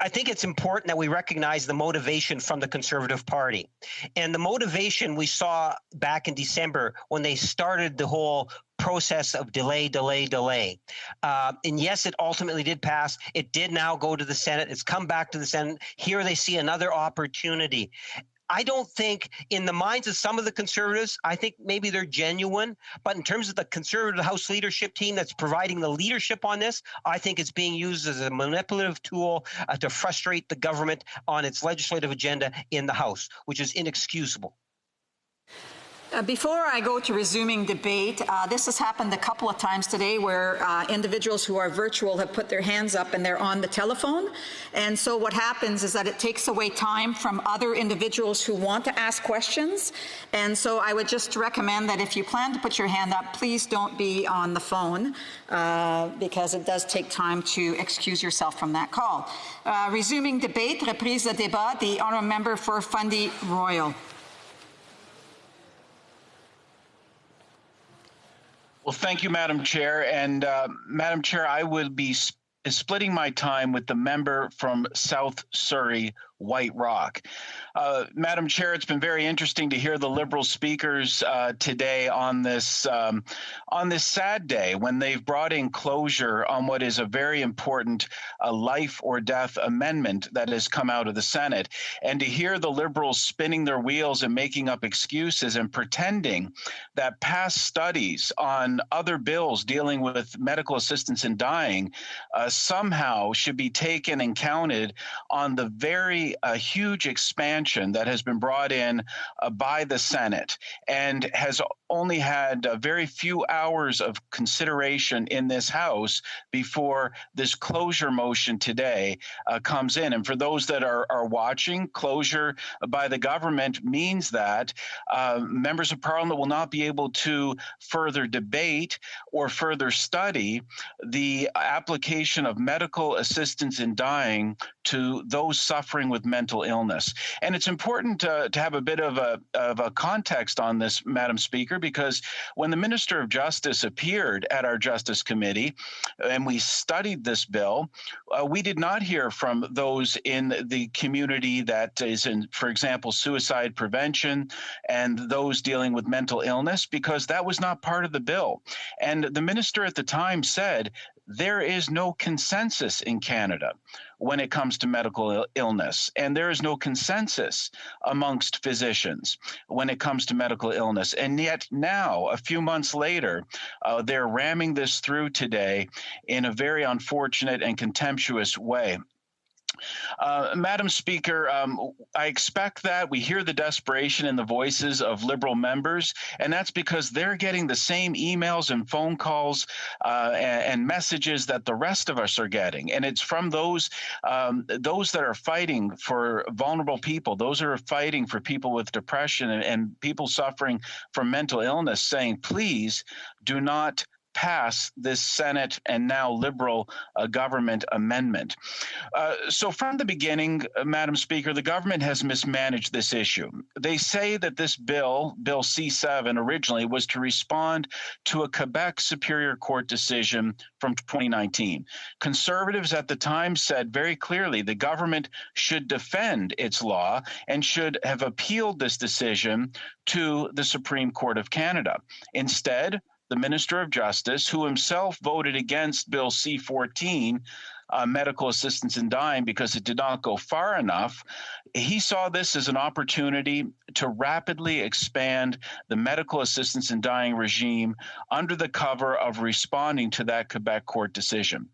R: I think it's important that we recognize the motivation from the Conservative Party. And the motivation we saw back in December when they started the whole process of delay. And yes, it ultimately did pass. It did now go to the Senate. It's come back to the Senate. Here they see another opportunity. I don't think in the minds of some of the Conservatives, I think maybe they're genuine, but in terms of the Conservative House leadership team that's providing the leadership on this, I think it's being used as a manipulative tool to frustrate the government on its legislative agenda in the House, which is inexcusable.
K: Before I go to resuming debate, this has happened a couple of times today where individuals who are virtual have put their hands up and they're on the telephone. And so what happens is that it takes away time from other individuals who want to ask questions. And so I would just recommend that if you plan to put your hand up, please don't be on the phone because it does take time to excuse yourself from that call. Resuming debate, reprise de débat, the honourable member for Fundy Royal.
J: Well, thank you, Madam Chair. And Madam Chair, I would be splitting my time with the member from South Surrey, White Rock. Madam Chair, it's been very interesting to hear the Liberal speakers today on this sad day when they've brought in closure on what is a very important life or death amendment that has come out of the Senate. And to hear the Liberals spinning their wheels and making up excuses and pretending that past studies on other bills dealing with medical assistance in dying somehow should be taken and counted on the very huge expansion that has been brought in by the Senate and has only had very few hours of consideration in this House before this closure motion today comes in. And for those that are watching, closure by the government means that members of Parliament will not be able to further debate or further study the application of medical assistance in dying to those suffering with mental illness. And it's important to have a bit of a context on this, Madam Speaker, because when the Minister of Justice appeared at our Justice Committee and we studied this bill, we did not hear from those in the community that is in, for example, suicide prevention and those dealing with mental illness, because that was not part of the bill. And the minister at the time said, there is no consensus in Canada when it comes to medical illness, and there is no consensus amongst physicians when it comes to medical illness. And yet now, a few months later, they're ramming this through today in a very unfortunate and contemptuous way. Madam Speaker, I expect that we hear the desperation in the voices of Liberal members, and that's because they're getting the same emails and phone calls and messages that the rest of us are getting. And it's from those that are fighting for vulnerable people, those who are fighting for people with depression and people suffering from mental illness, saying, please do not pass this Senate and now Liberal government amendment. So from the beginning, Madam Speaker, the government has mismanaged this issue. They say that this bill, Bill C7, originally was to respond to a Quebec Superior Court decision from 2019. Conservatives at the time said very clearly the government should defend its law and should have appealed this decision to the Supreme Court of Canada. Instead, the Minister of Justice, who himself voted against Bill C-14, medical assistance in dying, because it did not go far enough, he saw this as an opportunity to rapidly expand the medical assistance in dying regime under the cover of responding to that Quebec court decision.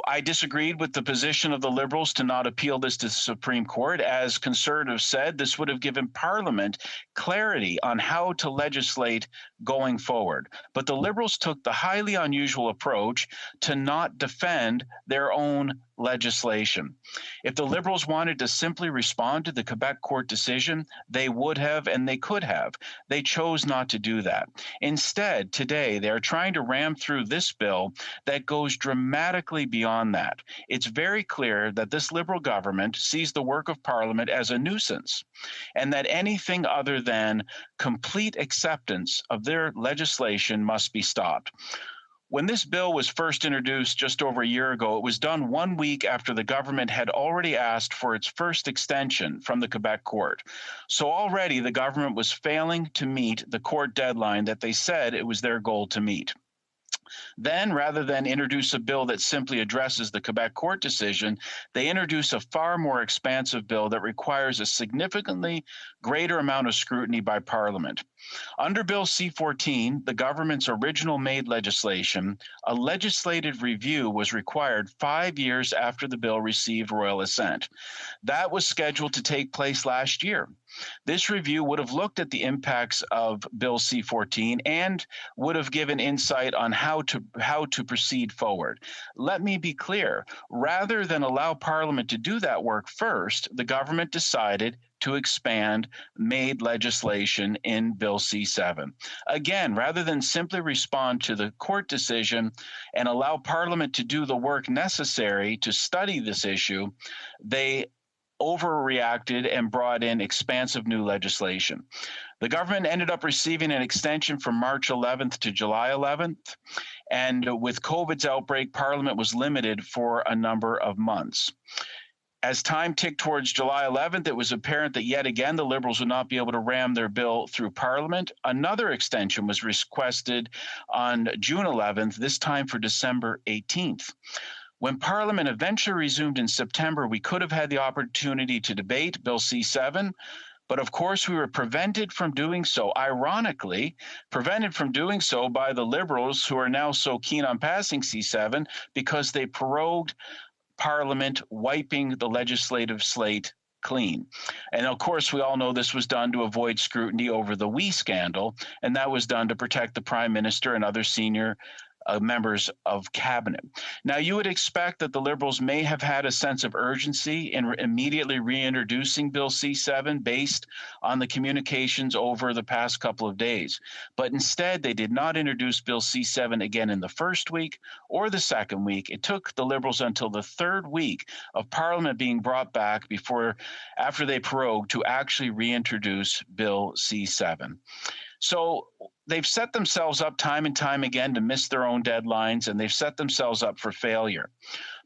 J: I disagreed with the position of the Liberals to not appeal this to the Supreme Court. As Conservatives said, this would have given Parliament clarity on how to legislate going forward. But the Liberals took the highly unusual approach to not defend their own legislation. If the Liberals wanted to simply respond to the Quebec court decision, they would have and they could have. They chose not to do that. Instead, today, they are trying to ram through this bill that goes dramatically beyond that. It's very clear that this Liberal government sees the work of Parliament as a nuisance, and that anything other than complete acceptance of their legislation must be stopped. When this bill was first introduced just over a year ago, it was done 1 week after the government had already asked for its first extension from the Quebec court. So already the government was failing to meet the court deadline that they said it was their goal to meet. Then, rather than introduce a bill that simply addresses the Quebec court decision, they introduce a far more expansive bill that requires a significantly greater amount of scrutiny by Parliament. Under Bill C-14, the government's original made legislation, a legislative review was required 5 years after the bill received royal assent. That was scheduled to take place last year. This review would have looked at the impacts of Bill C-14 and would have given insight on how to proceed forward. Let me be clear. Rather than allow Parliament to do that work first, the government decided to expand made legislation in Bill C-7. Again, rather than simply respond to the court decision and allow Parliament to do the work necessary to study this issue, they overreacted and brought in expansive new legislation. The government ended up receiving an extension from March 11th to July 11th, and with COVID's outbreak, Parliament was limited for a number of months. As time ticked towards July 11th, it was apparent that yet again the Liberals would not be able to ram their bill through Parliament. Another extension was requested on June 11th, this time for December 18th. When Parliament eventually resumed in September, we could have had the opportunity to debate Bill C-7, but of course we were prevented from doing so, ironically, prevented from doing so by the Liberals who are now so keen on passing C-7 because they prorogued Parliament, wiping the legislative slate clean. And of course, we all know this was done to avoid scrutiny over the WE scandal, and that was done to protect the Prime Minister and other senior members of cabinet. Now, you would expect that the Liberals may have had a sense of urgency in immediately reintroducing Bill C-7 based on the communications over the past couple of days. But instead, they did not introduce Bill C-7 again in the first week or the second week. It took the Liberals until the third week of Parliament being brought back after they prorogued to actually reintroduce Bill C-7. So they've set themselves up time and time again to miss their own deadlines, and they've set themselves up for failure.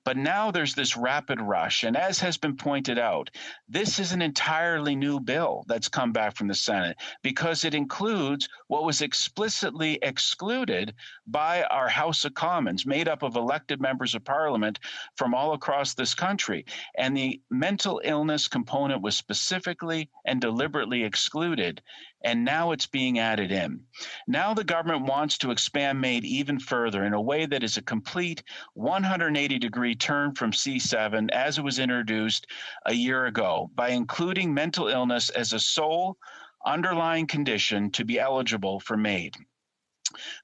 J: But now there's this rapid rush, and as has been pointed out, this is an entirely new bill that's come back from the Senate because it includes what was explicitly excluded by our House of Commons, made up of elected members of Parliament from all across this country. And the mental illness component was specifically and deliberately excluded, and now it's being added in. Now the government wants to expand MAID even further in a way that is a complete 180-degree turn from C-7 as it was introduced a year ago by including mental illness as a sole underlying condition to be eligible for MAID.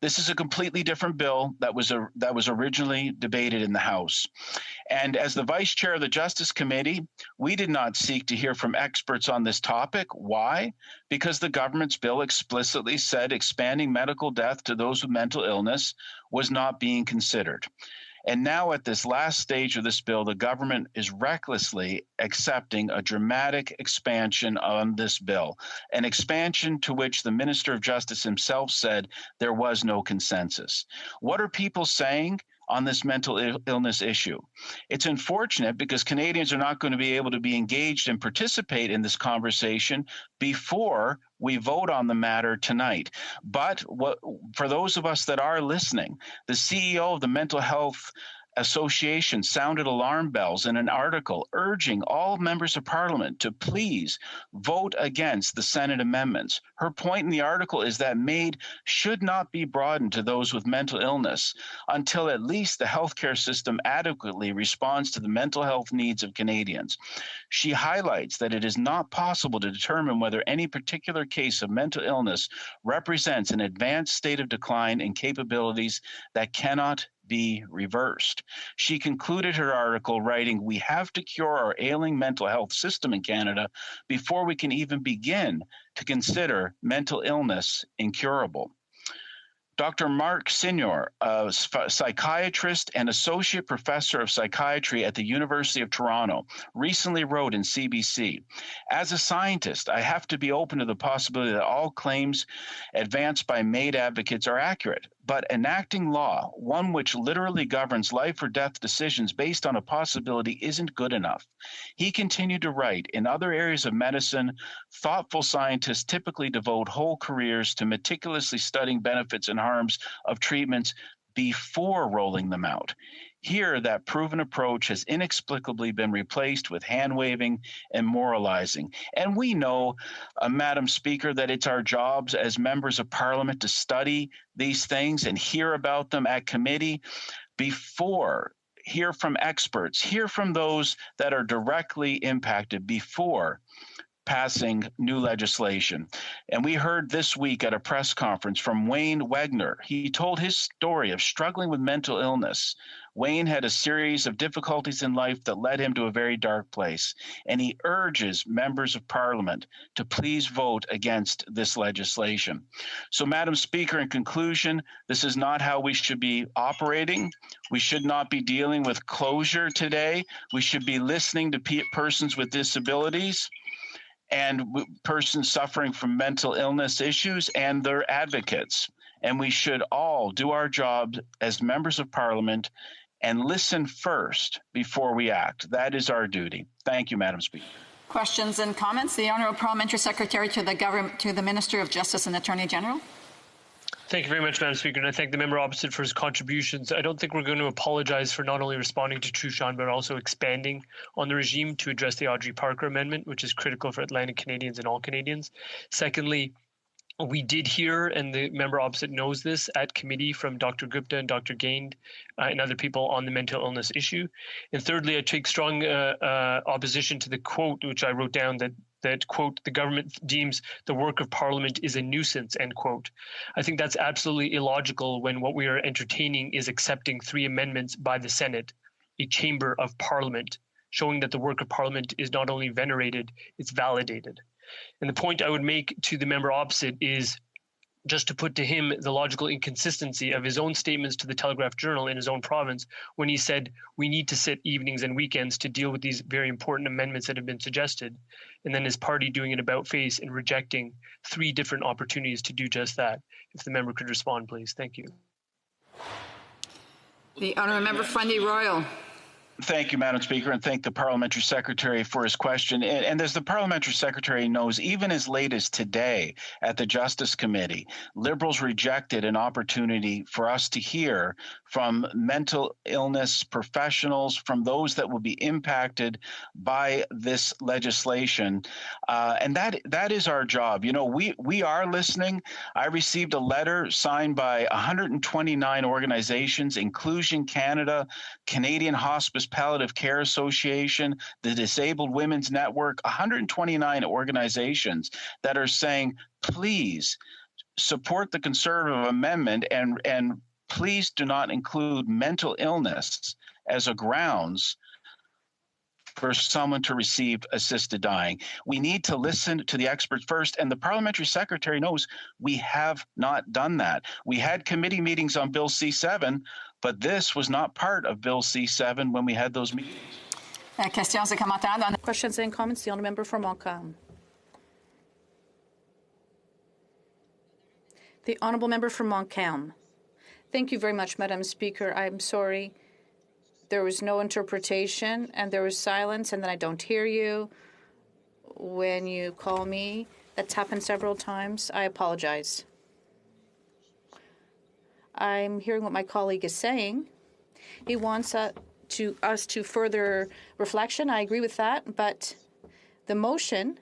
J: This is a completely different bill that was originally debated in the House. And as the Vice Chair of the Justice Committee, we did not seek to hear from experts on this topic. Why? Because the government's bill explicitly said expanding medical death to those with mental illness was not being considered. And now at this last stage of this bill, the government is recklessly accepting a dramatic expansion on this bill, an expansion to which the Minister of Justice himself said there was no consensus. What are people saying on this mental illness issue? It's unfortunate because Canadians are not going to be able to be engaged and participate in this conversation before we vote on the matter tonight. But for those of us that are listening, the CEO of the Mental Health Association sounded alarm bells in an article urging all members of Parliament to please vote against the Senate amendments. Her point in the article is that MAID should not be broadened to those with mental illness until at least the healthcare system adequately responds to the mental health needs of Canadians. She highlights that it is not possible to determine whether any particular case of mental illness represents an advanced state of decline in capabilities that cannot be reversed. She concluded her article writing, "We have to cure our ailing mental health system in Canada before we can even begin to consider mental illness incurable." Dr. Mark Senior, a psychiatrist and associate professor of psychiatry at the University of Toronto, recently wrote in CBC, "As a scientist, I have to be open to the possibility that all claims advanced by MAID advocates are accurate. But enacting law, one which literally governs life or death decisions based on a possibility, isn't good enough." He continued to write, "In other areas of medicine, thoughtful scientists typically devote whole careers to meticulously studying benefits and harms of treatments before rolling them out. Here, that proven approach has inexplicably been replaced with hand-waving and moralizing. And we know, Madam Speaker, that it's our jobs as members of Parliament to study these things and hear about them at committee before, hear from experts, hear from those that are directly impacted before passing new legislation. And we heard this week at a press conference from Wayne Wegner. He told his story of struggling with mental illness. Wayne had a series of difficulties in life that led him to a very dark place. And he urges members of Parliament to please vote against this legislation. So, Madam Speaker, in conclusion, this is not how we should be operating. We should not be dealing with closure today. We should be listening to persons with disabilities and persons suffering from mental illness issues and their advocates. And we should all do our job as members of Parliament and listen first before we act. That is our duty. Thank you, Madam Speaker.
K: Questions and comments? The Honourable Parliamentary Secretary to the Minister of Justice and Attorney General.
O: Thank you very much, Madam Speaker, and I thank the member opposite for his contributions. I don't think we're going to apologize for not only responding to Truchon, but also expanding on the regime to address the Audrey Parker Amendment, which is critical for Atlantic Canadians and all Canadians. Secondly, we did hear, and the member opposite knows this, at committee from Dr. Gupta and Dr. Gained and other people on the mental illness issue. And thirdly, I take strong opposition to the quote, which I wrote down, that, quote, "the government deems the work of Parliament is a nuisance," end quote. I think that's absolutely illogical when what we are entertaining is accepting 3 amendments by the Senate, a chamber of Parliament, showing that the work of Parliament is not only venerated, it's validated. And the point I would make to the member opposite is just to put to him the logical inconsistency of his own statements to the Telegraph Journal in his own province when he said we need to sit evenings and weekends to deal with these very important amendments that have been suggested, and then his party doing an about-face and rejecting 3 different opportunities to do just that. If the member could respond, please. Thank you.
K: The Honourable Member Fundy Royal.
J: Thank you, Madam Speaker, and thank the Parliamentary Secretary for his question. And as the Parliamentary Secretary knows, even as late as today at the Justice Committee, Liberals rejected an opportunity for us to hear from mental illness professionals, from those that will be impacted by this legislation. And that is our job. You know, we are listening. I received a letter signed by 129 organizations, Inclusion Canada, Canadian Hospice Palliative Care Association, the Disabled Women's Network, 129 organizations that are saying, please support the Conservative amendment and please do not include mental illness as a grounds for someone to receive assisted dying. We need to listen to the experts first, and the Parliamentary Secretary knows we have not done that. We had committee meetings on Bill C-7, but this was not part of Bill C-7 when we had those meetings.
K: Questions
A: and comments, the Honourable Member for Montcalm. The Honourable Member for Montcalm. Thank you very much, Madam Speaker. I'm sorry. There was no interpretation, and there was silence, and then I don't hear you when you call me. That's happened several times. I apologize. I'm hearing what my colleague is saying. He wants us to further reflection. I agree with that, but the motion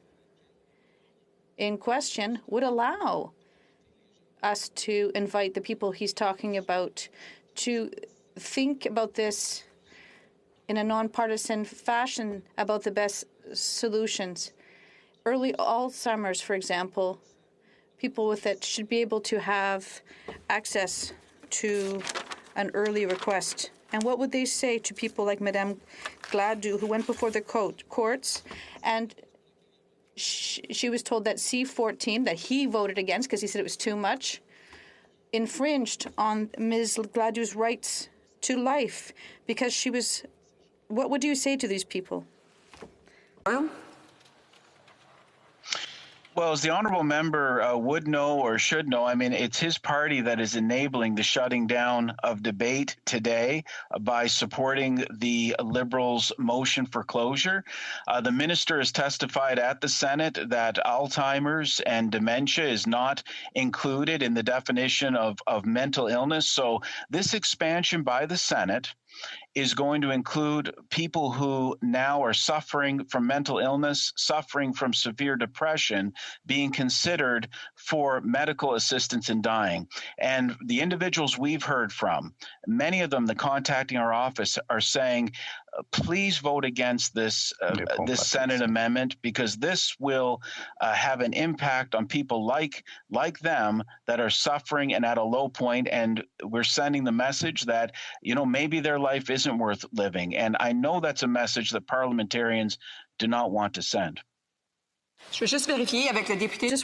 A: in question would allow us to invite the people he's talking about to think about this in a nonpartisan fashion about the best solutions. Early Alzheimer's, for example, people with it should be able to have access to an early request. And what would they say to people like Madame Gladue, who went before the courts, and she was told that C-14, that he voted against because he said it was too much, infringed on Ms. Gladue's rights to life because she was... What would you say to these people?
J: Well, as the honourable member would know or should know, I mean, it's his party that is enabling the shutting down of debate today by supporting the Liberals' motion for closure. The minister has testified at the Senate that Alzheimer's and dementia is not included in the definition of mental illness. So this expansion by the Senate is going to include people who now are suffering from mental illness, suffering from severe depression, being considered for medical assistance in dying. And the individuals we've heard from, many of them that contacting our office are saying, please vote against this Senate amendment, because this will have an impact on people like them that are suffering and at a low point. And we're sending the message that, you know, maybe their life isn't worth living. And I know that's a message that parliamentarians do not want to send.
A: Just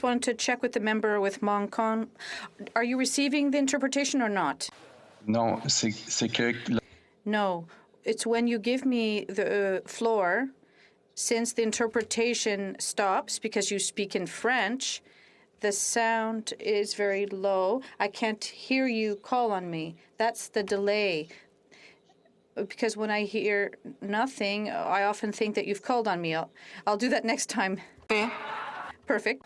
A: wanted to check with the member with Moncton. Are you receiving the interpretation or not?
H: No,
A: No. It's when you give me the floor, since the interpretation stops because you speak in French, the sound is very low. I can't hear you call on me. That's the delay. Because when I hear nothing, I often think that you've called on me. I'll do that next time. Perfect.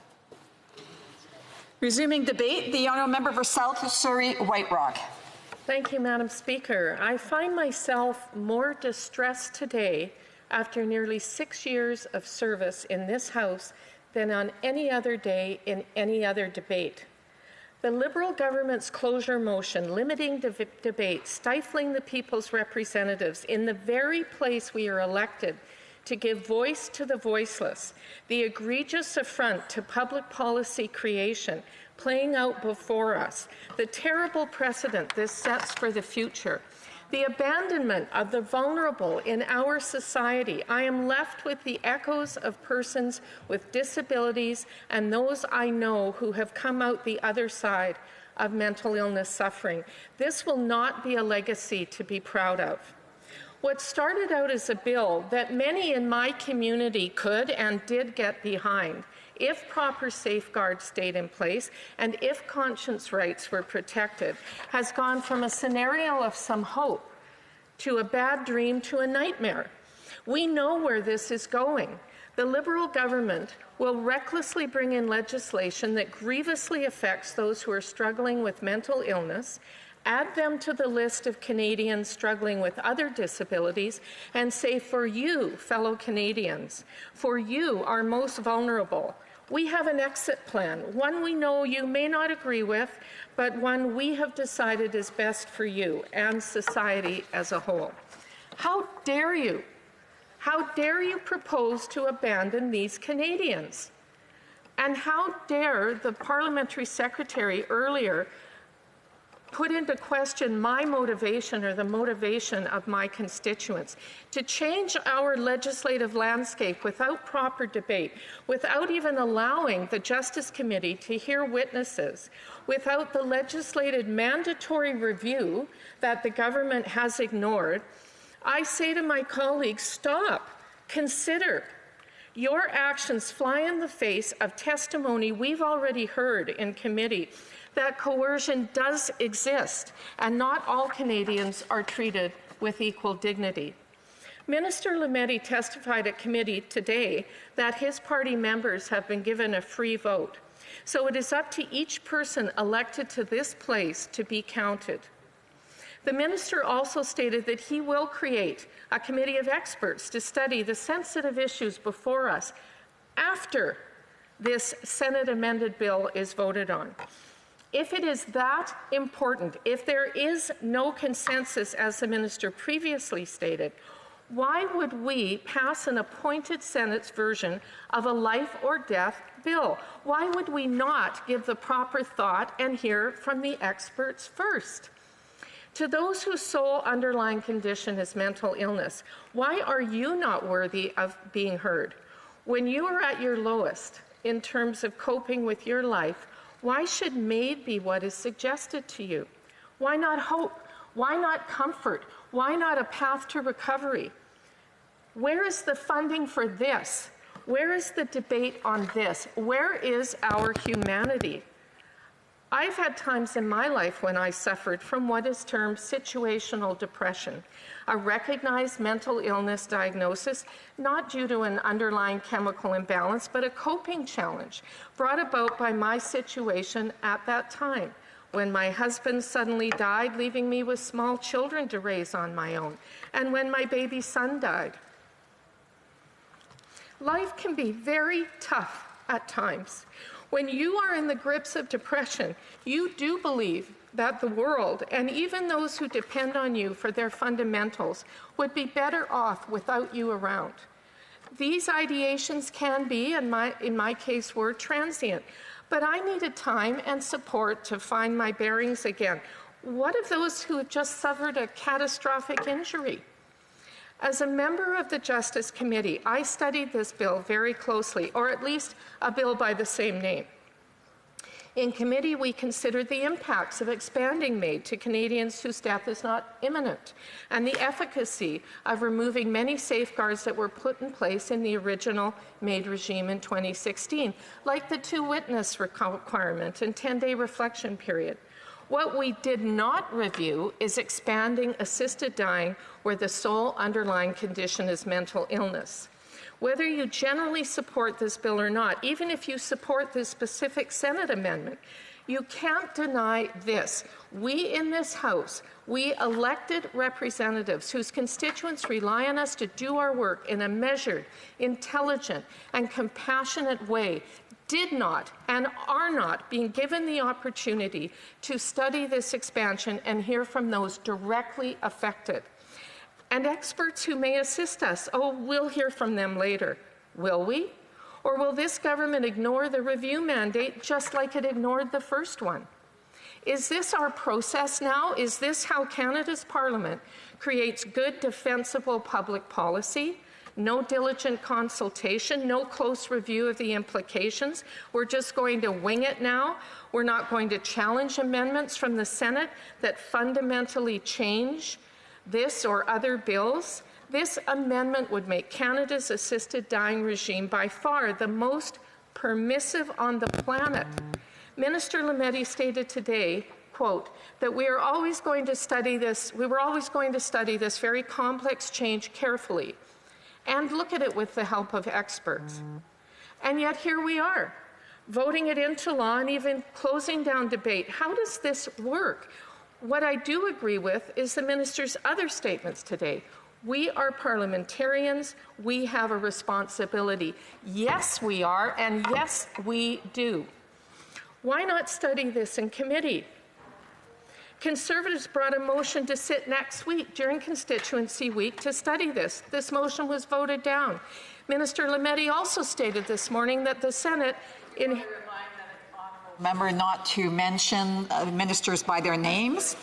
K: Resuming debate, the honourable member for South Surrey White Rock.
Q: Thank you, Madam Speaker. I find myself more distressed today after nearly 6 years of service in this House than on any other day in any other debate. The Liberal government's closure motion, limiting debate, stifling the people's representatives in the very place we are elected to give voice to the voiceless, the egregious affront to public policy creation playing out before us, the terrible precedent this sets for the future, the abandonment of the vulnerable in our society. I am left with the echoes of persons with disabilities and those I know who have come out the other side of mental illness suffering. This will not be a legacy to be proud of. What started out as a bill that many in my community could and did get behind, if proper safeguards stayed in place and if conscience rights were protected, has gone from a scenario of some hope to a bad dream to a nightmare. We know where this is going. The Liberal government will recklessly bring in legislation that grievously affects those who are struggling with mental illness, add them to the list of Canadians struggling with other disabilities, and say, for you, fellow Canadians, for you, our most vulnerable, we have an exit plan, one we know you may not agree with, but one we have decided is best for you and society as a whole. How dare you? How dare you propose to abandon these Canadians? And how dare the parliamentary secretary earlier put into question my motivation or the motivation of my constituents to change our legislative landscape without proper debate, without even allowing the Justice Committee to hear witnesses, without the legislated mandatory review that the government has ignored. I say to my colleagues, stop, consider. Your actions fly in the face of testimony we've already heard in committee that coercion does exist and not all Canadians are treated with equal dignity. Minister Lametti testified at committee today that his party members have been given a free vote. So it is up to each person elected to this place to be counted. The minister also stated that he will create a committee of experts to study the sensitive issues before us after this Senate amended bill is voted on. If it is that important, if there is no consensus, as the minister previously stated, why would we pass an appointed Senate's version of a life or death bill? Why would we not give the proper thought and hear from the experts first? To those whose sole underlying condition is mental illness, why are you not worthy of being heard? When you are at your lowest in terms of coping with your life, why should MAID be what is suggested to you? Why not hope? Why not comfort? Why not a path to recovery? Where is the funding for this? Where is the debate on this? Where is our humanity? I've had times in my life when I suffered from what is termed situational depression, a recognized mental illness diagnosis, not due to an underlying chemical imbalance, but a coping challenge brought about by my situation at that time, when my husband suddenly died, leaving me with small children to raise on my own, and when my baby son died. Life can be very tough at times. When you are in the grips of depression, you do believe that the world, and even those who depend on you for their fundamentals, would be better off without you around. These ideations can be, in my case, were transient, but I needed time and support to find my bearings again. What of those who have just suffered a catastrophic injury? As a member of the Justice Committee, I studied this bill very closely, or at least a bill by the same name. In committee, we considered the impacts of expanding MAID to Canadians whose death is not imminent, and the efficacy of removing many safeguards that were put in place in the original MAID regime in 2016, like the 2-witness requirement and 10-day reflection period. What we did not review is expanding assisted dying where the sole underlying condition is mental illness. Whether you generally support this bill or not, even if you support this specific Senate amendment, you can't deny this. We in this House, we elected representatives whose constituents rely on us to do our work in a measured, intelligent, and compassionate way, did not and are not being given the opportunity to study this expansion and hear from those directly affected. And experts who may assist us, we'll hear from them later. Will we? Or will this government ignore the review mandate just like it ignored the first one? Is this our process now? Is this how Canada's Parliament creates good, defensible public policy? No diligent consultation, no close review of the implications. We're just going to wing it now. We're not going to challenge amendments from the Senate that fundamentally change this or other bills. This amendment would make Canada's assisted dying regime by far the most permissive on the planet. Minister Lametti stated today, quote, that we were always going to study this very complex change carefully and look at it with the help of experts. And yet here we are, voting it into law and even closing down debate. How does this work? What I do agree with is the minister's other statements today. We are parliamentarians. We have a responsibility. Yes, we are, and yes, we do. Why not study this in committee? Conservatives brought a motion to sit next week during constituency week to study this. This motion was voted down. Minister Lametti also stated this morning that the Senate in
K: Remember not to mention ministers by their names.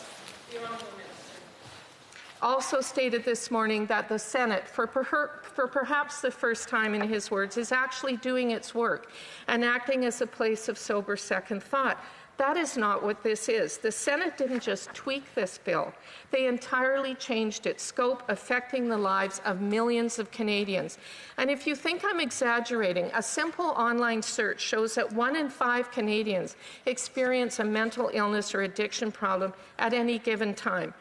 Q: Also stated this morning that the Senate, for perhaps the first time in his words, is actually doing its work and acting as a place of sober second thought. That is not what this is. The Senate didn't just tweak this bill. They entirely changed its scope, affecting the lives of millions of Canadians. And if you think I'm exaggerating, a simple online search shows that 1 in 5 Canadians experience a mental illness or addiction problem at any given time.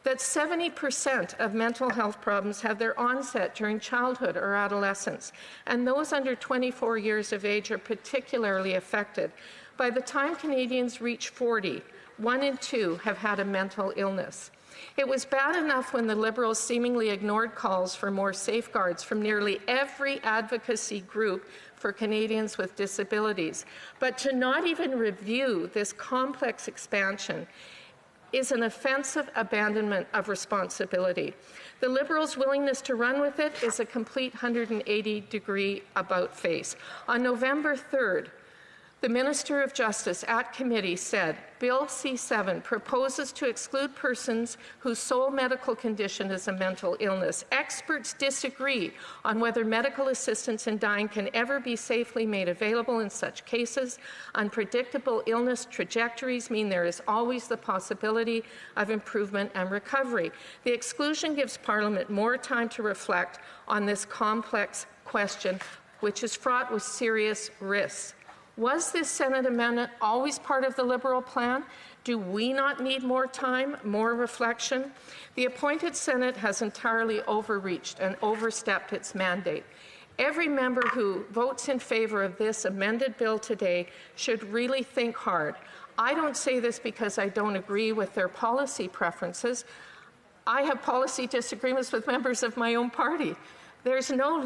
Q: That 70% of mental health problems have their onset during childhood or adolescence, and those under 24 years of age are particularly affected. By the time Canadians reach 40, 1 in 2 have had a mental illness. It was bad enough when the Liberals seemingly ignored calls for more safeguards from nearly every advocacy group for Canadians with disabilities. But to not even review this complex expansion is an offensive abandonment of responsibility. The Liberals' willingness to run with it is a complete 180-degree about-face. On November 3rd, The Minister of Justice at committee said, Bill C-7 proposes to exclude persons whose sole medical condition is a mental illness. Experts disagree on whether medical assistance in dying can ever be safely made available in such cases. Unpredictable illness trajectories mean there is always the possibility of improvement and recovery. The exclusion gives Parliament more time to reflect on this complex question, which is fraught with serious risks. Was this Senate amendment always part of the Liberal plan? Do we not need more time, more reflection? The appointed Senate has entirely overreached and overstepped its mandate. Every member who votes in favor of this amended bill today should really think hard. I don't say this because I don't agree with their policy preferences. I have policy disagreements with members of my own party. This is no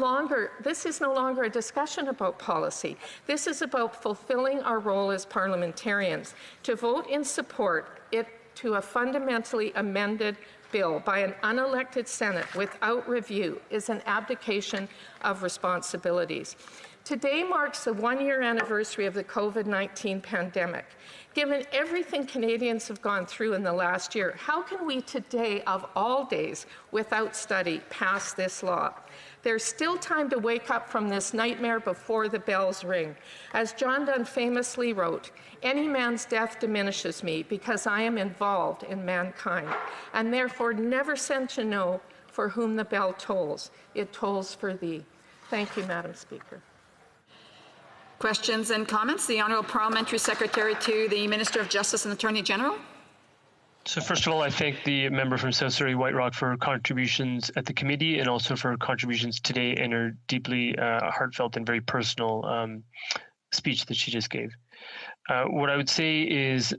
Q: longer a discussion about policy. This is about fulfilling our role as parliamentarians. To vote in support to a fundamentally amended bill by an unelected Senate without review is an abdication of responsibilities. Today marks the one-year anniversary of the COVID-19 pandemic. Given everything Canadians have gone through in the last year, how can we today, of all days, without study, pass this law? There's still time to wake up from this nightmare before the bells ring. As John Donne famously wrote, any man's death diminishes me because I am involved in mankind, and therefore never send to know for whom the bell tolls. It tolls for thee. Thank you, Madam Speaker.
K: Questions and comments? The Honourable Parliamentary Secretary to the Minister of Justice and Attorney General.
O: So first of all, I thank the member from South Surrey White Rock for her contributions at the committee and also for her contributions today and her deeply heartfelt and very personal speech that she just gave. What I would say is,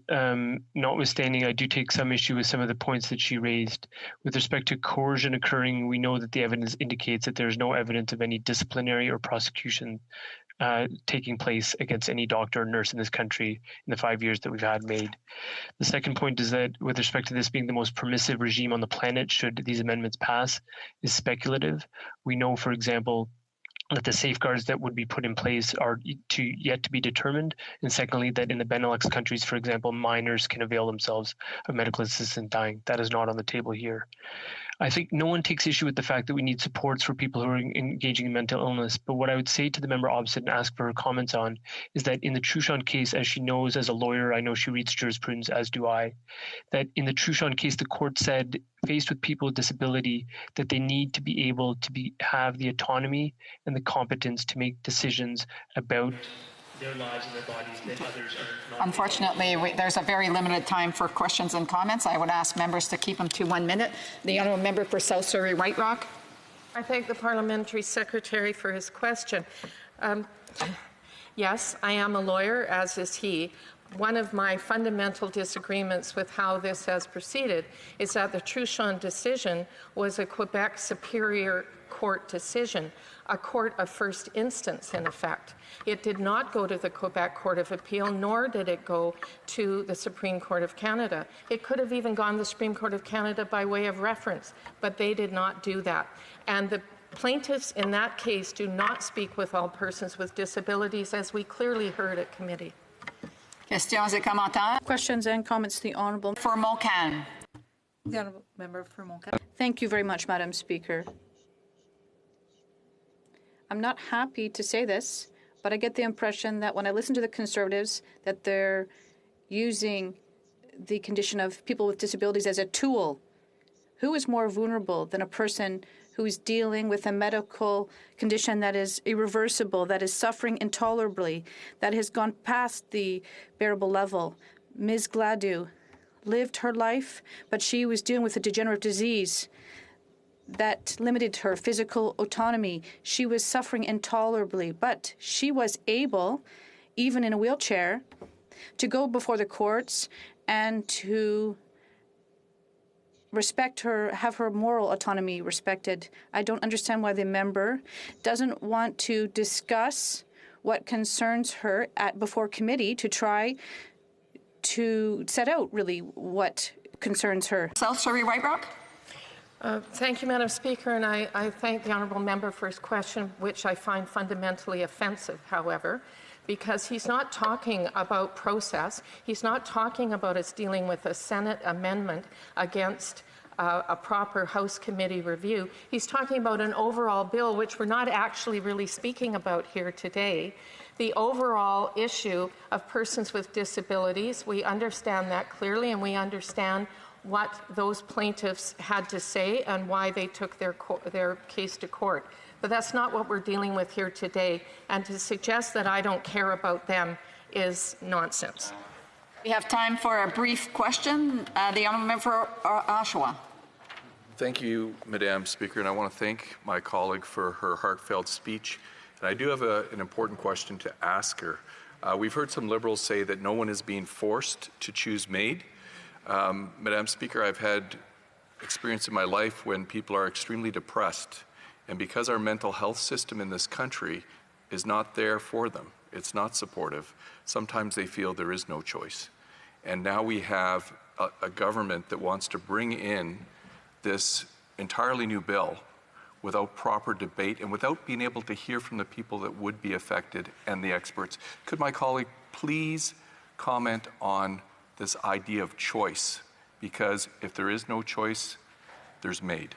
O: notwithstanding, I do take some issue with some of the points that she raised. With respect to coercion occurring, we know that the evidence indicates that there is no evidence of any disciplinary or prosecution taking place against any doctor or nurse in this country in the 5 years that we've had made. The second point is that with respect to this being the most permissive regime on the planet, should these amendments pass, is speculative. We know, for example, that the safeguards that would be put in place are yet to be determined. And secondly, that in the Benelux countries, for example, minors can avail themselves of medical assistance in dying. That is not on the table here. I think no one takes issue with the fact that we need supports for people who are engaging in mental illness. But what I would say to the member opposite and ask for her comments on is that in the Truchon case, as she knows as a lawyer, I know she reads jurisprudence, as do I, that in the Truchon case, the court said, faced with people with disability, that they need to be able to have the autonomy and the competence to make decisions about their lives and their bodies that others are not.
K: Unfortunately, there's a very limited time for questions and comments. I would ask members to keep them to 1 minute. The honourable member for South Surrey White Rock.
Q: I thank the Parliamentary Secretary for his question. Yes, I am a lawyer, as is he. One of my fundamental disagreements with how this has proceeded is that the Truchon decision was a Quebec Superior Court decision, a court of first instance, in effect. It did not go to the Quebec Court of Appeal, nor did it go to the Supreme Court of Canada. It could have even gone to the Supreme Court of Canada by way of reference, but they did not do that. And the plaintiffs in that case do not speak with all persons with disabilities, as we clearly heard at committee.
K: Questions et commentaires?
A: Questions and comments to the Honourable.
K: For Montcalm.
I: The Honourable Member for Montcalm.
A: Thank you very much, Madam Speaker. I'm not happy to say this, but I get the impression that when I listen to the Conservatives, that they're using the condition of people with disabilities as a tool. Who is more vulnerable than a person who is dealing with a medical condition that is irreversible, that is suffering intolerably, that has gone past the bearable level? Ms. Gladue lived her life, but she was dealing with a degenerative disease that limited her physical autonomy. She was suffering intolerably, but she was able, even in a wheelchair, to go before the courts and to respect her, have her moral autonomy respected. I don't understand why the member doesn't want to discuss what concerns her before committee to try to set out really what concerns her.
K: South Surrey White Rock.
Q: Thank you, Madam Speaker, and I thank the honourable member for his question, which I find fundamentally offensive, however, because he's not talking about process. He's not talking about us dealing with a Senate amendment against a proper House committee review. He's talking about an overall bill, which we're not actually really speaking about here today. The overall issue of persons with disabilities, we understand that clearly, and we understand what those plaintiffs had to say and why they took their case to court. But that's not what we're dealing with here today, and to suggest that I don't care about them is nonsense.
K: We have time for a brief question. The honourable member for Oshawa.
D: Thank you, Madam Speaker, and I want to thank my colleague for her heartfelt speech. And I do have an important question to ask her. We've heard some Liberals say that no one is being forced to choose MAID. Madam Speaker, I've had experience in my life when people are extremely depressed, and because our mental health system in this country is not there for them, it's not supportive, sometimes they feel there is no choice. And now we have a government that wants to bring in this entirely new bill without proper debate and without being able to hear from the people that would be affected and the experts. Could my colleague please comment on this idea of choice? Because if there is no choice, there's MAID.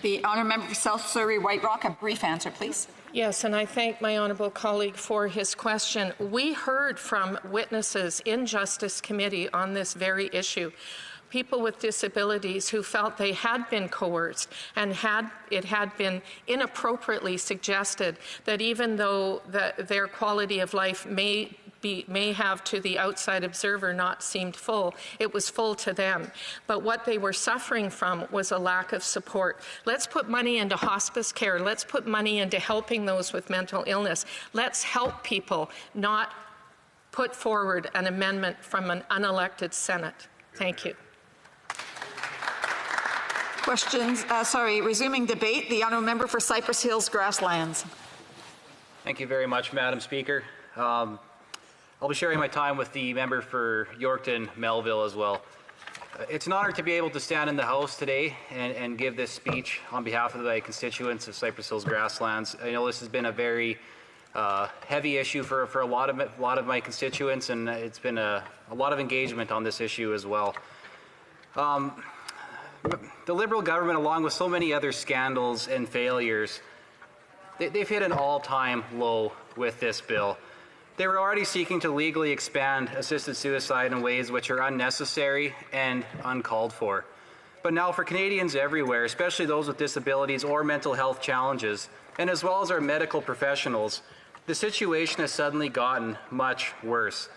K: The honourable member for South Surrey White Rock, a brief answer, please.
Q: Yes, and I thank my honourable colleague for his question. We heard from witnesses in Justice Committee on this very issue. People with disabilities who felt they had been coerced and it had been inappropriately suggested that even though their quality of life may have to the outside observer not seemed full, it was full to them. But what they were suffering from was a lack of support. Let's put money into hospice care. Let's put money into helping those with mental illness. Let's help people, not put forward an amendment from an unelected Senate. Thank you.
K: Questions? Resuming debate, the honourable member for Cypress Hills Grasslands.
H: Thank you very much, Madam Speaker. I'll be sharing my time with the member for Yorkton Melville as well. It's an honor to be able to stand in the House today and give this speech on behalf of my constituents of Cypress Hills Grasslands. I know this has been a very heavy issue for a lot of my constituents, and it's been a lot of engagement on this issue as well. The Liberal government, along with so many other scandals and failures, they've hit an all-time low with this bill. They were already seeking to legally expand assisted suicide in ways which are unnecessary and uncalled for. But now for Canadians everywhere, especially those with disabilities or mental health challenges, and as well as our medical professionals, the situation has suddenly gotten much worse.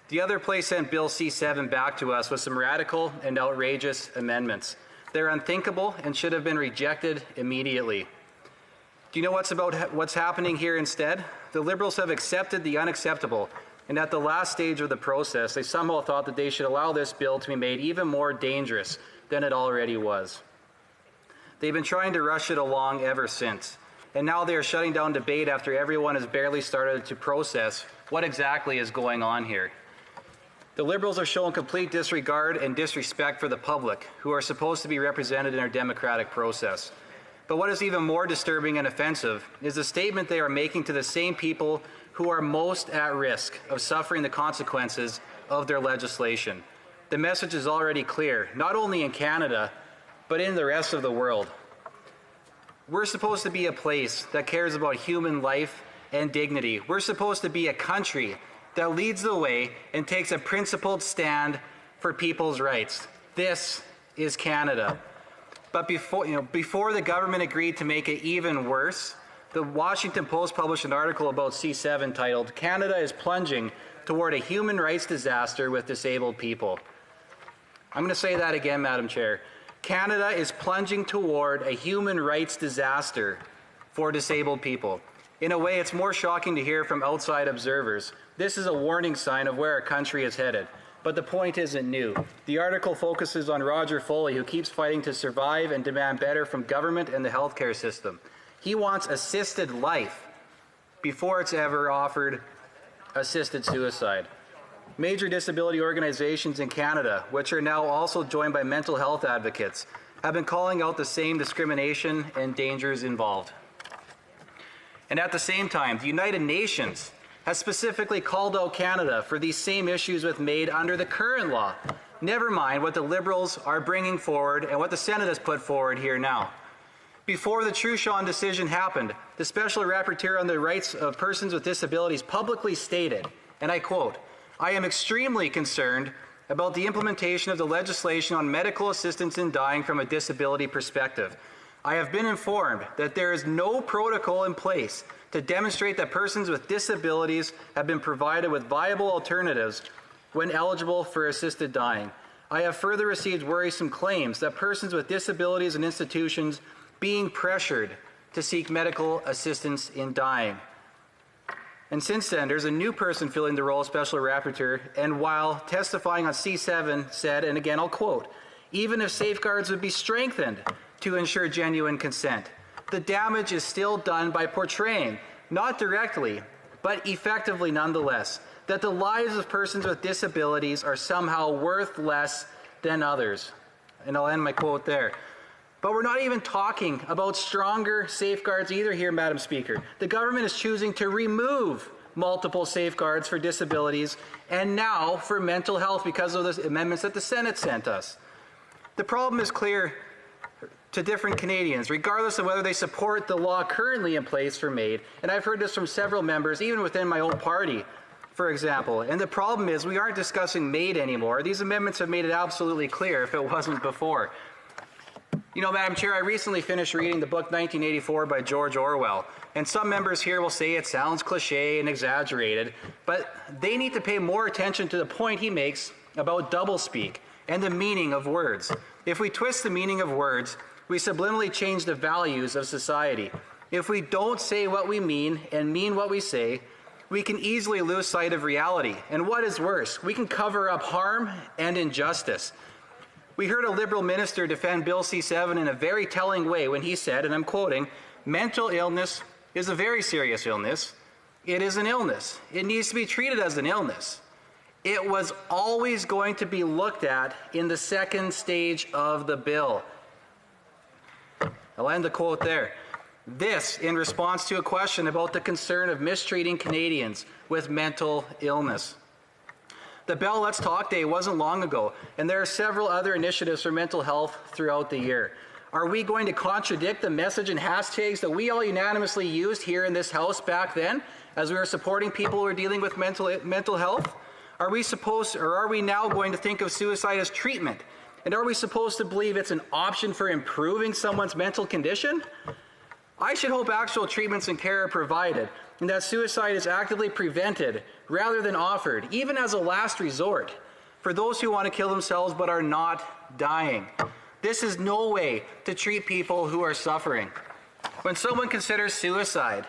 H: The other place sent Bill C7 back to us with some radical and outrageous amendments. They're unthinkable and should have been rejected immediately. Do you know what's happening here instead? The Liberals have accepted the unacceptable, and at the last stage of the process, they somehow thought that they should allow this bill to be made even more dangerous than it already was. They've been trying to rush it along ever since, and now they are shutting down debate after everyone has barely started to process what exactly is going on here. The Liberals are showing complete disregard and disrespect for the public, who are supposed to be represented in our democratic process. But what is even more disturbing and offensive is the statement they are making to the same people who are most at risk of suffering the consequences of their legislation. The message is already clear, not only in Canada, but in the rest of the world. We're supposed to be a place that cares about human life and dignity. We're supposed to be a country that leads the way and takes a principled stand for people's rights. This is Canada. But before the government agreed to make it even worse, the Washington Post published an article about C7 titled, "Canada is Plunging Toward a Human Rights Disaster with Disabled People." I'm going to say that again, Madam Chair. Canada is plunging toward a human rights disaster for disabled people. In a way, it's more shocking to hear from outside observers. This is a warning sign of where our country is headed. But the point isn't new. The article focuses on Roger Foley, who keeps fighting to survive and demand better from government and the healthcare system. He wants assisted life before it's ever offered assisted suicide. Major disability organizations in Canada, which are now also joined by mental health advocates, have been calling out the same discrimination and dangers involved. And at the same time, the United Nations has specifically called out Canada for these same issues with MAID under the current law. Never mind what the Liberals are bringing forward and what the Senate has put forward here now. Before the Truchon decision happened, the Special Rapporteur on the Rights of Persons with Disabilities publicly stated, and I quote, "I am extremely concerned about the implementation of the legislation on medical assistance in dying from a disability perspective. I have been informed that there is no protocol in place to demonstrate that persons with disabilities have been provided with viable alternatives when eligible for assisted dying. I have further received worrisome claims that persons with disabilities in institutions being pressured to seek medical assistance in dying." And since then, there's a new person filling the role of Special Rapporteur, and while testifying on C7 said, and again I'll quote, "Even if safeguards would be strengthened to ensure genuine consent, the damage is still done by portraying, not directly, but effectively nonetheless, that the lives of persons with disabilities are somehow worth less than others." And I'll end my quote there. But we're not even talking about stronger safeguards either here, Madam Speaker. The government is choosing to remove multiple safeguards for disabilities and now for mental health because of the amendments that the Senate sent us. The problem is clear to different Canadians, regardless of whether they support the law currently in place for MAID. And I've heard this from several members, even within my own party, for example. And the problem is we aren't discussing MAID anymore. These amendments have made it absolutely clear if it wasn't before. You know, Madam Chair, I recently finished reading the book 1984 by George Orwell, and some members here will say it sounds cliche and exaggerated, but they need to pay more attention to the point he makes about doublespeak and the meaning of words. If we twist the meaning of words, we subliminally change the values of society. If we don't say what we mean and mean what we say, we can easily lose sight of reality. And what is worse, we can cover up harm and injustice. We heard a Liberal minister defend Bill C7 in a very telling way when he said, and I'm quoting, "Mental illness is a very serious illness. It is an illness. It needs to be treated as an illness. It was always going to be looked at in the second stage of the bill." I'll end the quote there. This in response to a question about the concern of mistreating Canadians with mental illness. The Bell Let's Talk Day wasn't long ago, and there are several other initiatives for mental health throughout the year. Are we going to contradict the message and hashtags that we all unanimously used here in this House back then as we were supporting people who are dealing with mental health? Are we now going to think of suicide as treatment? And are we supposed to believe it's an option for improving someone's mental condition? I should hope actual treatments and care are provided, and that suicide is actively prevented rather than offered, even as a last resort, for those who want to kill themselves but are not dying. This is no way to treat people who are suffering. When someone considers suicide,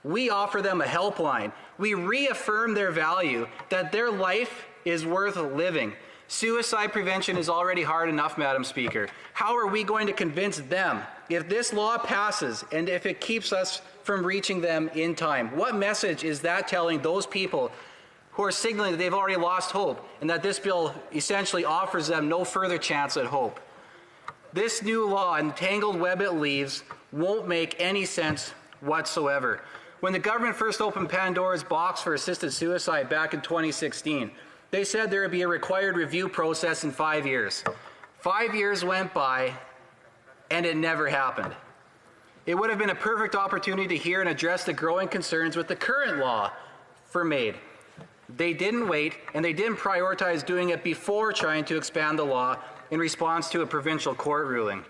H: we offer them a helpline. We reaffirm their value, that their life is worth living. Suicide prevention is already hard enough, Madam Speaker. How are we going to convince them if this law passes and if it keeps us from reaching them in time? What message is that telling those people who are signaling that they've already lost hope and that this bill essentially offers them no further chance at hope? This new law and the tangled web it leaves won't make any sense whatsoever. When the government first opened Pandora's box for assisted suicide back in 2016, they said there would be a required review process in 5 years. 5 years went by, and it never happened. It would have been a perfect opportunity to hear and address the growing concerns with the current law for MAID. They didn't wait, and they didn't prioritize doing it before trying to expand the law in response to a provincial court ruling.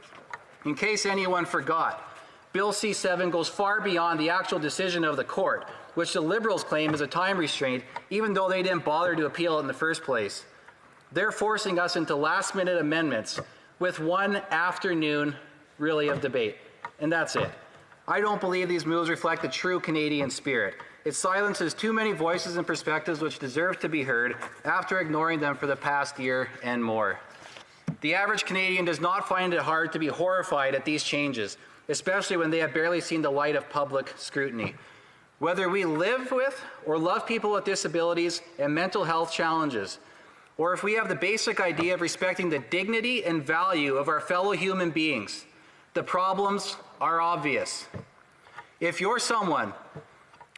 H: In case anyone forgot, Bill C7 goes far beyond the actual decision of the court, which the Liberals claim is a time restraint, even though they didn't bother to appeal it in the first place. They're forcing us into last-minute amendments with one afternoon, really, of debate. And that's it. I don't believe these moves reflect the true Canadian spirit. It silences too many voices and perspectives which deserve to be heard after ignoring them for the past year and more. The average Canadian does not find it hard to be horrified at these changes, especially when they have barely seen the light of public scrutiny. Whether we live with or love people with disabilities and mental health challenges, or if we have the basic idea of respecting the dignity and value of our fellow human beings, the problems are obvious. If you're someone,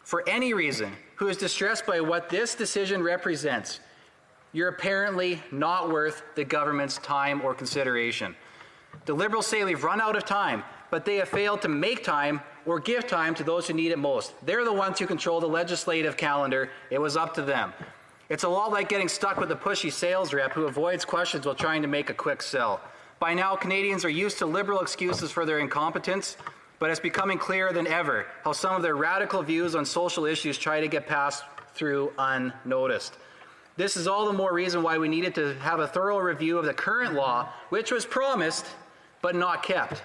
H: for any reason, who is distressed by what this decision represents, you're apparently not worth the government's time or consideration. The Liberals say we've run out of time, but they have failed to make time or give time to those who need it most. They're the ones who control the legislative calendar. It was up to them. It's a lot like getting stuck with a pushy sales rep who avoids questions while trying to make a quick sell. By now, Canadians are used to Liberal excuses for their incompetence, but it's becoming clearer than ever how some of their radical views on social issues try to get passed through unnoticed. This is all the more reason why we needed to have a thorough review of the current law, which was promised but not kept.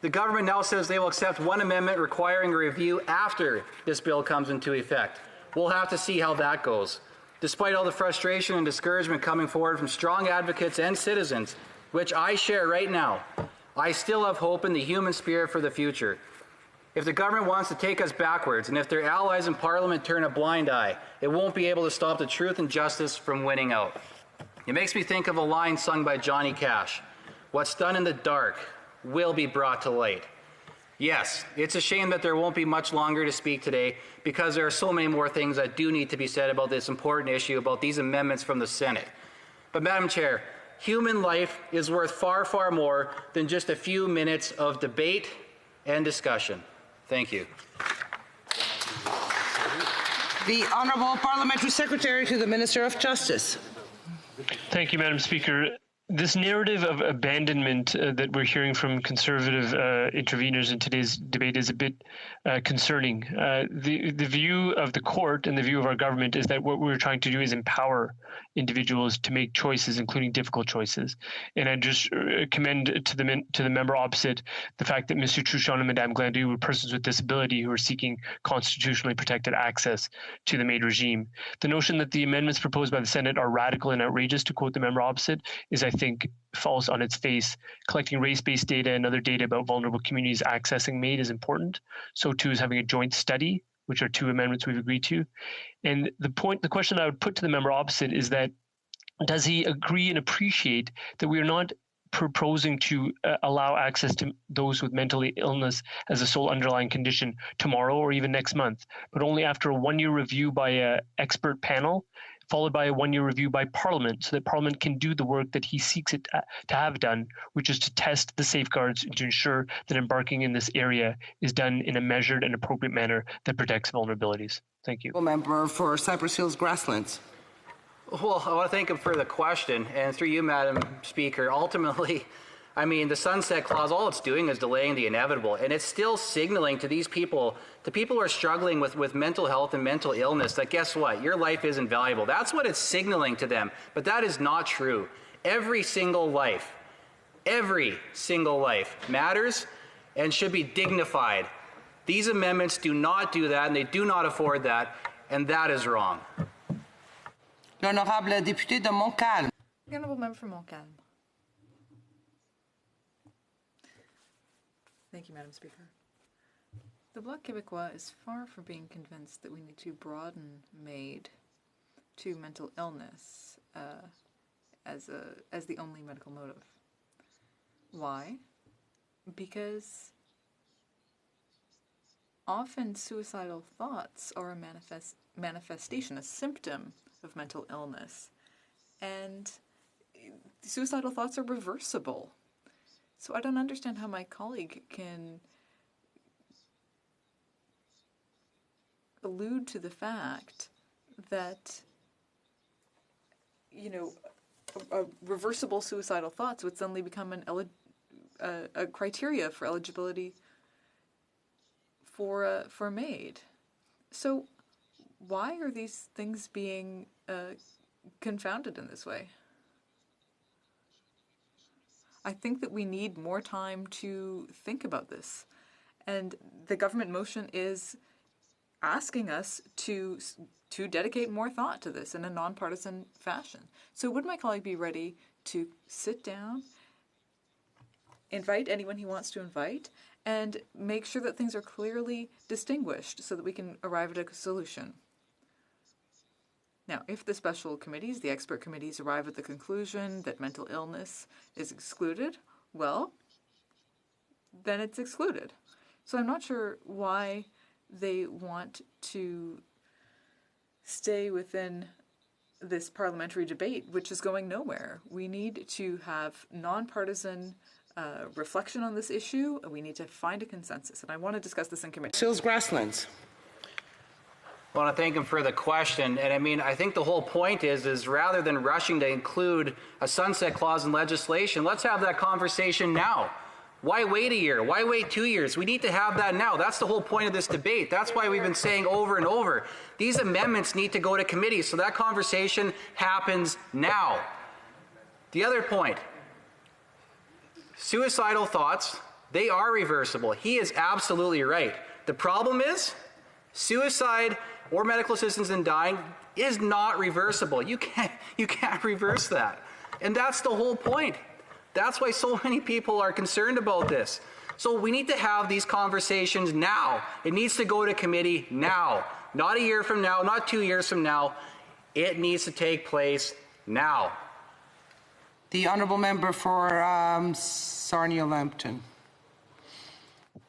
H: The government now says they will accept one amendment requiring a review after this bill comes into effect. We'll have to see how that goes. Despite all the frustration and discouragement coming forward from strong advocates and citizens, which I share right now, I still have hope in the human spirit for the future. If the government wants to take us backwards, and if their allies in Parliament turn a blind eye, it won't be able to stop the truth and justice from winning out. It makes me think of a line sung by Johnny Cash. What's done in the dark will be brought to light. Yes, it's a shame that there won't be much longer to speak today because there are so many more things that do need to be said about this important issue, about these amendments from the Senate. But Madam Chair, human life is worth far, far more than just a few minutes of debate and discussion. Thank you.
G: The Honourable Parliamentary Secretary to the Minister of Justice.
O: Thank you, Madam Speaker. This narrative of abandonment that we're hearing from Conservative interveners in today's debate is a bit concerning. The view of the court and the view of our government is that what we're trying to do is empower individuals to make choices, including difficult choices. And I just commend to the member opposite the fact that Mr. Truchon and Madame Glandu were persons with disability who are seeking constitutionally protected access to the MAID regime. The notion that the amendments proposed by the Senate are radical and outrageous, to quote the member opposite, is, I think, false on its face. Collecting race-based data and other data about vulnerable communities accessing MAID is important. So too is having a joint study, which are two amendments we've agreed to. And the question I would put to the member opposite is that, does he agree and appreciate that we are not proposing to allow access to those with mental illness as a sole underlying condition tomorrow or even next month, but only after a one-year review by an expert panel, followed by a one-year review by Parliament, so that Parliament can do the work that he seeks it to have done, which is to test the safeguards and to ensure that embarking in this area is done in a measured and appropriate manner that protects vulnerabilities. Thank you.
G: Member for Cypress Hills Grasslands.
H: Well, I want to thank him for the question, and through you, Madam Speaker, ultimately, I mean, the sunset clause, all it's doing is delaying the inevitable, and it's still signaling to these people, to people who are struggling with mental health and mental illness, that guess what, your life isn't valuable. That's what it's signaling to them, but that is not true. Every single life matters and should be dignified. These amendments do not do that, and they do not afford that, and that is wrong.
G: L'honorable député de Montcalm.
I: The honourable member for Montcalm. Thank you, Madam Speaker. The Bloc Québécois is far from being convinced that we need to broaden MAID to mental illness as the only medical motive. Why? Because often suicidal thoughts are a manifestation, a symptom of mental illness, and suicidal thoughts are reversible. So I don't understand how my colleague can allude to the fact that, a reversible suicidal thoughts would suddenly become a criteria for eligibility for MAID. So why are these things being confounded in this way? I think that we need more time to think about this. And the government motion is asking us to dedicate more thought to this in a nonpartisan fashion. So would my colleague be ready to sit down, invite anyone he wants to invite, and make sure that things are clearly distinguished so that we can arrive at a solution? Now, if the special committees, the expert committees, arrive at the conclusion that mental illness is excluded, well, then it's excluded. So I'm not sure why they want to stay within this parliamentary debate, which is going nowhere. We need to have nonpartisan reflection on this issue, and we need to find a consensus. And I want to discuss this in committee.
G: Sills Grasslands.
H: I want to thank him for the question. And I mean, I think the whole point is rather than rushing to include a sunset clause in legislation, let's have that conversation now. Why wait a year? Why wait 2 years? We need to have that now. That's the whole point of this debate. That's why we've been saying over and over, these amendments need to go to committee, so that conversation happens now. The other point, suicidal thoughts, they are reversible. He is absolutely right. The problem is, suicide or medical assistance in dying is not reversible. You can't reverse that. And that's the whole point. That's why so many people are concerned about this. So we need to have these conversations now. It needs to go to committee now. Not a year from now, not 2 years from now. It needs to take place now.
G: The honourable member for Sarnia-Lambton.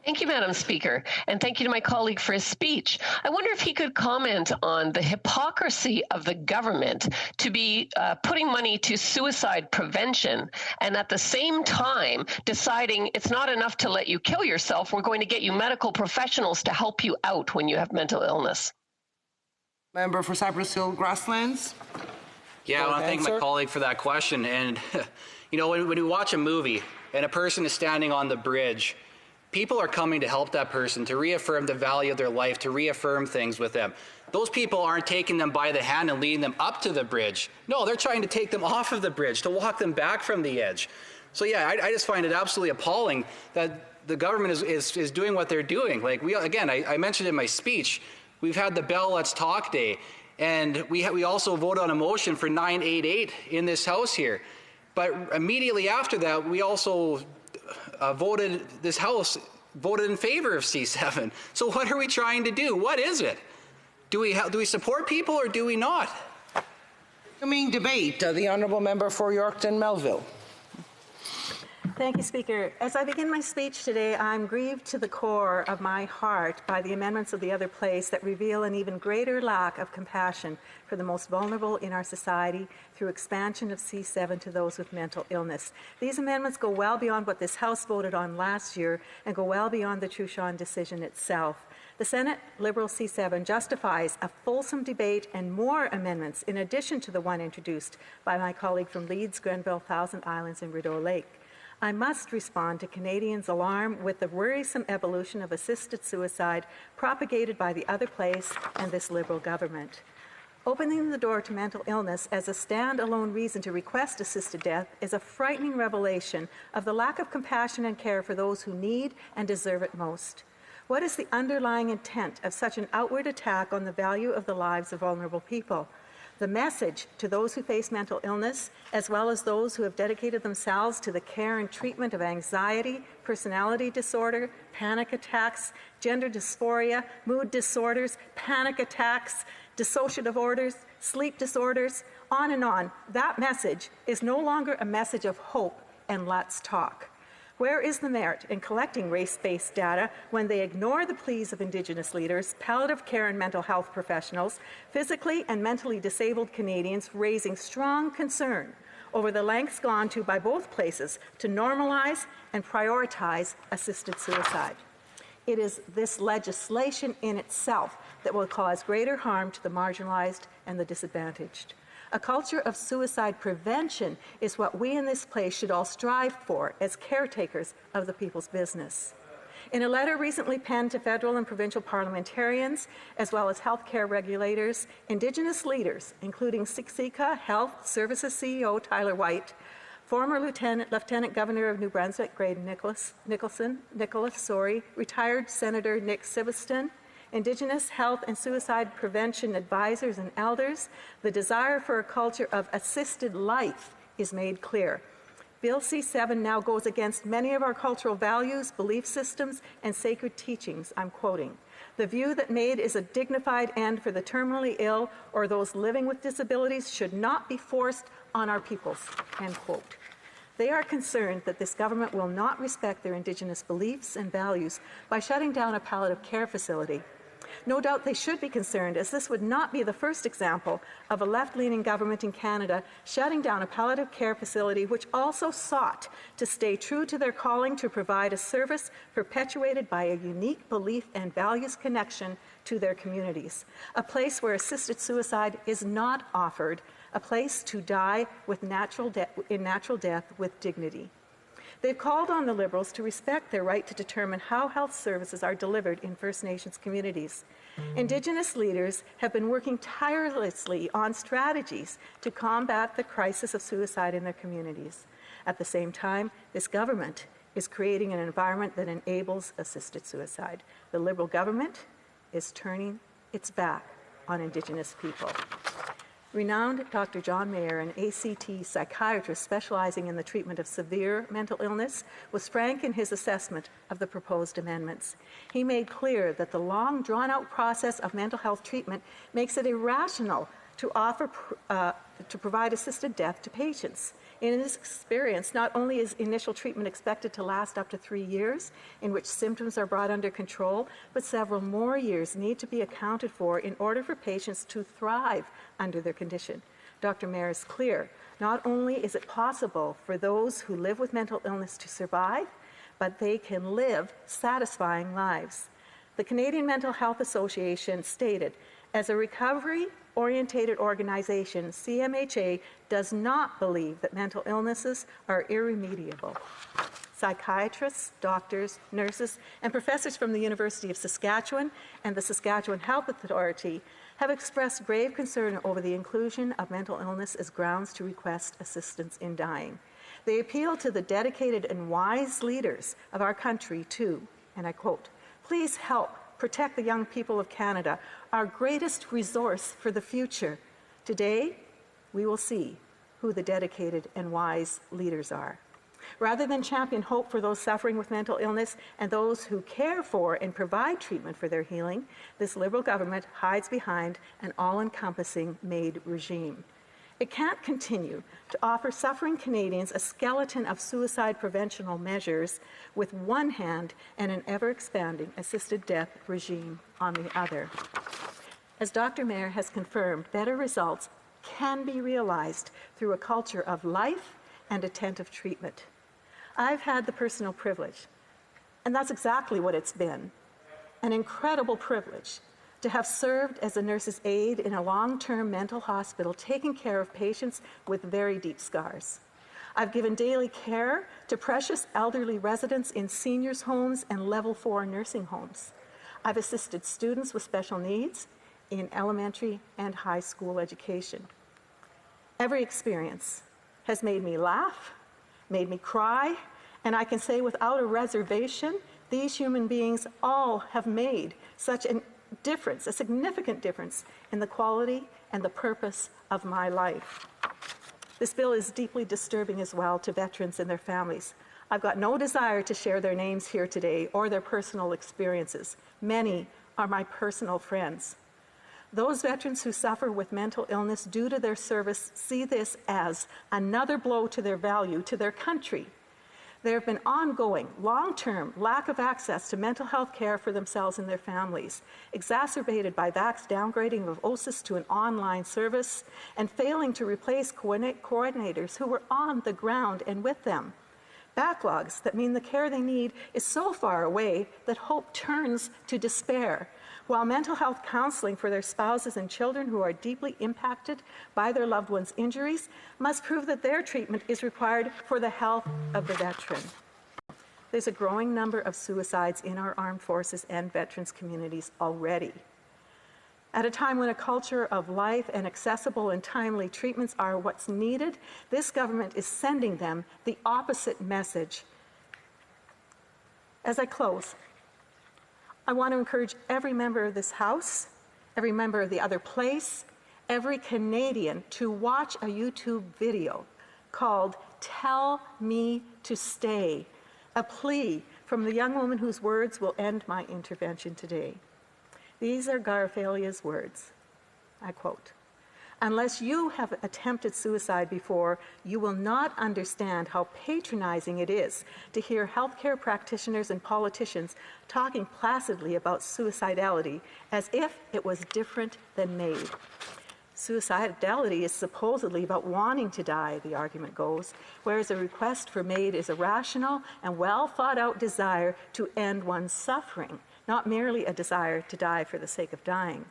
P: Thank you, Madam Speaker, and thank you to my colleague for his speech. I wonder if he could comment on the hypocrisy of the government to be putting money to suicide prevention and at the same time deciding it's not enough to let you kill yourself, we're going to get you medical professionals to help you out when you have mental illness.
G: Member for Cypress Hill Grasslands.
H: Yeah, I want to thank my colleague for that question. And, you know, when we watch a movie and a person is standing on the bridge, people are coming to help that person, to reaffirm the value of their life, to reaffirm things with them. Those people aren't taking them by the hand and leading them up to the bridge. No, they're trying to take them off of the bridge, to walk them back from the edge. So yeah, I just find it absolutely appalling that the government is doing what they're doing. Like, I mentioned in my speech, we've had the Bell Let's Talk Day, and we also voted on a motion for 988 in this House here. But immediately after that, we also this House voted in favor of C7. So what are we trying to do? What is it? Do we support people or do we not?
G: Coming debate, the honourable member for Yorkton Melville.
S: Thank you, Speaker. As I begin my speech today, I'm grieved to the core of my heart by the amendments of the other place that reveal an even greater lack of compassion for the most vulnerable in our society through expansion of C7 to those with mental illness. These amendments go well beyond what this House voted on last year and go well beyond the Truchon decision itself. The Senate Liberal C7 justifies a fulsome debate and more amendments in addition to the one introduced by my colleague from Leeds, Grenville, Thousand Islands, and Rideau Lake. I must respond to Canadians' alarm with the worrisome evolution of assisted suicide propagated by the other place and this Liberal government. Opening the door to mental illness as a stand-alone reason to request assisted death is a frightening revelation of the lack of compassion and care for those who need and deserve it most. What is the underlying intent of such an outward attack on the value of the lives of vulnerable people? The message to those who face mental illness, as well as those who have dedicated themselves to the care and treatment of anxiety, personality disorder, panic attacks, gender dysphoria, mood disorders, panic attacks, dissociative orders, sleep disorders, on and on. That message is no longer a message of hope and let's talk. Where is the merit in collecting race-based data when they ignore the pleas of Indigenous leaders, palliative care and mental health professionals, physically and mentally disabled Canadians raising strong concern over the lengths gone to by both places to normalize and prioritize assisted suicide? It is this legislation in itself that will cause greater harm to the marginalized and the disadvantaged. A culture of suicide prevention is what we in this place should all strive for as caretakers of the people's business. In a letter recently penned to federal and provincial parliamentarians, as well as healthcare regulators, Indigenous leaders, including Siksika Health Services CEO Tyler White, former Lieutenant Governor of New Brunswick Graydon Nicholas, retired Senator Nick Sibiston, Indigenous health and suicide prevention advisors and elders, the desire for a culture of assisted life is made clear. Bill C7 now goes against many of our cultural values, belief systems, and sacred teachings, I'm quoting. The view that MAID is a dignified end for the terminally ill or those living with disabilities should not be forced on our peoples, end quote. They are concerned that this government will not respect their Indigenous beliefs and values by shutting down a palliative care facility. No doubt they should be concerned, as this would not be the first example of a left-leaning government in Canada shutting down a palliative care facility which also sought to stay true to their calling to provide a service perpetuated by a unique belief and values connection to their communities, a place where assisted suicide is not offered, a place to die with natural death with dignity. They've called on the Liberals to respect their right to determine how health services are delivered in First Nations communities. Indigenous leaders have been working tirelessly on strategies to combat the crisis of suicide in their communities. At the same time, this government is creating an environment that enables assisted suicide. The Liberal government is turning its back on Indigenous people. Renowned Dr. John Mayer, an ACT psychiatrist specializing in the treatment of severe mental illness, was frank in his assessment of the proposed amendments. He made clear that the long, drawn-out process of mental health treatment makes it irrational to provide assisted death to patients. In his experience, not only is initial treatment expected to last up to 3 years, in which symptoms are brought under control, but several more years need to be accounted for in order for patients to thrive under their condition. Dr. Mayer is clear. Not only is it possible for those who live with mental illness to survive, but they can live satisfying lives. The Canadian Mental Health Association stated, as a recovery-orientated organization, CMHA does not believe that mental illnesses are irremediable. Psychiatrists, doctors, nurses, and professors from the University of Saskatchewan and the Saskatchewan Health Authority have expressed grave concern over the inclusion of mental illness as grounds to request assistance in dying. They appeal to the dedicated and wise leaders of our country to, and I quote, "Please help protect the young people of Canada, our greatest resource for the future. Today, we will see who the dedicated and wise leaders are." Rather than champion hope for those suffering with mental illness and those who care for and provide treatment for their healing, this Liberal government hides behind an all-encompassing MAID regime. It can't continue to offer suffering Canadians a skeleton of suicide preventional measures with one hand and an ever-expanding assisted death regime on the other. As Dr. Mayer has confirmed, better results can be realized through a culture of life and attentive treatment. I've had the personal privilege, and that's exactly what it's been, an incredible privilege to have served as a nurse's aide in a long-term mental hospital taking care of patients with very deep scars. I've given daily care to precious elderly residents in seniors' homes and level 4 nursing homes. I've assisted students with special needs in elementary and high school education. Every experience has made me laugh, made me cry, and I can say without a reservation, these human beings all have made such a difference, a significant difference in the quality and the purpose of my life. This bill is deeply disturbing as well to veterans and their families. I've got no desire to share their names here today or their personal experiences. Many are my personal friends. Those veterans who suffer with mental illness due to their service see this as another blow to their value, to their country. There have been ongoing, long-term lack of access to mental health care for themselves and their families, exacerbated by VAC's downgrading of OSIS to an online service and failing to replace coordinators who were on the ground and with them. Backlogs that mean the care they need is so far away that hope turns to despair, while mental health counseling for their spouses and children who are deeply impacted by their loved ones' injuries must prove that their treatment is required for the health of the veteran. There's a growing number of suicides in our armed forces and veterans communities already. At a time when a culture of life and accessible and timely treatments are what's needed, this government is sending them the opposite message. As I close, I want to encourage every member of this House, every member of the other place, every Canadian to watch a YouTube video called "Tell Me to Stay," a plea from the young woman whose words will end my intervention today. These are Garfalia's words. I quote, "Unless you have attempted suicide before, you will not understand how patronizing it is to hear healthcare practitioners and politicians talking placidly about suicidality as if it was different than MAID. Suicidality is supposedly about wanting to die, the argument goes, whereas a request for MAID is a rational and well thought out desire to end one's suffering, not merely a desire to die for the sake of dying.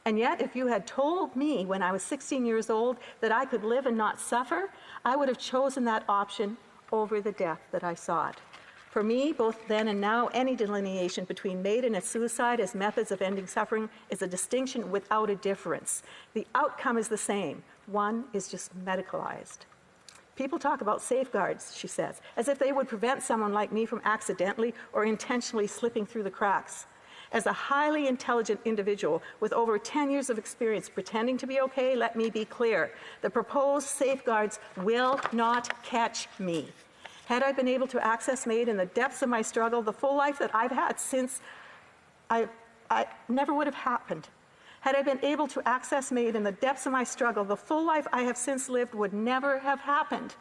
S: And yet, if you had told me when I was 16 years old that I could live and not suffer, I would have chosen that option over the death that I sought. For me, both then and now, any delineation between MAID and suicide as methods of ending suffering is a distinction without a difference. The outcome is the same. One is just medicalized. People talk about safeguards," she says, "as if they would prevent someone like me from accidentally or intentionally slipping through the cracks. As a highly intelligent individual with over 10 years of experience pretending to be okay, let me be clear. The proposed safeguards will not catch me. Had I been able to access MAID in the depths of my struggle, the full life that I've had since I never would have happened. Had I been able to access MAID in the depths of my struggle, the full life I have since lived would never have happened.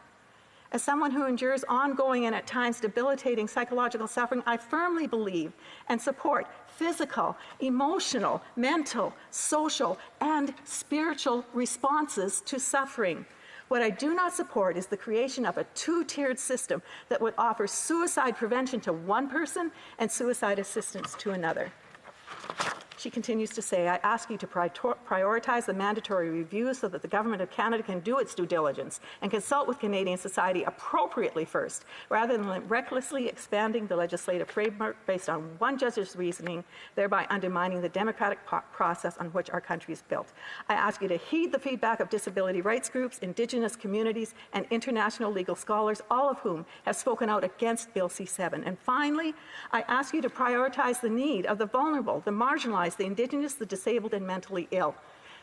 S: As someone who endures ongoing and at times debilitating psychological suffering, I firmly believe and support physical, emotional, mental, social, and spiritual responses to suffering. What I do not support is the creation of a two-tiered system that would offer suicide prevention to one person and suicide assistance to another." She continues to say, "I ask you to prioritize the mandatory review so that the Government of Canada can do its due diligence and consult with Canadian society appropriately first, rather than recklessly expanding the legislative framework based on one judge's reasoning, thereby undermining the democratic process on which our country is built. I ask you to heed the feedback of disability rights groups, Indigenous communities, and international legal scholars, all of whom have spoken out against Bill C-7. And finally, I ask you to prioritize the need of the vulnerable, the marginalized, the Indigenous, the disabled, and mentally ill.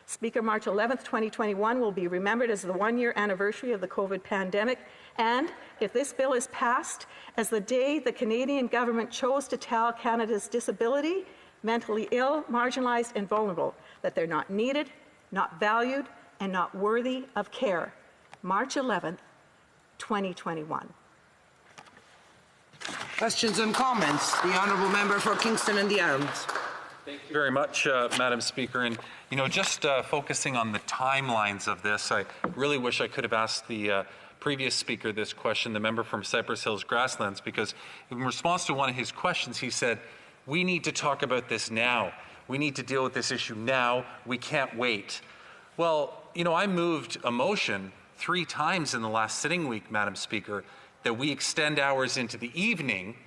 S: Speaker, March 11th, 2021 will be remembered as the one-year anniversary of the COVID pandemic, and if this bill is passed, as the day the Canadian government chose to tell Canada's disability, mentally ill, marginalized, and vulnerable that they're not needed, not valued, and not worthy of care. March 11th, 2021.
G: Questions and comments? The Honourable Member for Kingston and the Arms.
V: Thank you very much, Madam Speaker. And, just focusing on the timelines of this, I really wish I could have asked the previous speaker this question, the member from Cypress Hills Grasslands, because in response to one of his questions, he said, "We need to talk about this now. We need to deal with this issue now. We can't wait." Well, I moved a motion 3 times in the last sitting week, Madam Speaker, that we extend hours into the evening,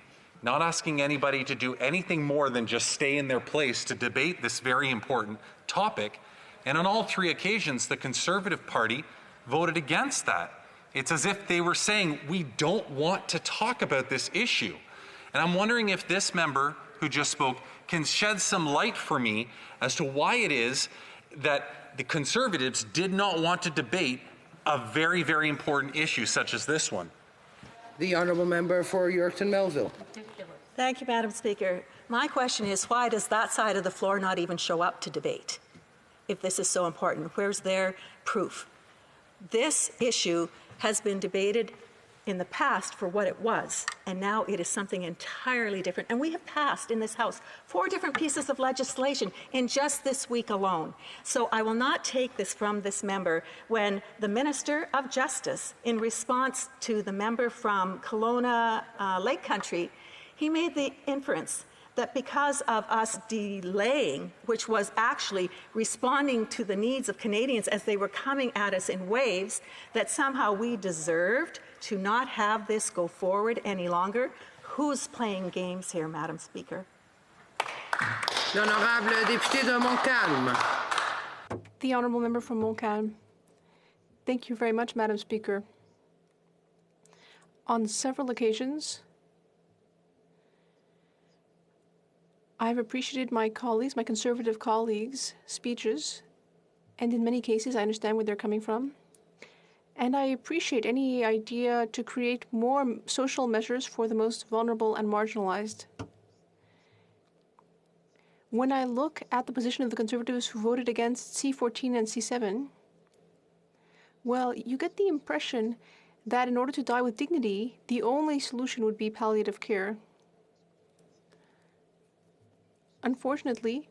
V: not asking anybody to do anything more than just stay in their place to debate this very important topic. And on all 3 occasions, the Conservative Party voted against that. It's as if they were saying, we don't want to talk about this issue. And I'm wondering if this member who just spoke can shed some light for me as to why it is that the Conservatives did not want to debate a very, very important issue such as this one.
G: The Honourable Member for Yorkton Melville.
S: Thank you, Madam Speaker. My question is, why does that side of the floor not even show up to debate? If this is so important, where's their proof? This issue has been debated in the past for what it was, and now it is something entirely different. And we have passed in this House 4 different pieces of legislation in just this week alone. So I will not take this from this member when the Minister of Justice, in response to the member from Kelowna Lake Country, he made the inference that because of us delaying, which was actually responding to the needs of Canadians as they were coming at us in waves, that somehow we deserved to not have this go forward any longer. Who's playing games here, Madam Speaker?
G: L'Honourable Député de Montcalm.
T: The Honourable Member from Montcalm. Thank you very much, Madam Speaker. On several occasions, I've appreciated my colleagues, my Conservative colleagues' speeches, and in many cases I understand where they're coming from. And I appreciate any idea to create more social measures for the most vulnerable and marginalized. when I look at the position of the Conservatives who voted against C14 and C7, well, you get the impression that in order to die with dignity, the only solution would be palliative care. Unfortunately,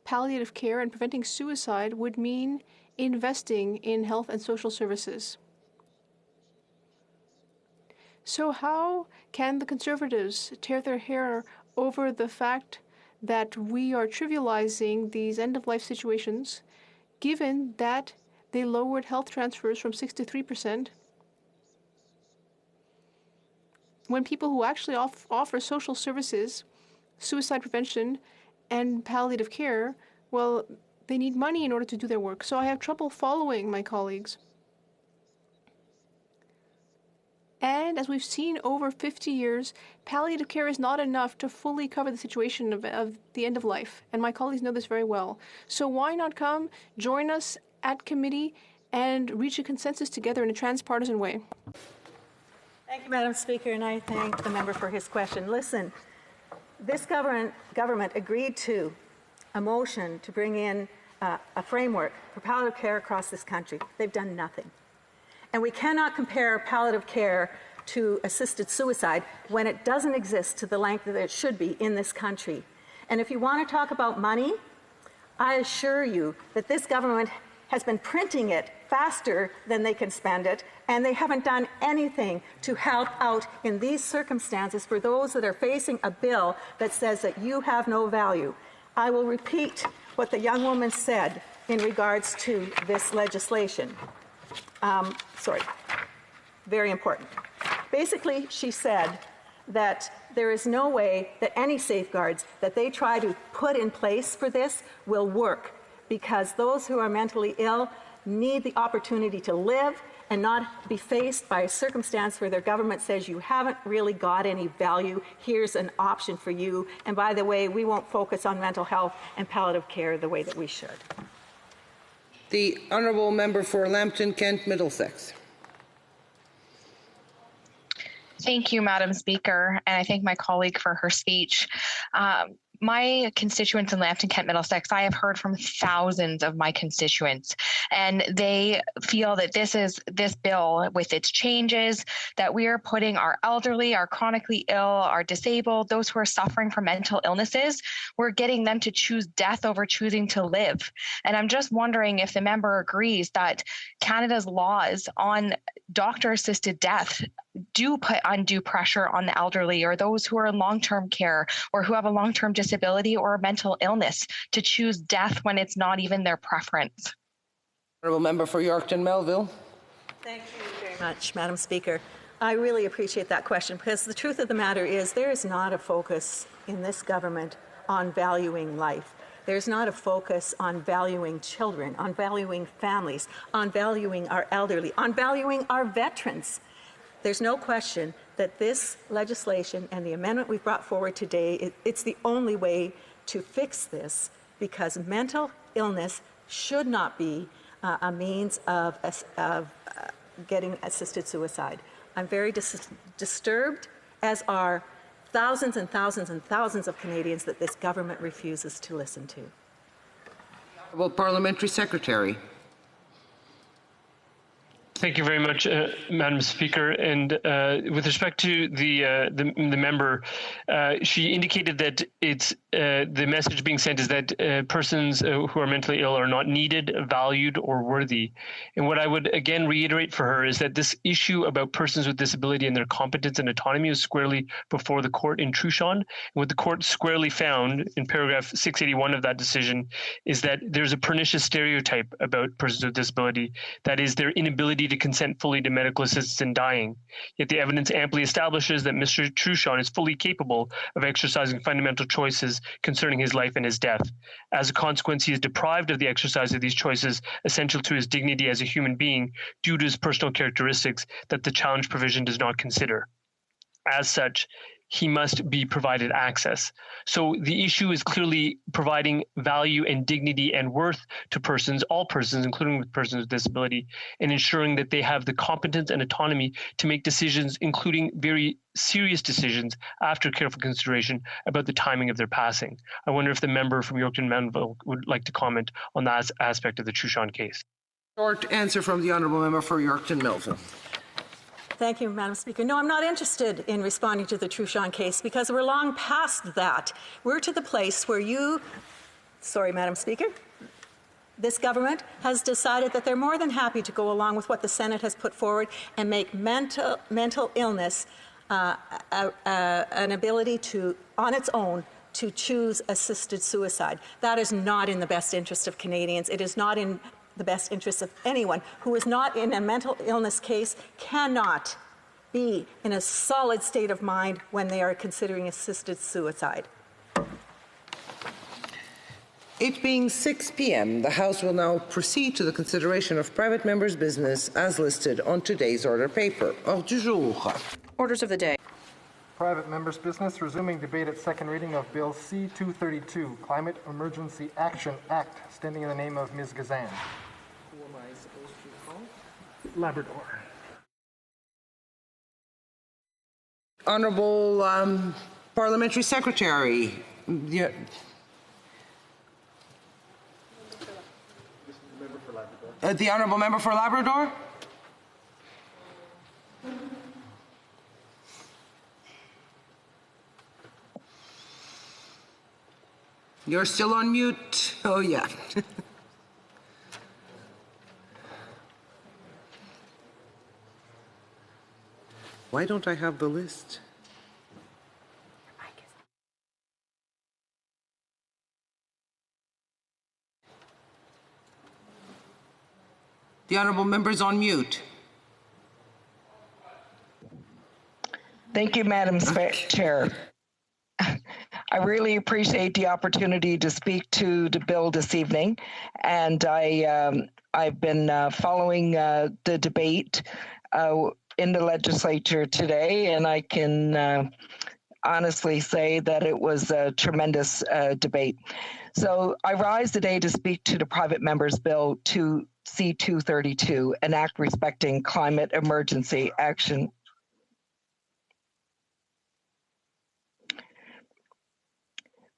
T: palliative care and preventing suicide would mean investing in health and social services. So how can the Conservatives tear their hair over the fact that we are trivializing these end-of-life situations, given that they lowered health transfers from 6 to 3%, when people who actually offer social services, suicide prevention, and palliative care, well, they need money in order to do their work. So I have trouble following my colleagues. And as we've seen over 50 years, palliative care is not enough to fully cover the situation of the end of life. And my colleagues know this very well. So why not come, join us at committee, and reach a consensus together in a transpartisan way?
S: Thank you, Madam Speaker, and I thank the member for his question. Listen, this government agreed to a motion to bring in a framework for palliative care across this country. They've done nothing. And we cannot compare palliative care to assisted suicide when it doesn't exist to the length that it should be in this country. And if you want to talk about money, I assure you that this government has been printing it faster than they can spend it, and they haven't done anything to help out in these circumstances for those that are facing a bill that says that you have no value. I will repeat what the young woman said in regards to this legislation. Very important. Basically, she said that there is no way that any safeguards that they try to put in place for this will work, because those who are mentally ill need the opportunity to live and not be faced by a circumstance where their government says you haven't really got any value, here's an option for you, and by the way, we won't focus on mental health and palliative care the way that we should.
G: The honourable member for Lambton Kent Middlesex.
E: Thank you, Madam Speaker, and I thank my colleague for her speech. My constituents in Lambton Kent Middlesex, I have heard from thousands of my constituents, and they feel that this bill, with its changes, that we are putting our elderly, our chronically ill, our disabled, those who are suffering from mental illnesses, we're getting them to choose death over choosing to live. And I'm just wondering if the member agrees that Canada's laws on doctor-assisted death do put undue pressure on the elderly or those who are in long-term care or who have a long-term disability or a mental illness to choose death when it's not even their preference.
G: Honourable member for Yorkton Melville.
S: Thank you very much, Madam Speaker. I really appreciate that question, because the truth of the matter is there is not a focus in this government on valuing life. There's not a focus on valuing children, on valuing families, on valuing our elderly, on valuing our veterans. There's no question that this legislation and the amendment we've brought forward today, it's the only way to fix this, because mental illness should not be a means of getting assisted suicide. I'm very disturbed, as are thousands and thousands and thousands of Canadians, that this government refuses to listen to.
G: Honourable Parliamentary Secretary.
O: Thank you very much, Madam Speaker. And with respect to the member, she indicated that it's the message being sent is that persons who are mentally ill are not needed, valued, or worthy. And what I would again reiterate for her is that this issue about persons with disability and their competence and autonomy is squarely before the court in Truchon. And what the court squarely found in paragraph 681 of that decision is that there's a pernicious stereotype about persons with disability, that is their inability to consent fully to medical assistance in dying. Yet the evidence amply establishes that Mr. Truchon is fully capable of exercising fundamental choices concerning his life and his death. As a consequence, he is deprived of the exercise of these choices essential to his dignity as a human being due to his personal characteristics that the challenge provision does not consider. As such, he must be provided access. So the issue is clearly providing value and dignity and worth to persons, all persons, including persons with disability, and ensuring that they have the competence and autonomy to make decisions, including very serious decisions after careful consideration about the timing of their passing. I wonder if the member from Yorkton Manville would like to comment on that aspect of the Truchon case.
G: Short answer from the Honourable Member for Yorkton Melville.
S: Thank you, Madam Speaker. No, I'm not interested in responding to the Truchon case because we're long past that. We're to the place where Madam Speaker, this government has decided that they're more than happy to go along with what the Senate has put forward and make mental illness an ability to, on its own, to choose assisted suicide. That is not in the best interest of Canadians. It is not in the best interest of anyone who is not in a mental illness case cannot be in a solid state of mind when they are considering assisted suicide.
G: It being 6 p.m., the House will now proceed to the consideration of private members' business as listed on today's order paper. Ordre du jour.
A: Orders of the day.
B: Private members' business, resuming debate at second reading of Bill C-232, Climate Emergency Action Act, standing in the name of Ms. Gazan. Who am I supposed to call? Labrador.
G: Honourable Parliamentary Secretary. The Honourable Member for Labrador. You're still on mute. Oh, yeah. Why don't I have the list? The Honourable Member's on mute.
L: Thank you, Madam Chair. I really appreciate the opportunity to speak to the bill this evening, and I've been following the debate in the legislature today, and I can honestly say that it was a tremendous debate. So I rise today to speak to the private members' bill to C-232, an act respecting climate emergency action,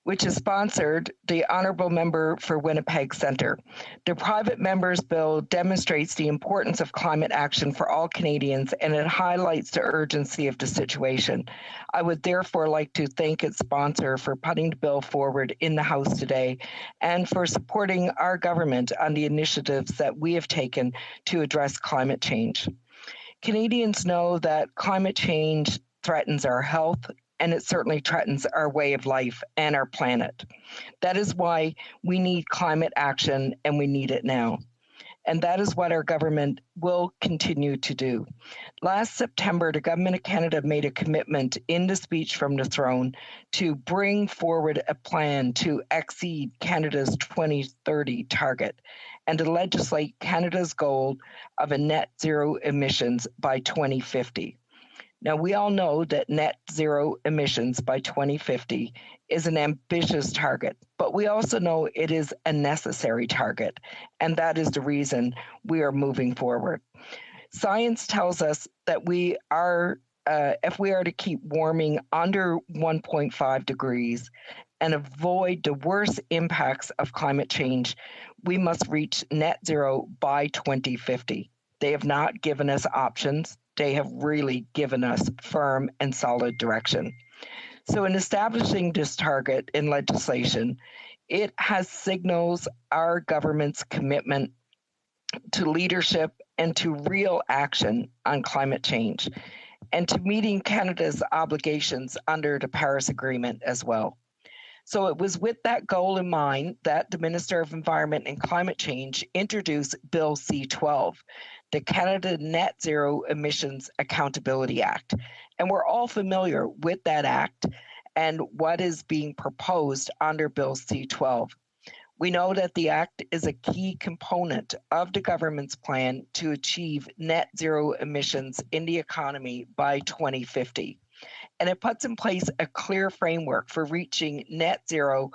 L: which is sponsored the Honourable Member for Winnipeg Centre. The private members' bill demonstrates the importance of climate action for all Canadians, and it highlights the urgency of the situation. I would therefore like to thank its sponsor for putting the bill forward in the House today and for supporting our government on the initiatives that we have taken to address climate change. Canadians know that climate change threatens our health, and it certainly threatens our way of life and our planet. That is why we need climate action, and we need it now. And that is what our government will continue to do. Last September, the Government of Canada made a commitment in the speech from the throne to bring forward a plan to exceed Canada's 2030 target and to legislate Canada's goal of a net zero emissions by 2050. Now, we all know that net zero emissions by 2050 is an ambitious target, but we also know it is a necessary target, and that is the reason we are moving forward. Science tells us that if we are to keep warming under 1.5 degrees and avoid the worst impacts of climate change, we must reach net zero by 2050. They have not given us options. They have really given us firm and solid direction. So in establishing this target in legislation, it has signals our government's commitment to leadership and to real action on climate change, and to meeting Canada's obligations under the Paris Agreement as well. So it was with that goal in mind that the Minister of Environment and Climate Change introduced Bill C-12, the Canada Net Zero Emissions Accountability Act. And we're all familiar with that act and what is being proposed under Bill C-12. We know that the act is a key component of the government's plan to achieve net zero emissions in the economy by 2050. and it puts in place a clear framework for reaching net zero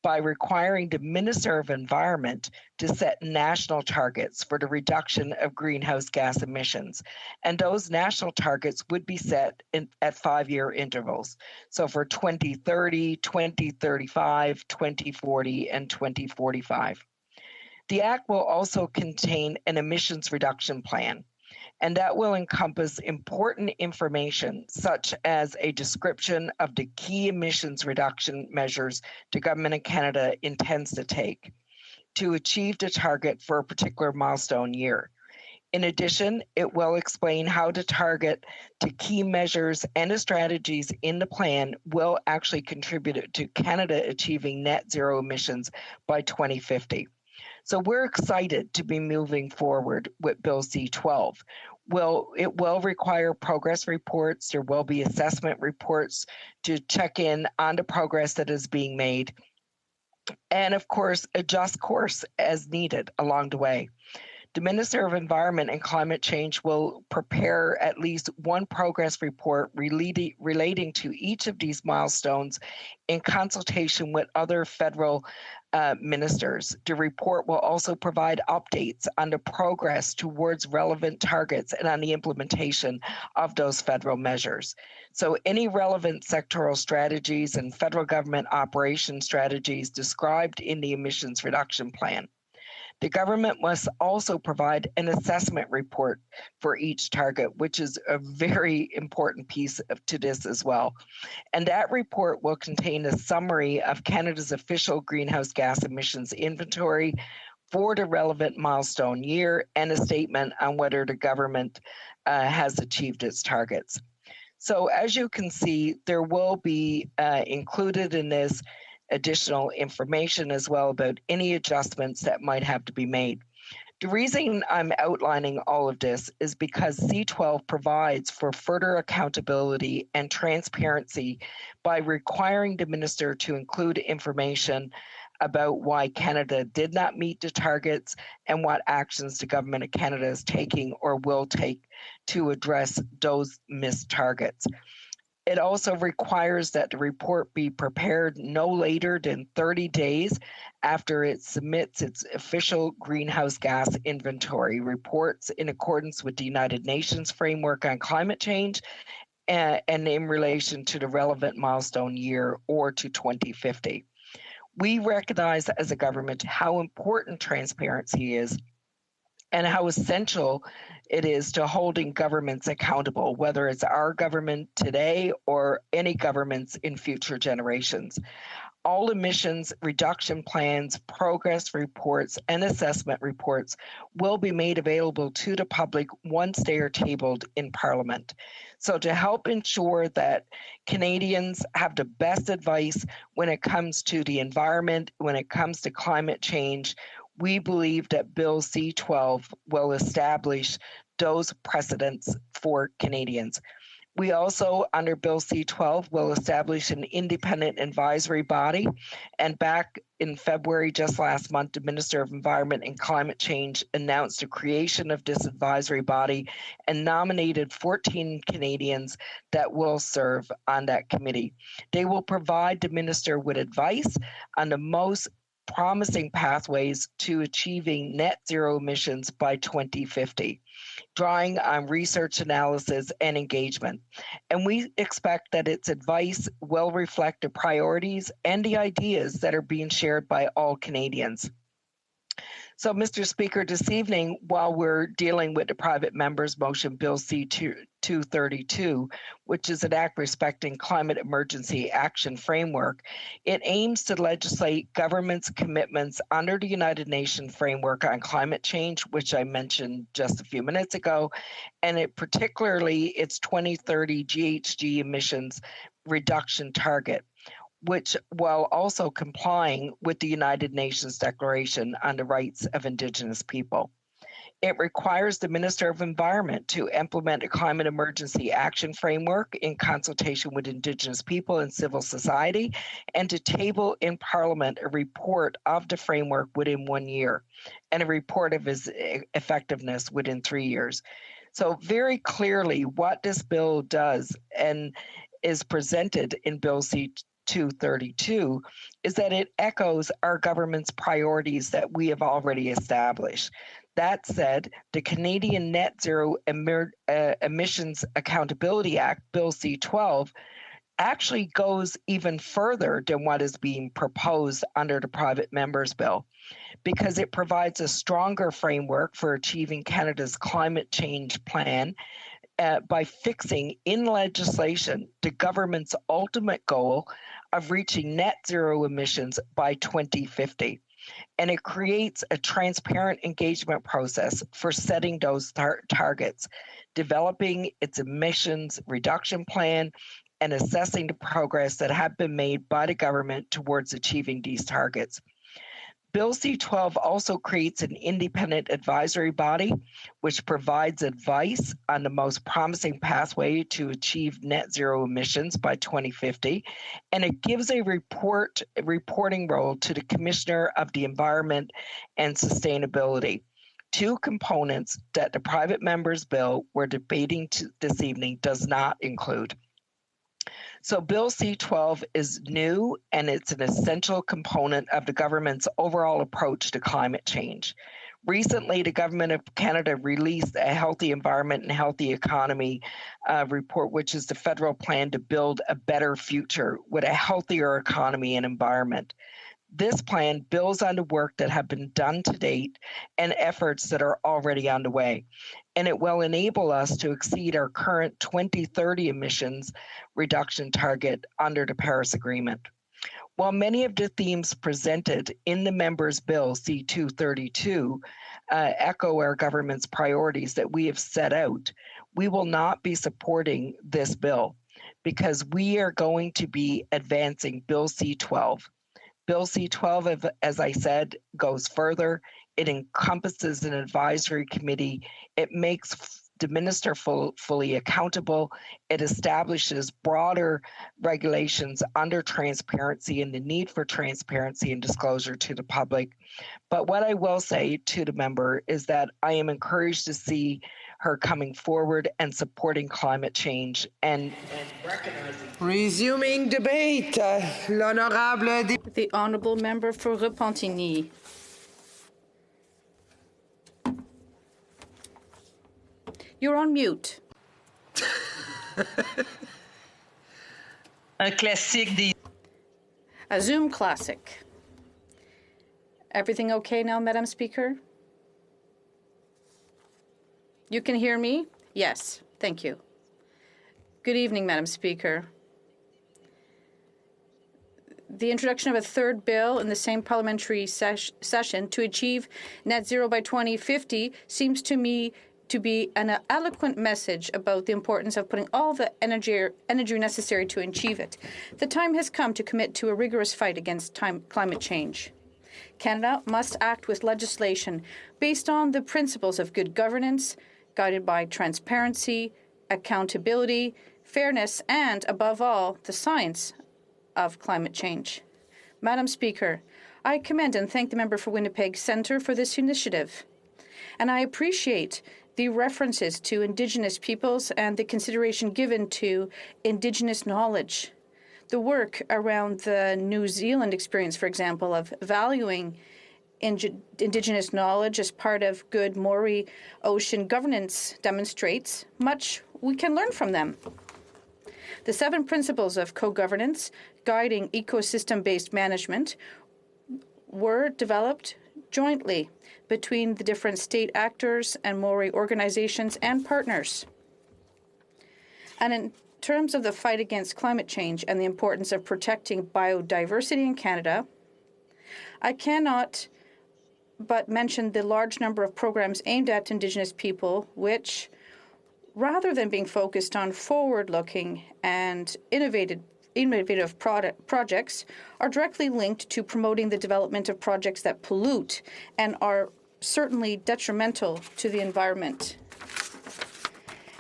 L: by requiring the Minister of Environment to set national targets for the reduction of greenhouse gas emissions. And those national targets would be set at 5-year intervals. So for 2030, 2035, 2040, and 2045. The Act will also contain an emissions reduction plan, and that will encompass important information such as a description of the key emissions reduction measures the Government of Canada intends to take to achieve the target for a particular milestone year. In addition, it will explain how to target the key measures and the strategies in the plan will actually contribute to Canada achieving net zero emissions by 2050. So we're excited to be moving forward with Bill C-12. It will require progress reports. There will be assessment reports to check in on the progress that is being made. And of course, adjust course as needed along the way. The Minister of Environment and Climate Change will prepare at least one progress report relating to each of these milestones in consultation with other federal ministers. The report will also provide updates on the progress towards relevant targets and on the implementation of those federal measures. So any relevant sectoral strategies and federal government operation strategies described in the emissions reduction plan. The government must also provide an assessment report for each target, which is a very important piece to this as well. And that report will contain a summary of Canada's official greenhouse gas emissions inventory for the relevant milestone year and a statement on whether the government has achieved its targets. So as you can see, there will be included in this additional information as well about any adjustments that might have to be made. The reason I'm outlining all of this is because C-12 provides for further accountability and transparency by requiring the minister to include information about why Canada did not meet the targets and what actions the Government of Canada is taking or will take to address those missed targets. It also requires that the report be prepared no later than 30 days after it submits its official greenhouse gas inventory reports in accordance with the United Nations Framework on Climate Change and in relation to the relevant milestone year or to 2050. We recognize as a government how important transparency is and how essential it is to holding governments accountable, whether it's our government today or any governments in future generations. All emissions reduction plans, progress reports, and assessment reports will be made available to the public once they are tabled in Parliament. So to help ensure that Canadians have the best advice when it comes to the environment, when it comes to climate change, we believe that Bill C-12 will establish those precedents for Canadians. We also, under Bill C-12, will establish an independent advisory body. And back in February, just last month, the Minister of Environment and Climate Change announced the creation of this advisory body and nominated 14 Canadians that will serve on that committee. They will provide the minister with advice on the most promising pathways to achieving net zero emissions by 2050, drawing on research analysis and engagement. And we expect that its advice will reflect the priorities and the ideas that are being shared by all Canadians. So, Mr. Speaker, this evening, while we're dealing with the private member's motion, Bill C-232, which is an act respecting climate emergency action framework, it aims to legislate government's commitments under the United Nations framework on climate change, which I mentioned just a few minutes ago, and it particularly its 2030 GHG emissions reduction target, which while also complying with the United Nations Declaration on the Rights of Indigenous People. It requires the Minister of Environment to implement a climate emergency action framework in consultation with Indigenous people and civil society, and to table in Parliament a report of the framework within 1 year, and a report of its effectiveness within 3 years. So very clearly what this bill does, and is presented in Bill C-232 is that it echoes our government's priorities that we have already established. That said, the Canadian Net Zero Emissions Accountability Act, Bill C-12, actually goes even further than what is being proposed under the private members bill, because it provides a stronger framework for achieving Canada's climate change plan by fixing in legislation the government's ultimate goal of reaching net zero emissions by 2050. And it creates a transparent engagement process for setting those targets, developing its emissions reduction plan, and assessing the progress that have been made by the government towards achieving these targets. Bill C-12 also creates an independent advisory body which provides advice on the most promising pathway to achieve net zero emissions by 2050, and it gives a reporting role to the Commissioner of the Environment and Sustainability, two components that the private members bill we're debating this evening does not include. So Bill C-12 is new, and it's an essential component of the government's overall approach to climate change. Recently, the Government of Canada released a Healthy Environment and Healthy Economy report, which is the federal plan to build a better future with a healthier economy and environment. This plan builds on the work that have been done to date and efforts that are already underway, and it will enable us to exceed our current 2030 emissions reduction target under the Paris Agreement. While many of the themes presented in the members' bill C-232 echo our government's priorities that we have set out, we will not be supporting this bill because we are going to be advancing Bill C-12. Bill C-12, as I said, goes further. It encompasses an advisory committee. It makes the minister fully accountable. It establishes broader regulations under transparency and the need for transparency and disclosure to the public. But what I will say to the member is that I am encouraged to see her coming forward and supporting climate change and recognizing.
G: Resuming debate, l'honorable.
A: The honourable member for Repentigny. You're on mute.
F: Un classique.
A: A Zoom classic. Everything okay now, Madam Speaker? You can hear me? Yes, thank you. Good evening, Madam Speaker. The introduction of a third bill in the same parliamentary session to achieve net zero by 2050 seems to me to be an eloquent message about the importance of putting all the energy necessary to achieve it. The time has come to commit to a rigorous fight against climate change. Canada must act with legislation based on the principles of good governance, guided by transparency, accountability, fairness, and, above all, the science of climate change. Madam Speaker, I commend and thank the member for Winnipeg Centre for this initiative, and I appreciate the references to Indigenous peoples and the consideration given to Indigenous knowledge. The work around the New Zealand experience, for example, of valuing Indigenous knowledge as part of good Maori ocean governance demonstrates much we can learn from them. The 7 principles of co-governance guiding ecosystem-based management were developed jointly between the different state actors and Maori organizations and partners. And in terms of the fight against climate change and the importance of protecting biodiversity in Canada, I cannot but mention the large number of programs aimed at Indigenous people, which, rather than being focused on forward-looking and innovative projects, are directly linked to promoting the development of projects that pollute and are certainly detrimental to the environment.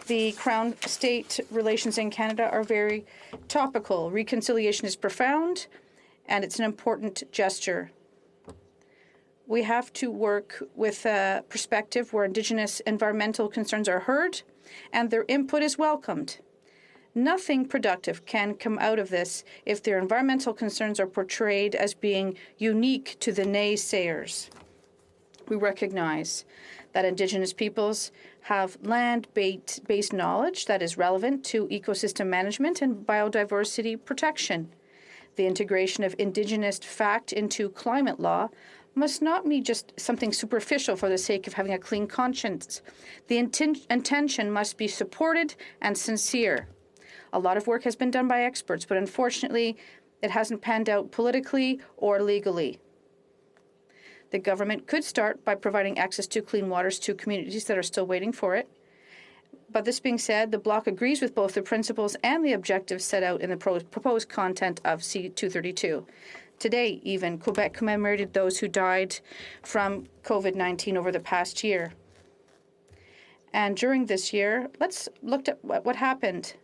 A: The Crown-state relations in Canada are very topical. Reconciliation is profound, and it's an important gesture. We have to work with a perspective where Indigenous environmental concerns are heard and their input is welcomed. Nothing productive can come out of this if their environmental concerns are portrayed as being unique to the naysayers. We recognize that Indigenous peoples have land-based knowledge that is relevant to ecosystem management and biodiversity protection. The integration of Indigenous fact into climate law must not be just something superficial for the sake of having a clean conscience. The intention must be supported and sincere. A lot of work has been done by experts, but unfortunately, it hasn't panned out politically or legally. The government could start by providing access to clean waters to communities that are still waiting for it. But this being said, the Bloc agrees with both the principles and the objectives set out in the proposed content of C-232. Today, even, Quebec commemorated those who died from COVID-19 over the past year. And during this year, let's look at what happened.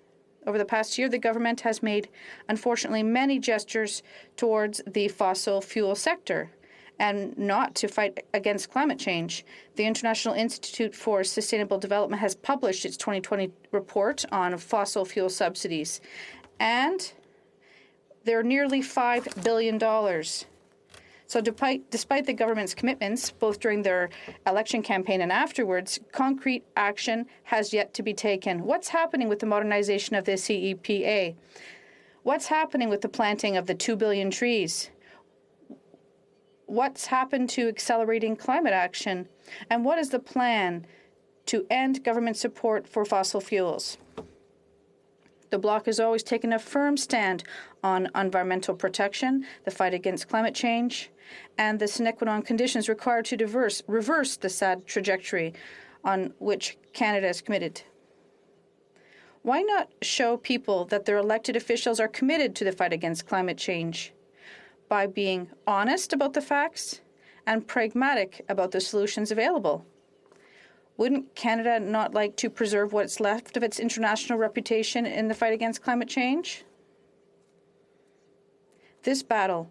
A: Over the past year, the government has made, unfortunately, many gestures towards the fossil fuel sector and not to fight against climate change. The International Institute for Sustainable Development has published its 2020 report on fossil fuel subsidies, and they're nearly $5 billion. So despite the government's commitments, both during their election campaign and afterwards, concrete action has yet to be taken. What's happening with the modernization of the CEPA? What's happening with the planting of the 2 billion trees? What's happened to accelerating climate action? And what is the plan to end government support for fossil fuels? The Bloc has always taken a firm stand on environmental protection, the fight against climate change, and the sine qua non conditions required to reverse the sad trajectory on which Canada is committed. Why not show people that their elected officials are committed to the fight against climate change by being honest about the facts and pragmatic about the solutions available? Wouldn't Canada not like to preserve what's left of its international reputation in the fight against climate change? This battle,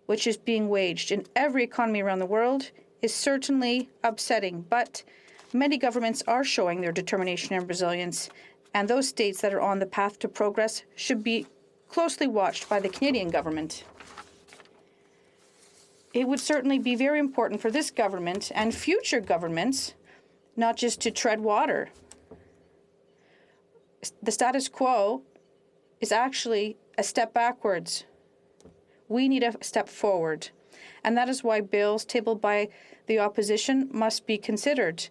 A: which is being waged in every economy around the world, is certainly upsetting, but many governments are showing their determination and resilience, and those states that are on the path to progress should be closely watched by the Canadian government. It would certainly be very important for this government and future governments not just to tread water. The status quo is actually a step backwards. We need a step forward. And that is why bills tabled by the opposition must be considered.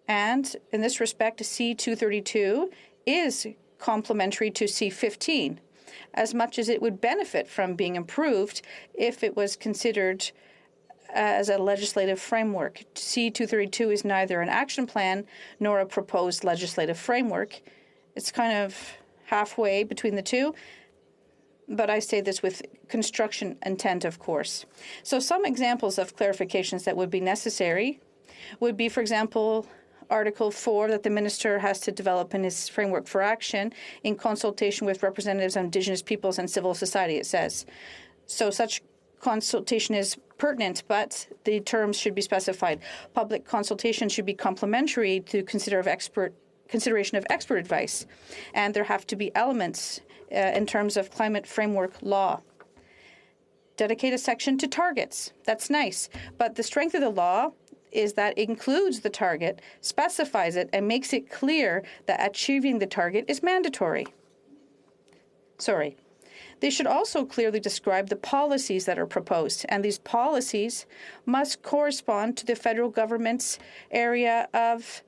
A: And in this respect, C-232 is complementary to C-15, as much as it would benefit from being improved if it was considered as a legislative framework. C-232 is neither an action plan nor a proposed legislative framework. It's kind of halfway between the two, but I say this with construction intent, of course. So some examples of clarifications that would be necessary would be, for example, Article 4 that the minister has to develop in his framework for action in consultation with representatives of Indigenous peoples and civil society, it says. So such consultation is pertinent, but the terms should be specified. Public consultation should be complementary to consideration of expert advice, and there have to be elements in terms of climate framework law. Dedicate a section to targets. That's nice, but the strength of the law is that it includes the target, specifies it, and makes it clear that achieving the target is mandatory. They should also clearly describe the policies that are proposed, and these policies must correspond to the federal government's area of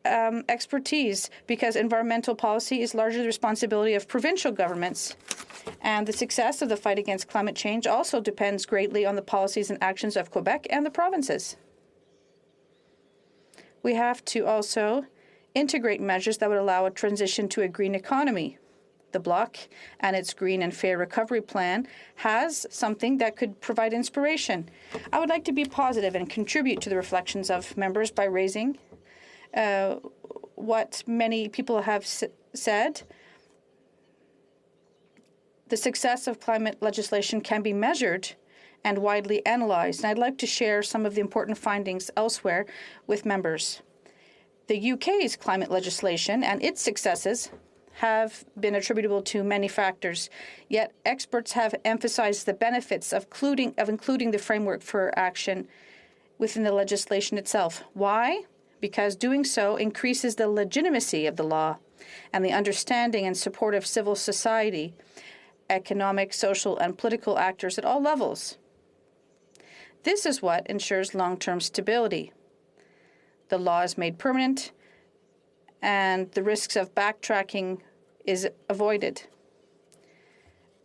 A: expertise, because environmental policy is largely the responsibility of provincial governments. And the success of the fight against climate change also depends greatly on the policies and actions of Quebec and the provinces. We have to also integrate measures that would allow a transition to a green economy. The Bloc and its Green and Fair Recovery Plan has something that could provide inspiration. I would like to be positive and contribute to the reflections of members by raising what many people have said. The success of climate legislation can be measured and widely analyzed, and I'd like to share some of the important findings elsewhere with members. The UK's climate legislation and its successes have been attributable to many factors, yet experts have emphasized the benefits of including the framework for action within the legislation itself. Why? Because doing so increases the legitimacy of the law and the understanding and support of civil society, economic, social, and political actors at all levels. This is what ensures long-term stability. The law is made permanent, and the risks of backtracking is avoided.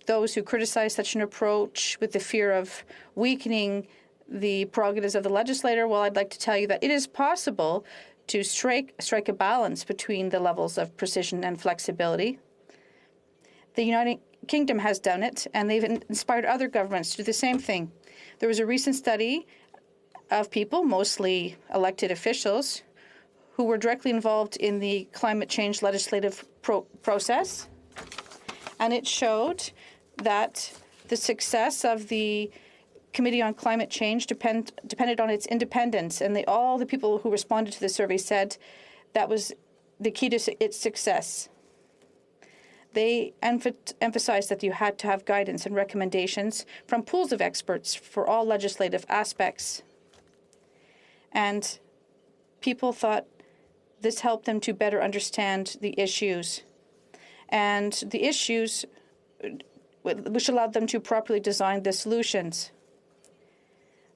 A: Those who criticize such an approach with the fear of weakening the prerogatives of the legislator, well, I'd like to tell you that it is possible to strike a balance between the levels of precision and flexibility. The United Kingdom has done it, and they've inspired other governments to do the same thing. There was a recent study of people, mostly elected officials, who were directly involved in the climate change legislative process, and it showed that the success of the Committee on Climate Change depended on its independence, and all the people who responded to the survey said that was the key to its success. They emphasized that you had to have guidance and recommendations from pools of experts for all legislative aspects. And people thought this helped them to better understand the issues. And the issues, which allowed them to properly design the solutions.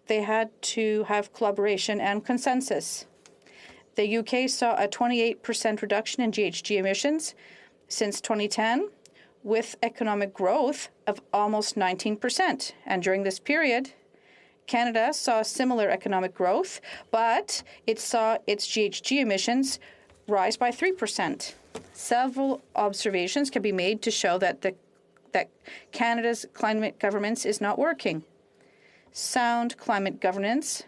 A: They had to have collaboration and consensus. The UK saw a 28% reduction in GHG emissions since 2010, with economic growth of almost 19%. And during this period, Canada saw similar economic growth, but it saw its GHG emissions rise by 3%. Several observations can be made to show that Canada's climate governance is not working. Sound climate governance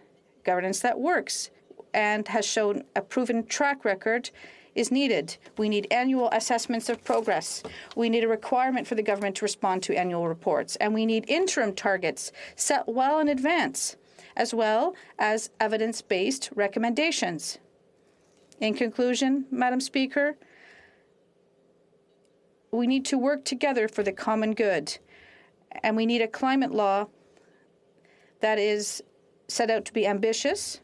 A: that works and has shown a proven track record, is needed. We need annual assessments of progress. We need a requirement for the government to respond to annual reports. And we need interim targets set well in advance, as well as evidence-based recommendations. In conclusion, Madam Speaker, we need to work together for the common good. And we need a climate law that is set out to be ambitious,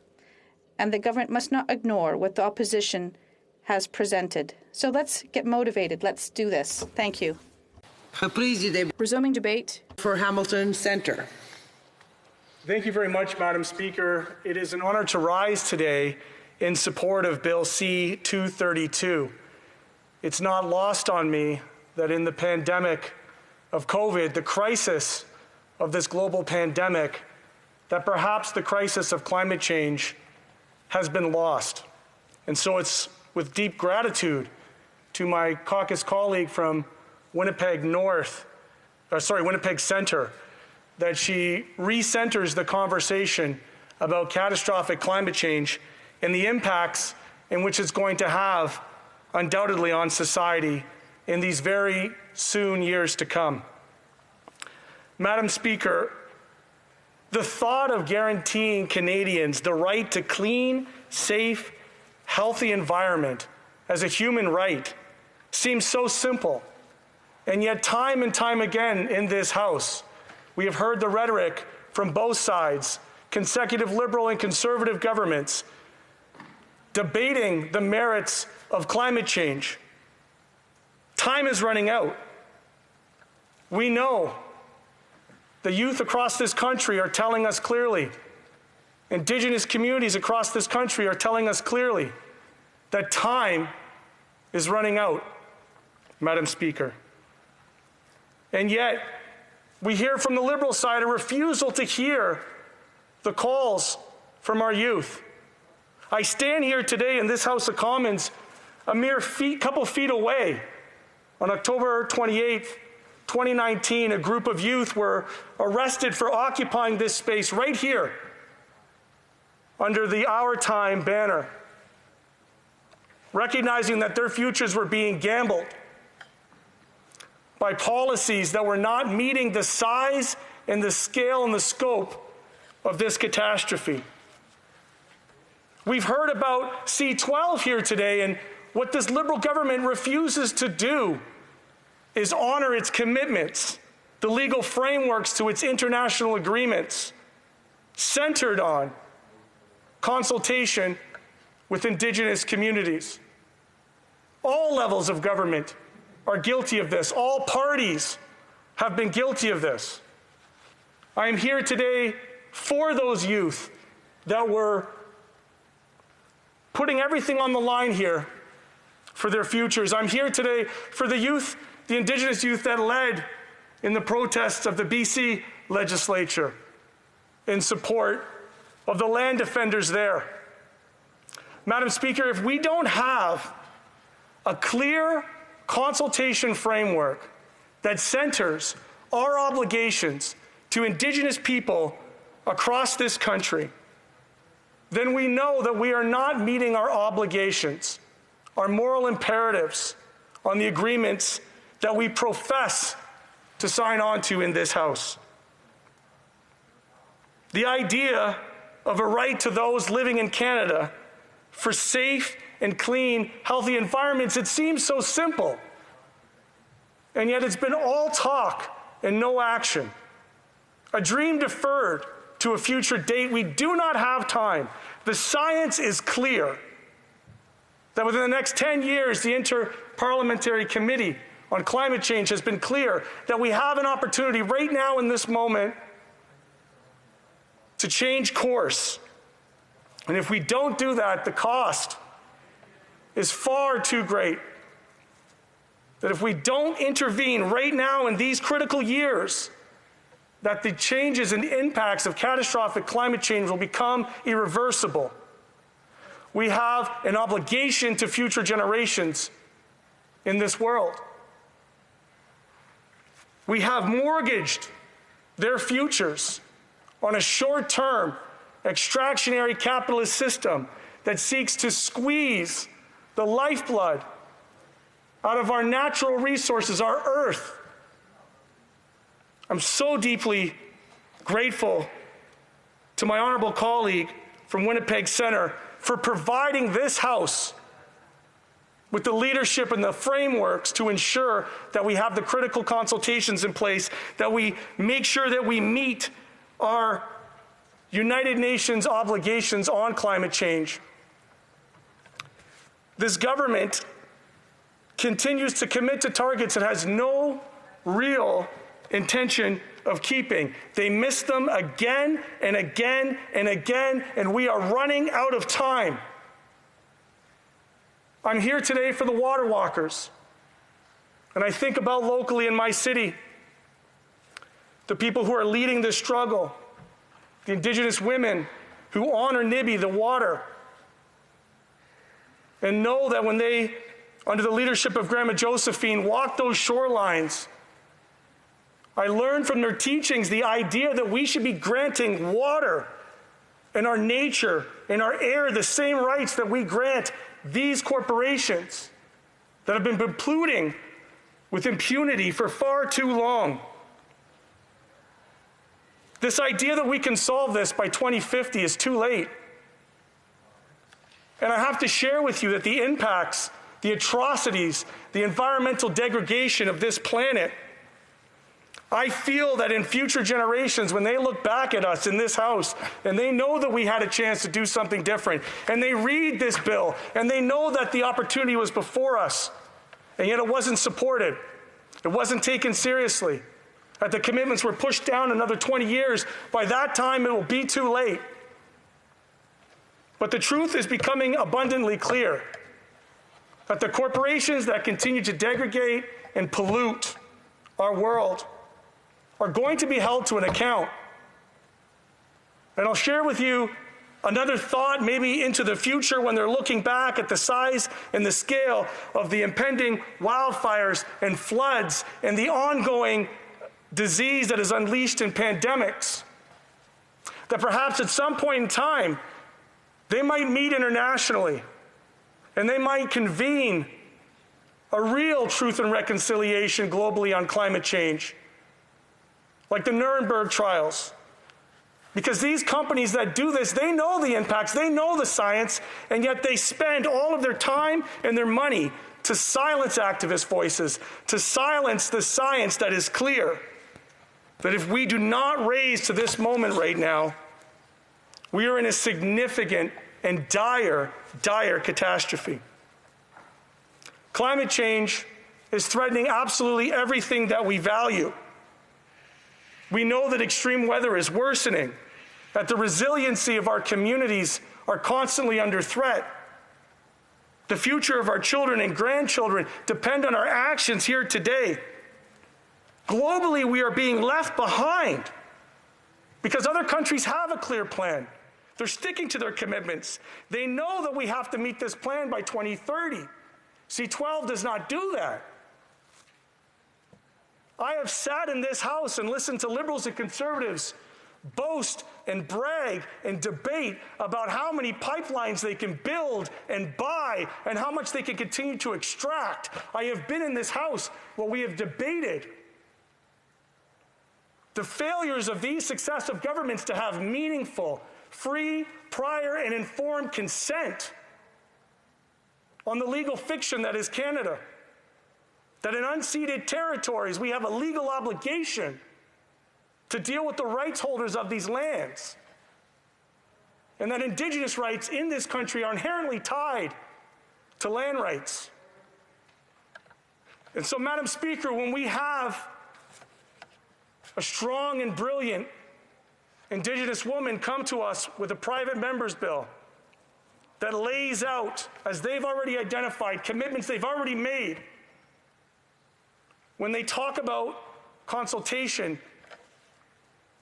A: and the government must not ignore what the opposition has presented. So let's get motivated. Let's do this. Thank you. Resuming debate.
G: For Hamilton Centre.
F: Thank you very much, Madam Speaker. It is an honor to rise today in support of Bill C-232. It's not lost on me that in the pandemic of COVID, the crisis of this global pandemic, that perhaps the crisis of climate change has been lost. And so it's with deep gratitude to my caucus colleague from Winnipeg Centre, that she recenters the conversation about catastrophic climate change and the impacts in which it's going to have undoubtedly on society in these very soon years to come. Madam Speaker, the thought of guaranteeing Canadians the right to clean, safe, healthy environment as a human right seems so simple. And yet time and time again in this House, we have heard the rhetoric from both sides, consecutive Liberal and Conservative governments, debating the merits of climate change. Time is running out. We know the youth across this country are telling us clearly, Indigenous communities across this country are telling us clearly that time is running out, Madam Speaker. And yet, we hear from the Liberal side a refusal to hear the calls from our youth. I stand here today in this House of Commons a mere couple feet away. On October 28th, 2019, a group of youth were arrested for occupying this space right here under the Our Time banner, recognizing that their futures were being gambled by policies that were not meeting the size and the scale and the scope of this catastrophe. We've heard about C-12 here today, and What this Liberal government refuses to do is honor its commitments, the legal frameworks to its international agreements, centered on consultation with Indigenous communities. All levels of government are guilty of this. All parties have been guilty of this. I am here today for those youth that were putting everything on the line here for their futures. I'm here today for the youth, the Indigenous youth that led in the protests of the BC legislature in support of the land defenders there. Madam Speaker, if we don't have a clear consultation framework that centers our obligations to Indigenous people across this country, then we know that we are not meeting our obligations, our moral imperatives on the agreements that we profess to sign on to in this House. The idea of a right to those living in Canada for safe and clean, healthy environments, it seems so simple. And yet it's been all talk and no action. A dream deferred to a future date. We do not have time. The science is clear that within the next 10 years, the Inter-Parliamentary Committee on Climate Change has been clear that we have an opportunity right now in this moment to change course. And if we don't do that, the cost is far too great. That if we don't intervene right now in these critical years, that the changes and impacts of catastrophic climate change will become irreversible. We have an obligation to future generations in this world. We have mortgaged their futures on a short-term, extractionary capitalist system that seeks to squeeze the lifeblood out of our natural resources, our earth. I'm so deeply grateful to my honorable colleague from Winnipeg Centre for providing this House with the leadership and the frameworks to ensure that we have the critical consultations in place, that we make sure that we meet our United Nations obligations on climate change. This government continues to commit to targets it has no real intention of keeping. They miss them again and again and again, and we are running out of time. I'm here today for the water walkers, and I think about locally in my city, the people who are leading this struggle, the Indigenous women who honor Nibi, the water, and know that when they, under the leadership of Grandma Josephine, walk those shorelines, I learned from their teachings the idea that we should be granting water and our nature and our air the same rights that we grant these corporations that have been polluting with impunity for far too long. This idea that we can solve this by 2050 is too late. And I have to share with you that the impacts, the atrocities, the environmental degradation of this planet, I feel that in future generations, when they look back at us in this House and they know that we had a chance to do something different, and they read this bill and they know that the opportunity was before us, and yet it wasn't supported, it wasn't taken seriously, that the commitments were pushed down another 20 years, by that time it will be too late. But the truth is becoming abundantly clear that the corporations that continue to degrade and pollute our world are going to be held to an account. And I'll share with you another thought, maybe into the future, when they're looking back at the size and the scale of the impending wildfires and floods and the ongoing disease that is unleashed in pandemics, that perhaps at some point in time, they might meet internationally and they might convene a real truth and reconciliation globally on climate change, like the Nuremberg trials, Because these companies that do this, they know the impacts, they know the science, and yet they spend all of their time and their money to silence activist voices, to silence the science that is clear. That if we do not raise to this moment right now, we are in a significant and dire, dire catastrophe. Climate change is threatening absolutely everything that we value. We know that extreme weather is worsening, that the resiliency of our communities are constantly under threat. The future of our children and grandchildren depend on our actions here today. Globally, we are being left behind because other countries have a clear plan. They're sticking to their commitments. They know that we have to meet this plan by 2030. C12 does not do that. I have sat in this House and listened to Liberals and Conservatives boast and brag and debate about how many pipelines they can build and buy and how much they can continue to extract. I have been in this House where we have debated the failures of these successive governments to have meaningful, free, prior, and informed consent on the legal fiction that is Canada. That in unceded territories, we have a legal obligation to deal with the rights holders of these lands. And that Indigenous rights in this country are inherently tied to land rights. And so, Madam Speaker, when we have a strong and brilliant Indigenous woman come to us with a private member's bill that lays out, as they've already identified, commitments they've already made, when they talk about consultation,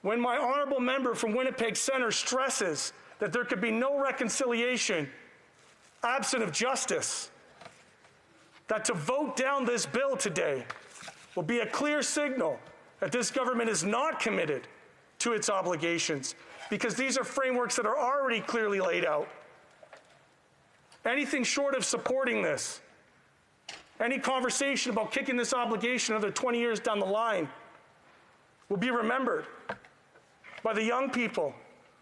F: when my honorable member from Winnipeg Centre stresses that there could be no reconciliation absent of justice, that to vote down this bill today will be a clear signal that this government is not committed to its obligations, because these are frameworks that are already clearly laid out. Anything short of supporting this, any conversation about kicking this obligation another 20 years down the line will be remembered by the young people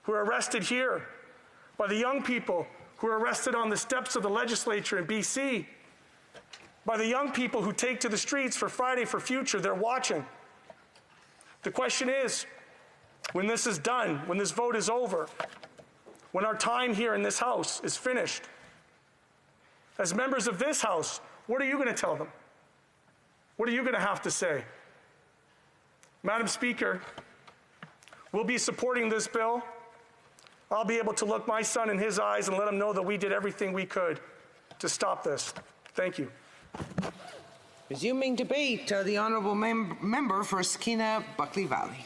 F: who are arrested here, by the young people who are arrested on the steps of the legislature in BC, by the young people who take to the streets for Friday for Future. They're watching. The question is, when this is done, when this vote is over, when our time here in this House is finished, as members of this House, what are you going to tell them? What are you going to have to say? Madam Speaker, we'll be supporting this bill. I'll be able to look my son in his eyes and let him know that we did everything we could to stop this. Thank you.
G: Resuming debate, the honourable member for Skeena Buckley Valley.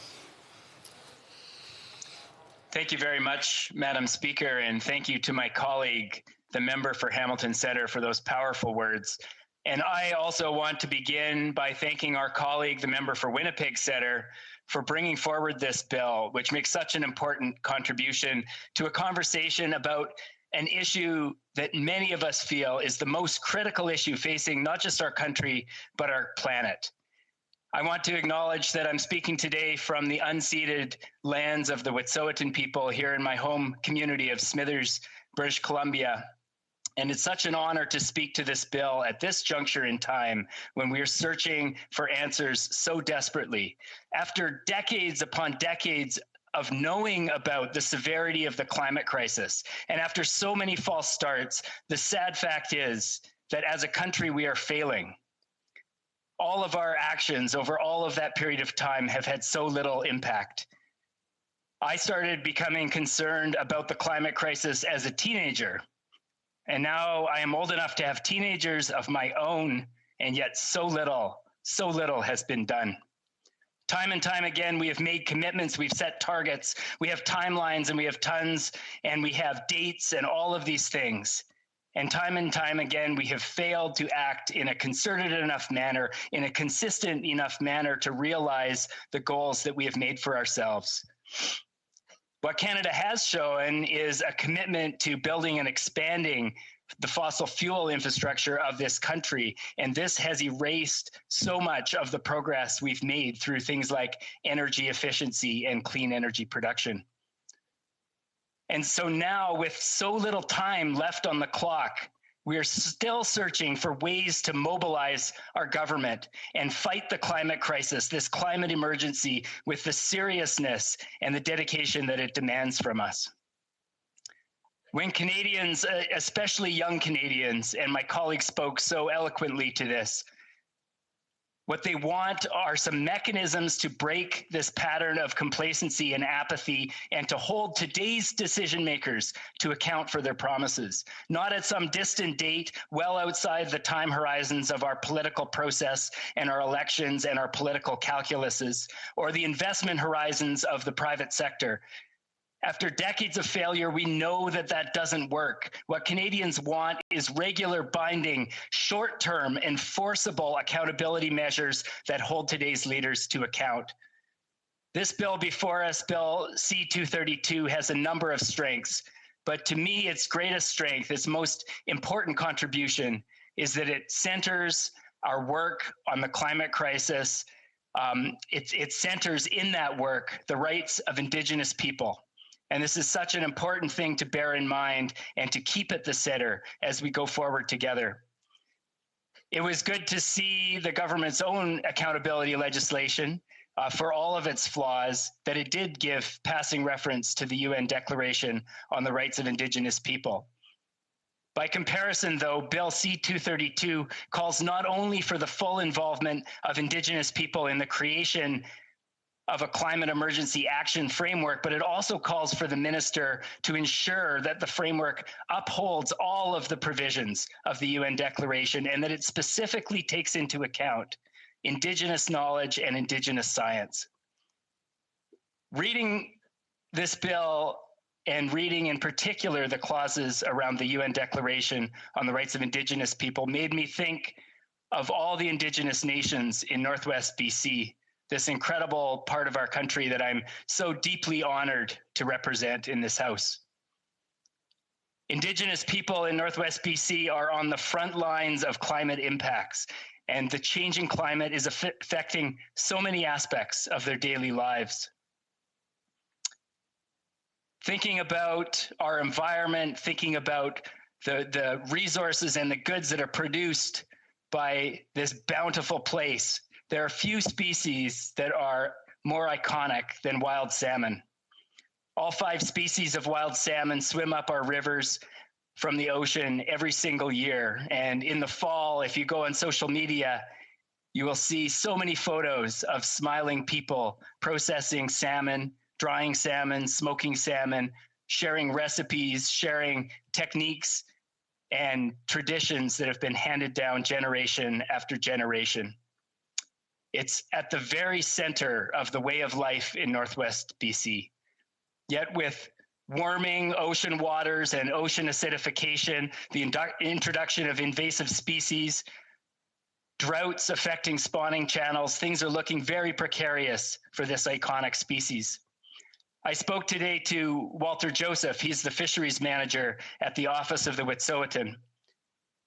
M: Thank you very much, Madam Speaker, and thank you to my colleague, the member for Hamilton Centre, for those powerful words. And I also want to begin by thanking our colleague, the member for Winnipeg Centre, for bringing forward this bill, which makes such an important contribution to a conversation about an issue that many of us feel is the most critical issue facing not just our country, but our planet. I want to acknowledge that I'm speaking today from the unceded lands of the Wet'suwet'en people here in my home community of Smithers, British Columbia. And it's such an honor to speak to this bill at this juncture in time when we're searching for answers so desperately. After decades upon decades of knowing about the severity of the climate crisis, and after so many false starts, the sad fact is that as a country, we are failing. All of our actions over all of that period of time have had so little impact. I started becoming concerned about the climate crisis as a teenager. And now I am old enough to have teenagers of my own, and yet so little has been done. Time and time again, we have made commitments, we've set targets, we have timelines, and we have tons, and we have dates and all of these things. And time again, we have failed to act in a concerted enough manner, in a consistent enough manner to realize the goals that we have made for ourselves. What Canada has shown is a commitment to building and expanding the fossil fuel infrastructure of this country. And this has erased so much of the progress we've made through things like energy efficiency and clean energy production. And so now, with so little time left on the clock, we are still searching for ways to mobilize our government and fight the climate crisis, this climate emergency, with the seriousness and the dedication that it demands from us. When Canadians, especially young Canadians, and my colleague spoke so eloquently to this, what they want are some mechanisms to break this pattern of complacency and apathy and to hold today's decision makers to account for their promises, not at some distant date, well outside the time horizons of our political process and our elections and our political calculuses, or the investment horizons of the private sector. After decades of failure, we know that that doesn't work. What Canadians want is regular, binding, short-term, enforceable accountability measures that hold today's leaders to account. This bill before us, Bill C-232, has a number of strengths, but to me, its greatest strength, its most important contribution, is that it centers our work on the climate crisis. It centers in that work the rights of Indigenous people. And this is such an important thing to bear in mind and to keep at the center as we go forward together. It was good to see the government's own accountability legislation, for all of its flaws, that it did give passing reference to the UN Declaration on the Rights of Indigenous People. By comparison, though, Bill C-232 calls not only for the full involvement of Indigenous people in the creation of a climate emergency action framework, but it also calls for the minister to ensure that the framework upholds all of the provisions of the UN Declaration and that it specifically takes into account Indigenous knowledge and Indigenous science. Reading this bill and reading in particular the clauses around the UN Declaration on the Rights of Indigenous People made me think of all the Indigenous nations in Northwest BC, this incredible part of our country that I'm so deeply honored to represent in this House. Indigenous people in Northwest BC are on the front lines of climate impacts, and the changing climate is affecting so many aspects of their daily lives. Thinking about our environment, thinking about the resources and the goods that are produced by this bountiful place, there are few species that are more iconic than wild salmon. All 5 species of wild salmon swim up our rivers from the ocean every single year. And in the fall, if you go on social media, you will see so many photos of smiling people processing salmon, drying salmon, smoking salmon, sharing recipes, sharing techniques and traditions that have been handed down generation after generation. It's at the very center of the way of life in Northwest BC. Yet with warming ocean waters and ocean acidification, the introduction of invasive species, droughts affecting spawning channels, things are looking very precarious for this iconic species. I spoke today to Walter Joseph. He's the fisheries manager at the Office of the Wet'suwet'en.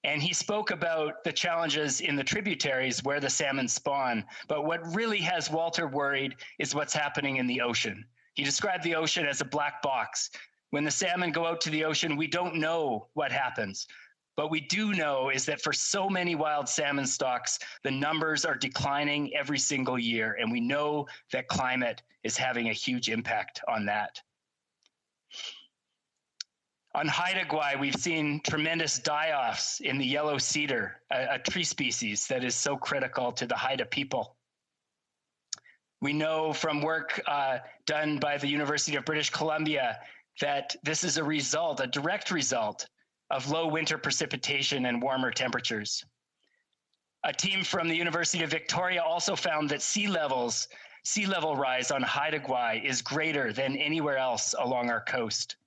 M: And he spoke about the challenges in the tributaries where the salmon spawn. But what really has Walter worried is what's happening in the ocean. He described the ocean as a black box. When the salmon go out to the ocean, we don't know what happens. What we do know is that for so many wild salmon stocks, the numbers are declining every single year. And we know that climate is having a huge impact on that. On Haida Gwaii, we've seen tremendous die-offs in the yellow cedar, a tree species that is so critical to the Haida people. We know from work done by the University of British Columbia that this is a direct result of low winter precipitation and warmer temperatures. A team from the University of Victoria also found that sea level rise on Haida Gwaii is greater than anywhere else along our coast.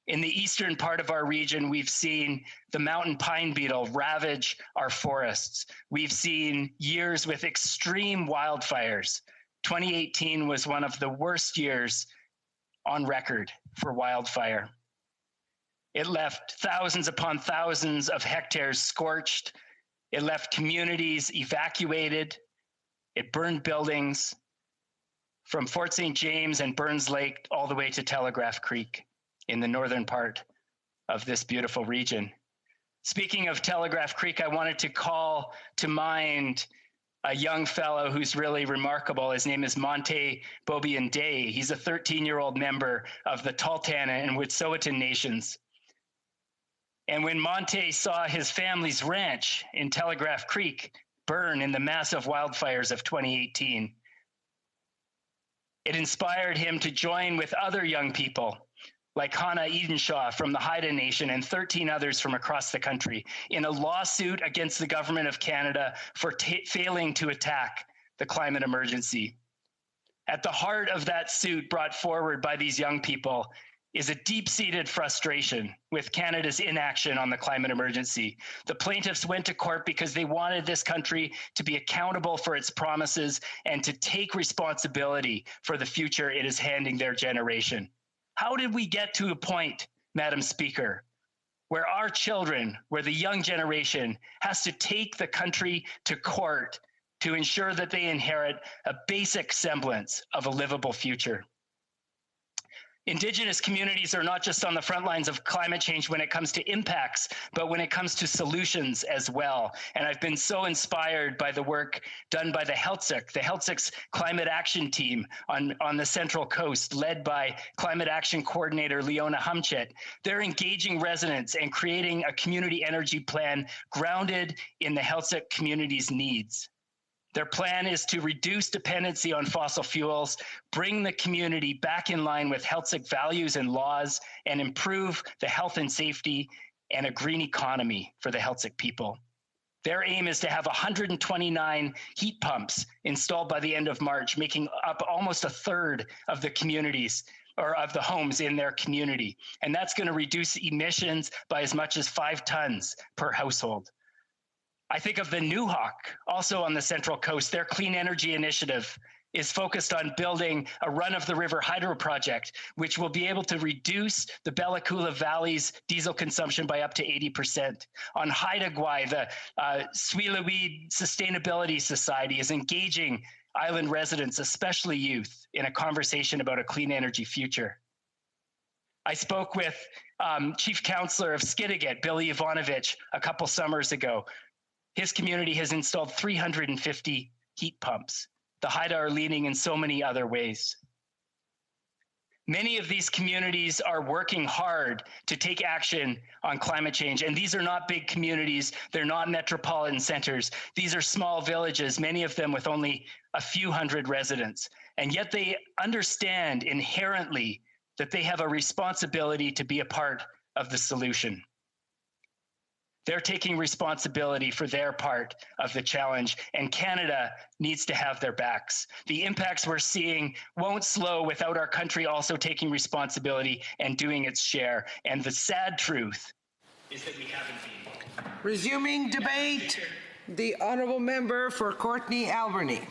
M: In the eastern part of our region, we've seen the mountain pine beetle ravage our forests. We've seen years with extreme wildfires. 2018 was one of the worst years on record for wildfire. It left thousands upon thousands of hectares scorched. It left communities evacuated. It burned buildings from Fort St. James and Burns Lake all the way to Telegraph Creek. in the northern part of this beautiful region. Speaking of Telegraph Creek, I wanted to call to mind a young fellow who's really remarkable. His name is Monte Bobian Day. He's a 13-year-old member of the Tahltan and Wet'suwet'en nations. And when Monte saw his family's ranch in Telegraph Creek burn in the massive wildfires of 2018, it inspired him to join with other young people like Hannah Edenshaw from the Haida Nation and 13 others from across the country in a lawsuit against the government of Canada for failing to attack the climate emergency. At the heart of that suit brought forward by these young people is a deep-seated frustration with Canada's inaction on the climate emergency. The plaintiffs went to court because they wanted this country to be accountable for its promises and to take responsibility for the future it is handing their generation. How did we get to a point, Madam Speaker, where our children, where the young generation has to take the country to court to ensure that they inherit a basic semblance of a livable future? Indigenous communities are not just on the front lines of climate change when it comes to impacts, but when it comes to solutions as well. And I've been so inspired by the work done by the HoC's climate action team on the Central Coast, led by climate action coordinator Leona Humchet. They're engaging residents and creating a community energy plan grounded in the HoC community's needs. Their plan is to reduce dependency on fossil fuels, bring the community back in line with HoC values and laws, and improve the health and safety and a green economy for the HoC people. Their aim is to have 129 heat pumps installed by the end of March, making up almost a third of the communities or of the homes in their community. And that's going to reduce emissions by as much as 5 tons per household. I think of the new HoC, also on the Central Coast. Their clean energy initiative is focused on building a run-of-the-river hydro project, which will be able to reduce the Bella Coola Valley's diesel consumption by up to 80%. On Haida Gwaii, the Swilaweed Sustainability Society is engaging island residents, especially youth, in a conversation about a clean energy future. I spoke with Chief Counselor of Skidegate, Billy Ivanovich, a couple summers ago. His community has installed 350 heat pumps. The Haida are leading in so many other ways. Many of these communities are working hard to take action on climate change. And these are not big communities. They're not metropolitan centers. These are small villages, many of them with only a few hundred residents. And yet they understand inherently that they have a responsibility to be a part of the solution. They're taking responsibility for their part of the challenge, and Canada needs to have their backs. The impacts we're seeing won't slow without our country also taking responsibility and doing its share. And the sad truth is that we haven't been.
G: Resuming debate, the honourable member for Courtenay Alberni.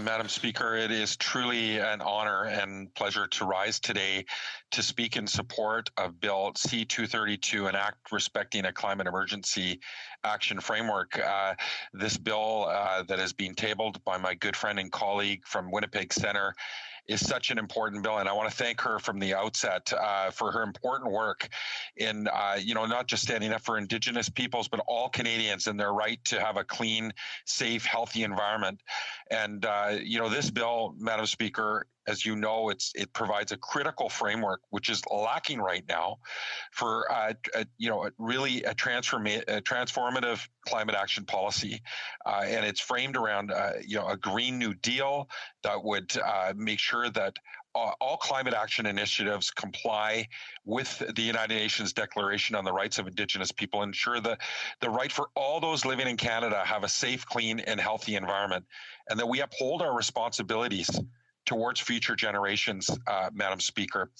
C: Madam Speaker, it is truly an honor and pleasure to rise today to speak in support of Bill C-232, an act respecting a climate emergency action framework. This bill that is being tabled by my good friend and colleague from Winnipeg Centre is such an important bill, and I want to thank her from the outset for her important work in, not just standing up for Indigenous peoples, but all Canadians and their right to have a clean, safe, healthy environment. And, this bill, Madam Speaker, as you know, it provides a critical framework, which is lacking right now, for really a transformative climate action policy, and it's framed around a Green New Deal that would make sure that all climate action initiatives comply with the United Nations Declaration on the Rights of Indigenous People, ensure that the right for all those living in Canada have a safe, clean, and healthy environment, and that we uphold our responsibilities towards future generations, Madam Speaker.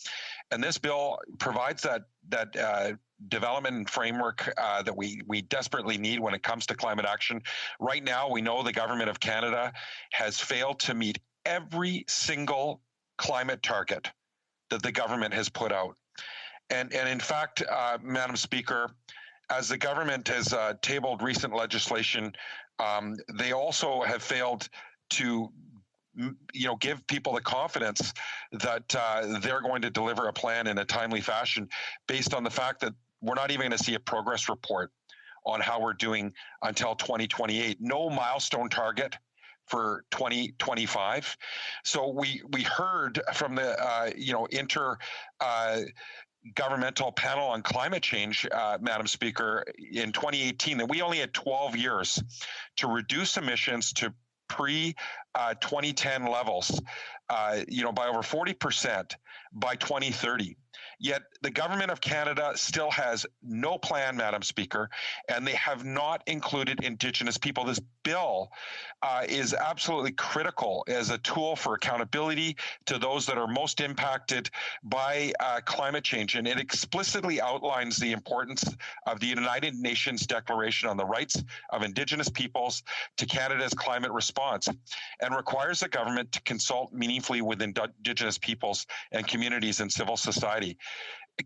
C: And this bill provides that development framework that we desperately need when it comes to climate action. Right now, we know the Government of Canada has failed to meet every single climate target that the government has put out. And in fact, Madam Speaker, as the government has tabled recent legislation, they also have failed to give people the confidence that they're going to deliver a plan in a timely fashion based on the fact that we're not even going to see a progress report on how we're doing until 2028. No milestone target for 2025. So we heard from the governmental panel on climate change, Madam Speaker, in 2018 that we only had 12 years to reduce emissions to pre-2010 levels, by over 40% by 2030. Yet the government of Canada still has no plan, Madam Speaker, and they have not included Indigenous people. This bill is absolutely critical as a tool for accountability to those that are most impacted by climate change. And it explicitly outlines the importance of the United Nations Declaration on the Rights of Indigenous Peoples to Canada's climate response, and requires the government to consult meaningfully with Indigenous peoples and communities and civil society.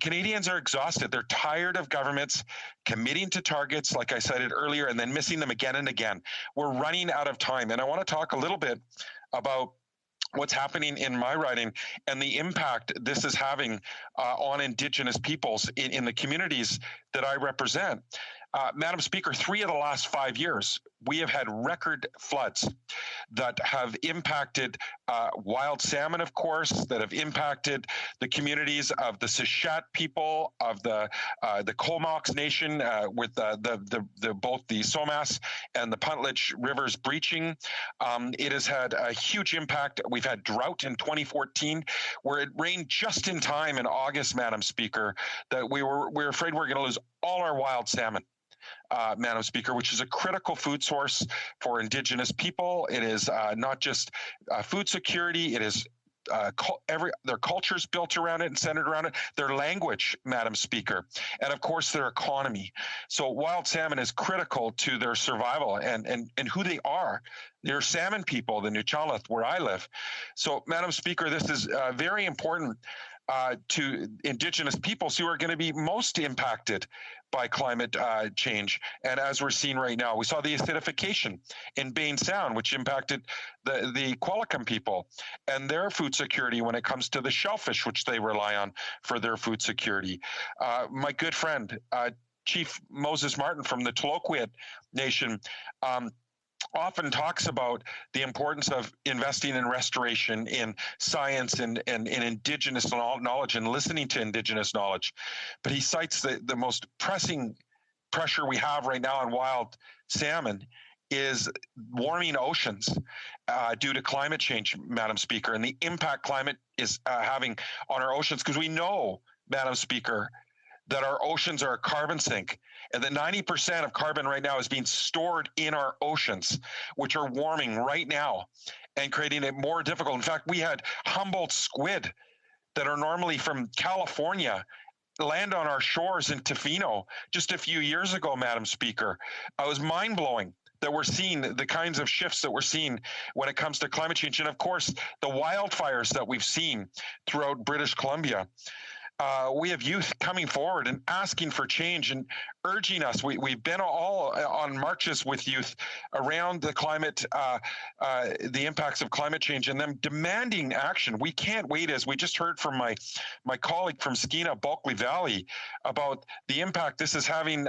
C: Canadians are exhausted. They're tired of governments committing to targets, like I cited earlier, and then missing them again and again. We're running out of time. And I want to talk a little bit about what's happening in my riding and the impact this is having on Indigenous peoples in the communities that I represent. Madam Speaker, 3 of the last 5 years, we have had record floods that have impacted wild salmon, of course, that have impacted the communities of the Sichet people, of the Comox Nation, with both the Somas and the Puntlich rivers breaching. It has had a huge impact. We've had drought in 2014, where it rained just in time in August, Madam Speaker, that we were afraid we were going to lose all our wild salmon. Madam Speaker, which is a critical food source for Indigenous people. It is not just food security, it is their culture's built around it and centered around it, their language, Madam Speaker, and of course their economy. So wild salmon is critical to their survival and who they are. They're salmon people, the Nuu-chah-nulth, where I live. So, Madam Speaker, this is very important to Indigenous peoples who are going to be most impacted by climate change. And as we're seeing right now, we saw the acidification in Bain Sound, which impacted the Qualicum people and their food security when it comes to the shellfish, which they rely on for their food security. My good friend, Chief Moses Martin from the Tloquit Nation, often talks about the importance of investing in restoration, in science, and in Indigenous knowledge and listening to Indigenous knowledge. But he cites the most pressing pressure we have right now on wild salmon is warming oceans due to climate change, Madam Speaker, and the impact climate is having on our oceans, because we know, Madam Speaker, that our oceans are a carbon sink, and that 90% of carbon right now is being stored in our oceans, which are warming right now and creating it more difficult. In fact, we had Humboldt squid that are normally from California land on our shores in Tofino just a few years ago, Madam Speaker. It was mind-blowing that we're seeing the kinds of shifts that we're seeing when it comes to climate change. And of course, the wildfires that we've seen throughout British Columbia. We have youth coming forward and asking for change and urging us. We've been all on marches with youth around the climate, the impacts of climate change, and them demanding action. We can't wait, as we just heard from my colleague from Skeena, Bulkley Valley, about the impact this is having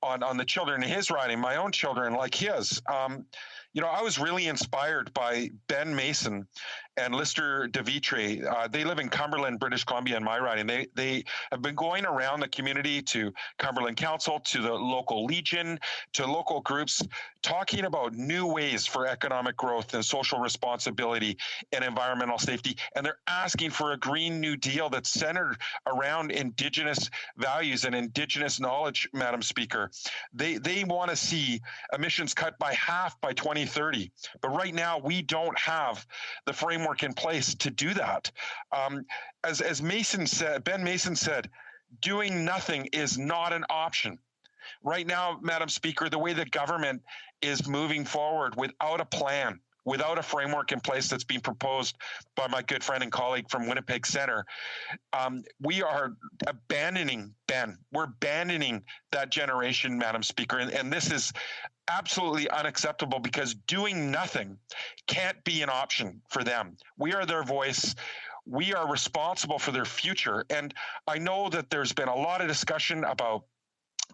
C: on the children in his riding, my own children like his. I was really inspired by Ben Mason and Lister DeVitre. They live in Cumberland, British Columbia, in my riding. They have been going around the community to Cumberland Council, to the local Legion, to local groups, talking about new ways for economic growth and social responsibility and environmental safety. And they're asking for a Green New Deal that's centered around Indigenous values and Indigenous knowledge, Madam Speaker. They want to see emissions cut by half by 2030. But right now, we don't have the framework in place to do that. As Mason said, Ben Mason said, doing nothing is not an option. Right now, Madam Speaker, the way the government is moving forward without a plan, without a framework in place that's being proposed by my good friend and colleague from Winnipeg Centre, we are abandoning, we're abandoning that generation, Madam Speaker. And this is absolutely unacceptable because doing nothing can't be an option for them. We are their voice. We are responsible for their future. And I know that there's been a lot of discussion about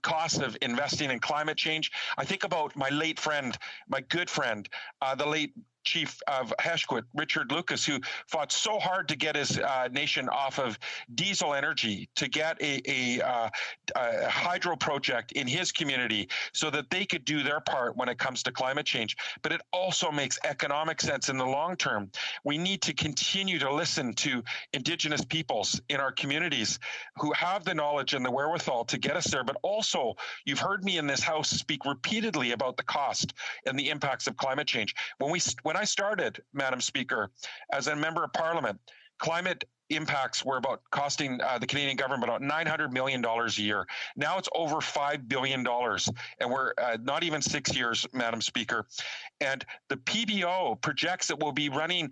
C: cost of investing in climate change. I think about my late friend, my good friend, the late Chief of HoC, Richard Lucas, who fought so hard to get his nation off of diesel energy, to get a hydro project in his community so that they could do their part when it comes to climate change. But it also makes economic sense in the long term. We need to continue to listen to Indigenous peoples in our communities who have the knowledge and the wherewithal to get us there. But also, you've heard me in this House speak repeatedly about the cost and the impacts of climate change. When I started, Madam Speaker, as a member of Parliament, climate impacts were about costing the Canadian government about $900 million a year. Now it's over $5 billion, and we're not even 6 years, Madam Speaker. And the PBO projects that we'll be running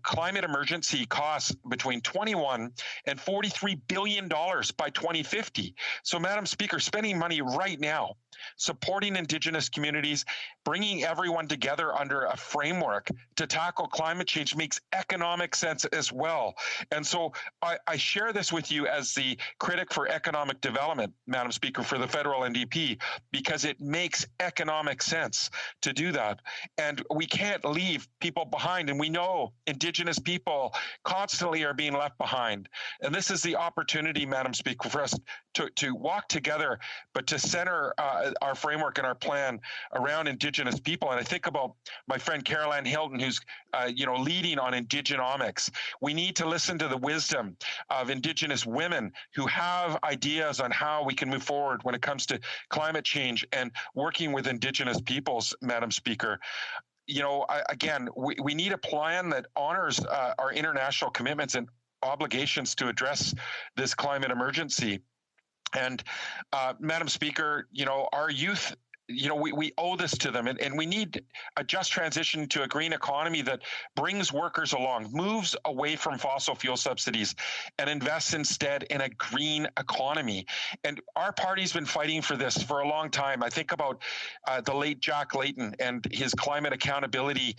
C: climate emergency costs between $21 and $43 billion by 2050. So, Madam Speaker, spending money right now, supporting Indigenous communities, bringing everyone together under a framework to tackle climate change makes economic sense as well. And so I share this with you as the critic for economic development, Madam Speaker, for the federal NDP, because it makes economic sense to do that. And we can't leave people behind. And we know Indigenous people constantly are being left behind. And this is the opportunity, Madam Speaker, for us to walk together, but to center our framework and our plan around Indigenous people. And I think about my friend Caroline Hilton, who's leading on Indigenomics. We need to listen to the wisdom of Indigenous women who have ideas on how we can move forward when it comes to climate change and working with Indigenous peoples, Madam Speaker. We need a plan that honors our international commitments and obligations to address this climate emergency. And Madam Speaker, our youth, we owe this to them, and we need a just transition to a green economy that brings workers along, moves away from fossil fuel subsidies, and invests instead in a green economy. And our party's been fighting for this for a long time. I think about the late Jack Layton and his climate accountability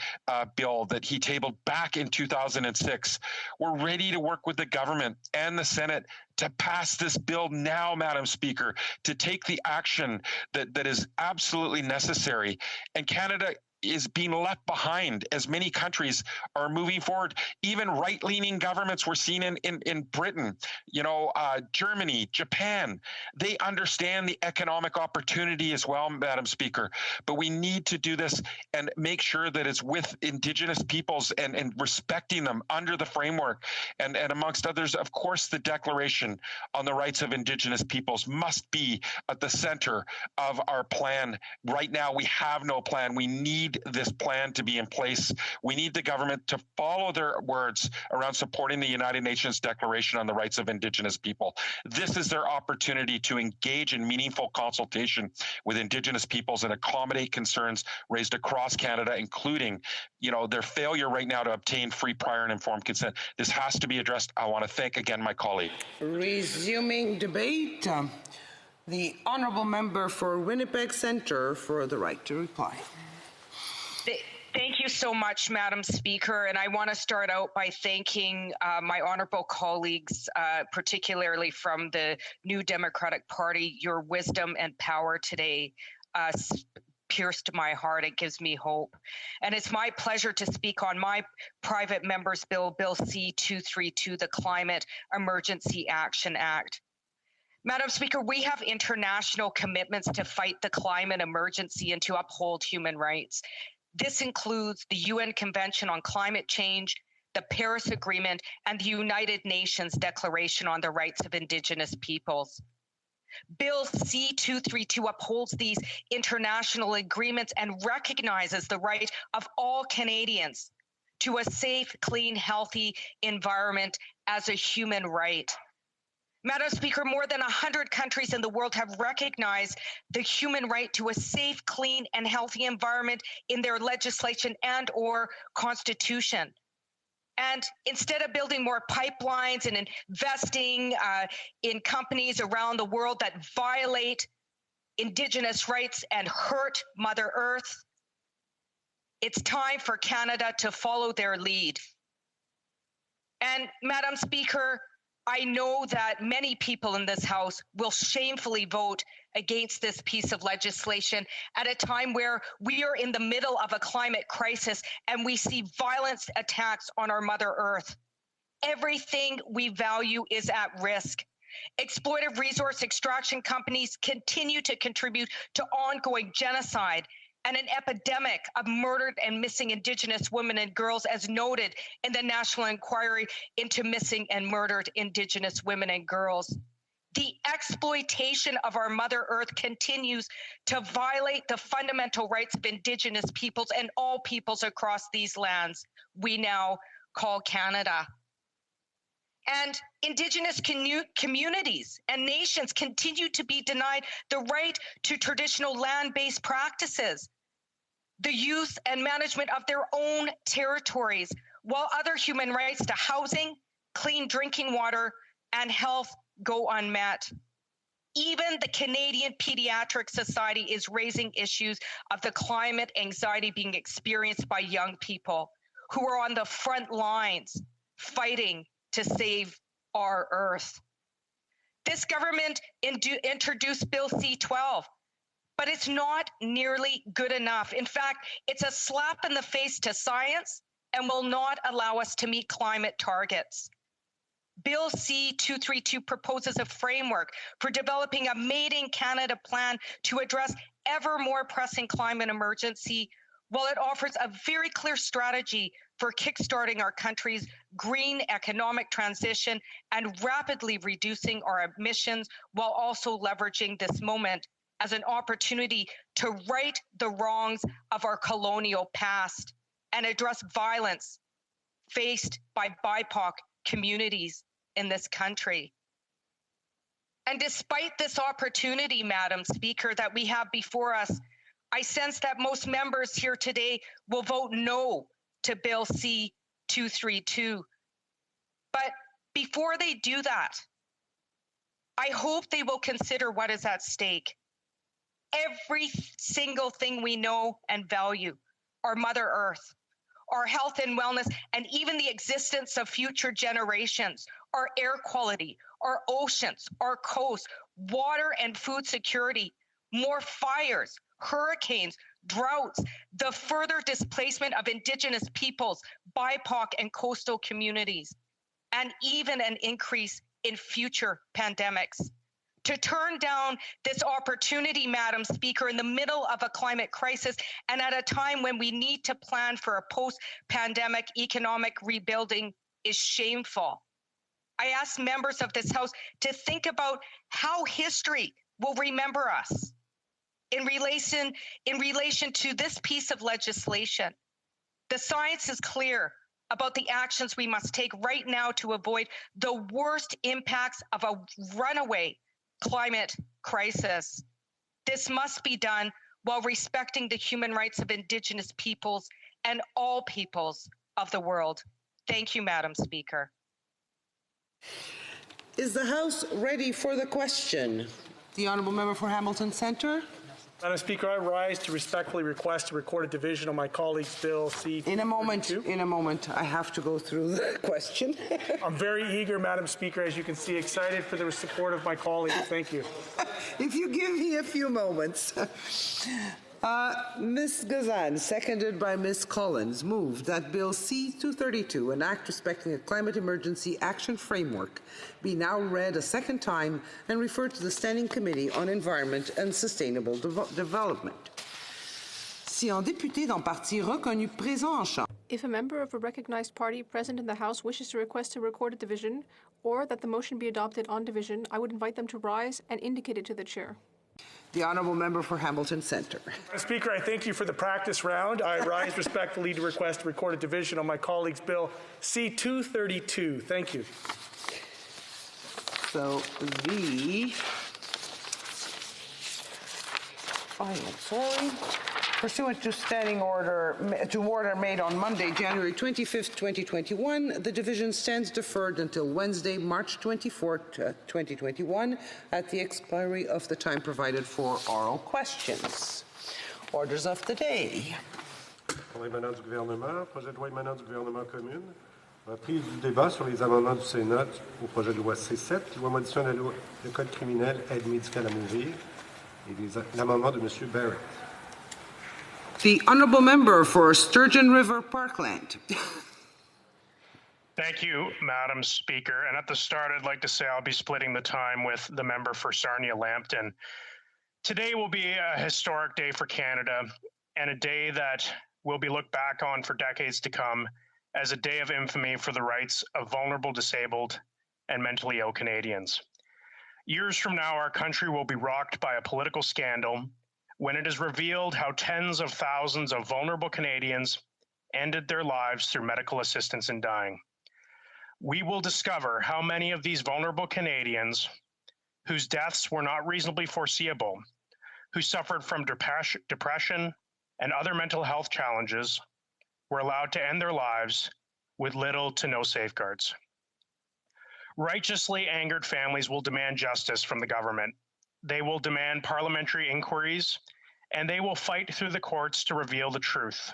C: bill that he tabled back in 2006. We're ready to work with the government and the Senate to pass this bill now, Madam Speaker, to take the action that is absolutely necessary. And Canada is being left behind as many countries are moving forward. Even right-leaning governments we're seeing in Britain, Germany, Japan, they understand the economic opportunity as well, Madam Speaker. But we need to do this and make sure that it's with Indigenous peoples and respecting them under the framework. And amongst others, of course, the Declaration on the Rights of Indigenous Peoples must be at the center of our plan. Right now, we have no plan. We need this plan to be in place. We need the government to follow their words around supporting the United Nations Declaration on the Rights of Indigenous People. This is their opportunity to engage in meaningful consultation with Indigenous peoples and accommodate concerns raised across Canada, including, their failure right now to obtain free, prior, and informed consent. This has to be addressed. I want to thank again my colleague.
G: Resuming debate, the honourable member for Winnipeg Centre for the right to reply.
N: Thank you so much, Madam Speaker. And I want to start out by thanking my honourable colleagues, particularly from the New Democratic Party. Your wisdom and power today pierced my heart. It gives me hope. And it's my pleasure to speak on my private member's bill, Bill C-232, the Climate Emergency Action Act. Madam Speaker, we have international commitments to fight the climate emergency and to uphold human rights. This includes the UN Convention on Climate Change, the Paris Agreement, and the United Nations Declaration on the Rights of Indigenous Peoples. Bill C-232 upholds these international agreements and recognizes the right of all Canadians to a safe, clean, healthy environment as a human right. Madam Speaker, more than 100 countries in the world have recognized the human right to a safe, clean, and healthy environment in their legislation and or constitution. And instead of building more pipelines and investing in companies around the world that violate Indigenous rights and hurt Mother Earth, it's time for Canada to follow their lead. And Madam Speaker, I know that many people in this House will shamefully vote against this piece of legislation at a time where we are in the middle of a climate crisis and we see violent attacks on our Mother Earth. Everything we value is at risk. Exploitive resource extraction companies continue to contribute to ongoing genocide and an epidemic of murdered and missing Indigenous women and girls, as noted in the National Inquiry into Missing and Murdered Indigenous Women and Girls. The exploitation of our Mother Earth continues to violate the fundamental rights of Indigenous peoples and all peoples across these lands we now call Canada. And Indigenous communities and nations continue to be denied the right to traditional land-based practices, the use and management of their own territories, while other human rights to housing, clean drinking water, and health go unmet. Even the Canadian Pediatric Society is raising issues of the climate anxiety being experienced by young people who are on the front lines fighting to save our Earth. This government introduced Bill C-12, but it's not nearly good enough. In fact, it's a slap in the face to science and will not allow us to meet climate targets. Bill C-232 proposes a framework for developing a Made in Canada plan to address ever more pressing climate emergency, while it offers a very clear strategy for kickstarting our country's green economic transition and rapidly reducing our emissions, while also leveraging this moment as an opportunity to right the wrongs of our colonial past and address violence faced by BIPOC communities in this country. And despite this opportunity, Madam Speaker, that we have before us, I sense that most members here today will vote no to Bill C-232. But before they do that, I hope they will consider what is at stake. Every single thing we know and value, our Mother Earth, our health and wellness, and even the existence of future generations, our air quality, our oceans, our coasts, water and food security, more fires, hurricanes, droughts, the further displacement of Indigenous peoples, BIPOC and coastal communities, and even an increase in future pandemics. To turn down this opportunity, Madam Speaker, in the middle of a climate crisis and at a time when we need to plan for a post-pandemic economic rebuilding is shameful. I ask members of this House to think about how history will remember us in relation to this piece of legislation. The science is clear about the actions we must take right now to avoid the worst impacts of a runaway climate crisis. This must be done while respecting the human rights of Indigenous peoples and all peoples of the world. Thank you, Madam Speaker.
G: Is the House ready for the question? The Honourable Member for Hamilton Centre.
F: Madam Speaker, I rise to respectfully request a recorded division on my colleague's Bill C.
G: In a moment, I have to go through the question.
F: I'm very eager, Madam Speaker, as you can see, excited for the support of my colleagues. Thank you.
G: If you give me a few moments. Ms. Gazan, seconded by Ms. Collins, moved that Bill C-232, an act respecting a climate emergency action framework, be now read a second time and referred to the Standing Committee on Environment and Sustainable Development. Si un député d'un parti reconnu présent en chambre.
T: If a member of a recognized party present in the House wishes to request a recorded division, or that the motion be adopted on division, I would invite them to rise and indicate it to the chair.
G: The Honourable Member for Hamilton Centre.
F: Madam Speaker, I thank you for the practice round. I rise respectfully to request a recorded division on my colleague's Bill C-232. Thank you.
G: So pursuant to standing order made on Monday, January 25th, 2021, the division stands deferred until Wednesday, March 24th, 2021, at the expiry of the time provided for oral questions. Orders of the day.
R: Pour l'émanant du gouvernement, projet de loi émanant du gouvernement commune, reprise du débat sur les amendements du Sénat au projet de loi C7, loi modifiant le code criminel, aide médicale à mourir, et l'amendement de M. Barrett.
G: The honourable member for Sturgeon River Parkland.
U: Thank you, Madam Speaker. And at the start, I'd like to say I'll be splitting the time with the member for Sarnia-Lambton. Today will be a historic day for Canada and a day that will be looked back on for decades to come as a day of infamy for the rights of vulnerable, disabled, and mentally ill Canadians. Years from now, our country will be rocked by a political scandal when it is revealed how tens of thousands of vulnerable Canadians ended their lives through medical assistance in dying. We will discover how many of these vulnerable Canadians whose deaths were not reasonably foreseeable, who suffered from depression and other mental health challenges, were allowed to end their lives with little to no safeguards. Righteously angered families will demand justice from the government. They will demand parliamentary inquiries, and they will fight through the courts to reveal the truth.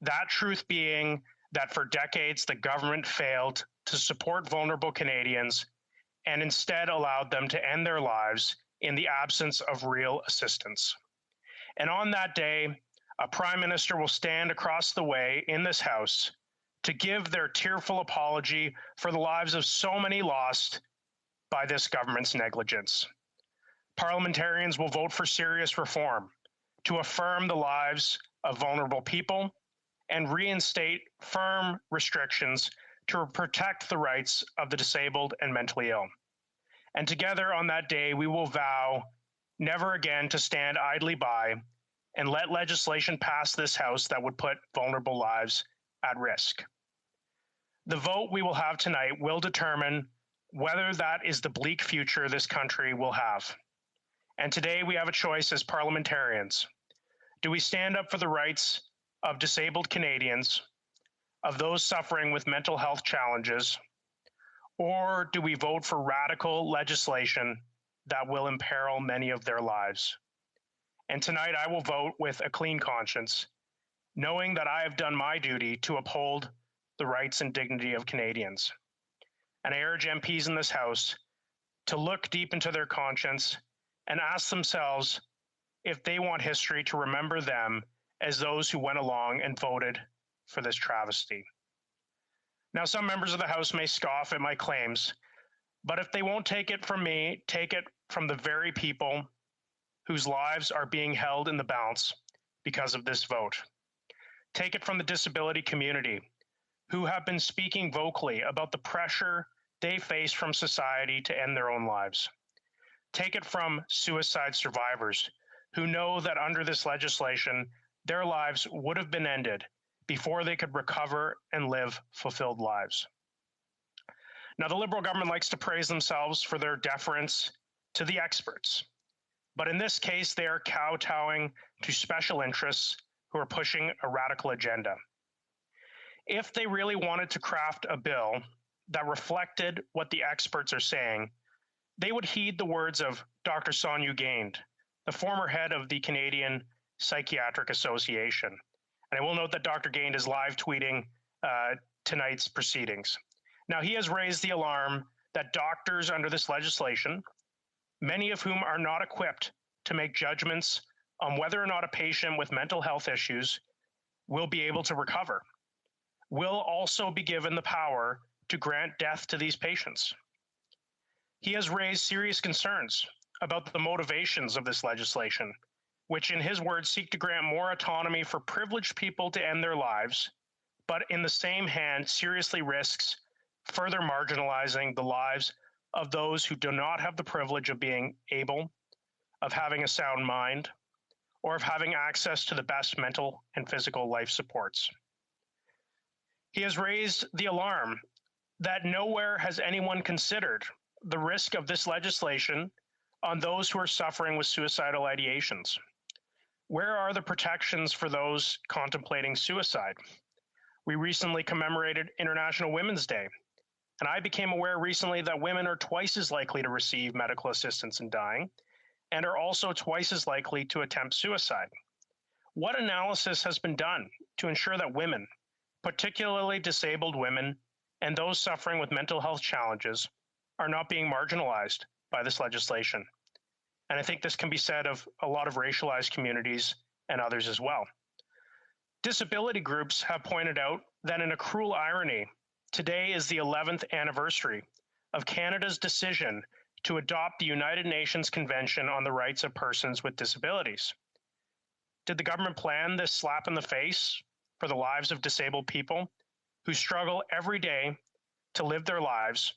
U: That truth being that for decades the government failed to support vulnerable Canadians and instead allowed them to end their lives in the absence of real assistance. And on that day, a Prime Minister will stand across the way in this House to give their tearful apology for the lives of so many lost by this government's negligence. Parliamentarians will vote for serious reform to affirm the lives of vulnerable people and reinstate firm restrictions to protect the rights of the disabled and mentally ill. And together on that day, we will vow never again to stand idly by and let legislation pass this House that would put vulnerable lives at risk. The vote we will have tonight will determine whether that is the bleak future this country will have. And today we have a choice as parliamentarians. Do we stand up for the rights of disabled Canadians, of those suffering with mental health challenges, or do we vote for radical legislation that will imperil many of their lives? And tonight I will vote with a clean conscience, knowing that I have done my duty to uphold the rights and dignity of Canadians. And I urge MPs in this House to look deep into their conscience and ask themselves if they want history to remember them as those who went along and voted for this travesty. Now, some members of the House may scoff at my claims, but if they won't take it from me, take it from the very people whose lives are being held in the balance because of this vote. Take it from the disability community, who have been speaking vocally about the pressure they face from society to end their own lives. Take it from suicide survivors, who know that under this legislation, their lives would have been ended before they could recover and live fulfilled lives. Now, the Liberal government likes to praise themselves for their deference to the experts, but in this case, they are kowtowing to special interests who are pushing a radical agenda. If they really wanted to craft a bill that reflected what the experts are saying, they would heed the words of Dr. Sonia Gained, the former head of the Canadian Psychiatric Association. And I will note that Dr. Gained is live tweeting tonight's proceedings. Now, he has raised the alarm that doctors under this legislation, many of whom are not equipped to make judgments on whether or not a patient with mental health issues will be able to recover, will also be given the power to grant death to these patients. He has raised serious concerns about the motivations of this legislation, which in his words seek to grant more autonomy for privileged people to end their lives, but in the same hand seriously risks further marginalizing the lives of those who do not have the privilege of being able, of having a sound mind, or of having access to the best mental and physical life supports. He has raised the alarm that nowhere has anyone considered the risk of this legislation on those who are suffering with suicidal ideations? Where are the protections for those contemplating suicide? We recently commemorated International Women's Day, and I became aware recently that women are twice as likely to receive medical assistance in dying and are also twice as likely to attempt suicide. What analysis has been done to ensure that women, particularly disabled women, and those suffering with mental health challenges are not being marginalized by this legislation? And I think this can be said of a lot of racialized communities and others as well. Disability groups have pointed out that in a cruel irony, today is the 11th anniversary of Canada's decision to adopt the United Nations Convention on the Rights of Persons with Disabilities. Did the government plan this slap in the face for the lives of disabled people who struggle every day to live their lives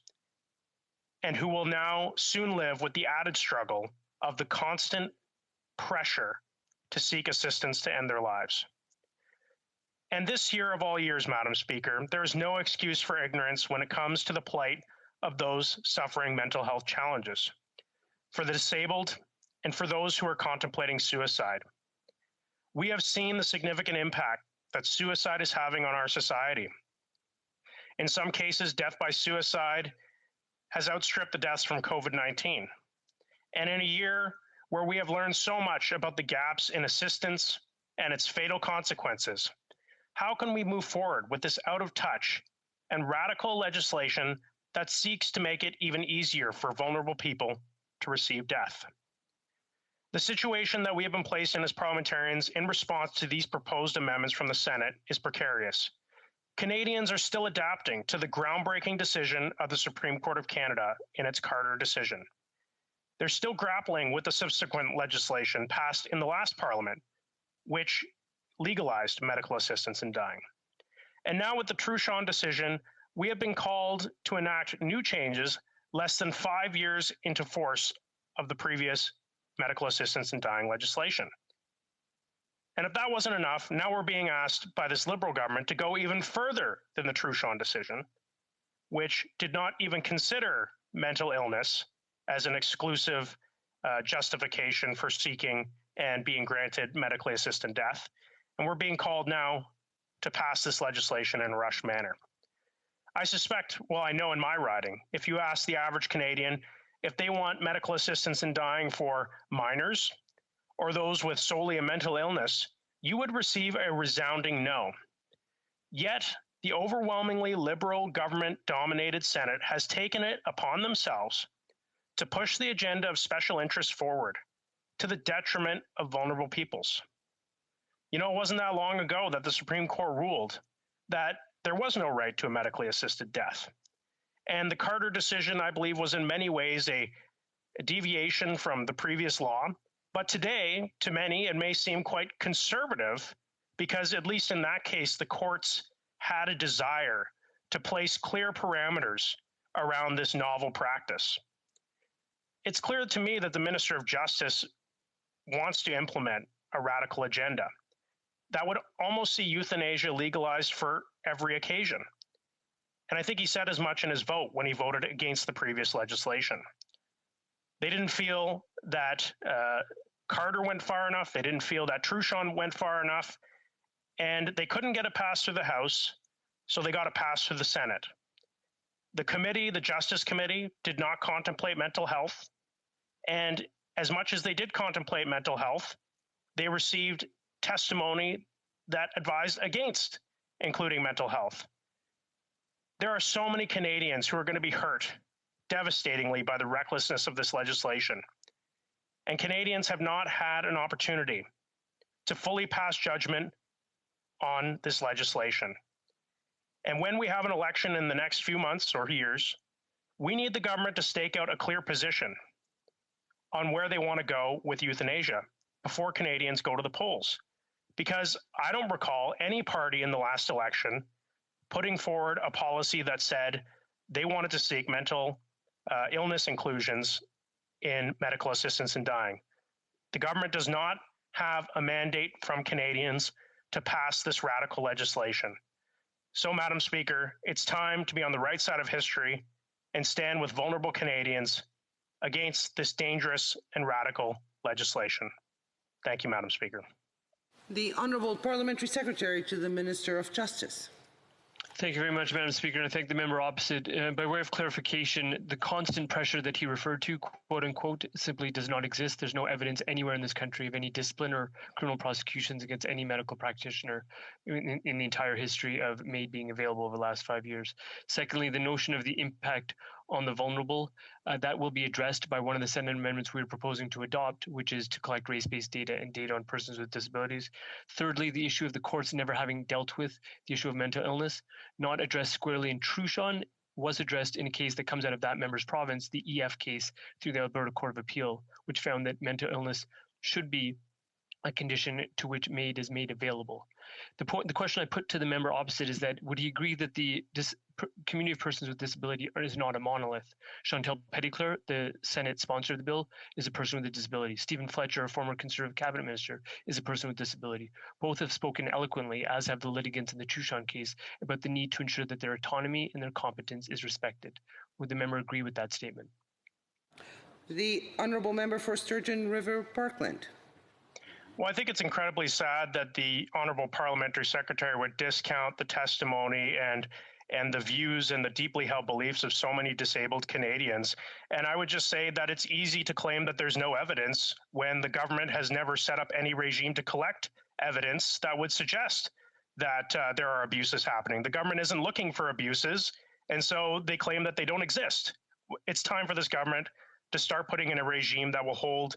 U: and who will now soon live with the added struggle of the constant pressure to seek assistance to end their lives? And this year of all years, Madam Speaker, there is no excuse for ignorance when it comes to the plight of those suffering mental health challenges, for the disabled, and for those who are contemplating suicide. We have seen the significant impact that suicide is having on our society. In some cases, death by suicide has outstripped the deaths from COVID-19. And in a year where we have learned so much about the gaps in assistance and its fatal consequences, how can we move forward with this out of touch and radical legislation that seeks to make it even easier for vulnerable people to receive death? The situation that we have been placed in as parliamentarians in response to these proposed amendments from the Senate is precarious. Canadians are still adapting to the groundbreaking decision of the Supreme Court of Canada in its Carter decision. They're still grappling with the subsequent legislation passed in the last Parliament, which legalized medical assistance in dying. And now with the Truchon decision, we have been called to enact new changes less than 5 years into force of the previous medical assistance in dying legislation. And if that wasn't enough, now we're being asked by this Liberal government to go even further than the Truchon decision, which did not even consider mental illness as an exclusive justification for seeking and being granted medically assisted death. And we're being called now to pass this legislation in a rushed manner. I suspect, well, I know in my riding, if you ask the average Canadian if they want medical assistance in dying for minors or those with solely a mental illness, you would receive a resounding no. Yet, the overwhelmingly Liberal government-dominated Senate has taken it upon themselves to push the agenda of special interests forward to the detriment of vulnerable peoples. You know, it wasn't that long ago that the Supreme Court ruled that there was no right to a medically assisted death. And the Carter decision, I believe, was in many ways a deviation from the previous law. But today, to many, it may seem quite conservative because, at least in that case, the courts had a desire to place clear parameters around this novel practice. It's clear to me that the Minister of Justice wants to implement a radical agenda that would almost see euthanasia legalized for every occasion. And I think he said as much in his vote when he voted against the previous legislation. They didn't feel that Carter went far enough. They didn't feel that Truchon went far enough. And they couldn't get it passed through the House, so they got it passed through the Senate. The committee, the Justice Committee, did not contemplate mental health. And as much as they did contemplate mental health, they received testimony that advised against including mental health. There are so many Canadians who are going to be hurt devastatingly by the recklessness of this legislation. And Canadians have not had an opportunity to fully pass judgment on this legislation. And when we have an election in the next few months or years, we need the government to stake out a clear position on where they want to go with euthanasia before Canadians go to the polls. Because I don't recall any party in the last election putting forward a policy that said they wanted to seek mental illness inclusions in medical assistance in dying. The government does not have a mandate from Canadians to pass this radical legislation. So, Madam Speaker, it's time to be on the right side of history and stand with vulnerable Canadians against this dangerous and radical legislation. Thank you, Madam Speaker.
G: The Honourable Parliamentary Secretary to the Minister of Justice.
O: Thank you very much, Madam Speaker, and I thank the member opposite. By way of clarification, the constant pressure that he referred to, quote unquote, simply does not exist. There's no evidence anywhere in this country of any discipline or criminal prosecutions against any medical practitioner in the entire history of MAID being available over the last 5 years. Secondly, the notion of the impact on the vulnerable, that will be addressed by one of the Senate amendments we are proposing to adopt, which is to collect race-based data and data on persons with disabilities. Thirdly, the issue of the courts never having dealt with the issue of mental illness, not addressed squarely in Truchon, was addressed in a case that comes out of that member's province, the EF case through the Alberta Court of Appeal, which found that mental illness should be a condition to which MAID is made available. The question I put to the member opposite is that would he agree that the community of persons with disability is not a monolith? Chantal Petitclerc, the Senate sponsor of the bill, is a person with a disability. Stephen Fletcher, a former Conservative cabinet minister, is a person with disability. Both have spoken eloquently, as have the litigants in the Truchon case, about the need to ensure that their autonomy and their competence is respected. Would the member agree with that statement?
G: The Honourable Member for Sturgeon River Parkland.
U: Well, I think it's incredibly sad that the Honourable Parliamentary Secretary would discount the testimony and the views and the deeply held beliefs of so many disabled Canadians. And I would just say that it's easy to claim that there's no evidence when the government has never set up any regime to collect evidence that would suggest that there are abuses happening. The government isn't looking for abuses, and so they claim that they don't exist. It's time for this government to start putting in a regime that will hold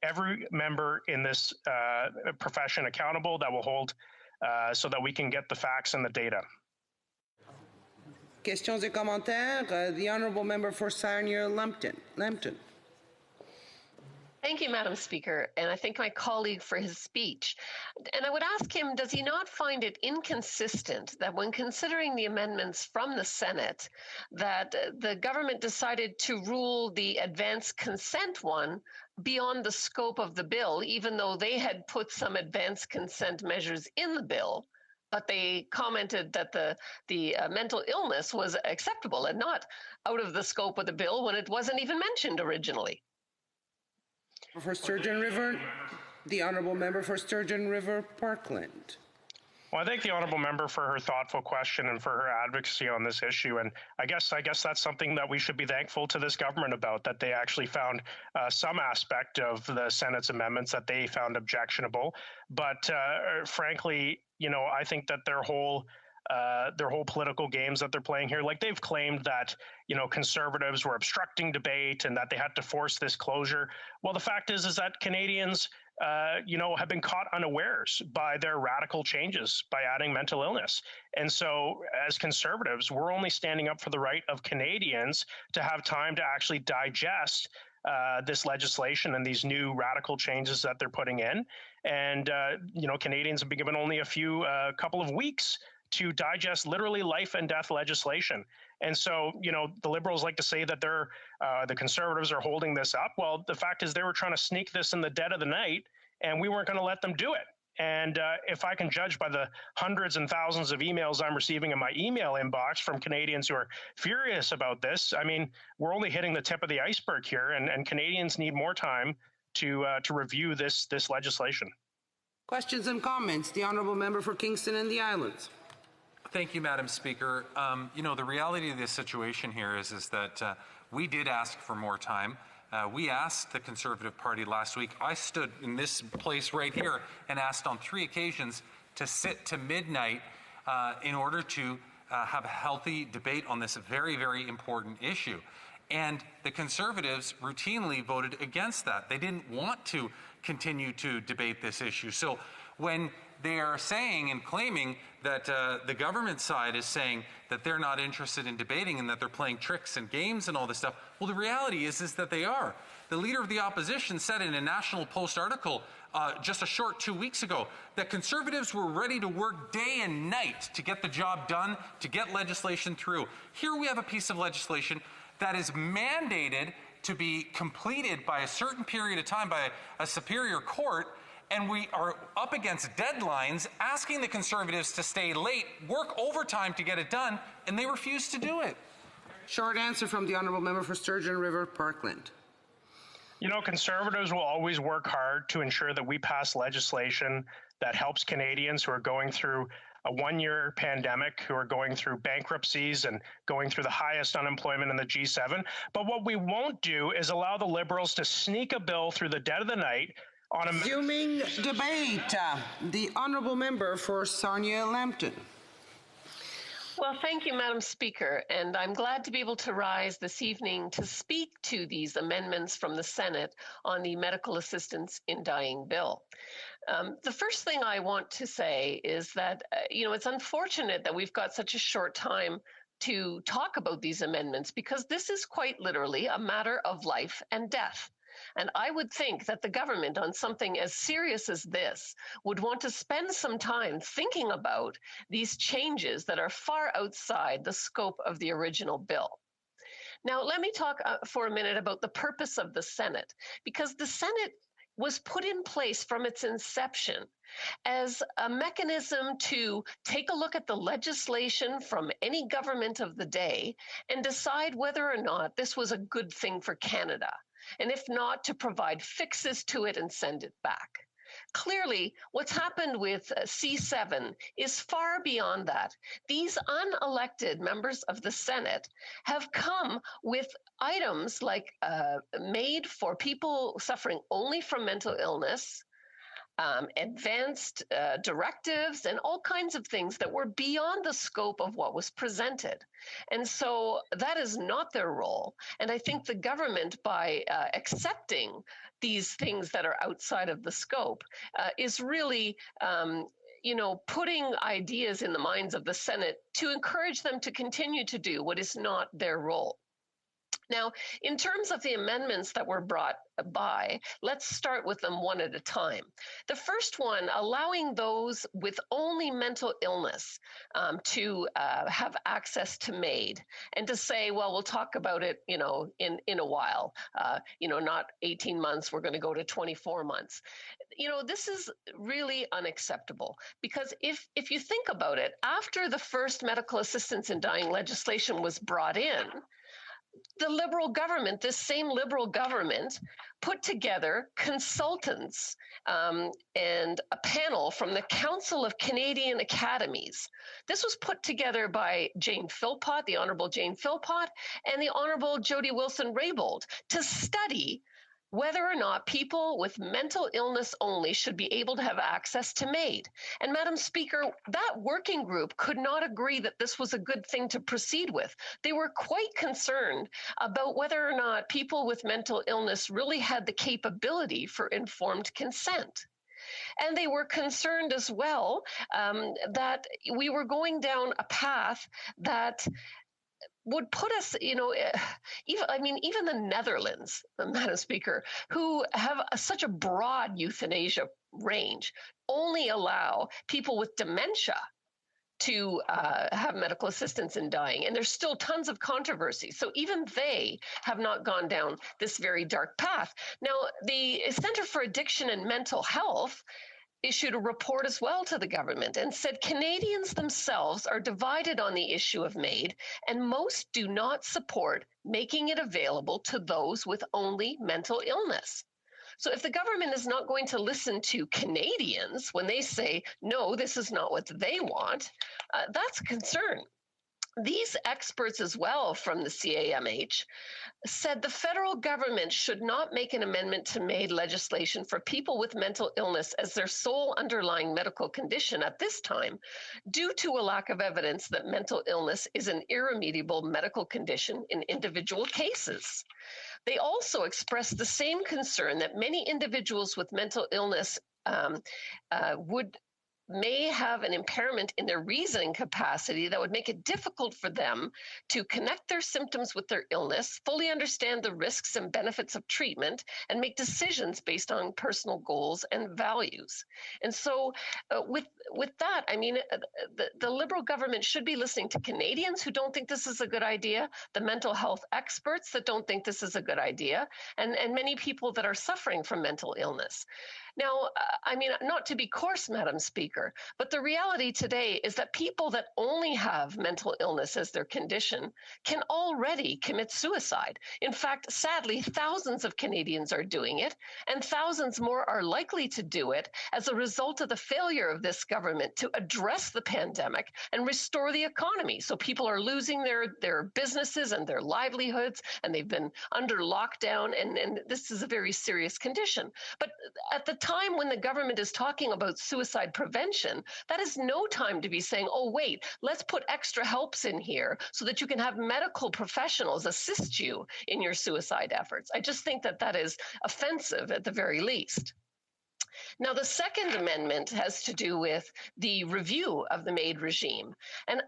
U: every member in this profession accountable, that will hold so that we can get the facts and the data.
G: Questions et commentaires. The Honourable Member for Sarnia-Lambton.
P: Thank you, Madam Speaker, and I thank my colleague for his speech. And I would ask him, does he not find it inconsistent that when considering the amendments from the Senate, that the government decided to rule the advanced consent one beyond the scope of the bill, even though they had put some advanced consent measures in the bill, but they commented that the mental illness was acceptable and not out of the scope of the bill when it wasn't even mentioned originally?
G: For Sturgeon River, the Honourable Member for Sturgeon River Parkland.
U: Well, I thank the Honourable Member for her thoughtful question and for her advocacy on this issue. And I guess that's something that we should be thankful to this government about, that they actually found some aspect of the Senate's amendments that they found objectionable. But frankly, I think that their whole political games that they're playing here, like they've claimed that, conservatives were obstructing debate and that they had to force this closure. Well, the fact is that Canadians, have been caught unawares by their radical changes by adding mental illness. And so as conservatives, we're only standing up for the right of Canadians to have time to actually digest this legislation and these new radical changes that they're putting in. And, Canadians have been given only a couple of weeks to digest literally life and death legislation. And so, the Liberals like to say that the Conservatives are holding this up. Well, the fact is they were trying to sneak this in the dead of the night, and we weren't going to let them do it. And if I can judge by the hundreds and thousands of emails I'm receiving in my email inbox from Canadians who are furious about this, I mean, we're only hitting the tip of the iceberg here, and Canadians need more time to review this legislation.
G: Questions and comments. The Honourable Member for Kingston and the Islands.
V: Thank you, Madam Speaker. The reality of this situation here is that we did ask for more time. We asked the Conservative Party last week. I stood in this place right here and asked on 3 occasions to sit to midnight in order to have a healthy debate on this very, very important issue. And the Conservatives routinely voted against that. They didn't want to continue to debate this issue. So when they are saying and claiming that the government side is saying that they're not interested in debating and that they're playing tricks and games and all this stuff, well, the reality is that they are. The Leader of the Opposition said in a National Post article just a short 2 weeks ago that Conservatives were ready to work day and night to get the job done, to get legislation through. Here we have a piece of legislation that is mandated to be completed by a certain period of time by a superior court, and we are up against deadlines asking the Conservatives to stay late, work overtime to get it done, and they refuse to do it.
G: Short answer from the Honourable Member for Sturgeon River Parkland.
U: You know, Conservatives will always work hard to ensure that we pass legislation that helps Canadians who are going through a one-year pandemic, who are going through bankruptcies and going through the highest unemployment in the G7. But what we won't do is allow the Liberals to sneak a bill through the dead of the night on a...
G: Resuming debate, the Honourable Member for Sarnia-Lambton.
P: Well, thank you, Madam Speaker, and I'm glad to be able to rise this evening to speak to these amendments from the Senate on the medical assistance in dying bill. The first thing I want to say is that, it's unfortunate that we've got such a short time to talk about these amendments because this is quite literally a matter of life and death. And I would think that the government on something as serious as this would want to spend some time thinking about these changes that are far outside the scope of the original bill. Now, let me talk for a minute about the purpose of the Senate, because the Senate was put in place from its inception as a mechanism to take a look at the legislation from any government of the day and decide whether or not this was a good thing for Canada. And if not, to provide fixes to it and send it back. Clearly, what's happened with C7 is far beyond that. These unelected members of the Senate have come with items like made for people suffering only from mental illness, advanced directives, and all kinds of things that were beyond the scope of what was presented. And so that is not their role. And I think the government, by accepting these things that are outside of the scope, is really putting ideas in the minds of the Senate to encourage them to continue to do what is not their role. Now, in terms of the amendments that were brought by, let's start with them one at a time. The first one, allowing those with only mental illness to have access to MAID, and to say, well, we'll talk about it, in a while, not 18 months, we're going to go to 24 months. This is really unacceptable, because if you think about it, after the first medical assistance in dying legislation was brought in, the Liberal government, this same Liberal government, put together consultants and a panel from the Council of Canadian Academies. This was put together by Jane Philpott, the Honourable Jane Philpott, and the Honourable Jody Wilson-Raybould to study whether or not people with mental illness only should be able to have access to MAID. And Madam Speaker, that working group could not agree that this was a good thing to proceed with. They were quite concerned about whether or not people with mental illness really had the capability for informed consent. And they were concerned as well that we were going down a path that would put us, even the Netherlands, Madam Speaker, who have such a broad euthanasia range, only allow people with dementia to have medical assistance in dying. And there's still tons of controversy. So even they have not gone down this very dark path. Now, the Centre for Addiction and Mental Health issued a report as well to the government and said Canadians themselves are divided on the issue of MAID, and most do not support making it available to those with only mental illness. So if the government is not going to listen to Canadians when they say, no, this is not what they want, that's a concern. These experts as well from the CAMH said the federal government should not make an amendment to MAID legislation for people with mental illness as their sole underlying medical condition at this time, due to a lack of evidence that mental illness is an irremediable medical condition in individual cases. They also expressed the same concern that many individuals with mental illness may have an impairment in their reasoning capacity that would make it difficult for them to connect their symptoms with their illness, fully understand the risks and benefits of treatment, and make decisions based on personal goals and values. And so with that, the Liberal government should be listening to Canadians who don't think this is a good idea, the mental health experts that don't think this is a good idea, and many people that are suffering from mental illness. Now, I mean, not to be coarse, Madam Speaker, but the reality today is that people that only have mental illness as their condition can already commit suicide. In fact, sadly, thousands of Canadians are doing it, and thousands more are likely to do it as a result of the failure of this government to address the pandemic and restore the economy. So people are losing their businesses and their livelihoods, and they've been under lockdown, and this is a very serious condition. But at the time when the government is talking about suicide prevention, that is no time to be saying, oh, wait, let's put extra helps in here so that you can have medical professionals assist you in your suicide efforts. I just think that that is offensive at the very least. Now, the Second Amendment has to do with the review of the MAID regime. And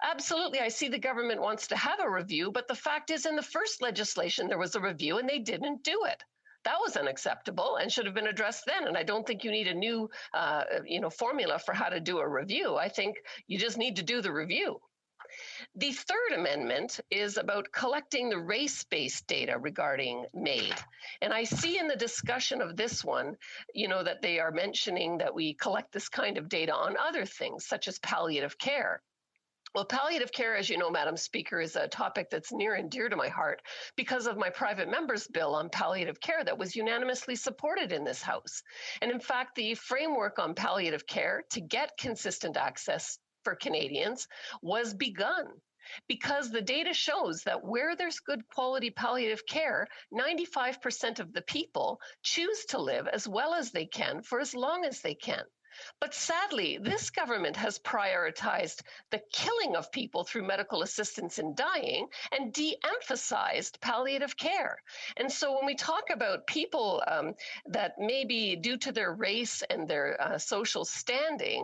P: absolutely, I see the government wants to have a review, but the fact is in the first legislation, there was a review and they didn't do it. That was unacceptable and should have been addressed then. And I don't think you need a new, formula for how to do a review. I think you just need to do the review. The Third Amendment is about collecting the race-based data regarding MAID. And I see in the discussion of this one, that they are mentioning that we collect this kind of data on other things, such as palliative care. Well, palliative care, as you know, Madam Speaker, is a topic that's near and dear to my heart because of my private member's bill on palliative care that was unanimously supported in this House. And in fact, the framework on palliative care to get consistent access for Canadians was begun because the data shows that where there's good quality palliative care, 95% of the people choose to live as well as they can for as long as they can. But sadly, this government has prioritized the killing of people through medical assistance in dying and de-emphasized palliative care. And so when we talk about people that maybe due to their race and their social standing,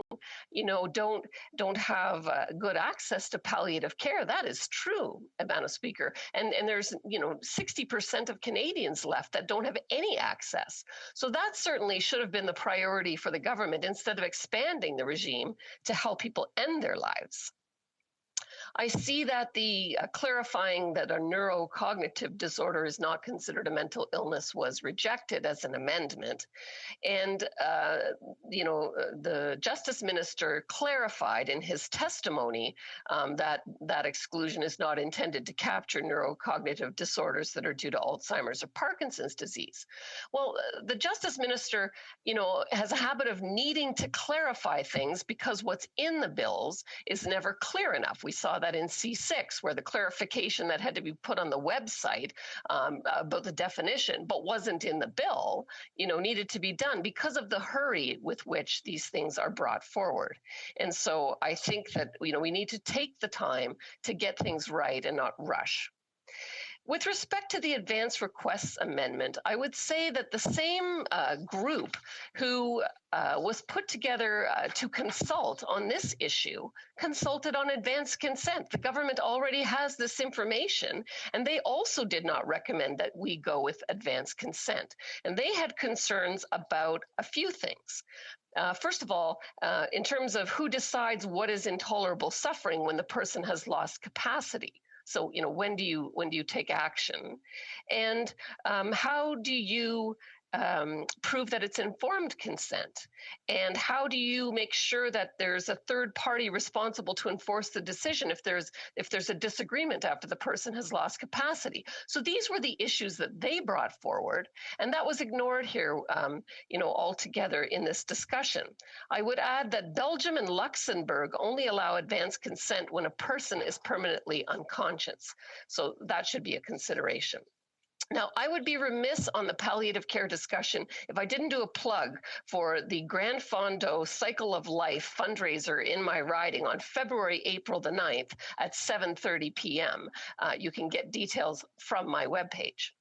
P: don't have good access to palliative care, that is true, Madam Speaker. And there's, 60% of Canadians left that don't have any access. So that certainly should have been the priority for the government instead of expanding the regime to help people end their lives. I see that the clarifying that a neurocognitive disorder is not considered a mental illness was rejected as an amendment. And, the Justice Minister clarified in his testimony that exclusion is not intended to capture neurocognitive disorders that are due to Alzheimer's or Parkinson's disease. Well, the Justice Minister, has a habit of needing to clarify things because what's in the bills is never clear enough. We saw that in C6, where the clarification that had to be put on the website about the definition, but wasn't in the bill, needed to be done because of the hurry with which these things are brought forward. And so I think that, we need to take the time to get things right and not rush. With respect to the Advance Requests Amendment, I would say that the same group who was put together to consult on this issue consulted on advance consent. The government already has this information, and they also did not recommend that we go with advance consent. And they had concerns about a few things. First of all, in terms of who decides what is intolerable suffering when the person has lost capacity. So, when do you take action? And how do you prove that it's informed consent? And how do you make sure that there's a third party responsible to enforce the decision if there's a disagreement after the person has lost capacity? So these were the issues that they brought forward, and that was ignored here, altogether in this discussion. I would add that Belgium and Luxembourg only allow advance consent when a person is permanently unconscious. So that should be a consideration. Now, I would be remiss on the palliative care discussion if I didn't do a plug for the Grand Fondo Cycle of Life fundraiser in my riding on April the 9th at 7:30 p.m. You can get details from my webpage.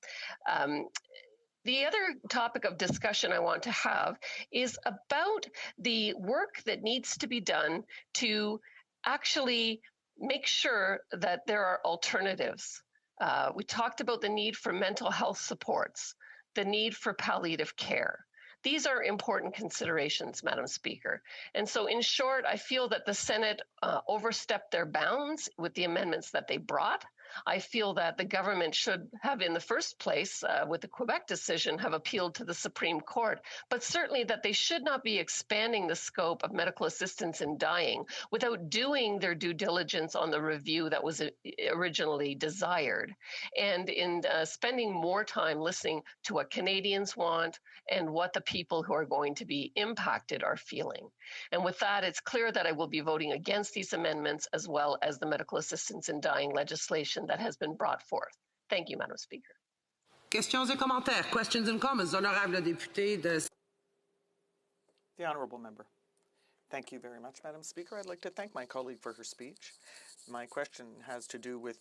P: The other topic of discussion I want to have is about the work that needs to be done to actually make sure that there are alternatives. We talked about the need for mental health supports, the need for palliative care. These are important considerations, Madam Speaker. And so in short, I feel that the Senate overstepped their bounds with the amendments that they brought. I feel that the government should have, in the first place, with the Quebec decision, have appealed to the Supreme Court, but certainly that they should not be expanding the scope of medical assistance in dying without doing their due diligence on the review that was originally desired, and in spending more time listening to what Canadians want and what the people who are going to be impacted are feeling. And with that, it's clear that I will be voting against these amendments as well as the medical assistance in dying legislation that has been brought forth. Thank you, Madam Speaker.
G: Questions et commentaires. Questions and comments. Honorable député de...
D: The Honourable Member. Thank you very much, Madam Speaker. I'd like to thank my colleague for her speech. My question has to do with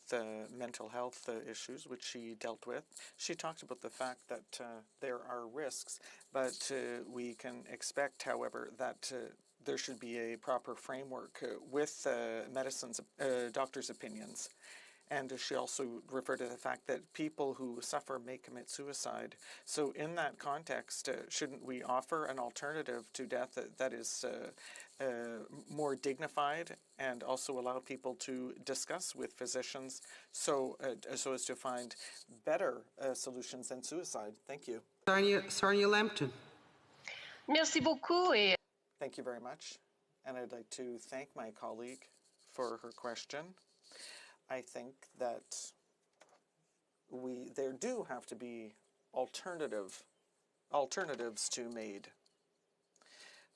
D: mental health issues, which she dealt with. She talked about the fact that there are risks, but we can expect, however, that there should be a proper framework with doctors' opinions. And she also referred to the fact that people who suffer may commit suicide. So in that context, shouldn't we offer an alternative to death that is more dignified and also allow people to discuss with physicians so as to find better solutions than suicide? Thank you.
G: Sarnia Lambton.
P: Merci beaucoup.
D: Thank you very much. And I'd like to thank my colleague for her question. I think that there do have to be alternatives to made.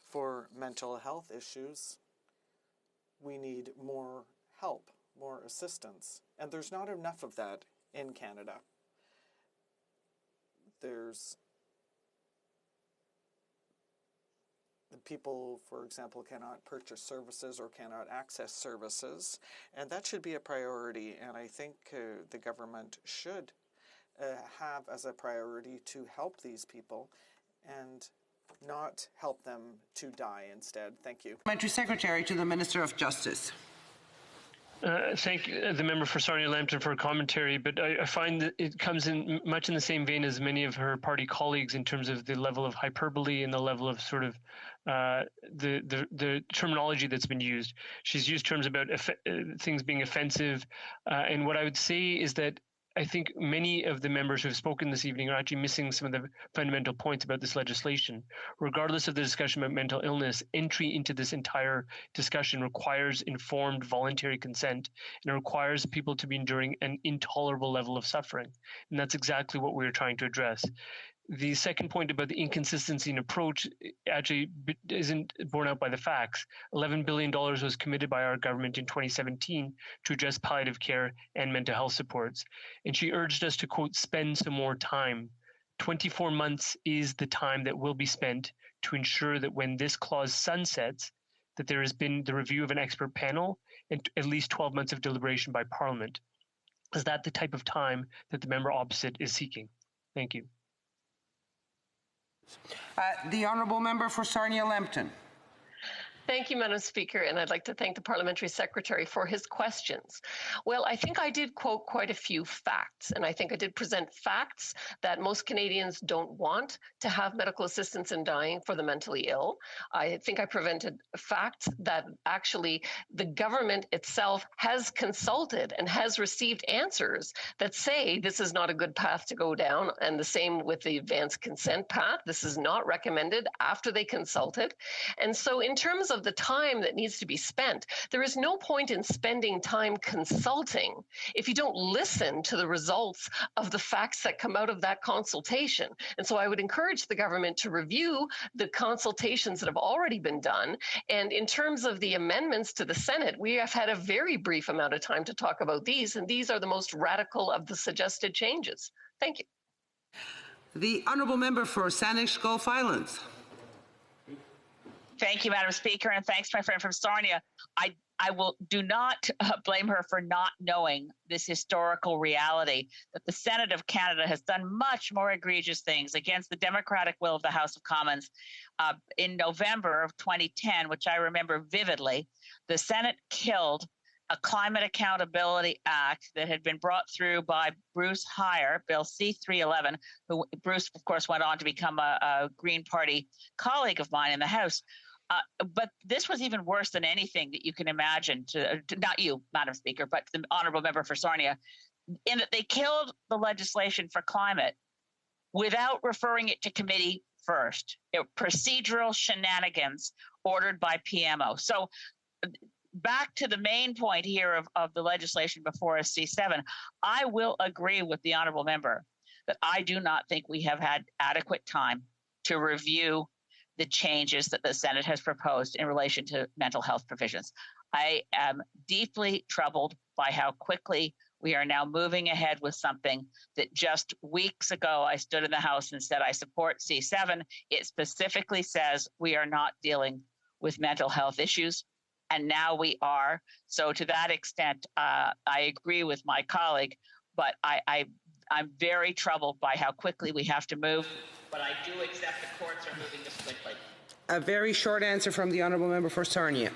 D: For mental health issues, we need more help, more assistance, and there's not enough of that in Canada. People, for example, cannot purchase services or cannot access services, and that should be a priority, and I think the government should have as a priority to help these people and not help them to die instead. Thank you.
G: Parliamentary Secretary to the Minister of Justice.
O: Thank the member for Sarnia Lambton for her commentary, but I find that it comes in much in the same vein as many of her party colleagues in terms of the level of hyperbole and the level of sort of the terminology that's been used. She's used terms about things being offensive, and what I would say is that I think many of the members who have spoken this evening are actually missing some of the fundamental points about this legislation. Regardless of the discussion about mental illness, entry into this entire discussion requires informed voluntary consent, and it requires people to be enduring an intolerable level of suffering. And that's exactly what we're trying to address. The second point about the inconsistency in approach actually isn't borne out by the facts. $11 billion was committed by our government in 2017 to address palliative care and mental health supports. And she urged us to, quote, spend some more time. 24 months is the time that will be spent to ensure that when this clause sunsets, that there has been the review of an expert panel and at least 12 months of deliberation by Parliament. Is that the type of time that the member opposite is seeking? Thank you.
G: The Honourable Member for Sarnia Lambton.
P: Thank you, Madam Speaker, and I'd like to thank the Parliamentary Secretary for his questions. Well, I think I did quote quite a few facts, and I think I did present facts that most Canadians don't want to have medical assistance in dying for the mentally ill. I think I presented facts that actually the government itself has consulted and has received answers that say this is not a good path to go down, and the same with the advanced consent path. This is not recommended after they consulted. And so in terms of the time that needs to be spent, there is no point in spending time consulting if you don't listen to the results of the facts that come out of that consultation. And so I would encourage the government to review the consultations that have already been done. And in terms of the amendments to the Senate, we have had a very brief amount of time to talk about these, and these are the most radical of the suggested changes. Thank you.
G: The Honourable Member for Saanich Gulf Islands.
J: Thank you, Madam Speaker, and thanks to my friend from Sarnia. I do not blame her for not knowing this historical reality that the Senate of Canada has done much more egregious things against the democratic will of the House of Commons. In November of 2010, which I remember vividly, the Senate killed a Climate Accountability Act that had been brought through by Bruce Heyer, Bill C-311, who Bruce, of course, went on to become a Green Party colleague of mine in the House. But this was even worse than anything that you can imagine, not you, Madam Speaker, but the Honourable Member for Sarnia. in that they killed the legislation for climate without referring it to committee first. Procedural shenanigans ordered by PMO. So back to the main point here of the legislation before us, C7, I will agree with the honourable member that I do not think we have had adequate time to review the changes that the Senate has proposed in relation to mental health provisions. I am deeply troubled by how quickly we are now moving ahead with something that just weeks ago I stood in the House and said I support C7. It specifically says we are not dealing with mental health issues, and now we are. So to that extent, I agree with my colleague, but I'm very troubled by how quickly we have to move, but I do accept the courts are moving this quickly.
G: A very short answer from the honourable member for Sarnia.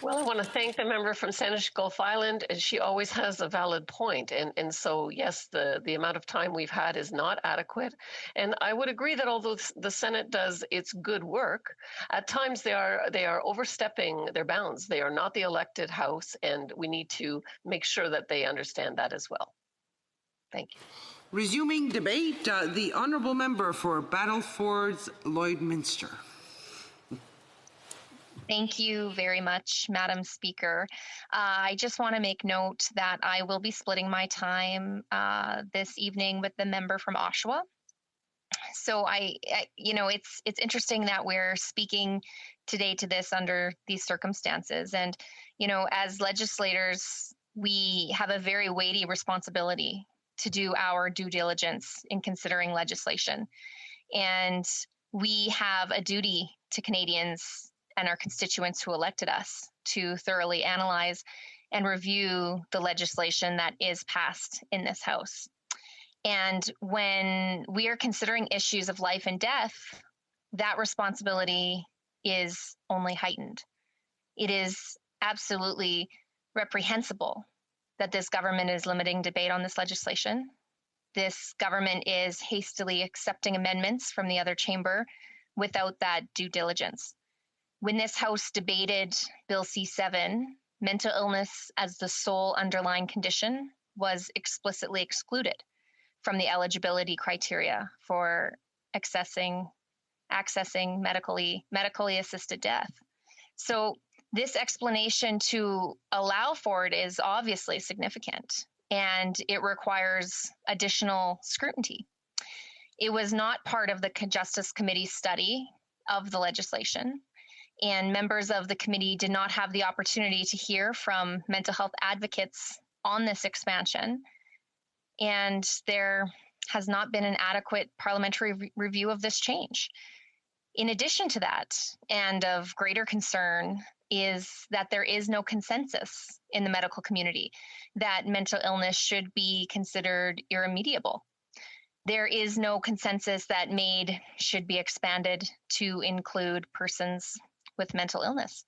P: Well, I want to thank the member from Saanich Gulf Island, and she always has a valid point. And so, yes, the amount of time we've had is not adequate. And I would agree that although the Senate does its good work, at times they are overstepping their bounds. They are not the elected House, and we need to make sure that they understand that as well. Thank you.
G: Resuming debate, the honourable member for Battlefords Lloydminster.
K: Thank you very much, Madam Speaker. I just want to make note that I will be splitting my time this evening with the member from Oshawa. So it's interesting that we're speaking today to this under these circumstances. And, as legislators, we have a very weighty responsibility to do our due diligence in considering legislation. And we have a duty to Canadians and our constituents who elected us to thoroughly analyze and review the legislation that is passed in this House. And when we are considering issues of life and death, that responsibility is only heightened. It is absolutely reprehensible that this government is limiting debate on this legislation. This government is hastily accepting amendments from the other chamber without that due diligence. When this House debated Bill C7, mental illness as the sole underlying condition was explicitly excluded from the eligibility criteria for accessing medically assisted death. So this explanation to allow for it is obviously significant, and it requires additional scrutiny. It was not part of the Justice Committee's study of the legislation, and members of the committee did not have the opportunity to hear from mental health advocates on this expansion. And there has not been an adequate parliamentary review of this change. In addition to that, and of greater concern, is that there is no consensus in the medical community that mental illness should be considered irremediable. There is no consensus that MAID should be expanded to include persons with mental illness.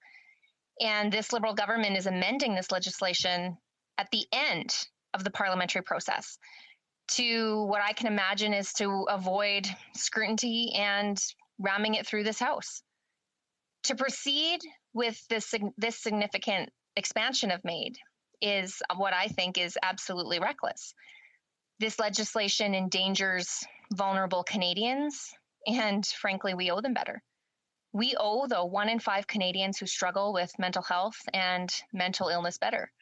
K: And this Liberal government is amending this legislation at the end of the parliamentary process to what I can imagine is to avoid scrutiny and ramming it through this House. To proceed with this significant expansion of MAID is what I think is absolutely reckless. This legislation endangers vulnerable Canadians, and frankly, we owe them better. We owe the 1 in 5 Canadians who struggle with mental health and mental illness better.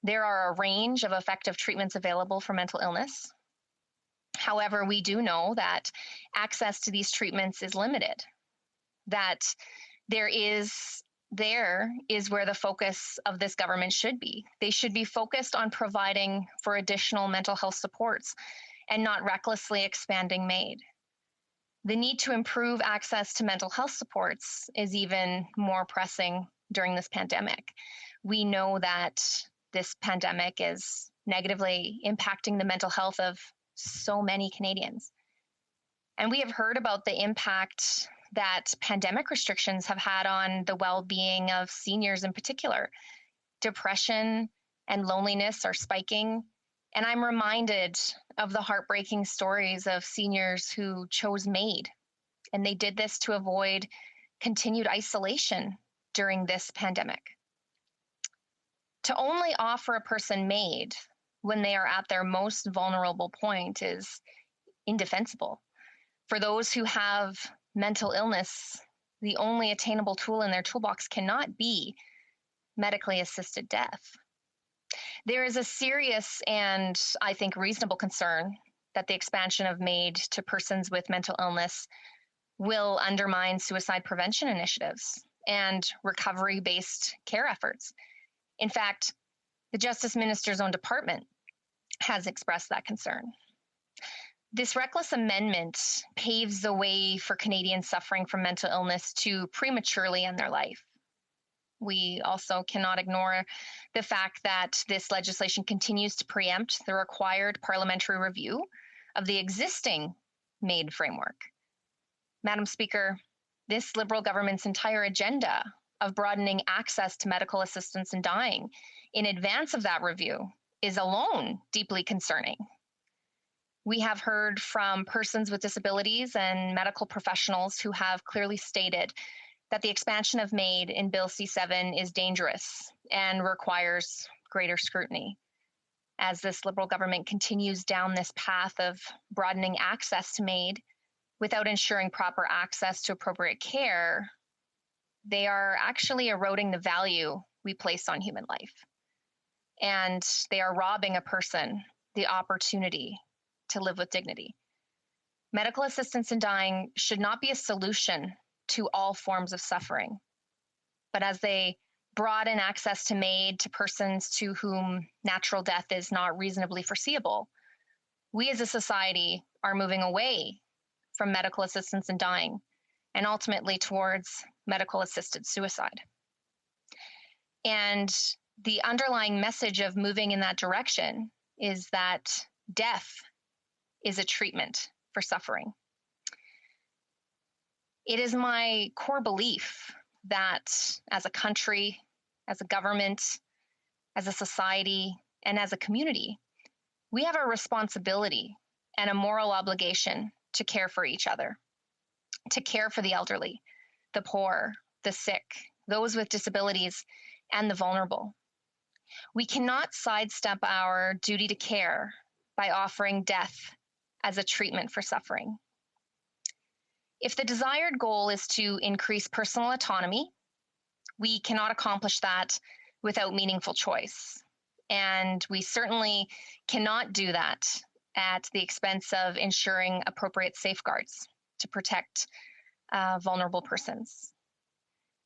K: There are a range of effective treatments available for mental illness. However, we do know that access to these treatments is limited, that there is where the focus of this government should be. They should be focused on providing for additional mental health supports and not recklessly expanding MAID. The need to improve access to mental health supports is even more pressing during this pandemic. We know that this pandemic is negatively impacting the mental health of so many Canadians. And we have heard about the impact that pandemic restrictions have had on the well-being of seniors in particular. Depression and loneliness are spiking. And I'm reminded of the heartbreaking stories of seniors who chose MAID, and they did this to avoid continued isolation during this pandemic. To only offer a person MAID when they are at their most vulnerable point is indefensible. For those who have mental illness, the only attainable tool in their toolbox cannot be medically assisted death. There is a serious and, I think, reasonable concern that the expansion of MAID to persons with mental illness will undermine suicide prevention initiatives and recovery-based care efforts. In fact, the Justice Minister's own department has expressed that concern. This reckless amendment paves the way for Canadians suffering from mental illness to prematurely end their life. We also cannot ignore the fact that this legislation continues to preempt the required parliamentary review of the existing MAID framework. Madam Speaker, this Liberal government's entire agenda of broadening access to medical assistance in dying in advance of that review is alone deeply concerning. We have heard from persons with disabilities and medical professionals who have clearly stated that the expansion of MAID in Bill C7 is dangerous and requires greater scrutiny. As this Liberal government continues down this path of broadening access to MAID without ensuring proper access to appropriate care, they are actually eroding the value we place on human life. And they are robbing a person the opportunity to live with dignity. Medical assistance in dying should not be a solution to all forms of suffering, but as they broaden access to MAID to persons to whom natural death is not reasonably foreseeable, we as a society are moving away from medical assistance in dying and ultimately towards medical assisted suicide. And the underlying message of moving in that direction is that death is a treatment for suffering. It is my core belief that as a country, as a government, as a society, and as a community, we have a responsibility and a moral obligation to care for each other, to care for the elderly, the poor, the sick, those with disabilities, and the vulnerable. We cannot sidestep our duty to care by offering death as a treatment for suffering. If the desired goal is to increase personal autonomy, we cannot accomplish that without meaningful choice. And we certainly cannot do that at the expense of ensuring appropriate safeguards to protect vulnerable persons.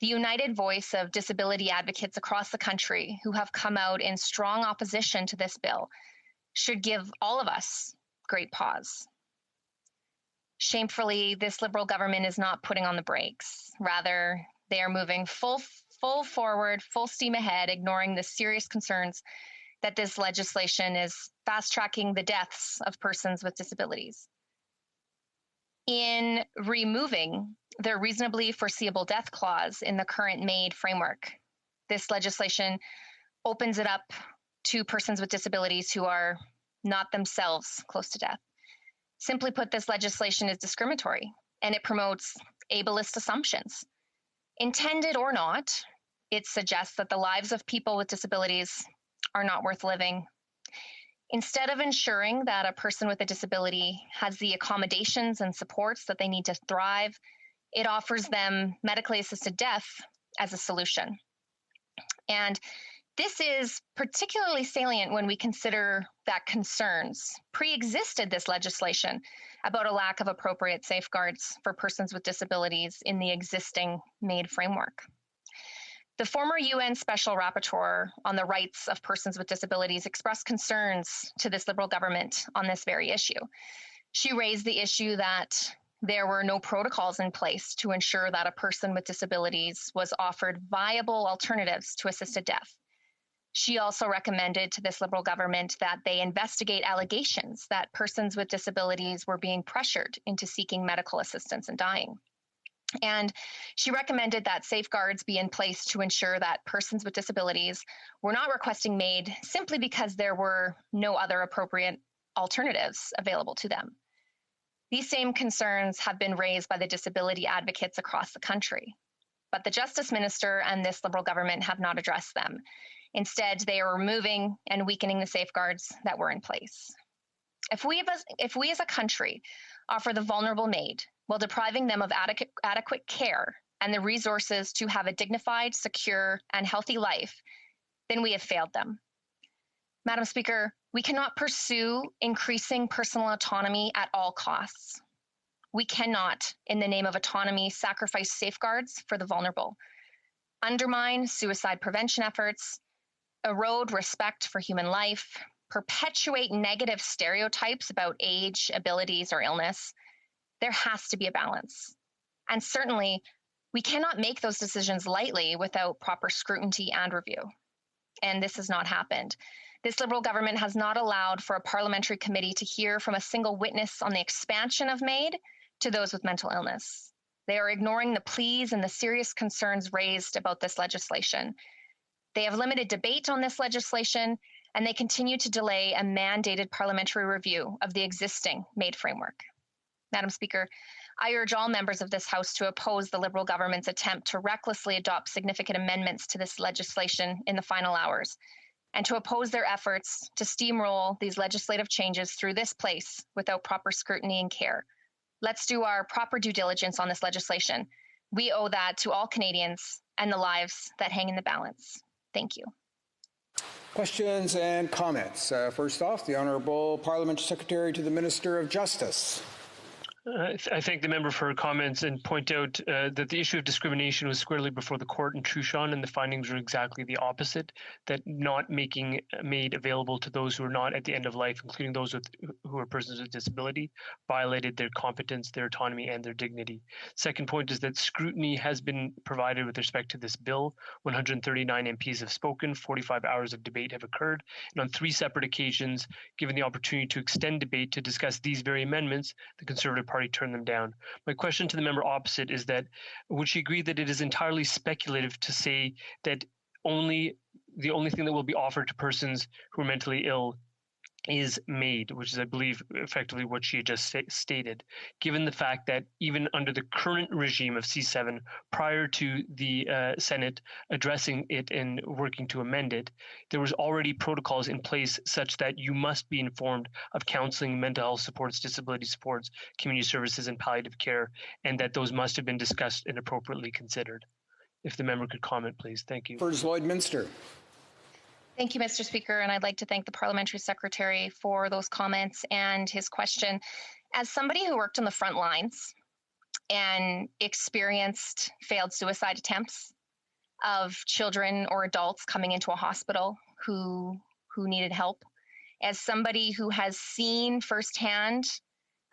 K: The united voice of disability advocates across the country who have come out in strong opposition to this bill should give all of us great pause. Shamefully, this Liberal government is not putting on the brakes. Rather, they are moving full forward, full steam ahead, ignoring the serious concerns that this legislation is fast-tracking the deaths of persons with disabilities. In removing the reasonably foreseeable death clause in the current MAID framework, this legislation opens it up to persons with disabilities who are not themselves close to death. Simply put, this legislation is discriminatory and it promotes ableist assumptions. Intended or not, it suggests that the lives of people with disabilities are not worth living. Instead of ensuring that a person with a disability has the accommodations and supports that they need to thrive, it offers them medically assisted death as a solution. And this is particularly salient when we consider that concerns pre-existed this legislation about a lack of appropriate safeguards for persons with disabilities in the existing MAID framework. The former UN Special Rapporteur on the rights of persons with disabilities expressed concerns to this Liberal government on this very issue. She raised the issue that there were no protocols in place to ensure that a person with disabilities was offered viable alternatives to assisted death. She also recommended to this Liberal government that they investigate allegations that persons with disabilities were being pressured into seeking medical assistance in dying. And she recommended that safeguards be in place to ensure that persons with disabilities were not requesting MAID simply because there were no other appropriate alternatives available to them. These same concerns have been raised by the disability advocates across the country, but the Justice Minister and this Liberal government have not addressed them. Instead, they are removing and weakening the safeguards that were in place. If we as a country offer the vulnerable MAID while depriving them of adequate care and the resources to have a dignified, secure, and healthy life, then we have failed them. Madam Speaker, we cannot pursue increasing personal autonomy at all costs. We cannot, in the name of autonomy, sacrifice safeguards for the vulnerable, undermine suicide prevention efforts, erode respect for human life, perpetuate negative stereotypes about age, abilities, or illness. There has to be a balance. And certainly, we cannot make those decisions lightly without proper scrutiny and review. And this has not happened. This Liberal government has not allowed for a parliamentary committee to hear from a single witness on the expansion of MAID to those with mental illness. They are ignoring the pleas and the serious concerns raised about this legislation. They have limited debate on this legislation, and they continue to delay a mandated parliamentary review of the existing MAID framework. Madam Speaker, I urge all members of this House to oppose the Liberal government's attempt to recklessly adopt significant amendments to this legislation in the final hours, and to oppose their efforts to steamroll these legislative changes through this place without proper scrutiny and care. Let's do our proper due diligence on this legislation. We owe that to all Canadians and the lives that hang in the balance. Thank you.
I: Questions and comments. First off, the Honourable Parliamentary Secretary to the Minister of Justice.
O: I thank the member for her comments and point out that the issue of discrimination was squarely before the court in Truchon, and the findings were exactly the opposite, that not making MAID available to those who are not at the end of life, including those who are persons with disability, violated their competence, their autonomy, and their dignity. Second point is that scrutiny has been provided with respect to this bill. 139 MPs have spoken, 45 hours of debate have occurred, and on 3 separate occasions, given the opportunity to extend debate to discuss these very amendments, the Conservative Party turned them down. My question to the member opposite is that, would she agree that it is entirely speculative to say that the only thing that will be offered to persons who are mentally ill is MAID, which is, I believe, effectively what she had just stated, given the fact that even under the current regime of C7, prior to the Senate addressing it and working to amend it, there was already protocols in place such that you must be informed of counseling, mental health supports, disability supports, community services, and palliative care, and that those must have been discussed and appropriately considered. If the member could comment, please. Thank you.
I: First Lloyd-Minster.
K: Thank you, Mr. Speaker, and I'd like to thank the Parliamentary Secretary for those comments and his question. As somebody who worked on the front lines and experienced failed suicide attempts of children or adults coming into a hospital who needed help, as somebody who has seen firsthand,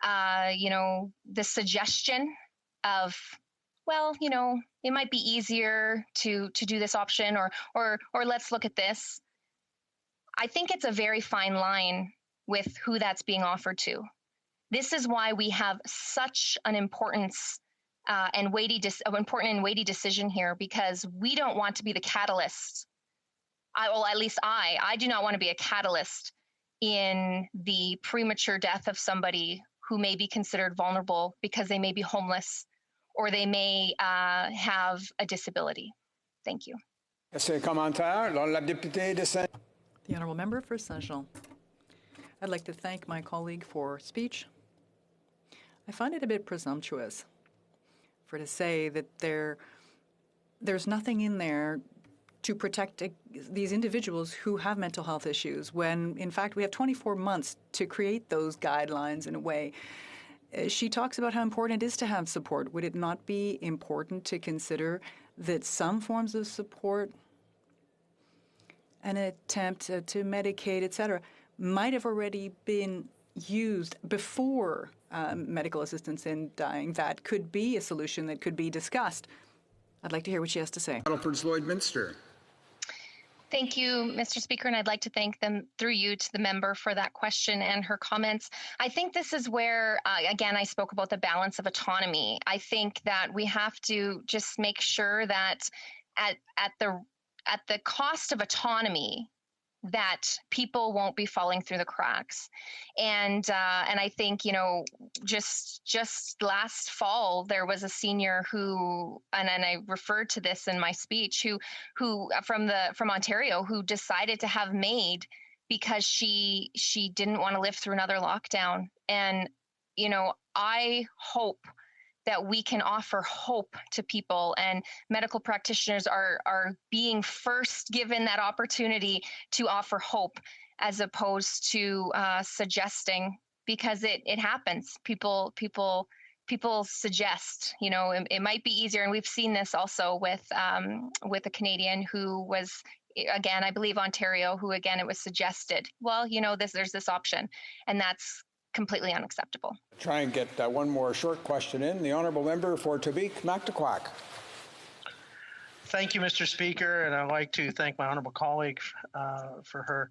K: the suggestion of, well, it might be easier to do this option, or let's look at this. I think it's a very fine line with who that's being offered to. This is why we have such an important and weighty decision here, because we don't want to be the catalyst. I do not want to be a catalyst in the premature death of somebody who may be considered vulnerable because they may be homeless or they may have a disability. Thank you.
Q: The Honourable Member for Saint-Jean. I'd like to thank my colleague for speech. I find it a bit presumptuous to say that there's nothing in there to protect these individuals who have mental health issues, when in fact we have 24 months to create those guidelines in a way. She talks about how important it is to have support. Would it not be important to consider that some forms of support, an attempt to medicate, etc., might have already been used before medical assistance in dying? That could be a solution that could be discussed. I'd like to hear what she has to say.
I: Lloyd-Minster.
K: Thank you, Mr. Speaker, and I'd like to thank them through you to the member for that question and her comments. I think this is where, again, I spoke about the balance of autonomy. I think that we have to just make sure that at the cost of autonomy, that people won't be falling through the cracks. And I think, you know, just last fall, there was a senior who, and I referred to this in my speech, who from Ontario, who decided to have MAID because she didn't want to live through another lockdown. And, you know, I hope that we can offer hope to people, and medical practitioners are being first given that opportunity to offer hope, as opposed to suggesting, because it happens. People suggest, you know, it might be easier. And we've seen this also with a Canadian who was, again, I believe Ontario, who again, it was suggested, well, you know, there's this option, and that's completely unacceptable.
I: Try and get one more short question in. The honourable member for Tobique Mactaquac.
E: Thank you, Mr. Speaker, and I'd like to thank my honourable colleague for her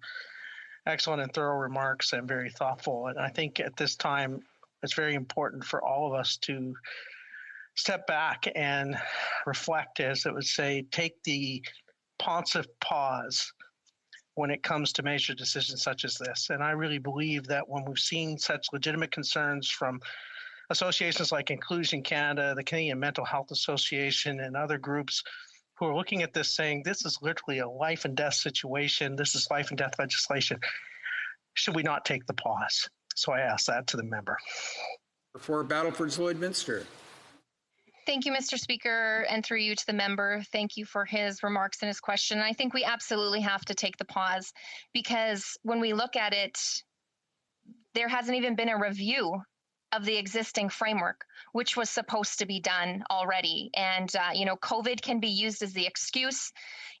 E: excellent and thorough remarks and very thoughtful. And I think at this time, it's very important for all of us to step back and reflect, as it would say, take the pontiff pause when it comes to major decisions such as this. And I really believe that when we've seen such legitimate concerns from associations like Inclusion Canada, the Canadian Mental Health Association, and other groups who are looking at this saying, this is literally a life and death situation, this is life and death legislation, should we not take the pause? So I ask that to the member.
I: For Battleford's Lloydminster.
K: Thank you, Mr. Speaker, and through you to the member. Thank you for his remarks and his question. I think we absolutely have to take the pause, because when we look at it, there hasn't even been a review of the existing framework, which was supposed to be done already. And, you know, COVID can be used as the excuse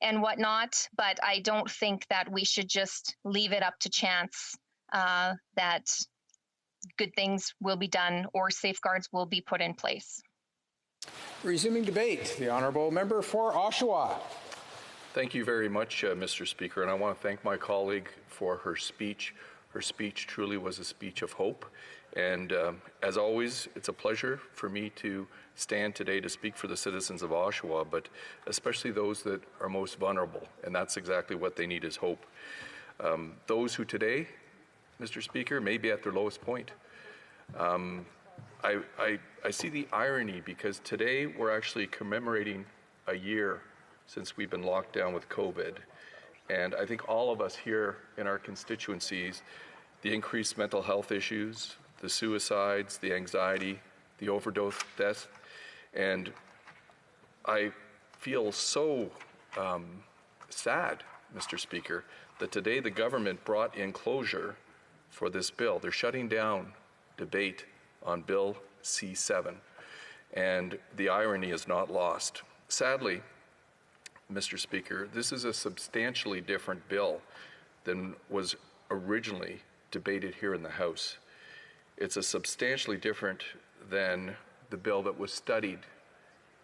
K: and whatnot, but I don't think that we should just leave it up to chance that good things will be done or safeguards will be put in place.
I: Resuming debate, the honourable member for Oshawa.
H: Thank you very much, Mr. Speaker, and I want to thank my colleague for her speech. Her speech truly was a speech of hope, and as always, it's a pleasure for me to stand today to speak for the citizens of Oshawa, but especially those that are most vulnerable, and that's exactly what they need, is hope. Those who today, Mr. Speaker, may be at their lowest point. I see the irony, because today we're actually commemorating a year since we've been locked down with COVID. And I think all of us here in our constituencies, the increased mental health issues, the suicides, the anxiety, the overdose deaths, and I feel so sad, Mr. Speaker, that today the government brought in closure for this bill. They're shutting down debate on Bill C7, and the irony is not lost. Sadly, Mr. Speaker, this is a substantially different bill than was originally debated here in the House. It's a substantially different than the bill that was studied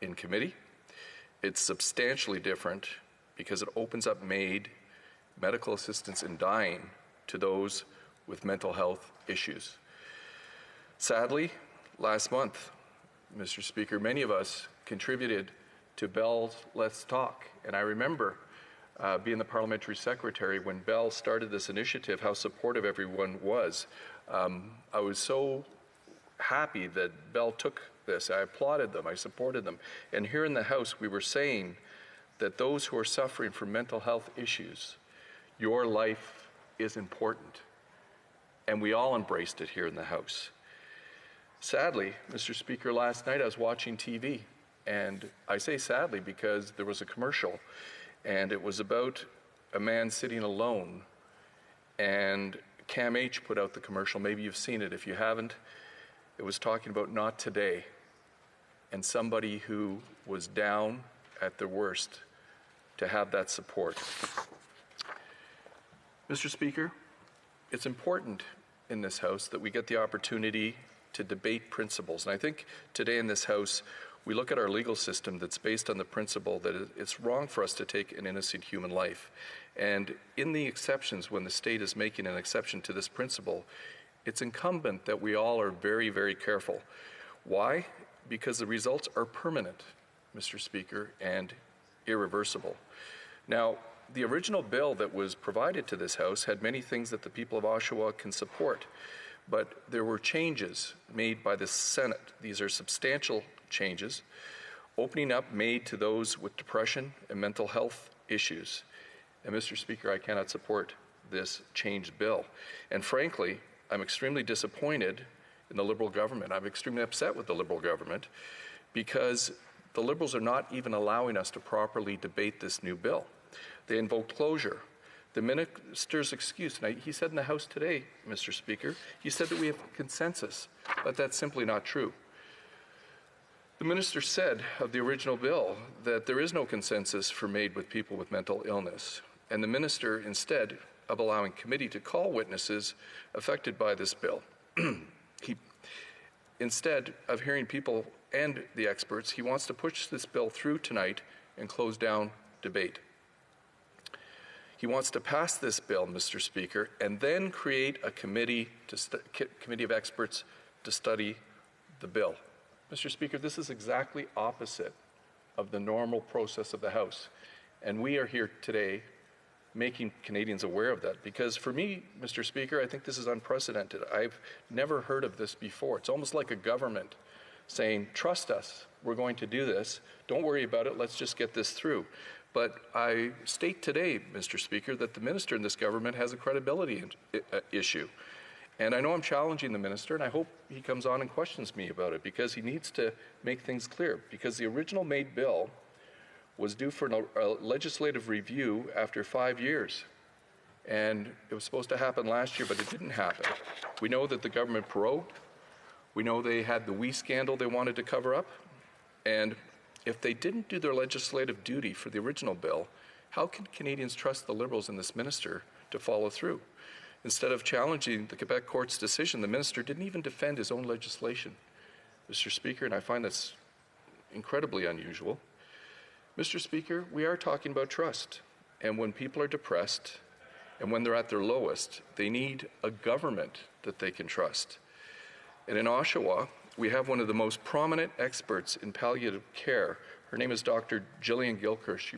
H: in committee. It's substantially different because it opens up MAID, medical assistance in dying, to those with mental health issues. Sadly, last month, Mr. Speaker, many of us contributed to Bell's Let's Talk. And I remember being the parliamentary secretary when Bell started this initiative, how supportive everyone was. I was so happy that Bell took this. I applauded them, I supported them. And here in the House, we were saying that those who are suffering from mental health issues, your life is important. And we all embraced it here in the House. Sadly, Mr. Speaker, last night I was watching TV, and I say sadly because there was a commercial, and it was about a man sitting alone, and Cam H put out the commercial. Maybe you've seen it. If you haven't, it was talking about not today, and somebody who was down at their worst to have that support. Mr. Speaker, it's important in this House that we get the opportunity to debate principles. And I think today in this House, we look at our legal system that's based on the principle that it's wrong for us to take an innocent human life. And in the exceptions, when the state is making an exception to this principle, it's incumbent that we all are very, very careful. Why? Because the results are permanent, Mr. Speaker, and irreversible. Now, the original bill that was provided to this House had many things that the people of Oshawa can support, but there were changes made by the Senate. These are substantial changes, opening up made to those with depression and mental health issues. And Mr. Speaker, I cannot support this changed bill. And frankly, I'm extremely disappointed in the Liberal government. I'm extremely upset with the Liberal government because the Liberals are not even allowing us to properly debate this new bill. They invoked closure. The minister's excuse, and he said in the House today, Mr. Speaker, he said that we have consensus, but that's simply not true. The minister said of the original bill that there is no consensus for MAID with people with mental illness. And the minister, instead of allowing committee to call witnesses affected by this bill, instead of hearing people and the experts, he wants to push this bill through tonight and close down debate. He wants to pass this bill, Mr. Speaker, and then create a committee of experts to study the bill. Mr. Speaker, this is exactly opposite of the normal process of the House. And we are here today making Canadians aware of that. Because for me, Mr. Speaker, I think this is unprecedented. I've never heard of this before. It's almost like a government saying, trust us, we're going to do this. Don't worry about it, let's just get this through. But I state today, Mr. Speaker, that the minister in this government has a credibility issue. And I know I'm challenging the minister, and I hope he comes on and questions me about it, because he needs to make things clear. Because the original MAID bill was due for a legislative review after 5 years. And it was supposed to happen last year, but it didn't happen. We know that the government prorogued. We know they had the WE scandal they wanted to cover up. And if they didn't do their legislative duty for the original bill, how can Canadians trust the Liberals and this minister to follow through? Instead of challenging the Quebec court's decision, the minister didn't even defend his own legislation. Mr. Speaker, and I find that's incredibly unusual. Mr. Speaker, we are talking about trust. And when people are depressed and when they're at their lowest, they need a government that they can trust. And in Oshawa, we have one of the most prominent experts in palliative care. Her name is Dr. Gillian Gilchrist.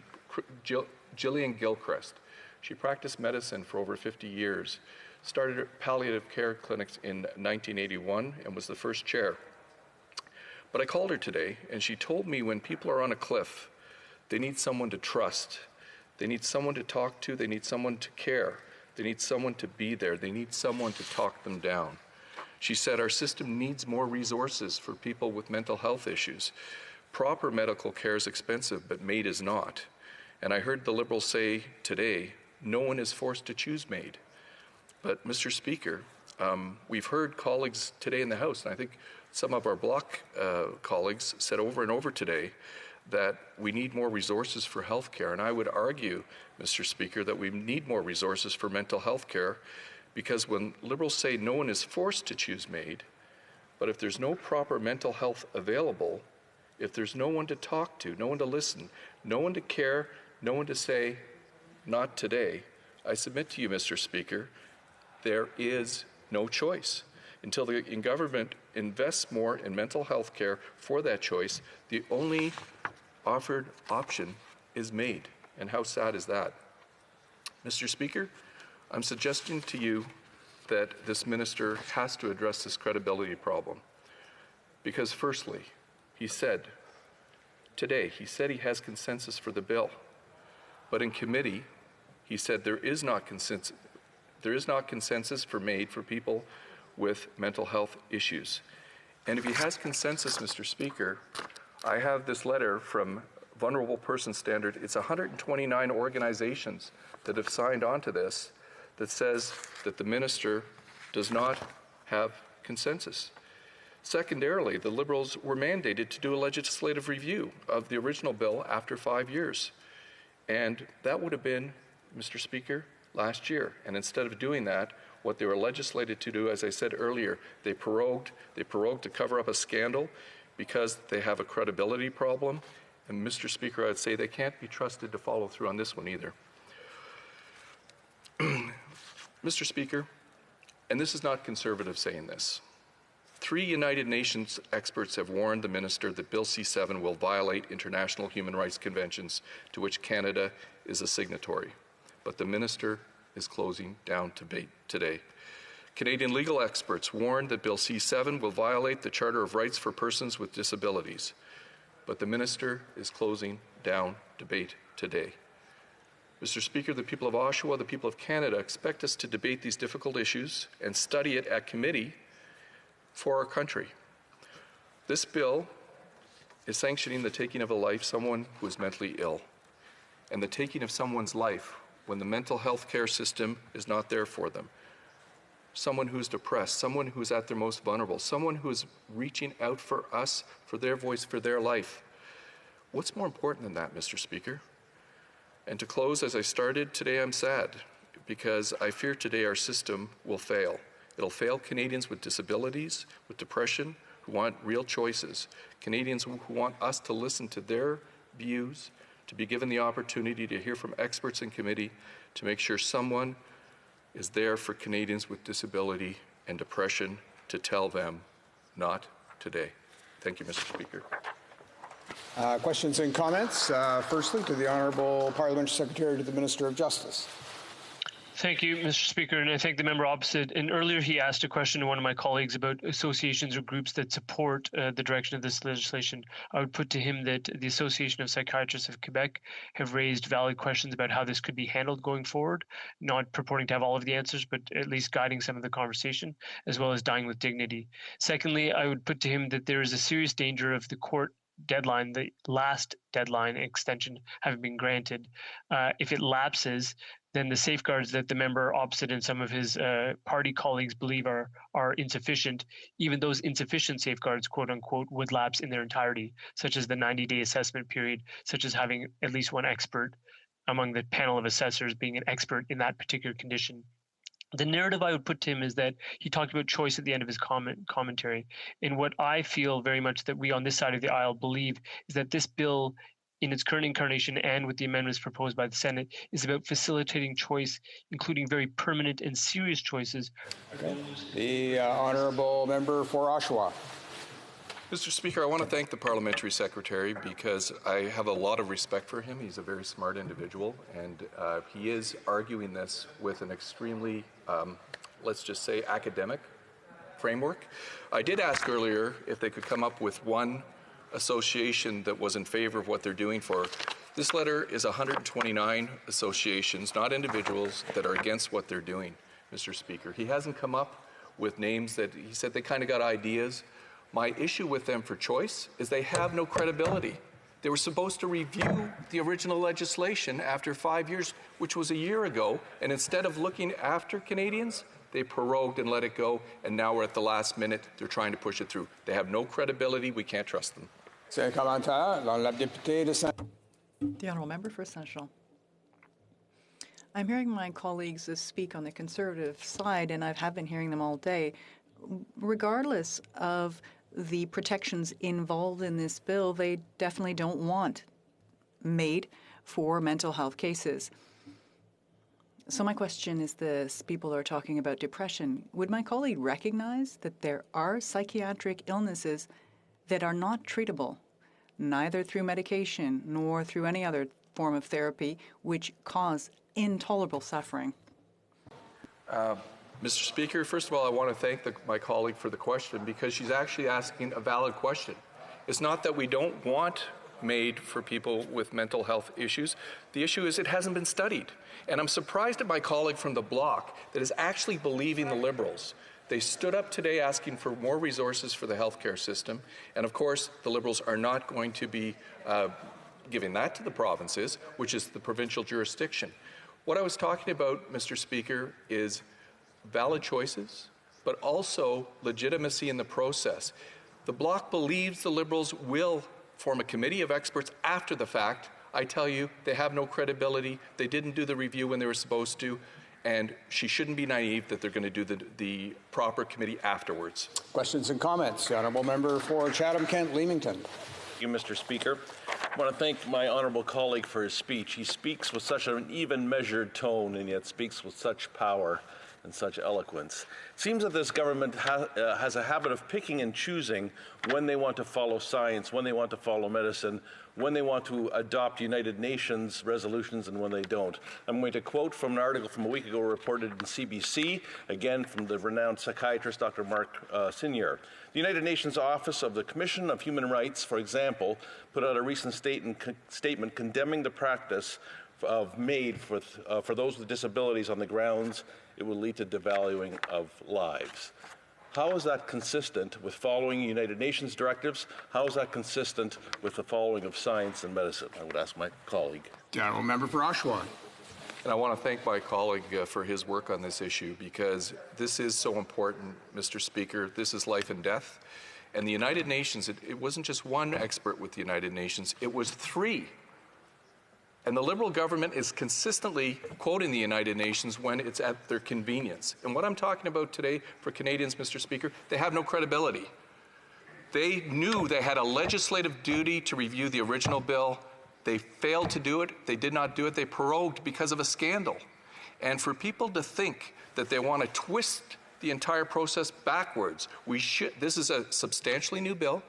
H: She practiced medicine for over 50 years, started palliative care clinics in 1981 and was the first chair. But I called her today and she told me when people are on a cliff, they need someone to trust. They need someone to talk to. They need someone to care. They need someone to be there. They need someone to talk them down. She said our system needs more resources for people with mental health issues. Proper medical care is expensive, but MAID is not. And I heard the Liberals say today, no one is forced to choose MAID. But Mr. Speaker, we've heard colleagues today in the House, and I think some of our Bloc colleagues said over and over today that we need more resources for health care. And I would argue, Mr. Speaker, that we need more resources for mental health care, because when Liberals say no one is forced to choose MAID, but if there's no proper mental health available, if there's no one to talk to, no one to listen, no one to care, no one to say, not today, I submit to you, Mr. Speaker, there is no choice. Until the government invests more in mental health care for that choice, the only offered option is MAID. And how sad is that? Mr. Speaker, I'm suggesting to you that this minister has to address this credibility problem. Because firstly, he said he has consensus for the bill. But in committee, he said there is not consensus for MAID for people with mental health issues. And if he has consensus, Mr. Speaker, I have this letter from Vulnerable Person Standard. It's 129 organizations that have signed on to this that says that the minister does not have consensus. Secondarily, the Liberals were mandated to do a legislative review of the original bill after 5 years. And that would have been, Mr. Speaker, last year. And instead of doing that, what they were legislated to do, as I said earlier, they prorogued to cover up a scandal because they have a credibility problem. And Mr. Speaker, I'd say they can't be trusted to follow through on this one either. Mr. Speaker, and this is not conservative saying this, 3 United Nations experts have warned the minister that Bill C-7 will violate international human rights conventions to which Canada is a signatory. But the minister is closing down debate today. Canadian legal experts warned that Bill C-7 will violate the Charter of Rights for Persons with Disabilities. But the minister is closing down debate today. Mr. Speaker, the people of Oshawa, the people of Canada expect us to debate these difficult issues and study it at committee for our country. This bill is sanctioning the taking of a life, someone who is mentally ill, and the taking of someone's life when the mental health care system is not there for them. Someone who's depressed, someone who's at their most vulnerable, someone who's reaching out for us, for their voice, for their life. What's more important than that, Mr. Speaker? And to close, as I started, today I'm sad because I fear today our system will fail. It'll fail Canadians with disabilities, with depression, who want real choices. Canadians who want us to listen to their views, to be given the opportunity to hear from experts in committee, to make sure someone is there for Canadians with disability and depression to tell them, not today. Thank you, Mr. Speaker.
I: Questions and comments. Firstly, to the Honourable Parliamentary Secretary to the Minister of Justice.
O: Thank you, Mr. Speaker, and I thank the member opposite. And earlier he asked a question to one of my colleagues about associations or groups that support the direction of this legislation. I would put to him that the Association of Psychiatrists of Quebec have raised valid questions about how this could be handled going forward, not purporting to have all of the answers, but at least guiding some of the conversation, as well as dying with dignity. Secondly, I would put to him that there is a serious danger of the court deadline, the last deadline extension having been granted. If it lapses, then the safeguards that the member opposite and some of his party colleagues believe are insufficient, even those insufficient safeguards, quote unquote, would lapse in their entirety, such as the 90-day assessment period, such as having at least one expert among the panel of assessors being an expert in that particular condition. The narrative I would put to him is that he talked about choice at the end of his commentary. And what I feel very much that we on this side of the aisle believe is that this bill in its current incarnation and with the amendments proposed by the Senate is about facilitating choice, including very permanent and serious choices.
I: Okay. The Honourable Member for Oshawa.
H: Mr. Speaker, I want to thank the Parliamentary Secretary because I have a lot of respect for him. He's a very smart individual, and he is arguing this with an extremely, let's just say, academic framework. I did ask earlier if they could come up with one association that was in favor of what they're doing for. This letter is 129 associations, not individuals, that are against what they're doing, Mr. Speaker. He hasn't come up with names that he said they kind of got ideas. My issue with them for choice is they have no credibility. They were supposed to review the original legislation after 5 years, which was a year ago, and instead of looking after Canadians, they prorogued and let it go, and now we're at the last minute. They're trying to push it through. They have no credibility. We can't trust them.
I: C'est un commentaire. La députée de Saint-
Q: The Honourable Member for Central. I'm hearing my colleagues speak on the Conservative side, and I have been hearing them all day. Regardless of the protections involved in this bill, they definitely don't want made for mental health cases. So my question is this. People are talking about depression. Would my colleague recognize that there are psychiatric illnesses that are not treatable, neither through medication nor through any other form of therapy, which cause intolerable suffering?
H: Mr. Speaker, first of all, I want to thank my colleague for the question because she's actually asking a valid question. It's not that we don't want made for people with mental health issues. The issue is it hasn't been studied. And I'm surprised at my colleague from the Bloc that is actually believing the Liberals. They stood up today asking for more resources for the healthcare system. And of course, the Liberals are not going to be giving that to the provinces, which is the provincial jurisdiction. What I was talking about, Mr. Speaker, is valid choices, but also legitimacy in the process. The Bloc believes the Liberals will form a committee of experts after the fact. I tell you, they have no credibility. They didn't do the review when they were supposed to, and she shouldn't be naive that they're going to do the proper committee afterwards.
I: Questions and comments. The Honourable Member for Chatham-Kent-Leamington.
B: Thank you, Mr. Speaker. I want to thank my honourable colleague for his speech. He speaks with such an even, measured tone and yet speaks with such power. and such eloquence. It seems that this government has a habit of picking and choosing when they want to follow science, when they want to follow medicine, when they want to adopt United Nations resolutions and when they don't. I'm going to quote from an article from a week ago reported in CBC, again from the renowned psychiatrist Dr. Mark Senior. The United Nations Office of the Commission of Human Rights, for example, put out a recent statement condemning the practice of MAID for those with disabilities on the grounds it will lead to devaluing of lives. How is that consistent with following United Nations directives? How is that consistent with the following of science and medicine? I would ask my colleague.
I: The honourable member for Oshawa.
H: And I want to thank my colleague for his work on this issue, because this is so important, Mr. Speaker. This is life and death. And the United Nations, it wasn't just one expert with the United Nations, it was 3. And the Liberal government is consistently quoting the United Nations when it's at their convenience. And what I'm talking about today for Canadians, Mr. Speaker, they have no credibility. They knew they had a legislative duty to review the original bill. They failed to do it. They did not do it. They prorogued because of a scandal. And for people to think that they want to twist the entire process backwards, this is a substantially new bill.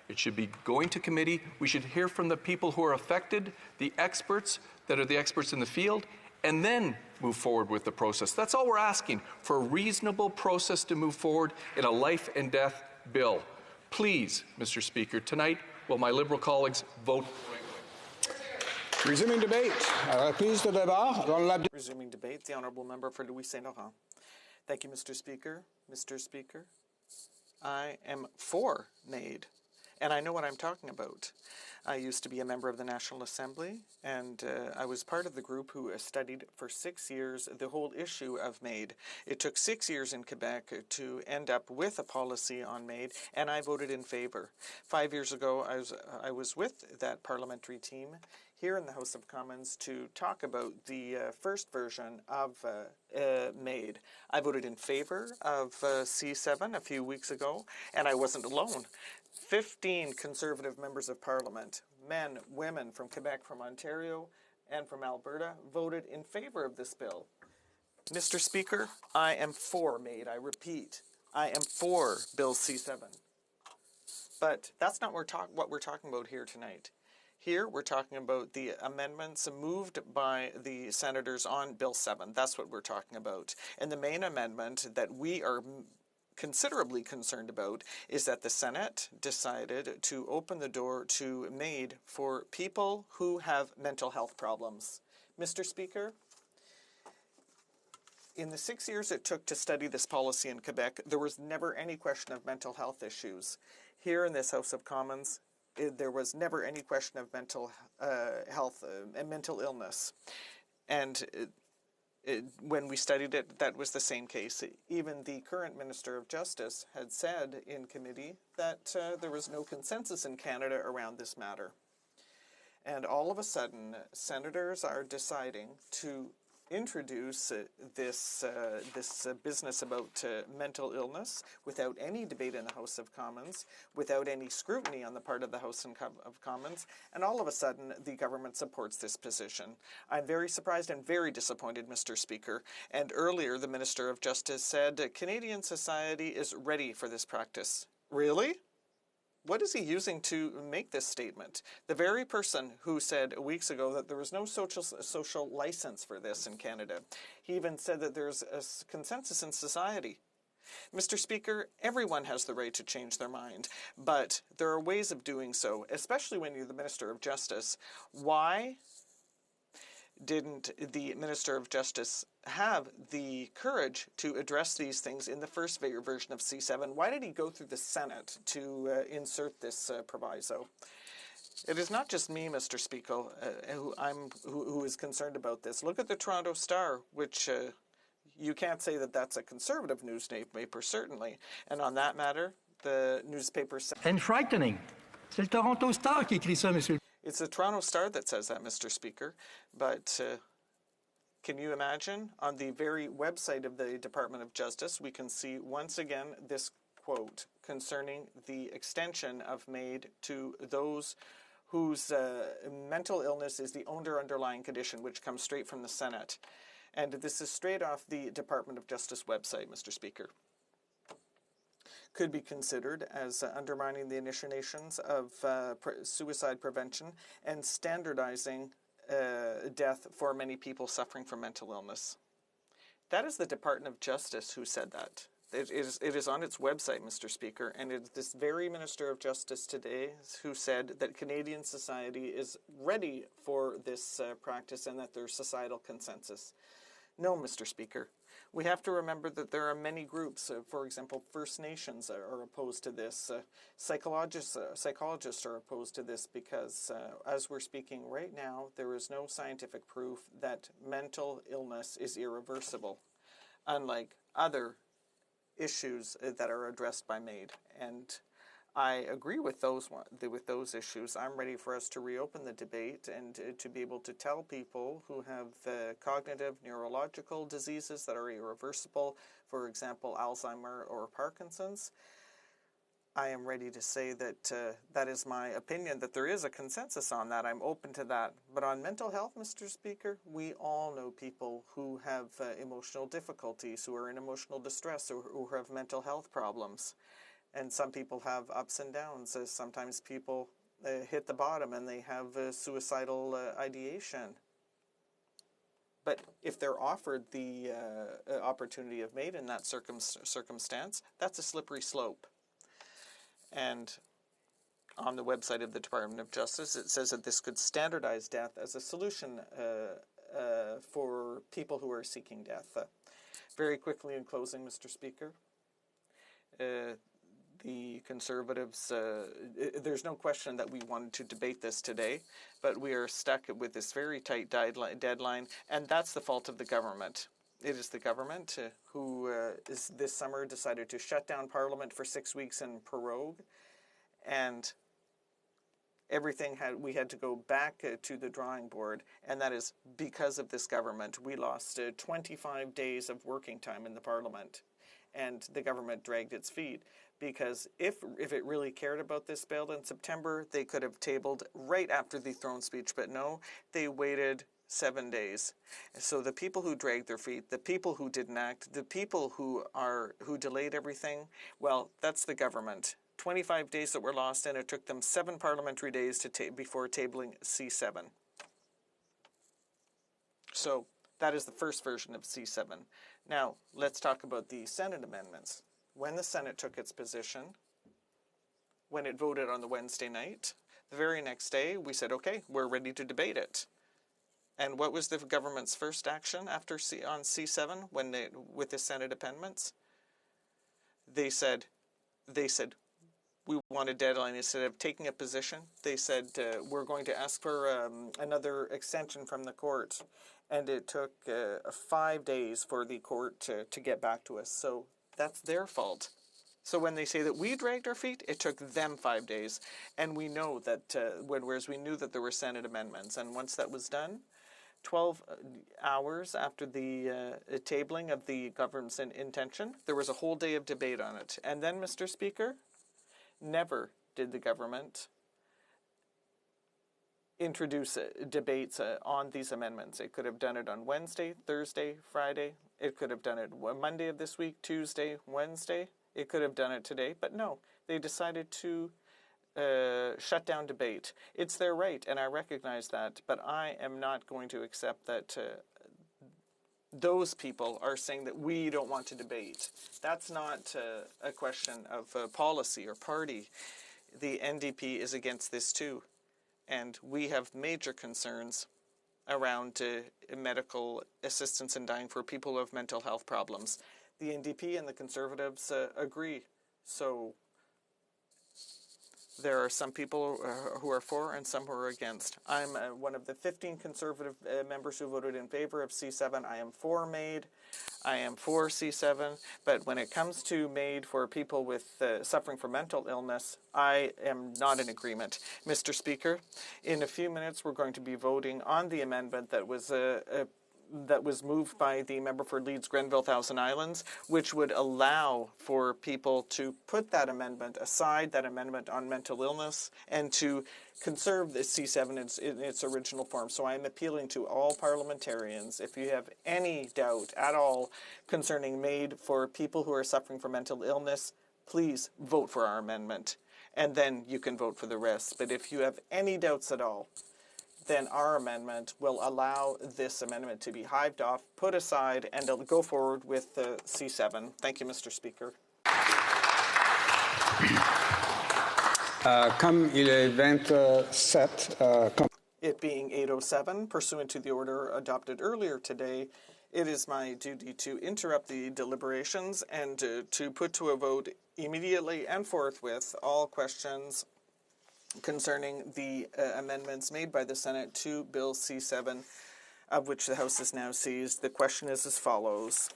H: It should be going to committee. We should hear from the people who are affected, the experts that are the experts in the field, and then move forward with the process. That's all we're asking, for a reasonable process to move forward in a life and death bill. Please, Mr. Speaker, tonight, will my Liberal colleagues vote?
I: Resuming debate.
D: Resuming debate, the Honourable Member for Louis Saint Laurent. Thank you, Mr. Speaker. Mr. Speaker, I am for MAID. And I know what I'm talking about. I used to be a member of the National Assembly, and I was part of the group who studied for 6 years the whole issue of MAID. It took 6 years in Quebec to end up with a policy on MAID, and I voted in favor. 5 years ago, I was with that parliamentary team here in the House of Commons to talk about the first version of MAID. I voted in favor of C7 a few weeks ago, and I wasn't alone. 15 Conservative members of Parliament, men, women from Quebec, from Ontario, and from Alberta, voted in favor of this bill. Mr. Speaker, I am for MAID. I repeat, I am for Bill C7. But that's not what we're talking about here tonight. Here we're talking about the amendments moved by the senators on Bill 7. That's what we're talking about. And the main amendment that we are considerably concerned about is that the Senate decided to open the door to MAID for people who have mental health problems. Mr. Speaker, in the 6 years it took to study this policy in Quebec, there was never any question of mental health issues. Here in this House of Commons, there was never any question of mental health and mental illness. And when we studied it, that was the same case. Even the current Minister of Justice had said in committee that there was no consensus in Canada around this matter. And all of a sudden, senators are deciding to introduce this business about mental illness without any debate in the House of Commons, without any scrutiny on the part of the House of Commons, and all of a sudden the government supports this position. I'm very surprised and very disappointed, Mr. Speaker. And earlier the Minister of Justice said Canadian society is ready for this practice. Really? What is he using to make this statement? The very person who said weeks ago that there was no social license for this in Canada. He even said that there's a consensus in society. Mr. Speaker, everyone has the right to change their mind, but there are ways of doing so, especially when you're the Minister of Justice. Why didn't the Minister of Justice have the courage to address these things in the first version of C7? Why did he go through the Senate to insert this proviso? It is not just me, Mr. Speaker, who is concerned about this. Look at the Toronto Star, which you can't say that that's a conservative newspaper, certainly. And on that matter, the newspaper said...
L: And frightening. C'est le Toronto Star qui écrit ça, monsieur.
D: It's the Toronto Star that says that, Mr. Speaker. But can you imagine? On the very website of the Department of Justice, we can see once again this quote concerning the extension of MAID to those whose mental illness is the underlying condition, which comes straight from the Senate. And this is straight off the Department of Justice website, Mr. Speaker. Could be considered as undermining the initiations of suicide prevention and standardizing death for many people suffering from mental illness. That is the Department of Justice who said that. It is on its website, Mr. Speaker, and it is this very Minister of Justice today who said that Canadian society is ready for this practice and that there's societal consensus. No, Mr. Speaker. We have to remember that there are many groups, for example, First Nations are opposed to this. Psychologists are opposed to this because, as we're speaking right now, there is no scientific proof that mental illness is irreversible, unlike other issues that are addressed by MAID. And I agree with those issues. I'm ready for us to reopen the debate and to be able to tell people who have cognitive neurological diseases that are irreversible, for example, Alzheimer or Parkinson's. I am ready to say that that is my opinion, that there is a consensus on that. I'm open to that. But on mental health, Mr. Speaker, we all know people who have emotional difficulties, who are in emotional distress, or who have mental health problems. And some people have ups and downs. Sometimes people hit the bottom and they have suicidal ideation. But if they're offered the opportunity of MAID in that circumstance, that's a slippery slope. And on the website of the Department of Justice, it says that this could standardize death as a solution for people who are seeking death. Very quickly in closing, Mr. Speaker, the Conservatives, there's no question that we wanted to debate this today, but we are stuck with this very tight deadline, and that's the fault of the government. It is the government who this summer decided to shut down Parliament for 6 weeks in prorogue, and we had to go back to the drawing board, and that is because of this government. We lost 25 days of working time in the Parliament, and the government dragged its feet. Because if it really cared about this bill in September, they could have tabled right after the throne speech. But no, they waited 7 days. So the people who dragged their feet, the people who didn't act, the people who delayed everything, well, that's the government. 25 days that were lost, and it took them 7 parliamentary days before tabling C7. So that is the first version of C7. Now, let's talk about the Senate amendments. When the Senate took its position, when it voted on the Wednesday night, the very next day we said, okay, we're ready to debate it. And what was the government's first action on C7 with the Senate amendments? They said we want a deadline. Instead of taking a position, they said we're going to ask for another extension from the court. And it took 5 days for the court to get back to us. So that's their fault. So when they say that we dragged our feet, it took them 5 days. And we know that, whereas we knew that there were Senate amendments. And once that was done, 12 hours after the tabling of the government's intention, there was a whole day of debate on it. And then, Mr. Speaker, never did the government introduce debates on these amendments. It could have done it on Wednesday, Thursday, Friday. It could have done it Monday of this week, Tuesday, Wednesday. It could have done it today, but no. They decided to shut down debate. It's their right, and I recognize that, but I am not going to accept that those people are saying that we don't want to debate. That's not a question of policy or party. The NDP is against this too. And we have major concerns around medical assistance in dying for people who have mental health problems. The NDP and the Conservatives agree. So there are some people who are for and some who are against. I'm one of the 15 Conservative members who voted in favor of C7. I am for MAID. I am for C7. But when it comes to MAID for people with suffering from mental illness, I am not in agreement. Mr. Speaker, in a few minutes we're going to be voting on the amendment that was that was moved by the member for Leeds Grenville Thousand Islands, which would allow for people to put that amendment aside, that amendment on mental illness, and to conserve the C7 in its original form. So I am appealing to all parliamentarians, if you have any doubt at all concerning MAID for people who are suffering from mental illness, please vote for our amendment, and then you can vote for the rest. But if you have any doubts at all, then our amendment will allow this amendment to be hived off, put aside, and to go forward with the C7. Thank you, Mr. Speaker.
I: Comme il est 27,
D: It being 8:07, pursuant to the order adopted earlier today, it is my duty to interrupt the deliberations and to put to a vote immediately and forthwith all questions concerning the amendments made by the Senate to Bill C7, of which the House is now seized. The question is as follows.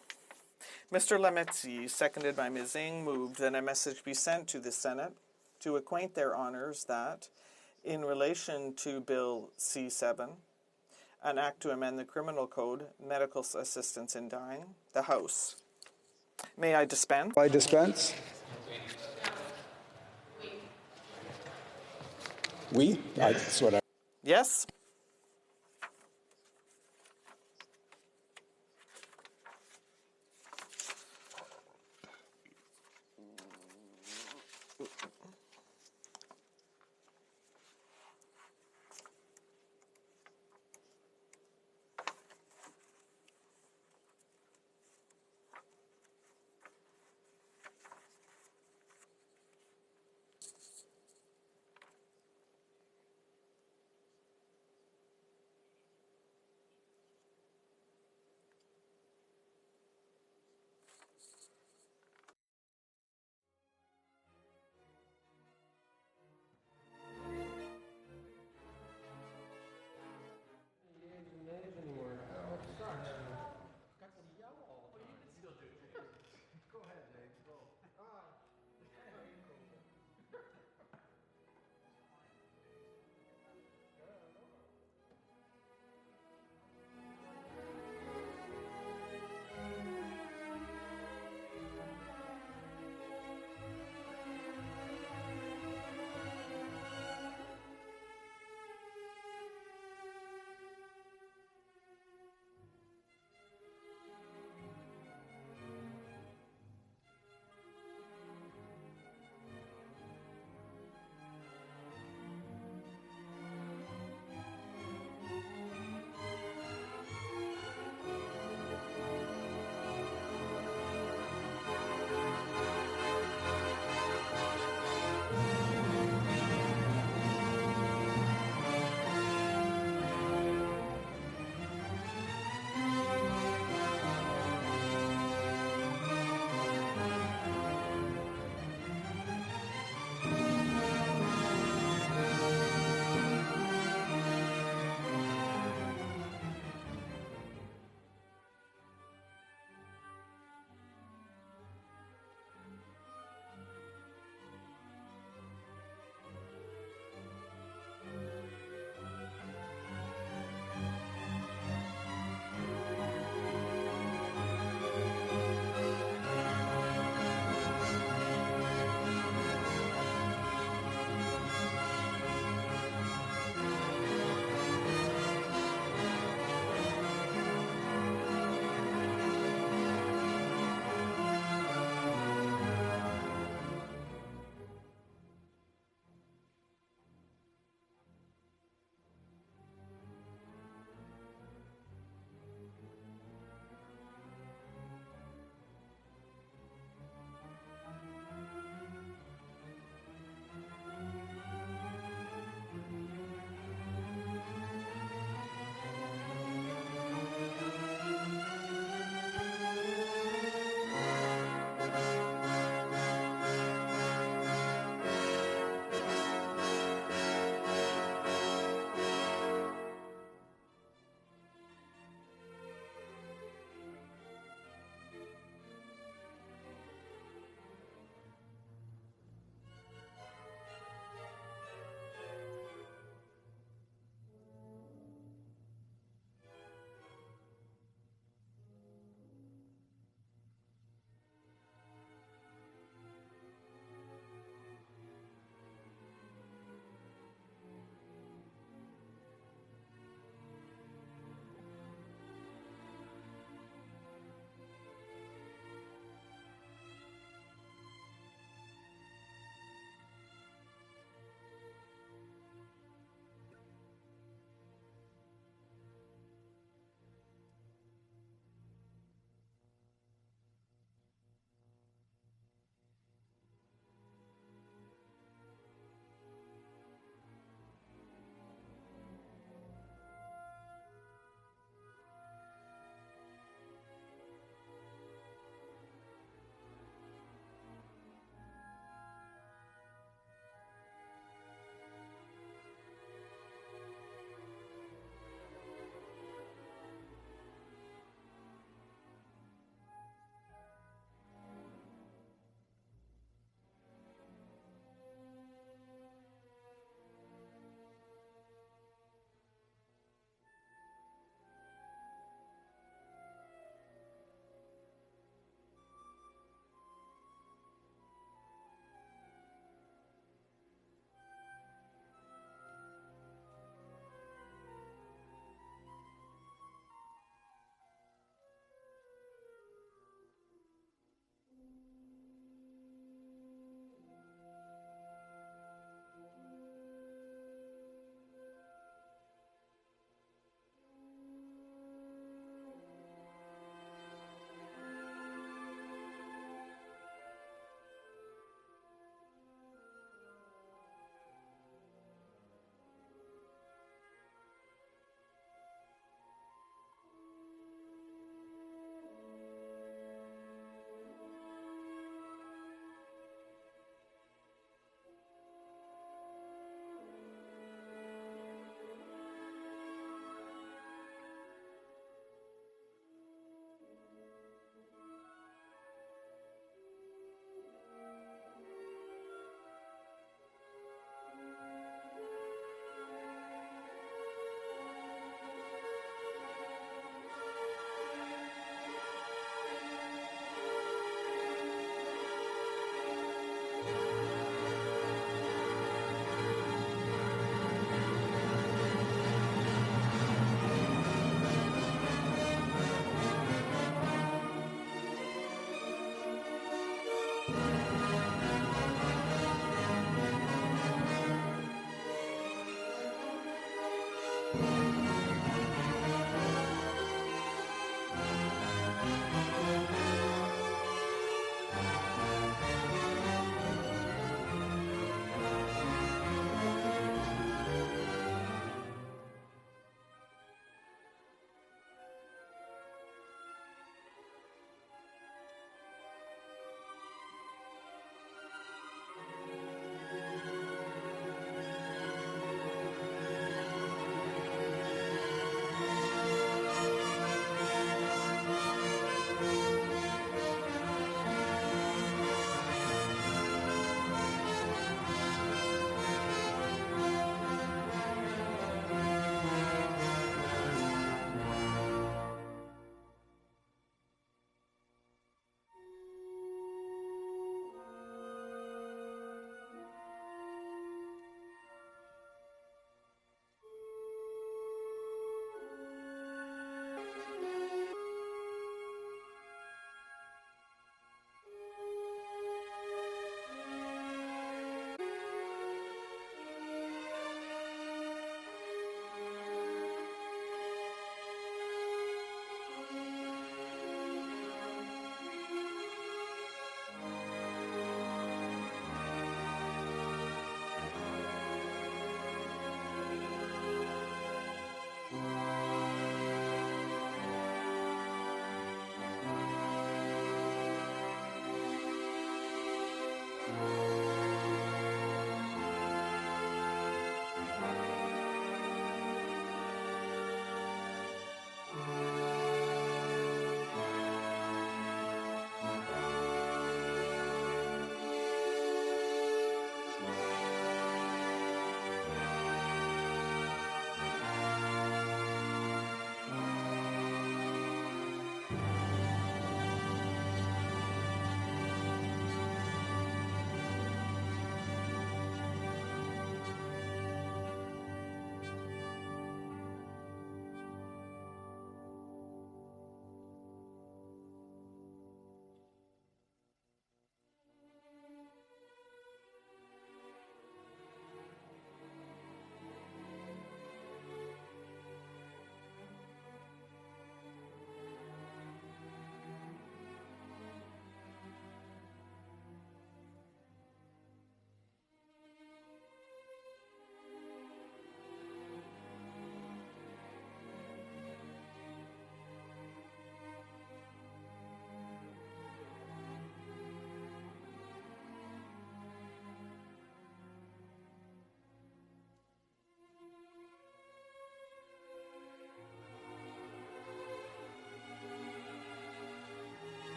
D: Mr. Lametti, seconded by Ms. Ng, moved that a message be sent to the Senate to acquaint their honors that, in relation to Bill C7, an act to amend the Criminal Code, medical assistance in dying, the House. May I dispense?
I: I dispense. We? That's what I...
D: Yes?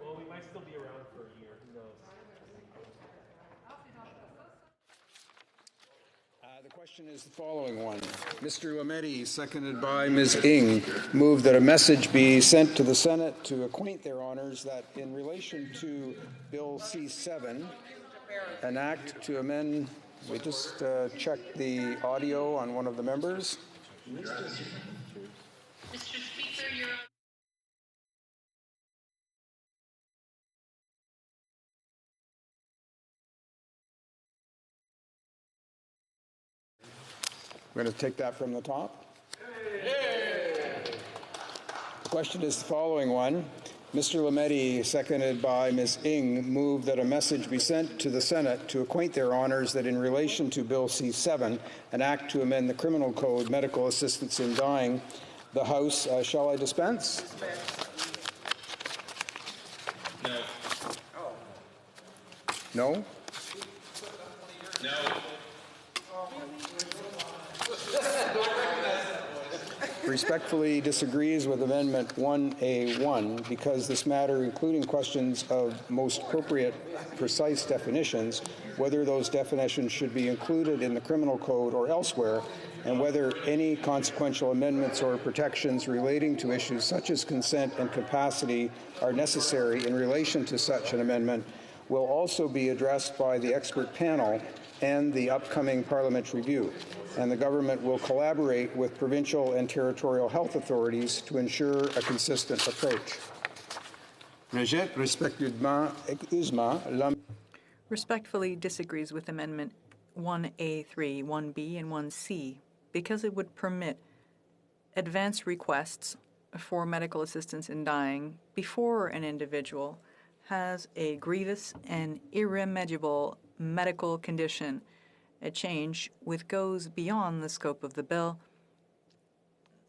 A: Well, we might still be around for a year. Who knows?
I: The question is the following one. Mr. Lametti, seconded by Ms. Ng, move that a message be sent to the Senate to acquaint their honors that in relation to Bill C-7, an act to amend, we just check the audio on one of the members.
P: Mr. Speaker, you're on.
I: We're going to take that from the top. The question is the following one. Mr. Lametti, seconded by Ms. Ng, move that a message be sent to the Senate to acquaint their honors that in relation to Bill C-7, an act to amend the Criminal Code, medical assistance in dying, the House, shall I dispense?
C: No.
I: No?
C: No.
I: Respectfully disagrees with Amendment 1A1 because this matter, including questions of most appropriate precise definitions, whether those definitions should be included in the Criminal Code or elsewhere, and whether any consequential amendments or protections relating to issues such as consent and capacity are necessary in relation to such an amendment, will also be addressed by the expert panel and the upcoming Parliament review, and the government will collaborate with provincial and territorial health authorities to ensure a consistent approach.
Q: Respectfully disagrees with Amendment 1A3, 1B, and 1C because it would permit advance requests for medical assistance in dying before an individual has a grievous and irremediable medical condition, a change which goes beyond the scope of the bill.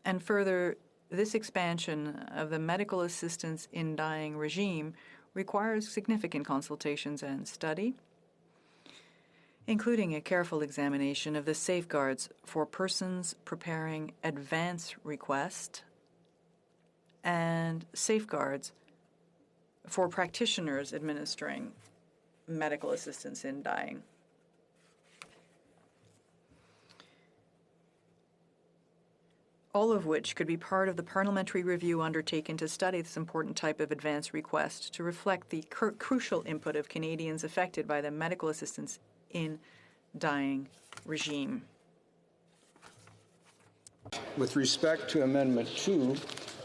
Q: And further, this expansion of the medical assistance in dying regime requires significant consultations and study, including a careful examination of the safeguards for persons preparing advance request and safeguards for practitioners administering medical assistance in dying. All of which could be part of the parliamentary review undertaken to study this important type of advance request to reflect the crucial input of Canadians affected by the medical assistance in dying regime.
I: With respect to Amendment 2,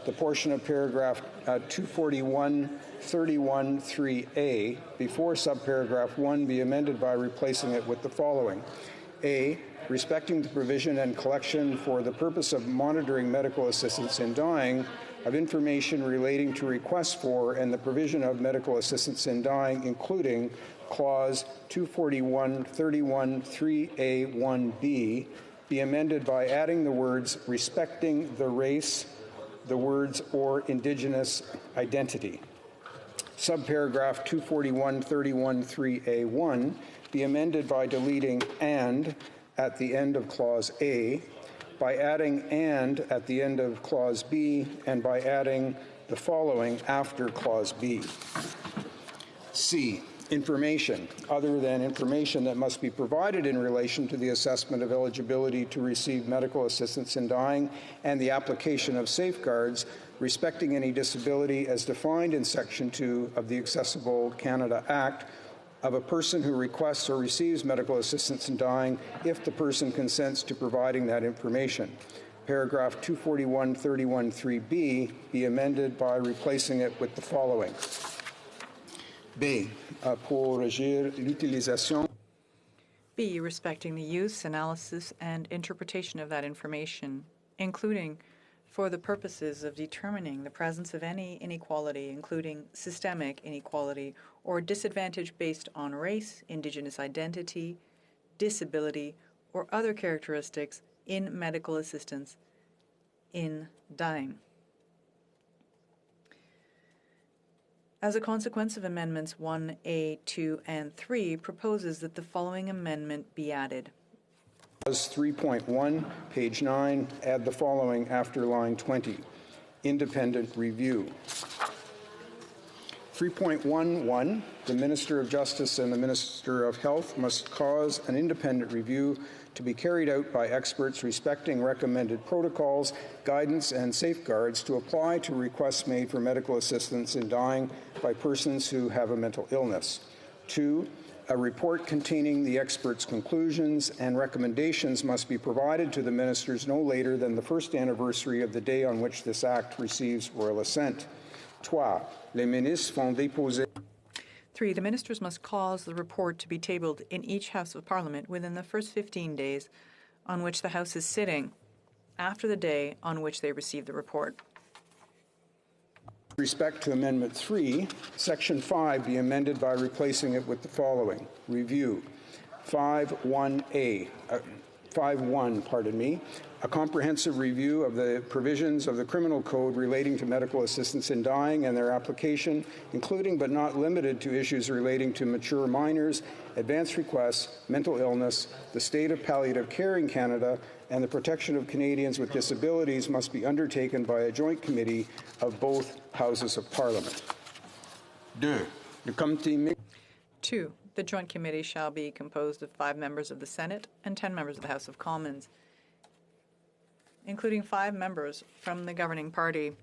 I: the portion of paragraph 241.31.3a before subparagraph 1 be amended by replacing it with the following. A. Respecting the provision and collection for the purpose of monitoring medical assistance in dying of information relating to requests for and the provision of medical assistance in dying, including Clause 241.31.3a.1b, be amended by adding the words respecting the race, the words or Indigenous identity. Subparagraph 241.31.3a.1 be amended by deleting and at the end of Clause A, by adding and at the end of Clause B, and by adding the following after Clause B. C, information other than information that must be provided in relation to the assessment of eligibility to receive medical assistance in dying and the application of safeguards respecting any disability as defined in Section 2 of the Accessible Canada Act of a person who requests or receives medical assistance in dying if the person consents to providing that information. Paragraph 241.31.3b be amended by replacing it with the following. B. Pour régir l'utilisation.
Q: B. Respecting the use, analysis, and interpretation of that information, including for the purposes of determining the presence of any inequality, including systemic inequality or disadvantage based on race, Indigenous identity, disability, or other characteristics in medical assistance in dying. As a consequence of Amendments 1A, 2, and 3, proposes that the following amendment be added.
I: Clause 3.1, page 9, add the following after line 20. Independent review. 3.11, the Minister of Justice and the Minister of Health must cause an independent review to be carried out by experts respecting recommended protocols, guidance, and safeguards to apply to requests made for medical assistance in dying by persons who have a mental illness. 2, a report containing the experts' conclusions and recommendations must be provided to the ministers no later than the first anniversary of the day on which this act receives royal assent. 3. Les ministres vont déposer.
Q: 3. The ministers must cause the report to be tabled in each House of Parliament within the first 15 days on which the House is sitting, after the day on which they receive the report.
I: With respect to Amendment 3, Section 5 be amended by replacing it with the following. Review. 5.1, a comprehensive review of the provisions of the Criminal Code relating to medical assistance in dying and their application, including but not limited to issues relating to mature minors, advance requests, mental illness, the state of palliative care in Canada, and the protection of Canadians with disabilities must be undertaken by a joint committee of both Houses of Parliament.
Q: 2. The joint committee shall be composed of 5 members of the Senate and 10 members of the House of Commons, including 5 members from the governing party,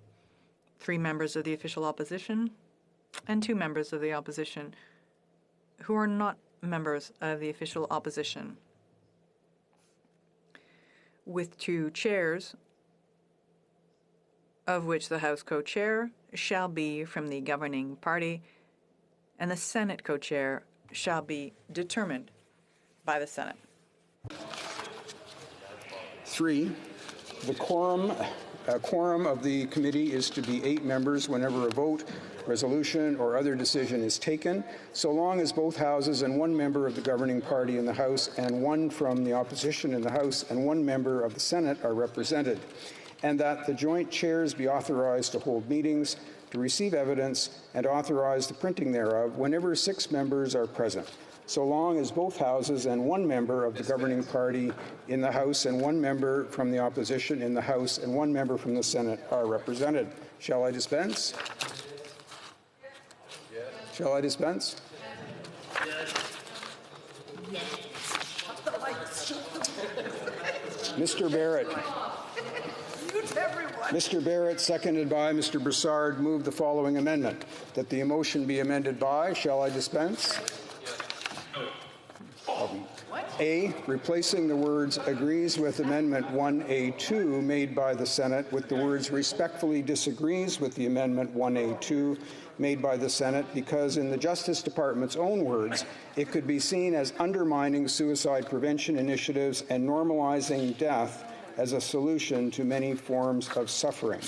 Q: 3 members of the official opposition, and 2 members of the opposition who are not members of the official opposition, with 2 chairs, of which the House co-chair shall be from the governing party, and the Senate co-chair shall be determined by the Senate.
I: 3. The quorum of the committee is to be 8 members whenever a vote, resolution, or other decision is taken, so long as both houses and 1 member of the governing party in the House and 1 from the opposition in the House and 1 member of the Senate are represented, and that the joint chairs be authorized to hold meetings, to receive evidence, and authorize the printing thereof whenever 6 members are present, so long as both houses and 1 member of the governing party in the House and 1 member from the opposition in the House and 1 member from the Senate are represented. Shall I dispense? Yes. Shall I dispense? Yes. Yes. Mr. Barrett. Mr. Barrett, seconded by Mr. Broussard, moved the following amendment. That the motion be amended by, shall I dispense? A, replacing the words agrees with Amendment 1A2 made by the Senate with the words respectfully disagrees with the Amendment 1A2 made by the Senate because in the Justice Department's own words, it could be seen as undermining suicide prevention initiatives and normalizing death as a solution to many forms of suffering.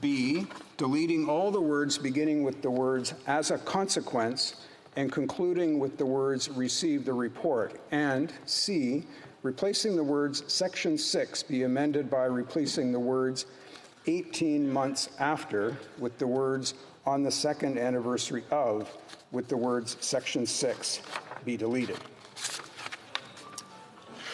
I: B, deleting all the words beginning with the words as a consequence and concluding with the words receive the report. And C, replacing the words Section 6 be amended by replacing the words 18 months after with the words on the 2nd anniversary of with the words Section 6 be deleted.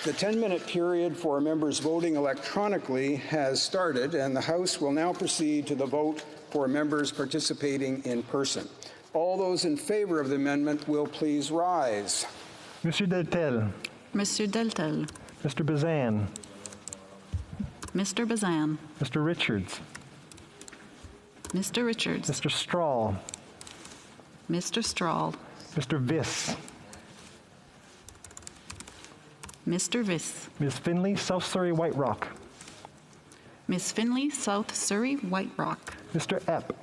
I: The 10-minute period for members voting electronically has started, and the House will now proceed to the vote for members participating in person. All those in favor of the amendment will please rise.
M: Monsieur Deltel.
S: Monsieur Deltel.
M: Mr. Bazan.
S: Mr. Bazan.
M: Mr. Richards.
S: Mr. Richards.
M: Mr. Strahl.
S: Mr. Strahl.
M: Mr. Viss.
S: Mr. Viss.
M: Ms. Finley, South Surrey, White Rock.
S: Ms. Finley, South Surrey, White Rock.
M: Mr. Epp.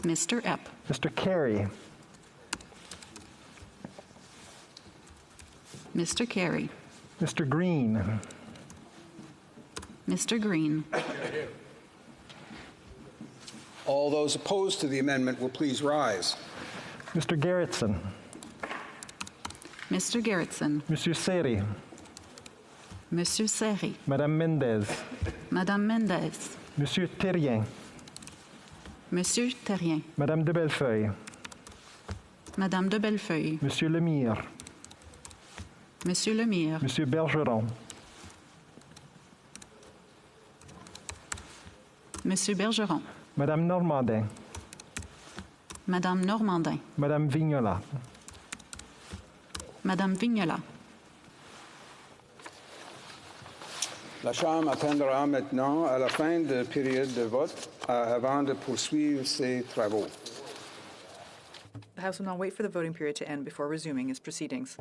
S: Mr. Epp.
M: Mr. Carey.
S: Mr. Carey.
M: Mr. Green.
S: Mr. Green.
I: All those opposed to the amendment will please rise.
M: Mr. Gerritsen.
S: Mr. Gerritsen.
M: Monsieur Seri.
S: Monsieur Seri.
M: Madame Mendez.
S: Madame Mendez.
M: Monsieur Terrien.
S: Monsieur Terrien.
M: Madame de Bellefeuille.
S: Madame de Bellefeuille.
M: Monsieur Lemire.
S: Monsieur Lemire.
M: Monsieur Bergeron.
S: Monsieur Bergeron.
M: Madame Normandin.
S: Madame Normandin.
M: Madame Vignola.
S: Madame Vignola.
I: La Chambre attendra maintenant à la fin de la période de vote avant de poursuivre ses travaux.
Q: The House will now wait for the voting period to end before resuming its proceedings.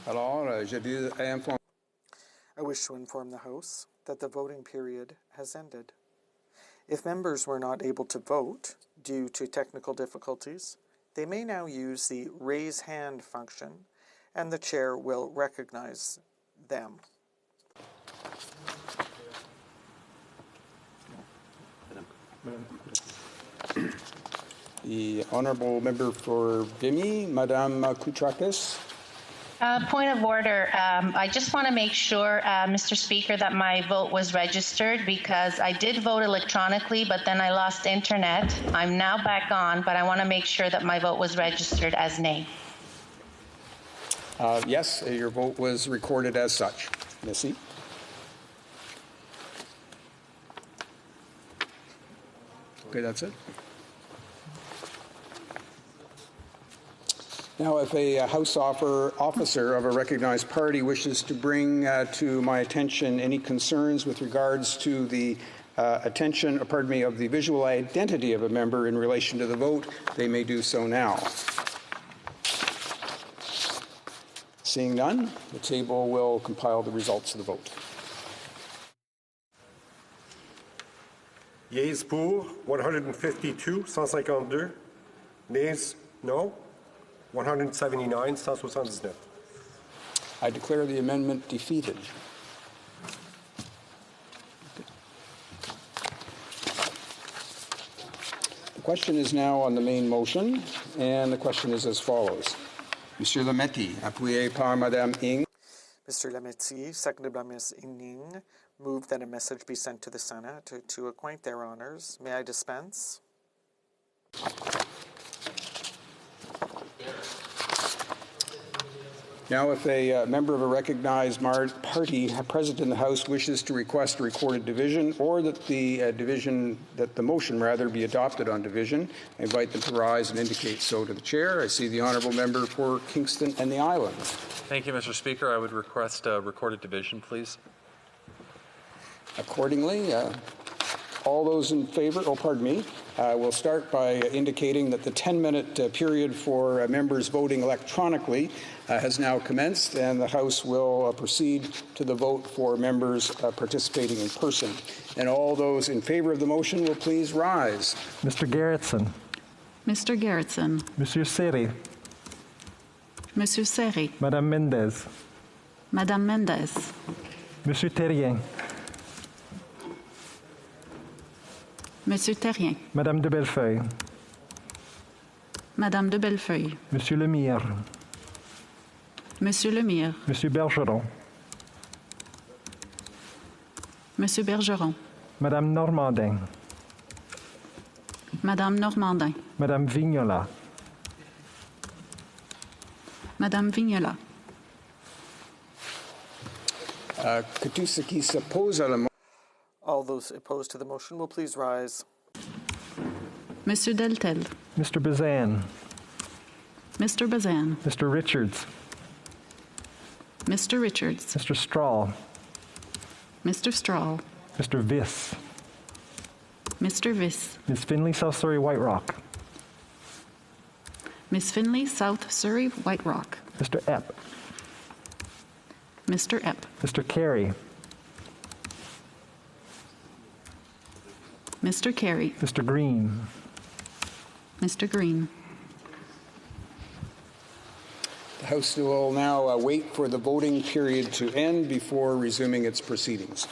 I: Alors,
D: I wish to inform the House that the voting period has ended. If members were not able to vote due to technical difficulties, they may now use the raise hand function, and the chair will recognize them.
I: The honourable member for Vimy, Madame Koutrakis.
N: Point of order. I just want to make sure, Mr. Speaker, that my vote was registered because I did vote electronically, but then I lost internet. I'm now back on, but I want to make sure that my vote was registered as nay.
I: Yes, your vote was recorded as such. Missy. Okay, that's it. Now, if a House officer of a recognized party wishes to bring to my attention any concerns with regards to the of the visual identity of a member in relation to the vote, they may do so now. Seeing none, the table will compile the results of the vote.
R: Yeas pour, 152, 152. Nays, no, 179, 179.
I: I declare the amendment defeated. The question is now on the main motion, and the question is as follows. Monsieur Lametti, appuyé par Madame Ing.
D: Mr. Lametti, seconded by Ms. Ing, moved that a message be sent to the Senate to acquaint their honors. May I dispense?
I: Now, if a member of a recognized party present in the House wishes to request a recorded division, or that the motion be adopted on division, I invite them to rise and indicate so to the chair. I see the honourable member for Kingston and the Islands.
V: Thank you, Mr. Speaker. I would request a recorded division, please.
I: Accordingly, all those in favor, we'll start by indicating that the 10-minute period for members voting electronically has now commenced, and the House will proceed to the vote for members participating in person. And all those in favor of the motion will please rise.
M: Mr. Gerritsen.
S: Mr. Gerritsen.
M: Monsieur Seri.
S: Monsieur Seri.
M: Madame Mendez.
S: Madame Mendez.
M: Monsieur Terrien.
S: Monsieur Terrien.
M: Madame de Bellefeuille.
S: Madame de Bellefeuille.
M: Monsieur Lemire.
S: Monsieur Lemire.
M: Monsieur Bergeron.
S: Monsieur Bergeron.
M: Madame Normandin.
S: Madame Normandin.
M: Madame Vignola.
S: Madame Vignola.
I: Que tous ceux qui s'opposent à la motion.
D: All those opposed to the motion will please rise.
S: Monsieur Deltel.
M: Mr. Bazan.
S: Mr. Bazan.
M: Mr. Richards.
S: Mr. Richards.
M: Mr. Strahl.
S: Mr. Strahl.
M: Mr. Viss.
S: Mr. Viss.
M: Ms. Finley, South Surrey, White Rock.
S: Miss Finley, South Surrey, White Rock.
M: Mr. Epp.
S: Mr. Epp.
M: Mr. Carey.
S: Mr. Carey.
M: Mr. Green.
S: Mr. Green.
I: The House will now wait for the voting period to end before resuming its proceedings.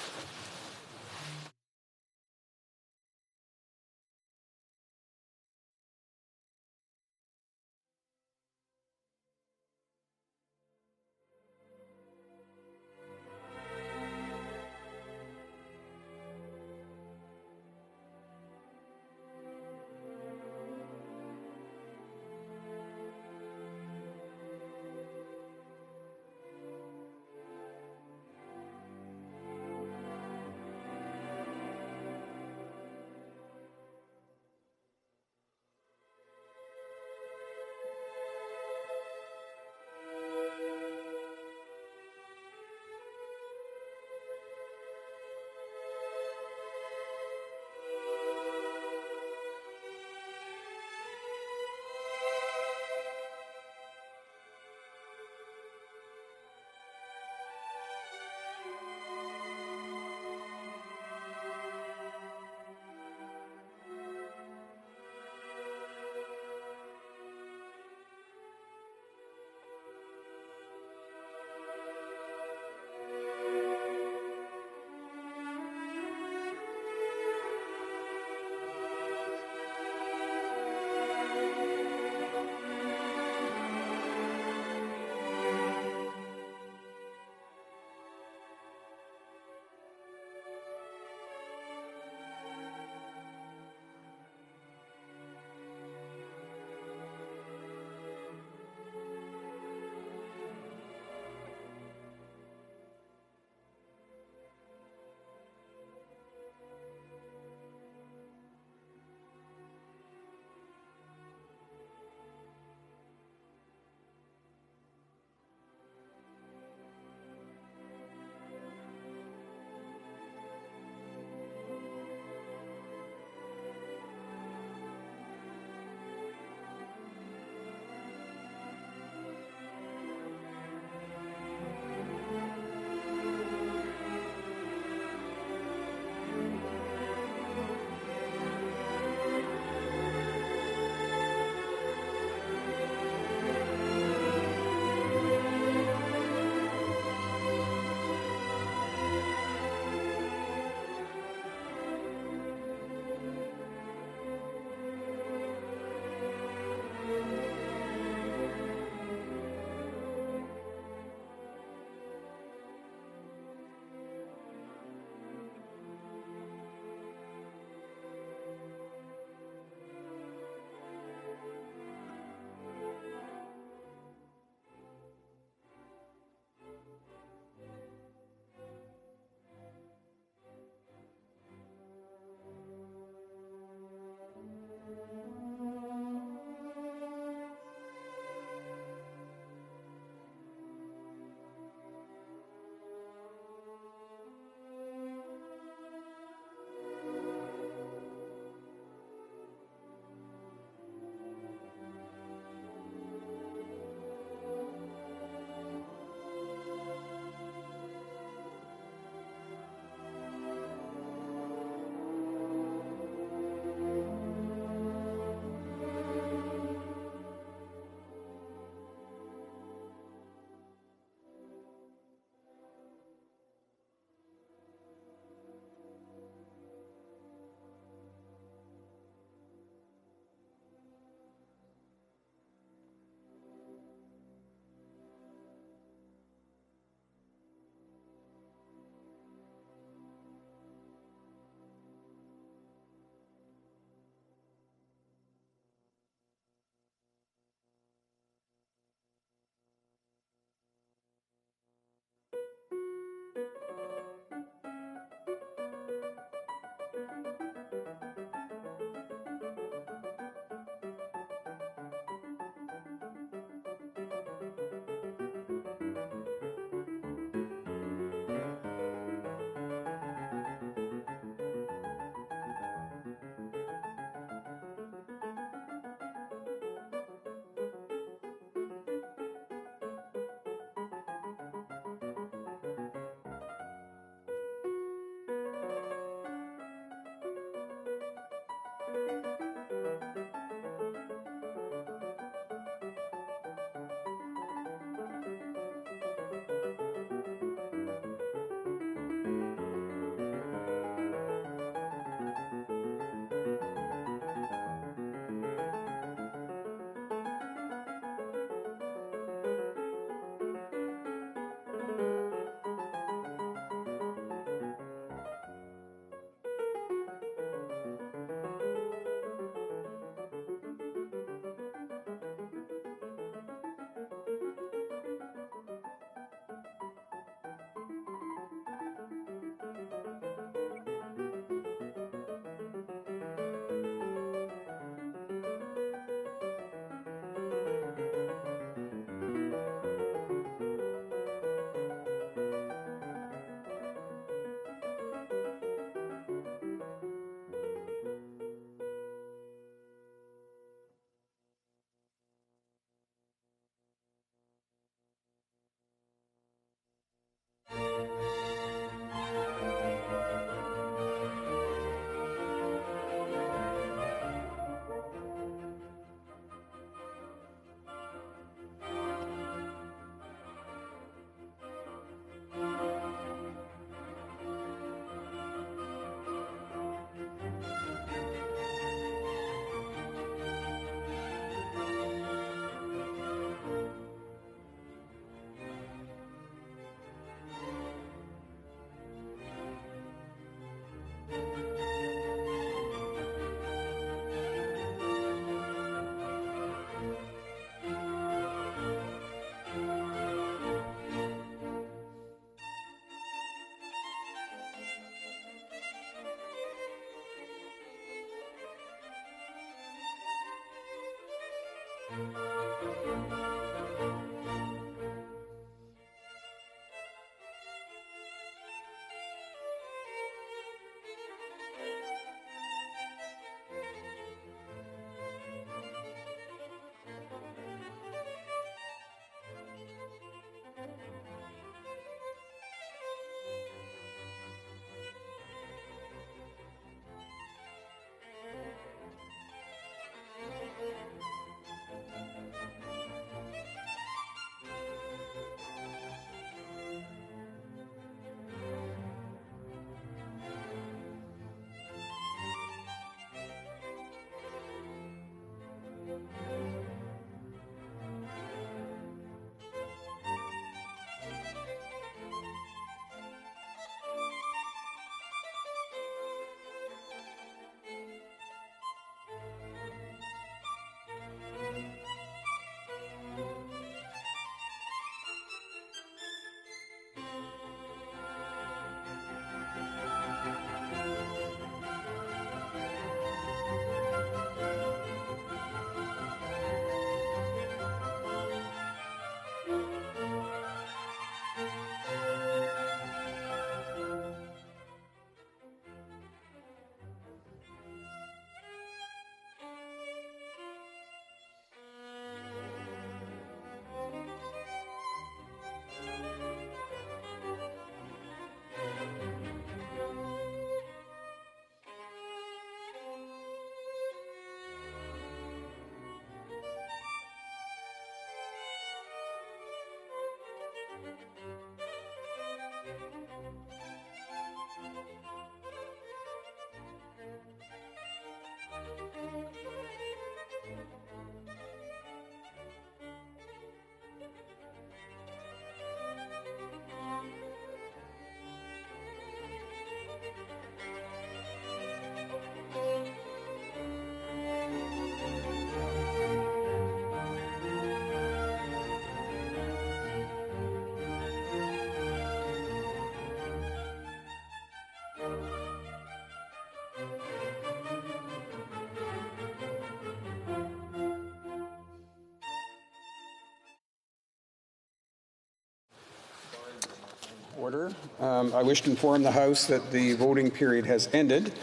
I: Order. I wish to inform the House that the voting period has ended,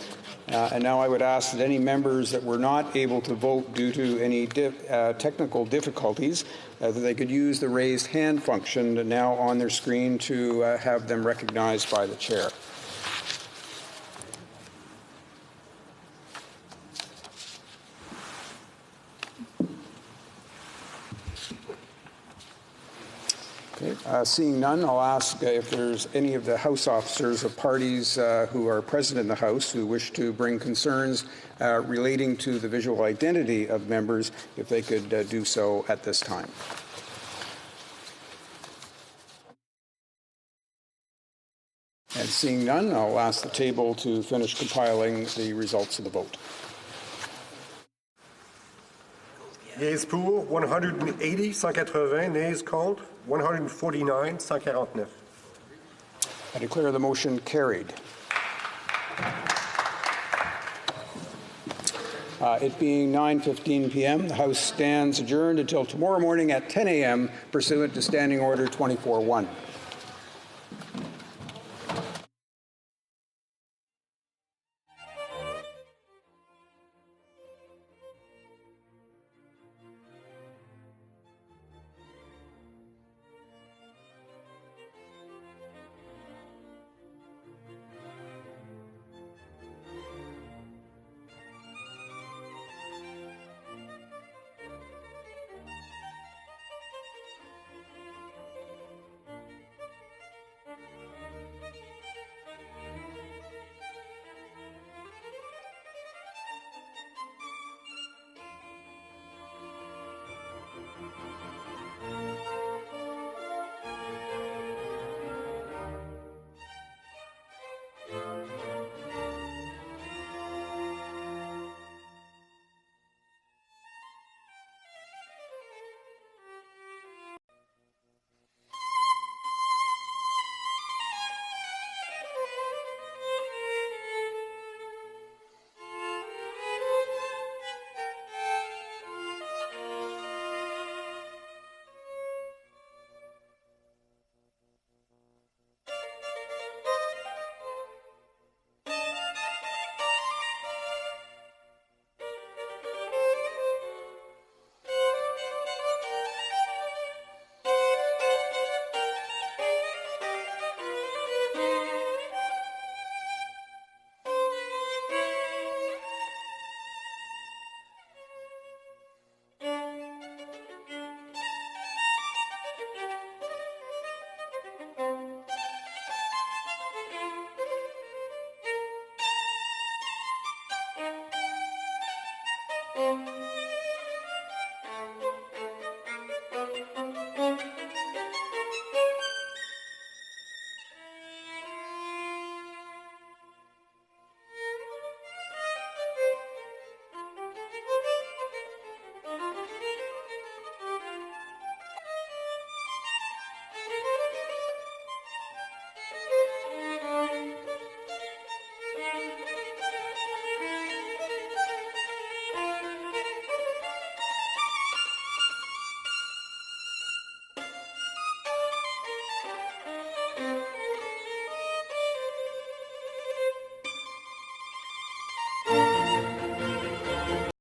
I: and now I would ask that any members that were not able to vote due to any technical difficulties, that they could use the raised hand function now on their screen to have them recognized by the chair. Okay. Seeing none, I'll ask if there's any of the House officers of parties who are present in the House who wish to bring concerns relating to the visual identity of members, if they could do so at this time. And seeing none, I'll ask the table to finish compiling the results of the vote.
R: Yeas pour, 180, 180. Nays contre, 149, 149.
I: I declare the motion carried. It being 9:15 p.m., the House stands adjourned until tomorrow morning at 10 a.m. pursuant to Standing Order 24-1.